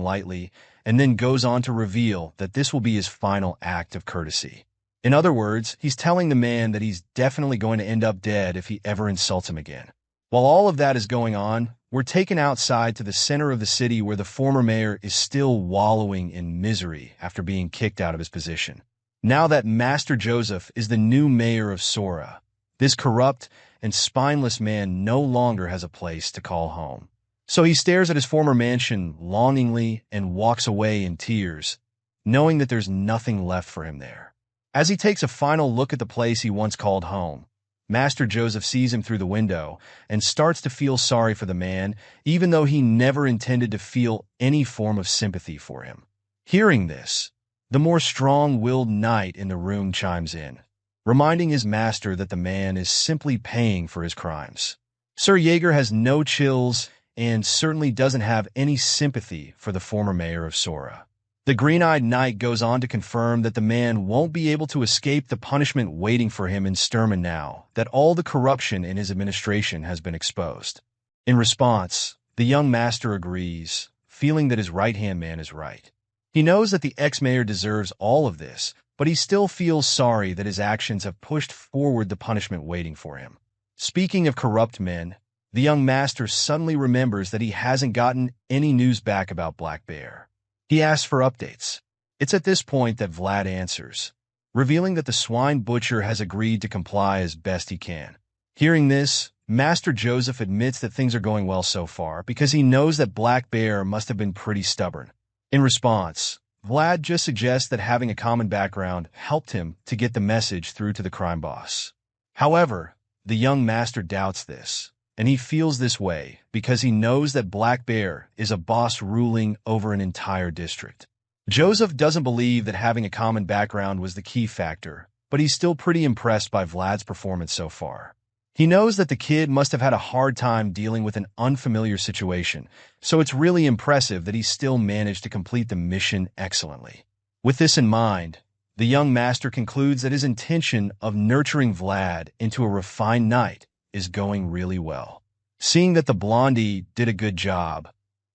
lightly, and then goes on to reveal that this will be his final act of courtesy. In other words, he's telling the man that he's definitely going to end up dead if he ever insults him again. While all of that is going on, we're taken outside to the center of the city where the former mayor is still wallowing in misery after being kicked out of his position. Now that Master Joseph is the new mayor of Sora, this corrupt and spineless man no longer has a place to call home. So he stares at his former mansion longingly and walks away in tears, knowing that there's nothing left for him there. As he takes a final look at the place he once called home, Master Joseph sees him through the window and starts to feel sorry for the man, even though he never intended to feel any form of sympathy for him. Hearing this, the more strong-willed knight in the room chimes in, reminding his master that the man is simply paying for his crimes. Sir Jaeger has no chills and certainly doesn't have any sympathy for the former mayor of Sora. The green-eyed knight goes on to confirm that the man won't be able to escape the punishment waiting for him in Sturman now that all the corruption in his administration has been exposed. In response, the young master agrees, feeling that his right-hand man is right. He knows that the ex-mayor deserves all of this, but he still feels sorry that his actions have pushed forward the punishment waiting for him. Speaking of corrupt men, the young master suddenly remembers that he hasn't gotten any news back about Black Bear. He asks for updates. It's at this point that Vlad answers, revealing that the swine butcher has agreed to comply as best he can. Hearing this, Master Joseph admits that things are going well so far because he knows that Black Bear must have been pretty stubborn. In response, Vlad just suggests that having a common background helped him to get the message through to the crime boss. However, the young master doubts this, and he feels this way because he knows that Black Bear is a boss ruling over an entire district. Joseph doesn't believe that having a common background was the key factor, but he's still pretty impressed by Vlad's performance so far. He knows that the kid must have had a hard time dealing with an unfamiliar situation, so it's really impressive that he still managed to complete the mission excellently. With this in mind, the young master concludes that his intention of nurturing Vlad into a refined knight is going really well. Seeing that the blondie did a good job,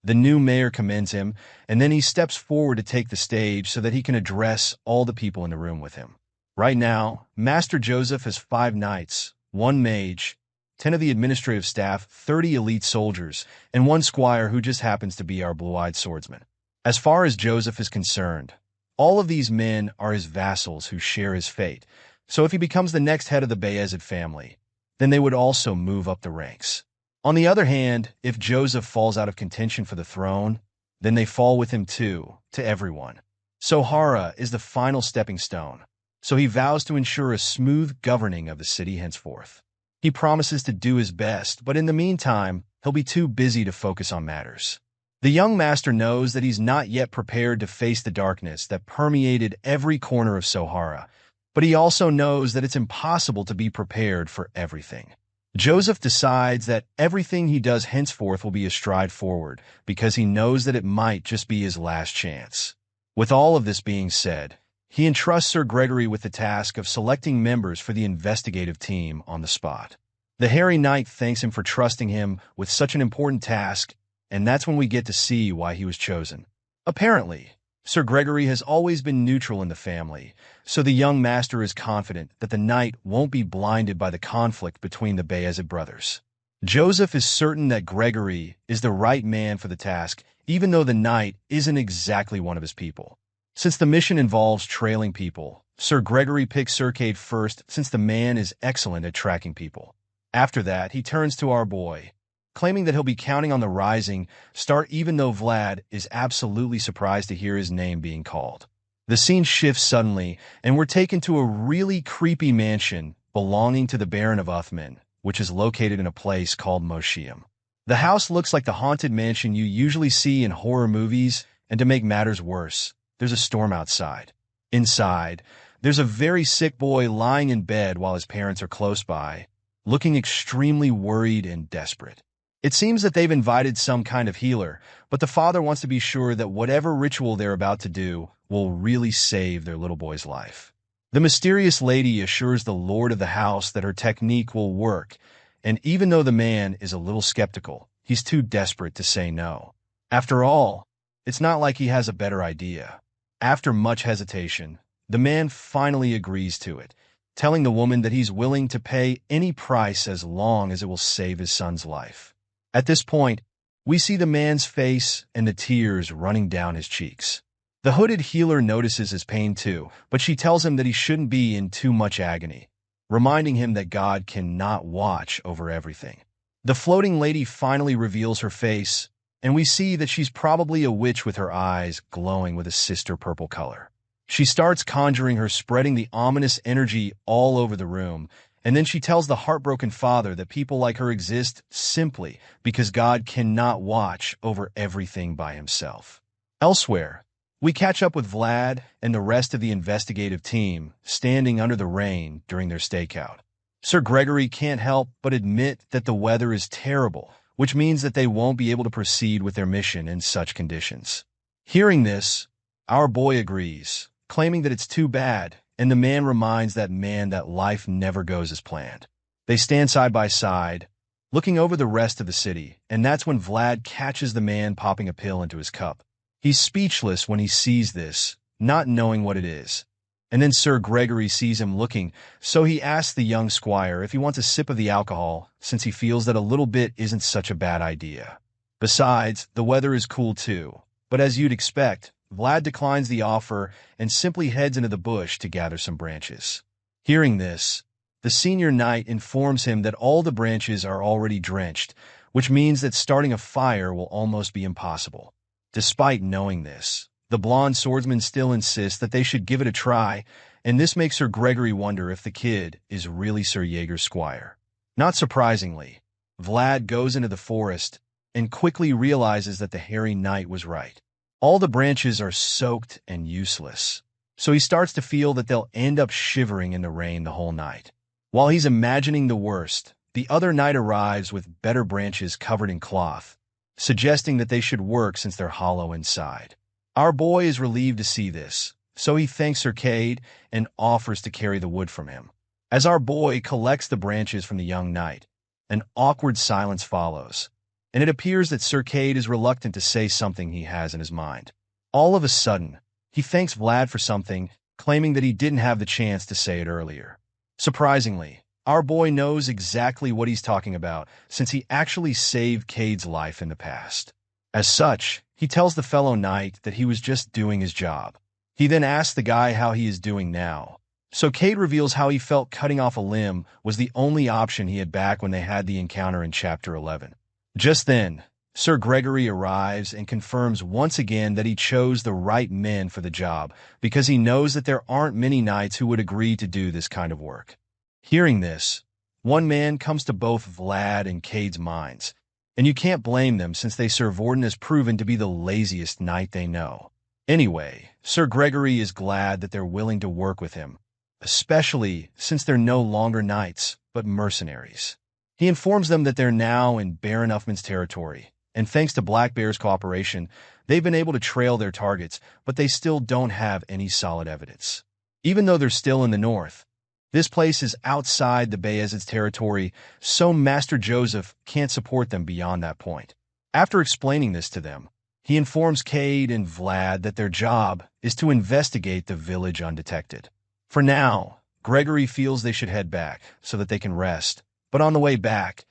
the new mayor commends him, and then he steps forward to take the stage so that he can address all the people in the room with him. Right now, Master Joseph has 5 knights, 1 mage, 10 of the administrative staff, 30 elite soldiers, and 1 squire who just happens to be our blue-eyed swordsman. As far as Joseph is concerned, all of these men are his vassals who share his fate, so if he becomes the next head of the Bayezid family, then they would also move up the ranks. On the other hand, if Joseph falls out of contention for the throne, then they fall with him too, to everyone. So Hara is the final stepping stone, so he vows to ensure a smooth governing of the city henceforth. He promises to do his best, but in the meantime, he'll be too busy to focus on matters. The young master knows that he's not yet prepared to face the darkness that permeated every corner of Sohara, but he also knows that it's impossible to be prepared for everything. Joseph decides that everything he does henceforth will be a stride forward because he knows that it might just be his last chance. With all of this being said, he entrusts Sir Gregory with the task of selecting members for the investigative team on the spot. The Hairy Knight thanks him for trusting him with such an important task, and that's when we get to see why he was chosen. Apparently, Sir Gregory has always been neutral in the family, so the young master is confident that the knight won't be blinded by the conflict between the Bayezid brothers. Joseph is certain that Gregory is the right man for the task, even though the knight isn't exactly one of his people. Since the mission involves trailing people, Sir Gregory picks Sir Cade first since the man is excellent at tracking people. After that, he turns to our boy, claiming that he'll be counting on the rising start even though Vlad is absolutely surprised to hear his name being called. The scene shifts suddenly, and we're taken to a really creepy mansion belonging to the Baron of Uthman, which is located in a place called Moshiam. The house looks like the haunted mansion you usually see in horror movies, and to make matters worse, there's a storm outside. Inside, there's a very sick boy lying in bed while his parents are close by, looking extremely worried and desperate. It seems that they've invited some kind of healer, but the father wants to be sure that whatever ritual they're about to do will really save their little boy's life. The mysterious lady assures the lord of the house that her technique will work, and even though the man is a little skeptical, he's too desperate to say no. After all, it's not like he has a better idea. After much hesitation, the man finally agrees to it, telling the woman that he's willing to pay any price as long as it will save his son's life. At this point, we see the man's face and the tears running down his cheeks. The hooded healer notices his pain too, but she tells him that he shouldn't be in too much agony, reminding him that God cannot watch over everything. The floating lady finally reveals her face, and we see that she's probably a witch with her eyes glowing with a sister purple color. She starts conjuring her, spreading the ominous energy all over the room, and then she tells the heartbroken father that people like her exist simply because God cannot watch over everything by himself. Elsewhere, we catch up with Vlad and the rest of the investigative team standing under the rain during their stakeout. Sir Gregory can't help but admit that the weather is terrible, which means that they won't be able to proceed with their mission in such conditions. Hearing this, our boy agrees, claiming that it's too bad, and the man reminds that man that life never goes as planned. They stand side by side, looking over the rest of the city, and that's when Vlad catches the man popping a pill into his cup. He's speechless when he sees this, not knowing what it is. And then Sir Gregory sees him looking, so he asks the young squire if he wants a sip of the alcohol, since he feels that a little bit isn't such a bad idea. Besides, the weather is cool too, but as you'd expect, Vlad declines the offer and simply heads into the bush to gather some branches. Hearing this, the senior knight informs him that all the branches are already drenched, which means that starting a fire will almost be impossible. Despite knowing this, the blonde swordsman still insists that they should give it a try, and this makes Sir Gregory wonder if the kid is really Sir Jaeger's squire. Not surprisingly, Vlad goes into the forest and quickly realizes that the hairy knight was right. All the branches are soaked and useless, so he starts to feel that they'll end up shivering in the rain the whole night. While he's imagining the worst, the other knight arrives with better branches covered in cloth, suggesting that they should work since they're hollow inside. Our boy is relieved to see this, so he thanks Sir Cade and offers to carry the wood from him. As our boy collects the branches from the young knight, an awkward silence follows, and it appears that Sir Cade is reluctant to say something he has in his mind. All of a sudden, he thanks Vlad for something, claiming that he didn't have the chance to say it earlier. Surprisingly, our boy knows exactly what he's talking about, since he actually saved Cade's life in the past. As such, he tells the fellow knight that he was just doing his job. He then asks the guy how he is doing now. So Cade reveals how he felt cutting off a limb was the only option he had back when they had the encounter in Chapter 11. Just then, Sir Gregory arrives and confirms once again that he chose the right men for the job because he knows that there aren't many knights who would agree to do this kind of work. Hearing this, one man comes to both Vlad and Cade's minds. And you can't blame them since Sir Vorden has proven to be the laziest knight they know. Anyway, Sir Gregory is glad that they're willing to work with him, especially since they're no longer knights, but mercenaries. He informs them that they're now in Baron Uffman's territory, and thanks to Black Bear's cooperation, they've been able to trail their targets, but they still don't have any solid evidence. Even though they're still in the north, this place is outside the Bayezid's territory, so Master Joseph can't support them beyond that point. After explaining this to them, he informs Cade and Vlad that their job is to investigate the village undetected. For now, Gregory feels they should head back so that they can rest, but on the way back,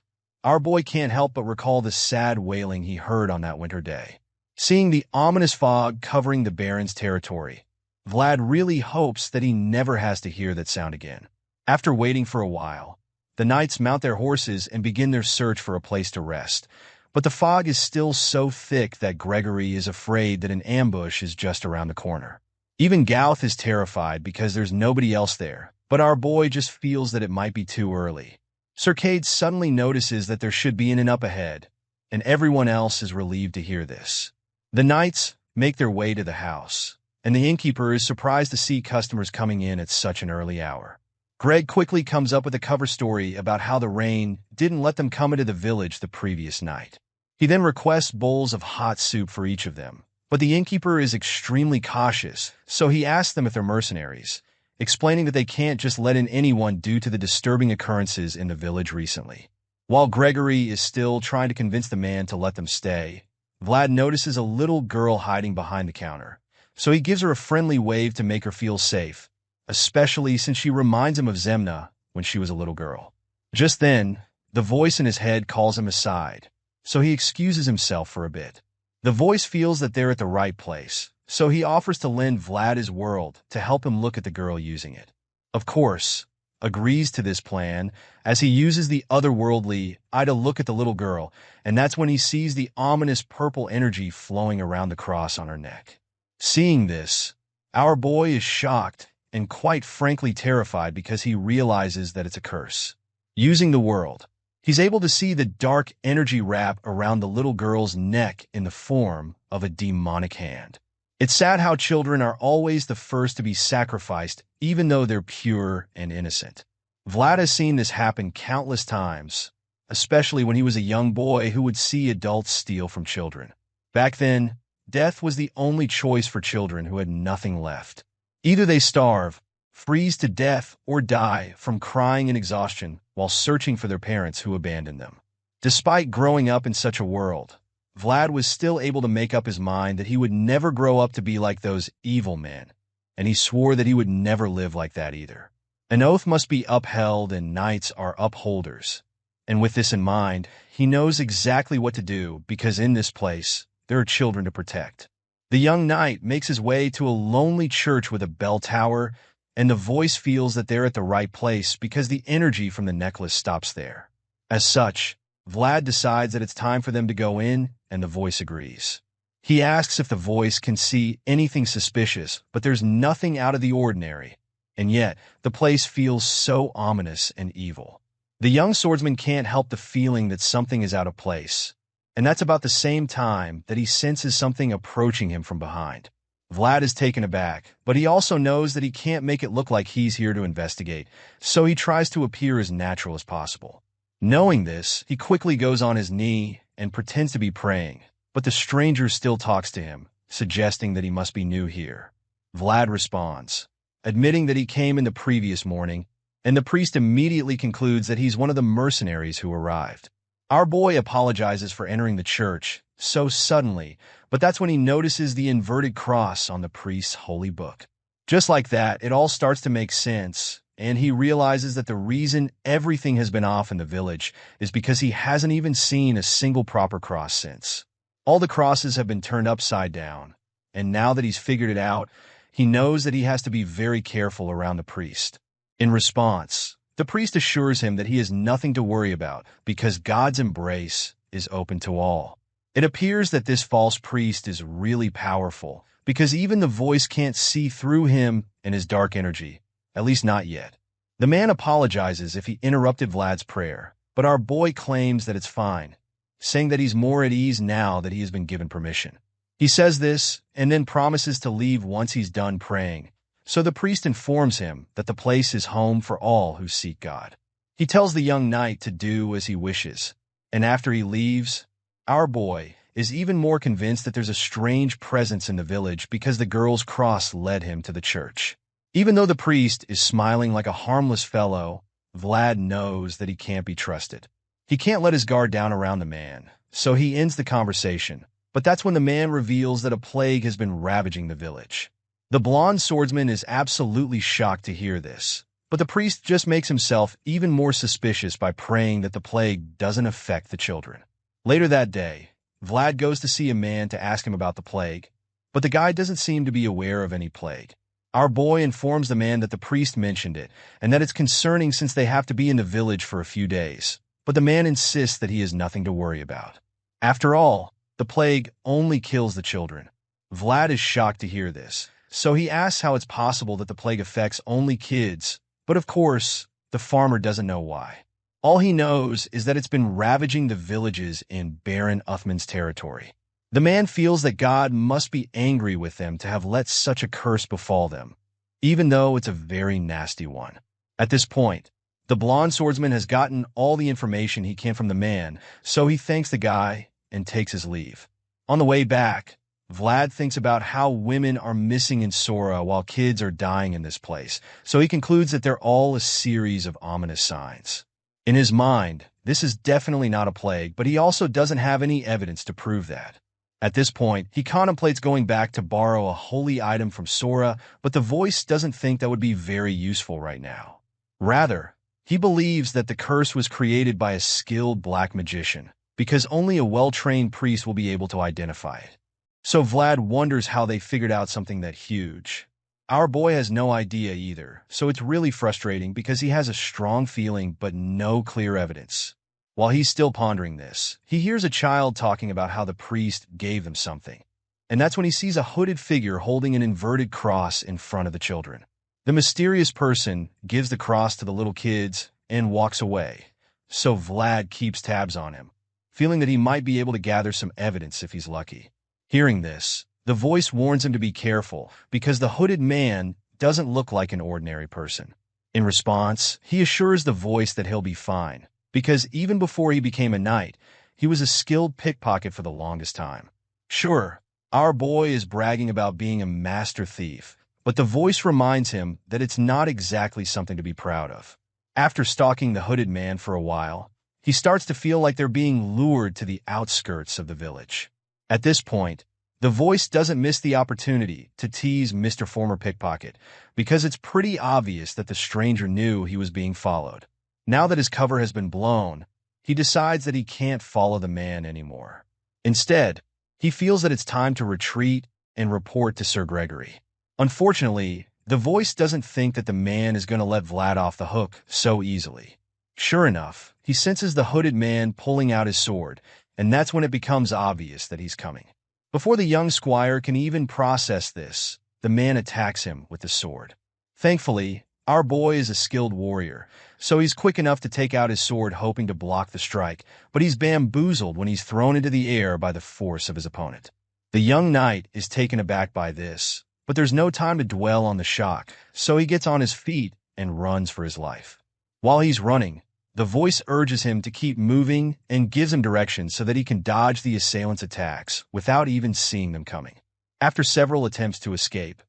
our boy can't help but recall the sad wailing he heard on that winter day. Seeing the ominous fog covering the Baron's territory, Vlad really hopes that he never has to hear that sound again. After waiting for a while, the knights mount their horses and begin their search for a place to rest, but the fog is still so thick that Gregory is afraid that an ambush is just around the corner. Even Gauth is terrified because there's nobody else there, but our boy just feels that it might be too early. Sir Cade suddenly notices that there should be an inn up ahead, and everyone else is relieved to hear this. The knights make their way to the house, and the innkeeper is surprised to see customers coming in at such an early hour. Greg quickly comes up with a cover story about how the rain didn't let them come into the village the previous night. He then requests bowls of hot soup for each of them, but the innkeeper is extremely cautious, so he asks them if they're mercenaries, explaining that they can't just let in anyone due to the disturbing occurrences in the village recently. While Gregory is still trying to convince the man to let them stay, Vlad notices a little girl hiding behind the counter, so he gives her a friendly wave to make her feel safe, especially since she reminds him of Zemna when she was a little girl. Just then, the voice in his head calls him aside, so he excuses himself for a bit. The voice feels that they're at the right place, so he offers to lend Vlad his world to help him look at the girl using it. Of course, agrees to this plan as he uses the otherworldly eye to look at the little girl, and that's when he sees the ominous purple energy flowing around the cross on her neck. Seeing this, our boy is shocked and quite frankly terrified because he realizes that it's a curse. Using the world, he's able to see the dark energy wrap around the little girl's neck in the form of a demonic hand. It's sad how children are always the first to be sacrificed, even though they're pure and innocent. Vlad has seen this happen countless times, especially when he was a young boy who would see adults steal from children. Back then, death was the only choice for children who had nothing left. Either they starve, freeze to death, or die from crying and exhaustion while searching for their parents who abandoned them. Despite growing up in such a world, Vlad was still able to make up his mind that he would never grow up to be like those evil men, and he swore that he would never live like that either. An oath must be upheld, and knights are upholders. And with this in mind, he knows exactly what to do because in this place, there are children to protect. The young knight makes his way to a lonely church with a bell tower, and the voice feels that they're at the right place because the energy from the necklace stops there. As such, Vlad decides that it's time for them to go in, and the voice agrees. He asks if the voice can see anything suspicious, but there's nothing out of the ordinary, and yet the place feels so ominous and evil. The young swordsman can't help the feeling that something is out of place, and that's about the same time that he senses something approaching him from behind. Vlad is taken aback, but he also knows that he can't make it look like he's here to investigate, so he tries to appear as natural as possible. Knowing this, he quickly goes on his knee and pretends to be praying, but the stranger still talks to him, suggesting that he must be new here. Vlad responds, admitting that he came in the previous morning, and the priest immediately concludes that he's one of the mercenaries who arrived. Our boy apologizes for entering the church so suddenly, but that's when he notices the inverted cross on the priest's holy book. Just like that, it all starts to make sense, and he realizes that the reason everything has been off in the village is because he hasn't even seen a single proper cross since. All the crosses have been turned upside down, and now that he's figured it out, he knows that he has to be very careful around the priest. In response, the priest assures him that he has nothing to worry about because God's embrace is open to all. It appears that this false priest is really powerful because even the voice can't see through him and his dark energy, at least not yet. The man apologizes if he interrupted Vlad's prayer, but our boy claims that it's fine, saying that he's more at ease now that he has been given permission. He says this and then promises to leave once he's done praying, so the priest informs him that the place is home for all who seek God. He tells the young knight to do as he wishes, and after he leaves, our boy is even more convinced that there's a strange presence in the village because the girl's cross led him to the church. Even though the priest is smiling like a harmless fellow, Vlad knows that he can't be trusted. He can't let his guard down around the man, so he ends the conversation. But that's when the man reveals that a plague has been ravaging the village. The blonde swordsman is absolutely shocked to hear this, but the priest just makes himself even more suspicious by praying that the plague doesn't affect the children. Later that day, Vlad goes to see a man to ask him about the plague, but the guy doesn't seem to be aware of any plague. Our boy informs the man that the priest mentioned it, and that it's concerning since they have to be in the village for a few days, but the man insists that he has nothing to worry about. After all, the plague only kills the children. Vlad is shocked to hear this, so he asks how it's possible that the plague affects only kids, but of course, the farmer doesn't know why. All he knows is that it's been ravaging the villages in Baron Uthman's territory. The man feels that God must be angry with them to have let such a curse befall them, even though it's a very nasty one. At this point, the blonde swordsman has gotten all the information he can from the man, so he thanks the guy and takes his leave. On the way back, Vlad thinks about how women are missing in Sora while kids are dying in this place, so he concludes that they're all a series of ominous signs. In his mind, this is definitely not a plague, but he also doesn't have any evidence to prove that. At this point, he contemplates going back to borrow a holy item from Sora, but the voice doesn't think that would be very useful right now. Rather, he believes that the curse was created by a skilled black magician, because only a well-trained priest will be able to identify it. So Vlad wonders how they figured out something that huge. Our boy has no idea either, so it's really frustrating because he has a strong feeling but no clear evidence. While he's still pondering this, he hears a child talking about how the priest gave them something. And that's when he sees a hooded figure holding an inverted cross in front of the children. The mysterious person gives the cross to the little kids and walks away, so Vlad keeps tabs on him, feeling that he might be able to gather some evidence if he's lucky. Hearing this, the voice warns him to be careful because the hooded man doesn't look like an ordinary person. In response, he assures the voice that he'll be fine, because even before he became a knight, he was a skilled pickpocket for the longest time. Sure, our boy is bragging about being a master thief, but the voice reminds him that it's not exactly something to be proud of. After stalking the hooded man for a while, he starts to feel like they're being lured to the outskirts of the village. At this point, the voice doesn't miss the opportunity to tease Mr. Former Pickpocket, because it's pretty obvious that the stranger knew he was being followed. Now that his cover has been blown, he decides that he can't follow the man anymore. Instead, he feels that it's time to retreat and report to Sir Gregory. Unfortunately, the voice doesn't think that the man is going to let Vlad off the hook so easily. Sure enough, he senses the hooded man pulling out his sword, and that's when it becomes obvious that he's coming. Before the young squire can even process this, the man attacks him with the sword. Thankfully, our boy is a skilled warrior, so he's quick enough to take out his sword hoping to block the strike, but he's bamboozled when he's thrown into the air by the force of his opponent. The young knight is taken aback by this, but there's no time to dwell on the shock, so he gets on his feet and runs for his life. While he's running, the voice urges him to keep moving and gives him directions so that he can dodge the assailant's attacks without even seeing them coming. After several attempts to escape,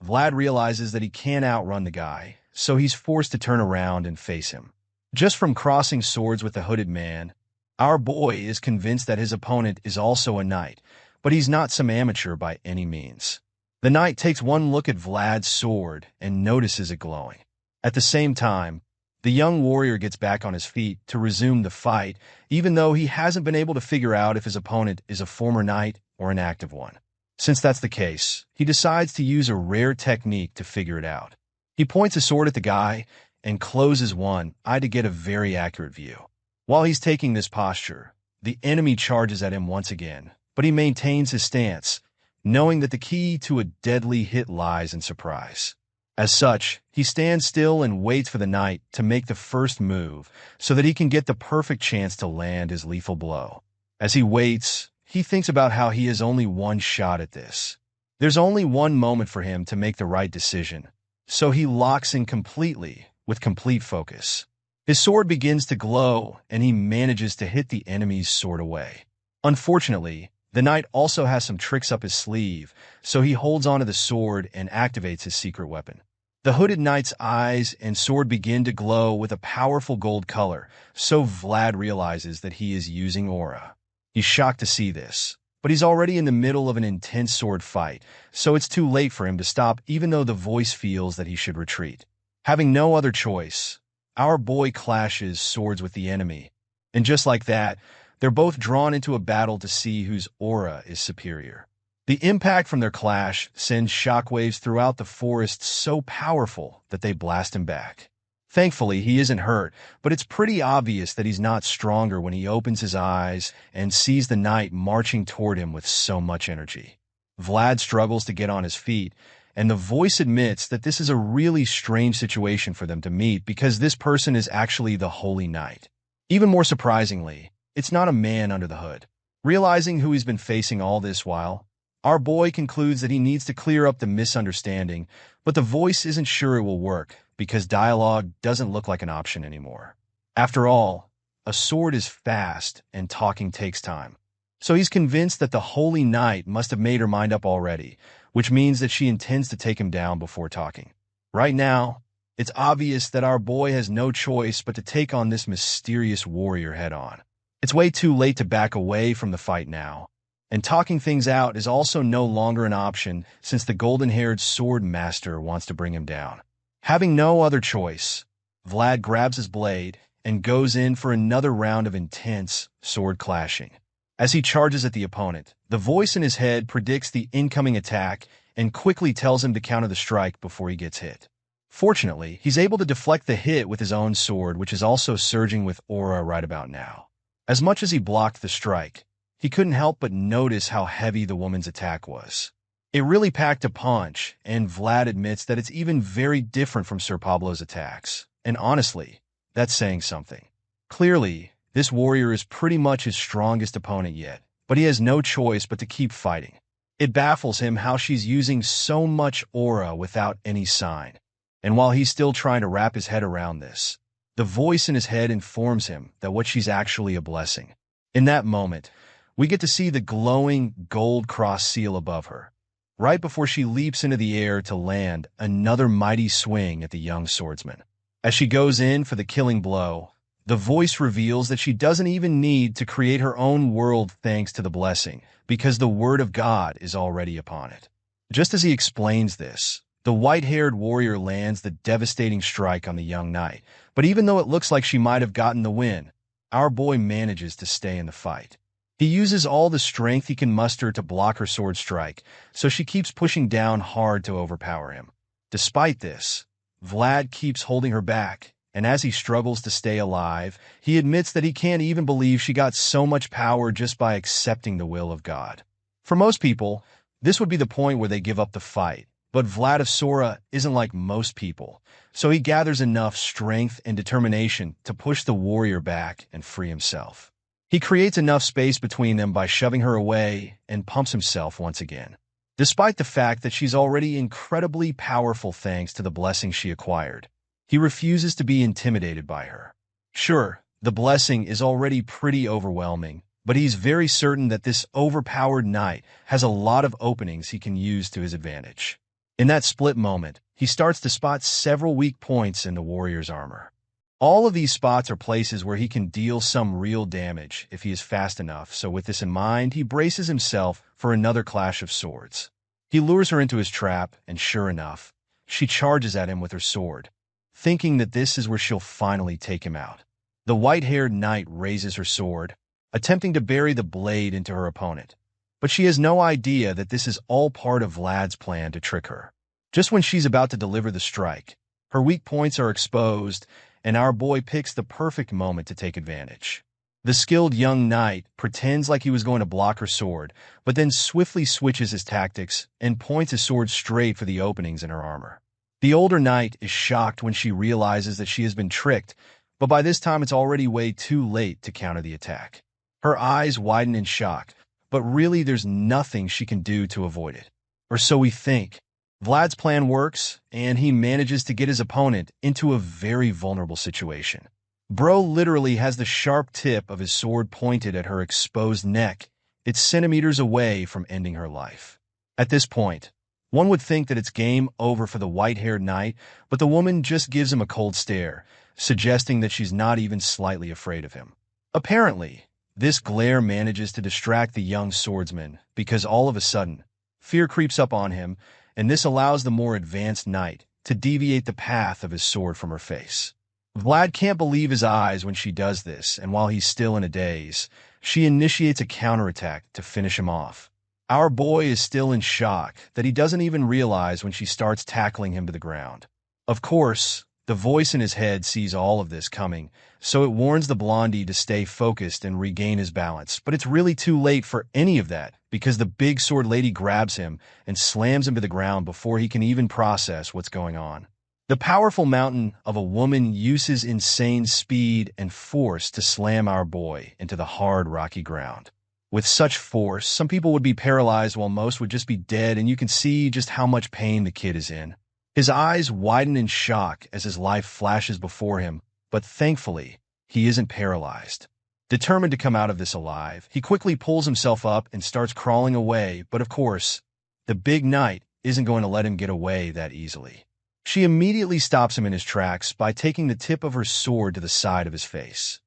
Vlad realizes that he can't outrun the guy, so he's forced to turn around and face him. Just from crossing swords with the hooded man, our boy is convinced that his opponent is also a knight, but he's not some amateur by any means. The knight takes one look at Vlad's sword and notices it glowing. At the same time, the young warrior gets back on his feet to resume the fight, even though he hasn't been able to figure out if his opponent is a former knight or an active one. Since that's the case, he decides to use a rare technique to figure it out. He points a sword at the guy and closes one eye to get a very accurate view. While he's taking this posture, the enemy charges at him once again, but he maintains his stance, knowing that the key to a deadly hit lies in surprise. As such, he stands still and waits for the knight to make the first move so that he can get the perfect chance to land his lethal blow. As he waits, he thinks about how he has only one shot at this. There's only one moment for him to make the right decision, so he locks in completely, with complete focus. His sword begins to glow, and he manages to hit the enemy's sword away. Unfortunately, the knight also has some tricks up his sleeve, so he holds onto the sword and activates his secret weapon. The hooded knight's eyes and sword begin to glow with a powerful gold color, so Vlad realizes that he is using aura. He's shocked to see this, but he's already in the middle of an intense sword fight, so it's too late for him to stop even though the voice feels that he should retreat. Having no other choice, our boy clashes swords with the enemy, and just like that, they're both drawn into a battle to see whose aura is superior. The impact from their clash sends shockwaves throughout the forest so powerful that they blast him back. Thankfully, he isn't hurt, but it's pretty obvious that he's not stronger when he opens his eyes and sees the knight marching toward him with so much energy. Vlad struggles to get on his feet, and the voice admits that this is a really strange situation for them to meet because this person is actually the Holy Knight. Even more surprisingly, it's not a man under the hood. Realizing who he's been facing all this while, our boy concludes that he needs to clear up the misunderstanding, but the voice isn't sure it will work because dialogue doesn't look like an option anymore. After all, a sword is fast and talking takes time. So he's convinced that the Holy Knight must have made her mind up already, which means that she intends to take him down before talking. Right now, it's obvious that our boy has no choice but to take on this mysterious warrior head-on. It's way too late to back away from the fight now, and talking things out is also no longer an option since the golden-haired sword master wants to bring him down. Having no other choice, Vlad grabs his blade and goes in for another round of intense sword clashing. As he charges at the opponent, the voice in his head predicts the incoming attack and quickly tells him to counter the strike before he gets hit. Fortunately, he's able to deflect the hit with his own sword, which is also surging with aura right about now. As much as he blocked the strike, he couldn't help but notice how heavy the woman's attack was. It really packed a punch, and Vlad admits that it's even very different from Sir Pablo's attacks. And honestly, that's saying something. Clearly, this warrior is pretty much his strongest opponent yet, but he has no choice but to keep fighting. It baffles him how she's using so much aura without any sign. And while he's still trying to wrap his head around this, the voice in his head informs him that what she's actually a blessing. In that moment, we get to see the glowing gold cross seal above her, right before she leaps into the air to land another mighty swing at the young swordsman. As she goes in for the killing blow, the voice reveals that she doesn't even need to create her own world thanks to the blessing, because the word of God is already upon it. Just as he explains this, the white-haired warrior lands the devastating strike on the young knight, but even though it looks like she might have gotten the win, our boy manages to stay in the fight. He uses all the strength he can muster to block her sword strike, so she keeps pushing down hard to overpower him. Despite this, Vlad keeps holding her back, and as he struggles to stay alive, he admits that he can't even believe she got so much power just by accepting the will of God. For most people, this would be the point where they give up the fight, but Vlad of Sora isn't like most people, so he gathers enough strength and determination to push the warrior back and free himself. He creates enough space between them by shoving her away and pumps himself once again. Despite the fact that she's already incredibly powerful thanks to the blessing she acquired, he refuses to be intimidated by her. Sure, the blessing is already pretty overwhelming, but he's very certain that this overpowered knight has a lot of openings he can use to his advantage. In that split moment, he starts to spot several weak points in the warrior's armor. All of these spots are places where he can deal some real damage if he is fast enough, so with this in mind, he braces himself for another clash of swords. He lures her into his trap, and sure enough, she charges at him with her sword, thinking that this is where she'll finally take him out. The white-haired knight raises her sword, attempting to bury the blade into her opponent, but she has no idea that this is all part of Vlad's plan to trick her. Just when she's about to deliver the strike, her weak points are exposed, and our boy picks the perfect moment to take advantage. The skilled young knight pretends like he was going to block her sword, but then swiftly switches his tactics and points his sword straight for the openings in her armor. The older knight is shocked when she realizes that she has been tricked, but by this time it's already way too late to counter the attack. Her eyes widen in shock, but really there's nothing she can do to avoid it. Or so we think. Vlad's plan works, and he manages to get his opponent into a very vulnerable situation. Bro literally has the sharp tip of his sword pointed at her exposed neck. It's centimeters away from ending her life. At this point, one would think that it's game over for the white-haired knight, but the woman just gives him a cold stare, suggesting that she's not even slightly afraid of him. Apparently, this glare manages to distract the young swordsman because all of a sudden, fear creeps up on him, and this allows the more advanced knight to deviate the path of his sword from her face. Vlad can't believe his eyes when she does this, and while he's still in a daze, she initiates a counterattack to finish him off. Our boy is still in shock that he doesn't even realize when she starts tackling him to the ground. Of course, the voice in his head sees all of this coming, so it warns the blondie to stay focused and regain his balance. But it's really too late for any of that because the big sword lady grabs him and slams him to the ground before he can even process what's going on. The powerful mountain of a woman uses insane speed and force to slam our boy into the hard, rocky ground. With such force, some people would be paralyzed while most would just be dead, and you can see just how much pain the kid is in. His eyes widen in shock as his life flashes before him, but thankfully, he isn't paralyzed. Determined to come out of this alive, he quickly pulls himself up and starts crawling away, but of course, the big knight isn't going to let him get away that easily. She immediately stops him in his tracks by taking the tip of her sword to the side of his face.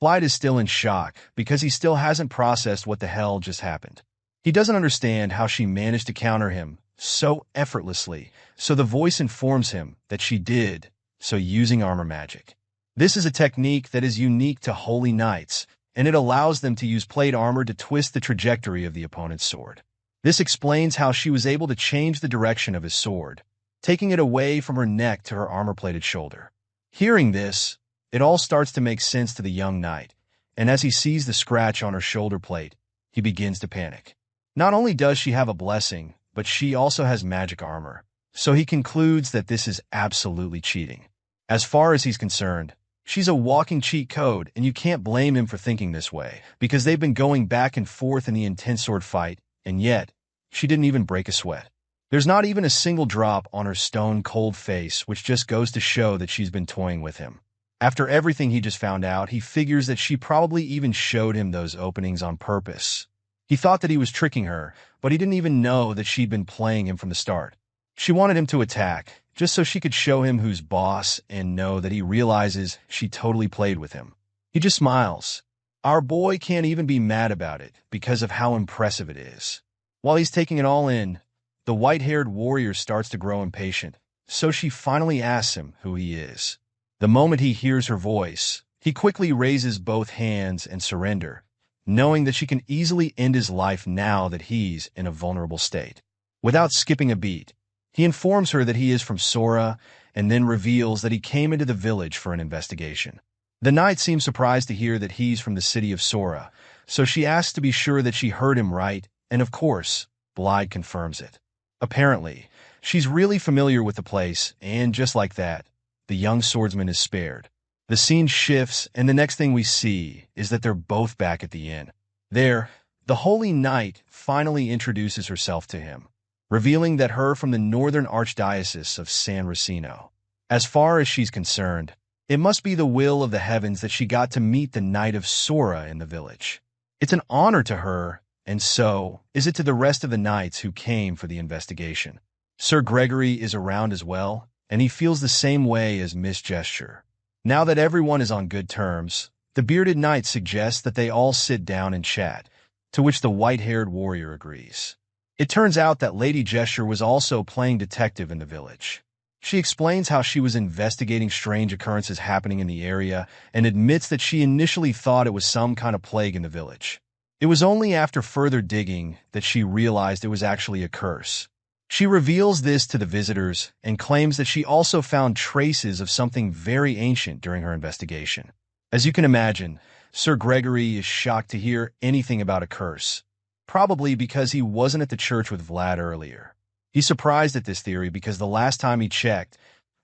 Vlad is still in shock because he still hasn't processed what the hell just happened. He doesn't understand how she managed to counter him so effortlessly, so the voice informs him that she did so using armor magic. This is a technique that is unique to holy knights, and it allows them to use plate armor to twist the trajectory of the opponent's sword. This explains how she was able to change the direction of his sword, taking it away from her neck to her armor-plated shoulder. Hearing this, it all starts to make sense to the young knight, and as he sees the scratch on her shoulder plate, he begins to panic. Not only does she have a blessing, but she also has magic armor, so he concludes that this is absolutely cheating. As far as he's concerned, she's a walking cheat code, and you can't blame him for thinking this way, because they've been going back and forth in the intense sword fight, and yet, she didn't even break a sweat. There's not even a single drop on her stone-cold face, which just goes to show that she's been toying with him. After everything he just found out, he figures that she probably even showed him those openings on purpose. He thought that he was tricking her, but he didn't even know that she'd been playing him from the start. She wanted him to attack, just so she could show him who's boss and know that he realizes she totally played with him. He just smiles. Our boy can't even be mad about it because of how impressive it is. While he's taking it all in, the white-haired warrior starts to grow impatient, so she finally asks him who he is. The moment he hears her voice, he quickly raises both hands and surrender, knowing that she can easily end his life now that he's in a vulnerable state. Without skipping a beat, he informs her that he is from Sora and then reveals that he came into the village for an investigation. The knight seems surprised to hear that he's from the city of Sora, so she asks to be sure that she heard him right, and of course, Vlad confirms it. Apparently, she's really familiar with the place, and just like that, the young swordsman is spared. The scene shifts, and the next thing we see is that they're both back at the inn. There, the holy knight finally introduces herself to him, revealing that her from the northern archdiocese of San Racino. As far as she's concerned, it must be the will of the heavens that she got to meet the Knight of Sora in the village. It's an honor to her, and so is it to the rest of the knights who came for the investigation. Sir Gregory is around as well, and he feels the same way as Miss Gesture. Now that everyone is on good terms, the bearded knight suggests that they all sit down and chat, to which the white-haired warrior agrees. It turns out that Lady Gesture was also playing detective in the village. She explains how she was investigating strange occurrences happening in the area and admits that she initially thought it was some kind of plague in the village. It was only after further digging that she realized it was actually a curse. She reveals this to the visitors and claims that she also found traces of something very ancient during her investigation. As you can imagine, Sir Gregory is shocked to hear anything about a curse, probably because he wasn't at the church with Vlad earlier. He's surprised at this theory because the last time he checked,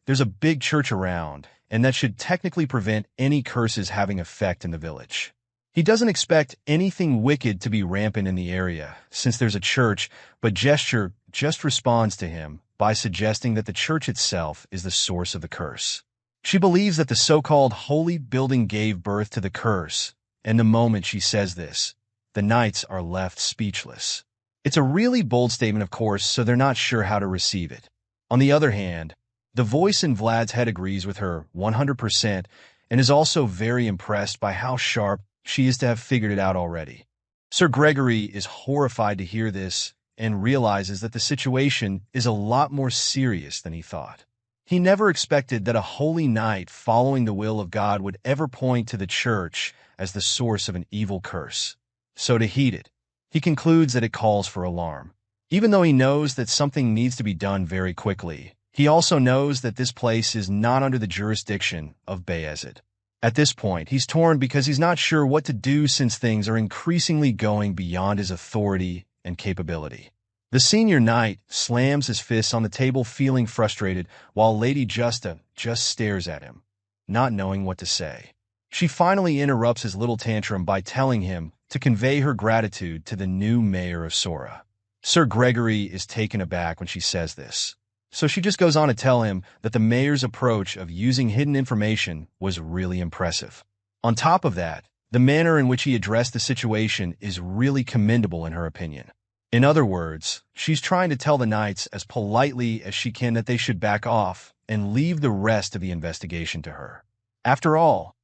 there's a big church around, and that should technically prevent any curses having effect in the village. He doesn't expect anything wicked to be rampant in the area, since there's a church, but Gesture just responds to him by suggesting that the church itself is the source of the curse. She believes that the so-called holy building gave birth to the curse, and the moment she says this, the knights are left speechless. It's a really bold statement, of course, so they're not sure how to receive it. On the other hand, the voice in Vlad's head agrees with her 100% and is also very impressed by how sharp she is to have figured it out already. Sir Gregory is horrified to hear this and realizes that the situation is a lot more serious than he thought. He never expected that a holy knight following the will of God would ever point to the church as the source of an evil curse. So to heed it, he concludes that it calls for alarm. Even though he knows that something needs to be done very quickly, he also knows that this place is not under the jurisdiction of Bayezid. At this point, he's torn because he's not sure what to do since things are increasingly going beyond his authority and capability. The senior knight slams his fists on the table, feeling frustrated, while Lady Justa just stares at him, not knowing what to say. She finally interrupts his little tantrum by telling him to convey her gratitude to the new mayor of Sora. Sir Gregory is taken aback when she says this, so she just goes on to tell him that the mayor's approach of using hidden information was really impressive. On top of that, the manner in which he addressed the situation is really commendable in her opinion. In other words, she's trying to tell the knights as politely as she can that they should back off and leave the rest of the investigation to her. After all,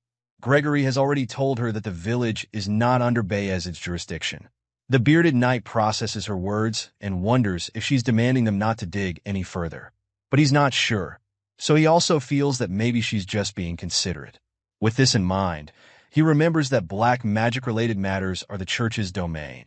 Gregory has already told her that the village is not under Bayezid's jurisdiction. The bearded knight processes her words and wonders if she's demanding them not to dig any further. But he's not sure, so he also feels that maybe she's just being considerate. With this in mind, he remembers that black magic-related matters are the church's domain,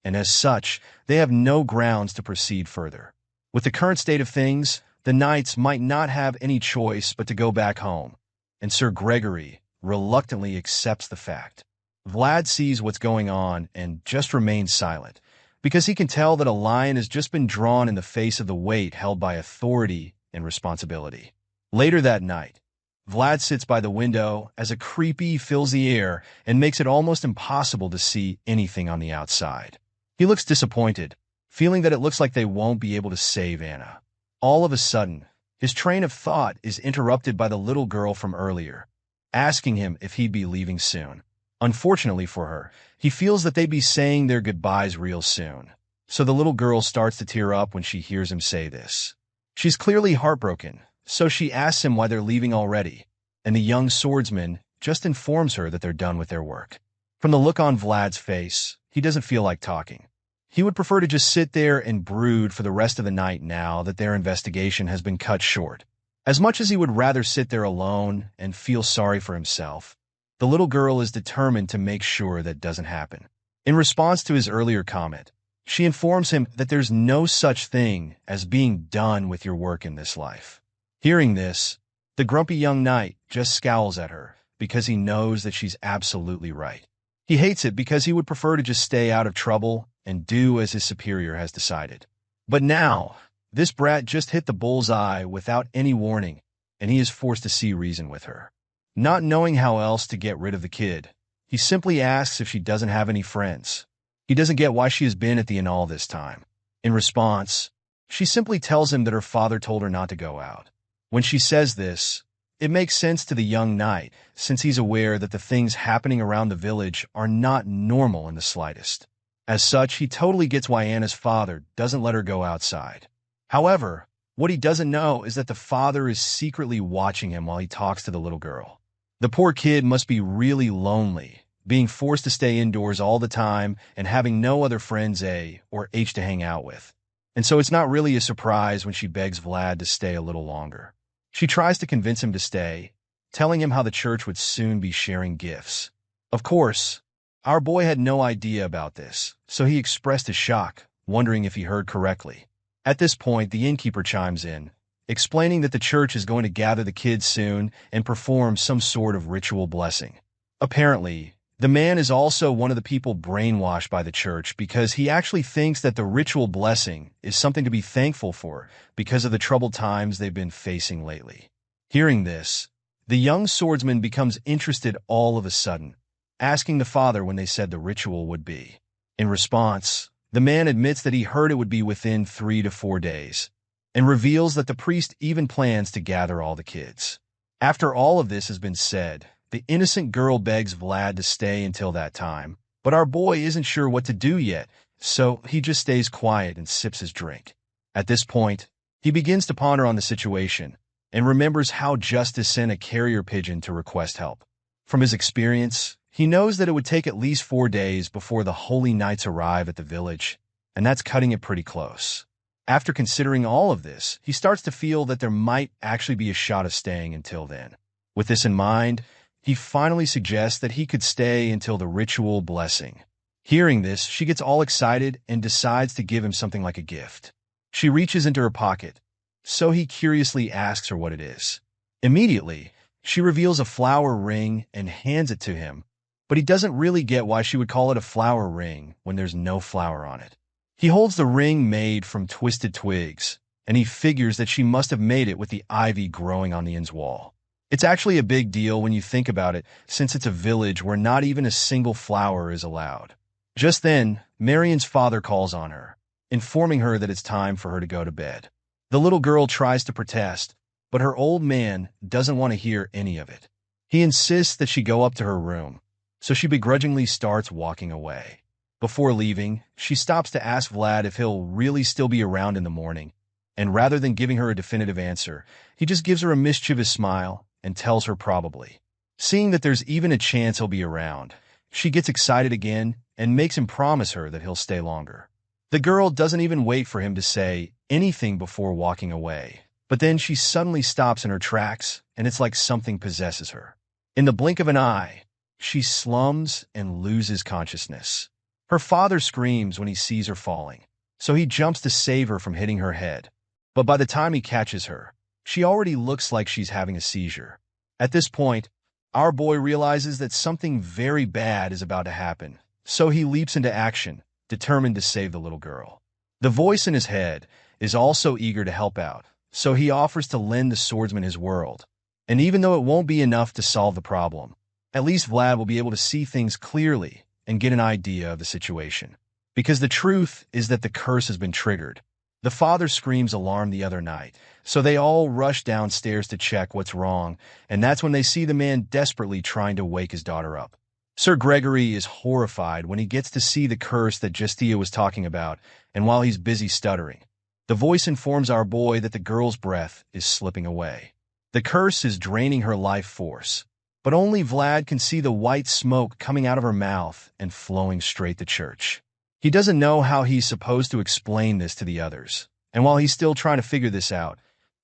and as such, they have no grounds to proceed further. With the current state of things, the knights might not have any choice but to go back home, and Sir Gregory reluctantly accepts the fact. Vlad sees what's going on and just remains silent, because he can tell that a lion has just been drawn in the face of the weight held by authority and responsibility. Later that night, Vlad sits by the window as a creepy fills the air and makes it almost impossible to see anything on the outside. He looks disappointed, feeling that it looks like they won't be able to save Anna. All of a sudden, his train of thought is interrupted by the little girl from earlier, asking him if he'd be leaving soon. Unfortunately for her, he feels that they'd be saying their goodbyes real soon, so the little girl starts to tear up when she hears him say this. She's clearly heartbroken, so she asks him why they're leaving already, and the young swordsman just informs her that they're done with their work. From the look on Vlad's face, he doesn't feel like talking. He would prefer to just sit there and brood for the rest of the night now that their investigation has been cut short. As much as he would rather sit there alone and feel sorry for himself, the little girl is determined to make sure that doesn't happen. In response to his earlier comment, she informs him that there's no such thing as being done with your work in this life. Hearing this, the grumpy young knight just scowls at her because he knows that she's absolutely right. He hates it because he would prefer to just stay out of trouble and do as his superior has decided. But now, this brat just hit the bullseye without any warning, and he is forced to see reason with her. Not knowing how else to get rid of the kid, he simply asks if she doesn't have any friends. He doesn't get why she has been at the inn all this time. In response, she simply tells him that her father told her not to go out. When she says this, it makes sense to the young knight, since he's aware that the things happening around the village are not normal in the slightest. As such, he totally gets why Anna's father doesn't let her go outside. However, what he doesn't know is that the father is secretly watching him while he talks to the little girl. The poor kid must be really lonely, being forced to stay indoors all the time and having no other friends A or H to hang out with. And so it's not really a surprise when she begs Vlad to stay a little longer. She tries to convince him to stay, telling him how the church would soon be sharing gifts. Of course, our boy had no idea about this, so he expressed his shock, wondering if he heard correctly. At this point, the innkeeper chimes in, explaining that the church is going to gather the kids soon and perform some sort of ritual blessing. Apparently, the man is also one of the people brainwashed by the church because he actually thinks that the ritual blessing is something to be thankful for because of the troubled times they've been facing lately. Hearing this, the young swordsman becomes interested all of a sudden, asking the father when they said the ritual would be. In response, the man admits that he heard it would be within 3 to 4 days, and reveals that the priest even plans to gather all the kids. After all of this has been said, the innocent girl begs Vlad to stay until that time, but our boy isn't sure what to do yet, so he just stays quiet and sips his drink. At this point, he begins to ponder on the situation, and remembers how Justice sent a carrier pigeon to request help. From his experience, he knows that it would take at least 4 days before the holy knights arrive at the village, and that's cutting it pretty close. After considering all of this, he starts to feel that there might actually be a shot of staying until then. With this in mind, he finally suggests that he could stay until the ritual blessing. Hearing this, she gets all excited and decides to give him something like a gift. She reaches into her pocket, so he curiously asks her what it is. Immediately, she reveals a flower ring and hands it to him, but he doesn't really get why she would call it a flower ring when there's no flower on it. He holds the ring made from twisted twigs, and he figures that she must have made it with the ivy growing on the inn's wall. It's actually a big deal when you think about it, since it's a village where not even a single flower is allowed. Just then, Marion's father calls on her, informing her that it's time for her to go to bed. The little girl tries to protest, but her old man doesn't want to hear any of it. He insists that she go up to her room, so she begrudgingly starts walking away. Before leaving, she stops to ask Vlad if he'll really still be around in the morning, and rather than giving her a definitive answer, he just gives her a mischievous smile and tells her probably. Seeing that there's even a chance he'll be around, she gets excited again and makes him promise her that he'll stay longer. The girl doesn't even wait for him to say anything before walking away, but then she suddenly stops in her tracks, and it's like something possesses her. In the blink of an eye, she slumps and loses consciousness. Her father screams when he sees her falling, so he jumps to save her from hitting her head. But by the time he catches her, she already looks like she's having a seizure. At this point, our boy realizes that something very bad is about to happen, so he leaps into action, determined to save the little girl. The voice in his head is also eager to help out, so he offers to lend the swordsman his world. And even though it won't be enough to solve the problem, at least Vlad will be able to see things clearly and get an idea of the situation. Because the truth is that the curse has been triggered. The father's screams alarm the other night, so they all rush downstairs to check what's wrong, and that's when they see the man desperately trying to wake his daughter up. Sir Gregory is horrified when he gets to see the curse that Justia was talking about, and while he's busy stuttering, the voice informs our boy that the girl's breath is slipping away. The curse is draining her life force, but only Vlad can see the white smoke coming out of her mouth and flowing straight to church. He doesn't know how he's supposed to explain this to the others, and while he's still trying to figure this out,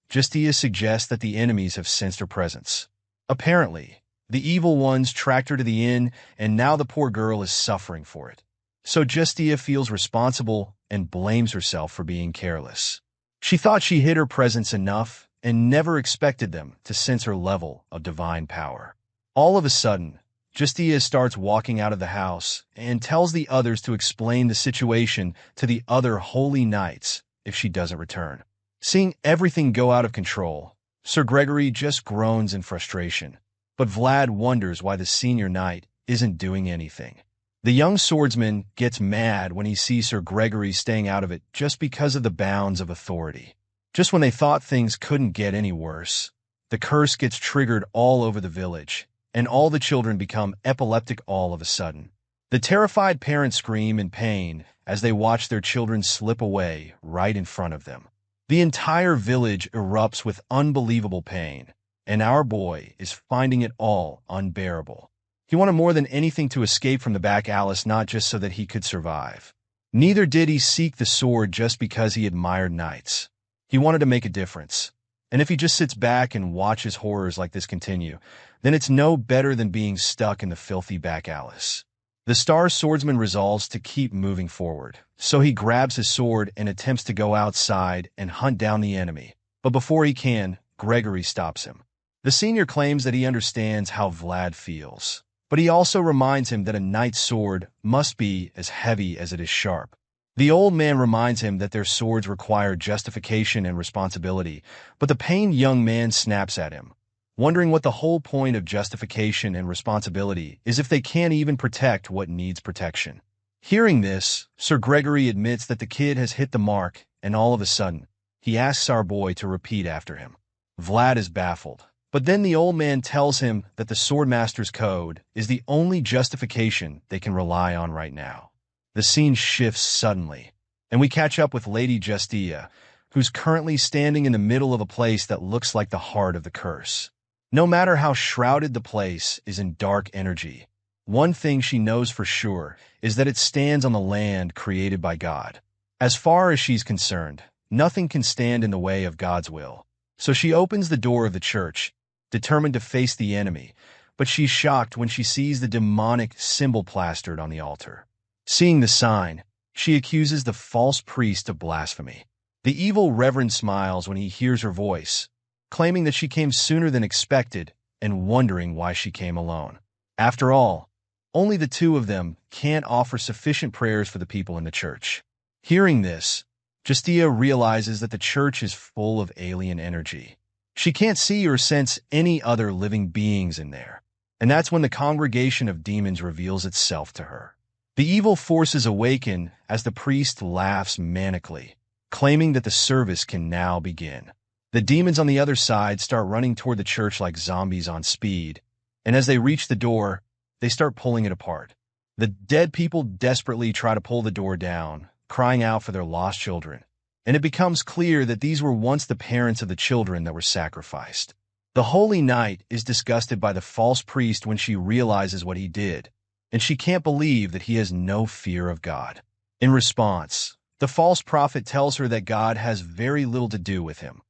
Justia suggests that the enemies have sensed her presence. Apparently, the evil ones tracked her to the inn, and now the poor girl is suffering for it. So Justia feels responsible and blames herself for being careless. She thought she hid her presence enough and never expected them to sense her level of divine power. All of a sudden, Justia starts walking out of the house and tells the others to explain the situation to the other holy knights if she doesn't return. Seeing everything go out of control, Sir Gregory just groans in frustration, but Vlad wonders why the senior knight isn't doing anything. The young swordsman gets mad when he sees Sir Gregory staying out of it just because of the bounds of authority. Just when they thought things couldn't get any worse, the curse gets triggered all over the village, and all the children become epileptic all of a sudden. The terrified parents scream in pain as they watch their children slip away right in front of them. The entire village erupts with unbelievable pain, and our boy is finding it all unbearable. He wanted more than anything to escape from the back alleys, not just so that he could survive. Neither did he seek the sword just because he admired knights. He wanted to make a difference. And if he just sits back and watches horrors like this continue, then it's no better than being stuck in the filthy back alleys. The star swordsman resolves to keep moving forward, so he grabs his sword and attempts to go outside and hunt down the enemy. But before he can, Gregory stops him. The senior claims that he understands how Vlad feels, but he also reminds him that a knight's sword must be as heavy as it is sharp. The old man reminds him that their swords require justification and responsibility, but the pained young man snaps at him. wondering what the whole point of justification and responsibility is if they can't even protect what needs protection. Hearing this, Sir Gregory admits that the kid has hit the mark, and all of a sudden, he asks our boy to repeat after him. Vlad is baffled, but then the old man tells him that the Swordmaster's code is the only justification they can rely on right now. The scene shifts suddenly, and we catch up with Lady Justia, who's currently standing in the middle of a place that looks like the heart of the curse. No matter how shrouded the place is in dark energy, one thing she knows for sure is that it stands on the land created by God. As far as she's concerned, nothing can stand in the way of God's will. So she opens the door of the church, determined to face the enemy, but she's shocked when she sees the demonic symbol plastered on the altar. Seeing the sign, she accuses the false priest of blasphemy. The evil reverend smiles when he hears her voice, claiming that she came sooner than expected and wondering why she came alone. After all, only the two of them can't offer sufficient prayers for the people in the church. Hearing this, Justia realizes that the church is full of alien energy. She can't see or sense any other living beings in there, and that's when the congregation of demons reveals itself to her. The evil forces awaken as the priest laughs manically, claiming that the service can now begin. The demons on the other side start running toward the church like zombies on speed, and as they reach the door, they start pulling it apart. The dead people desperately try to pull the door down, crying out for their lost children, and it becomes clear that these were once the parents of the children that were sacrificed. The Holy Knight is disgusted by the false priest when she realizes what he did, and she can't believe that he has no fear of God. In response, the false prophet tells her that God has very little to do with him,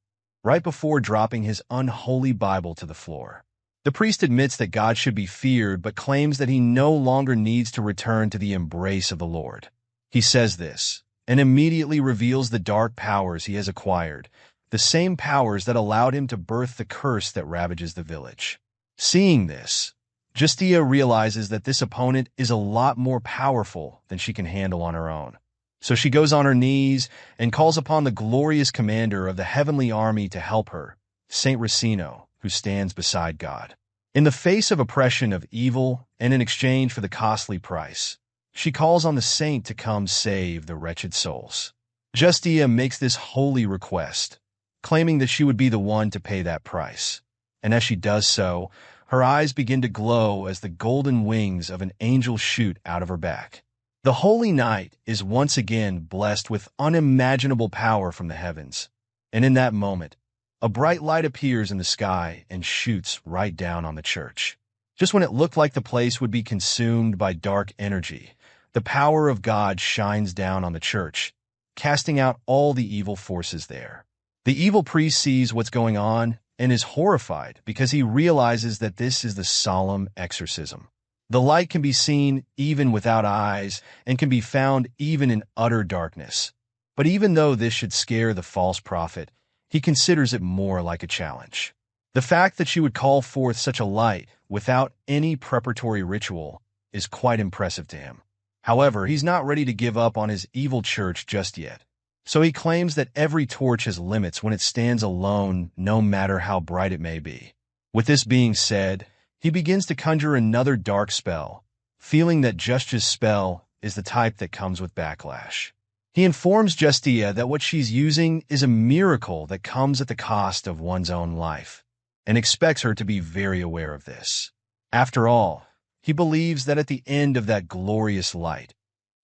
right before dropping his unholy Bible to the floor. The priest admits that God should be feared, but claims that he no longer needs to return to the embrace of the Lord. He says this, and immediately reveals the dark powers he has acquired, the same powers that allowed him to birth the curse that ravages the village. Seeing this, Justia realizes that this opponent is a lot more powerful than she can handle on her own. So she goes on her knees and calls upon the glorious commander of the heavenly army to help her, Saint Racino, who stands beside God. In the face of oppression of evil and in exchange for the costly price, she calls on the saint to come save the wretched souls. Justia makes this holy request, claiming that she would be the one to pay that price. And as she does so, her eyes begin to glow as the golden wings of an angel shoot out of her back. The Holy Knight is once again blessed with unimaginable power from the heavens, and in that moment, a bright light appears in the sky and shoots right down on the church. Just when it looked like the place would be consumed by dark energy, the power of God shines down on the church, casting out all the evil forces there. The evil priest sees what's going on and is horrified because he realizes that this is the solemn exorcism. The light can be seen even without eyes and can be found even in utter darkness. But even though this should scare the false prophet, he considers it more like a challenge. The fact that she would call forth such a light without any preparatory ritual is quite impressive to him. However, he's not ready to give up on his evil church just yet. So he claims that every torch has limits when it stands alone, no matter how bright it may be. With this being said, he begins to conjure another dark spell, feeling that Justia's spell is the type that comes with backlash. He informs Justia that what she's using is a miracle that comes at the cost of one's own life, and expects her to be very aware of this. After all, he believes that at the end of that glorious light,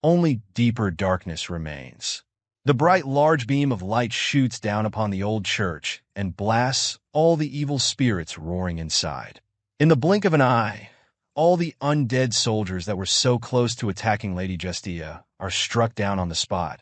only deeper darkness remains. The bright large beam of light shoots down upon the old church and blasts all the evil spirits roaring inside. In the blink of an eye, all the undead soldiers that were so close to attacking Lady Justia are struck down on the spot,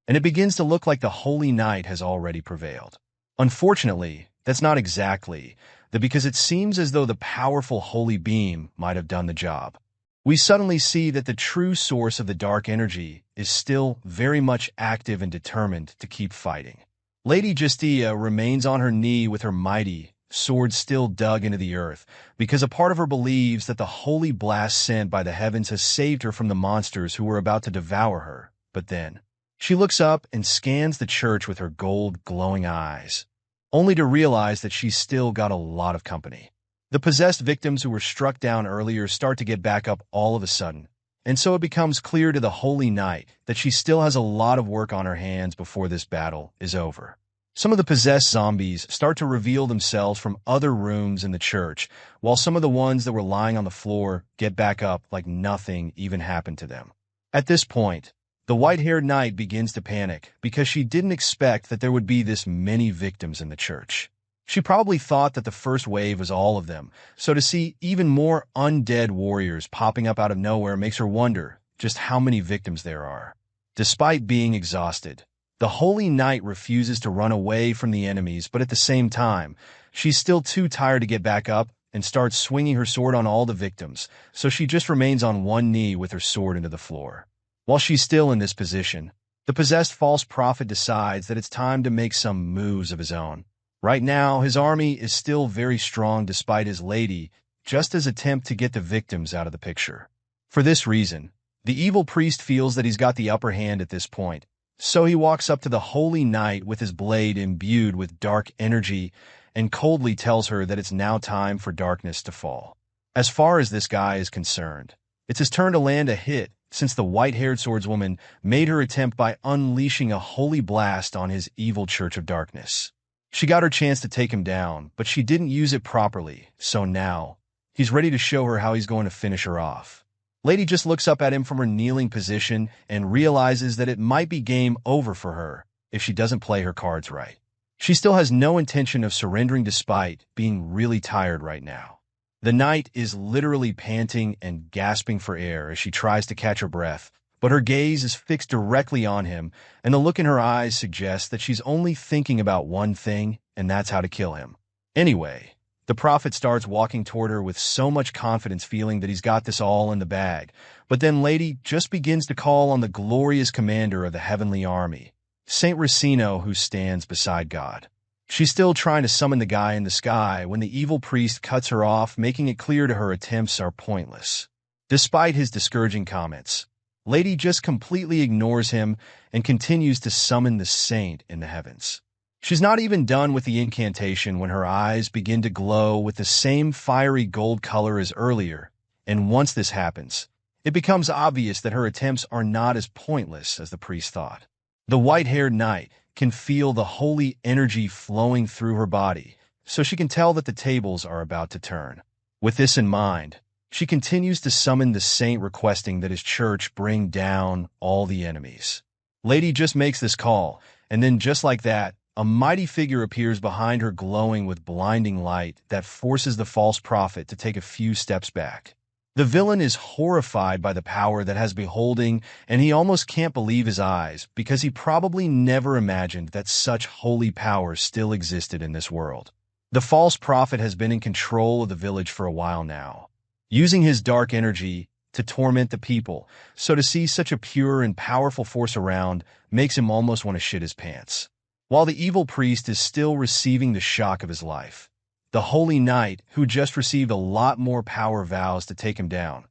and it begins to look like the Holy Knight has already prevailed. Unfortunately, that's not exactly because it seems as though the powerful holy beam might have done the job. We suddenly see that the true source of the dark energy is still very much active and determined to keep fighting. Lady Justia remains on her knee with her mighty sword still dug into the earth, because a part of her believes that the holy blast sent by the heavens has saved her from the monsters who were about to devour her. But then, she looks up and scans the church with her gold glowing eyes, only to realize that she's still got a lot of company. The possessed victims who were struck down earlier start to get back up all of a sudden, and so it becomes clear to the Holy Knight that she still has a lot of work on her hands before this battle is over. Some of the possessed zombies start to reveal themselves from other rooms in the church, while some of the ones that were lying on the floor get back up like nothing even happened to them. At this point, the white-haired knight begins to panic because she didn't expect that there would be this many victims in the church. She probably thought that the first wave was all of them, so to see even more undead warriors popping up out of nowhere makes her wonder just how many victims there are. Despite being exhausted, the Holy Knight refuses to run away from the enemies, but at the same time, she's still too tired to get back up and starts swinging her sword on all the victims, so she just remains on one knee with her sword into the floor. While she's still in this position, the possessed false prophet decides that it's time to make some moves of his own. Right now, his army is still very strong despite his lady, just as attempt to get the victims out of the picture. For this reason, the evil priest feels that he's got the upper hand at this point, so he walks up to the Holy Knight with his blade imbued with dark energy and coldly tells her that it's now time for darkness to fall. As far as this guy is concerned, it's his turn to land a hit since the white-haired swordswoman made her attempt by unleashing a holy blast on his evil Church of Darkness. She got her chance to take him down, but she didn't use it properly, so now he's ready to show her how he's going to finish her off. Lady just looks up at him from her kneeling position and realizes that it might be game over for her if she doesn't play her cards right. She still has no intention of surrendering despite being really tired right now. The knight is literally panting and gasping for air as she tries to catch her breath, but her gaze is fixed directly on him, and the look in her eyes suggests that she's only thinking about one thing, and that's how to kill him. Anyway, the prophet starts walking toward her with so much confidence, feeling that he's got this all in the bag, but then Lady just begins to call on the glorious commander of the heavenly army, Saint Racino, who stands beside God. She's still trying to summon the guy in the sky when the evil priest cuts her off, making it clear to her attempts are pointless. Despite his discouraging comments, Lady just completely ignores him and continues to summon the saint in the heavens. She's not even done with the incantation when her eyes begin to glow with the same fiery gold color as earlier, and once this happens, it becomes obvious that her attempts are not as pointless as the priest thought. The white-haired knight can feel the holy energy flowing through her body, so she can tell that the tables are about to turn. With this in mind, she continues to summon the saint, requesting that his church bring down all the enemies. Lady just makes this call, and then just like that, a mighty figure appears behind her, glowing with blinding light that forces the false prophet to take a few steps back. The villain is horrified by the power that has beholding, and he almost can't believe his eyes because he probably never imagined that such holy power still existed in this world. The false prophet has been in control of the village for a while now, using his dark energy to torment the people, so to see such a pure and powerful force around makes him almost want to shit his pants. While the evil priest is still receiving the shock of his life, the Holy Knight, who just received a lot more power, vows to take him down,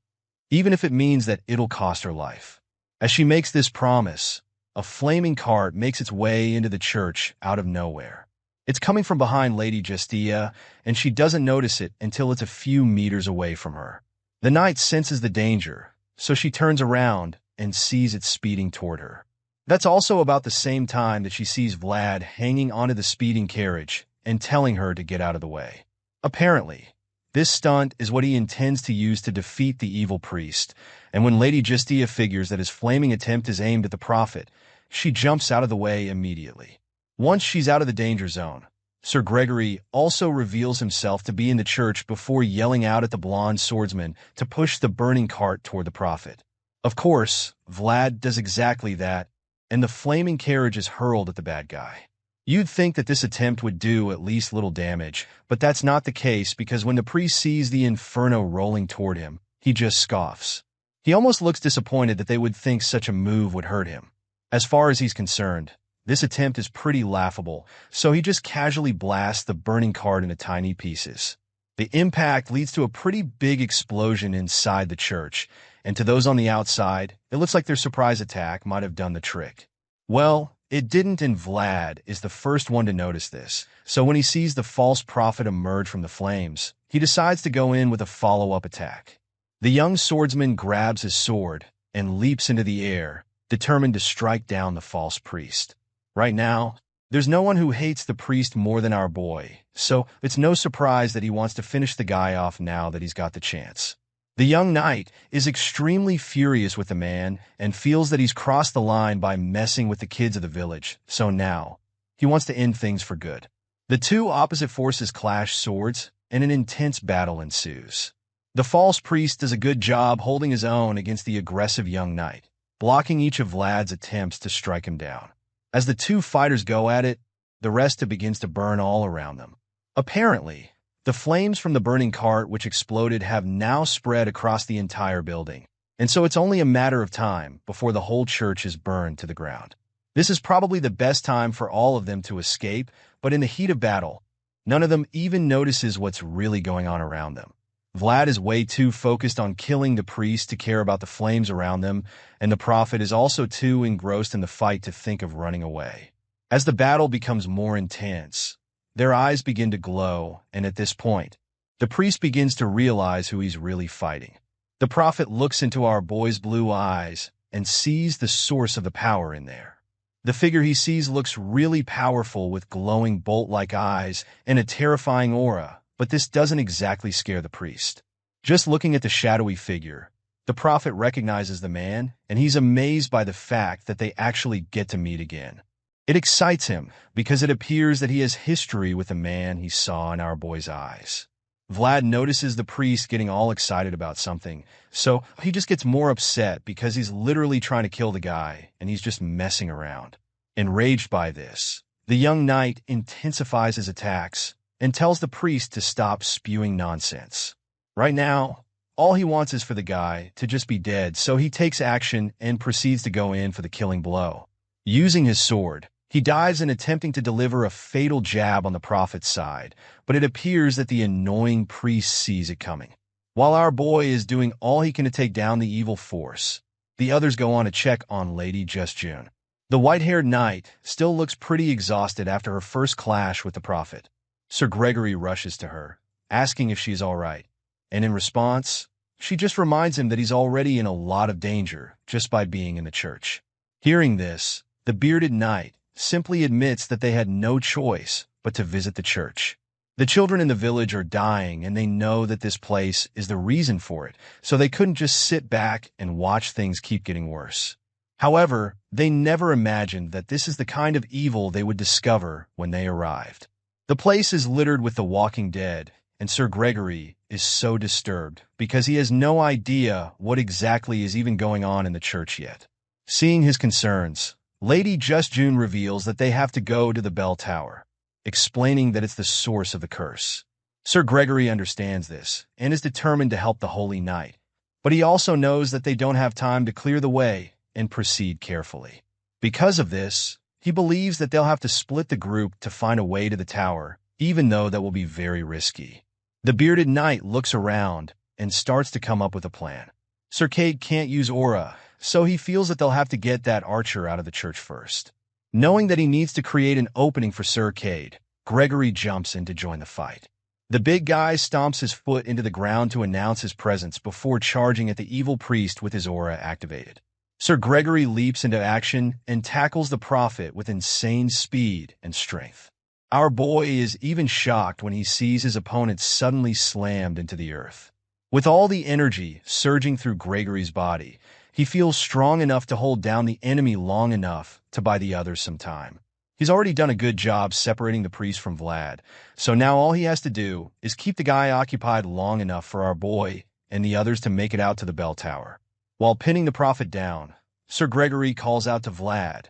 even if it means that it'll cost her life. As she makes this promise, a flaming cart makes its way into the church out of nowhere. It's coming from behind Lady Justia, and she doesn't notice it until it's a few meters away from her. The knight senses the danger, so she turns around and sees it speeding toward her. That's also about the same time that she sees Vlad hanging onto the speeding carriage and telling her to get out of the way. Apparently, this stunt is what he intends to use to defeat the evil priest, and when Lady Justia figures that his flaming attempt is aimed at the prophet, she jumps out of the way immediately. Once she's out of the danger zone, Sir Gregory also reveals himself to be in the church before yelling out at the blonde swordsman to push the burning cart toward the prophet. Of course, Vlad does exactly that, and the flaming carriage is hurled at the bad guy. You'd think that this attempt would do at least little damage, but that's not the case because when the priest sees the inferno rolling toward him, he just scoffs. He almost looks disappointed that they would think such a move would hurt him. As far as he's concerned, this attempt is pretty laughable, so he just casually blasts the burning cart into tiny pieces. The impact leads to a pretty big explosion inside the church, and to those on the outside, it looks like their surprise attack might have done the trick. Well, It didn't, and Vlad is the first one to notice this. So when he sees the false prophet emerge from the flames, he decides to go in with a follow-up attack. The young swordsman grabs his sword and leaps into the air, determined to strike down the false priest. Right now, there's no one who hates the priest more than our boy, so it's no surprise that he wants to finish the guy off now that he's got the chance. The young knight is extremely furious with the man and feels that he's crossed the line by messing with the kids of the village, so now he wants to end things for good. The two opposite forces clash swords, and an intense battle ensues. The false priest does a good job holding his own against the aggressive young knight, blocking each of Vlad's attempts to strike him down. As the two fighters go at it, the rest begins to burn all around them. Apparently, the flames from the burning cart which exploded have now spread across the entire building, and so it's only a matter of time before the whole church is burned to the ground. This is probably the best time for all of them to escape, but in the heat of battle, none of them even notices what's really going on around them. Vlad is way too focused on killing the priest to care about the flames around them, and the prophet is also too engrossed in the fight to think of running away. As the battle becomes more intense, their eyes begin to glow, and at this point, the priest begins to realize who he's really fighting. The prophet looks into our boy's blue eyes and sees the source of the power in there. The figure he sees looks really powerful with glowing bolt-like eyes and a terrifying aura, but this doesn't exactly scare the priest. Just looking at the shadowy figure, the prophet recognizes the man, and he's amazed by the fact that they actually get to meet again. It excites him because it appears that he has history with the man he saw in our boy's eyes. Vlad notices the priest getting all excited about something, so he just gets more upset because he's literally trying to kill the guy, and he's just messing around. Enraged by this, the young knight intensifies his attacks and tells the priest to stop spewing nonsense. Right now, all he wants is for the guy to just be dead, so he takes action and proceeds to go in for the killing blow. Using his sword, he dives in attempting to deliver a fatal jab on the prophet's side, but it appears that the annoying priest sees it coming. While our boy is doing all he can to take down the evil force, the others go on a check on Lady Just June. The white-haired knight still looks pretty exhausted after her first clash with the prophet. Sir Gregory rushes to her, asking if she's all right, and in response, she just reminds him that he's already in a lot of danger just by being in the church. Hearing this, the bearded knight simply admits that they had no choice but to visit the church. The children in the village are dying, and they know that this place is the reason for it, so they couldn't just sit back and watch things keep getting worse. However, they never imagined that this is the kind of evil they would discover when they arrived. The place is littered with the walking dead, and Sir Gregory is so disturbed because he has no idea what exactly is even going on in the church yet. Seeing his concerns, Lady Just June reveals that they have to go to the bell tower, explaining that it's the source of the curse. Sir Gregory understands this and is determined to help the Holy Knight, but he also knows that they don't have time to clear the way and proceed carefully. Because of this, he believes that they'll have to split the group to find a way to the tower, even though that will be very risky. The bearded knight looks around and starts to come up with a plan. Sir Cade can't use aura, so he feels that they'll have to get that archer out of the church first. Knowing that he needs to create an opening for Sir Cade, Gregory jumps in to join the fight. The big guy stomps his foot into the ground to announce his presence before charging at the evil priest with his aura activated. Sir Gregory leaps into action and tackles the prophet with insane speed and strength. Our boy is even shocked when he sees his opponent suddenly slammed into the earth. With all the energy surging through Gregory's body, he feels strong enough to hold down the enemy long enough to buy the others some time. He's already done a good job separating the priest from Vlad, so now all he has to do is keep the guy occupied long enough for our boy and the others to make it out to the bell tower. While pinning the prophet down, Sir Gregory calls out to Vlad,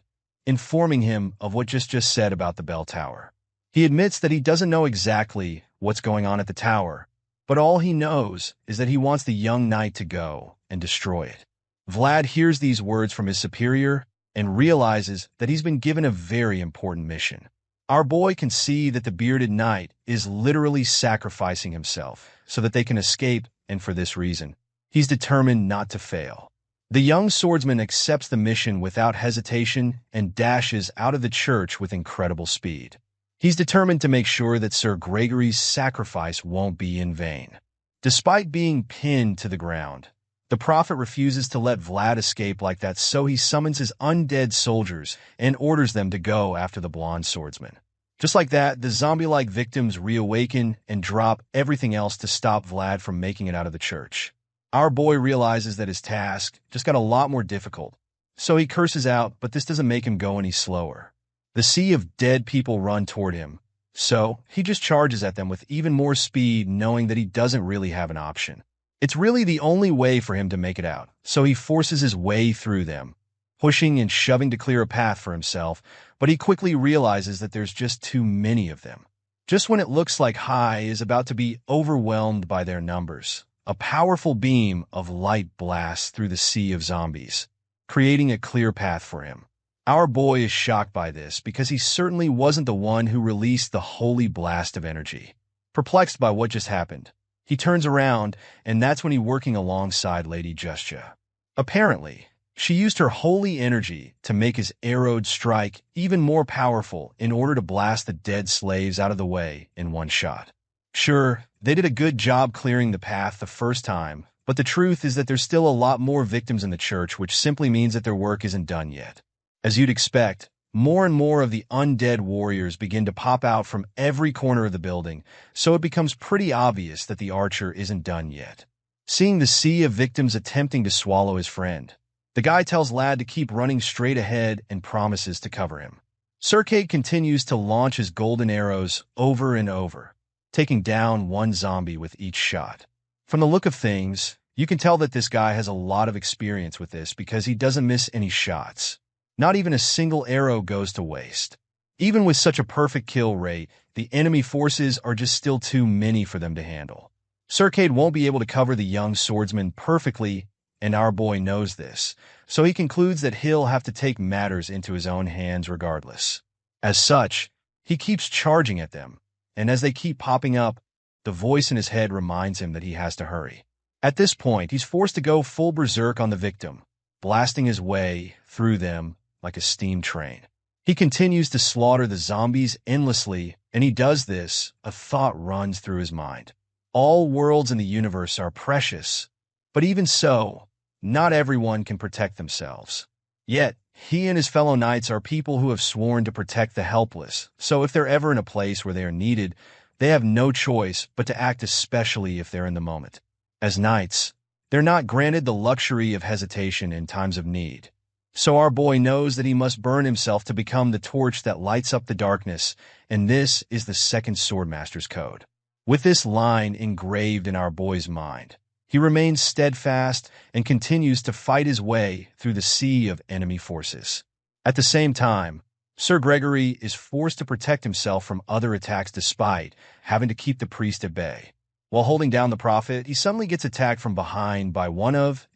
informing him of what just said about the bell tower. He admits that he doesn't know exactly what's going on at the tower, but all he knows is that he wants the young knight to go and destroy it. Vlad hears these words from his superior and realizes that he's been given a very important mission. Our boy can see that the bearded knight is literally sacrificing himself so that they can escape, and for this reason, he's determined not to fail. The young swordsman accepts the mission without hesitation and dashes out of the church with incredible speed. He's determined to make sure that Sir Gregory's sacrifice won't be in vain. Despite being pinned to the ground, the prophet refuses to let Vlad escape like that, so he summons his undead soldiers and orders them to go after the blonde swordsman. Just like that, the zombie-like victims reawaken and drop everything else to stop Vlad from making it out of the church. Our boy realizes that his task just got a lot more difficult, so he curses out, but this doesn't make him go any slower. The sea of dead people run toward him, so he just charges at them with even more speed, knowing that he doesn't really have an option. It's really the only way for him to make it out, so he forces his way through them, pushing and shoving to clear a path for himself, but he quickly realizes that there's just too many of them. Just when it looks like Hai is about to be overwhelmed by their numbers, a powerful beam of light blasts through the sea of zombies, creating a clear path for him. Our boy is shocked by this because he certainly wasn't the one who released the holy blast of energy. Perplexed by what just happened, he turns around, and that's when he's working alongside Lady Justia. Apparently, she used her holy energy to make his arrowed strike even more powerful in order to blast the dead slaves out of the way in one shot. Sure, they did a good job clearing the path the first time, but the truth is that there's still a lot more victims in the church, which simply means that their work isn't done yet. As you'd expect, more and more of the undead warriors begin to pop out from every corner of the building, so it becomes pretty obvious that the archer isn't done yet. Seeing the sea of victims attempting to swallow his friend, the guy tells Lad to keep running straight ahead and promises to cover him. Sir Kate continues to launch his golden arrows over and over, taking down one zombie with each shot. From the look of things, you can tell that this guy has a lot of experience with this because he doesn't miss any shots. Not even a single arrow goes to waste. Even with such a perfect kill rate, the enemy forces are just still too many for them to handle. Sir Cade won't be able to cover the young swordsman perfectly, and our boy knows this, so he concludes that he'll have to take matters into his own hands regardless. As such, he keeps charging at them, and as they keep popping up, the voice in his head reminds him that he has to hurry. At this point, he's forced to go full berserk on the victim, blasting his way through them like a steam train. He continues to slaughter the zombies endlessly, and he does this, a thought runs through his mind. All worlds in the universe are precious, but even so, not everyone can protect themselves. Yet, he and his fellow knights are people who have sworn to protect the helpless, so if they're ever in a place where they are needed, they have no choice but to act, especially if they're in the moment. As knights, they're not granted the luxury of hesitation in times of need. So our boy knows that he must burn himself to become the torch that lights up the darkness, and this is the second Swordmaster's code. With this line engraved in our boy's mind, he remains steadfast and continues to fight his way through the sea of enemy forces. At the same time, Sir Gregory is forced to protect himself from other attacks despite having to keep the priest at bay. While holding down the prophet, he suddenly gets attacked from behind by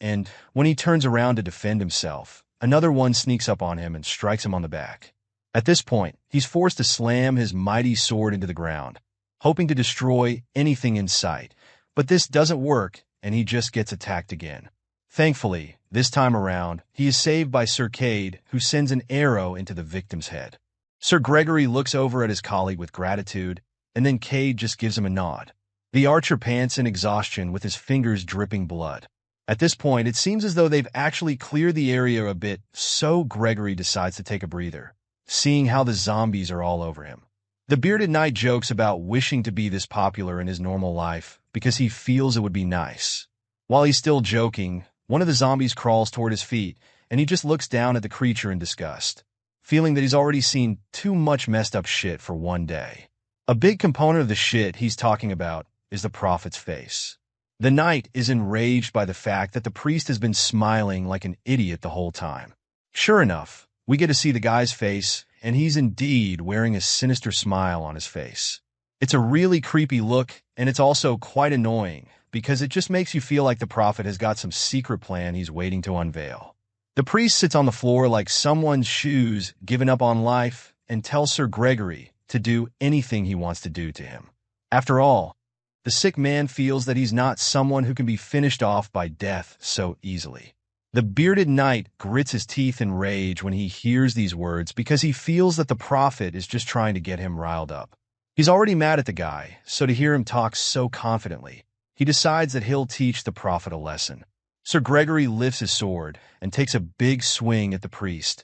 and when he turns around to defend himself, another one sneaks up on him and strikes him on the back. At this point, he's forced to slam his mighty sword into the ground, hoping to destroy anything in sight, but this doesn't work and he just gets attacked again. Thankfully, this time around, he is saved by Sir Cade, who sends an arrow into the victim's head. Sir Gregory looks over at his colleague with gratitude, and then Cade just gives him a nod. The archer pants in exhaustion with his fingers dripping blood. At this point, it seems as though they've actually cleared the area a bit, so Gregory decides to take a breather, seeing how the zombies are all over him. The bearded knight jokes about wishing to be this popular in his normal life because he feels it would be nice. While he's still joking, one of the zombies crawls toward his feet, and he just looks down at the creature in disgust, feeling that he's already seen too much messed up shit for one day. A big component of the shit he's talking about is the prophet's face. The knight is enraged by the fact that the priest has been smiling like an idiot the whole time. Sure enough, we get to see the guy's face, and he's indeed wearing a sinister smile on his face. It's a really creepy look, and it's also quite annoying, because it just makes you feel like the prophet has got some secret plan he's waiting to unveil. The priest sits on the floor like someone's shoes, giving up on life, and tells Sir Gregory to do anything he wants to do to him. After all, the sick man feels that he's not someone who can be finished off by death so easily. The bearded knight grits his teeth in rage when he hears these words because he feels that the prophet is just trying to get him riled up. He's already mad at the guy, so to hear him talk so confidently, he decides that he'll teach the prophet a lesson. Sir Gregory lifts his sword and takes a big swing at the priest,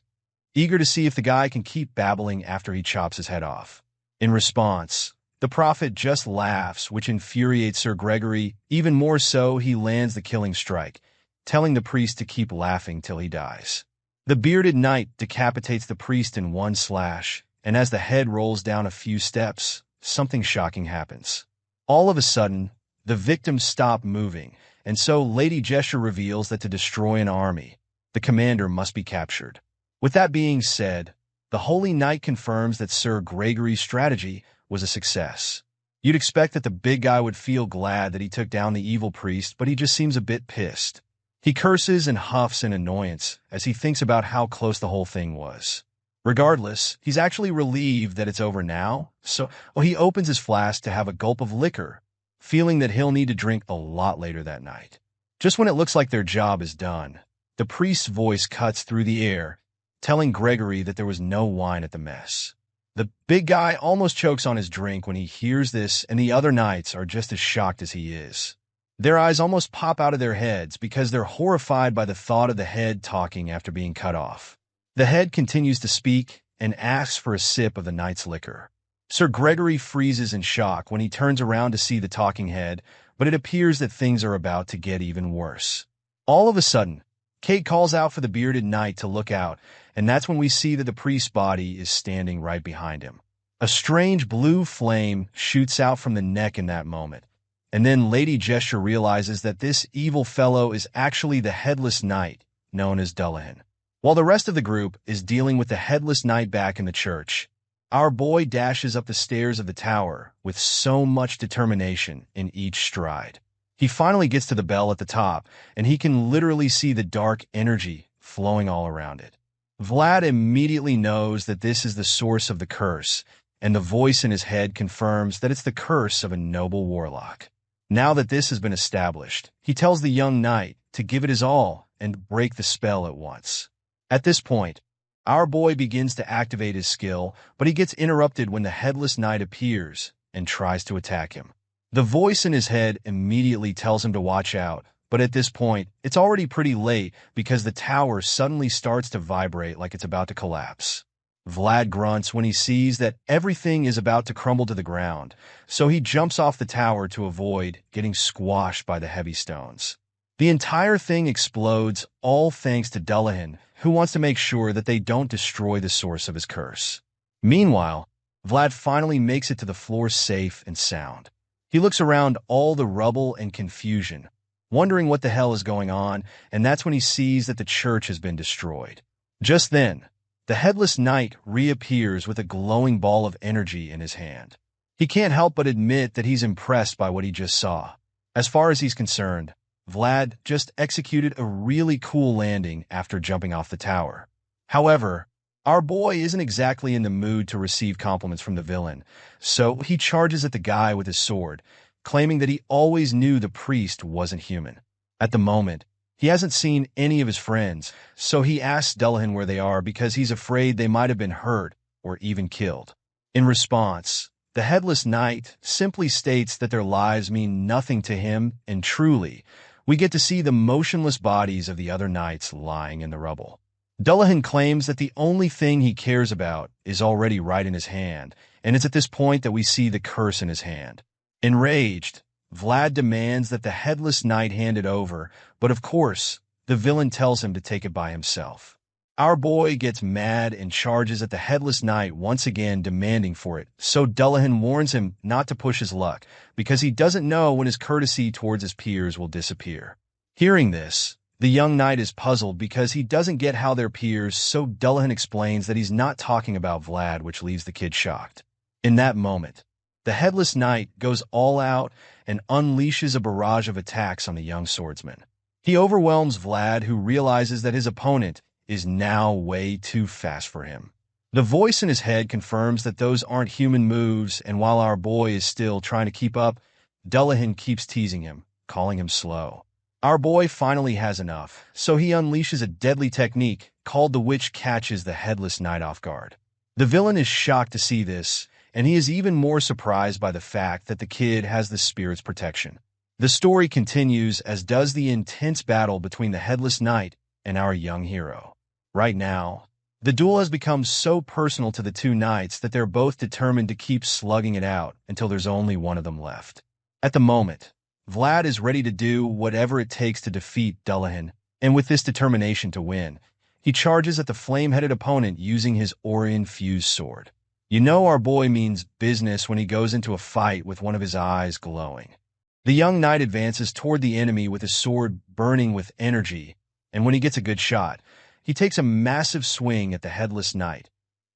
eager to see if the guy can keep babbling after he chops his head off. In response, the prophet just laughs, which infuriates Sir Gregory. Even more so, he lands the killing strike, telling the priest to keep laughing till he dies. The bearded knight decapitates the priest in one slash, and as the head rolls down a few steps, something shocking happens. All of a sudden, the victims stop moving, and so Lady Gesture reveals that to destroy an army, the commander must be captured. With that being said, the Holy Knight confirms that Sir Gregory's strategy was a success. You'd expect that the big guy would feel glad that he took down the evil priest, but he just seems a bit pissed. He curses and huffs in annoyance as he thinks about how close the whole thing was. Regardless, he's actually relieved that it's over now, so he opens his flask to have a gulp of liquor, feeling that he'll need to drink a lot later that night. Just when it looks like their job is done, the priest's voice cuts through the air, telling Gregory that there was no wine at the mess. The big guy almost chokes on his drink when he hears this, and the other knights are just as shocked as he is. Their eyes almost pop out of their heads because they're horrified by the thought of the head talking after being cut off. The head continues to speak and asks for a sip of the knight's liquor. Sir Gregory freezes in shock when he turns around to see the talking head, but it appears that things are about to get even worse. All of a sudden, Kate calls out for the bearded knight to look out, and that's when we see that the priest's body is standing right behind him. A strange blue flame shoots out from the neck in that moment, and then Lady Gesture realizes that this evil fellow is actually the headless knight, known as Dullahan. While the rest of the group is dealing with the headless knight back in the church, our boy dashes up the stairs of the tower with so much determination in each stride. He finally gets to the bell at the top, and he can literally see the dark energy flowing all around it. Vlad immediately knows that this is the source of the curse, and the voice in his head confirms that it's the curse of a noble warlock. Now that this has been established, he tells the young knight to give it his all and break the spell at once. At this point, our boy begins to activate his skill, but he gets interrupted when the headless knight appears and tries to attack him. The voice in his head immediately tells him to watch out, but at this point, it's already pretty late because the tower suddenly starts to vibrate like it's about to collapse. Vlad grunts when he sees that everything is about to crumble to the ground, so he jumps off the tower to avoid getting squashed by the heavy stones. The entire thing explodes, all thanks to Dullahan, who wants to make sure that they don't destroy the source of his curse. Meanwhile, Vlad finally makes it to the floor safe and sound. He looks around all the rubble and confusion, wondering what the hell is going on, and that's when he sees that the church has been destroyed. Just then, the headless knight reappears with a glowing ball of energy in his hand. He can't help but admit that he's impressed by what he just saw. As far as he's concerned, Vlad just executed a really cool landing after jumping off the tower. However, our boy isn't exactly in the mood to receive compliments from the villain, so he charges at the guy with his sword, claiming that he always knew the priest wasn't human. At the moment, he hasn't seen any of his friends, so he asks Dullahan where they are because he's afraid they might have been hurt or even killed. In response, the headless knight simply states that their lives mean nothing to him, and truly, we get to see the motionless bodies of the other knights lying in the rubble. Dullahan claims that the only thing he cares about is already right in his hand, and it's at this point that we see the curse in his hand. Enraged, Vlad demands that the headless knight hand it over, but of course, the villain tells him to take it by himself. Our boy gets mad and charges at the headless knight once again, demanding for it, so Dullahan warns him not to push his luck, because he doesn't know when his courtesy towards his peers will disappear. Hearing this, the young knight is puzzled because he doesn't get how they're peers, so Dullahan explains that he's not talking about Vlad, which leaves the kid shocked. In that moment, the headless knight goes all out and unleashes a barrage of attacks on the young swordsman. He overwhelms Vlad, who realizes that his opponent is now way too fast for him. The voice in his head confirms that those aren't human moves, and while our boy is still trying to keep up, Dullahan keeps teasing him, calling him slow. Our boy finally has enough, so he unleashes a deadly technique called the Witch Catches the Headless Knight Off Guard. The villain is shocked to see this, and he is even more surprised by the fact that the kid has the spirit's protection. The story continues, as does the intense battle between the Headless Knight and our young hero. Right now, the duel has become so personal to the two knights that they're both determined to keep slugging it out until there's only one of them left. At the moment, Vlad is ready to do whatever it takes to defeat Dullahan, and with this determination to win, he charges at the flame-headed opponent using his aura-infused sword. You know our boy means business when he goes into a fight with one of his eyes glowing. The young knight advances toward the enemy with his sword burning with energy, and when he gets a good shot, he takes a massive swing at the headless knight,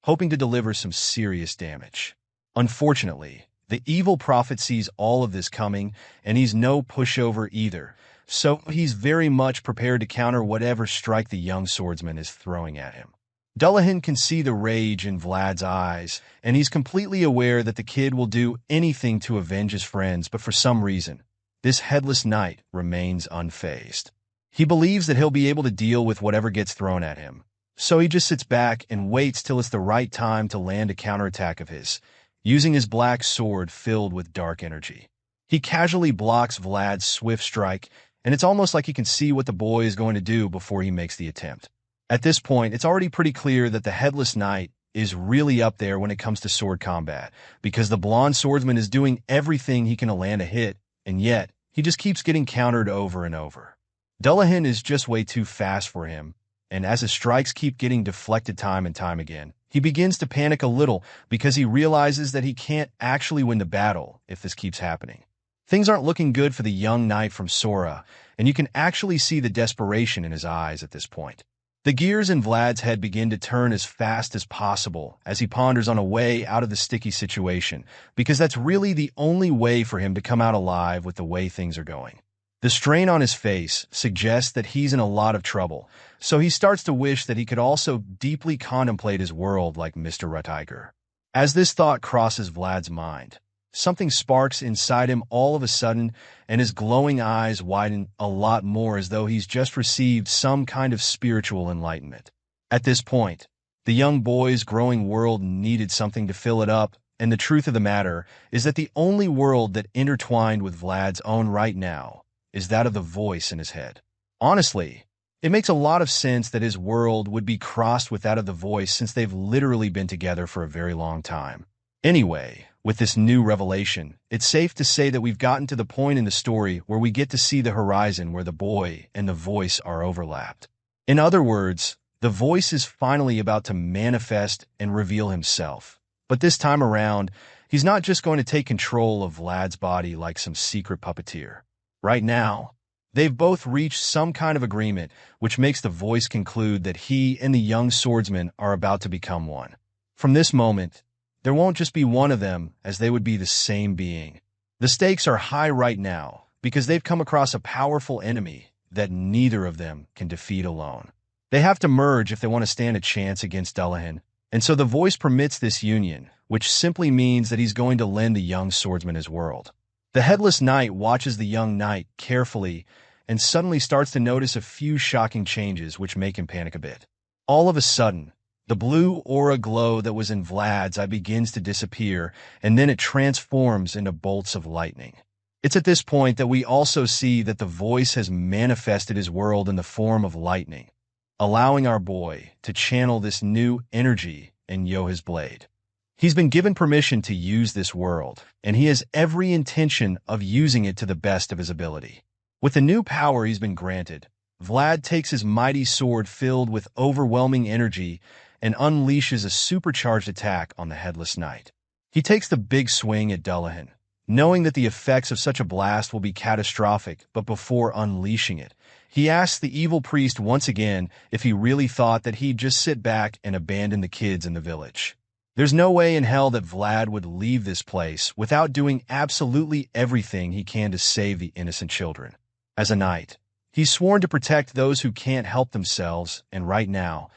hoping to deliver some serious damage. Unfortunately, the evil prophet sees all of this coming, and he's no pushover either, so he's very much prepared to counter whatever strike the young swordsman is throwing at him. Dullahan can see the rage in Vlad's eyes, and he's completely aware that the kid will do anything to avenge his friends, but for some reason, this headless knight remains unfazed. He believes that he'll be able to deal with whatever gets thrown at him, so he just sits back and waits till it's the right time to land a counterattack of his, using his black sword filled with dark energy. He casually blocks Vlad's swift strike, and it's almost like he can see what the boy is going to do before he makes the attempt. At this point, it's already pretty clear that the Headless Knight is really up there when it comes to sword combat, because the blonde swordsman is doing everything he can to land a hit, and yet, he just keeps getting countered over and over. Dullahan is just way too fast for him, and as his strikes keep getting deflected time and time again, he begins to panic a little because he realizes that he can't actually win the battle if this keeps happening. Things aren't looking good for the young knight from Sora, and you can actually see the desperation in his eyes at this point. The gears in Vlad's head begin to turn as fast as possible as he ponders on a way out of the sticky situation, because that's really the only way for him to come out alive with the way things are going. The strain on his face suggests that he's in a lot of trouble, so he starts to wish that he could also deeply contemplate his world like Mr. Rutiger. As this thought crosses Vlad's mind, something sparks inside him all of a sudden, and his glowing eyes widen a lot more, as though he's just received some kind of spiritual enlightenment. At this point, the young boy's growing world needed something to fill it up, and the truth of the matter is that the only world that intertwined with Vlad's own right now is that of the voice in his head. Honestly, it makes a lot of sense that his world would be crossed with that of the voice, since they've literally been together for a very long time. Anyway, with this new revelation, it's safe to say that we've gotten to the point in the story where we get to see the horizon where the boy and the voice are overlapped. In other words, the voice is finally about to manifest and reveal himself. But this time around, he's not just going to take control of Vlad's body like some secret puppeteer. Right now, they've both reached some kind of agreement, which makes the voice conclude that he and the young swordsman are about to become one. From this moment, there won't just be one of them, as they would be the same being. The stakes are high right now, because they've come across a powerful enemy that neither of them can defeat alone. They have to merge if they want to stand a chance against Dullahan, and so the voice permits this union, which simply means that he's going to lend the young swordsman his world. The headless knight watches the young knight carefully and suddenly starts to notice a few shocking changes which make him panic a bit. All of a sudden, the blue aura glow that was in Vlad's eye begins to disappear, and then it transforms into bolts of lightning. It's at this point that we also see that the voice has manifested his world in the form of lightning, allowing our boy to channel this new energy in Yoha's blade. He's been given permission to use this world, and he has every intention of using it to the best of his ability. With the new power he's been granted, Vlad takes his mighty sword filled with overwhelming energy and unleashes a supercharged attack on the Headless Knight. He takes the big swing at Dullahan, knowing that the effects of such a blast will be catastrophic, but before unleashing it, he asks the evil priest once again if he really thought that he'd just sit back and abandon the kids in the village. There's no way in hell that Vlad would leave this place without doing absolutely everything he can to save the innocent children. As a knight, he's sworn to protect those who can't help themselves, and right now,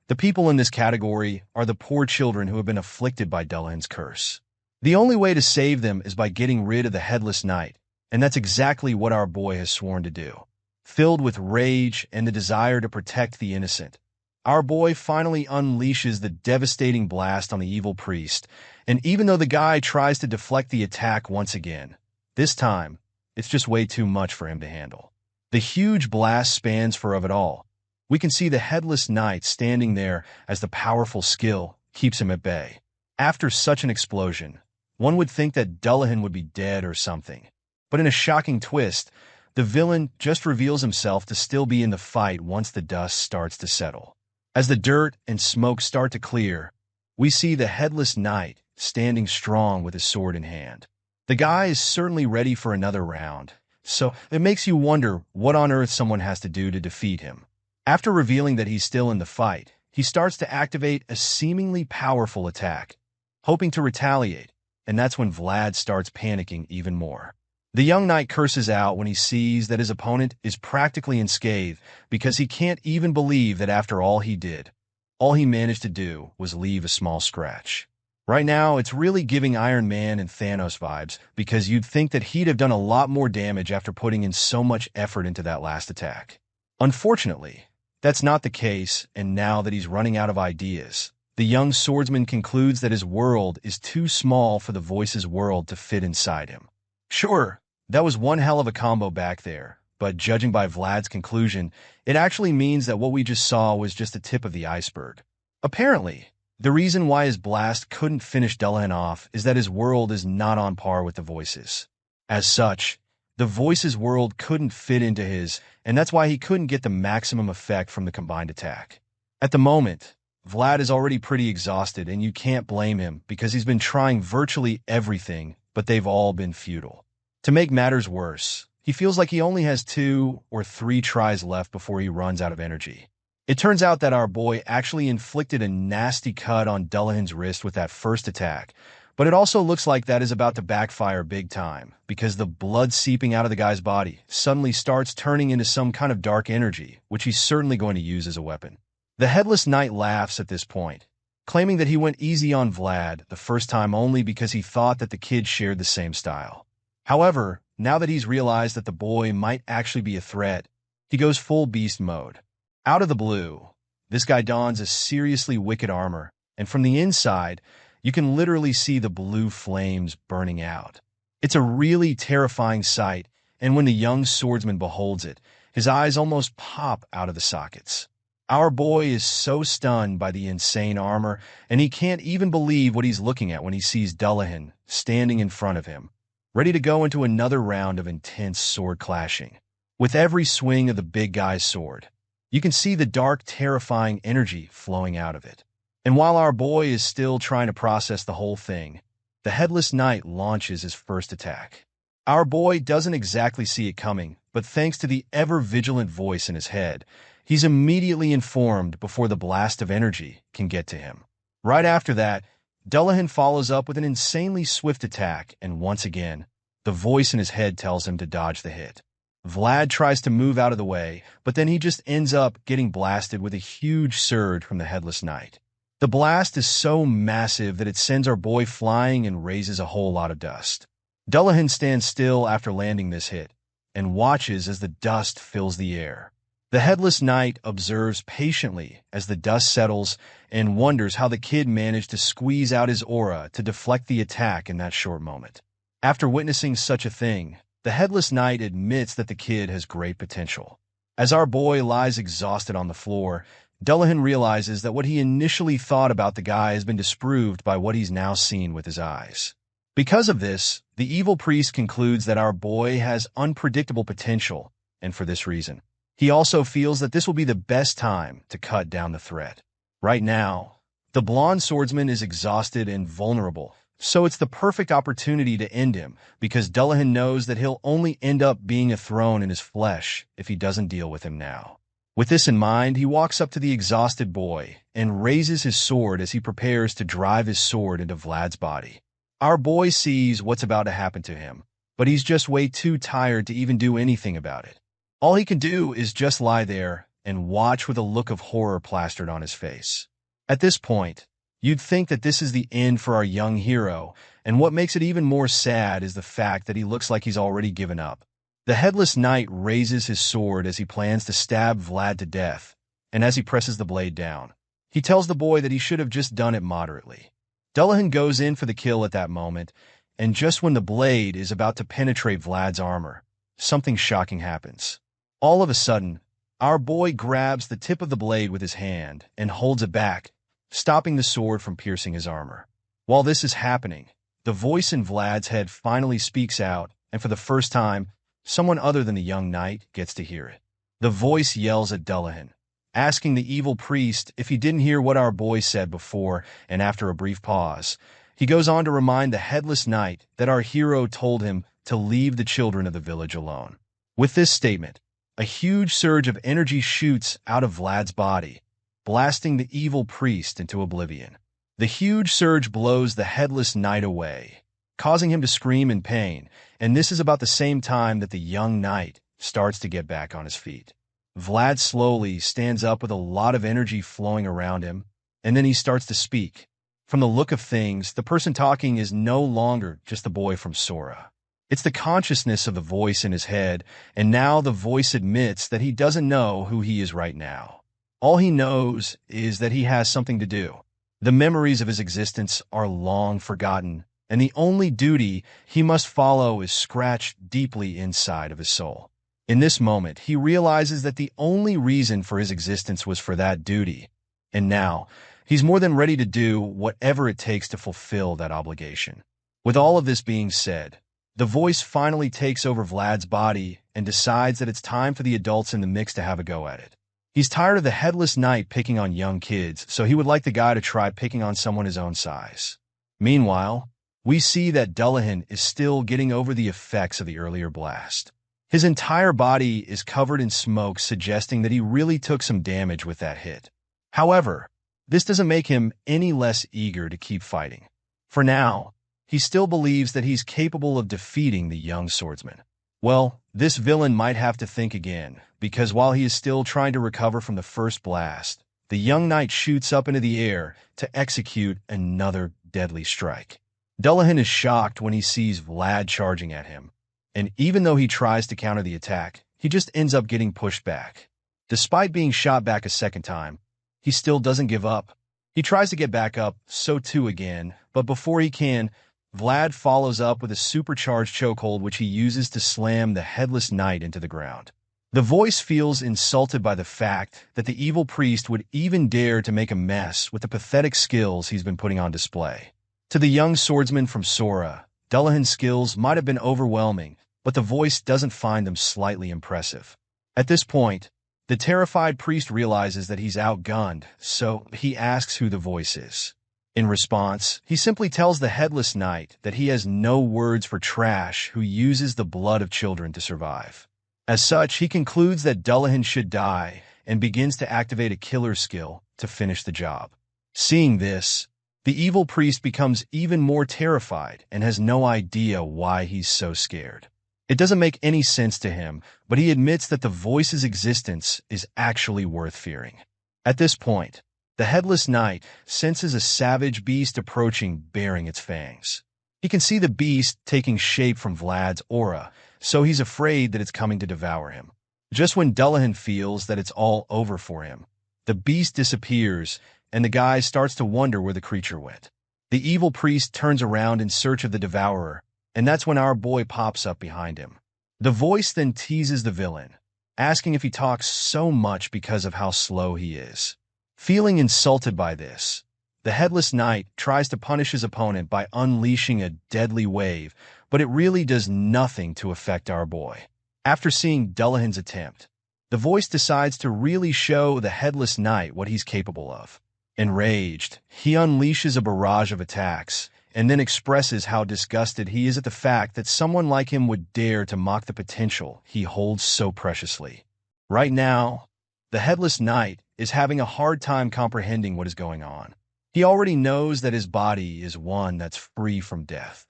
the people in this category are the poor children who have been afflicted by Dullahan's curse. The only way to save them is by getting rid of the Headless Knight, and that's exactly what our boy has sworn to do. filled with rage and the desire to protect the innocent. Our boy finally unleashes the devastating blast on the evil priest, and even though the guy tries to deflect the attack once again, this time, it's just way too much for him to handle. The huge blast spans for of it all. We can see the headless knight standing there as the powerful skill keeps him at bay. After such an explosion, one would think that Dullahan would be dead or something. But in a shocking twist, the villain just reveals himself to still be in the fight once the dust starts to settle. As the dirt and smoke start to clear, we see the headless knight standing strong with his sword in hand. The guy is certainly ready for another round, so it makes you wonder what on earth someone has to do to defeat him. After revealing that he's still in the fight, he starts to activate a seemingly powerful attack, hoping to retaliate, and that's when Vlad starts panicking even more. The young knight curses out when he sees that his opponent is practically unscathed because he can't even believe that after all he did, all he managed to do was leave a small scratch. Right now, it's really giving Iron Man and Thanos vibes because you'd think that he'd have done a lot more damage after putting in so much effort into that last attack. Unfortunately, that's not the case, and now that he's running out of ideas, the young swordsman concludes that his world is too small for the voice's world to fit inside him. Sure, that was one hell of a combo back there, but judging by Vlad's conclusion, it actually means that what we just saw was just the tip of the iceberg. Apparently, the reason why his blast couldn't finish Dullahan off is that his world is not on par with the voice's. As such, the voice's world couldn't fit into his, and that's why he couldn't get the maximum effect from the combined attack. At the moment, Vlad is already pretty exhausted, and you can't blame him because he's been trying virtually everything, but they've all been futile. To make matters worse, he feels like he only has 2 or 3 tries left before he runs out of energy. It turns out that our boy actually inflicted a nasty cut on Dullahan's wrist with that first attack, but it also looks like that is about to backfire big time because the blood seeping out of the guy's body suddenly starts turning into some kind of dark energy, which he's certainly going to use as a weapon. The headless knight laughs at this point, claiming that he went easy on Vlad the first time only because he thought that the kid shared the same style. However, now that he's realized that the boy might actually be a threat, he goes full beast mode. Out of the blue, this guy dons a seriously wicked armor, and from the inside, you can literally see the blue flames burning out. It's a really terrifying sight, and when the young swordsman beholds it, his eyes almost pop out of the sockets. Our boy is so stunned by the insane armor, and he can't even believe what he's looking at when he sees Dullahan standing in front of him, ready to go into another round of intense sword clashing. With every swing of the big guy's sword, you can see the dark, terrifying energy flowing out of it. And while our boy is still trying to process the whole thing, the headless knight launches his first attack. Our boy doesn't exactly see it coming, but thanks to the ever-vigilant voice in his head, he's immediately informed before the blast of energy can get to him. Right after that, Dullahan follows up with an insanely swift attack, and once again, the voice in his head tells him to dodge the hit. Vlad tries to move out of the way, but then he just ends up getting blasted with a huge surge from the headless knight. The blast is so massive that it sends our boy flying and raises a whole lot of dust. Dullahan stands still after landing this hit, and watches as the dust fills the air. The headless knight observes patiently as the dust settles and wonders how the kid managed to squeeze out his aura to deflect the attack in that short moment. After witnessing such a thing, the headless knight admits that the kid has great potential. As our boy lies exhausted on the floor, Dullahan realizes that what he initially thought about the guy has been disproved by what he's now seen with his eyes. Because of this, the evil priest concludes that our boy has unpredictable potential, and for this reason, he also feels that this will be the best time to cut down the threat. Right now, the blonde swordsman is exhausted and vulnerable, so it's the perfect opportunity to end him because Dullahan knows that he'll only end up being a thorn in his flesh if he doesn't deal with him now. With this in mind, he walks up to the exhausted boy and raises his sword as he prepares to drive his sword into Vlad's body. Our boy sees what's about to happen to him, but he's just way too tired to even do anything about it. All he can do is just lie there and watch with a look of horror plastered on his face. At this point, you'd think that this is the end for our young hero, and what makes it even more sad is the fact that he looks like he's already given up. The headless knight raises his sword as he plans to stab Vlad to death, and as he presses the blade down, he tells the boy that he should have just done it moderately. Dullahan goes in for the kill at that moment, and just when the blade is about to penetrate Vlad's armor, something shocking happens. All of a sudden, our boy grabs the tip of the blade with his hand and holds it back, stopping the sword from piercing his armor. While this is happening, the voice in Vlad's head finally speaks out, and for the first time, someone other than the young knight gets to hear it. The voice yells at Dullahan, asking the evil priest if he didn't hear what our boy said before, and after a brief pause, he goes on to remind the headless knight that our hero told him to leave the children of the village alone. With this statement, a huge surge of energy shoots out of Vlad's body, blasting the evil priest into oblivion. The huge surge blows the headless knight away, causing him to scream in pain, and this is about the same time that the young knight starts to get back on his feet. Vlad slowly stands up with a lot of energy flowing around him, and then he starts to speak. From the look of things, the person talking is no longer just the boy from Sora. It's the consciousness of the voice in his head, and now the voice admits that he doesn't know who he is right now. All he knows is that he has something to do. The memories of his existence are long forgotten, and the only duty he must follow is scratched deeply inside of his soul. In this moment, he realizes that the only reason for his existence was for that duty, and now he's more than ready to do whatever it takes to fulfill that obligation. With all of this being said, the voice finally takes over Vlad's body and decides that it's time for the adults in the mix to have a go at it. He's tired of the headless knight picking on young kids, so he would like the guy to try picking on someone his own size. Meanwhile, we see that Dullahan is still getting over the effects of the earlier blast. His entire body is covered in smoke, suggesting that he really took some damage with that hit. However, this doesn't make him any less eager to keep fighting. For now, he still believes that he's capable of defeating the young swordsman. Well, this villain might have to think again, because while he is still trying to recover from the first blast, the young knight shoots up into the air to execute another deadly strike. Dullahan is shocked when he sees Vlad charging at him, and even though he tries to counter the attack, he just ends up getting pushed back. Despite being shot back a second time, he still doesn't give up. He tries to get back up, so too again, but before he can, Vlad follows up with a supercharged chokehold which he uses to slam the headless knight into the ground. The voice feels insulted by the fact that the evil priest would even dare to make a mess with the pathetic skills he's been putting on display. To the young swordsman from Sora, Dullahan's skills might have been overwhelming, but the voice doesn't find them slightly impressive. At this point, the terrified priest realizes that he's outgunned, so he asks who the voice is. In response, he simply tells the headless knight that he has no words for trash who uses the blood of children to survive. As such, he concludes that Dullahan should die and begins to activate a killer skill to finish the job. Seeing this, the evil priest becomes even more terrified and has no idea why he's so scared. It doesn't make any sense to him, but he admits that the voice's existence is actually worth fearing. At this point, the headless knight senses a savage beast approaching bearing its fangs. He can see the beast taking shape from Vlad's aura, so he's afraid that it's coming to devour him. Just when Dullahan feels that it's all over for him, the beast disappears, and the guy starts to wonder where the creature went. The evil priest turns around in search of the devourer, and that's when our boy pops up behind him. The voice then teases the villain, asking if he talks so much because of how slow he is. Feeling insulted by this, the headless knight tries to punish his opponent by unleashing a deadly wave, but it really does nothing to affect our boy. After seeing Dullahan's attempt, the voice decides to really show the headless knight what he's capable of. Enraged, he unleashes a barrage of attacks, and then expresses how disgusted he is at the fact that someone like him would dare to mock the potential he holds so preciously. Right now, the headless knight is having a hard time comprehending what is going on. He already knows that his body is one that's free from death.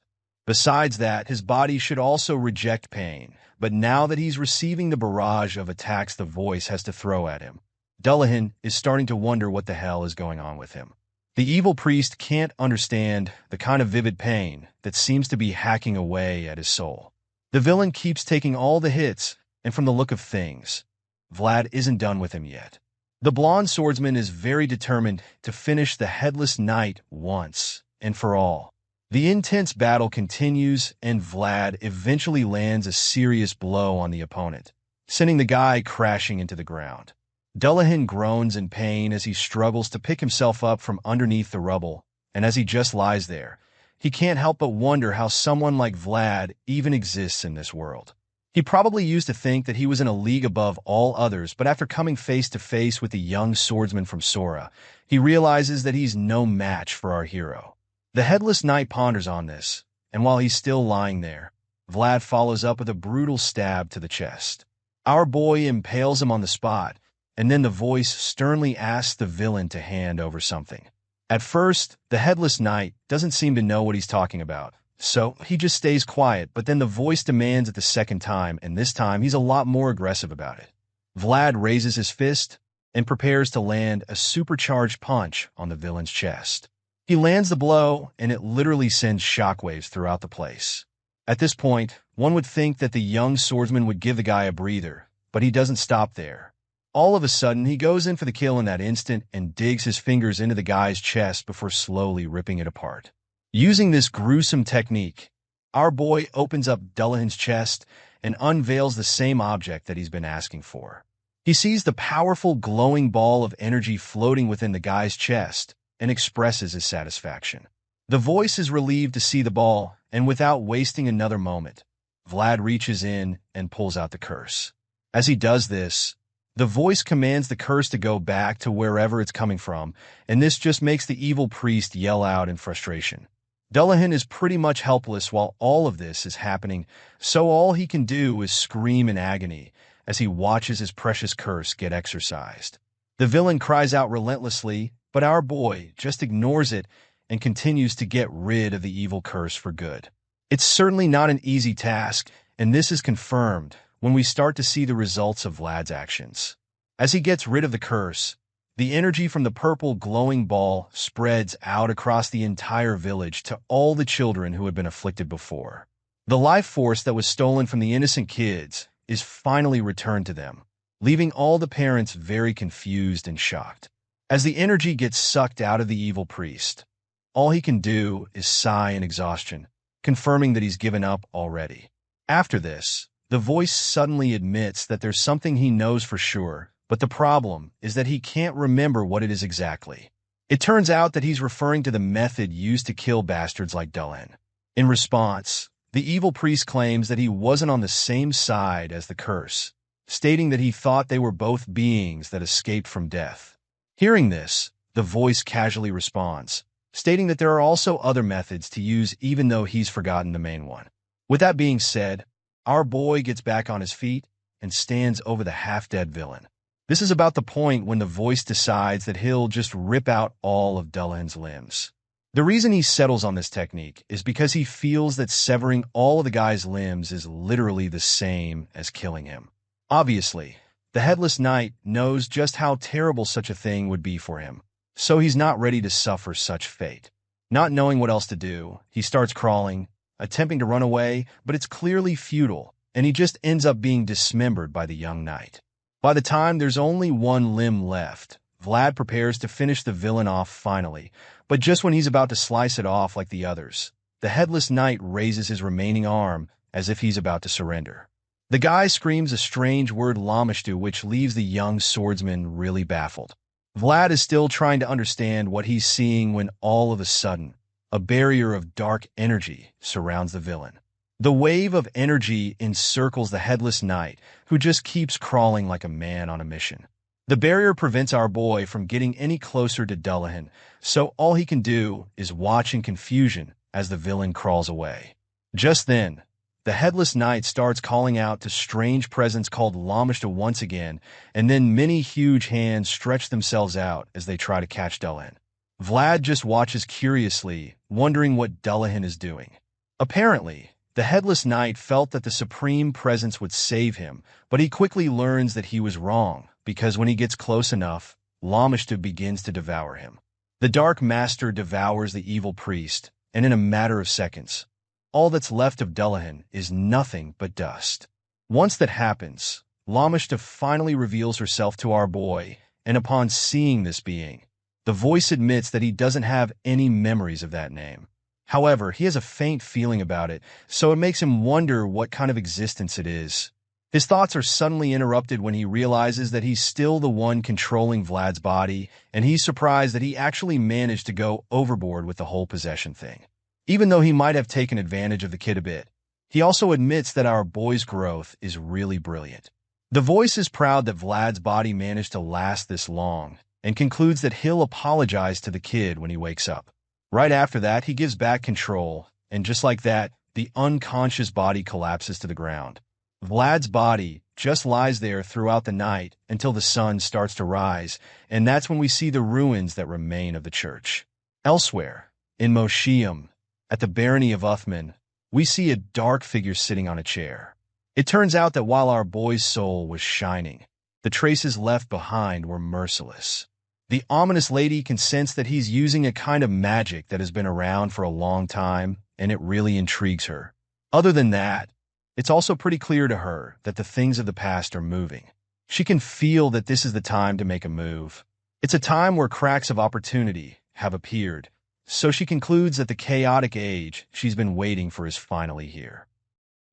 Besides that, his body should also reject pain, but now that he's receiving the barrage of attacks the voice has to throw at him, Dullahan is starting to wonder what the hell is going on with him. The evil priest can't understand the kind of vivid pain that seems to be hacking away at his soul. The villain keeps taking all the hits, and from the look of things, Vlad isn't done with him yet. The blonde swordsman is very determined to finish the Headless Knight once and for all. The intense battle continues, and Vlad eventually lands a serious blow on the opponent, sending the guy crashing into the ground. Dullahan groans in pain as he struggles to pick himself up from underneath the rubble, and as he just lies there, he can't help but wonder how someone like Vlad even exists in this world. He probably used to think that he was in a league above all others, but after coming face to face with the young swordsman from Sora, he realizes that he's no match for our hero. The Headless Knight ponders on this, and while he's still lying there, Vlad follows up with a brutal stab to the chest. Our boy impales him on the spot, and then the voice sternly asks the villain to hand over something. At first, the Headless Knight doesn't seem to know what he's talking about, so he just stays quiet, but then the voice demands it the second time, and this time he's a lot more aggressive about it. Vlad raises his fist and prepares to land a supercharged punch on the villain's chest. He lands the blow, and it literally sends shockwaves throughout the place. At this point, one would think that the young swordsman would give the guy a breather, but he doesn't stop there. All of a sudden, he goes in for the kill in that instant and digs his fingers into the guy's chest before slowly ripping it apart. Using this gruesome technique, our boy opens up Dullahan's chest and unveils the same object that he's been asking for. He sees the powerful glowing ball of energy floating within the guy's chest and expresses his satisfaction. The voice is relieved to see the ball, and without wasting another moment, Vlad reaches in and pulls out the curse. As he does this, the voice commands the curse to go back to wherever it's coming from, and this just makes the evil priest yell out in frustration. Dullahan is pretty much helpless while all of this is happening, so all he can do is scream in agony as he watches his precious curse get exorcised. The villain cries out relentlessly, but our boy just ignores it and continues to get rid of the evil curse for good. It's certainly not an easy task, and this is confirmed when we start to see the results of Vlad's actions. As he gets rid of the curse, the energy from the purple glowing ball spreads out across the entire village to all the children who had been afflicted before. The life force that was stolen from the innocent kids is finally returned to them, leaving all the parents very confused and shocked. As the energy gets sucked out of the evil priest, all he can do is sigh in exhaustion, confirming that he's given up already. After this, the voice suddenly admits that there's something he knows for sure, but the problem is that he can't remember what it is exactly. It turns out that he's referring to the method used to kill bastards like Dullahan. In response, the evil priest claims that he wasn't on the same side as the curse, stating that he thought they were both beings that escaped from death. Hearing this, the voice casually responds, stating that there are also other methods to use even though he's forgotten the main one. With that being said, our boy gets back on his feet and stands over the half-dead villain. This is about the point when the voice decides that he'll just rip out all of Dullahan's limbs. The reason he settles on this technique is because he feels that severing all of the guy's limbs is literally the same as killing him. Obviously, the Headless Knight knows just how terrible such a thing would be for him, so he's not ready to suffer such fate. Not knowing what else to do, he starts crawling, attempting to run away, but it's clearly futile, and he just ends up being dismembered by the young knight. By the time there's only one limb left, Vlad prepares to finish the villain off finally, but just when he's about to slice it off like the others, the Headless Knight raises his remaining arm as if he's about to surrender. The guy screams a strange word Lamashtu, which leaves the young swordsman really baffled. Vlad is still trying to understand what he's seeing when all of a sudden, a barrier of dark energy surrounds the villain. The wave of energy encircles the Headless Knight, who just keeps crawling like a man on a mission. The barrier prevents our boy from getting any closer to Dullahan, so all he can do is watch in confusion as the villain crawls away. Just then, the Headless Knight starts calling out to strange presence called Lamashtu once again, and then many huge hands stretch themselves out as they try to catch Dullahan. Vlad just watches curiously, wondering what Dullahan is doing. Apparently, the Headless Knight felt that the Supreme Presence would save him, but he quickly learns that he was wrong, because when he gets close enough, Lamashtu begins to devour him. The Dark Master devours the evil priest, and in a matter of seconds, all that's left of Dullahan is nothing but dust. Once that happens, Lamishta finally reveals herself to our boy, and upon seeing this being, the voice admits that he doesn't have any memories of that name. However, he has a faint feeling about it, so it makes him wonder what kind of existence it is. His thoughts are suddenly interrupted when he realizes that he's still the one controlling Vlad's body, and he's surprised that he actually managed to go overboard with the whole possession thing. Even though he might have taken advantage of the kid a bit, he also admits that our boy's growth is really brilliant. The voice is proud that Vlad's body managed to last this long, and concludes that he'll apologize to the kid when he wakes up. Right after that, he gives back control, and just like that, the unconscious body collapses to the ground. Vlad's body just lies there throughout the night until the sun starts to rise, and that's when we see the ruins that remain of the church. Elsewhere, in Moshium, at the barony of Uthman, we see a dark figure sitting on a chair. It turns out that while our boy's soul was shining, the traces left behind were merciless. The ominous lady can sense that he's using a kind of magic that has been around for a long time, and it really intrigues her. Other than that, it's also pretty clear to her that the things of the past are moving. She can feel that this is the time to make a move. It's a time where cracks of opportunity have appeared, so she concludes that the chaotic age she's been waiting for is finally here.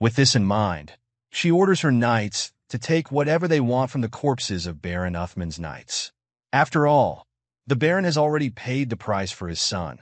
With this in mind, she orders her knights to take whatever they want from the corpses of Baron Uthman's knights. After all, the Baron has already paid the price for his son,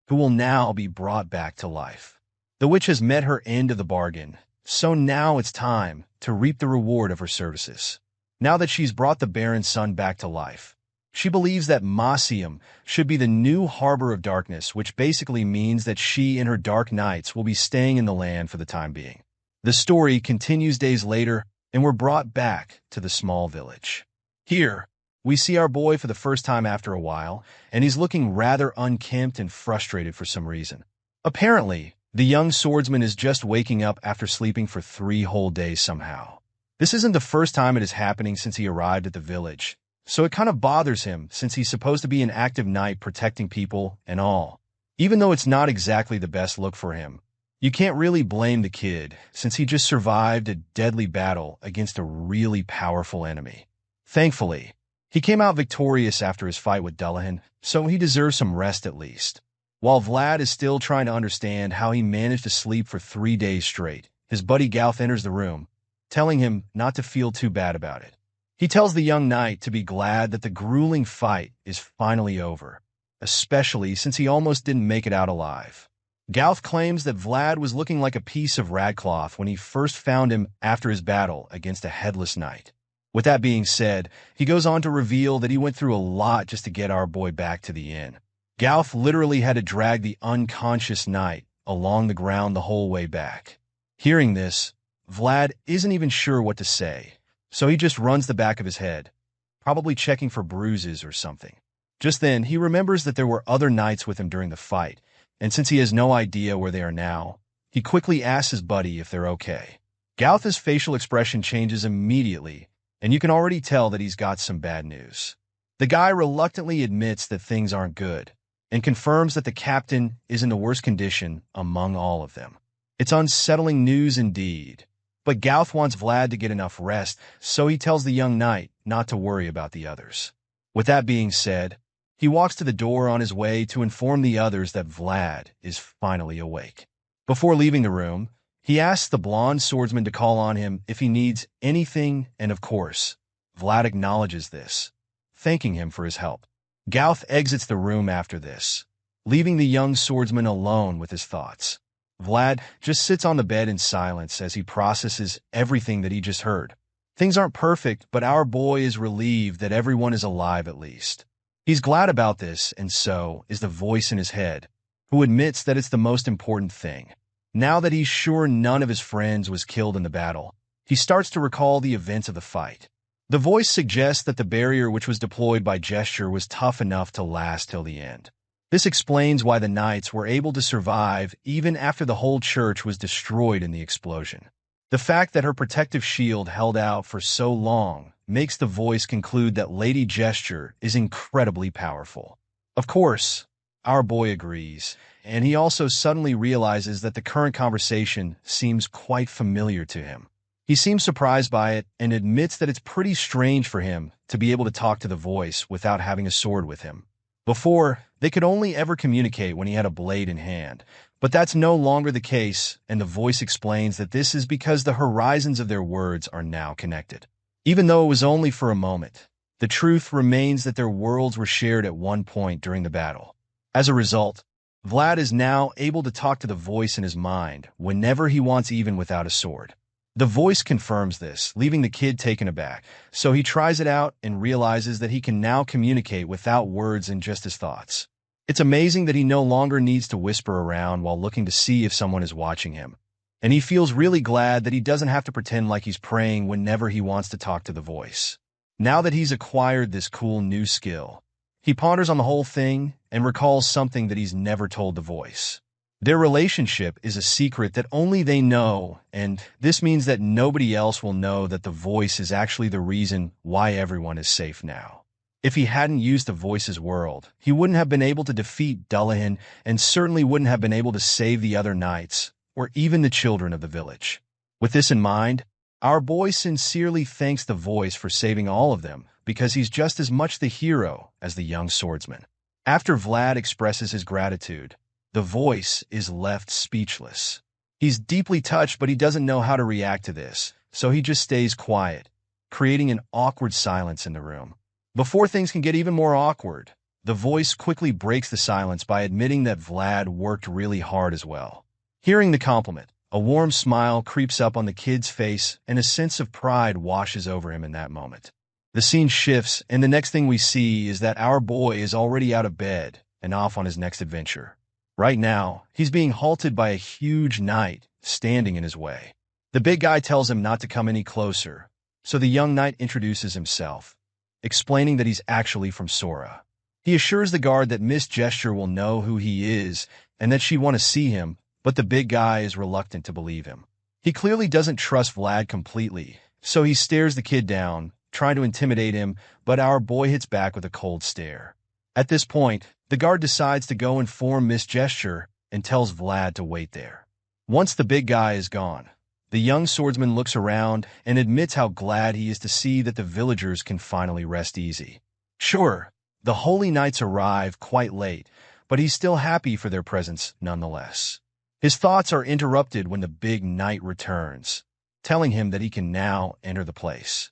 who will now be brought back to life. The witch has met her end of the bargain, so now it's time to reap the reward of her services. Now that she's brought the Baron's son back to life, she believes that Moshium should be the new harbor of darkness, which basically means that she and her dark knights will be staying in the land for the time being. The story continues days later, and we're brought back to the small village. Here, we see our boy for the first time after a while, and he's looking rather unkempt and frustrated for some reason. Apparently, the young swordsman is just waking up after sleeping for 3 whole days somehow. This isn't the first time it is happening since he arrived at the village, so it kind of bothers him since he's supposed to be an active knight protecting people and all. Even though it's not exactly the best look for him, you can't really blame the kid since he just survived a deadly battle against a really powerful enemy. Thankfully, he came out victorious after his fight with Dullahan, so he deserves some rest at least. While Vlad is still trying to understand how he managed to sleep for 3 days straight, his buddy Gauth enters the room, telling him not to feel too bad about it. He tells the young knight to be glad that the grueling fight is finally over, especially since he almost didn't make it out alive. Gauth claims that Vlad was looking like a piece of radcloth when he first found him after his battle against a headless knight. With that being said, he goes on to reveal that he went through a lot just to get our boy back to the inn. Gauth literally had to drag the unconscious knight along the ground the whole way back. Hearing this, Vlad isn't even sure what to say, so he just runs the back of his head, probably checking for bruises or something. Just then, he remembers that there were other knights with him during the fight, and since he has no idea where they are now, he quickly asks his buddy if they're okay. Gauth's facial expression changes immediately, and you can already tell that he's got some bad news. The guy reluctantly admits that things aren't good, and confirms that the captain is in the worst condition among all of them. It's unsettling news indeed, but Gauth wants Vlad to get enough rest, so he tells the young knight not to worry about the others. With that being said, he walks to the door on his way to inform the others that Vlad is finally awake. Before leaving the room, he asks the blonde swordsman to call on him if he needs anything, and of course, Vlad acknowledges this, thanking him for his help. Gauth exits the room after this, leaving the young swordsman alone with his thoughts. Vlad just sits on the bed in silence as he processes everything that he just heard. Things aren't perfect, but our boy is relieved that everyone is alive at least. He's glad about this, and so is the voice in his head, who admits that it's the most important thing. Now that he's sure none of his friends was killed in the battle, he starts to recall the events of the fight. The voice suggests that the barrier which was deployed by Gesture was tough enough to last till the end. This explains why the knights were able to survive even after the whole church was destroyed in the explosion. The fact that her protective shield held out for so long makes the voice conclude that Lady Gesture is incredibly powerful. Of course, our boy agrees, and he also suddenly realizes that the current conversation seems quite familiar to him. He seems surprised by it and admits that it's pretty strange for him to be able to talk to the voice without having a sword with him. Before, they could only ever communicate when he had a blade in hand, but that's no longer the case, and the voice explains that this is because the horizons of their words are now connected. Even though it was only for a moment, the truth remains that their worlds were shared at one point during the battle. As a result, Vlad is now able to talk to the voice in his mind whenever he wants, even without a sword. The voice confirms this, leaving the kid taken aback, so he tries it out and realizes that he can now communicate without words and just his thoughts. It's amazing that he no longer needs to whisper around while looking to see if someone is watching him, and he feels really glad that he doesn't have to pretend like he's praying whenever he wants to talk to the voice. Now that he's acquired this cool new skill, he ponders on the whole thing and recalls something that he's never told the voice. Their relationship is a secret that only they know, and this means that nobody else will know that the voice is actually the reason why everyone is safe now. If he hadn't used the voice's world, he wouldn't have been able to defeat Dullahan and certainly wouldn't have been able to save the other knights or even the children of the village. With this in mind, our boy sincerely thanks the voice for saving all of them because he's just as much the hero as the young swordsman. After Vlad expresses his gratitude, the voice is left speechless. He's deeply touched, but he doesn't know how to react to this, so he just stays quiet, creating an awkward silence in the room. Before things can get even more awkward, the voice quickly breaks the silence by admitting that Vlad worked really hard as well. Hearing the compliment, a warm smile creeps up on the kid's face and a sense of pride washes over him in that moment. The scene shifts, and the next thing we see is that our boy is already out of bed and off on his next adventure. Right now, he's being halted by a huge knight standing in his way. The big guy tells him not to come any closer, so the young knight introduces himself, explaining that he's actually from Sora. He assures the guard that Miss Gesture will know who he is and that she'd want to see him, but the big guy is reluctant to believe him. He clearly doesn't trust Vlad completely, so he stares the kid down, trying to intimidate him, but our boy hits back with a cold stare. At this point, the guard decides to go inform Miss Gesture and tells Vlad to wait there. Once the big guy is gone, the young swordsman looks around and admits how glad he is to see that the villagers can finally rest easy. Sure, the holy knights arrive quite late, but he's still happy for their presence nonetheless. His thoughts are interrupted when the big knight returns, telling him that he can now enter the place.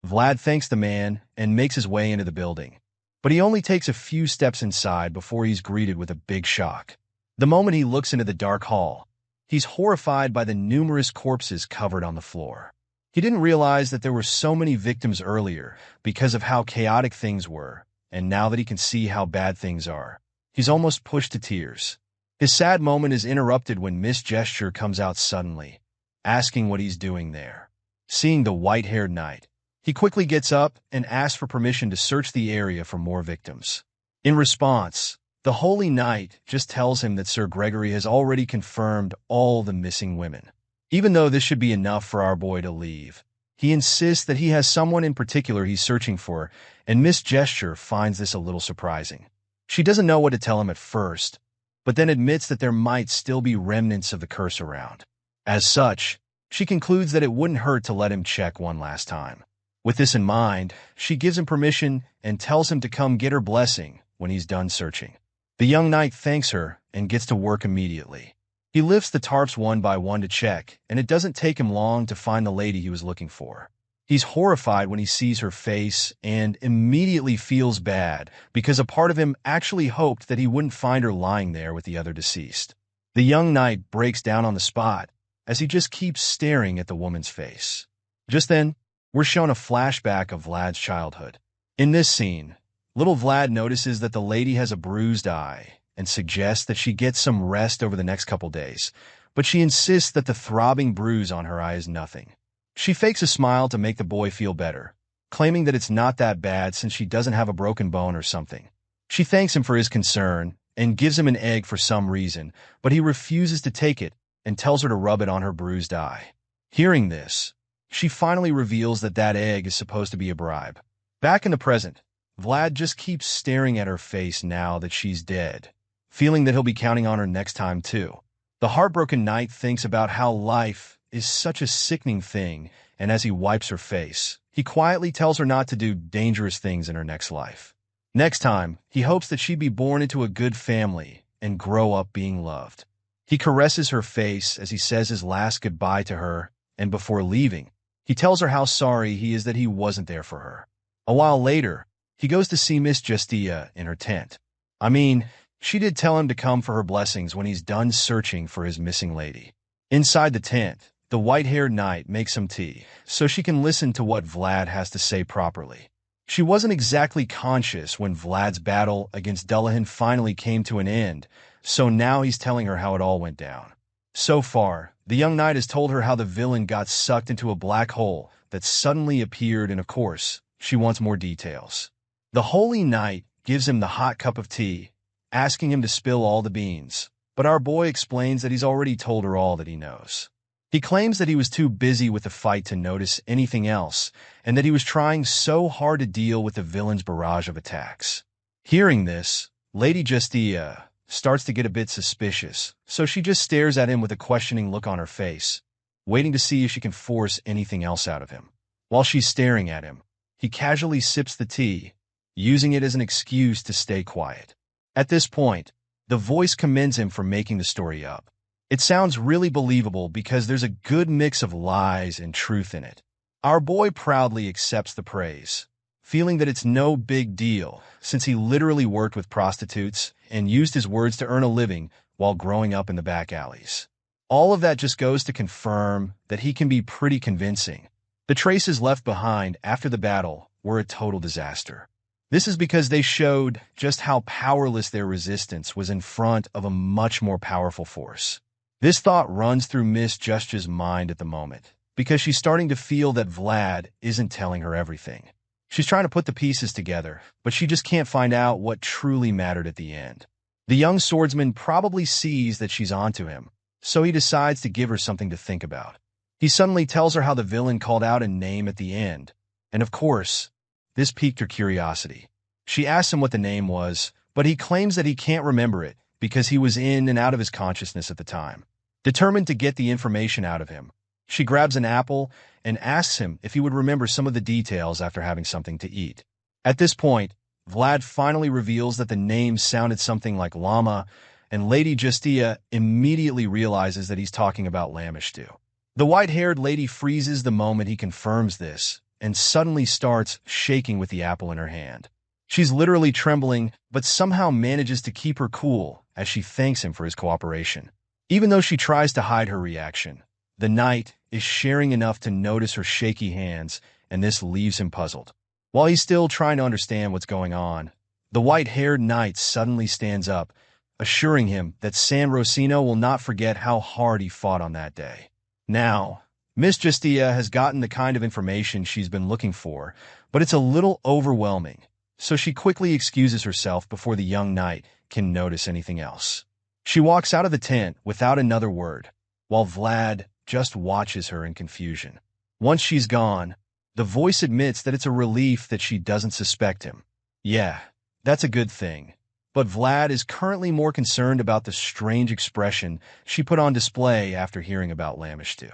Vlad thanks the man and makes his way into the building, but he only takes a few steps inside before he's greeted with a big shock. The moment he looks into the dark hall, he's horrified by the numerous corpses covered on the floor. He didn't realize that there were so many victims earlier because of how chaotic things were, and now that he can see how bad things are, he's almost pushed to tears. His sad moment is interrupted when Miss Gesture comes out suddenly, asking what he's doing there. Seeing the white-haired knight, he quickly gets up and asks for permission to search the area for more victims. In response, the Holy Knight just tells him that Sir Gregory has already confirmed all the missing women. Even though this should be enough for our boy to leave, he insists that he has someone in particular he's searching for, and Miss Gesture finds this a little surprising. She doesn't know what to tell him at first, but then admits that there might still be remnants of the curse around. As such, she concludes that it wouldn't hurt to let him check one last time. With this in mind, she gives him permission and tells him to come get her blessing when he's done searching. The young knight thanks her and gets to work immediately. He lifts the tarps one by one to check, and it doesn't take him long to find the lady he was looking for. He's horrified when he sees her face and immediately feels bad because a part of him actually hoped that he wouldn't find her lying there with the other deceased. The young knight breaks down on the spot as he just keeps staring at the woman's face. Just then, we're shown a flashback of Vlad's childhood. In this scene, little Vlad notices that the lady has a bruised eye and suggests that she get some rest over the next couple days, but she insists that the throbbing bruise on her eye is nothing. She fakes a smile to make the boy feel better, claiming that it's not that bad since she doesn't have a broken bone or something. She thanks him for his concern and gives him an egg for some reason, but he refuses to take it and tells her to rub it on her bruised eye. Hearing this, she finally reveals that that egg is supposed to be a bribe. Back in the present, Vlad just keeps staring at her face now that she's dead, feeling that he'll be counting on her next time too. The heartbroken knight thinks about how life is such a sickening thing, and as he wipes her face, he quietly tells her not to do dangerous things in her next life. Next time, he hopes that she'd be born into a good family and grow up being loved. He caresses her face as he says his last goodbye to her, and before leaving, he tells her how sorry he is that he wasn't there for her. A while later, he goes to see Miss Justia in her tent. I mean, she did tell him to come for her blessings when he's done searching for his missing lady. Inside the tent, the white-haired knight makes some tea, so she can listen to what Vlad has to say properly. She wasn't exactly conscious when Vlad's battle against Dullahan finally came to an end, so now he's telling her how it all went down. So far, the young knight has told her how the villain got sucked into a black hole that suddenly appeared, and of course, she wants more details. The holy knight gives him the hot cup of tea, asking him to spill all the beans, but our boy explains that he's already told her all that he knows. He claims that he was too busy with the fight to notice anything else, and that he was trying so hard to deal with the villain's barrage of attacks. Hearing this, Lady Justia starts to get a bit suspicious, so she just stares at him with a questioning look on her face, waiting to see if she can force anything else out of him. While she's staring at him, he casually sips the tea, using it as an excuse to stay quiet. At this point, the voice commends him for making the story up. It sounds really believable because there's a good mix of lies and truth in it. Our boy proudly accepts the praise, feeling that it's no big deal since he literally worked with prostitutes and used his words to earn a living while growing up in the back alleys. All of that just goes to confirm that he can be pretty convincing. The traces left behind after the battle were a total disaster. This is because they showed just how powerless their resistance was in front of a much more powerful force. This thought runs through Miss Justia's mind at the moment, because she's starting to feel that Vlad isn't telling her everything. She's trying to put the pieces together, but she just can't find out what truly mattered at the end. The young swordsman probably sees that she's onto him, so he decides to give her something to think about. He suddenly tells her how the villain called out a name at the end, and of course, this piqued her curiosity. She asks him what the name was, but he claims that he can't remember it because he was in and out of his consciousness at the time. Determined to get the information out of him, she grabs an apple and asks him if he would remember some of the details after having something to eat. At this point, Vlad finally reveals that the name sounded something like llama, and Lady Justia immediately realizes that he's talking about Lamishtu. The white-haired lady freezes the moment he confirms this, and suddenly starts shaking with the apple in her hand. She's literally trembling, but somehow manages to keep her cool as she thanks him for his cooperation. Even though she tries to hide her reaction, the knight is sharing enough to notice her shaky hands, and this leaves him puzzled. While he's still trying to understand what's going on, the white-haired knight suddenly stands up, assuring him that San Rosino will not forget how hard he fought on that day. Now, Miss Justia has gotten the kind of information she's been looking for, but it's a little overwhelming, so she quickly excuses herself before the young knight can notice anything else. She walks out of the tent without another word, while Vlad just watches her in confusion. Once she's gone, the voice admits that it's a relief that she doesn't suspect him. Yeah, that's a good thing. But Vlad is currently more concerned about the strange expression she put on display after hearing about Lamishtu.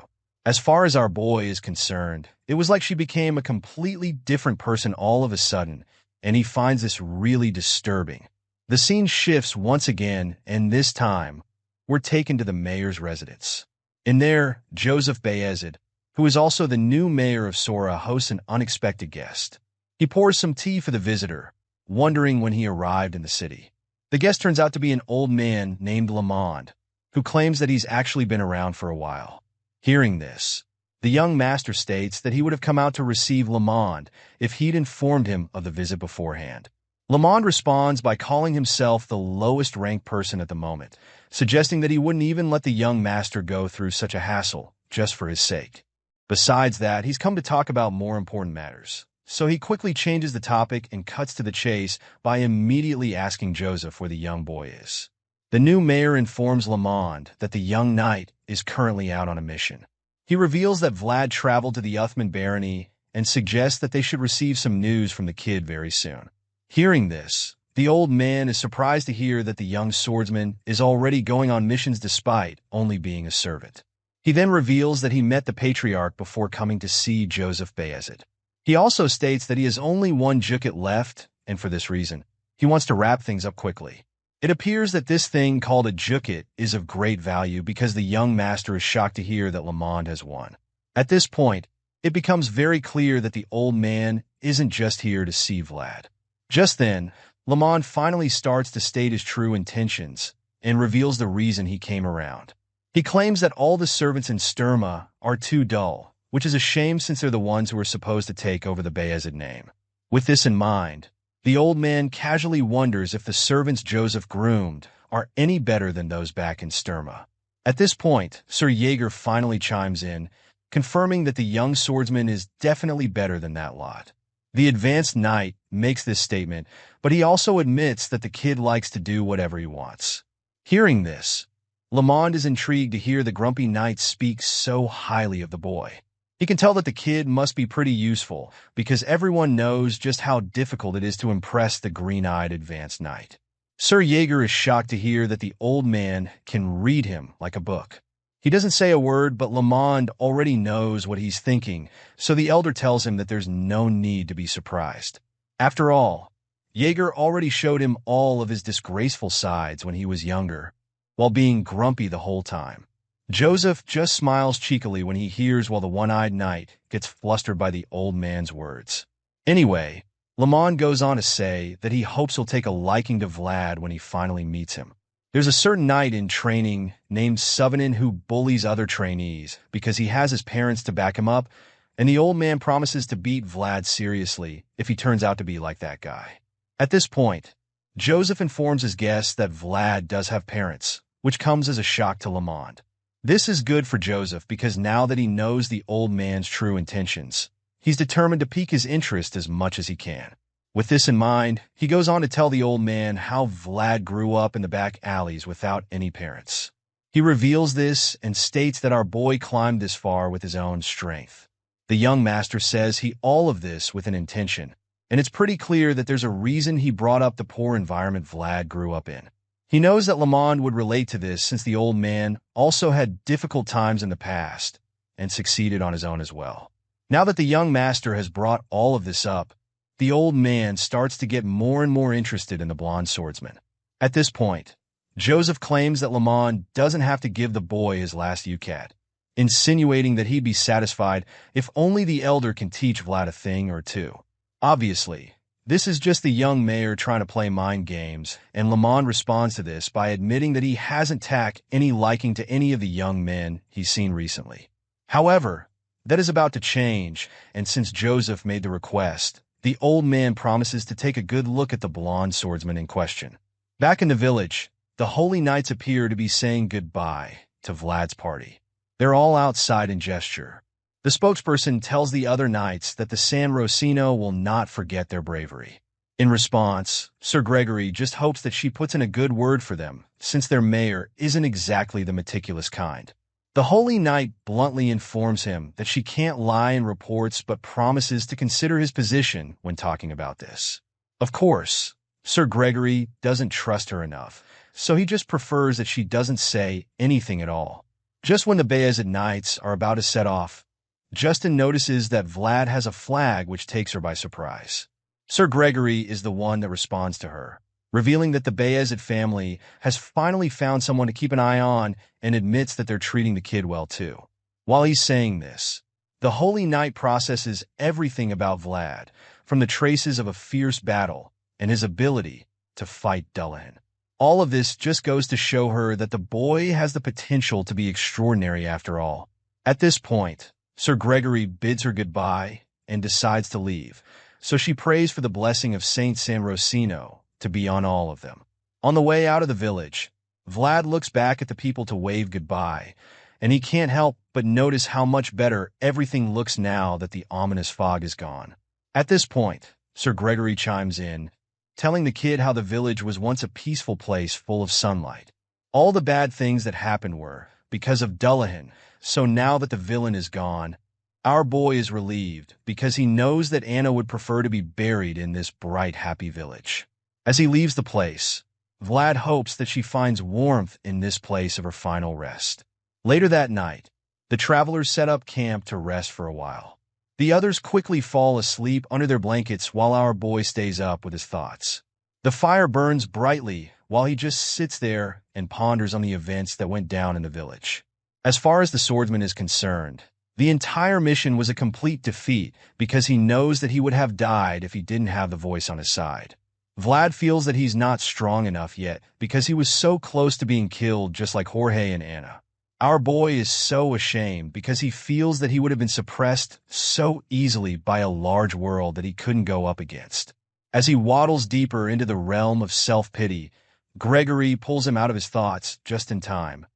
As far as our boy is concerned, it was like she became a completely different person all of a sudden, and he finds this really disturbing. The scene shifts once again, and this time, we're taken to the mayor's residence. In there, Joseph Bayezid, who is also the new mayor of Sora, hosts an unexpected guest. He pours some tea for the visitor, wondering when he arrived in the city. The guest turns out to be an old man named Lamond, who claims that he's actually been around for a while. Hearing this, the young master states that he would have come out to receive Lamond if he'd informed him of the visit beforehand. Lamond responds by calling himself the lowest-ranked person at the moment, suggesting that he wouldn't even let the young master go through such a hassle just for his sake. Besides that, he's come to talk about more important matters, so he quickly changes the topic and cuts to the chase by immediately asking Joseph where the young boy is. The new mayor informs Lamond that the young knight is currently out on a mission. He reveals that Vlad traveled to the Uthman barony and suggests that they should receive some news from the kid very soon. Hearing this, The old man is surprised to hear that the young swordsman is already going on missions despite only being a servant. He then reveals that he met the patriarch before coming to see Joseph Bayezid. He also states that he has only one Jukit left, and for this reason, he wants to wrap things up quickly. It appears that this thing called a Jukit is of great value because the young master is shocked to hear that Lamond has won. At this point, it becomes very clear that the old man isn't just here to see Vlad. Just then, Lamond finally starts to state his true intentions and reveals the reason he came around. He claims that all the servants in Sturma are too dull, which is a shame since they're the ones who are supposed to take over the Bayezid name. With this in mind, the old man casually wonders if the servants Joseph groomed are any better than those back in Sturma. At this point, Sir Jaeger finally chimes in, confirming that the young swordsman is definitely better than that lot. The advanced knight makes this statement, but he also admits that the kid likes to do whatever he wants. Hearing this, Lamond is intrigued to hear the grumpy knight speak so highly of the boy. He can tell that the kid must be pretty useful because everyone knows just how difficult it is to impress the green-eyed advanced knight. Sir Jaeger is shocked to hear that the old man can read him like a book. He doesn't say a word, but Lamond already knows what he's thinking, so the elder tells him that there's no need to be surprised. After all, Jaeger already showed him all of his disgraceful sides when he was younger, while being grumpy the whole time. Joseph just smiles cheekily when he hears while the one-eyed knight gets flustered by the old man's words. Anyway, Lamond goes on to say that he hopes he'll take a liking to Vlad when he finally meets him. There's a certain knight in training named Suvenen who bullies other trainees because he has his parents to back him up, and the old man promises to beat Vlad seriously if he turns out to be like that guy. At this point, Joseph informs his guests that Vlad does have parents, which comes as a shock to Lamond. This is good for Joseph because now that he knows the old man's true intentions, he's determined to pique his interest as much as he can. With this in mind, he goes on to tell the old man how Vlad grew up in the back alleys without any parents. He reveals this and states that our boy climbed this far with his own strength. The young master says all of this with an intention, and it's pretty clear that there's a reason he brought up the poor environment Vlad grew up in. He knows that Lamond would relate to this since the old man also had difficult times in the past and succeeded on his own as well. Now that the young master has brought all of this up, the old man starts to get more and more interested in the blonde swordsman. At this point, Joseph claims that Lamond doesn't have to give the boy his last UCAT, insinuating that he'd be satisfied if only the elder can teach Vlad a thing or two. Obviously, this is just the young mayor trying to play mind games, and Lamond responds to this by admitting that he hasn't taken any liking to any of the young men he's seen recently. However, that is about to change, and since Joseph made the request, the old man promises to take a good look at the blonde swordsman in question. Back in the village, the holy knights appear to be saying goodbye to Vlad's party. They're all outside in gesture. The spokesperson tells the other knights that the San Rosino will not forget their bravery. In response, Sir Gregory just hopes that she puts in a good word for them, since their mayor isn't exactly the meticulous kind. The Holy Knight bluntly informs him that she can't lie in reports but promises to consider his position when talking about this. Of course, Sir Gregory doesn't trust her enough, so he just prefers that she doesn't say anything at all. Just when the Bayezid Knights are about to set off, Justin notices that Vlad has a flag which takes her by surprise. Sir Gregory is the one that responds to her, revealing that the Bayezid family has finally found someone to keep an eye on and admits that they're treating the kid well too. While he's saying this, the Holy Knight processes everything about Vlad, from the traces of a fierce battle and his ability to fight Dullahan. All of this just goes to show her that the boy has the potential to be extraordinary after all. At this point, Sir Gregory bids her goodbye and decides to leave, so she prays for the blessing of Saint San Rosino to be on all of them. On the way out of the village, Vlad looks back at the people to wave goodbye, and he can't help but notice how much better everything looks now that the ominous fog is gone. At this point, Sir Gregory chimes in, telling the kid how the village was once a peaceful place full of sunlight. All the bad things that happened were because of Dullahan, so now that the villain is gone, our boy is relieved because he knows that Anna would prefer to be buried in this bright, happy village. As he leaves the place, Vlad hopes that she finds warmth in this place of her final rest. Later that night, the travelers set up camp to rest for a while. The others quickly fall asleep under their blankets while our boy stays up with his thoughts. The fire burns brightly while he just sits there and ponders on the events that went down in the village. As far as the swordsman is concerned, the entire mission was a complete defeat because he knows that he would have died if he didn't have the voice on his side. Vlad feels that he's not strong enough yet because he was so close to being killed just like Jorge and Anna. Our boy is so ashamed because he feels that he would have been suppressed so easily by a large world that he couldn't go up against. As he waddles deeper into the realm of self-pity, Gregory pulls him out of his thoughts just in time,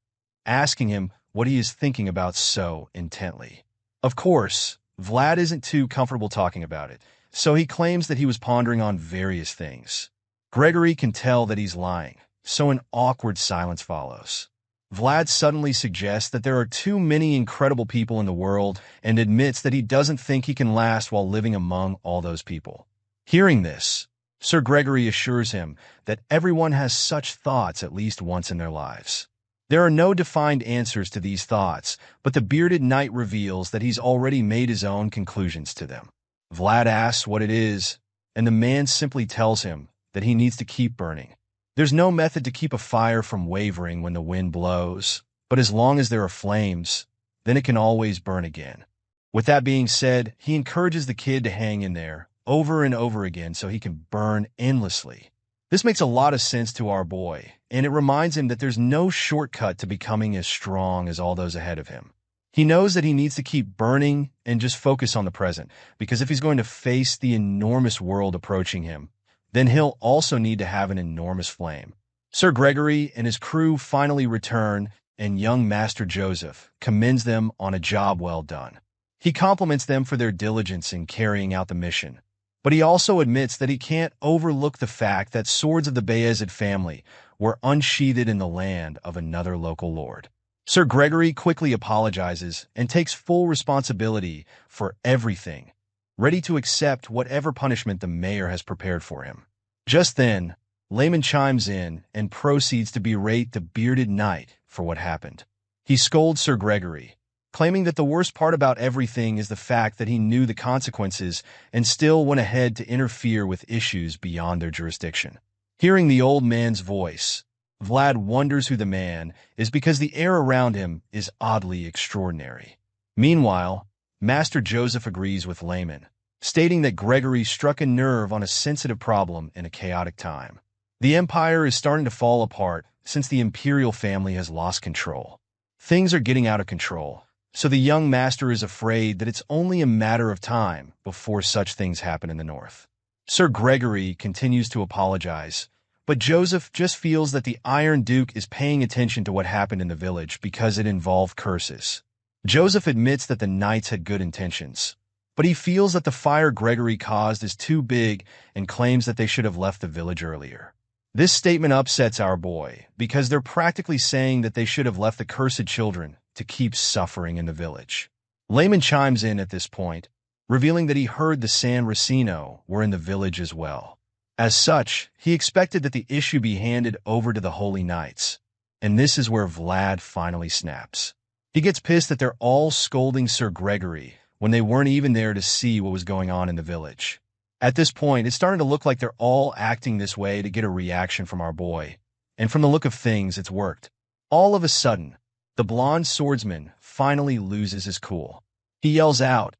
asking him what he is thinking about so intently. Of course, Vlad isn't too comfortable talking about it, so he claims that he was pondering on various things. Gregory can tell that he's lying, so an awkward silence follows. Vlad suddenly suggests that there are too many incredible people in the world and admits that he doesn't think he can last while living among all those people. Hearing this, Sir Gregory assures him that everyone has such thoughts at least once in their lives. There are no defined answers to these thoughts, but the bearded knight reveals that he's already made his own conclusions to them. Vlad asks what it is, and the man simply tells him that he needs to keep burning. There's no method to keep a fire from wavering when the wind blows, but as long as there are flames, then it can always burn again. With that being said, he encourages the kid to hang in there over and over again so he can burn endlessly. This makes a lot of sense to our boy, and it reminds him that there's no shortcut to becoming as strong as all those ahead of him. He knows that he needs to keep burning and just focus on the present, because if he's going to face the enormous world approaching him, then he'll also need to have an enormous flame. Sir Gregory and his crew finally return, and young Master Joseph commends them on a job well done. He compliments them for their diligence in carrying out the mission, but he also admits that he can't overlook the fact that swords of the Bayezid family were unsheathed in the land of another local lord. Sir Gregory quickly apologizes and takes full responsibility for everything, ready to accept whatever punishment the mayor has prepared for him. Just then, Layman chimes in and proceeds to berate the bearded knight for what happened. He scolds Sir Gregory, claiming that the worst part about everything is the fact that he knew the consequences and still went ahead to interfere with issues beyond their jurisdiction. Hearing the old man's voice, Vlad wonders who the man is because the air around him is oddly extraordinary. Meanwhile, Master Joseph agrees with Layman, stating that Gregory struck a nerve on a sensitive problem in a chaotic time. The empire is starting to fall apart since the imperial family has lost control. Things are getting out of control, so the young master is afraid that it's only a matter of time before such things happen in the north. Sir Gregory continues to apologize, but Joseph just feels that the Iron Duke is paying attention to what happened in the village because it involved curses. Joseph admits that the knights had good intentions, but he feels that the fire Gregory caused is too big and claims that they should have left the village earlier. This statement upsets our boy because they're practically saying that they should have left the cursed children to keep suffering in the village. Layman chimes in at this point, revealing that he heard the San Racino were in the village as well. As such, he expected that the issue be handed over to the Holy Knights, and this is where Vlad finally snaps. He gets pissed that they're all scolding Sir Gregory when they weren't even there to see what was going on in the village. At this point, it's starting to look like they're all acting this way to get a reaction from our boy, and from the look of things, it's worked. All of a sudden, the blonde swordsman finally loses his cool. He yells out,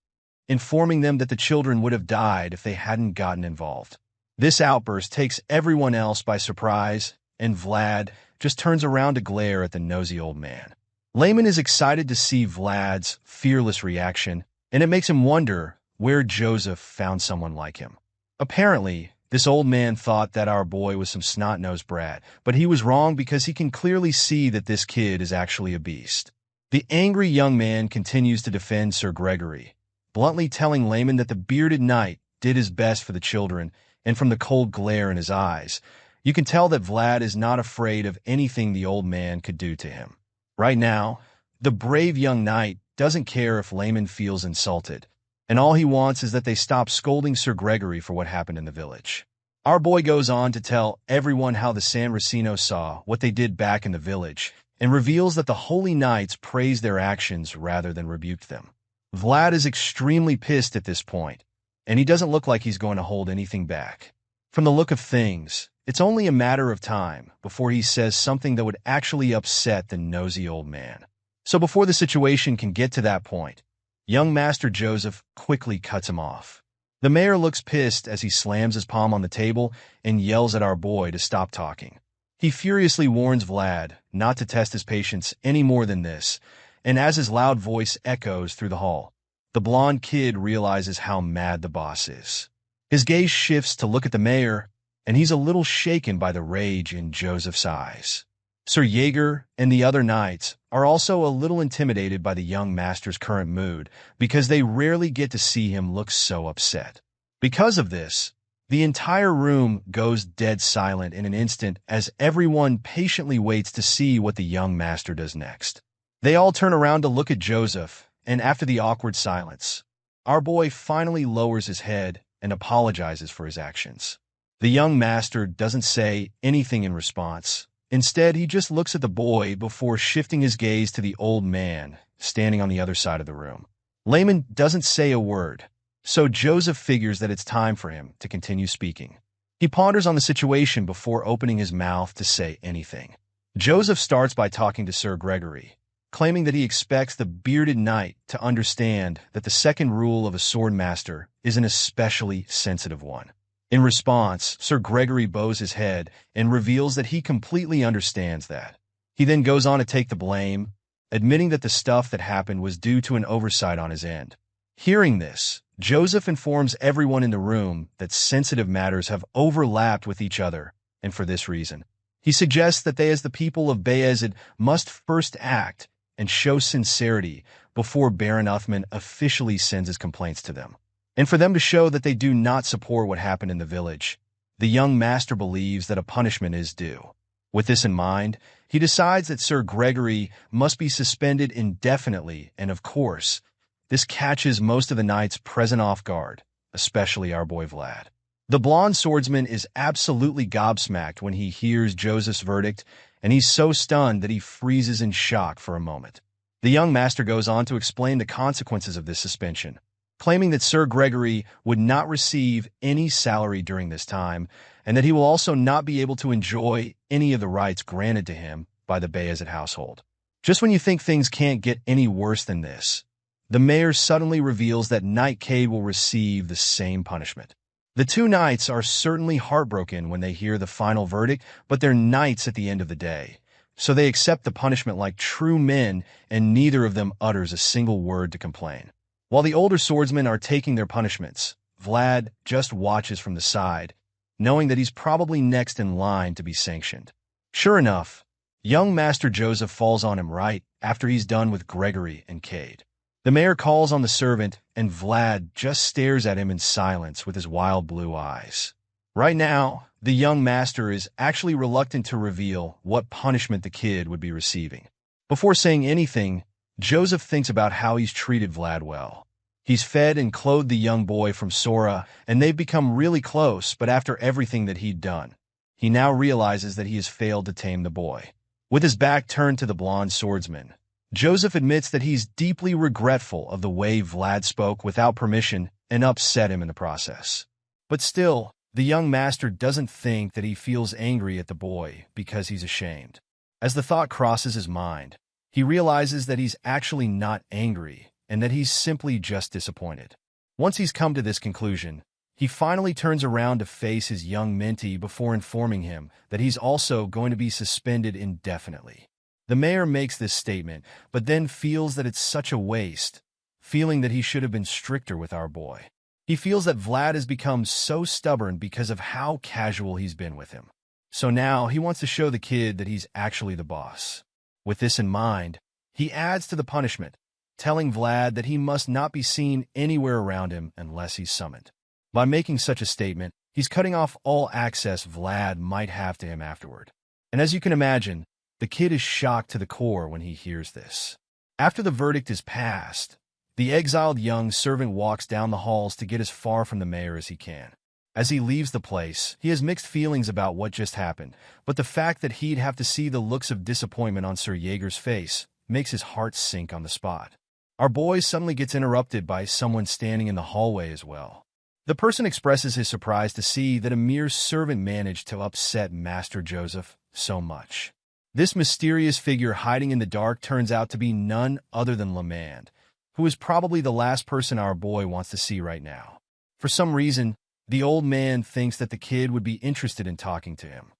informing them that the children would have died if they hadn't gotten involved. This outburst takes everyone else by surprise, and Vlad just turns around to glare at the nosy old man. Layman is excited to see Vlad's fearless reaction, and it makes him wonder where Joseph found someone like him. Apparently, this old man thought that our boy was some snot-nosed brat, but he was wrong because he can clearly see that this kid is actually a beast. The angry young man continues to defend Sir Gregory, bluntly telling Layman that the bearded knight did his best for the children, and from the cold glare in his eyes, you can tell that Vlad is not afraid of anything the old man could do to him. Right now, the brave young knight doesn't care if Layman feels insulted, and all he wants is that they stop scolding Sir Gregory for what happened in the village. Our boy goes on to tell everyone how the San Racino saw what they did back in the village and reveals that the Holy Knights praised their actions rather than rebuked them. Vlad is extremely pissed at this point, and he doesn't look like he's going to hold anything back. From the look of things, it's only a matter of time before he says something that would actually upset the nosy old man. So before the situation can get to that point, young Master Joseph quickly cuts him off. The mayor looks pissed as he slams his palm on the table and yells at our boy to stop talking. He furiously warns Vlad not to test his patience any more than this, and as his loud voice echoes through the hall, the blonde kid realizes how mad the boss is. His gaze shifts to look at the mayor, and he's a little shaken by the rage in Joseph's eyes. Sir Jaeger and the other knights are also a little intimidated by the young master's current mood because they rarely get to see him look so upset. Because of this, the entire room goes dead silent in an instant as everyone patiently waits to see what the young master does next. They all turn around to look at Joseph, and after the awkward silence, our boy finally lowers his head and apologizes for his actions. The young master doesn't say anything in response. Instead, he just looks at the boy before shifting his gaze to the old man standing on the other side of the room. Layman doesn't say a word, so Joseph figures that it's time for him to continue speaking. He ponders on the situation before opening his mouth to say anything. Joseph starts by talking to Sir Gregory, claiming that he expects the bearded knight to understand that the second rule of a sword master is an especially sensitive one. In response, Sir Gregory bows his head and reveals that he completely understands that. He then goes on to take the blame, admitting that the stuff that happened was due to an oversight on his end. Hearing this, Joseph informs everyone in the room that sensitive matters have overlapped with each other, and for this reason, he suggests that they as the people of Bayezid must first act and show sincerity before Baron Uthman officially sends his complaints to them. And for them to show that they do not support what happened in the village, the young master believes that a punishment is due. With this in mind, he decides that Sir Gregory must be suspended indefinitely, and of course, this catches most of the knights present off guard, especially our boy Vlad. The blonde swordsman is absolutely gobsmacked when he hears Joseph's verdict, and he's so stunned that he freezes in shock for a moment. The young master goes on to explain the consequences of this suspension, claiming that Sir Gregory would not receive any salary during this time, and that he will also not be able to enjoy any of the rights granted to him by the Bayezid household. Just when you think things can't get any worse than this, the mayor suddenly reveals that Knight Cade will receive the same punishment. The two knights are certainly heartbroken when they hear the final verdict, but they're knights at the end of the day, so they accept the punishment like true men, and neither of them utters a single word to complain. While the older swordsmen are taking their punishments, Vlad just watches from the side, knowing that he's probably next in line to be sanctioned. Sure enough, young Master Joseph falls on him right after he's done with Gregory and Cade. The mayor calls on the servant, and Vlad just stares at him in silence with his wild blue eyes. Right now, the young master is actually reluctant to reveal what punishment the kid would be receiving. Before saying anything, Joseph thinks about how he's treated Vlad well. He's fed and clothed the young boy from Sora, and they've become really close, but after everything that he'd done, he now realizes that he has failed to tame the boy. With his back turned to the blonde swordsman, Joseph admits that he's deeply regretful of the way Vlad spoke without permission and upset him in the process. But still, the young master doesn't think that he feels angry at the boy because he's ashamed. As the thought crosses his mind, he realizes that he's actually not angry and that he's simply just disappointed. Once he's come to this conclusion, he finally turns around to face his young mentee before informing him that he's also going to be suspended indefinitely. The mayor makes this statement, but then feels that it's such a waste, feeling that he should have been stricter with our boy. He feels that Vlad has become so stubborn because of how casual he's been with him. So now he wants to show the kid that he's actually the boss. With this in mind, he adds to the punishment, telling Vlad that he must not be seen anywhere around him unless he's summoned. By making such a statement, he's cutting off all access Vlad might have to him afterward. And as you can imagine, the kid is shocked to the core when he hears this. After the verdict is passed, the exiled young servant walks down the halls to get as far from the mayor as he can. As he leaves the place, he has mixed feelings about what just happened, but the fact that he'd have to see the looks of disappointment on Sir Jaeger's face makes his heart sink on the spot. Our boy suddenly gets interrupted by someone standing in the hallway as well. The person expresses his surprise to see that a mere servant managed to upset Master Joseph so much. This mysterious figure hiding in the dark turns out to be none other than Rimon, who is probably the last person our boy wants to see right now. For some reason, the old man thinks that the kid would be interested in talking to him.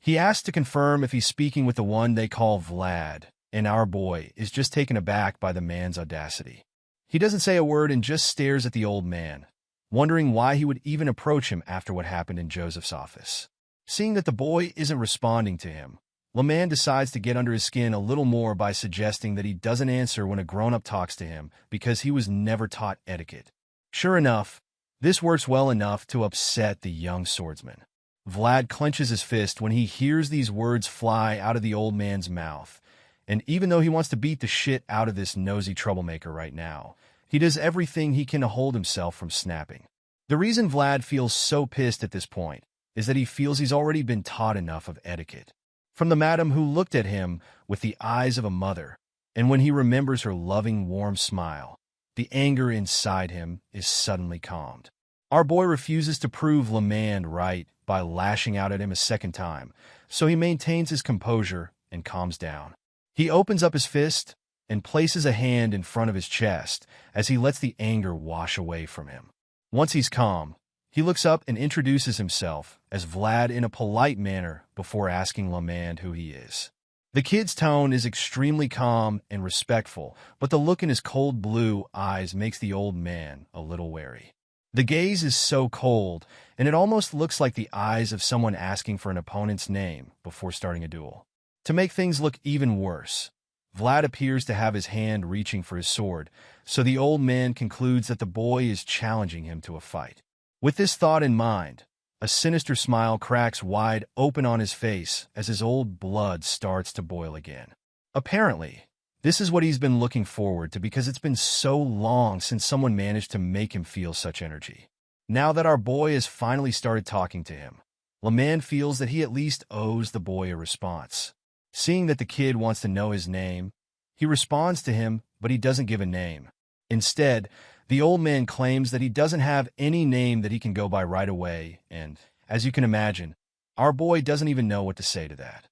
He asks to confirm if he's speaking with the one they call Vlad, and our boy is just taken aback by the man's audacity. He doesn't say a word and just stares at the old man, wondering why he would even approach him after what happened in Joseph's office. Seeing that the boy isn't responding to him, Rimon decides to get under his skin a little more by suggesting that he doesn't answer when a grown-up talks to him because he was never taught etiquette. Sure enough, this works well enough to upset the young swordsman. Vlad clenches his fist when he hears these words fly out of the old man's mouth, and even though he wants to beat the shit out of this nosy troublemaker right now, he does everything he can to hold himself from snapping. The reason Vlad feels so pissed at this point is that he feels he's already been taught enough of etiquette. From the madam who looked at him with the eyes of a mother, and when he remembers her loving, warm smile, the anger inside him is suddenly calmed. Our boy refuses to prove Rimon right by lashing out at him a second time, so he maintains his composure and calms down. He opens up his fist and places a hand in front of his chest as he lets the anger wash away from him. Once he's calm, he looks up and introduces himself as Vlad in a polite manner before asking Rimon who he is. The kid's tone is extremely calm and respectful, but the look in his cold blue eyes makes the old man a little wary. The gaze is so cold, and it almost looks like the eyes of someone asking for an opponent's name before starting a duel. To make things look even worse, Vlad appears to have his hand reaching for his sword, so the old man concludes that the boy is challenging him to a fight. With this thought in mind, a sinister smile cracks wide open on his face as his old blood starts to boil again. Apparently, this is what he's been looking forward to because it's been so long since someone managed to make him feel such energy. Now that our boy has finally started talking to him, Rimon feels that he at least owes the boy a response. Seeing that the kid wants to know his name, he responds to him, but he doesn't give a name. Instead, the old man claims that he doesn't have any name that he can go by right away, and, as you can imagine, our boy doesn't even know what to say to that.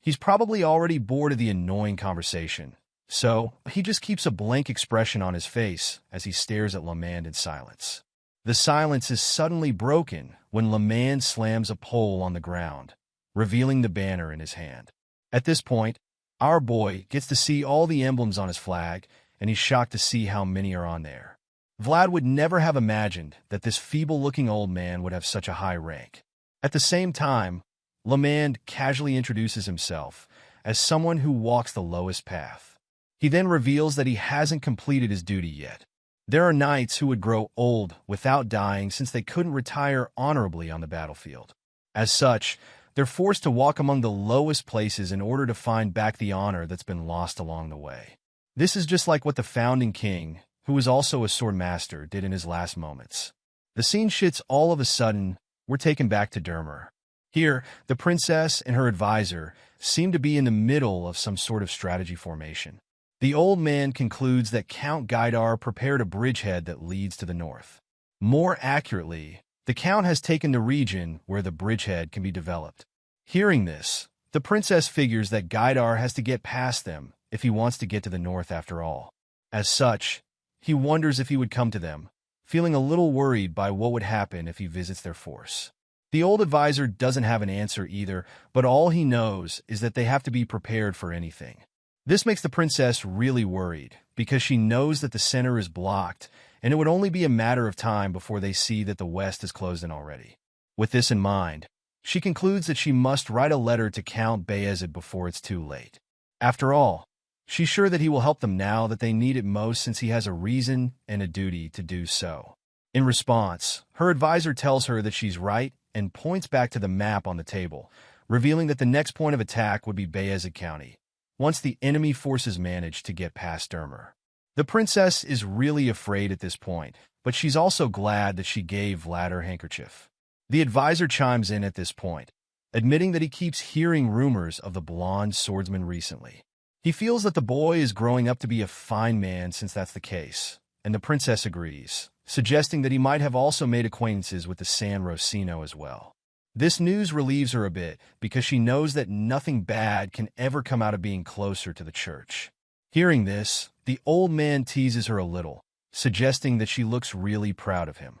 He's probably already bored of the annoying conversation, so he just keeps a blank expression on his face as he stares at Rimon in silence. The silence is suddenly broken when Rimon slams a pole on the ground, revealing the banner in his hand. At this point, our boy gets to see all the emblems on his flag, and he's shocked to see how many are on there. Vlad would never have imagined that this feeble-looking old man would have such a high rank. At the same time, Rimon casually introduces himself as someone who walks the lowest path. He then reveals that he hasn't completed his duty yet. There are knights who would grow old without dying since they couldn't retire honorably on the battlefield. As such, they're forced to walk among the lowest places in order to find back the honor that's been lost along the way. This is just like what the founding king, who was also a sword master, did in his last moments. The scene shifts all of a sudden. We're taken back to Dermer. Here, the princess and her advisor seem to be in the middle of some sort of strategy formation. The old man concludes that Count Gaidar prepared a bridgehead that leads to the north. More accurately, the Count has taken the region where the bridgehead can be developed. Hearing this, the princess figures that Gaidar has to get past them if he wants to get to the north after all. As such, he wonders if he would come to them, feeling a little worried by what would happen if he visits their force. The old advisor doesn't have an answer either, but all he knows is that they have to be prepared for anything. This makes the princess really worried, because she knows that the center is blocked, and it would only be a matter of time before they see that the west is closed in already. With this in mind, she concludes that she must write a letter to Count Bayezid before it's too late. After all, she's sure that he will help them now that they need it most since he has a reason and a duty to do so. In response, her advisor tells her that she's right and points back to the map on the table, revealing that the next point of attack would be Bayezid County, once the enemy forces manage to get past Dermer. The princess is really afraid at this point, but she's also glad that she gave Vlad her handkerchief. The advisor chimes in at this point, admitting that he keeps hearing rumors of the blonde swordsman recently. He feels that the boy is growing up to be a fine man since that's the case, and the princess agrees, suggesting that he might have also made acquaintances with the San Rosino as well. This news relieves her a bit because she knows that nothing bad can ever come out of being closer to the church. Hearing this, the old man teases her a little, suggesting that she looks really proud of him.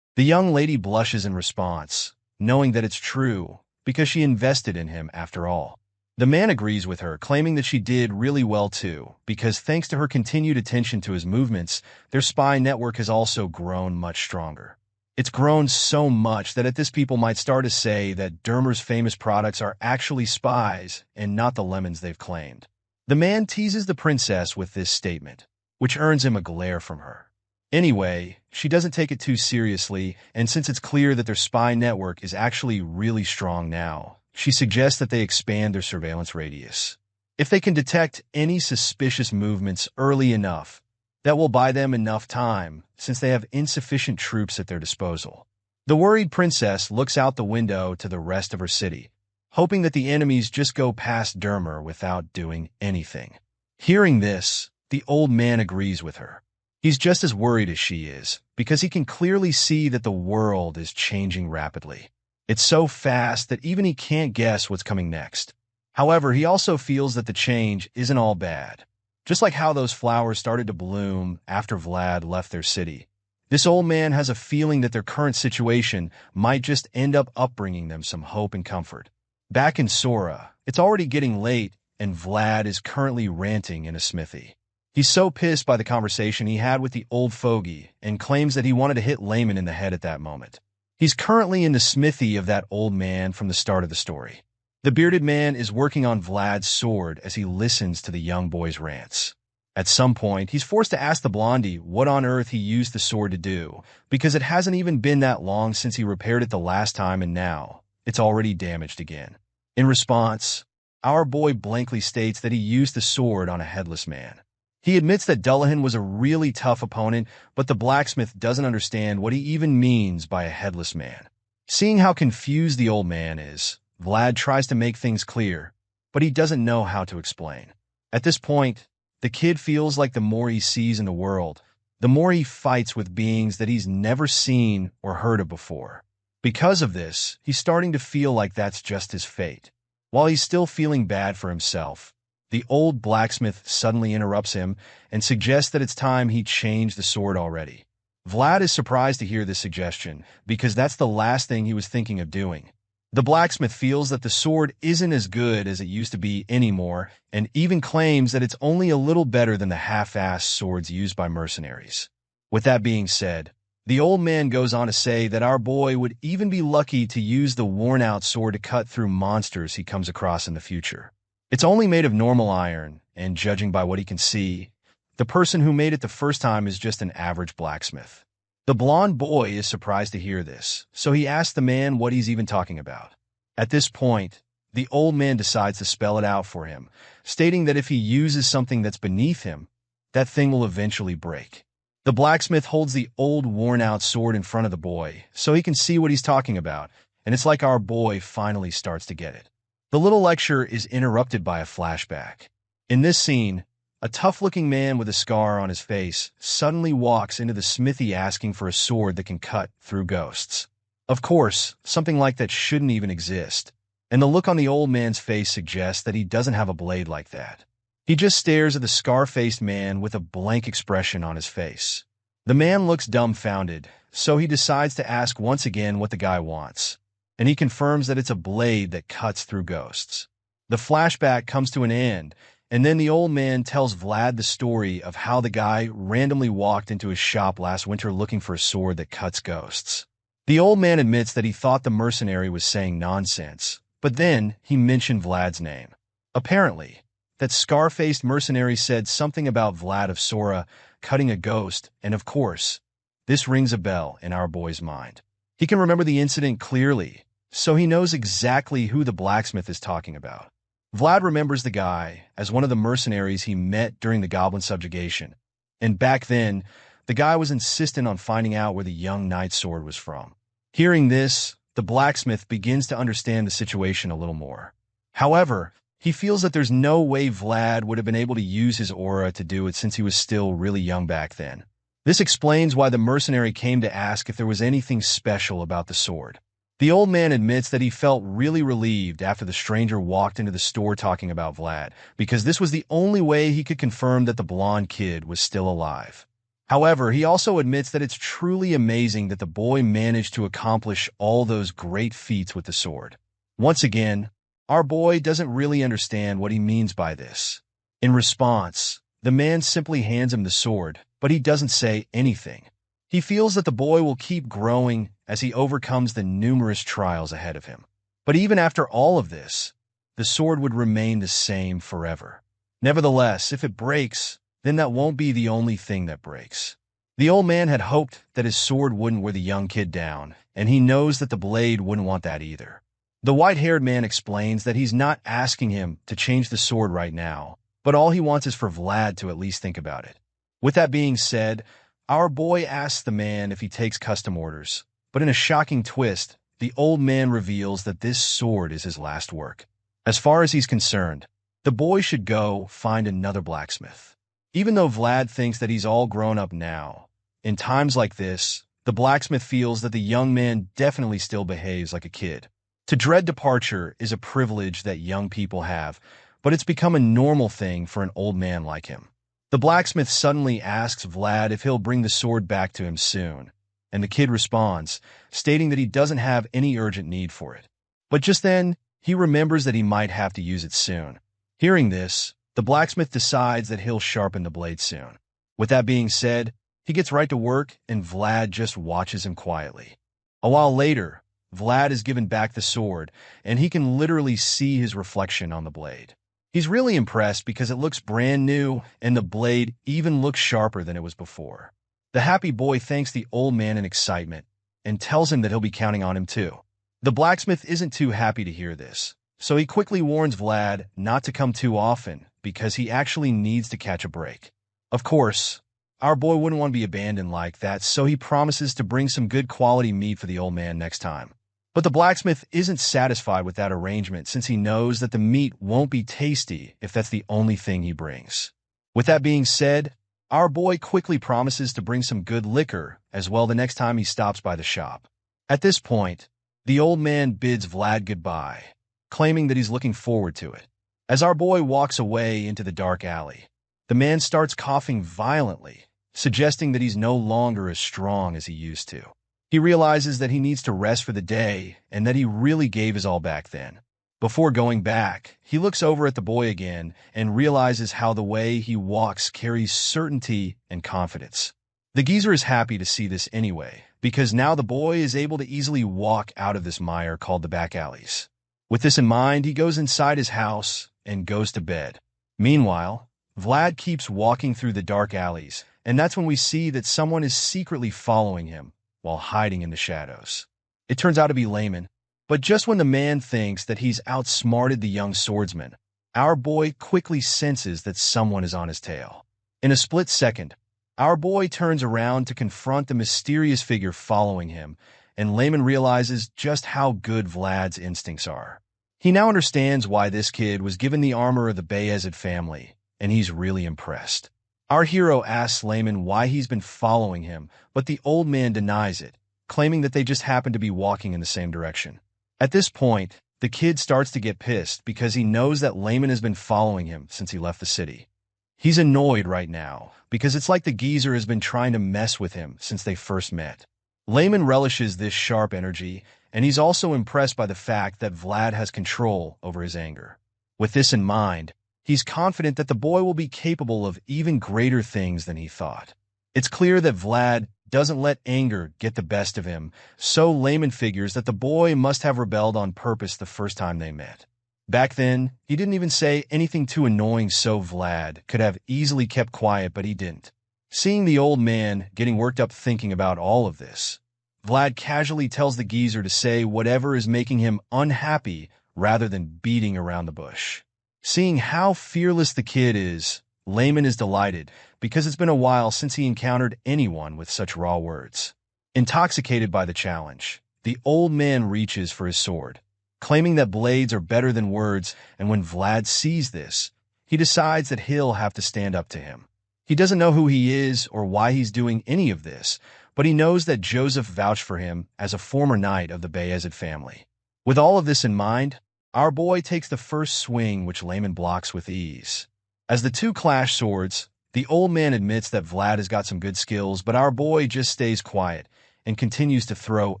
The young lady blushes in response, knowing that it's true, because she invested in him after all. The man agrees with her, claiming that she did really well too, because thanks to her continued attention to his movements, their spy network has also grown much stronger. It's grown so much that at this people might start to say that Dermer's famous products are actually spies and not the lemons they've claimed. The man teases the princess with this statement, which earns him a glare from her. Anyway, she doesn't take it too seriously, and since it's clear that their spy network is actually really strong now, she suggests that they expand their surveillance radius. If they can detect any suspicious movements early enough, that will buy them enough time, since they have insufficient troops at their disposal. The worried princess looks out the window to the rest of her city, hoping that the enemies just go past Dermer without doing anything. Hearing this, the old man agrees with her. He's just as worried as she is, because he can clearly see that the world is changing rapidly. It's so fast that even he can't guess what's coming next. However, he also feels that the change isn't all bad. Just like how those flowers started to bloom after Vlad left their city, this old man has a feeling that their current situation might just end up bringing them some hope and comfort. Back in Sora, it's already getting late, and Vlad is currently ranting in a smithy. He's so pissed by the conversation he had with the old fogey and claims that he wanted to hit Layman in the head at that moment. He's currently in the smithy of that old man from the start of the story. The bearded man is working on Vlad's sword as he listens to the young boy's rants. At some point, he's forced to ask the blondie what on earth he used the sword to do, because it hasn't even been that long since he repaired it the last time, and now it's already damaged again. In response, our boy blankly states that he used the sword on a headless man. He admits that Dullahan was a really tough opponent, but the blacksmith doesn't understand what he even means by a headless man. Seeing how confused the old man is, Vlad tries to make things clear, but he doesn't know how to explain. At this point, the kid feels like the more he sees in the world, the more he fights with beings that he's never seen or heard of before. Because of this, he's starting to feel like that's just his fate. While he's still feeling bad for himself, the old blacksmith suddenly interrupts him and suggests that it's time he changed the sword already. Vlad is surprised to hear this suggestion, because that's the last thing he was thinking of doing. The blacksmith feels that the sword isn't as good as it used to be anymore, and even claims that it's only a little better than the half-assed swords used by mercenaries. With that being said, the old man goes on to say that our boy would even be lucky to use the worn-out sword to cut through monsters he comes across in the future. It's only made of normal iron, and judging by what he can see, the person who made it the first time is just an average blacksmith. The blonde boy is surprised to hear this, so he asks the man what he's even talking about. At this point, the old man decides to spell it out for him, stating that if he uses something that's beneath him, that thing will eventually break. The blacksmith holds the old worn-out sword in front of the boy, so he can see what he's talking about, and it's like our boy finally starts to get it. The little lecture is interrupted by a flashback. In this scene, a tough-looking man with a scar on his face suddenly walks into the smithy asking for a sword that can cut through ghosts. Of course, something like that shouldn't even exist, and the look on the old man's face suggests that he doesn't have a blade like that. He just stares at the scar-faced man with a blank expression on his face. The man looks dumbfounded, so he decides to ask once again what the guy wants, and he confirms that it's a blade that cuts through ghosts. The flashback comes to an end, and then the old man tells Vlad the story of how the guy randomly walked into his shop last winter looking for a sword that cuts ghosts. The old man admits that he thought the mercenary was saying nonsense, but then he mentioned Vlad's name. Apparently, that scar-faced mercenary said something about Vlad of Sora cutting a ghost, and of course, this rings a bell in our boy's mind. He can remember the incident clearly, so he knows exactly who the blacksmith is talking about. Vlad remembers the guy as one of the mercenaries he met during the goblin subjugation, and back then, the guy was insistent on finding out where the young knight's sword was from. Hearing this, the blacksmith begins to understand the situation a little more. However, he feels that there's no way Vlad would have been able to use his aura to do it since he was still really young back then. This explains why the mercenary came to ask if there was anything special about the sword. The old man admits that he felt really relieved after the stranger walked into the store talking about Vlad, because this was the only way he could confirm that the blonde kid was still alive. However, he also admits that it's truly amazing that the boy managed to accomplish all those great feats with the sword. Once again, our boy doesn't really understand what he means by this. In response, the man simply hands him the sword, but he doesn't say anything. He feels that the boy will keep growing as he overcomes the numerous trials ahead of him. But even after all of this, the sword would remain the same forever. Nevertheless, if it breaks, then that won't be the only thing that breaks. The old man had hoped that his sword wouldn't wear the young kid down, and he knows that the blade wouldn't want that either. The white-haired man explains that he's not asking him to change the sword right now, but all he wants is for Vlad to at least think about it. With that being said, our boy asks the man if he takes custom orders, but in a shocking twist, the old man reveals that this sword is his last work. As far as he's concerned, the boy should go find another blacksmith. Even though Vlad thinks that he's all grown up now, in times like this, the blacksmith feels that the young man definitely still behaves like a kid. To dread departure is a privilege that young people have, but it's become a normal thing for an old man like him. The blacksmith suddenly asks Vlad if he'll bring the sword back to him soon, and the kid responds, stating that he doesn't have any urgent need for it. But just then, he remembers that he might have to use it soon. Hearing this, the blacksmith decides that he'll sharpen the blade soon. With that being said, he gets right to work, and Vlad just watches him quietly. A while later, Vlad is given back the sword, and he can literally see his reflection on the blade. He's really impressed because it looks brand new, and the blade even looks sharper than it was before. The happy boy thanks the old man in excitement, and tells him that he'll be counting on him too. The blacksmith isn't too happy to hear this, so he quickly warns Vlad not to come too often, because he actually needs to catch a break. Of course, our boy wouldn't want to be abandoned like that, so he promises to bring some good quality meat for the old man next time. But the blacksmith isn't satisfied with that arrangement, since he knows that the meat won't be tasty if that's the only thing he brings. With that being said, our boy quickly promises to bring some good liquor as well the next time he stops by the shop. At this point, the old man bids Vlad goodbye, claiming that he's looking forward to it. As our boy walks away into the dark alley, the man starts coughing violently, suggesting that he's no longer as strong as he used to. He realizes that he needs to rest for the day and that he really gave his all back then. Before going back, he looks over at the boy again and realizes how the way he walks carries certainty and confidence. The geezer is happy to see this anyway, because now the boy is able to easily walk out of this mire called the back alleys. With this in mind, he goes inside his house and goes to bed. Meanwhile, Vlad keeps walking through the dark alleys, and that's when we see that someone is secretly following him while hiding in the shadows. It turns out to be Rimon, but just when the man thinks that he's outsmarted the young swordsman, our boy quickly senses that someone is on his tail. In a split second, our boy turns around to confront the mysterious figure following him, and Rimon realizes just how good Vlad's instincts are. He now understands why this kid was given the armor of the Bayezid family, and he's really impressed. Our hero asks Rimon why he's been following him, but the old man denies it, claiming that they just happen to be walking in the same direction. At this point, the kid starts to get pissed because he knows that Rimon has been following him since he left the city. He's annoyed right now because it's like the geezer has been trying to mess with him since they first met. Rimon relishes this sharp energy, and he's also impressed by the fact that Vlad has control over his anger. With this in mind, he's confident that the boy will be capable of even greater things than he thought. It's clear that Vlad doesn't let anger get the best of him, so Rimon figures that the boy must have rebelled on purpose the first time they met. Back then, he didn't even say anything too annoying, so Vlad could have easily kept quiet, but he didn't. Seeing the old man getting worked up thinking about all of this, Vlad casually tells the geezer to say whatever is making him unhappy rather than beating around the bush. Seeing how fearless the kid is, Rimon is delighted because it's been a while since he encountered anyone with such raw words. Intoxicated by the challenge, the old man reaches for his sword, claiming that blades are better than words, and when Vlad sees this, he decides that he'll have to stand up to him. He doesn't know who he is or why he's doing any of this, but he knows that Joseph vouched for him as a former knight of the Bayezid family. With all of this in mind, our boy takes the first swing, which Layman blocks with ease. As the two clash swords, the old man admits that Vlad has got some good skills, but our boy just stays quiet and continues to throw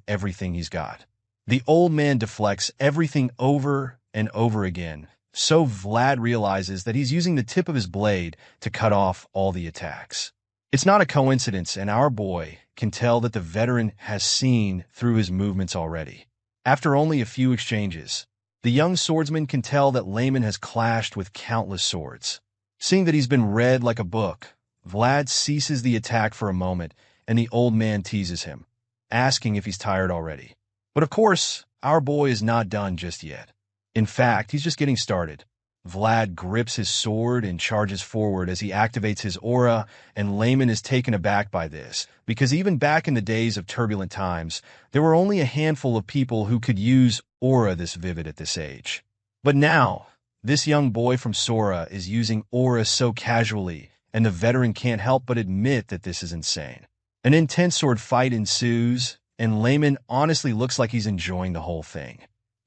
everything he's got. The old man deflects everything over and over again, so Vlad realizes that he's using the tip of his blade to cut off all the attacks. It's not a coincidence, and our boy can tell that the veteran has seen through his movements already. After only a few exchanges, the young swordsman can tell that Layman has clashed with countless swords. Seeing that he's been read like a book, Vlad ceases the attack for a moment, and the old man teases him, asking if he's tired already. But of course, our boy is not done just yet. In fact, he's just getting started. Vlad grips his sword and charges forward as he activates his aura, and Layman is taken aback by this, because even back in the days of turbulent times, there were only a handful of people who could use aura this vivid at this age. But now, this young boy from Sora is using aura so casually, and the veteran can't help but admit that this is insane. An intense sword fight ensues, and Layman honestly looks like he's enjoying the whole thing.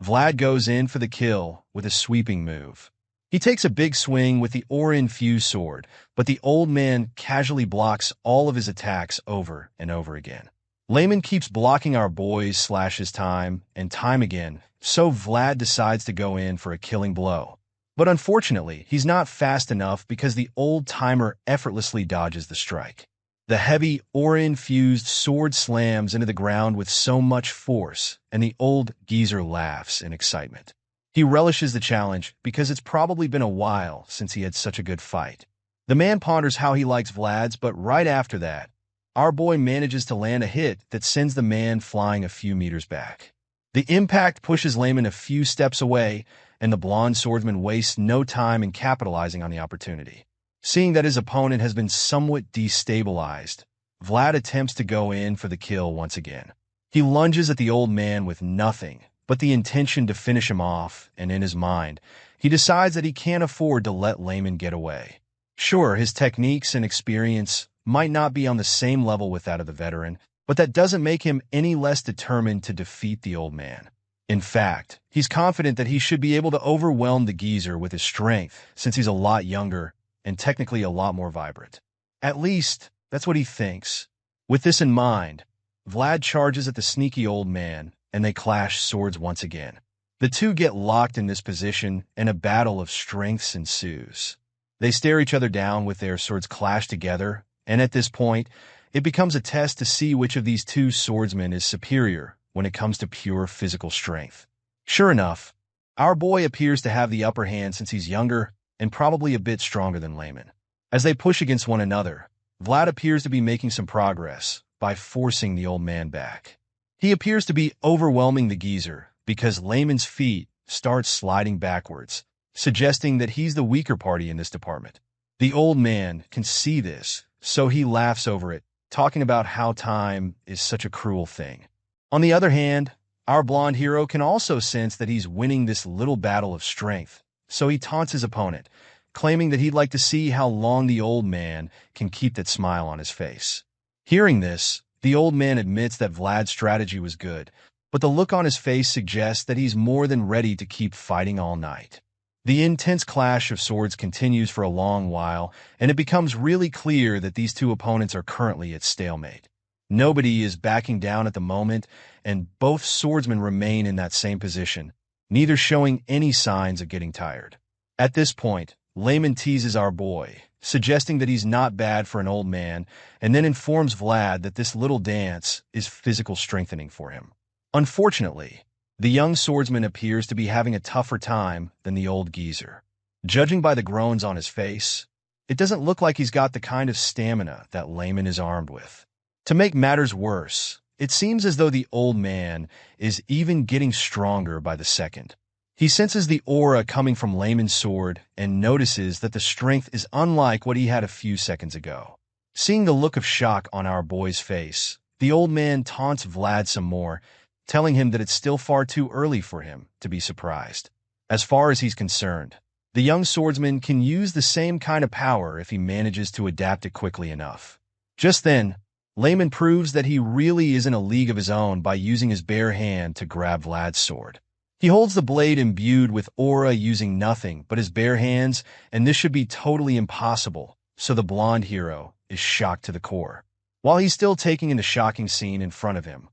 Vlad goes in for the kill with a sweeping move. He takes a big swing with the aura-infused sword, but the old man casually blocks all of his attacks over and over again. Layman keeps blocking our boy's slashes time and time again, so Vlad decides to go in for a killing blow. But unfortunately, he's not fast enough because the old-timer effortlessly dodges the strike. The heavy, aura-infused sword slams into the ground with so much force, and the old geezer laughs in excitement. He relishes the challenge because it's probably been a while since he had such a good fight. The man ponders how he likes Vlad's, but right after that, our boy manages to land a hit that sends the man flying a few meters back. The impact pushes Layman a few steps away, and the blonde swordsman wastes no time in capitalizing on the opportunity. Seeing that his opponent has been somewhat destabilized, Vlad attempts to go in for the kill once again. He lunges at the old man with nothing but the intention to finish him off, and in his mind, he decides that he can't afford to let Layman get away. Sure, his techniques and experience might not be on the same level with that of the veteran, but that doesn't make him any less determined to defeat the old man. In fact, he's confident that he should be able to overwhelm the geezer with his strength, since he's a lot younger and technically a lot more vibrant. At least, that's what he thinks. With this in mind, Vlad charges at the sneaky old man, and they clash swords once again. The two get locked in this position, and a battle of strengths ensues. They stare each other down with their swords clashed together, and at this point, it becomes a test to see which of these two swordsmen is superior when it comes to pure physical strength. Sure enough, our boy appears to have the upper hand since he's younger and probably a bit stronger than Layman. As they push against one another, Vlad appears to be making some progress by forcing the old man back. He appears to be overwhelming the geezer because Layman's feet start sliding backwards, suggesting that he's the weaker party in this department. The old man can see this, so he laughs over it, talking about how time is such a cruel thing. On the other hand, our blonde hero can also sense that he's winning this little battle of strength, so he taunts his opponent, claiming that he'd like to see how long the old man can keep that smile on his face. Hearing this, the old man admits that Vlad's strategy was good, but the look on his face suggests that he's more than ready to keep fighting all night. The intense clash of swords continues for a long while, and it becomes really clear that these two opponents are currently at stalemate. Nobody is backing down at the moment, and both swordsmen remain in that same position, neither showing any signs of getting tired. At this point, Layman teases our boy, suggesting that he's not bad for an old man, and then informs Vlad that this little dance is physical strengthening for him. Unfortunately, the young swordsman appears to be having a tougher time than the old geezer. Judging by the groans on his face, it doesn't look like he's got the kind of stamina that Layman is armed with. To make matters worse, it seems as though the old man is even getting stronger by the second. He senses the aura coming from Layman's sword and notices that the strength is unlike what he had a few seconds ago. Seeing the look of shock on our boy's face, the old man taunts Vlad some more, telling him that it's still far too early for him to be surprised. As far as he's concerned, the young swordsman can use the same kind of power if he manages to adapt it quickly enough. Just then, Layman proves that he really is in a league of his own by using his bare hand to grab Vlad's sword. He holds the blade imbued with aura using nothing but his bare hands, and this should be totally impossible, so the blonde hero is shocked to the core. While he's still taking in the shocking scene in front of him,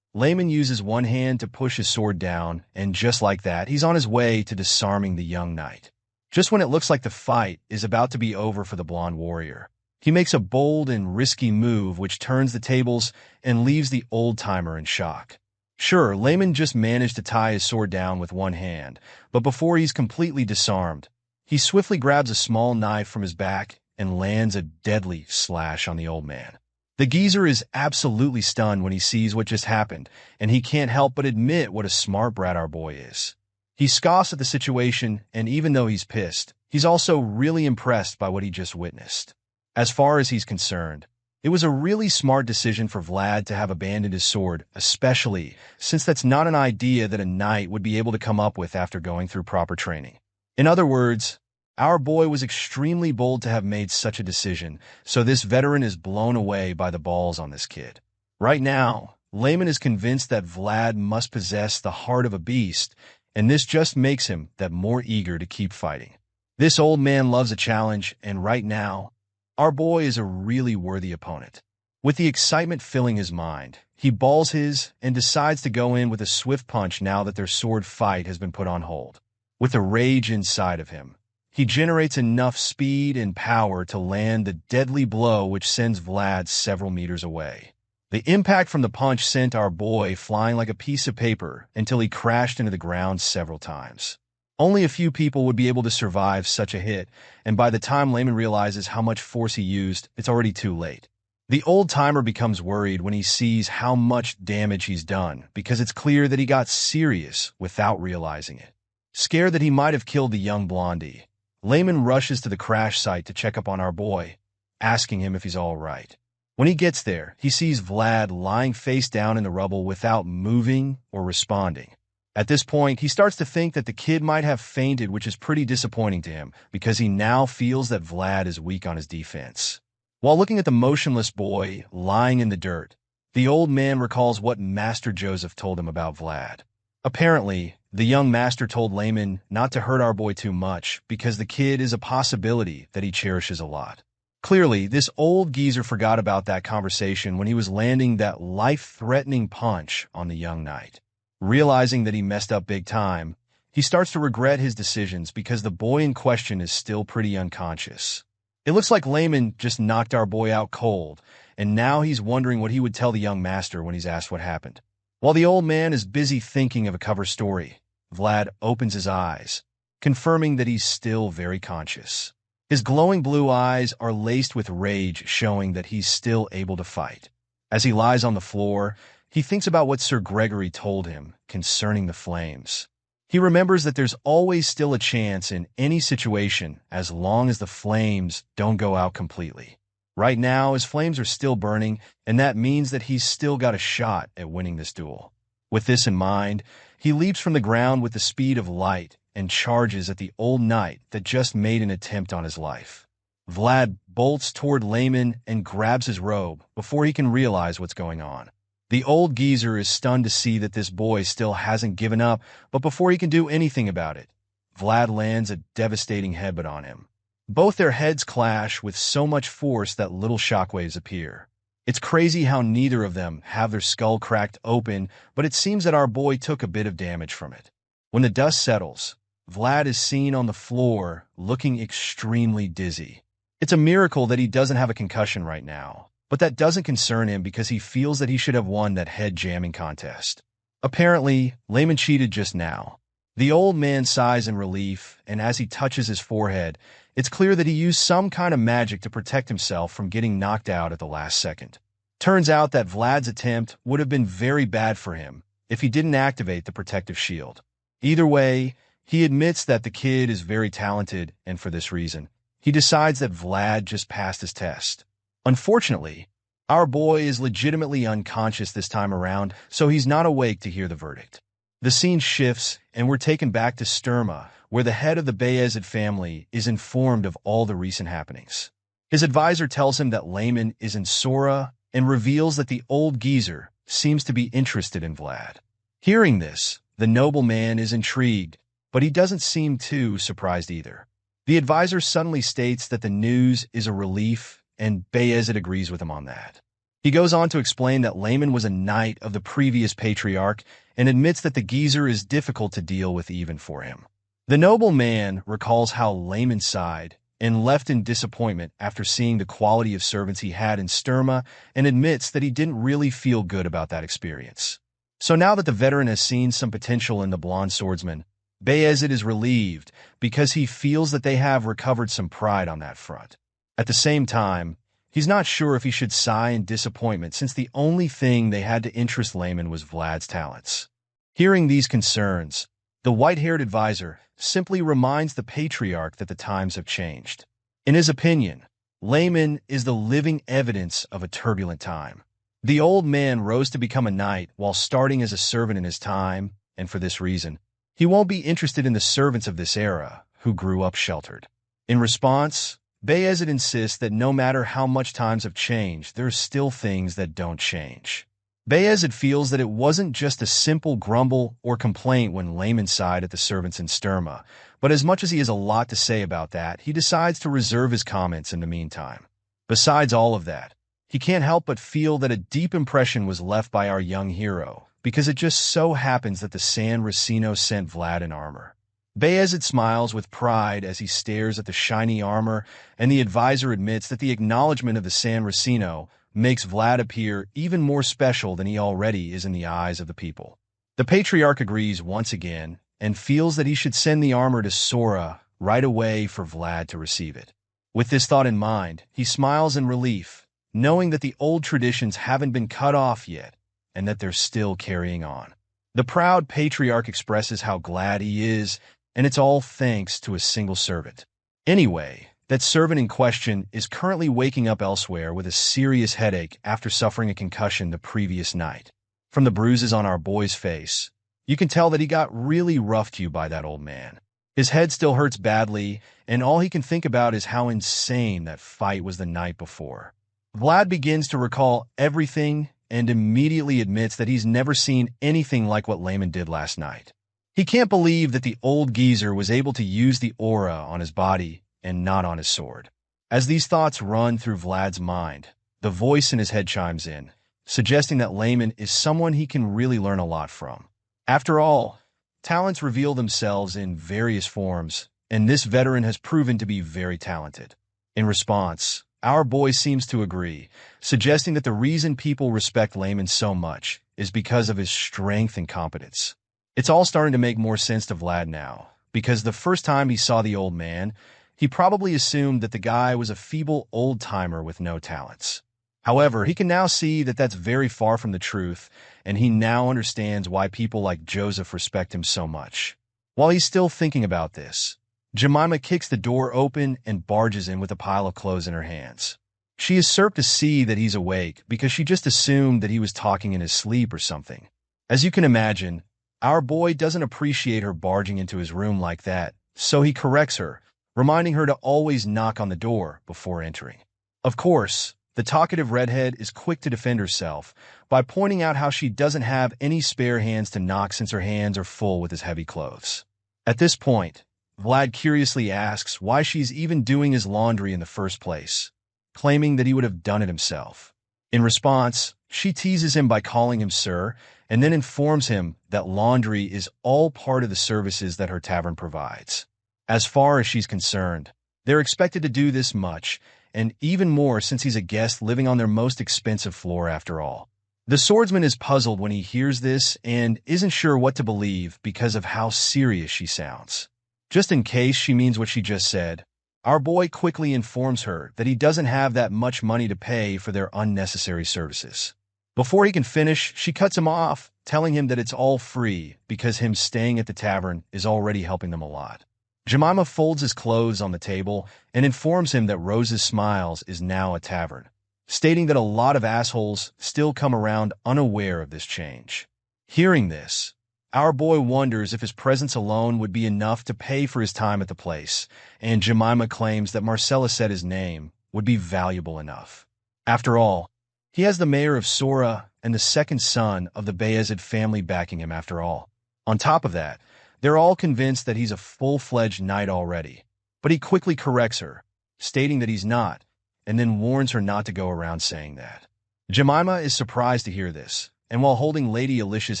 Layman uses one hand to push his sword down, and just like that, he's on his way to disarming the young knight. Just when it looks like the fight is about to be over for the blonde warrior, he makes a bold and risky move which turns the tables and leaves the old-timer in shock. Sure, Layman just managed to tie his sword down with one hand, but before he's completely disarmed, he swiftly grabs a small knife from his back and lands a deadly slash on the old man. The geezer is absolutely stunned when he sees what just happened, and he can't help but admit what a smart brat our boy is. He scoffs at the situation, and even though he's pissed, he's also really impressed by what he just witnessed. As far as he's concerned, it was a really smart decision for Vlad to have abandoned his sword, especially since that's not an idea that a knight would be able to come up with after going through proper training. In other words, our boy was extremely bold to have made such a decision, so this veteran is blown away by the balls on this kid. Right now, Layman is convinced that Vlad must possess the heart of a beast, and this just makes him that more eager to keep fighting. This old man loves a challenge, and right now, our boy is a really worthy opponent. With the excitement filling his mind, he balls his and decides to go in with a swift punch now that their sword fight has been put on hold. With the rage inside of him, he generates enough speed and power to land the deadly blow which sends Vlad several meters away. The impact from the punch sent our boy flying like a piece of paper until he crashed into the ground several times. Only a few people would be able to survive such a hit, and by the time Layman realizes how much force he used, it's already too late. The old-timer becomes worried when he sees how much damage he's done, because it's clear that he got serious without realizing it. Scared that he might have killed the young blondie, Layman rushes to the crash site to check up on our boy, asking him if he's all right. When he gets there, he sees Vlad lying face down in the rubble without moving or responding. At this point, he starts to think that the kid might have fainted, which is pretty disappointing to him because he now feels that Vlad is weak on his defense. While looking at the motionless boy lying in the dirt, the old man recalls what Master Joseph told him about Vlad. Apparently, the young master told Layman not to hurt our boy too much because the kid is a possibility that he cherishes a lot. Clearly, this old geezer forgot about that conversation when he was landing that life-threatening punch on the young knight. Realizing that he messed up big time, he starts to regret his decisions because the boy in question is still pretty unconscious. It looks like Layman just knocked our boy out cold, and now he's wondering what he would tell the young master when he's asked what happened. While the old man is busy thinking of a cover story, Vlad opens his eyes, confirming that he's still very conscious. His glowing blue eyes are laced with rage, showing that he's still able to fight. As he lies on the floor, he thinks about what Sir Gregory told him concerning the flames. He remembers that there's always still a chance in any situation as long as the flames don't go out completely. Right now, his flames are still burning, and that means that he's still got a shot at winning this duel. With this in mind, he leaps from the ground with the speed of light and charges at the old knight that just made an attempt on his life. Vlad bolts toward Layman and grabs his robe before he can realize what's going on. The old geezer is stunned to see that this boy still hasn't given up, but before he can do anything about it, Vlad lands a devastating headbutt on him. Both their heads clash with so much force that little shockwaves appear. It's crazy how neither of them have their skull cracked open, but it seems that our boy took a bit of damage from it. When the dust settles, Vlad is seen on the floor, looking extremely dizzy. It's a miracle that he doesn't have a concussion right now. But that doesn't concern him because he feels that he should have won that head-jamming contest. Apparently, Layman cheated just now. The old man sighs in relief, and as he touches his forehead, it's clear that he used some kind of magic to protect himself from getting knocked out at the last second. Turns out that Vlad's attempt would have been very bad for him if he didn't activate the protective shield. Either way, he admits that the kid is very talented, and for this reason, he decides that Vlad just passed his test. Unfortunately, Our boy is legitimately unconscious this time around, so he's not awake to hear the verdict. The scene shifts, and we're taken back to Sturma, where the head of the Bayezid family is informed of all the recent happenings. His advisor tells him that Layman is in Sora and reveals that the old geezer seems to be interested in Vlad. Hearing this, the nobleman is intrigued, but he doesn't seem too surprised either. The advisor suddenly states that the news is a relief, and Bayezid agrees with him on that. He goes on to explain that Layman was a knight of the previous patriarch and admits that the geezer is difficult to deal with even for him. The nobleman recalls how Layman sighed and left in disappointment after seeing the quality of servants he had in Sturma and admits that he didn't really feel good about that experience. So now that the veteran has seen some potential in the blonde swordsman, Bayezid is relieved because he feels that they have recovered some pride on that front. At the same time, he's not sure if he should sigh in disappointment since the only thing they had to interest Layman was Vlad's talents. Hearing these concerns, the white-haired advisor simply reminds the patriarch that the times have changed. In his opinion, Layman is the living evidence of a turbulent time. The old man rose to become a knight while starting as a servant in his time, and for this reason, he won't be interested in the servants of this era who grew up sheltered. In response, Bayezid insists that no matter how much times have changed, there are still things that don't change. Bayezid feels that it wasn't just a simple grumble or complaint when Layman sighed at the servants in Sturma, but as much as he has a lot to say about that, he decides to reserve his comments in the meantime. Besides all of that, he can't help but feel that a deep impression was left by our young hero, because it just so happens that the San Racino sent Vlad in armor. Bayezid smiles with pride as he stares at the shiny armor, and the advisor admits that the acknowledgement of the San Racino makes Vlad appear even more special than he already is in the eyes of the people. The patriarch agrees once again and feels that he should send the armor to Sora right away for Vlad to receive it. With this thought in mind, he smiles in relief, knowing that the old traditions haven't been cut off yet and that they're still carrying on. The proud patriarch expresses how glad he is, and it's all thanks to a single servant. Anyway, that servant in question is currently waking up elsewhere with a serious headache after suffering a concussion the previous night. From the bruises on our boy's face, you can tell that he got really roughed to by that old man. His head still hurts badly, and all he can think about is how insane that fight was the night before. Vlad begins to recall everything and immediately admits that he's never seen anything like what Layman did last night. He can't believe that the old geezer was able to use the aura on his body and not on his sword. As these thoughts run through Vlad's mind, the voice in his head chimes in, suggesting that Layman is someone he can really learn a lot from. After all, talents reveal themselves in various forms, and this veteran has proven to be very talented. In response, our boy seems to agree, suggesting that the reason people respect Layman so much is because of his strength and competence. It's all starting to make more sense to Vlad now, because the first time he saw the old man, he probably assumed that the guy was a feeble old-timer with no talents. However, he can now see that that's very far from the truth, and he now understands why people like Joseph respect him so much. While he's still thinking about this, Jemima kicks the door open and barges in with a pile of clothes in her hands. She is surprised to see that he's awake because she just assumed that he was talking in his sleep or something. As you can imagine, our boy doesn't appreciate her barging into his room like that, so he corrects her, reminding her to always knock on the door before entering. Of course, the talkative redhead is quick to defend herself by pointing out how she doesn't have any spare hands to knock since her hands are full with his heavy clothes. At this point, Vlad curiously asks why she's even doing his laundry in the first place, claiming that he would have done it himself. In response, she teases him by calling him sir, and then informs him that laundry is all part of the services that her tavern provides. As far as she's concerned, they're expected to do this much, and even more since he's a guest living on their most expensive floor after all. The swordsman is puzzled when he hears this and isn't sure what to believe because of how serious she sounds. Just in case she means what she just said, our boy quickly informs her that he doesn't have that much money to pay for their unnecessary services. Before he can finish, she cuts him off, telling him that it's all free because him staying at the tavern is already helping them a lot. Jemima folds his clothes on the table and informs him that Rose's Smiles is now a tavern, stating that a lot of assholes still come around unaware of this change. Hearing this, our boy wonders if his presence alone would be enough to pay for his time at the place, and Jemima claims that Marcela said his name would be valuable enough. After all, he has the mayor of Sora and the second son of the Bayezid family backing him after all. On top of that, they're all convinced that he's a full-fledged knight already, but he quickly corrects her, stating that he's not, and then warns her not to go around saying that. Jemima is surprised to hear this, and while holding Lady Alicia's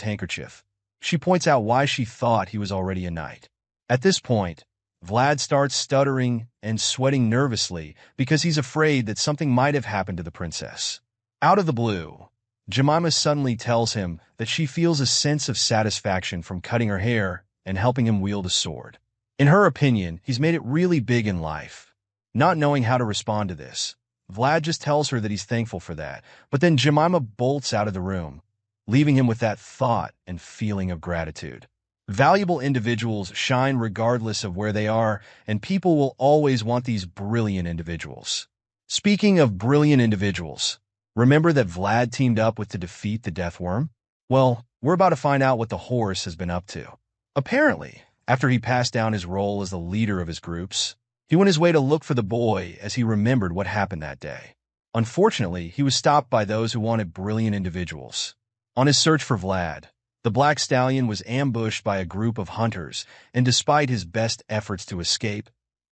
handkerchief, she points out why she thought he was already a knight. At this point, Vlad starts stuttering and sweating nervously because he's afraid that something might have happened to the princess. Out of the blue, Jemima suddenly tells him that she feels a sense of satisfaction from cutting her hair and helping him wield a sword. In her opinion, he's made it really big in life. Not knowing how to respond to this, Vlad just tells her that he's thankful for that, but then Jemima bolts out of the room, leaving him with that thought and feeling of gratitude. Valuable individuals shine regardless of where they are, and people will always want these brilliant individuals. Speaking of brilliant individuals, remember that Vlad teamed up with to defeat the Death Worm? Well, we're about to find out what the horse has been up to. Apparently, after he passed down his role as the leader of his groups, he went his way to look for the boy as he remembered what happened that day. Unfortunately, he was stopped by those who wanted brilliant individuals. On his search for Vlad, the Black Stallion was ambushed by a group of hunters, and despite his best efforts to escape,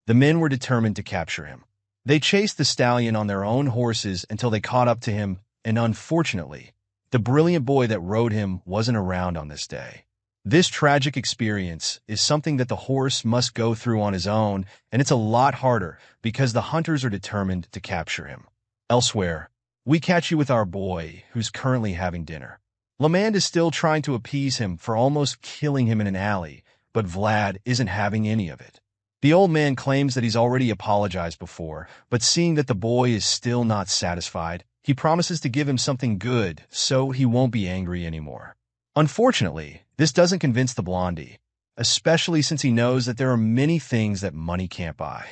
the men were determined to capture him. They chased the stallion on their own horses until they caught up to him, and unfortunately, the brilliant boy that rode him wasn't around on this day. This tragic experience is something that the horse must go through on his own, and it's a lot harder because the hunters are determined to capture him. Elsewhere, we catch you with our boy, who's currently having dinner. Lamand is still trying to appease him for almost killing him in an alley, but Vlad isn't having any of it. The old man claims that he's already apologized before, but seeing that the boy is still not satisfied, he promises to give him something good so he won't be angry anymore. Unfortunately, this doesn't convince the blondie, especially since he knows that there are many things that money can't buy.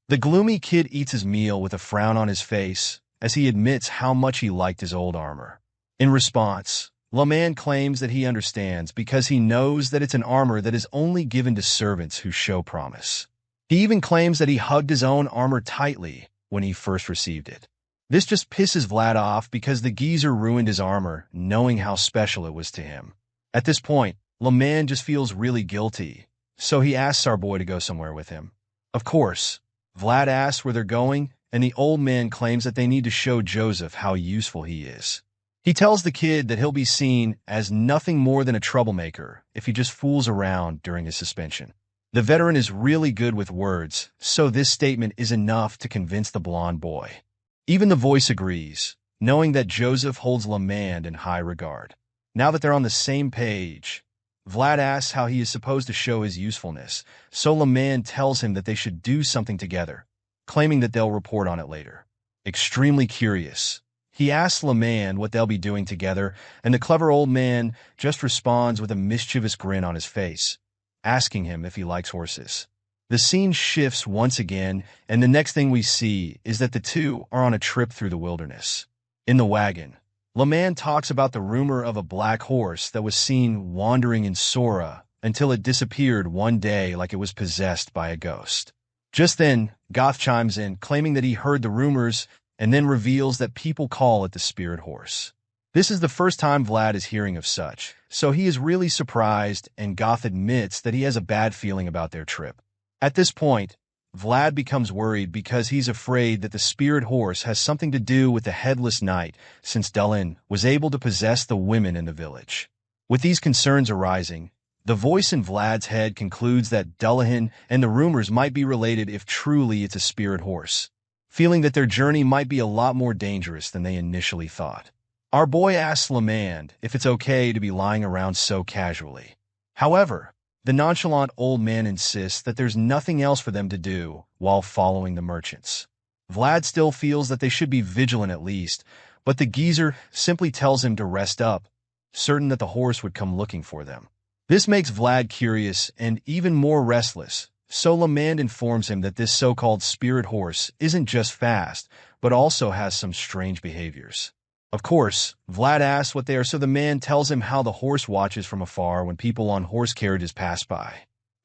The gloomy kid eats his meal with a frown on his face as he admits how much he liked his old armor. In response, Lamand claims that he understands because he knows that it's an armor that is only given to servants who show promise. He even claims that he hugged his own armor tightly when he first received it. This just pisses Vlad off because the geezer ruined his armor, knowing how special it was to him. At this point, Lamand just feels really guilty, so he asks our boy to go somewhere with him. Of course, Vlad asks where they're going, and the old man claims that they need to show Joseph how useful he is. He tells the kid that he'll be seen as nothing more than a troublemaker if he just fools around during his suspension. The veteran is really good with words, so this statement is enough to convince the blonde boy. Even the voice agrees, knowing that Joseph holds Lamand in high regard. Now that they're on the same page, Vlad asks how he is supposed to show his usefulness, so Lamand tells him that they should do something together, claiming that they'll report on it later. Extremely curious, he asks Lamand what they'll be doing together, and the clever old man just responds with a mischievous grin on his face, asking him if he likes horses. The scene shifts once again, and the next thing we see is that the two are on a trip through the wilderness. In the wagon, Lamand talks about the rumor of a black horse that was seen wandering in Sora until it disappeared one day like it was possessed by a ghost. Just then, Goth chimes in, claiming that he heard the rumors, and then reveals that people call it the spirit horse. This is the first time Vlad is hearing of such, so he is really surprised, and Goth admits that he has a bad feeling about their trip. At this point, Vlad becomes worried because he's afraid that the spirit horse has something to do with the headless knight, since Dullin was able to possess the women in the village. With these concerns arising, the voice in Vlad's head concludes that Dullahan and the rumors might be related if truly it's a spirit horse, feeling that their journey might be a lot more dangerous than they initially thought. Our boy asks Lamand if it's okay to be lying around so casually. However, the nonchalant old man insists that there's nothing else for them to do while following the merchants. Vlad still feels that they should be vigilant at least, but the geezer simply tells him to rest up, certain that the horse would come looking for them. This makes Vlad curious and even more restless, so Lemand informs him that this so-called spirit horse isn't just fast, but also has some strange behaviors. Of course, Vlad asks what they are, so the man tells him how the horse watches from afar when people on horse carriages pass by.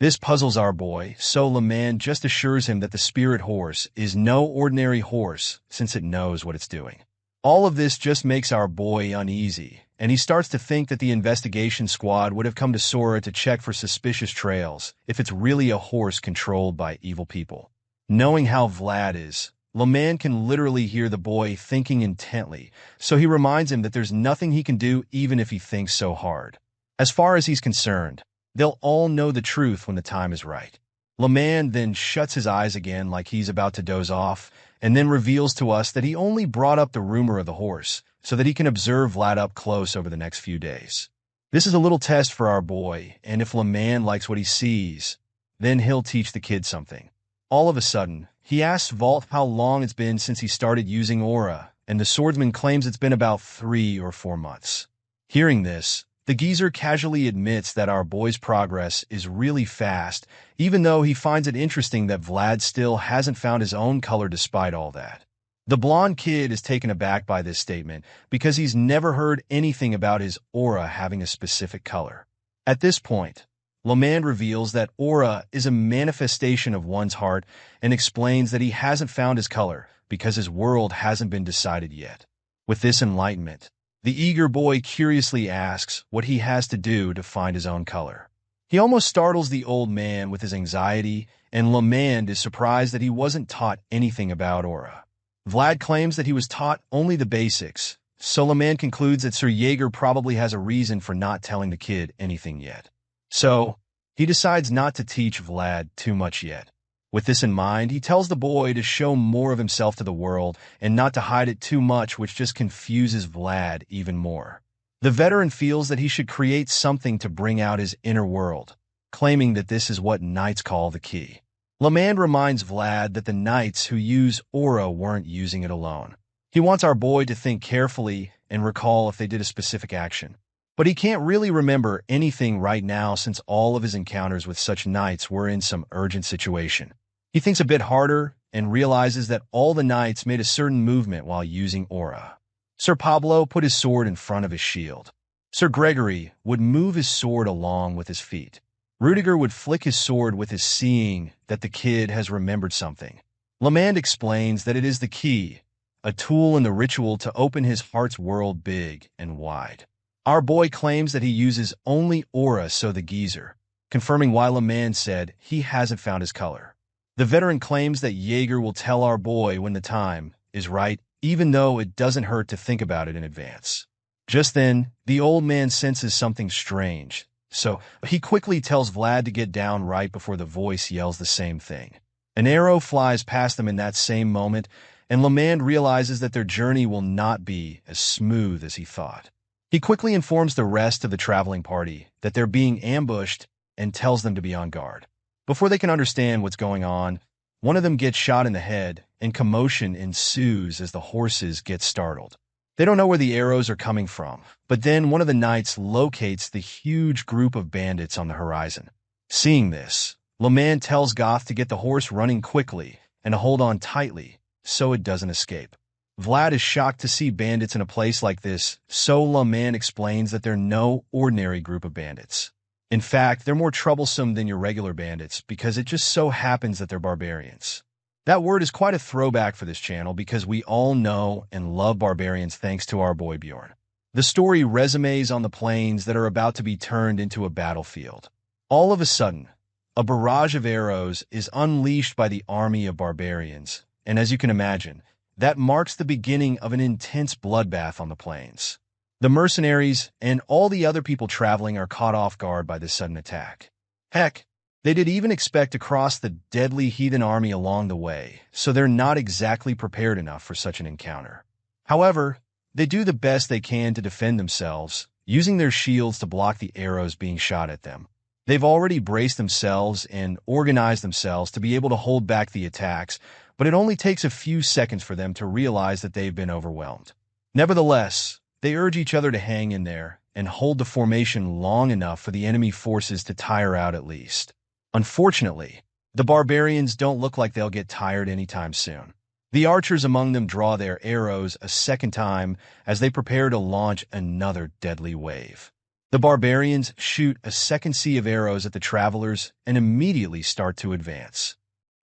This puzzles our boy, so Lemand just assures him that the spirit horse is no ordinary horse since it knows what it's doing. All of this just makes our boy uneasy, and he starts to think that the investigation squad would have come to Sora to check for suspicious trails if it's really a horse controlled by evil people. Knowing how Vlad is, Lemand can literally hear the boy thinking intently, so he reminds him that there's nothing he can do even if he thinks so hard. As far as he's concerned, they'll all know the truth when the time is right. Lemand then shuts his eyes again like he's about to doze off, and then reveals to us that he only brought up the rumor of the horse so that he can observe Vlad up close over the next few days. This is a little test for our boy, and if Lemand likes what he sees, then he'll teach the kid something. All of a sudden, he asks Vault how long it's been since he started using aura, and the swordsman claims it's been about 3 or 4 months. Hearing this, the geezer casually admits that our boy's progress is really fast, even though he finds it interesting that Vlad still hasn't found his own color despite all that. The blonde kid is taken aback by this statement because he's never heard anything about his aura having a specific color. At this point, Lemand reveals that aura is a manifestation of one's heart and explains that he hasn't found his color because his world hasn't been decided yet. With this enlightenment, the eager boy curiously asks what he has to do to find his own color. He almost startles the old man with his anxiety, and Lemand is surprised that he wasn't taught anything about aura. Vlad claims that he was taught only the basics, so Lemand concludes that Sir Jaeger probably has a reason for not telling the kid anything yet. So, he decides not to teach Vlad too much yet. With this in mind, he tells the boy to show more of himself to the world and not to hide it too much, which just confuses Vlad even more. The veteran feels that he should create something to bring out his inner world, claiming that this is what knights call the key. Lemand reminds Vlad that the knights who use aura weren't using it alone. He wants our boy to think carefully and recall if they did a specific action. But he can't really remember anything right now since all of his encounters with such knights were in some urgent situation. He thinks a bit harder and realizes that all the knights made a certain movement while using aura. Sir Pablo put his sword in front of his shield. Sir Gregory would move his sword along with his feet. Rudiger would flick his sword with his seeing that the kid has remembered something. Lemand explains that it is the key, a tool in the ritual to open his heart's world big and wide. Our boy claims that he uses only aura, so the geezer, confirming why Lemand said he hasn't found his color. The veteran claims that Jaeger will tell our boy when the time is right, even though it doesn't hurt to think about it in advance. Just then, the old man senses something strange, so he quickly tells Vlad to get down right before the voice yells the same thing. An arrow flies past them in that same moment, and Lemand realizes that their journey will not be as smooth as he thought. He quickly informs the rest of the traveling party that they're being ambushed and tells them to be on guard. Before they can understand what's going on, one of them gets shot in the head, and commotion ensues as the horses get startled. They don't know where the arrows are coming from, but then one of the knights locates the huge group of bandits on the horizon. Seeing this, Lemand tells Goth to get the horse running quickly and to hold on tightly so it doesn't escape. Vlad is shocked to see bandits in a place like this, so Lemand explains that they're no ordinary group of bandits. In fact, they're more troublesome than your regular bandits because it just so happens that they're barbarians. That word is quite a throwback for this channel because we all know and love barbarians thanks to our boy Bjorn. The story resumes on the plains that are about to be turned into a battlefield. All of a sudden, a barrage of arrows is unleashed by the army of barbarians, and as you can imagine, that marks the beginning of an intense bloodbath on the plains. The mercenaries and all the other people traveling are caught off guard by this sudden attack. Heck, they didn't even expect to cross the deadly heathen army along the way, so they're not exactly prepared enough for such an encounter. However, they do the best they can to defend themselves, using their shields to block the arrows being shot at them. They've already braced themselves and organized themselves to be able to hold back the attacks, but it only takes a few seconds for them to realize that they've been overwhelmed. Nevertheless, they urge each other to hang in there and hold the formation long enough for the enemy forces to tire out at least. Unfortunately, The barbarians don't look like they'll get tired anytime soon. The archers among them draw their arrows a second time as they prepare to launch another deadly wave. The barbarians shoot a second sea of arrows at the travelers and immediately start to advance.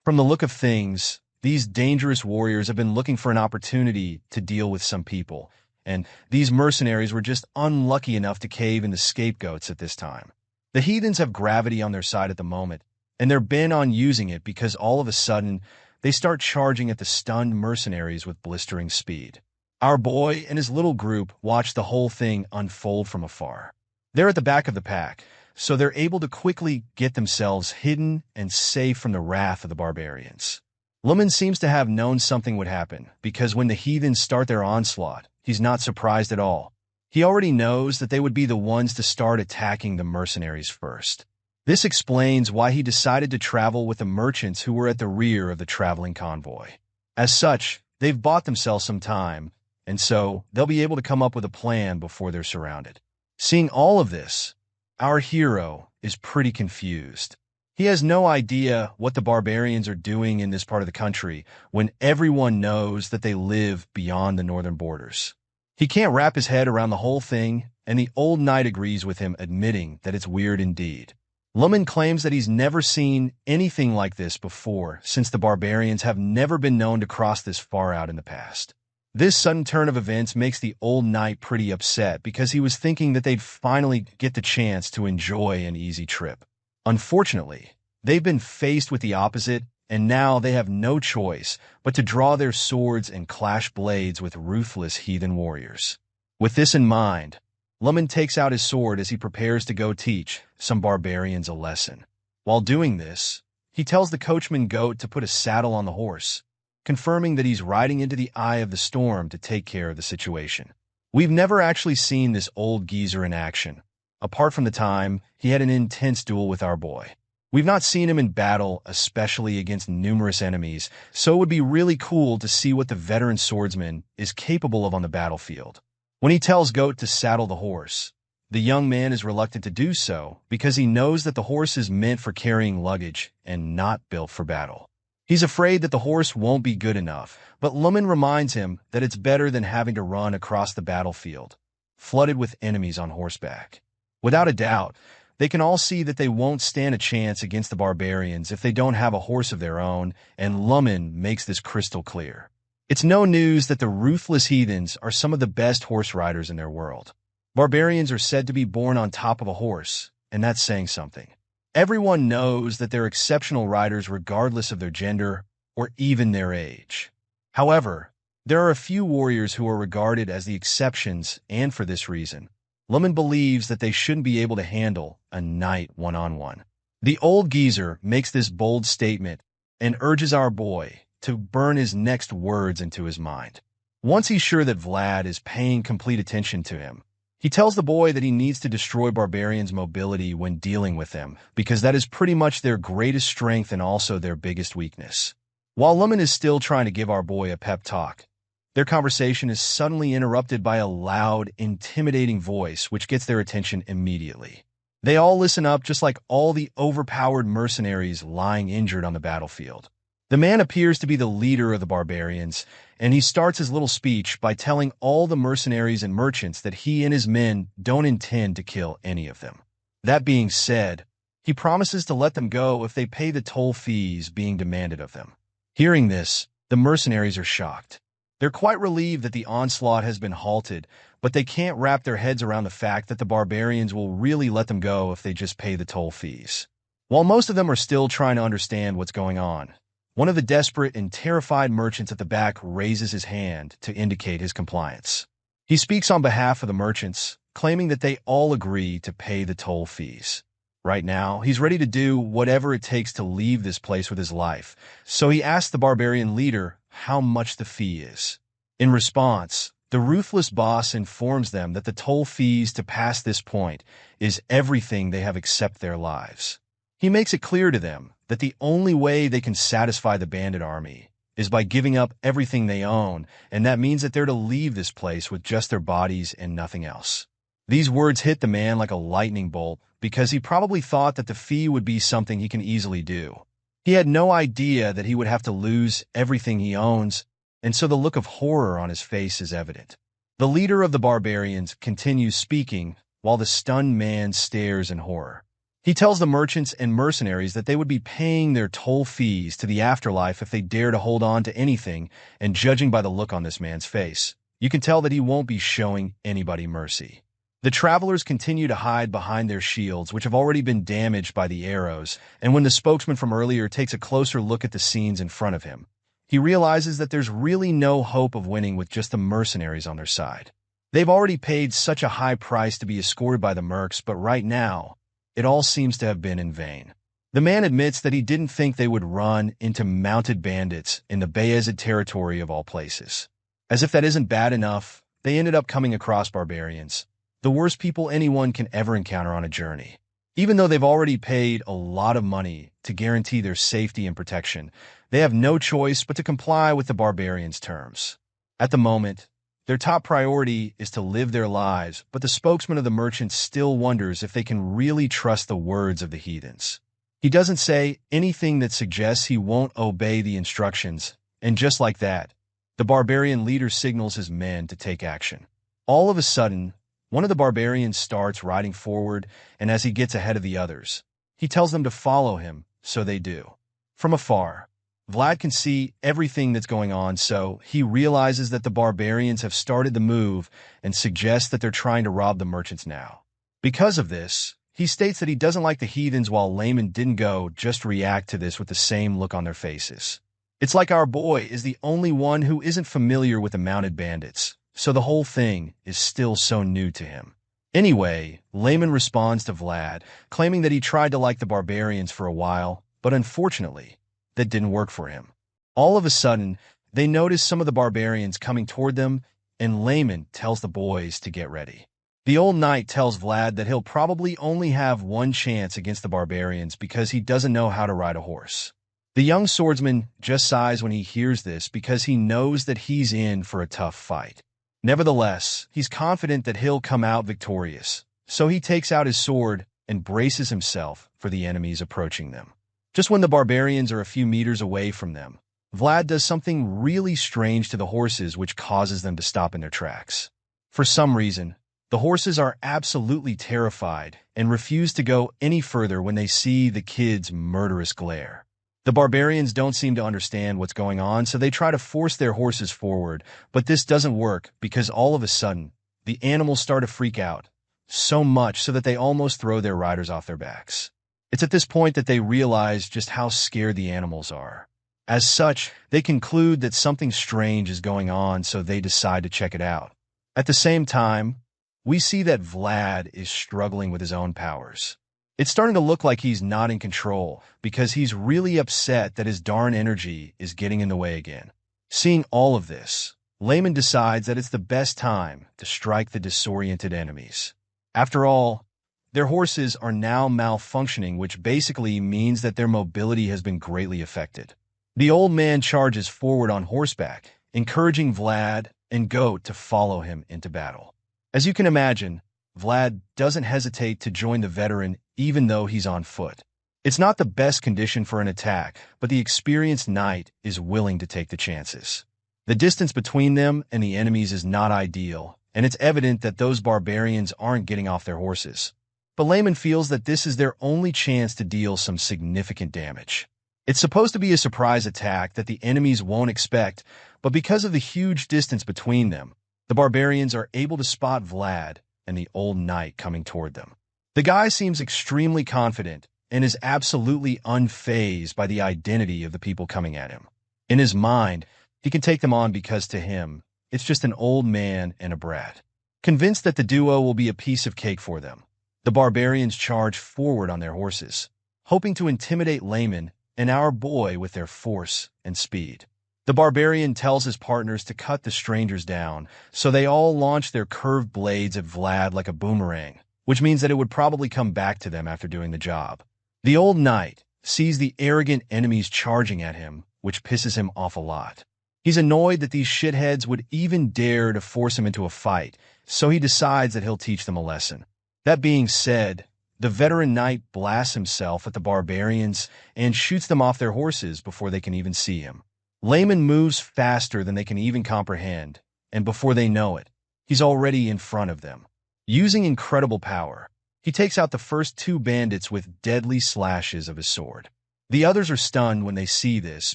From the look of things, these dangerous warriors have been looking for an opportunity to deal with some people, and these mercenaries were just unlucky enough to cave in the scapegoats at this time. The heathens have gravity on their side at the moment, and they're bent on using it because all of a sudden, they start charging at the stunned mercenaries with blistering speed. Our boy and his little group watch the whole thing unfold from afar. They're at the back of the pack, so they're able to quickly get themselves hidden and safe from the wrath of the barbarians. Rimon seems to have known something would happen, because when the heathens start their onslaught, he's not surprised at all. He already knows that they would be the ones to start attacking the mercenaries first. This explains why he decided to travel with the merchants who were at the rear of the traveling convoy. As such, they've bought themselves some time, and so they'll be able to come up with a plan before they're surrounded. Seeing all of this, our hero is pretty confused. He has no idea what the barbarians are doing in this part of the country when everyone knows that they live beyond the northern borders. He can't wrap his head around the whole thing, and the old knight agrees with him, admitting that it's weird indeed. Rimon claims that he's never seen anything like this before, since the barbarians have never been known to cross this far out in the past. This sudden turn of events makes the old knight pretty upset because he was thinking that they'd finally get the chance to enjoy an easy trip. Unfortunately, they've been faced with the opposite, and now they have no choice but to draw their swords and clash blades with ruthless heathen warriors. With this in mind, Rimon takes out his sword as he prepares to go teach some barbarians a lesson. While doing this, he tells the coachman goat to put a saddle on the horse, confirming that he's riding into the eye of the storm to take care of the situation. We've never actually seen this old geezer in action, apart from the time he had an intense duel with our boy. We've not seen him in battle, especially against numerous enemies, so it would be really cool to see what the veteran swordsman is capable of on the battlefield. When he tells Goat to saddle the horse, the young man is reluctant to do so because he knows that the horse is meant for carrying luggage and not built for battle. He's afraid that the horse won't be good enough, but Rimon reminds him that it's better than having to run across the battlefield, flooded with enemies on horseback. Without a doubt, they can all see that they won't stand a chance against the barbarians if they don't have a horse of their own, and Rimon makes this crystal clear. It's no news that the ruthless heathens are some of the best horse riders in their world. Barbarians are said to be born on top of a horse, and that's saying something. Everyone knows that they're exceptional riders regardless of their gender or even their age. However, there are a few warriors who are regarded as the exceptions, and for this reason, Rimon believes that they shouldn't be able to handle a knight one-on-one. The old geezer makes this bold statement and urges our boy to burn his next words into his mind. Once he's sure that Vlad is paying complete attention to him, he tells the boy that he needs to destroy barbarians' mobility when dealing with them, because that is pretty much their greatest strength and also their biggest weakness. While Rimon is still trying to give our boy a pep talk, their conversation is suddenly interrupted by a loud, intimidating voice which gets their attention immediately. They all listen up just like all the overpowered mercenaries lying injured on the battlefield. The man appears to be the leader of the barbarians, and he starts his little speech by telling all the mercenaries and merchants that he and his men don't intend to kill any of them. That being said, he promises to let them go if they pay the toll fees being demanded of them. Hearing this, the mercenaries are shocked. They're quite relieved that the onslaught has been halted, but they can't wrap their heads around the fact that the barbarians will really let them go if they just pay the toll fees. While most of them are still trying to understand what's going on, one of the desperate and terrified merchants at the back raises his hand to indicate his compliance. He speaks on behalf of the merchants, claiming that they all agree to pay the toll fees. Right now, he's ready to do whatever it takes to leave this place with his life, so he asks the barbarian leader how much the fee is. In response, the ruthless boss informs them that the toll fees to pass this point is everything they have except their lives. He makes it clear to them that the only way they can satisfy the bandit army is by giving up everything they own, and that means that they're to leave this place with just their bodies and nothing else. These words hit the man like a lightning bolt because he probably thought that the fee would be something he can easily do. He had no idea that he would have to lose everything he owns, and so the look of horror on his face is evident. The leader of the barbarians continues speaking while the stunned man stares in horror. He tells the merchants and mercenaries that they would be paying their toll fees to the afterlife if they dare to hold on to anything, and judging by the look on this man's face, you can tell that he won't be showing anybody mercy. The travelers continue to hide behind their shields, which have already been damaged by the arrows, and when the spokesman from earlier takes a closer look at the scenes in front of him, he realizes that there's really no hope of winning with just the mercenaries on their side. They've already paid such a high price to be escorted by the mercs, but right now, it all seems to have been in vain. The man admits that he didn't think they would run into mounted bandits in the Bayezid territory of all places. As if that isn't bad enough, they ended up coming across barbarians, the worst people anyone can ever encounter on a journey. Even though they've already paid a lot of money to guarantee their safety and protection, they have no choice but to comply with the barbarians' terms. At the moment, their top priority is to live their lives, but the spokesman of the merchants still wonders if they can really trust the words of the heathens. He doesn't say anything that suggests he won't obey the instructions, and just like that, the barbarian leader signals his men to take action. All of a sudden, one of the barbarians starts riding forward, and as he gets ahead of the others, he tells them to follow him, so they do. From afar, Vlad can see everything that's going on, so he realizes that the barbarians have started the move and suggests that they're trying to rob the merchants now. Because of this, he states that he doesn't like the heathens, while Layman didn't just react to this with the same look on their faces. It's like our boy is the only one who isn't familiar with the mounted bandits, so the whole thing is still so new to him. Anyway, Layman responds to Vlad, claiming that he tried to like the barbarians for a while, but unfortunately, that didn't work for him. All of a sudden, they notice some of the barbarians coming toward them, and Layman tells the boys to get ready. The old knight tells Vlad that he'll probably only have one chance against the barbarians because he doesn't know how to ride a horse. The young swordsman just sighs when he hears this because he knows that he's in for a tough fight. Nevertheless, he's confident that he'll come out victorious, so he takes out his sword and braces himself for the enemies approaching them. Just when the barbarians are a few meters away from them, Vlad does something really strange to the horses, which causes them to stop in their tracks. For some reason, the horses are absolutely terrified and refuse to go any further when they see the kid's murderous glare. The barbarians don't seem to understand what's going on, so they try to force their horses forward, but this doesn't work because all of a sudden, the animals start to freak out, so much so that they almost throw their riders off their backs. It's at this point that they realize just how scared the animals are. As such, they conclude that something strange is going on, so they decide to check it out. At the same time, we see that Vlad is struggling with his own powers. It's starting to look like he's not in control because he's really upset that his darn energy is getting in the way again. Seeing all of this, Layman decides that it's the best time to strike the disoriented enemies. After all, their horses are now malfunctioning, which basically means that their mobility has been greatly affected. The old man charges forward on horseback, encouraging Vlad and Goat to follow him into battle. As you can imagine, Vlad doesn't hesitate to join the veteran even though he's on foot. It's not the best condition for an attack, but the experienced knight is willing to take the chances. The distance between them and the enemies is not ideal, and it's evident that those barbarians aren't getting off their horses. But Layman feels that this is their only chance to deal some significant damage. It's supposed to be a surprise attack that the enemies won't expect, but because of the huge distance between them, the barbarians are able to spot Vlad and the old knight coming toward them. The guy seems extremely confident and is absolutely unfazed by the identity of the people coming at him. In his mind, he can take them on because to him, it's just an old man and a brat. Convinced that the duo will be a piece of cake for them, the barbarians charge forward on their horses, hoping to intimidate Layman and our boy with their force and speed. The barbarian tells his partners to cut the strangers down, so they all launch their curved blades at Vlad like a boomerang, which means that it would probably come back to them after doing the job. The old knight sees the arrogant enemies charging at him, which pisses him off a lot. He's annoyed that these shitheads would even dare to force him into a fight, so he decides that he'll teach them a lesson. That being said, The veteran knight blasts himself at the barbarians and shoots them off their horses before they can even see him. Layman moves faster than they can even comprehend, and before they know it, he's already in front of them. Using incredible power, he takes out the first two bandits with deadly slashes of his sword. The others are stunned when they see this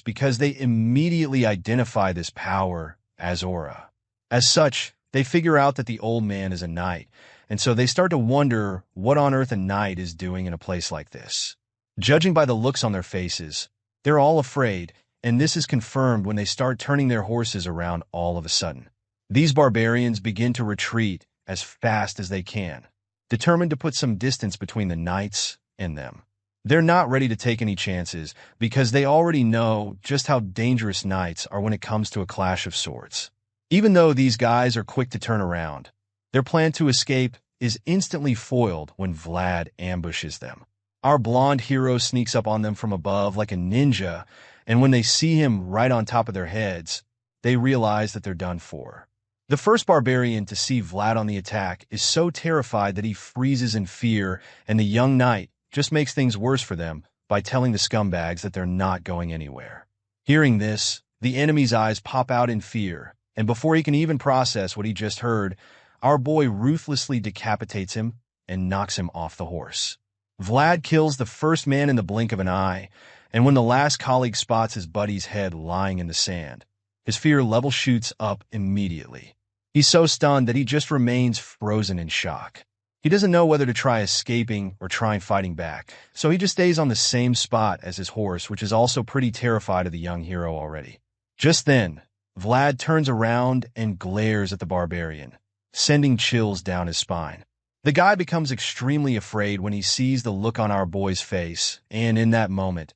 because they immediately identify this power as aura. As such, they figure out that the old man is a knight, and so they start to wonder what on earth a knight is doing in a place like this. Judging by the looks on their faces, they're all afraid, and this is confirmed when they start turning their horses around all of a sudden. These barbarians begin to retreat as fast as they can, determined to put some distance between the knights and them. They're not ready to take any chances because they already know just how dangerous knights are when it comes to a clash of swords. Even though these guys are quick to turn around, their plan to escape is instantly foiled when Vlad ambushes them. Our blonde hero sneaks up on them from above like a ninja, and when they see him right on top of their heads, they realize that they're done for. The first barbarian to see Vlad on the attack is so terrified that he freezes in fear, and the young knight just makes things worse for them by telling the scumbags that they're not going anywhere. Hearing this, the enemy's eyes pop out in fear, and before he can even process what he just heard, our boy ruthlessly decapitates him and knocks him off the horse. Vlad kills the first man in the blink of an eye, and when the last colleague spots his buddy's head lying in the sand, his fear level shoots up immediately. He's so stunned that he just remains frozen in shock. He doesn't know whether to try escaping or try fighting back, so he just stays on the same spot as his horse, which is also pretty terrified of the young hero already. Just then, Vlad turns around and glares at the barbarian, sending chills down his spine. The guy becomes extremely afraid when he sees the look on our boy's face, and in that moment,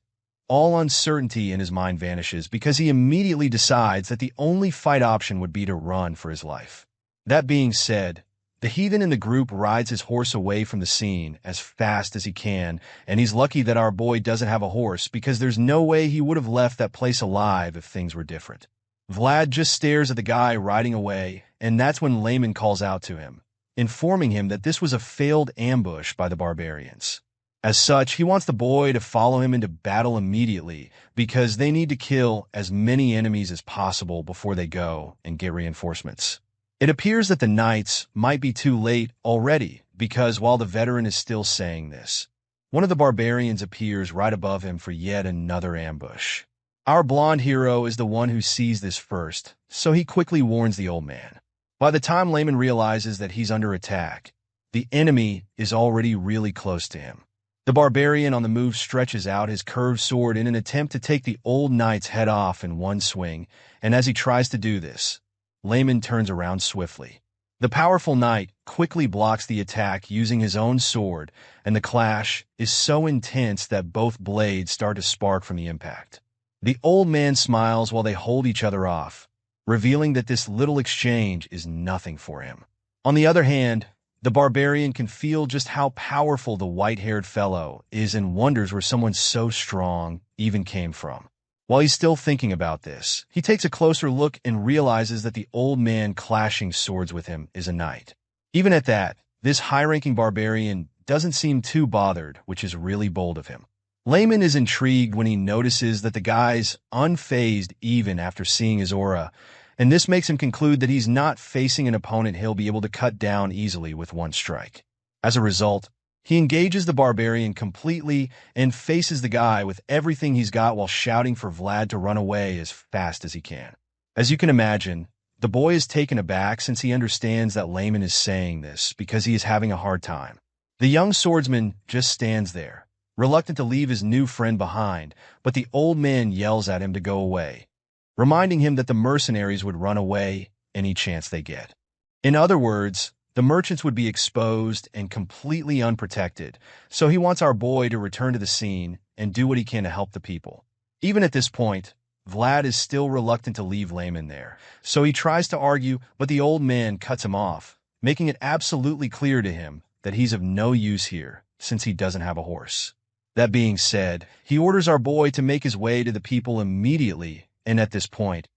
all uncertainty in his mind vanishes because he immediately decides that the only fight option would be to run for his life. That being said, the heathen in the group rides his horse away from the scene as fast as he can, and he's lucky that our boy doesn't have a horse because there's no way he would have left that place alive if things were different. Vlad just stares at the guy riding away, and that's when Layman calls out to him, informing him that this was a failed ambush by the barbarians. As such, he wants the boy to follow him into battle immediately because they need to kill as many enemies as possible before they go and get reinforcements. It appears that the knights might be too late already because while the veteran is still saying this, one of the barbarians appears right above him for yet another ambush. Our blonde hero is the one who sees this first, so he quickly warns the old man. By the time Layman realizes that he's under attack, the enemy is already really close to him. The barbarian on the move stretches out his curved sword in an attempt to take the old knight's head off in one swing, and as he tries to do this, Layman turns around swiftly. The powerful knight quickly blocks the attack using his own sword, and the clash is so intense that both blades start to spark from the impact. The old man smiles while they hold each other off, revealing that this little exchange is nothing for him. On the other hand, the barbarian can feel just how powerful the white-haired fellow is and wonders where someone so strong even came from. While he's still thinking about this, he takes a closer look and realizes that the old man clashing swords with him is a knight. Even at that, this high-ranking barbarian doesn't seem too bothered, which is really bold of him. Layman is intrigued when he notices that the guy's unfazed even after seeing his aura, and this makes him conclude that he's not facing an opponent he'll be able to cut down easily with one strike. As a result, he engages the barbarian completely and faces the guy with everything he's got while shouting for Vlad to run away as fast as he can. As you can imagine, the boy is taken aback since he understands that Layman is saying this because he is having a hard time. The young swordsman just stands there, reluctant to leave his new friend behind, but the old man yells at him to go away, reminding him that the mercenaries would run away any chance they get. In other words, the merchants would be exposed and completely unprotected, so he wants our boy to return to the scene and do what he can to help the people. Even at this point, Vlad is still reluctant to leave Layman there, so he tries to argue, but the old man cuts him off, making it absolutely clear to him that he's of no use here since he doesn't have a horse. That being said, he orders our boy to make his way to the people immediately, and at this point,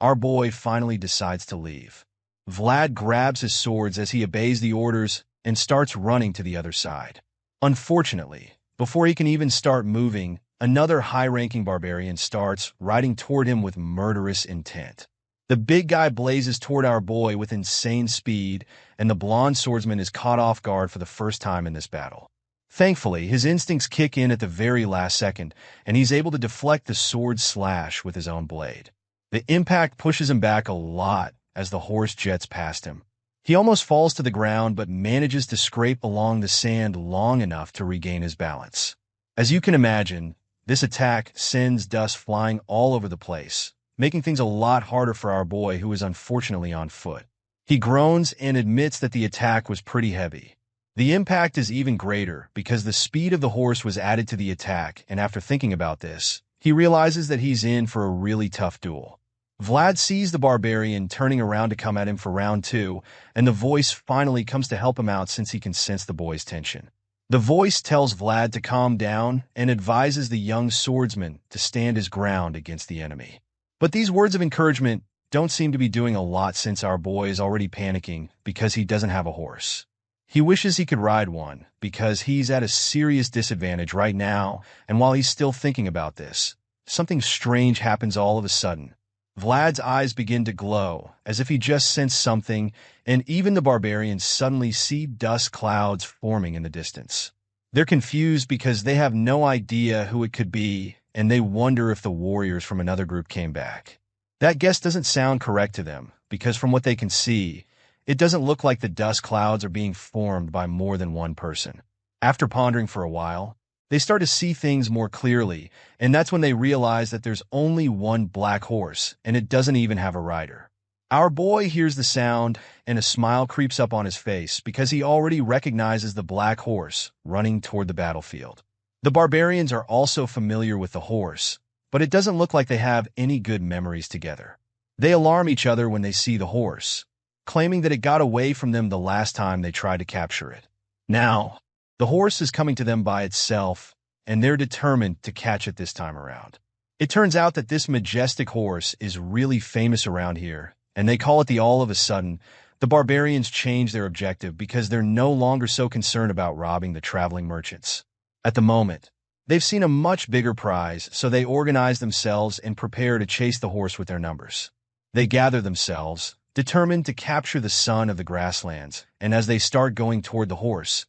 our boy finally decides to leave. Vlad grabs his swords as he obeys the orders and starts running to the other side. Unfortunately, before he can even start moving, another high-ranking barbarian starts riding toward him with murderous intent. The big guy blazes toward our boy with insane speed, and the blonde swordsman is caught off guard for the first time in this battle. Thankfully, his instincts kick in at the very last second, and he's able to deflect the sword slash with his own blade. The impact pushes him back a lot as the horse jets past him. He almost falls to the ground but manages to scrape along the sand long enough to regain his balance. As you can imagine, this attack sends dust flying all over the place, making things a lot harder for our boy who is unfortunately on foot. He groans and admits that the attack was pretty heavy. The impact is even greater because the speed of the horse was added to the attack, and after thinking about this, he realizes that he's in for a really tough duel. Vlad sees the barbarian turning around to come at him for round 2, and the voice finally comes to help him out since he can sense the boy's tension. The voice tells Vlad to calm down and advises the young swordsman to stand his ground against the enemy. But these words of encouragement don't seem to be doing a lot since our boy is already panicking because he doesn't have a horse. He wishes he could ride one because he's at a serious disadvantage right now, and while he's still thinking about this, something strange happens all of a sudden. Vlad's eyes begin to glow, as if he just sensed something, and even the barbarians suddenly see dust clouds forming in the distance. They're confused because they have no idea who it could be, and they wonder if the warriors from another group came back. That guess doesn't sound correct to them, because from what they can see, it doesn't look like the dust clouds are being formed by more than one person. After pondering for a while, they start to see things more clearly, and that's when they realize that there's only one black horse, and it doesn't even have a rider. Our boy hears the sound, and a smile creeps up on his face because he already recognizes the black horse running toward the battlefield. The barbarians are also familiar with the horse, but it doesn't look like they have any good memories together. They alarm each other when they see the horse, claiming that it got away from them the last time they tried to capture it. Now, the horse is coming to them by itself, and they're determined to catch it this time around. It turns out that this majestic horse is really famous around here, and they call it the All of a Sudden. The barbarians change their objective because they're no longer so concerned about robbing the traveling merchants. At the moment, they've seen a much bigger prize, so they organize themselves and prepare to chase the horse with their numbers. They gather themselves, determined to capture the son of the grasslands, and as they start going toward the horse,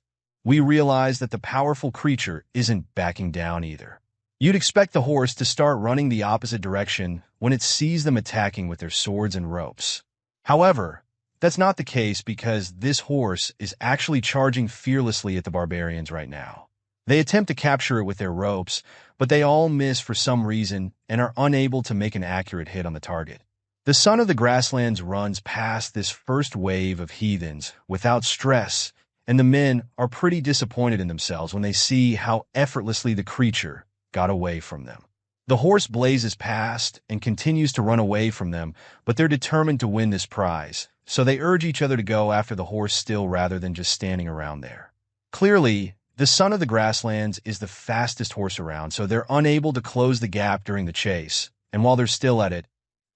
we realize that the powerful creature isn't backing down either. You'd expect the horse to start running the opposite direction when it sees them attacking with their swords and ropes. However, that's not the case because this horse is actually charging fearlessly at the barbarians right now. They attempt to capture it with their ropes, but they all miss for some reason and are unable to make an accurate hit on the target. The son of the grasslands runs past this first wave of heathens without stress, and the men are pretty disappointed in themselves when they see how effortlessly the creature got away from them. The horse blazes past and continues to run away from them, but they're determined to win this prize, so they urge each other to go after the horse still rather than just standing around there. Clearly, the son of the grasslands is the fastest horse around, so they're unable to close the gap during the chase, and while they're still at it,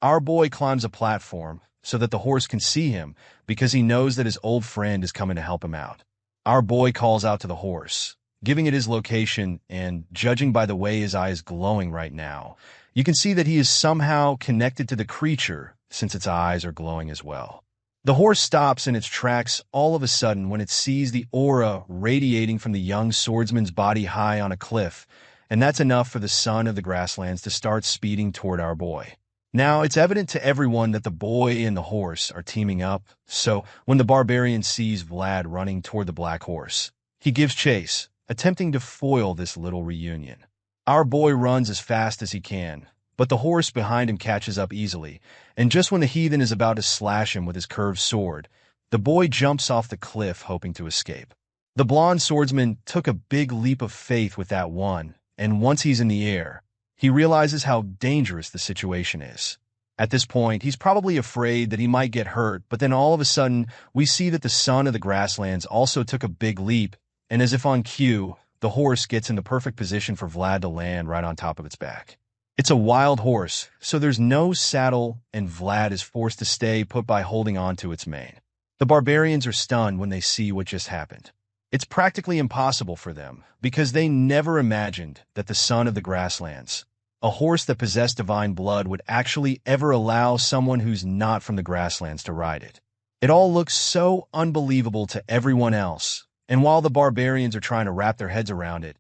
our boy climbs a platform so that the horse can see him because he knows that his old friend is coming to help him out. Our boy calls out to the horse, giving it his location, and judging by the way his eye is glowing right now, you can see that he is somehow connected to the creature since its eyes are glowing as well. The horse stops in its tracks all of a sudden when it sees the aura radiating from the young swordsman's body high on a cliff, and that's enough for the son of the grasslands to start speeding toward our boy. Now, it's evident to everyone that the boy and the horse are teaming up, so when the barbarian sees Vlad running toward the black horse, he gives chase, attempting to foil this little reunion. Our boy runs as fast as he can, but the horse behind him catches up easily, and just when the heathen is about to slash him with his curved sword, the boy jumps off the cliff hoping to escape. The blonde swordsman took a big leap of faith with that one, and once he's in the air, he realizes how dangerous the situation is. At this point, he's probably afraid that he might get hurt, but then all of a sudden, we see that the son of the grasslands also took a big leap, and as if on cue, the horse gets in the perfect position for Vlad to land right on top of its back. It's a wild horse, so there's no saddle, and Vlad is forced to stay put by holding on to its mane. The barbarians are stunned when they see what just happened. It's practically impossible for them, because they never imagined that the son of the grasslands, a horse that possessed divine blood, would actually ever allow someone who's not from the grasslands to ride it. It all looks so unbelievable to everyone else, and while the barbarians are trying to wrap their heads around it,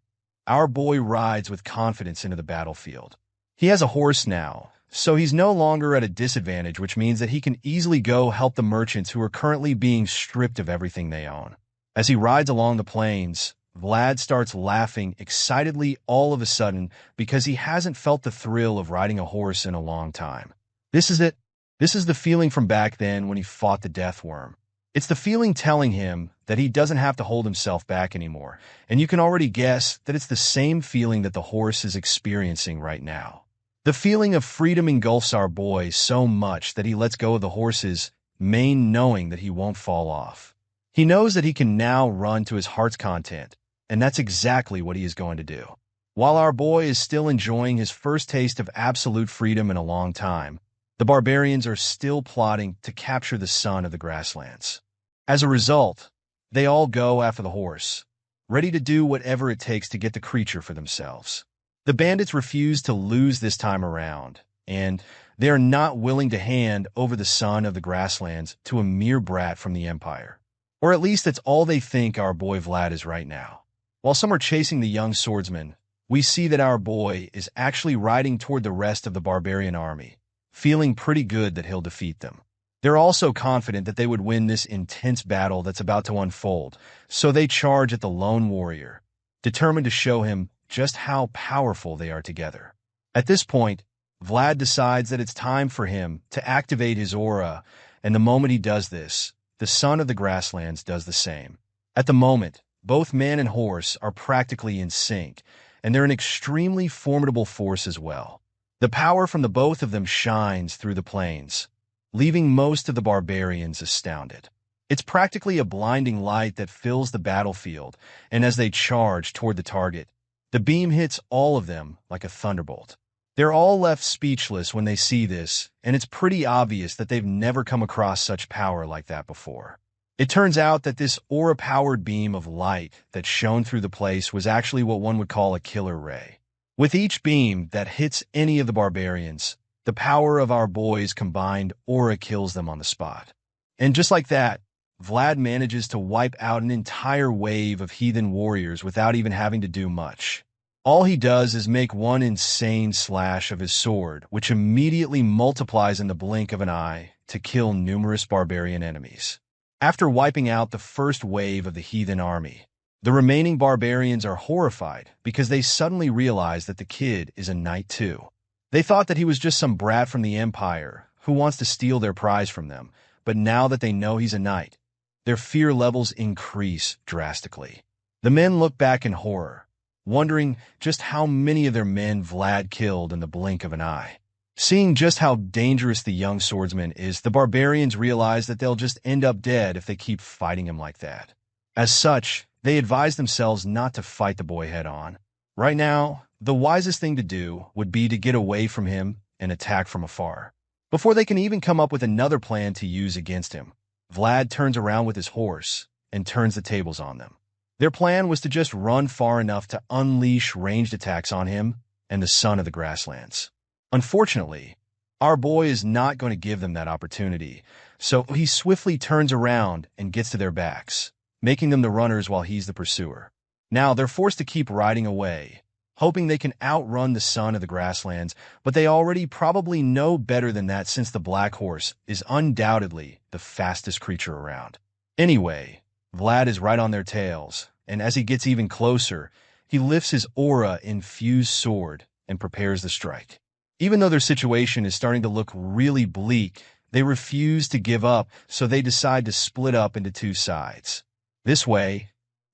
our boy rides with confidence into the battlefield. He has a horse now, so he's no longer at a disadvantage, which means that he can easily go help the merchants who are currently being stripped of everything they own. As he rides along the plains, Vlad starts laughing excitedly all of a sudden because he hasn't felt the thrill of riding a horse in a long time. This is it. This is the feeling from back then when he fought the death worm. It's the feeling telling him that he doesn't have to hold himself back anymore, and you can already guess that it's the same feeling that the horse is experiencing right now. The feeling of freedom engulfs our boy so much that he lets go of the horse's mane, knowing that he won't fall off. He knows that he can now run to his heart's content, and that's exactly what he is going to do. While our boy is still enjoying his first taste of absolute freedom in a long time, the barbarians are still plotting to capture the son of the grasslands. As a result, they all go after the horse, ready to do whatever it takes to get the creature for themselves. The bandits refuse to lose this time around, and they are not willing to hand over the son of the grasslands to a mere brat from the Empire. Or at least that's all they think our boy Vlad is right now. While some are chasing the young swordsman, we see that our boy is actually riding toward the rest of the barbarian army, feeling pretty good that he'll defeat them. They're also confident that they would win this intense battle that's about to unfold, so they charge at the lone warrior, determined to show him just how powerful they are together. At this point, Vlad decides that it's time for him to activate his aura, and the moment he does this, the son of the grasslands does the same. At the moment, both man and horse are practically in sync, and they're an extremely formidable force as well. The power from the both of them shines through the plains, leaving most of the barbarians astounded. It's practically a blinding light that fills the battlefield, and as they charge toward the target, the beam hits all of them like a thunderbolt. They're all left speechless when they see this, and it's pretty obvious that they've never come across such power like that before. It turns out that this aura-powered beam of light that shone through the place was actually what one would call a killer ray. With each beam that hits any of the barbarians, the power of our boy's combined aura kills them on the spot. And just like that, Vlad manages to wipe out an entire wave of heathen warriors without even having to do much. All he does is make one insane slash of his sword, which immediately multiplies in the blink of an eye to kill numerous barbarian enemies. After wiping out the first wave of the heathen army, the remaining barbarians are horrified because they suddenly realize that the kid is a knight too. They thought that he was just some brat from the Empire who wants to steal their prize from them, but now that they know he's a knight, their fear levels increase drastically. The men look back in horror, wondering just how many of their men Vlad killed in the blink of an eye. Seeing just how dangerous the young swordsman is, the barbarians realize that they'll just end up dead if they keep fighting him like that. As such, they advise themselves not to fight the boy head-on. Right now, the wisest thing to do would be to get away from him and attack from afar. Before they can even come up with another plan to use against him, Vlad turns around with his horse and turns the tables on them. Their plan was to just run far enough to unleash ranged attacks on him and the son of the grasslands. Unfortunately, our boy is not going to give them that opportunity, so he swiftly turns around and gets to their backs, making them the runners while he's the pursuer. Now they're forced to keep riding away, hoping they can outrun the son of the grasslands, but they already probably know better than that since the black horse is undoubtedly the fastest creature around. Anyway, Vlad is right on their tails, and as he gets even closer, he lifts his aura-infused sword and prepares the strike. Even though their situation is starting to look really bleak, they refuse to give up, so they decide to split up into two sides. This way,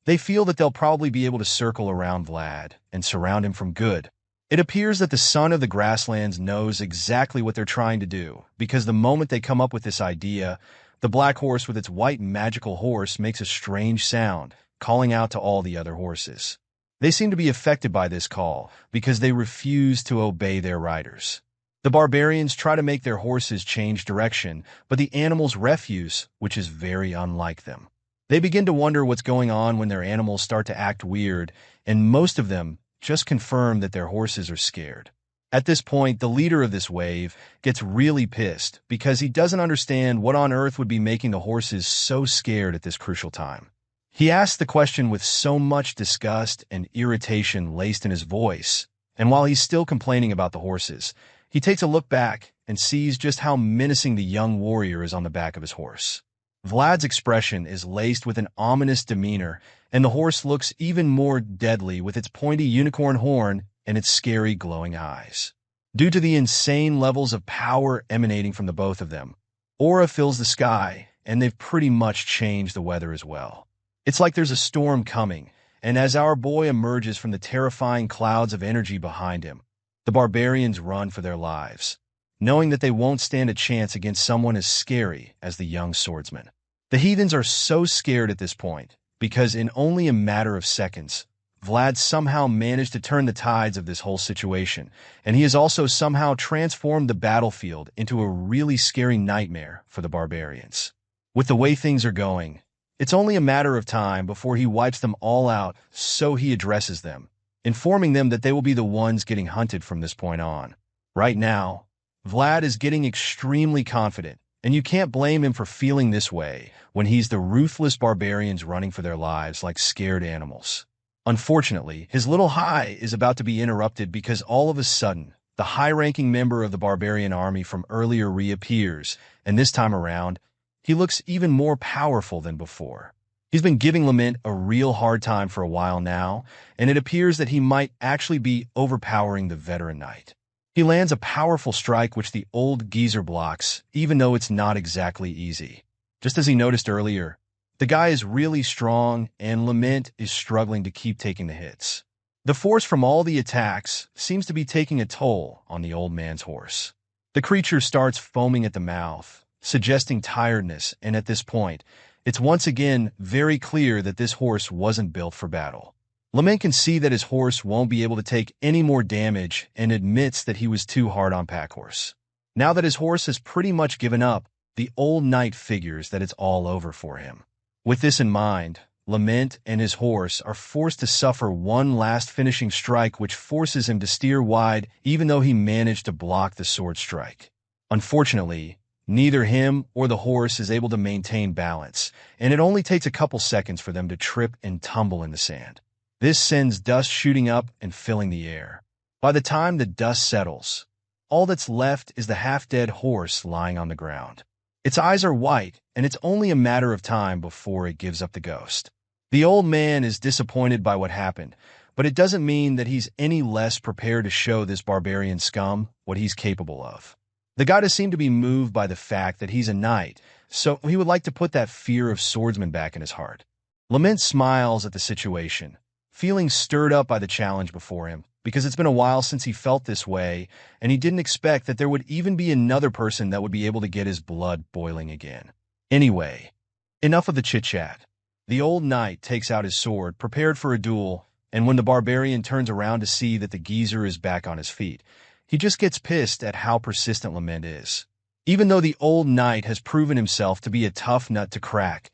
they feel that they'll probably be able to circle around Vlad and surround him from good. It appears that the son of the grasslands knows exactly what they're trying to do, because the moment they come up with this idea, the black horse with its white magical horse makes a strange sound, calling out to all the other horses. They seem to be affected by this call because they refuse to obey their riders. The barbarians try to make their horses change direction, but the animals refuse, which is very unlike them. They begin to wonder what's going on when their animals start to act weird, and most of them just confirm that their horses are scared. At this point, the leader of this wave gets really pissed because he doesn't understand what on earth would be making the horses so scared at this crucial time. He asks the question with so much disgust and irritation laced in his voice, and while he's still complaining about the horses, he takes a look back and sees just how menacing the young warrior is on the back of his horse. Vlad's expression is laced with an ominous demeanor, and the horse looks even more deadly with its pointy unicorn horn and its scary glowing eyes. Due to the insane levels of power emanating from the both of them, aura fills the sky, and they've pretty much changed the weather as well. It's like there's a storm coming, and as our boy emerges from the terrifying clouds of energy behind him, the barbarians run for their lives, knowing that they won't stand a chance against someone as scary as the young swordsman. The heathens are so scared at this point, because in only a matter of seconds, Vlad somehow managed to turn the tides of this whole situation, and he has also somehow transformed the battlefield into a really scary nightmare for the barbarians. With the way things are going, it's only a matter of time before he wipes them all out, so he addresses them, informing them that they will be the ones getting hunted from this point on. Right now, Vlad is getting extremely confident, and you can't blame him for feeling this way when he's the ruthless barbarians running for their lives like scared animals. Unfortunately, his little high is about to be interrupted because all of a sudden, the high-ranking member of the barbarian army from earlier reappears, and this time around, he looks even more powerful than before. He's been giving Lament a real hard time for a while now, and it appears that he might actually be overpowering the veteran knight. He lands a powerful strike which the old geezer blocks, even though it's not exactly easy. Just as he noticed earlier, the guy is really strong, and Lament is struggling to keep taking the hits. The force from all the attacks seems to be taking a toll on the old man's horse. The creature starts foaming at the mouth, suggesting tiredness, and at this point, it's once again very clear that this horse wasn't built for battle. Lament can see that his horse won't be able to take any more damage and admits that he was too hard on Packhorse. Now that his horse has pretty much given up, the old knight figures that it's all over for him. With this in mind, Lament and his horse are forced to suffer one last finishing strike which forces him to steer wide even though he managed to block the sword strike. Unfortunately, neither him or the horse is able to maintain balance, and it only takes a couple seconds for them to trip and tumble in the sand. This sends dust shooting up and filling the air. By the time the dust settles, all that's left is the half-dead horse lying on the ground. Its eyes are white, and it's only a matter of time before it gives up the ghost. The old man is disappointed by what happened, but it doesn't mean that he's any less prepared to show this barbarian scum what he's capable of. The guy does seem to be moved by the fact that he's a knight, so he would like to put that fear of swordsman back in his heart. Lament smiles at the situation, feeling stirred up by the challenge before him, because it's been a while since he felt this way, and he didn't expect that there would even be another person that would be able to get his blood boiling again. Anyway, enough of the chit-chat. The old knight takes out his sword, prepared for a duel, and when the barbarian turns around to see that the geezer is back on his feet, he just gets pissed at how persistent Lament is. Even though the old knight has proven himself to be a tough nut to crack,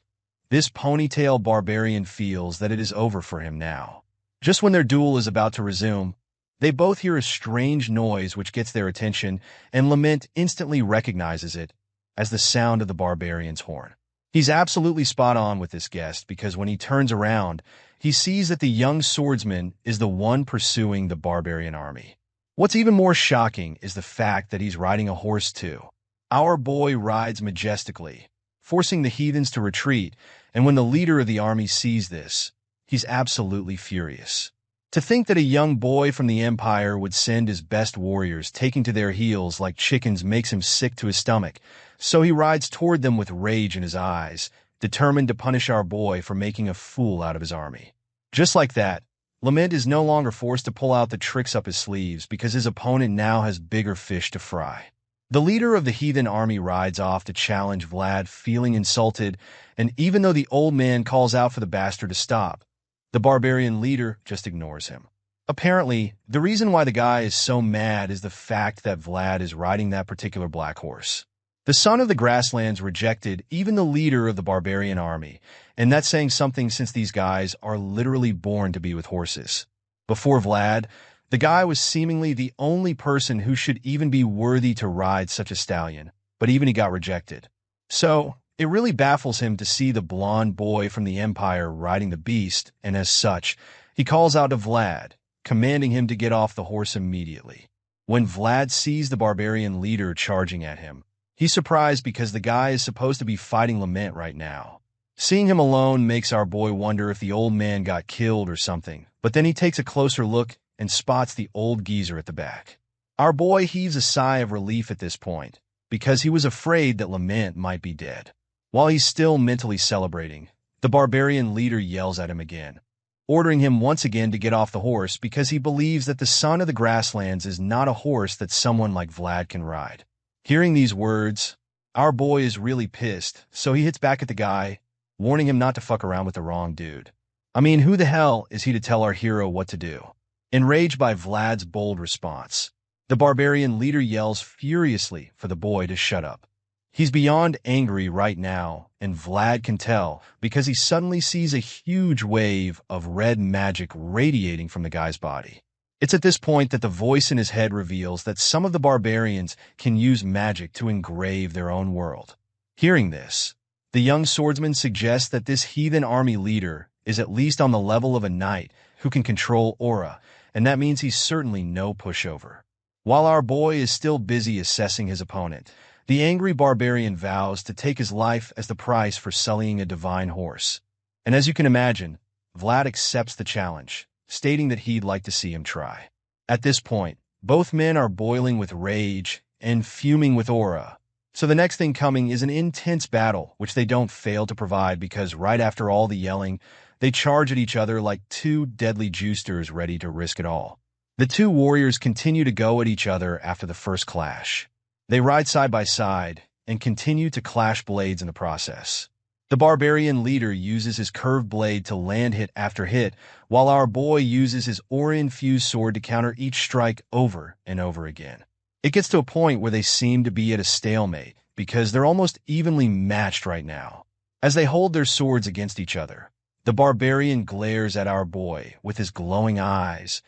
this ponytail barbarian feels that it is over for him now. Just when their duel is about to resume, they both hear a strange noise which gets their attention, and Lament instantly recognizes it as the sound of the barbarian's horn. He's absolutely spot on with this guest because when he turns around, he sees that the young swordsman is the one pursuing the barbarian army. What's even more shocking is the fact that he's riding a horse too. Our boy rides majestically, forcing the heathens to retreat, and when the leader of the army sees this, he's absolutely furious. To think that a young boy from the Empire would send his best warriors taking to their heels like chickens makes him sick to his stomach, so he rides toward them with rage in his eyes, determined to punish our boy for making a fool out of his army. Just like that, Lament is no longer forced to pull out the tricks up his sleeves because his opponent now has bigger fish to fry. The leader of the heathen army rides off to challenge Vlad, feeling insulted, and even though the old man calls out for the bastard to stop, the barbarian leader just ignores him. Apparently, the reason why the guy is so mad is the fact that Vlad is riding that particular black horse. The son of the grasslands rejected even the leader of the barbarian army, and that's saying something since these guys are literally born to be with horses. Before Vlad, the guy was seemingly the only person who should even be worthy to ride such a stallion, but even he got rejected. So, it really baffles him to see the blonde boy from the Empire riding the beast, and as such, he calls out to Vlad, commanding him to get off the horse immediately. When Vlad sees the barbarian leader charging at him, he's surprised because the guy is supposed to be fighting Lament right now. Seeing him alone makes our boy wonder if the old man got killed or something, but then he takes a closer look and spots the old geezer at the back. Our boy heaves a sigh of relief at this point, because he was afraid that Lament might be dead. While he's still mentally celebrating, the barbarian leader yells at him again, ordering him once again to get off the horse because he believes that the son of the grasslands is not a horse that someone like Vlad can ride. Hearing these words, our boy is really pissed, so he hits back at the guy, warning him not to fuck around with the wrong dude. I mean, who the hell is he to tell our hero what to do? Enraged by Vlad's bold response, the barbarian leader yells furiously for the boy to shut up. He's beyond angry right now, and Vlad can tell because he suddenly sees a huge wave of red magic radiating from the guy's body. It's at this point that the voice in his head reveals that some of the barbarians can use magic to engrave their own world. Hearing this, the young swordsman suggests that this heathen army leader is at least on the level of a knight who can control aura, and that means he's certainly no pushover. While our boy is still busy assessing his opponent, the angry barbarian vows to take his life as the price for sullying a divine horse. And as you can imagine, Vlad accepts the challenge, stating that he'd like to see him try. At this point, both men are boiling with rage and fuming with aura. So the next thing coming is an intense battle, which they don't fail to provide because right after all the yelling, they charge at each other like two deadly juicers ready to risk it all. The two warriors continue to go at each other after the first clash. They ride side by side and continue to clash blades in the process. The barbarian leader uses his curved blade to land hit after hit, while our boy uses his aura-infused sword to counter each strike over and over again. It gets to a point where they seem to be at a stalemate because they're almost evenly matched right now. As they hold their swords against each other, the barbarian glares at our boy with his glowing eyes,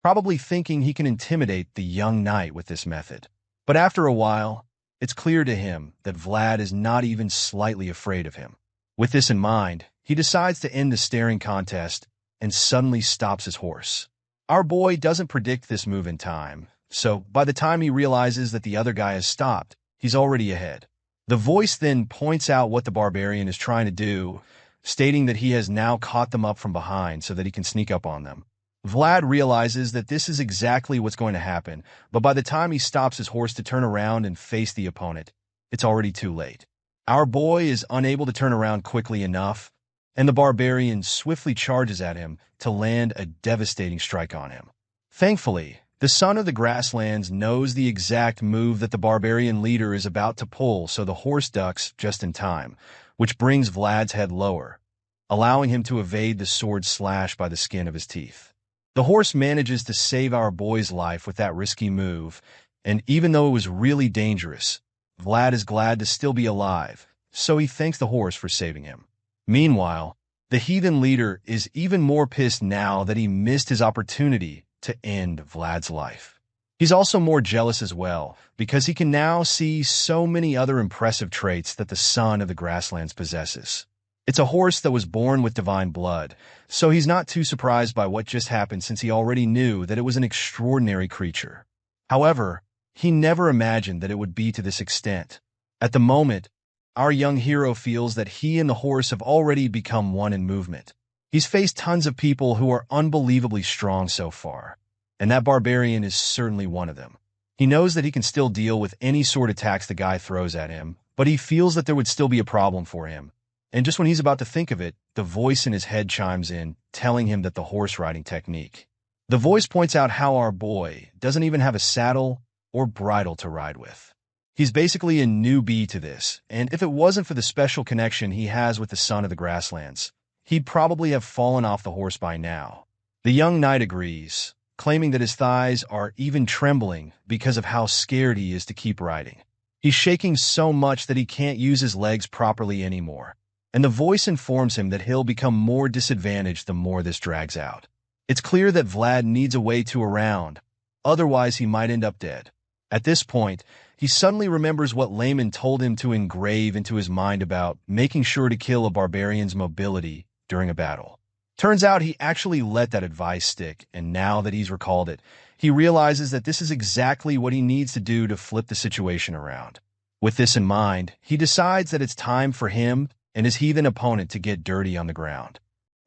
probably thinking he can intimidate the young knight with this method. But after a while, it's clear to him that Vlad is not even slightly afraid of him. With this in mind, he decides to end the staring contest and suddenly stops his horse. Our boy doesn't predict this move in time, so by the time he realizes that the other guy has stopped, he's already ahead. The voice then points out what the barbarian is trying to do, stating that he has now caught them up from behind so that he can sneak up on them. Vlad realizes that this is exactly what's going to happen, but by the time he stops his horse to turn around and face the opponent, it's already too late. Our boy is unable to turn around quickly enough, and the barbarian swiftly charges at him to land a devastating strike on him. Thankfully, the son of the grasslands knows the exact move that the barbarian leader is about to pull, so the horse ducks just in time, which brings Vlad's head lower, allowing him to evade the sword slash by the skin of his teeth. The horse manages to save our boy's life with that risky move, and even though it was really dangerous, Vlad is glad to still be alive, so he thanks the horse for saving him. Meanwhile, the heathen leader is even more pissed now that he missed his opportunity to end Vlad's life. He's also more jealous as well, because he can now see so many other impressive traits that the son of the grasslands possesses. It's a horse that was born with divine blood, so he's not too surprised by what just happened since he already knew that it was an extraordinary creature. However, he never imagined that it would be to this extent. At the moment, our young hero feels that he and the horse have already become one in movement. He's faced tons of people who are unbelievably strong so far, and that barbarian is certainly one of them. He knows that he can still deal with any sort of attacks the guy throws at him, but he feels that there would still be a problem for him. And just when he's about to think of it, the voice in his head chimes in, telling him that the horse riding technique. The voice points out how our boy doesn't even have a saddle or bridle to ride with. He's basically a newbie to this, and if it wasn't for the special connection he has with the son of the grasslands, he'd probably have fallen off the horse by now. The young knight agrees, claiming that his thighs are even trembling because of how scared he is to keep riding. He's shaking so much that he can't use his legs properly anymore, and the voice informs him that he'll become more disadvantaged the more this drags out. It's clear that Vlad needs a way to around, otherwise he might end up dead. At this point, he suddenly remembers what Layman told him to engrave into his mind about making sure to kill a barbarian's mobility during a battle. Turns out he actually let that advice stick, and now that he's recalled it, he realizes that this is exactly what he needs to do to flip the situation around. With this in mind, he decides that it's time for him and his heathen opponent to get dirty on the ground.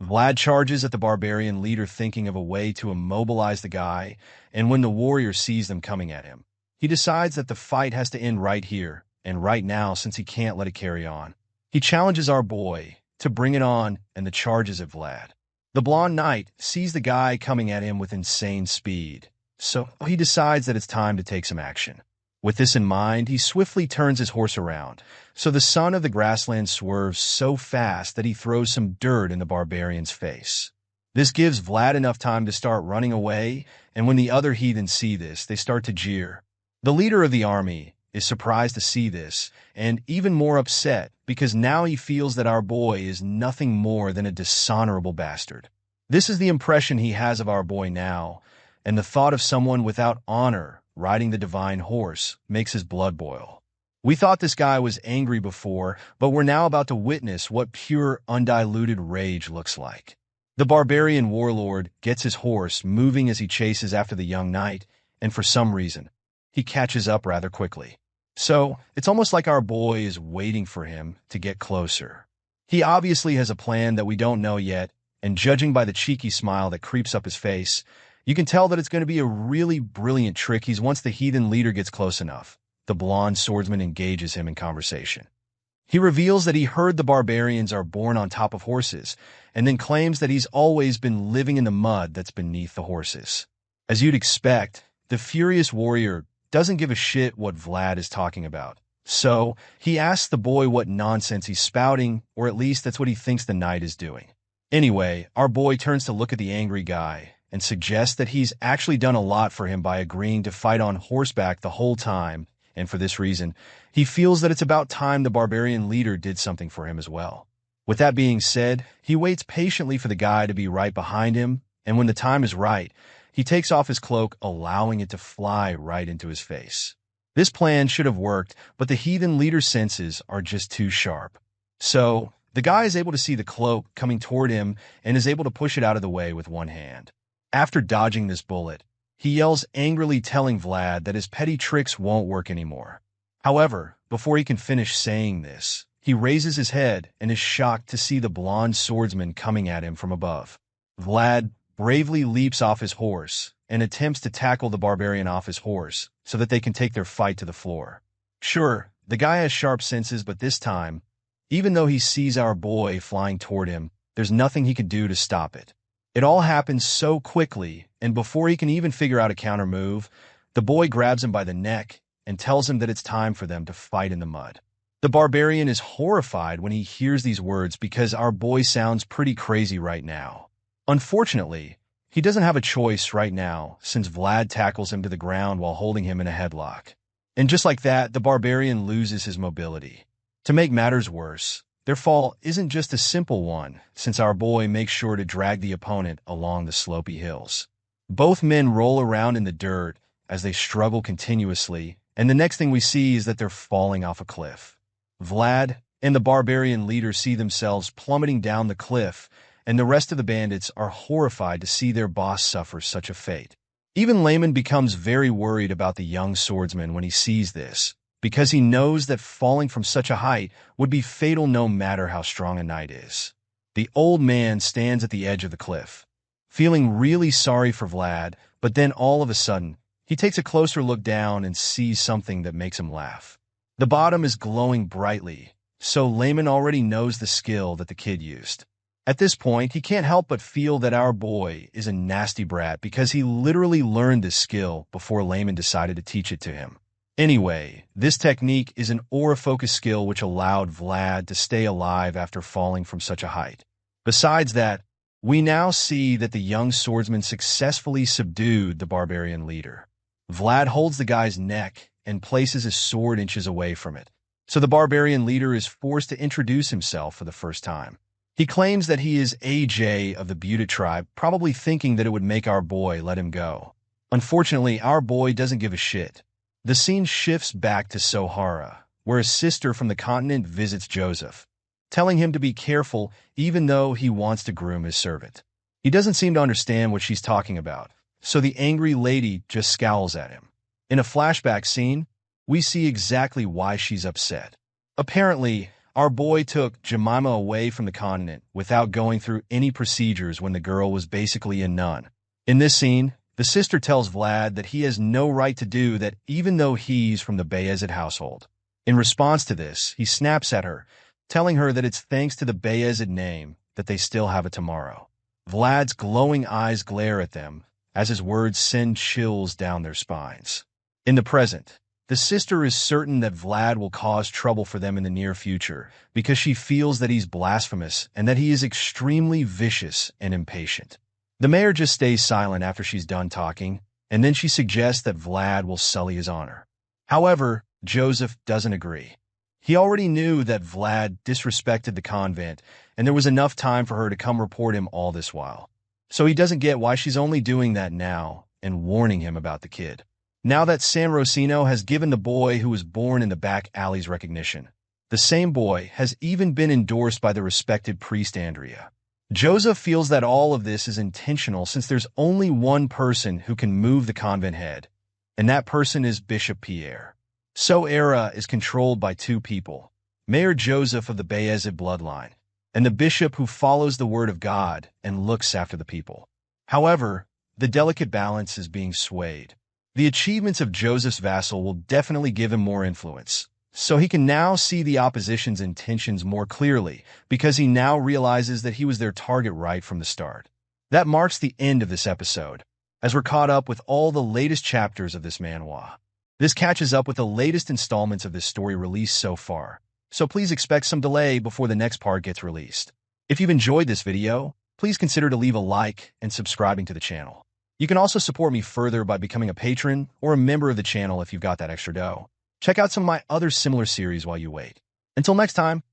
Vlad charges at the barbarian leader thinking of a way to immobilize the guy, and when the warrior sees them coming at him, he decides that the fight has to end right here, and right now since he can't let it carry on. He challenges our boy to bring it on and the charges at Vlad. The blonde knight sees the guy coming at him with insane speed, so he decides that it's time to take some action. With this in mind, he swiftly turns his horse around, so the son of the grassland swerves so fast that he throws some dirt in the barbarian's face. This gives Vlad enough time to start running away, and when the other heathens see this, they start to jeer. The leader of the army is surprised to see this, and even more upset, because now he feels that our boy is nothing more than a dishonorable bastard. This is the impression he has of our boy now, and the thought of someone without honor riding the divine horse makes his blood boil. We thought this guy was angry before, but we're now about to witness what pure, undiluted rage looks like. The barbarian warlord gets his horse moving as he chases after the young knight, and for some reason, he catches up rather quickly. So, it's almost like our boy is waiting for him to get closer. He obviously has a plan that we don't know yet, and judging by the cheeky smile that creeps up his face, you can tell that it's going to be a really brilliant trick once the heathen leader gets close enough. The blonde swordsman engages him in conversation. He reveals that he heard the barbarians are born on top of horses, and then claims that he's always been living in the mud that's beneath the horses. As you'd expect, the furious warrior doesn't give a shit what Vlad is talking about. So, he asks the boy what nonsense he's spouting, or at least that's what he thinks the knight is doing. Anyway, our boy turns to look at the angry guy and suggests that he's actually done a lot for him by agreeing to fight on horseback the whole time, and for this reason, he feels that it's about time the barbarian leader did something for him as well. With that being said, he waits patiently for the guy to be right behind him, and when the time is right, he takes off his cloak, allowing it to fly right into his face. This plan should have worked, but the heathen leader's senses are just too sharp. So, the guy is able to see the cloak coming toward him and is able to push it out of the way with one hand. After dodging this bullet, he yells angrily, telling Vlad that his petty tricks won't work anymore. However, before he can finish saying this, he raises his head and is shocked to see the blonde swordsman coming at him from above. Vlad bravely leaps off his horse and attempts to tackle the barbarian off his horse so that they can take their fight to the floor. Sure, the guy has sharp senses, but this time, even though he sees our boy flying toward him, there's nothing he can do to stop it. It all happens so quickly, and before he can even figure out a counter move, the boy grabs him by the neck and tells him that it's time for them to fight in the mud. The barbarian is horrified when he hears these words because our boy sounds pretty crazy right now. Unfortunately, he doesn't have a choice right now since Vlad tackles him to the ground while holding him in a headlock. And just like that, the barbarian loses his mobility. To make matters worse, their fall isn't just a simple one, since our boy makes sure to drag the opponent along the slopey hills. Both men roll around in the dirt as they struggle continuously, and the next thing we see is that they're falling off a cliff. Vlad and the barbarian leader see themselves plummeting down the cliff, and the rest of the bandits are horrified to see their boss suffer such a fate. Even Layman becomes very worried about the young swordsman when he sees this, because he knows that falling from such a height would be fatal no matter how strong a knight is. The old man stands at the edge of the cliff, feeling really sorry for Vlad, but then all of a sudden, he takes a closer look down and sees something that makes him laugh. The bottom is glowing brightly, so Layman already knows the skill that the kid used. At this point, he can't help but feel that our boy is a nasty brat because he literally learned this skill before Layman decided to teach it to him. Anyway, this technique is an aura-focused skill which allowed Vlad to stay alive after falling from such a height. Besides that, we now see that the young swordsman successfully subdued the barbarian leader. Vlad holds the guy's neck and places his sword inches away from it. So the barbarian leader is forced to introduce himself for the first time. He claims that he is AJ of the Buta tribe, probably thinking that it would make our boy let him go. Unfortunately, our boy doesn't give a shit. The scene shifts back to Sohara, where a sister from the continent visits Joseph, telling him to be careful even though he wants to groom his servant. He doesn't seem to understand what she's talking about, so the angry lady just scowls at him. In a flashback scene, we see exactly why she's upset. Apparently, our boy took Jemima away from the continent without going through any procedures when the girl was basically a nun. In this scene, the sister tells Vlad that he has no right to do that even though he's from the Bayezid household. In response to this, he snaps at her, telling her that it's thanks to the Bayezid name that they still have a tomorrow. Vlad's glowing eyes glare at them as his words send chills down their spines. In the present, the sister is certain that Vlad will cause trouble for them in the near future because she feels that he's blasphemous and that he is extremely vicious and impatient. The mayor just stays silent after she's done talking, and then she suggests that Vlad will sully his honor. However, Joseph doesn't agree. He already knew that Vlad disrespected the convent, and there was enough time for her to come report him all this while. So he doesn't get why she's only doing that now and warning him about the kid. Now that San Rosino has given the boy who was born in the back alleys recognition, the same boy has even been endorsed by the respected priest Andrea. Joseph feels that all of this is intentional since there's only one person who can move the convent head, and that person is Bishop Pierre. So Era is controlled by two people, Mayor Joseph of the Bayezid bloodline, and the bishop who follows the word of God and looks after the people. However, the delicate balance is being swayed. The achievements of Joseph's vassal will definitely give him more influence, so he can now see the opposition's intentions more clearly because he now realizes that he was their target right from the start. That marks the end of this episode, as we're caught up with all the latest chapters of this manhwa. This catches up with the latest installments of this story released so far, so please expect some delay before the next part gets released. If you've enjoyed this video, please consider to leave a like and subscribing to the channel. You can also support me further by becoming a patron or a member of the channel if you've got that extra dough. Check out some of my other similar series while you wait. Until next time.